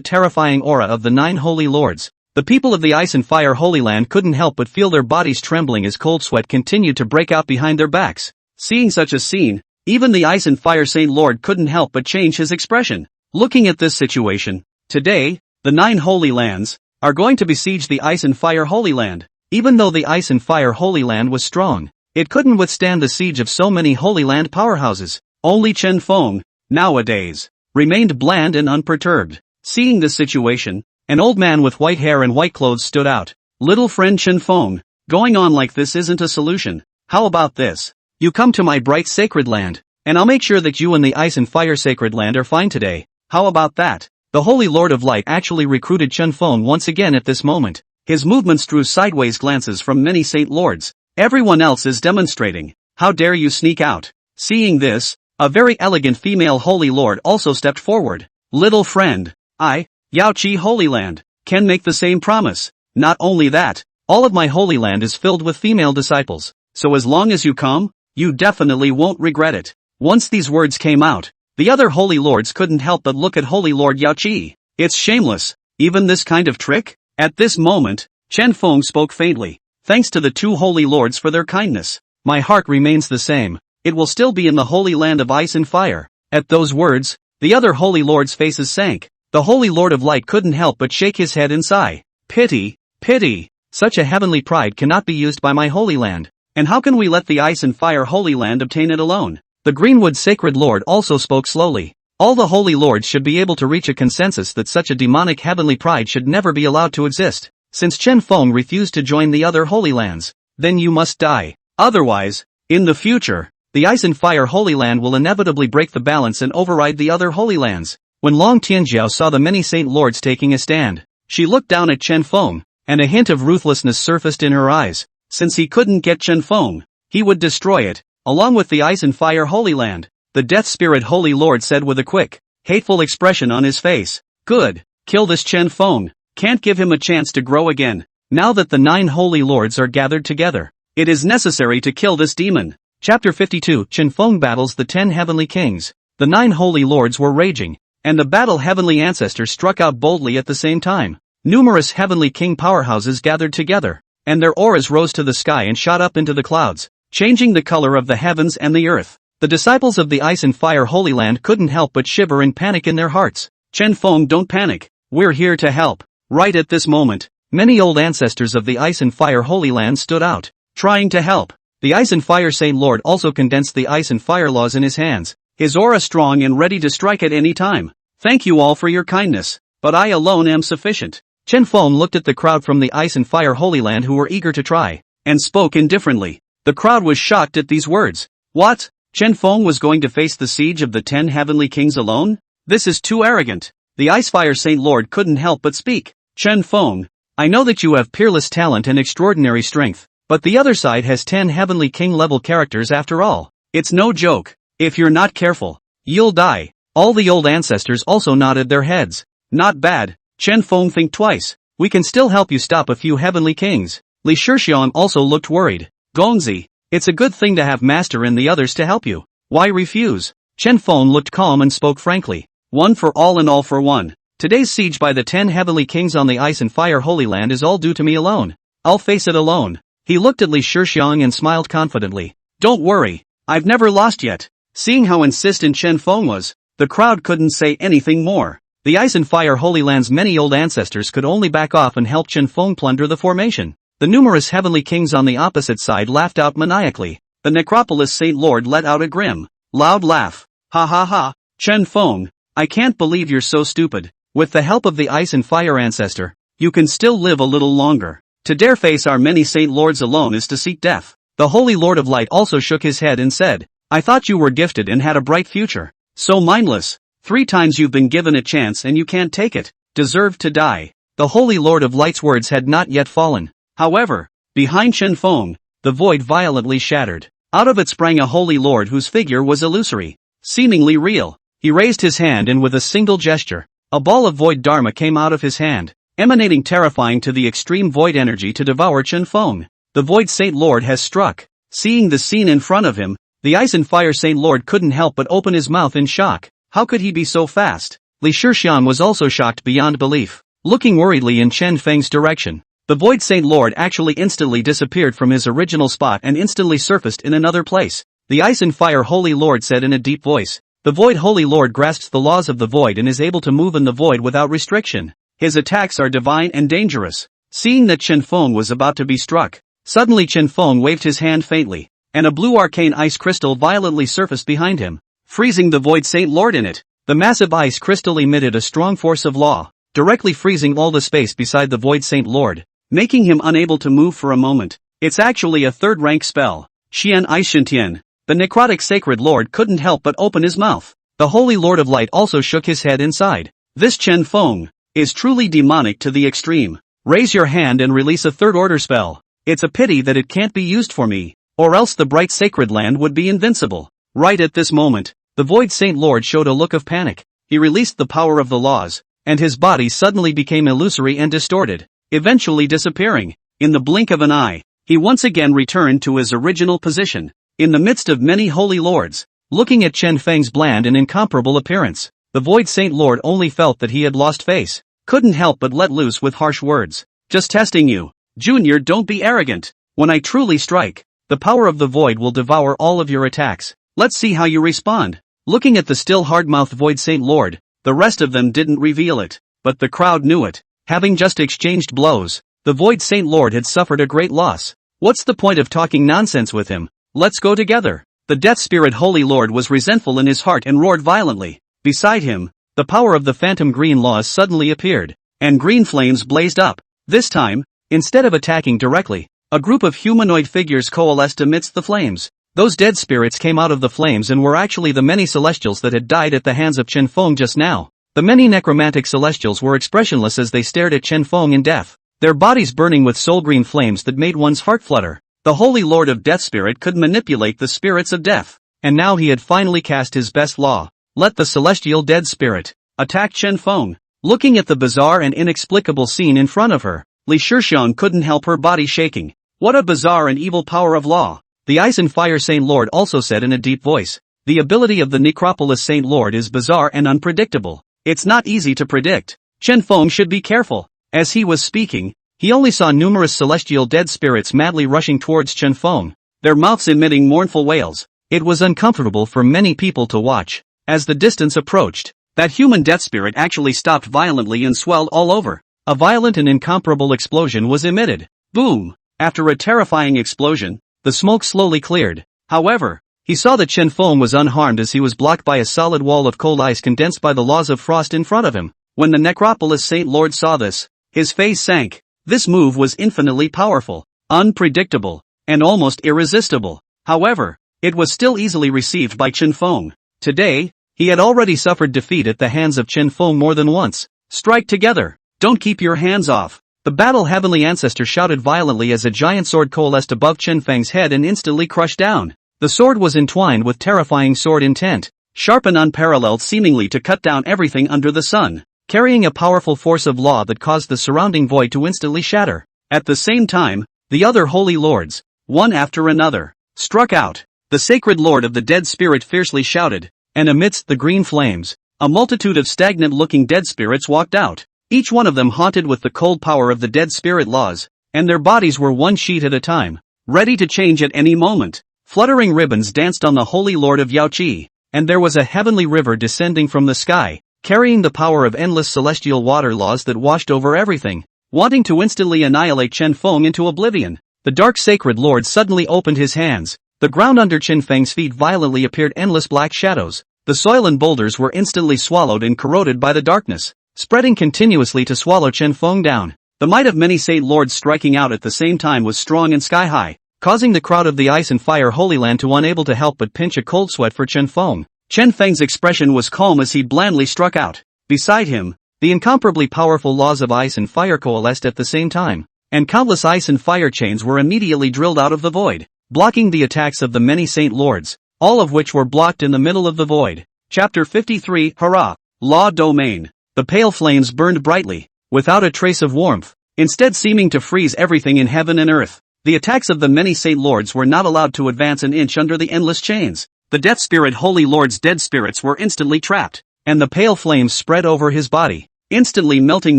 terrifying aura of the 9 holy lords, the people of the Ice and Fire Holy Land couldn't help but feel their bodies trembling as cold sweat continued to break out behind their backs. Seeing such a scene, even the Ice and Fire Saint Lord couldn't help but change his expression. Looking at this situation, today, the 9 Holy Lands are going to besiege the Ice and Fire Holy Land. Even though the Ice and Fire Holy Land was strong, it couldn't withstand the siege of so many Holy Land powerhouses. Only Chen Feng, nowadays, remained bland and unperturbed. Seeing this situation, an old man with white hair and white clothes stood out. Little friend Chen Feng, going on like this isn't a solution. How about this? You come to my bright sacred land, and I'll make sure that you and the Ice and Fire Sacred Land are fine today. How about that? The Holy Lord of Light actually recruited Chen Feng once again at this moment. His movements drew sideways glances from many Saint Lords. Everyone else is demonstrating. How dare you sneak out? Seeing this, a very elegant female Holy Lord also stepped forward. Little friend, I, Yao Qi Holy Land, can make the same promise. Not only that, all of my Holy Land is filled with female disciples, so as long as you come, you definitely won't regret it. Once these words came out, the other Holy Lords couldn't help but look at Holy Lord Yao Qi. It's shameless, even this kind of trick? At this moment, Chen Feng spoke faintly. Thanks to the 2 Holy Lords for their kindness, my heart remains the same. It will still be in the Holy Land of Ice and Fire. At those words, the other Holy Lords' faces sank. The Holy Lord of Light couldn't help but shake his head and sigh. Pity, pity. Such a heavenly pride cannot be used by my Holy Land. And how can we let the Ice and Fire Holy Land obtain it alone? The Greenwood Sacred Lord also spoke slowly. All the Holy Lords should be able to reach a consensus that such a demonic heavenly pride should never be allowed to exist. Since Chen Feng refused to join the other Holy Lands, then you must die. Otherwise, in the future, the Ice and Fire Holy Land will inevitably break the balance and override the other Holy Lands. When Long Tianjiao saw the many Saint Lords taking a stand, she looked down at Chen Feng, and a hint of ruthlessness surfaced in her eyes. Since he couldn't get Chen Feng, he would destroy it, along with the Ice and Fire Holy Land. The Death Spirit Holy Lord said with a quick, hateful expression on his face. Good, kill this Chen Feng. Can't give him a chance to grow again. Now that the 9 Holy Lords are gathered together, it is necessary to kill this demon. Chapter 52 Chen Feng battles the 10 Heavenly Kings. The 9 Holy Lords were raging, and the battle Heavenly Ancestor struck out boldly at the same time. Numerous Heavenly King powerhouses gathered together, and their auras rose to the sky and shot up into the clouds, changing the color of the heavens and the earth. The disciples of the Ice and Fire Holy Land couldn't help but shiver in panic in their hearts. Chen Feng, don't panic. We're here to help. Right at this moment, many old ancestors of the Ice and Fire Holy Land stood out, trying to help. The Ice and Fire Saint Lord also condensed the Ice and Fire laws in his hands, his aura strong and ready to strike at any time. Thank you all for your kindness, but I alone am sufficient. Chen Feng looked at the crowd from the Ice and Fire Holy Land who were eager to try, and spoke indifferently. The crowd was shocked at these words. What? Chen Feng was going to face the siege of the 10 heavenly kings alone? This is too arrogant. The Icefire Saint Lord couldn't help but speak. Chen Feng, I know that you have peerless talent and extraordinary strength, but the other side has 10 heavenly king level characters after all. It's no joke. If you're not careful, you'll die. All the old ancestors also nodded their heads. Not bad. Chen Feng, think twice. We can still help you stop a few heavenly kings. Li Shixiang also looked worried. Gongzi, it's a good thing to have Master and the others to help you. Why refuse? Chen Feng looked calm and spoke frankly. One for all and all for one. Today's siege by the 10 heavenly kings on the ice and fire Holy Land is all due to me alone. I'll face it alone. He looked at Li Shixiang and smiled confidently. Don't worry. I've never lost yet. Seeing how insistent Chen Feng was, the crowd couldn't say anything more. The ice and fire Holy Land's many old ancestors could only back off and help Chen Feng plunder the formation. The numerous heavenly kings on the opposite side laughed out maniacally. The Necropolis Saint Lord let out a grim, loud laugh. Ha ha ha. Chen Feng, I can't believe you're so stupid. With the help of the ice and fire ancestor, you can still live a little longer. To dare face our many Saint Lords alone is to seek death. The Holy Lord of Light also shook his head and said, I thought you were gifted and had a bright future. So mindless. 3 times you've been given a chance and you can't take it. Deserved to die. The Holy Lord of Light's words had not yet fallen. However, behind Chen Feng, the void violently shattered. Out of it sprang a Holy Lord whose figure was illusory, seemingly real. He raised his hand and with a single gesture, a ball of void dharma came out of his hand, emanating terrifying to the extreme void energy to devour Chen Feng. The Void Saint Lord has struck. Seeing the scene in front of him, the Ice and Fire Saint Lord couldn't help but open his mouth in shock. How could he be so fast? Li Shixiang was also shocked beyond belief. Looking worriedly in Chen Feng's direction, the Void Saint Lord actually instantly disappeared from his original spot and instantly surfaced in another place. The Ice and Fire Holy Lord said in a deep voice. The Void Holy Lord grasps the laws of the Void and is able to move in the Void without restriction. His attacks are divine and dangerous. Seeing that Chen Feng was about to be struck, suddenly Chen Feng waved his hand faintly, and a blue arcane ice crystal violently surfaced behind him, freezing the Void Saint Lord in it. The massive ice crystal emitted a strong force of law, directly freezing all the space beside the Void Saint Lord, making him unable to move for a moment. It's actually a 3rd-rank spell. Xian Aishintian. The necrotic sacred lord couldn't help but open his mouth. The Holy Lord of Light also shook his head inside. This Chen Feng is truly demonic to the extreme. Raise your hand and release a 3rd-order spell. It's a pity that it can't be used for me, or else the bright sacred land would be invincible. Right at this moment, the Void Saint Lord showed a look of panic. He released the power of the laws, and his body suddenly became illusory and distorted, eventually disappearing. In the blink of an eye, he once again returned to his original position. In the midst of many holy lords, looking at Chen Feng's bland and incomparable appearance, the Void Saint Lord only felt that he had lost face, couldn't help but let loose with harsh words. Just testing you. Junior, don't be arrogant. When I truly strike, the power of the Void will devour all of your attacks. Let's see how you respond. Looking at the still hard-mouthed Void Saint Lord, the rest of them didn't reveal it, but the crowd knew it. Having just exchanged blows, the Void Saint Lord had suffered a great loss. What's the point of talking nonsense with him? Let's go together. The Death Spirit Holy Lord was resentful in his heart and roared violently. Beside him, the power of the Phantom Green Laws suddenly appeared, and green flames blazed up. This time, instead of attacking directly, a group of humanoid figures coalesced amidst the flames. Those dead spirits came out of the flames and were actually the many celestials that had died at the hands of Chen Feng just now. The many necromantic celestials were expressionless as they stared at Chen Feng in death, their bodies burning with soul-green flames that made one's heart flutter. The Holy Lord of Death Spirit could manipulate the spirits of death, and now he had finally cast his best law. Let the celestial dead spirit attack Chen Feng. Looking at the bizarre and inexplicable scene in front of her, Li Shixiang couldn't help her body shaking. What a bizarre and evil power of law. The Ice and Fire Saint Lord also said in a deep voice. The ability of the Necropolis Saint Lord is bizarre and unpredictable. It's not easy to predict. Chen Feng should be careful. As he was speaking, he only saw numerous celestial dead spirits madly rushing towards Chen Feng, their mouths emitting mournful wails. It was uncomfortable for many people to watch. As the distance approached, that human death spirit actually stopped violently and swelled all over. A violent and incomparable explosion was emitted. Boom! After a terrifying explosion, the smoke slowly cleared. However, he saw that Chen Feng was unharmed as he was blocked by a solid wall of cold ice condensed by the laws of frost in front of him. When the Necropolis Saint Lord saw this, his face sank. This move was infinitely powerful, unpredictable, and almost irresistible. However, it was still easily received by Chen Feng. Today, he had already suffered defeat at the hands of Chen Feng more than once. Strike together! Don't keep your hands off! The battle heavenly ancestor shouted violently as a giant sword coalesced above Chen Feng's head and instantly crushed down. The sword was entwined with terrifying sword intent, sharp and unparalleled, seemingly to cut down everything under the sun, carrying a powerful force of law that caused the surrounding void to instantly shatter. At the same time, the other holy lords, one after another, struck out. The sacred lord of the dead spirit fiercely shouted, and amidst the green flames, a multitude of stagnant-looking dead spirits walked out, each one of them haunted with the cold power of the dead spirit laws, and their bodies were one sheet at a time, ready to change at any moment. Fluttering ribbons danced on the holy lord of Yaoqi, and there was a heavenly river descending from the sky, carrying the power of endless celestial water laws that washed over everything, wanting to instantly annihilate Chen Feng into oblivion. The dark sacred lord suddenly opened his hands. The ground under Chen Feng's feet violently appeared endless black shadows. The soil and boulders were instantly swallowed and corroded by the darkness, spreading continuously to swallow Chen Feng down. The might of many saint lords striking out at the same time was strong and sky-high, causing the crowd of the ice and fire holy land to unable to help but pinch a cold sweat for Chen Feng. Chen Feng's expression was calm as he blandly struck out. Beside him, the incomparably powerful laws of ice and fire coalesced at the same time, and countless ice and fire chains were immediately drilled out of the void, blocking the attacks of the many saint lords, all of which were blocked in the middle of the void. Chapter 53 Hurrah! Law Domain. The pale flames burned brightly, without a trace of warmth, instead seeming to freeze everything in heaven and earth. The attacks of the many saint lords were not allowed to advance an inch under the endless chains. The death spirit holy lord's dead spirits were instantly trapped, and the pale flames spread over his body, instantly melting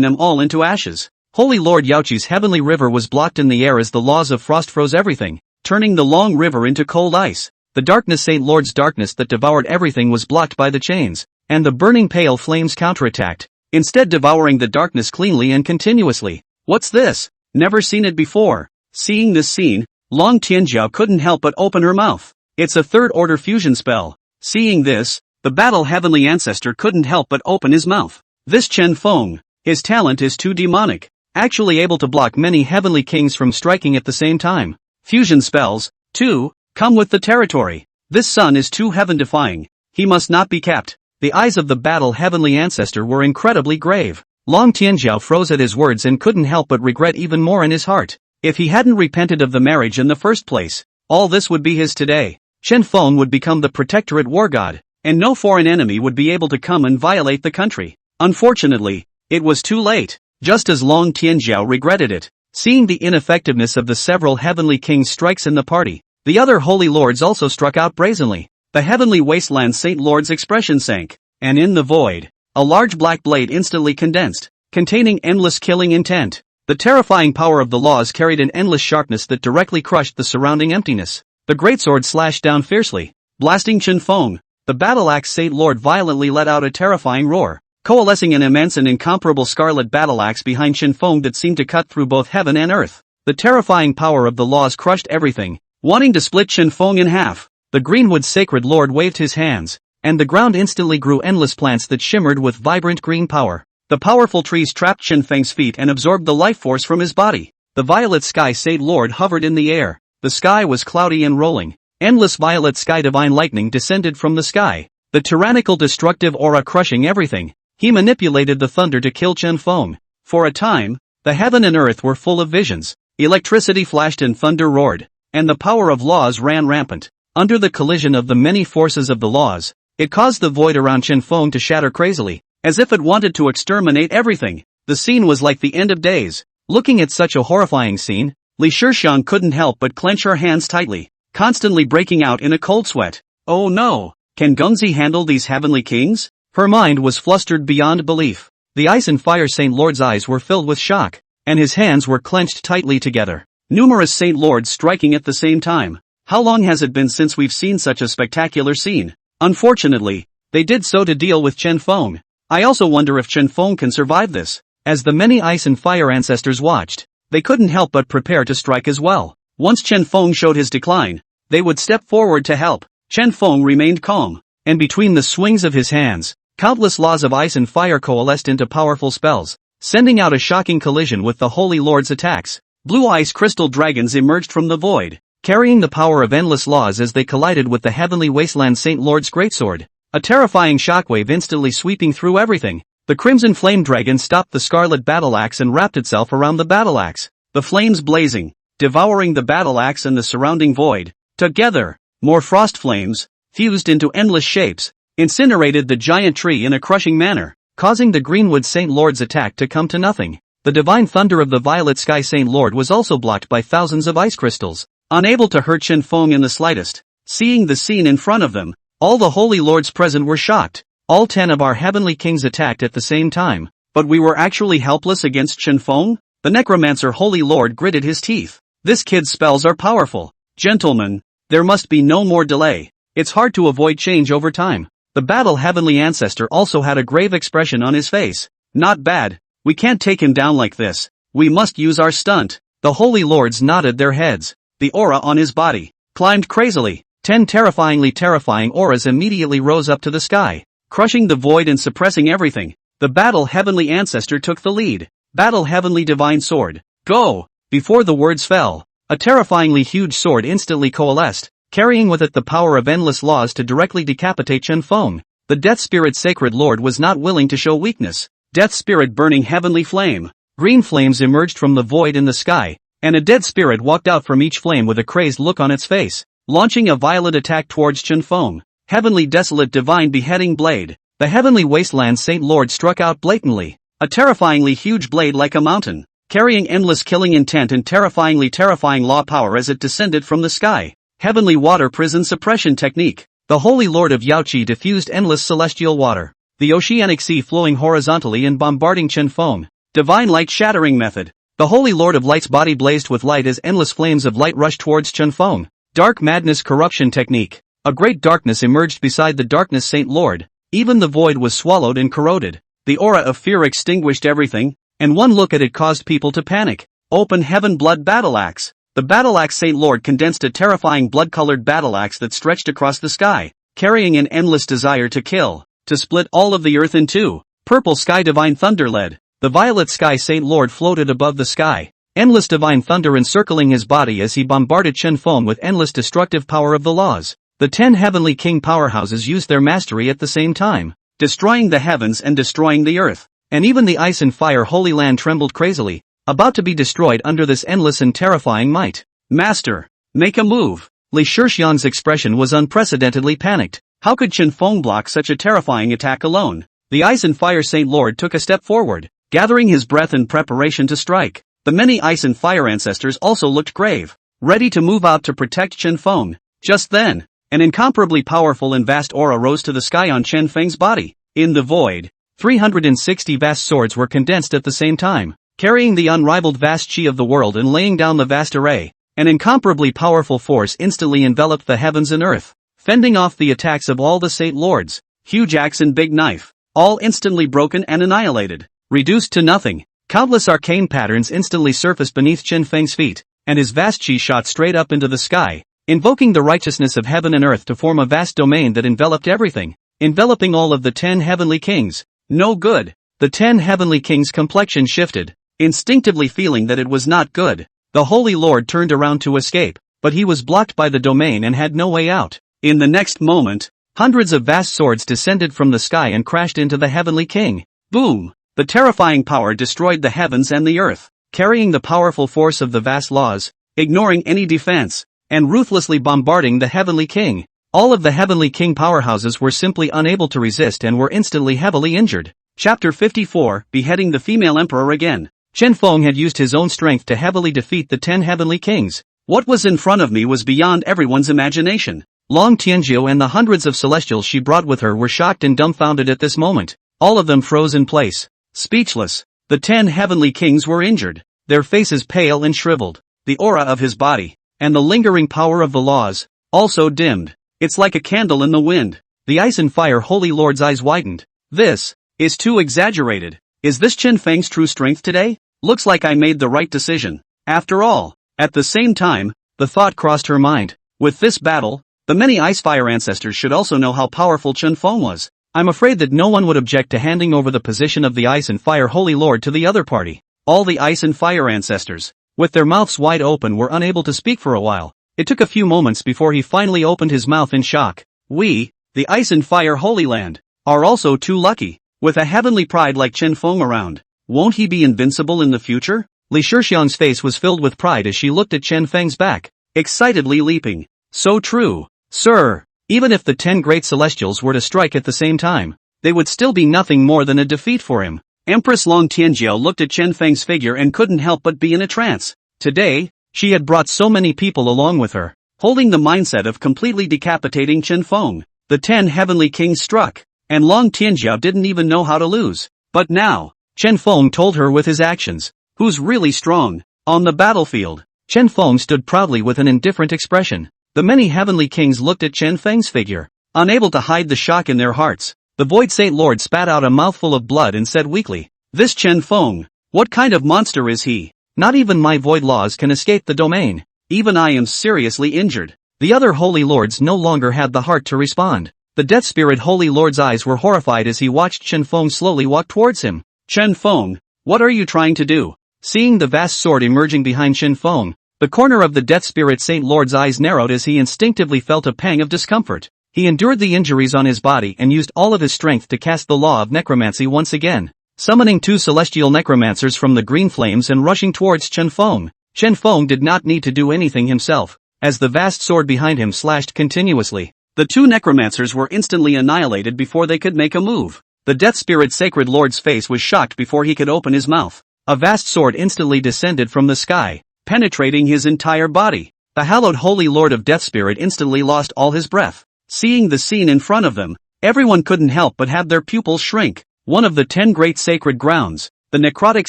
them all into ashes. Holy Lord Yaoqi's heavenly river was blocked in the air as the laws of frost froze everything, turning the long river into cold ice. The darkness saint lord's darkness that devoured everything was blocked by the chains, and the burning pale flames counterattacked, instead devouring the darkness cleanly and continuously. What's this? Never seen it before. Seeing this scene, Long Tianjiao couldn't help but open her mouth. It's a third-order fusion spell. Seeing this, the battle heavenly ancestor couldn't help but open his mouth. This Chen Feng, his talent is too demonic, actually able to block many heavenly kings from striking at the same time. Fusion spells, too, come with the territory. This son is too heaven-defying. He must not be kept. The eyes of the battle heavenly ancestor were incredibly grave. Long Tianjiao froze at his words and couldn't help but regret even more in his heart. If he hadn't repented of the marriage in the first place, all this would be his today. Chen Feng would become the protectorate war god, and no foreign enemy would be able to come and violate the country. Unfortunately, it was too late, just as Long Tianjiao regretted it. Seeing the ineffectiveness of the several heavenly kings' strikes in the party, the other holy lords also struck out brazenly. The heavenly wasteland saint lord's expression sank, and in the void, a large black blade instantly condensed, containing endless killing intent. The terrifying power of the laws carried an endless sharpness that directly crushed the surrounding emptiness. The greatsword slashed down fiercely, blasting Chen Feng. The battle-axe saint lord violently let out a terrifying roar, coalescing an immense and incomparable scarlet battle-axe behind Chen Feng that seemed to cut through both heaven and earth. The terrifying power of the laws crushed everything, wanting to split Chen Feng in half. The greenwood sacred lord waved his hands, and the ground instantly grew endless plants that shimmered with vibrant green power. The powerful trees trapped Chen Feng's feet and absorbed the life force from his body. The violet sky saint lord hovered in the air. The sky was cloudy and rolling. Endless violet sky divine lightning descended from the sky, the tyrannical destructive aura crushing everything. He manipulated the thunder to kill Chen Feng. For a time, the heaven and earth were full of visions. Electricity flashed and thunder roared, and the power of laws ran rampant. Under the collision of the many forces of the laws, it caused the void around Chen Feng to shatter crazily, as if it wanted to exterminate everything. The scene was like the end of days. Looking at such a horrifying scene, Li Shixiang couldn't help but clench her hands tightly, constantly breaking out in a cold sweat. Oh no! Can Gengzi handle these heavenly kings? Her mind was flustered beyond belief. The ice and fire saint lord's eyes were filled with shock, and his hands were clenched tightly together. Numerous saint lords striking at the same time. How long has it been since we've seen such a spectacular scene? Unfortunately, they did so to deal with Chen Feng. I also wonder if Chen Feng can survive this. As the many ice and fire ancestors watched, they couldn't help but prepare to strike as well. Once Chen Feng showed his decline, they would step forward to help. Chen Feng remained calm, and between the swings of his hands, countless laws of ice and fire coalesced into powerful spells, sending out a shocking collision with the Holy Lord's attacks. Blue ice crystal dragons emerged from the void, carrying the power of endless laws as they collided with the heavenly wasteland Saint Lord's greatsword. A terrifying shockwave instantly sweeping through everything. The crimson flame dragon stopped the scarlet battle axe and wrapped itself around the battle axe. The flames blazing, devouring the battle axe and the surrounding void. Together, more frost flames, fused into endless shapes, incinerated the giant tree in a crushing manner, causing the Greenwood Saint Lord's attack to come to nothing. The divine thunder of the violet sky Saint Lord was also blocked by thousands of ice crystals, unable to hurt Chen Feng in the slightest. Seeing the scene in front of them, all the holy lords present were shocked. All 10 of our heavenly kings attacked at the same time, but we were actually helpless against Chen Feng? The necromancer holy lord gritted his teeth. This kid's spells are powerful. Gentlemen, there must be no more delay. It's hard to avoid change over time. The battle heavenly ancestor also had a grave expression on his face. Not bad. We can't take him down like this. We must use our stunt. The holy lords nodded their heads. The aura on his body climbed crazily. 10 terrifying auras immediately rose up to the sky, crushing the void and suppressing everything. The battle heavenly ancestor took the lead. Battle heavenly divine sword. Go! Before the words fell, a terrifyingly huge sword instantly coalesced, carrying with it the power of endless laws to directly decapitate Chen Feng. The Death Spirit Sacred Lord was not willing to show weakness. Death Spirit burning heavenly flame. Green flames emerged from the void in the sky, and a dead spirit walked out from each flame with a crazed look on its face, launching a violent attack towards Chen Feng. Heavenly Desolate Divine Beheading Blade. The heavenly wasteland Saint Lord struck out blatantly, a terrifyingly huge blade like a mountain, carrying endless killing intent and terrifying law power as it descended from the sky. Heavenly Water Prison Suppression Technique. The Holy Lord of Yaoqi diffused endless celestial water, the oceanic sea flowing horizontally and bombarding Chen Feng. Divine Light Shattering Method. The Holy Lord of Light's body blazed with light as endless flames of light rushed towards Chen Feng. Dark Madness Corruption Technique. A great darkness emerged beside the darkness Saint Lord. Even the void was swallowed and corroded. The aura of fear extinguished everything, and one look at it caused people to panic. Open Heaven Blood Battle Axe. The Battle Axe Saint Lord condensed a terrifying blood-colored battle axe that stretched across the sky, carrying an endless desire to kill, to split all of the earth in two. Purple Sky Divine Thunder led. The Violet Sky Saint Lord floated above the sky, endless divine thunder encircling his body as he bombarded Chen Feng with endless destructive power of the laws. The 10 heavenly king powerhouses used their mastery at the same time, destroying the heavens and destroying the earth. And even the ice and fire holy land trembled crazily, about to be destroyed under this endless and terrifying might. Master, make a move. Li Shixiang's expression was unprecedentedly panicked. How could Chen Feng block such a terrifying attack alone? The ice and fire Saint Lord took a step forward, gathering his breath in preparation to strike. The many ice and fire ancestors also looked grave, ready to move out to protect Chen Feng. Just then, an incomparably powerful and vast aura rose to the sky on Chen Feng's body. In the void, 360 vast swords were condensed at the same time, carrying the unrivaled vast chi of the world and laying down the vast array. An incomparably powerful force instantly enveloped the heavens and earth, fending off the attacks of all the Saint Lords. Huge axe and big knife, all instantly broken and annihilated, reduced to nothing. Countless arcane patterns instantly surfaced beneath Chen Feng's feet, and his vast chi shot straight up into the sky, invoking the righteousness of heaven and earth to form a vast domain that enveloped everything, enveloping all of the 10 heavenly kings. No good. The 10 heavenly kings' complexion shifted, instinctively feeling that it was not good. The Holy Lord turned around to escape, but he was blocked by the domain and had no way out. In the next moment, hundreds of vast swords descended from the sky and crashed into the heavenly king. Boom! The terrifying power destroyed the heavens and the earth, carrying the powerful force of the vast laws, ignoring any defense, and ruthlessly bombarding the heavenly king. All of the heavenly king powerhouses were simply unable to resist and were instantly heavily injured. Chapter 54, Beheading the Female Emperor Again. Chen Feng had used his own strength to heavily defeat the 10 heavenly kings. What was in front of me was beyond everyone's imagination. Long Tianzhou and the hundreds of celestials she brought with her were shocked and dumbfounded at this moment. All of them froze in place, speechless. The 10 heavenly kings were injured, their faces pale and shriveled. The aura of his body, and the lingering power of the laws, also dimmed. It's like a candle in the wind. The ice and fire holy lord's eyes widened. This is too exaggerated. Is this Chen Feng's true strength today? Looks like I made the right decision, after all. At the same time, the thought crossed her mind. With this battle, the many ice fire ancestors should also know how powerful Chen Feng was. I'm afraid that no one would object to handing over the position of the ice and fire holy lord to the other party. All the ice and fire ancestors, with their mouths wide open, were unable to speak for a while. It took a few moments before he finally opened his mouth in shock. We, the Ice and Fire Holy Land, are also too lucky. With a heavenly pride like Chen Feng around, won't he be invincible in the future? Li Shixiang's face was filled with pride as she looked at Chen Feng's back, excitedly leaping. So true, sir. Even if the 10 great celestials were to strike at the same time, they would still be nothing more than a defeat for him. Empress Long Tianjiao looked at Chen Feng's figure and couldn't help but be in a trance. Today, she had brought so many people along with her, holding the mindset of completely decapitating Chen Feng. The 10 heavenly kings struck, and Long Tianjiao didn't even know how to lose. But now, Chen Feng told her with his actions, who's really strong. On the battlefield, Chen Feng stood proudly with an indifferent expression. The many heavenly kings looked at Chen Feng's figure, unable to hide the shock in their hearts. The Void Saint Lord spat out a mouthful of blood and said weakly, "This Chen Feng, what kind of monster is he? Not even my void laws can escape the domain. Even I am seriously injured." The other holy lords no longer had the heart to respond. The Death Spirit Holy Lord's eyes were horrified as he watched Chen Feng slowly walk towards him. "Chen Feng, what are you trying to do?" Seeing the vast sword emerging behind Chen Feng, the corner of the Death Spirit Saint Lord's eyes narrowed as he instinctively felt a pang of discomfort. He endured the injuries on his body and used all of his strength to cast the law of necromancy once again, summoning 2 celestial necromancers from the green flames and rushing towards Chen Feng. Chen Feng did not need to do anything himself, as the vast sword behind him slashed continuously. The 2 necromancers were instantly annihilated before they could make a move. The Death Spirit Sacred Lord's face was shocked before he could open his mouth. A vast sword instantly descended from the sky, penetrating his entire body. The hallowed Holy Lord of Death Spirit instantly lost all his breath. Seeing the scene in front of them, everyone couldn't help but have their pupils shrink. One of the 10 great sacred grounds, the necrotic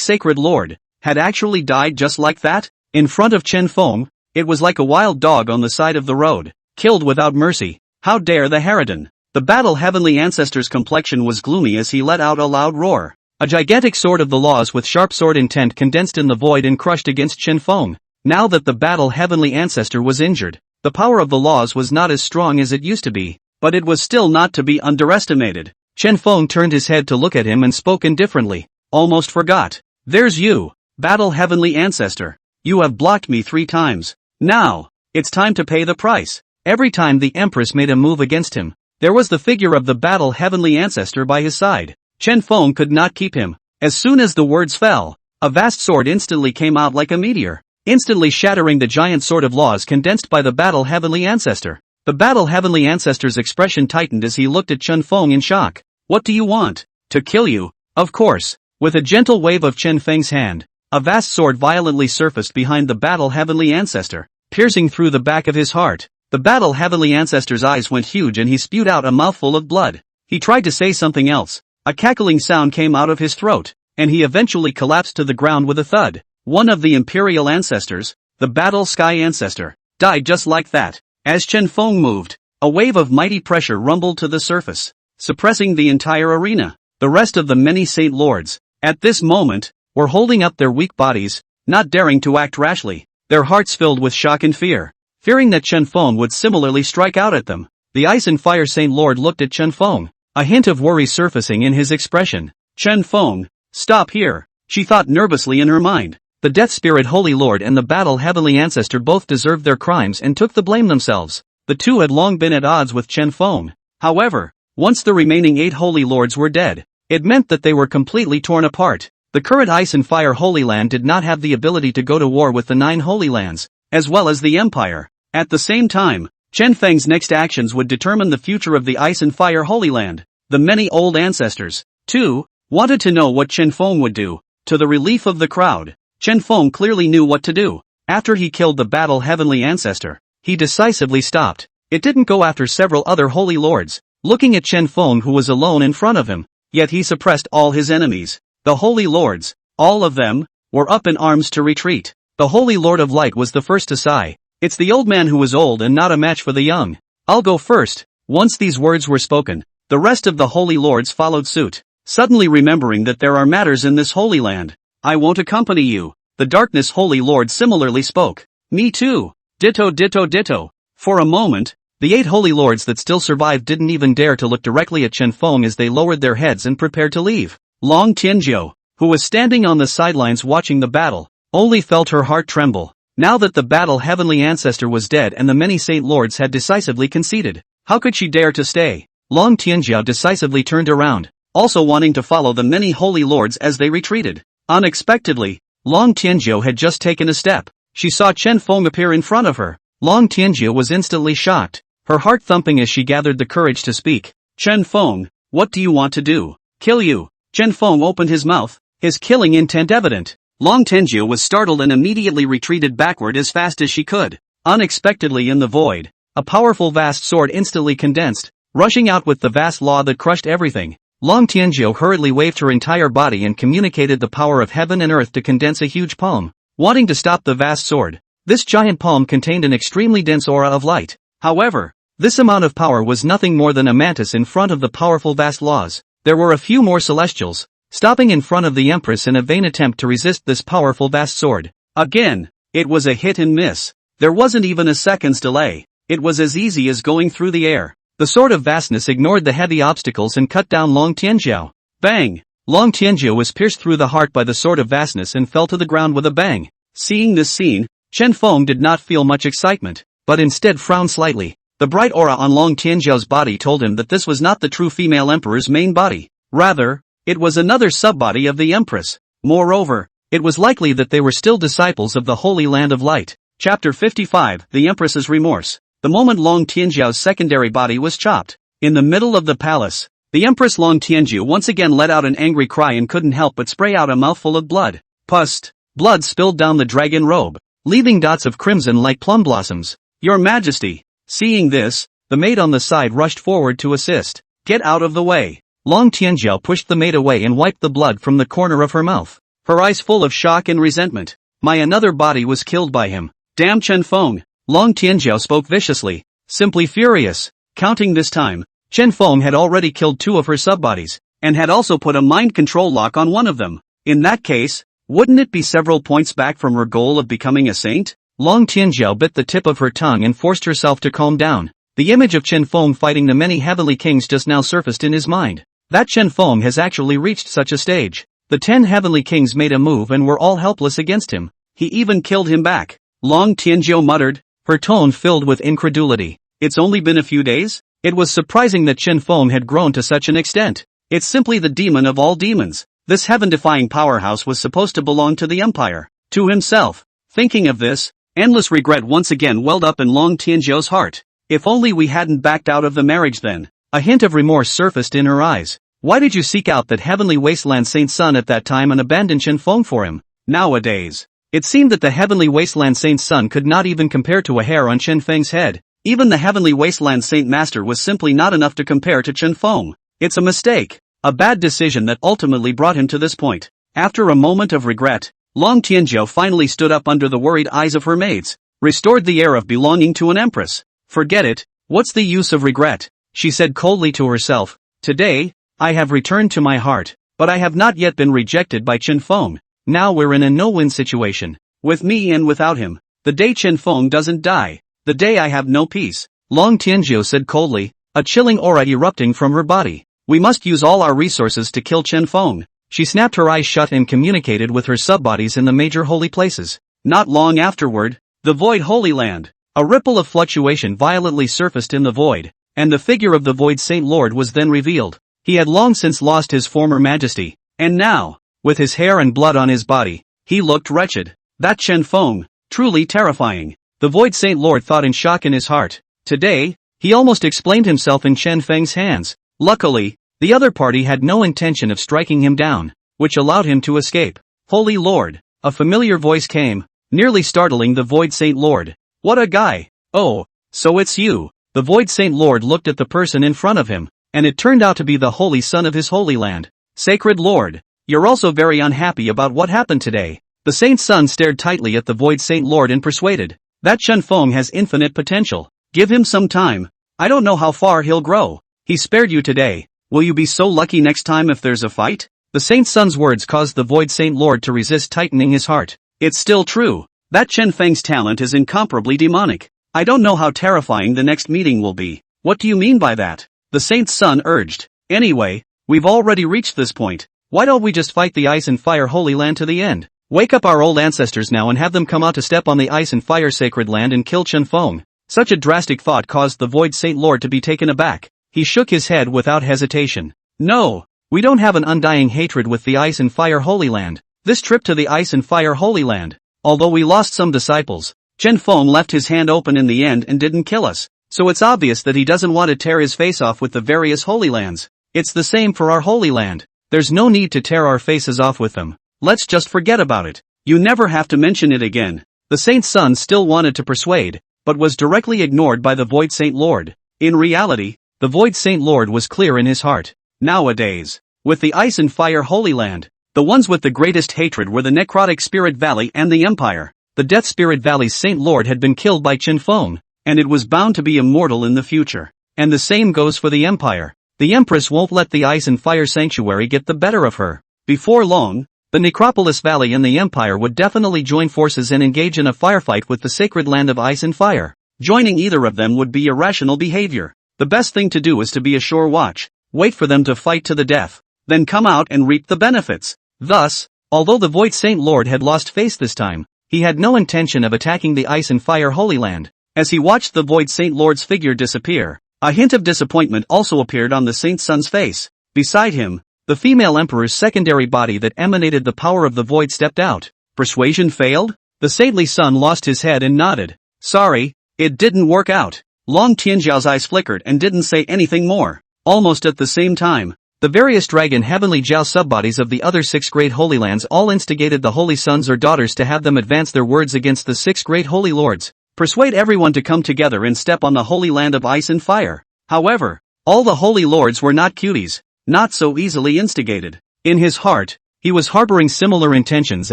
Sacred Lord, had actually died just like that? In front of Chen Feng, it was like a wild dog on the side of the road, killed without mercy. How dare the harridan! The battle heavenly ancestor's complexion was gloomy as he let out a loud roar. A gigantic sword of the laws with sharp sword intent condensed in the void and crushed against Chen Feng. Now that the battle heavenly ancestor was injured, the power of the laws was not as strong as it used to be, but it was still not to be underestimated. Chen Feng turned his head to look at him and spoke indifferently. "Almost forgot. There's you, battle heavenly ancestor. You have blocked me 3 times. Now, it's time to pay the price." Every time the Empress made a move against him, there was the figure of the battle heavenly ancestor by his side. Chen Feng could not keep him. As soon as the words fell, a vast sword instantly came out like a meteor, instantly shattering the giant sword of laws condensed by the battle heavenly ancestor. The battle heavenly ancestor's expression tightened as he looked at Chen Feng in shock. "What do you want? To kill you?" "Of course." With a gentle wave of Chen Feng's hand, a vast sword violently surfaced behind the battle heavenly ancestor, piercing through the back of his heart. The battle heavenly ancestor's eyes went huge and he spewed out a mouthful of blood. He tried to say something else. A cackling sound came out of his throat, and he eventually collapsed to the ground with a thud. One of the Imperial ancestors, the battle sky ancestor, died just like that. As Chen Feng moved, a wave of mighty pressure rumbled to the surface, suppressing the entire arena. The rest of the many Saint Lords, at this moment, were holding up their weak bodies, not daring to act rashly, their hearts filled with shock and fear, fearing that Chen Feng would similarly strike out at them. The Ice and Fire Saint Lord looked at Chen Feng, a hint of worry surfacing in his expression. "Chen Feng, stop here," she thought nervously in her mind. The Death Spirit Holy Lord and the Battle Heavenly Ancestor both deserved their crimes and took the blame themselves. The two had long been at odds with Chen Feng. However, once the remaining 8 Holy Lords were dead, it meant that they were completely torn apart. The current Ice and Fire Holy Land did not have the ability to go to war with the 9 Holy Lands, as well as the Empire. At the same time, Chen Feng's next actions would determine the future of the Ice and Fire Holy Land. The many old ancestors, too, wanted to know what Chen Feng would do. To the relief of the crowd, Chen Feng clearly knew what to do. After he killed the Battle Heavenly Ancestor, he decisively stopped. It didn't go after several other Holy Lords, looking at Chen Feng who was alone in front of him, yet he suppressed all his enemies. The Holy Lords, all of them, were up in arms to retreat. The Holy Lord of Light was the first to sigh. "It's the old man who was old and not a match for the young. I'll go first." Once these words were spoken, the rest of the Holy Lords followed suit, suddenly remembering that there are matters in this Holy Land. "I won't accompany you." The Darkness Holy Lord similarly spoke. "Me too. Ditto ditto ditto." For a moment, the 8 Holy Lords that still survived didn't even dare to look directly at Chen Feng as they lowered their heads and prepared to leave. Long Tianjiao, who was standing on the sidelines watching the battle, only felt her heart tremble. Now that the battle Heavenly Ancestor was dead and the many Saint Lords had decisively conceded, how could she dare to stay? Long Tianjiao decisively turned around, also wanting to follow the many Holy Lords as they retreated. Unexpectedly, Long Tianjiao had just taken a step. She saw Chen Feng appear in front of her. Long Tianjiao was instantly shocked, her heart thumping as she gathered the courage to speak. Chen Feng, what do you want to do? Kill you. Chen Feng opened his mouth, his killing intent evident. Long Tianjiao was startled and immediately retreated backward as fast as she could. Unexpectedly in the void, a powerful vast sword instantly condensed, rushing out with the vast law that crushed everything. Long Tianjiao hurriedly waved her entire body and communicated the power of heaven and earth to condense a huge palm, wanting to stop the vast sword. This giant palm contained an extremely dense aura of light. However, this amount of power was nothing more than a mantis in front of the powerful vast laws. There were a few more celestials, stopping in front of the Empress in a vain attempt to resist this powerful vast sword. Again, it was a hit and miss. There wasn't even a second's delay. It was as easy as going through the air. The sword of vastness ignored the heavy obstacles and cut down Long Tianjiao. Bang! Long Tianjiao was pierced through the heart by the sword of vastness and fell to the ground with a bang. Seeing this scene, Chen Feng did not feel much excitement, but instead frowned slightly. The bright aura on Long Tianjiao's body told him that this was not the true female emperor's main body. Rather, it was another subbody of the Empress. Moreover, it was likely that they were still disciples of the Holy Land of Light. Chapter 55, The Empress's Remorse. The moment Long Tianjiao's secondary body was chopped, in the middle of the palace, the Empress Long Tianjiao once again let out an angry cry and couldn't help but spray out a mouthful of blood. Pust! Blood spilled down the dragon robe, leaving dots of crimson like plum blossoms. Your Majesty! Seeing this, the maid on the side rushed forward to assist. Get out of the way! Long Tianjiao pushed the maid away and wiped the blood from the corner of her mouth, her eyes full of shock and resentment. My another body was killed by him. Damn Chen Feng! Long Tianjiao spoke viciously, simply furious. Counting this time, Chen Feng had already killed 2 of her subbodies, and had also put a mind control lock on one of them. In that case, wouldn't it be several points back from her goal of becoming a saint? Long Tianjiao bit the tip of her tongue and forced herself to calm down. The image of Chen Feng fighting the many heavenly kings just now surfaced in his mind. That Chen Feng has actually reached such a stage. The 10 heavenly kings made a move and were all helpless against him. He even killed him back. Long Tianjiao muttered, her tone filled with incredulity. It's only been a few days? It was surprising that Chen Feng had grown to such an extent. It's simply the demon of all demons. This heaven-defying powerhouse was supposed to belong to the Empire. To himself. Thinking of this, endless regret once again welled up in Long Tianjiao's heart. If only we hadn't backed out of the marriage then. A hint of remorse surfaced in her eyes. Why did you seek out that heavenly wasteland saint's son at that time and abandon Chen Feng for him? Nowadays, it seemed that the heavenly wasteland saint's son could not even compare to a hair on Chen Feng's head. Even the heavenly wasteland saint master was simply not enough to compare to Chen Feng. It's a mistake. A bad decision that ultimately brought him to this point. After a moment of regret, Long Tianjiao finally stood up under the worried eyes of her maids, restored the air of belonging to an empress. Forget it, what's the use of regret? She said coldly to herself. Today, I have returned to my heart, but I have not yet been rejected by Chen Feng. Now we're in a no-win situation. With me and without him. The day Chen Feng doesn't die, the day I have no peace. Long Tianjiao said coldly, a chilling aura erupting from her body. We must use all our resources to kill Chen Feng. She snapped her eyes shut and communicated with her subbodies in the major holy places. Not long afterward, the void holy land. A ripple of fluctuation violently surfaced in the void, and the figure of the void Saint Lord was then revealed. He had long since lost his former majesty, and now, with his hair and blood on his body, he looked wretched. That Chen Feng, truly terrifying. The void Saint Lord thought in shock in his heart. Today, he almost explained himself in Chen Feng's hands. Luckily, the other party had no intention of striking him down, which allowed him to escape. Holy Lord, a familiar voice came, nearly startling the void Saint Lord. What a guy! Oh, so it's you. The void Saint Lord looked at the person in front of him, and it turned out to be the holy son of his holy land. Sacred Lord, you're also very unhappy about what happened today. The saint's son stared tightly at the void Saint Lord and persuaded. That Chen Feng has infinite potential. Give him some time. I don't know how far he'll grow. He spared you today. Will you be so lucky next time if there's a fight? The saint's son's words caused the void Saint Lord to resist, tightening his heart. It's still true. That Chen Feng's talent is incomparably demonic. I don't know how terrifying the next meeting will be. What do you mean by that? The saint's son urged. Anyway, we've already reached this point. Why don't we just fight the ice and fire holy land to the end? Wake up our old ancestors now and have them come out to step on the ice and fire sacred land and kill Chen Feng. Such a drastic thought caused the Void Saint Lord to be taken aback. He shook his head without hesitation. No, we don't have an undying hatred with the Ice and Fire Holy Land. This trip to the Ice and Fire Holy Land, although we lost some disciples, Chen Feng left his hand open in the end and didn't kill us, so it's obvious that he doesn't want to tear his face off with the various Holy Lands. It's the same for our Holy Land. There's no need to tear our faces off with them. Let's just forget about it. You never have to mention it again. The Saint's son still wanted to persuade, but was directly ignored by the Void Saint Lord. In reality, the Void Saint Lord was clear in his heart. Nowadays, with the Ice and Fire Holy Land, the ones with the greatest hatred were the Necrotic Spirit Valley and the Empire. The Death Spirit Valley's Saint Lord had been killed by Chen Feng, and it was bound to be immortal in the future. And the same goes for the Empire. The Empress won't let the Ice and Fire Sanctuary get the better of her. Before long, the Necropolis Valley and the Empire would definitely join forces and engage in a firefight with the sacred land of Ice and Fire. Joining either of them would be irrational behavior. The best thing to do is to be a sure watch, wait for them to fight to the death, then come out and reap the benefits. Thus, although the Void Saint Lord had lost face this time, he had no intention of attacking the Ice and Fire Holy Land. As he watched the Void Saint Lord's figure disappear, a hint of disappointment also appeared on the Saint's son's face. Beside him, the female emperor's secondary body that emanated the power of the void stepped out. Persuasion failed? The saintly son lost his head and nodded. Sorry, it didn't work out. Long Tianjiao's eyes flickered and didn't say anything more. Almost at the same time, the various dragon heavenly Jiao subbodies of the other 6 great holy lands all instigated the holy sons or daughters to have them advance their words against the 6 great holy lords. Persuade everyone to come together and step on the holy land of ice and fire. However, all the holy lords were not cuties, not so easily instigated. In his heart, he was harboring similar intentions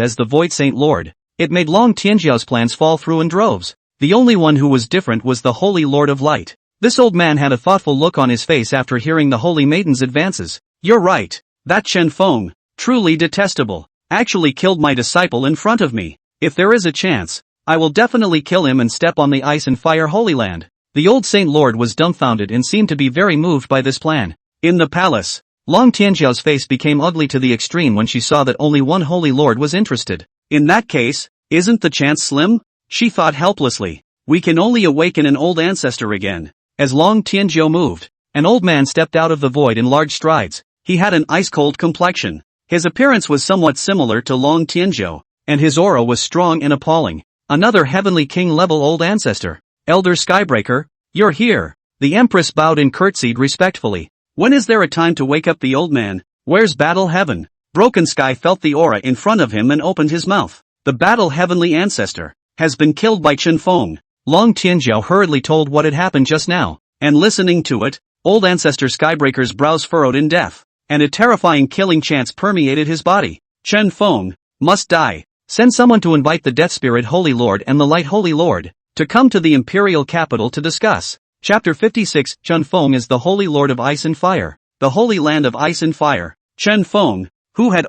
as the Void Saint Lord. It made Long Tianjiao's plans fall through in droves. The only one who was different was the Holy Lord of Light. This old man had a thoughtful look on his face after hearing the Holy Maiden's advances. You're right, that Chen Feng, truly detestable, actually killed my disciple in front of me. If there is a chance, I will definitely kill him and step on the ice and fire Holy Land. The old Saint Lord was dumbfounded and seemed to be very moved by this plan. In the palace, Long Tianjiao's face became ugly to the extreme when she saw that only one Holy Lord was interested. In that case, isn't the chance slim? She thought helplessly. We can only awaken an old ancestor again. As Long Tianjiao moved, an old man stepped out of the void in large strides. He had an ice-cold complexion. His appearance was somewhat similar to Long Tianjiao, and his aura was strong and appalling. Another heavenly king-level old ancestor. Elder Skybreaker, you're here. The Empress bowed and curtsied respectfully. When is there a time to wake up the old man? Where's Battle Heaven? Broken Sky felt the aura in front of him and opened his mouth. The Battle Heavenly Ancestor has been killed by Chen Feng. Long Tianjiao hurriedly told what had happened just now, and listening to it, old Ancestor Skybreaker's brows furrowed in death, and a terrifying killing chance permeated his body. Chen Feng must die. Send someone to invite the Death Spirit Holy Lord and the Light Holy Lord to come to the Imperial capital to discuss. Chapter 56. Chen Feng is the Holy Lord of Ice and Fire. The Holy Land of Ice and Fire. Chen Feng, who had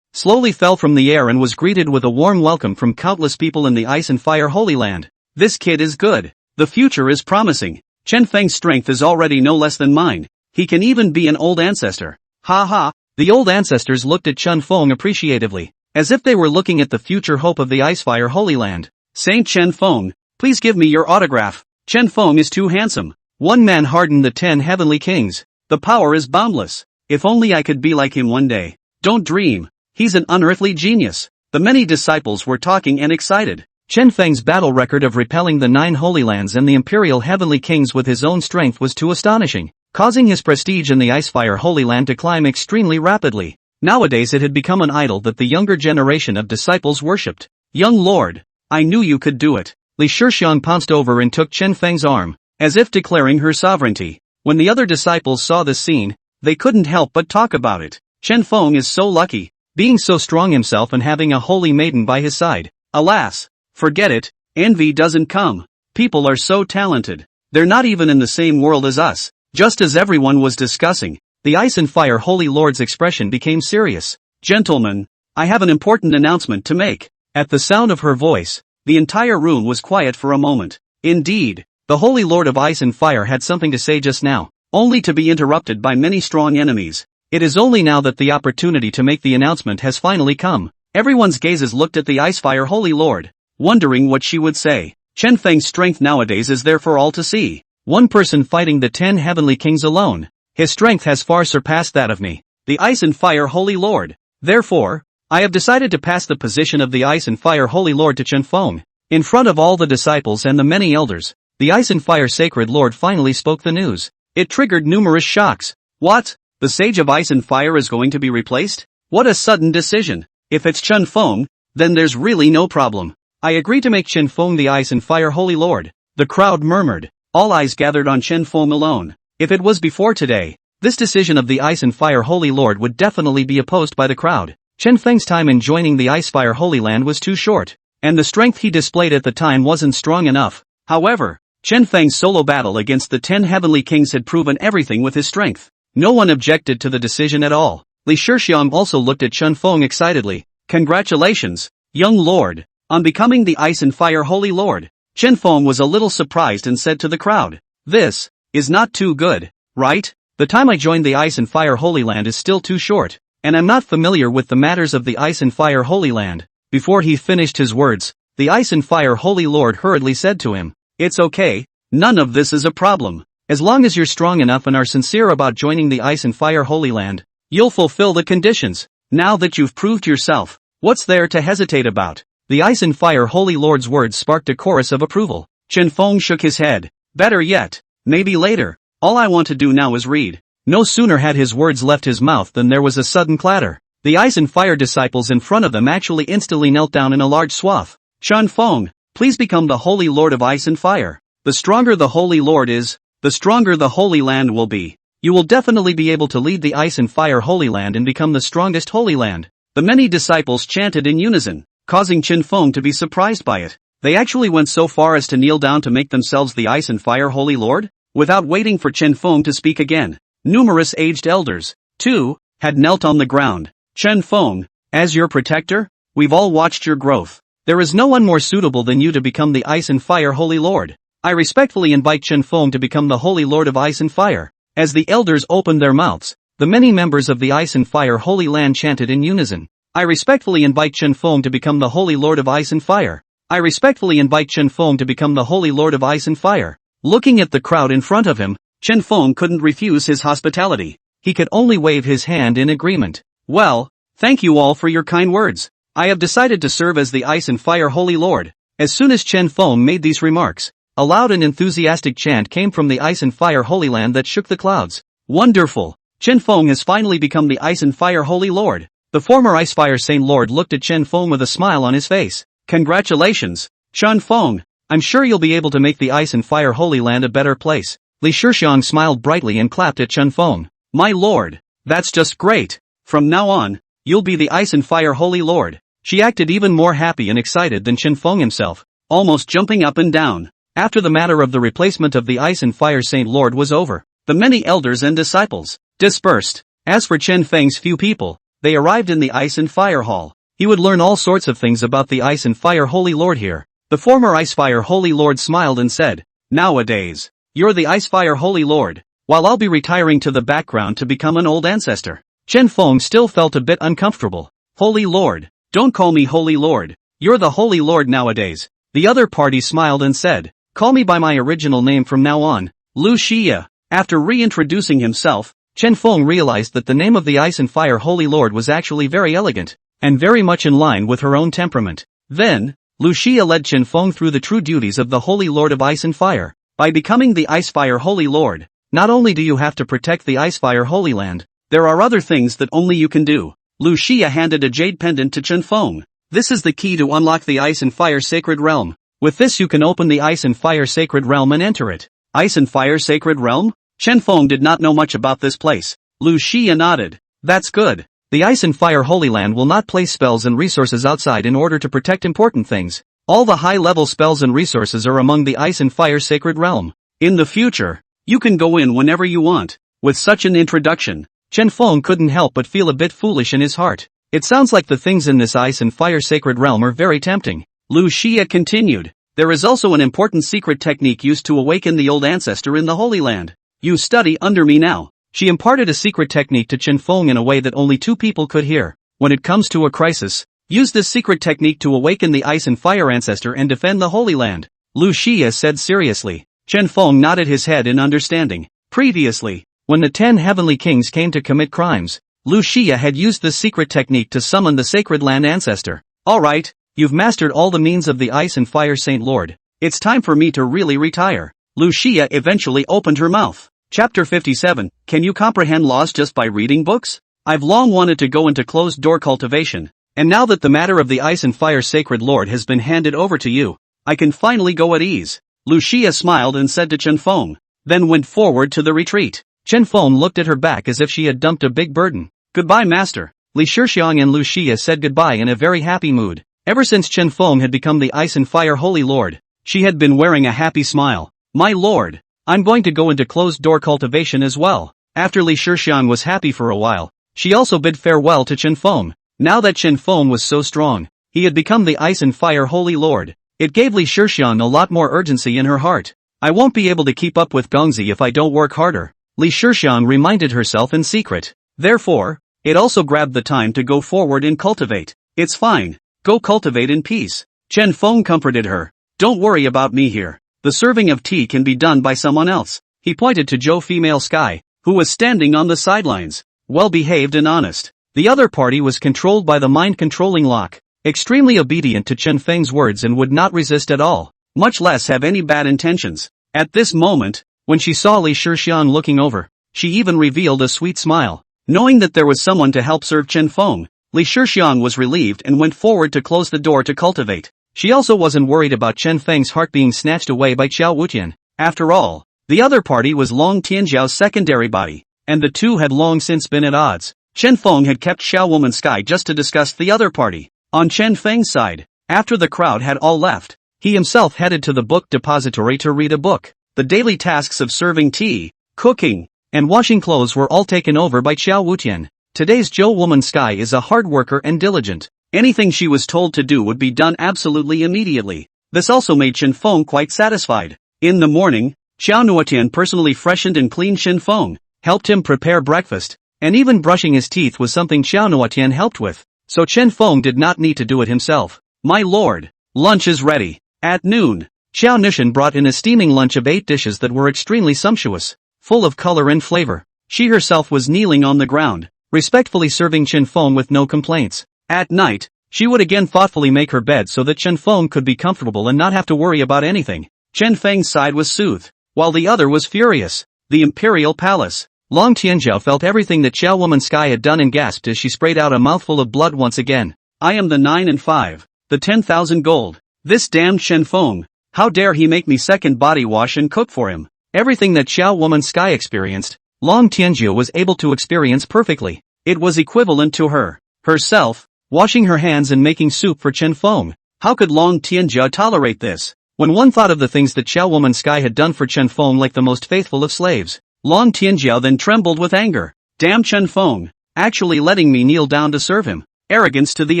slowly fell from the air and was greeted with a warm welcome from countless people in the Ice and Fire Holy Land. This kid is good. The future is promising. Chen Feng's strength is already no less than mine. He can even be an old ancestor. Ha ha. The old ancestors looked at Chen Feng appreciatively, as if they were looking at the future hope of the Icefire Holy Land. Saint Chen Feng, please give me your autograph. Chen Feng is too handsome. One man hardened the 10 heavenly kings. The power is boundless. If only I could be like him one day. Don't dream. He's an unearthly genius. The many disciples were talking and excited. Chen Feng's battle record of repelling the 9 Holy Lands and the Imperial Heavenly Kings with his own strength was too astonishing, causing his prestige in the Icefire Holy Land to climb extremely rapidly. Nowadays it had become an idol that the younger generation of disciples worshipped. Young Lord, I knew you could do it. Li Shixiang pounced over and took Chen Feng's arm, as if declaring her sovereignty. When the other disciples saw this scene, they couldn't help but talk about it. Chen Feng is so lucky, being so strong himself and having a holy maiden by his side. Alas, forget it, envy doesn't come. People are so talented. They're not even in the same world as us. Just as everyone was discussing, the Ice and Fire Holy Lord's expression became serious. Gentlemen, I have an important announcement to make. At the sound of her voice, the entire room was quiet for a moment. Indeed, the Holy Lord of Ice and Fire had something to say just now, only to be interrupted by many strong enemies. It is only now that the opportunity to make the announcement has finally come. Everyone's gazes looked at the Icefire Holy Lord, wondering what she would say. Chen Feng's strength nowadays is there for all to see. One person fighting the 10 heavenly kings alone. His strength has far surpassed that of me, the Ice and Fire Holy Lord. Therefore, I have decided to pass the position of the Ice and Fire Holy Lord to Chen Feng. In front of all the disciples and the many elders, the Ice and Fire Sacred Lord finally spoke the news. It triggered numerous shocks. What? The Sage of Ice and Fire is going to be replaced? What a sudden decision. If it's Chen Feng, then there's really no problem. I agree to make Chen Feng the Ice and Fire Holy Lord. The crowd murmured. All eyes gathered on Chen Feng alone. If it was before today, this decision of the Ice and Fire Holy Lord would definitely be opposed by the crowd. Chen Feng's time in joining the Icefire Holy Land was too short, and the strength he displayed at the time wasn't strong enough. However, Chen Feng's solo battle against the 10 heavenly kings had proven everything with his strength. No one objected to the decision at all. Li Shixiang also looked at Chen Feng excitedly. Congratulations, young lord, on becoming the Ice and Fire Holy Lord. Chen Feng was a little surprised and said to the crowd, "This is not too good, right? The time I joined the Ice and Fire Holy Land is still too short, and I'm not familiar with the matters of the Ice and Fire Holy Land." Before he finished his words, the Ice and Fire Holy Lord hurriedly said to him, "It's okay, none of this is a problem. As long as you're strong enough and are sincere about joining the Ice and Fire Holy Land, you'll fulfill the conditions. Now that you've proved yourself, what's there to hesitate about?" The Ice and Fire Holy Lord's words sparked a chorus of approval. Chen Feng shook his head. "Better yet, maybe later. All I want to do now is read." No sooner had his words left his mouth than there was a sudden clatter. The Ice and Fire disciples in front of them actually instantly knelt down in a large swath. "Chen Feng, please become the Holy Lord of Ice and Fire. The stronger the Holy Lord is, the stronger the Holy Land will be. You will definitely be able to lead the Ice and Fire Holy Land and become the strongest Holy Land." The many disciples chanted in unison, causing Chen Feng to be surprised by it. They actually went so far as to kneel down to make themselves the Ice and Fire Holy Lord? Without waiting for Chen Feng to speak again, numerous aged elders, too, had knelt on the ground. "Chen Feng, as your protector, we've all watched your growth. There is no one more suitable than you to become the Ice and Fire Holy Lord. I respectfully invite Chen Feng to become the Holy Lord of Ice and Fire." As the elders opened their mouths, the many members of the Ice and Fire Holy Land chanted in unison. "I respectfully invite Chen Feng to become the Holy Lord of Ice and Fire. I respectfully invite Chen Feng to become the Holy Lord of Ice and Fire." Looking at the crowd in front of him, Chen Feng couldn't refuse his hospitality. He could only wave his hand in agreement. "Well, thank you all for your kind words. I have decided to serve as the Ice and Fire Holy Lord." As soon as Chen Feng made these remarks, a loud and enthusiastic chant came from the Ice and Fire Holy Land that shook the clouds. "Wonderful! Chen Feng has finally become the Ice and Fire Holy Lord." The former Icefire Saint Lord looked at Chen Feng with a smile on his face. "Congratulations, Chen Feng. I'm sure you'll be able to make the Ice and Fire Holy Land a better place." Li Shixiang smiled brightly and clapped at Chen Feng. "My lord, that's just great. From now on, you'll be the Ice and Fire Holy Lord." She acted even more happy and excited than Chen Feng himself, almost jumping up and down. After the matter of the replacement of the Ice and Fire Saint Lord was over, the many elders and disciples dispersed. As for Chen Feng's few people, they arrived in the Ice and Fire Hall. He would learn all sorts of things about the Ice and Fire Holy Lord here. The former Icefire Holy Lord smiled and said, "Nowadays, you're the Icefire Holy Lord, while I'll be retiring to the background to become an old ancestor." Chen Feng still felt a bit uncomfortable. "Holy Lord, don't call me Holy Lord. You're the Holy Lord nowadays." The other party smiled and said, "Call me by my original name from now on, Lu Xia." After reintroducing himself, Chen Feng realized that the name of the Ice and Fire Holy Lord was actually very elegant, and very much in line with her own temperament. Then, Lu Xia led Chen Feng through the true duties of the Holy Lord of Ice and Fire. By becoming the Icefire Holy Lord, not only do you have to protect the Icefire Holy Land, there are other things that only you can do. Lu Xia handed a jade pendant to Chen Feng. "This is the key to unlock the Ice and Fire Sacred Realm. With this you can open the Ice and Fire Sacred Realm and enter it." Ice and Fire Sacred Realm? Chen Feng did not know much about this place. Lu Xia nodded. "That's good. The Ice and Fire Holy Land will not place spells and resources outside in order to protect important things. All the high-level spells and resources are among the Ice and Fire Sacred Realm. In the future, you can go in whenever you want." With such an introduction, Chen Feng couldn't help but feel a bit foolish in his heart. It sounds like the things in this Ice and Fire Sacred Realm are very tempting. Lu Xia continued, "There is also an important secret technique used to awaken the old ancestor in the Holy Land. You study under me now." She imparted a secret technique to Chen Feng in a way that only two people could hear. "When it comes to a crisis, Use this secret technique to awaken the ice and fire ancestor and defend the Holy Land, Lu Xia said seriously. Chen Feng nodded his head in understanding. Previously, when the 10 heavenly kings came to commit crimes, Lu Xia had used this secret technique to summon the sacred land ancestor. Alright, you've mastered all the means of the ice and fire Saint Lord. It's time for me to really retire. Lu Xia eventually opened her mouth. Chapter 57, Can you comprehend laws just by reading books? I've long wanted to go into closed-door cultivation, and now that the matter of the ice and fire sacred lord has been handed over to you, I can finally go at ease. Lu Xia smiled and said to Chen Feng, then went forward to the retreat. Chen Feng looked at her back as if she had dumped a big burden. Goodbye master. Li Shixiang and Lu Xia said goodbye in a very happy mood. Ever since Chen Feng had become the ice and fire holy lord, she had been wearing a happy smile. My lord, I'm going to go into closed-door cultivation as well. After Li Shixiang was happy for a while, she also bid farewell to Chen Feng. Now that Chen Feng was so strong, he had become the ice and fire holy lord. It gave Li Shixiang a lot more urgency in her heart. I won't be able to keep up with Gongzi if I don't work harder, Li Shixiang reminded herself in secret. Therefore, it also grabbed the time to go forward and cultivate. It's fine. Go cultivate in peace. Chen Feng comforted her. Don't worry about me here. The serving of tea can be done by someone else. He pointed to Zhou Female Sky, who was standing on the sidelines, well-behaved and honest. The other party was controlled by the mind-controlling lock, extremely obedient to Chen Feng's words and would not resist at all, much less have any bad intentions. At this moment, when she saw Li Shixiang looking over, she even revealed a sweet smile. Knowing that there was someone to help serve Chen Feng, Li Shixiang was relieved and went forward to close the door to cultivate. She also wasn't worried about Chen Feng's heart being snatched away by Qiao Wutian. After all, the other party was Long Tianjiao's secondary body, and the two had long since been at odds. Chen Feng had kept Xiao Woman Sky just to discuss the other party. On Chen Feng's side, after the crowd had all left, he himself headed to the book depository to read a book. The daily tasks of serving tea, cooking, and washing clothes were all taken over by Qiao Wutian. Today's Zhou Woman Sky is a hard worker and diligent. Anything she was told to do would be done absolutely immediately. This also made Chen Feng quite satisfied. In the morning, Qiao Nuotian personally freshened and cleaned Chen Feng, helped him prepare breakfast, and even brushing his teeth was something Qiao Nuotian helped with, so Chen Feng did not need to do it himself. My lord, lunch is ready. At noon, Qiao Nishan brought in a steaming lunch of 8 dishes that were extremely sumptuous, full of color and flavor. She herself was kneeling on the ground, respectfully serving Chen Feng with no complaints. At night, she would again thoughtfully make her bed so that Chen Feng could be comfortable and not have to worry about anything. Chen Feng's side was soothed, while the other was furious. The Imperial Palace. Long Tianjiao felt everything that Xiao Woman Sky had done and gasped as she sprayed out a mouthful of blood once again. I am the 9 and 5, the 10,000 gold. This damned Chen Feng. How dare he make me second body wash and cook for him? Everything that Xiao Woman Sky experienced, Long Tianjiao was able to experience perfectly. It was equivalent to herself, washing her hands and making soup for Chen Feng. How could Long Tianjiao tolerate this? When one thought of the things that Xiao Woman Sky had done for Chen Feng like the most faithful of slaves, Long Tianjiao then trembled with anger. Damn Chen Feng, actually letting me kneel down to serve him. Arrogance to the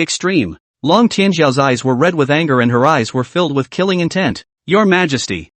extreme. Long Tianjiao's eyes were red with anger and her eyes were filled with killing intent. Your Majesty.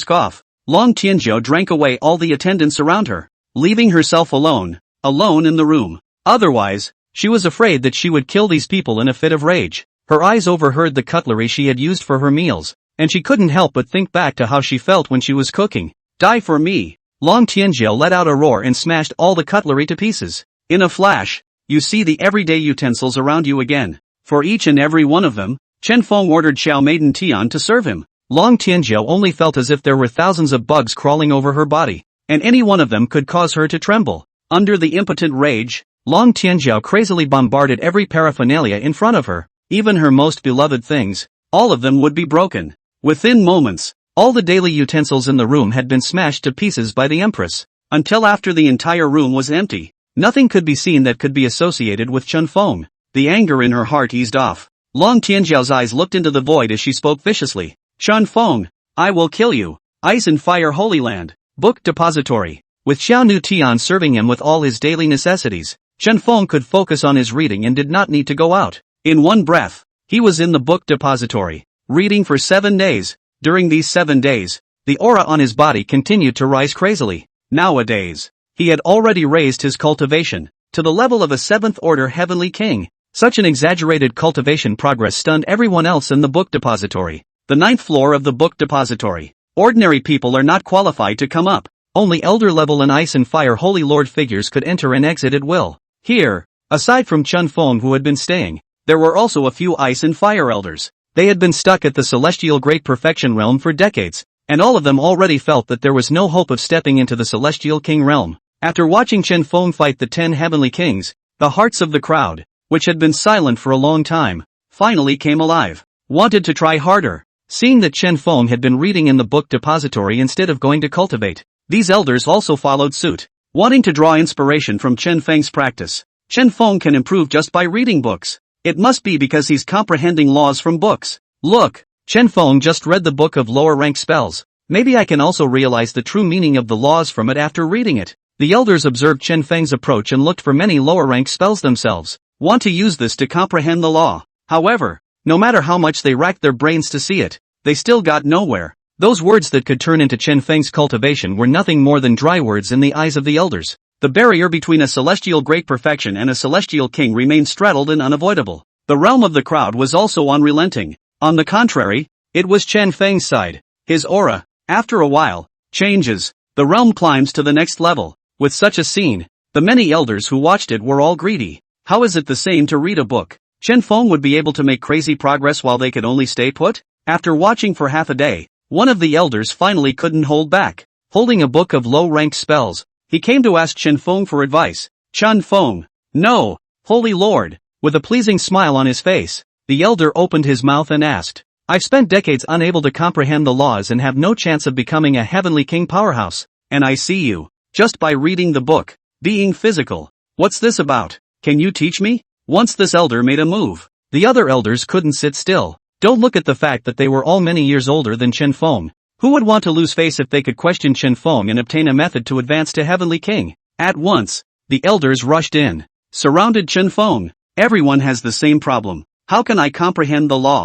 Off. Long Tianjiao drank away all the attendants around her, leaving herself alone in the room. Otherwise, she was afraid that she would kill these people in a fit of rage. Her eyes overheard the cutlery she had used for her meals, and she couldn't help but think back to how she felt when she was cooking. Die for me! Long Tianjiao let out a roar and smashed all the cutlery to pieces. In a flash, you see the everyday utensils around you again. For each and every one of them, Chen Feng ordered Xiao Maiden Tian to serve him. Long Tianjiao only felt as if there were thousands of bugs crawling over her body, and any one of them could cause her to tremble. Under the impotent rage, Long Tianjiao crazily bombarded every paraphernalia in front of her, even her most beloved things. All of them would be broken. Within moments, all the daily utensils in the room had been smashed to pieces by the Empress, until after the entire room was empty, nothing could be seen that could be associated with Chen Feng. The anger in her heart eased off. Long Tianjiao's eyes looked into the void as she spoke viciously. Chen Feng, I will kill you. Ice and Fire Holy Land. Book Depository. With Xiao Nu Tian serving him with all his daily necessities, Chen Feng could focus on his reading and did not need to go out. In one breath, he was in the book depository, reading for 7 days. During these 7 days, the aura on his body continued to rise crazily. Nowadays, he had already raised his cultivation to the level of a 7th order heavenly king. Such an exaggerated cultivation progress stunned everyone else in the book depository. The 9th floor of the book depository. Ordinary people are not qualified to come up. Only elder level and ice and fire holy lord figures could enter and exit at will. Here, aside from Chun Feng who had been staying, there were also a few ice and fire elders. They had been stuck at the celestial great perfection realm for decades, and all of them already felt that there was no hope of stepping into the celestial king realm. After watching Chen Feng fight the 10 heavenly kings, the hearts of the crowd, which had been silent for a long time, finally came alive, wanted to try harder. Seeing that Chen Feng had been reading in the book depository instead of going to cultivate, these elders also followed suit, wanting to draw inspiration from Chen Feng's practice. Chen Feng can improve just by reading books. It must be because he's comprehending laws from books. Look, Chen Feng just read the book of lower rank spells. Maybe I can also realize the true meaning of the laws from it after reading it. The elders observed Chen Feng's approach and looked for many lower rank spells themselves, want to use this to comprehend the law. However, no matter how much they racked their brains to see it, they still got nowhere. Those words that could turn into Chen Feng's cultivation were nothing more than dry words in the eyes of the elders. The barrier between a celestial great perfection and a celestial king remained straddled and unavoidable. The realm of the crowd was also unrelenting. On the contrary, it was Chen Feng's side. His aura, after a while, changes. The realm climbs to the next level. With such a scene, the many elders who watched it were all greedy. How is it the same to read a book? Chen Feng would be able to make crazy progress while they could only stay put? After watching for half a day, one of the elders finally couldn't hold back. Holding a book of low-ranked spells, he came to ask Chen Feng for advice. Chen Feng. No, Holy Lord. With a pleasing smile on his face, the elder opened his mouth and asked, I've spent decades unable to comprehend the laws and have no chance of becoming a heavenly king powerhouse, and I see you, just by reading the book, being physical. What's this about? Can you teach me? Once this elder made a move, the other elders couldn't sit still. Don't look at the fact that they were all many years older than Chen Feng. Who would want to lose face if they could question Chen Feng and obtain a method to advance to Heavenly King? At once, the elders rushed in, surrounded Chen Feng. Everyone has the same problem. How can I comprehend the law?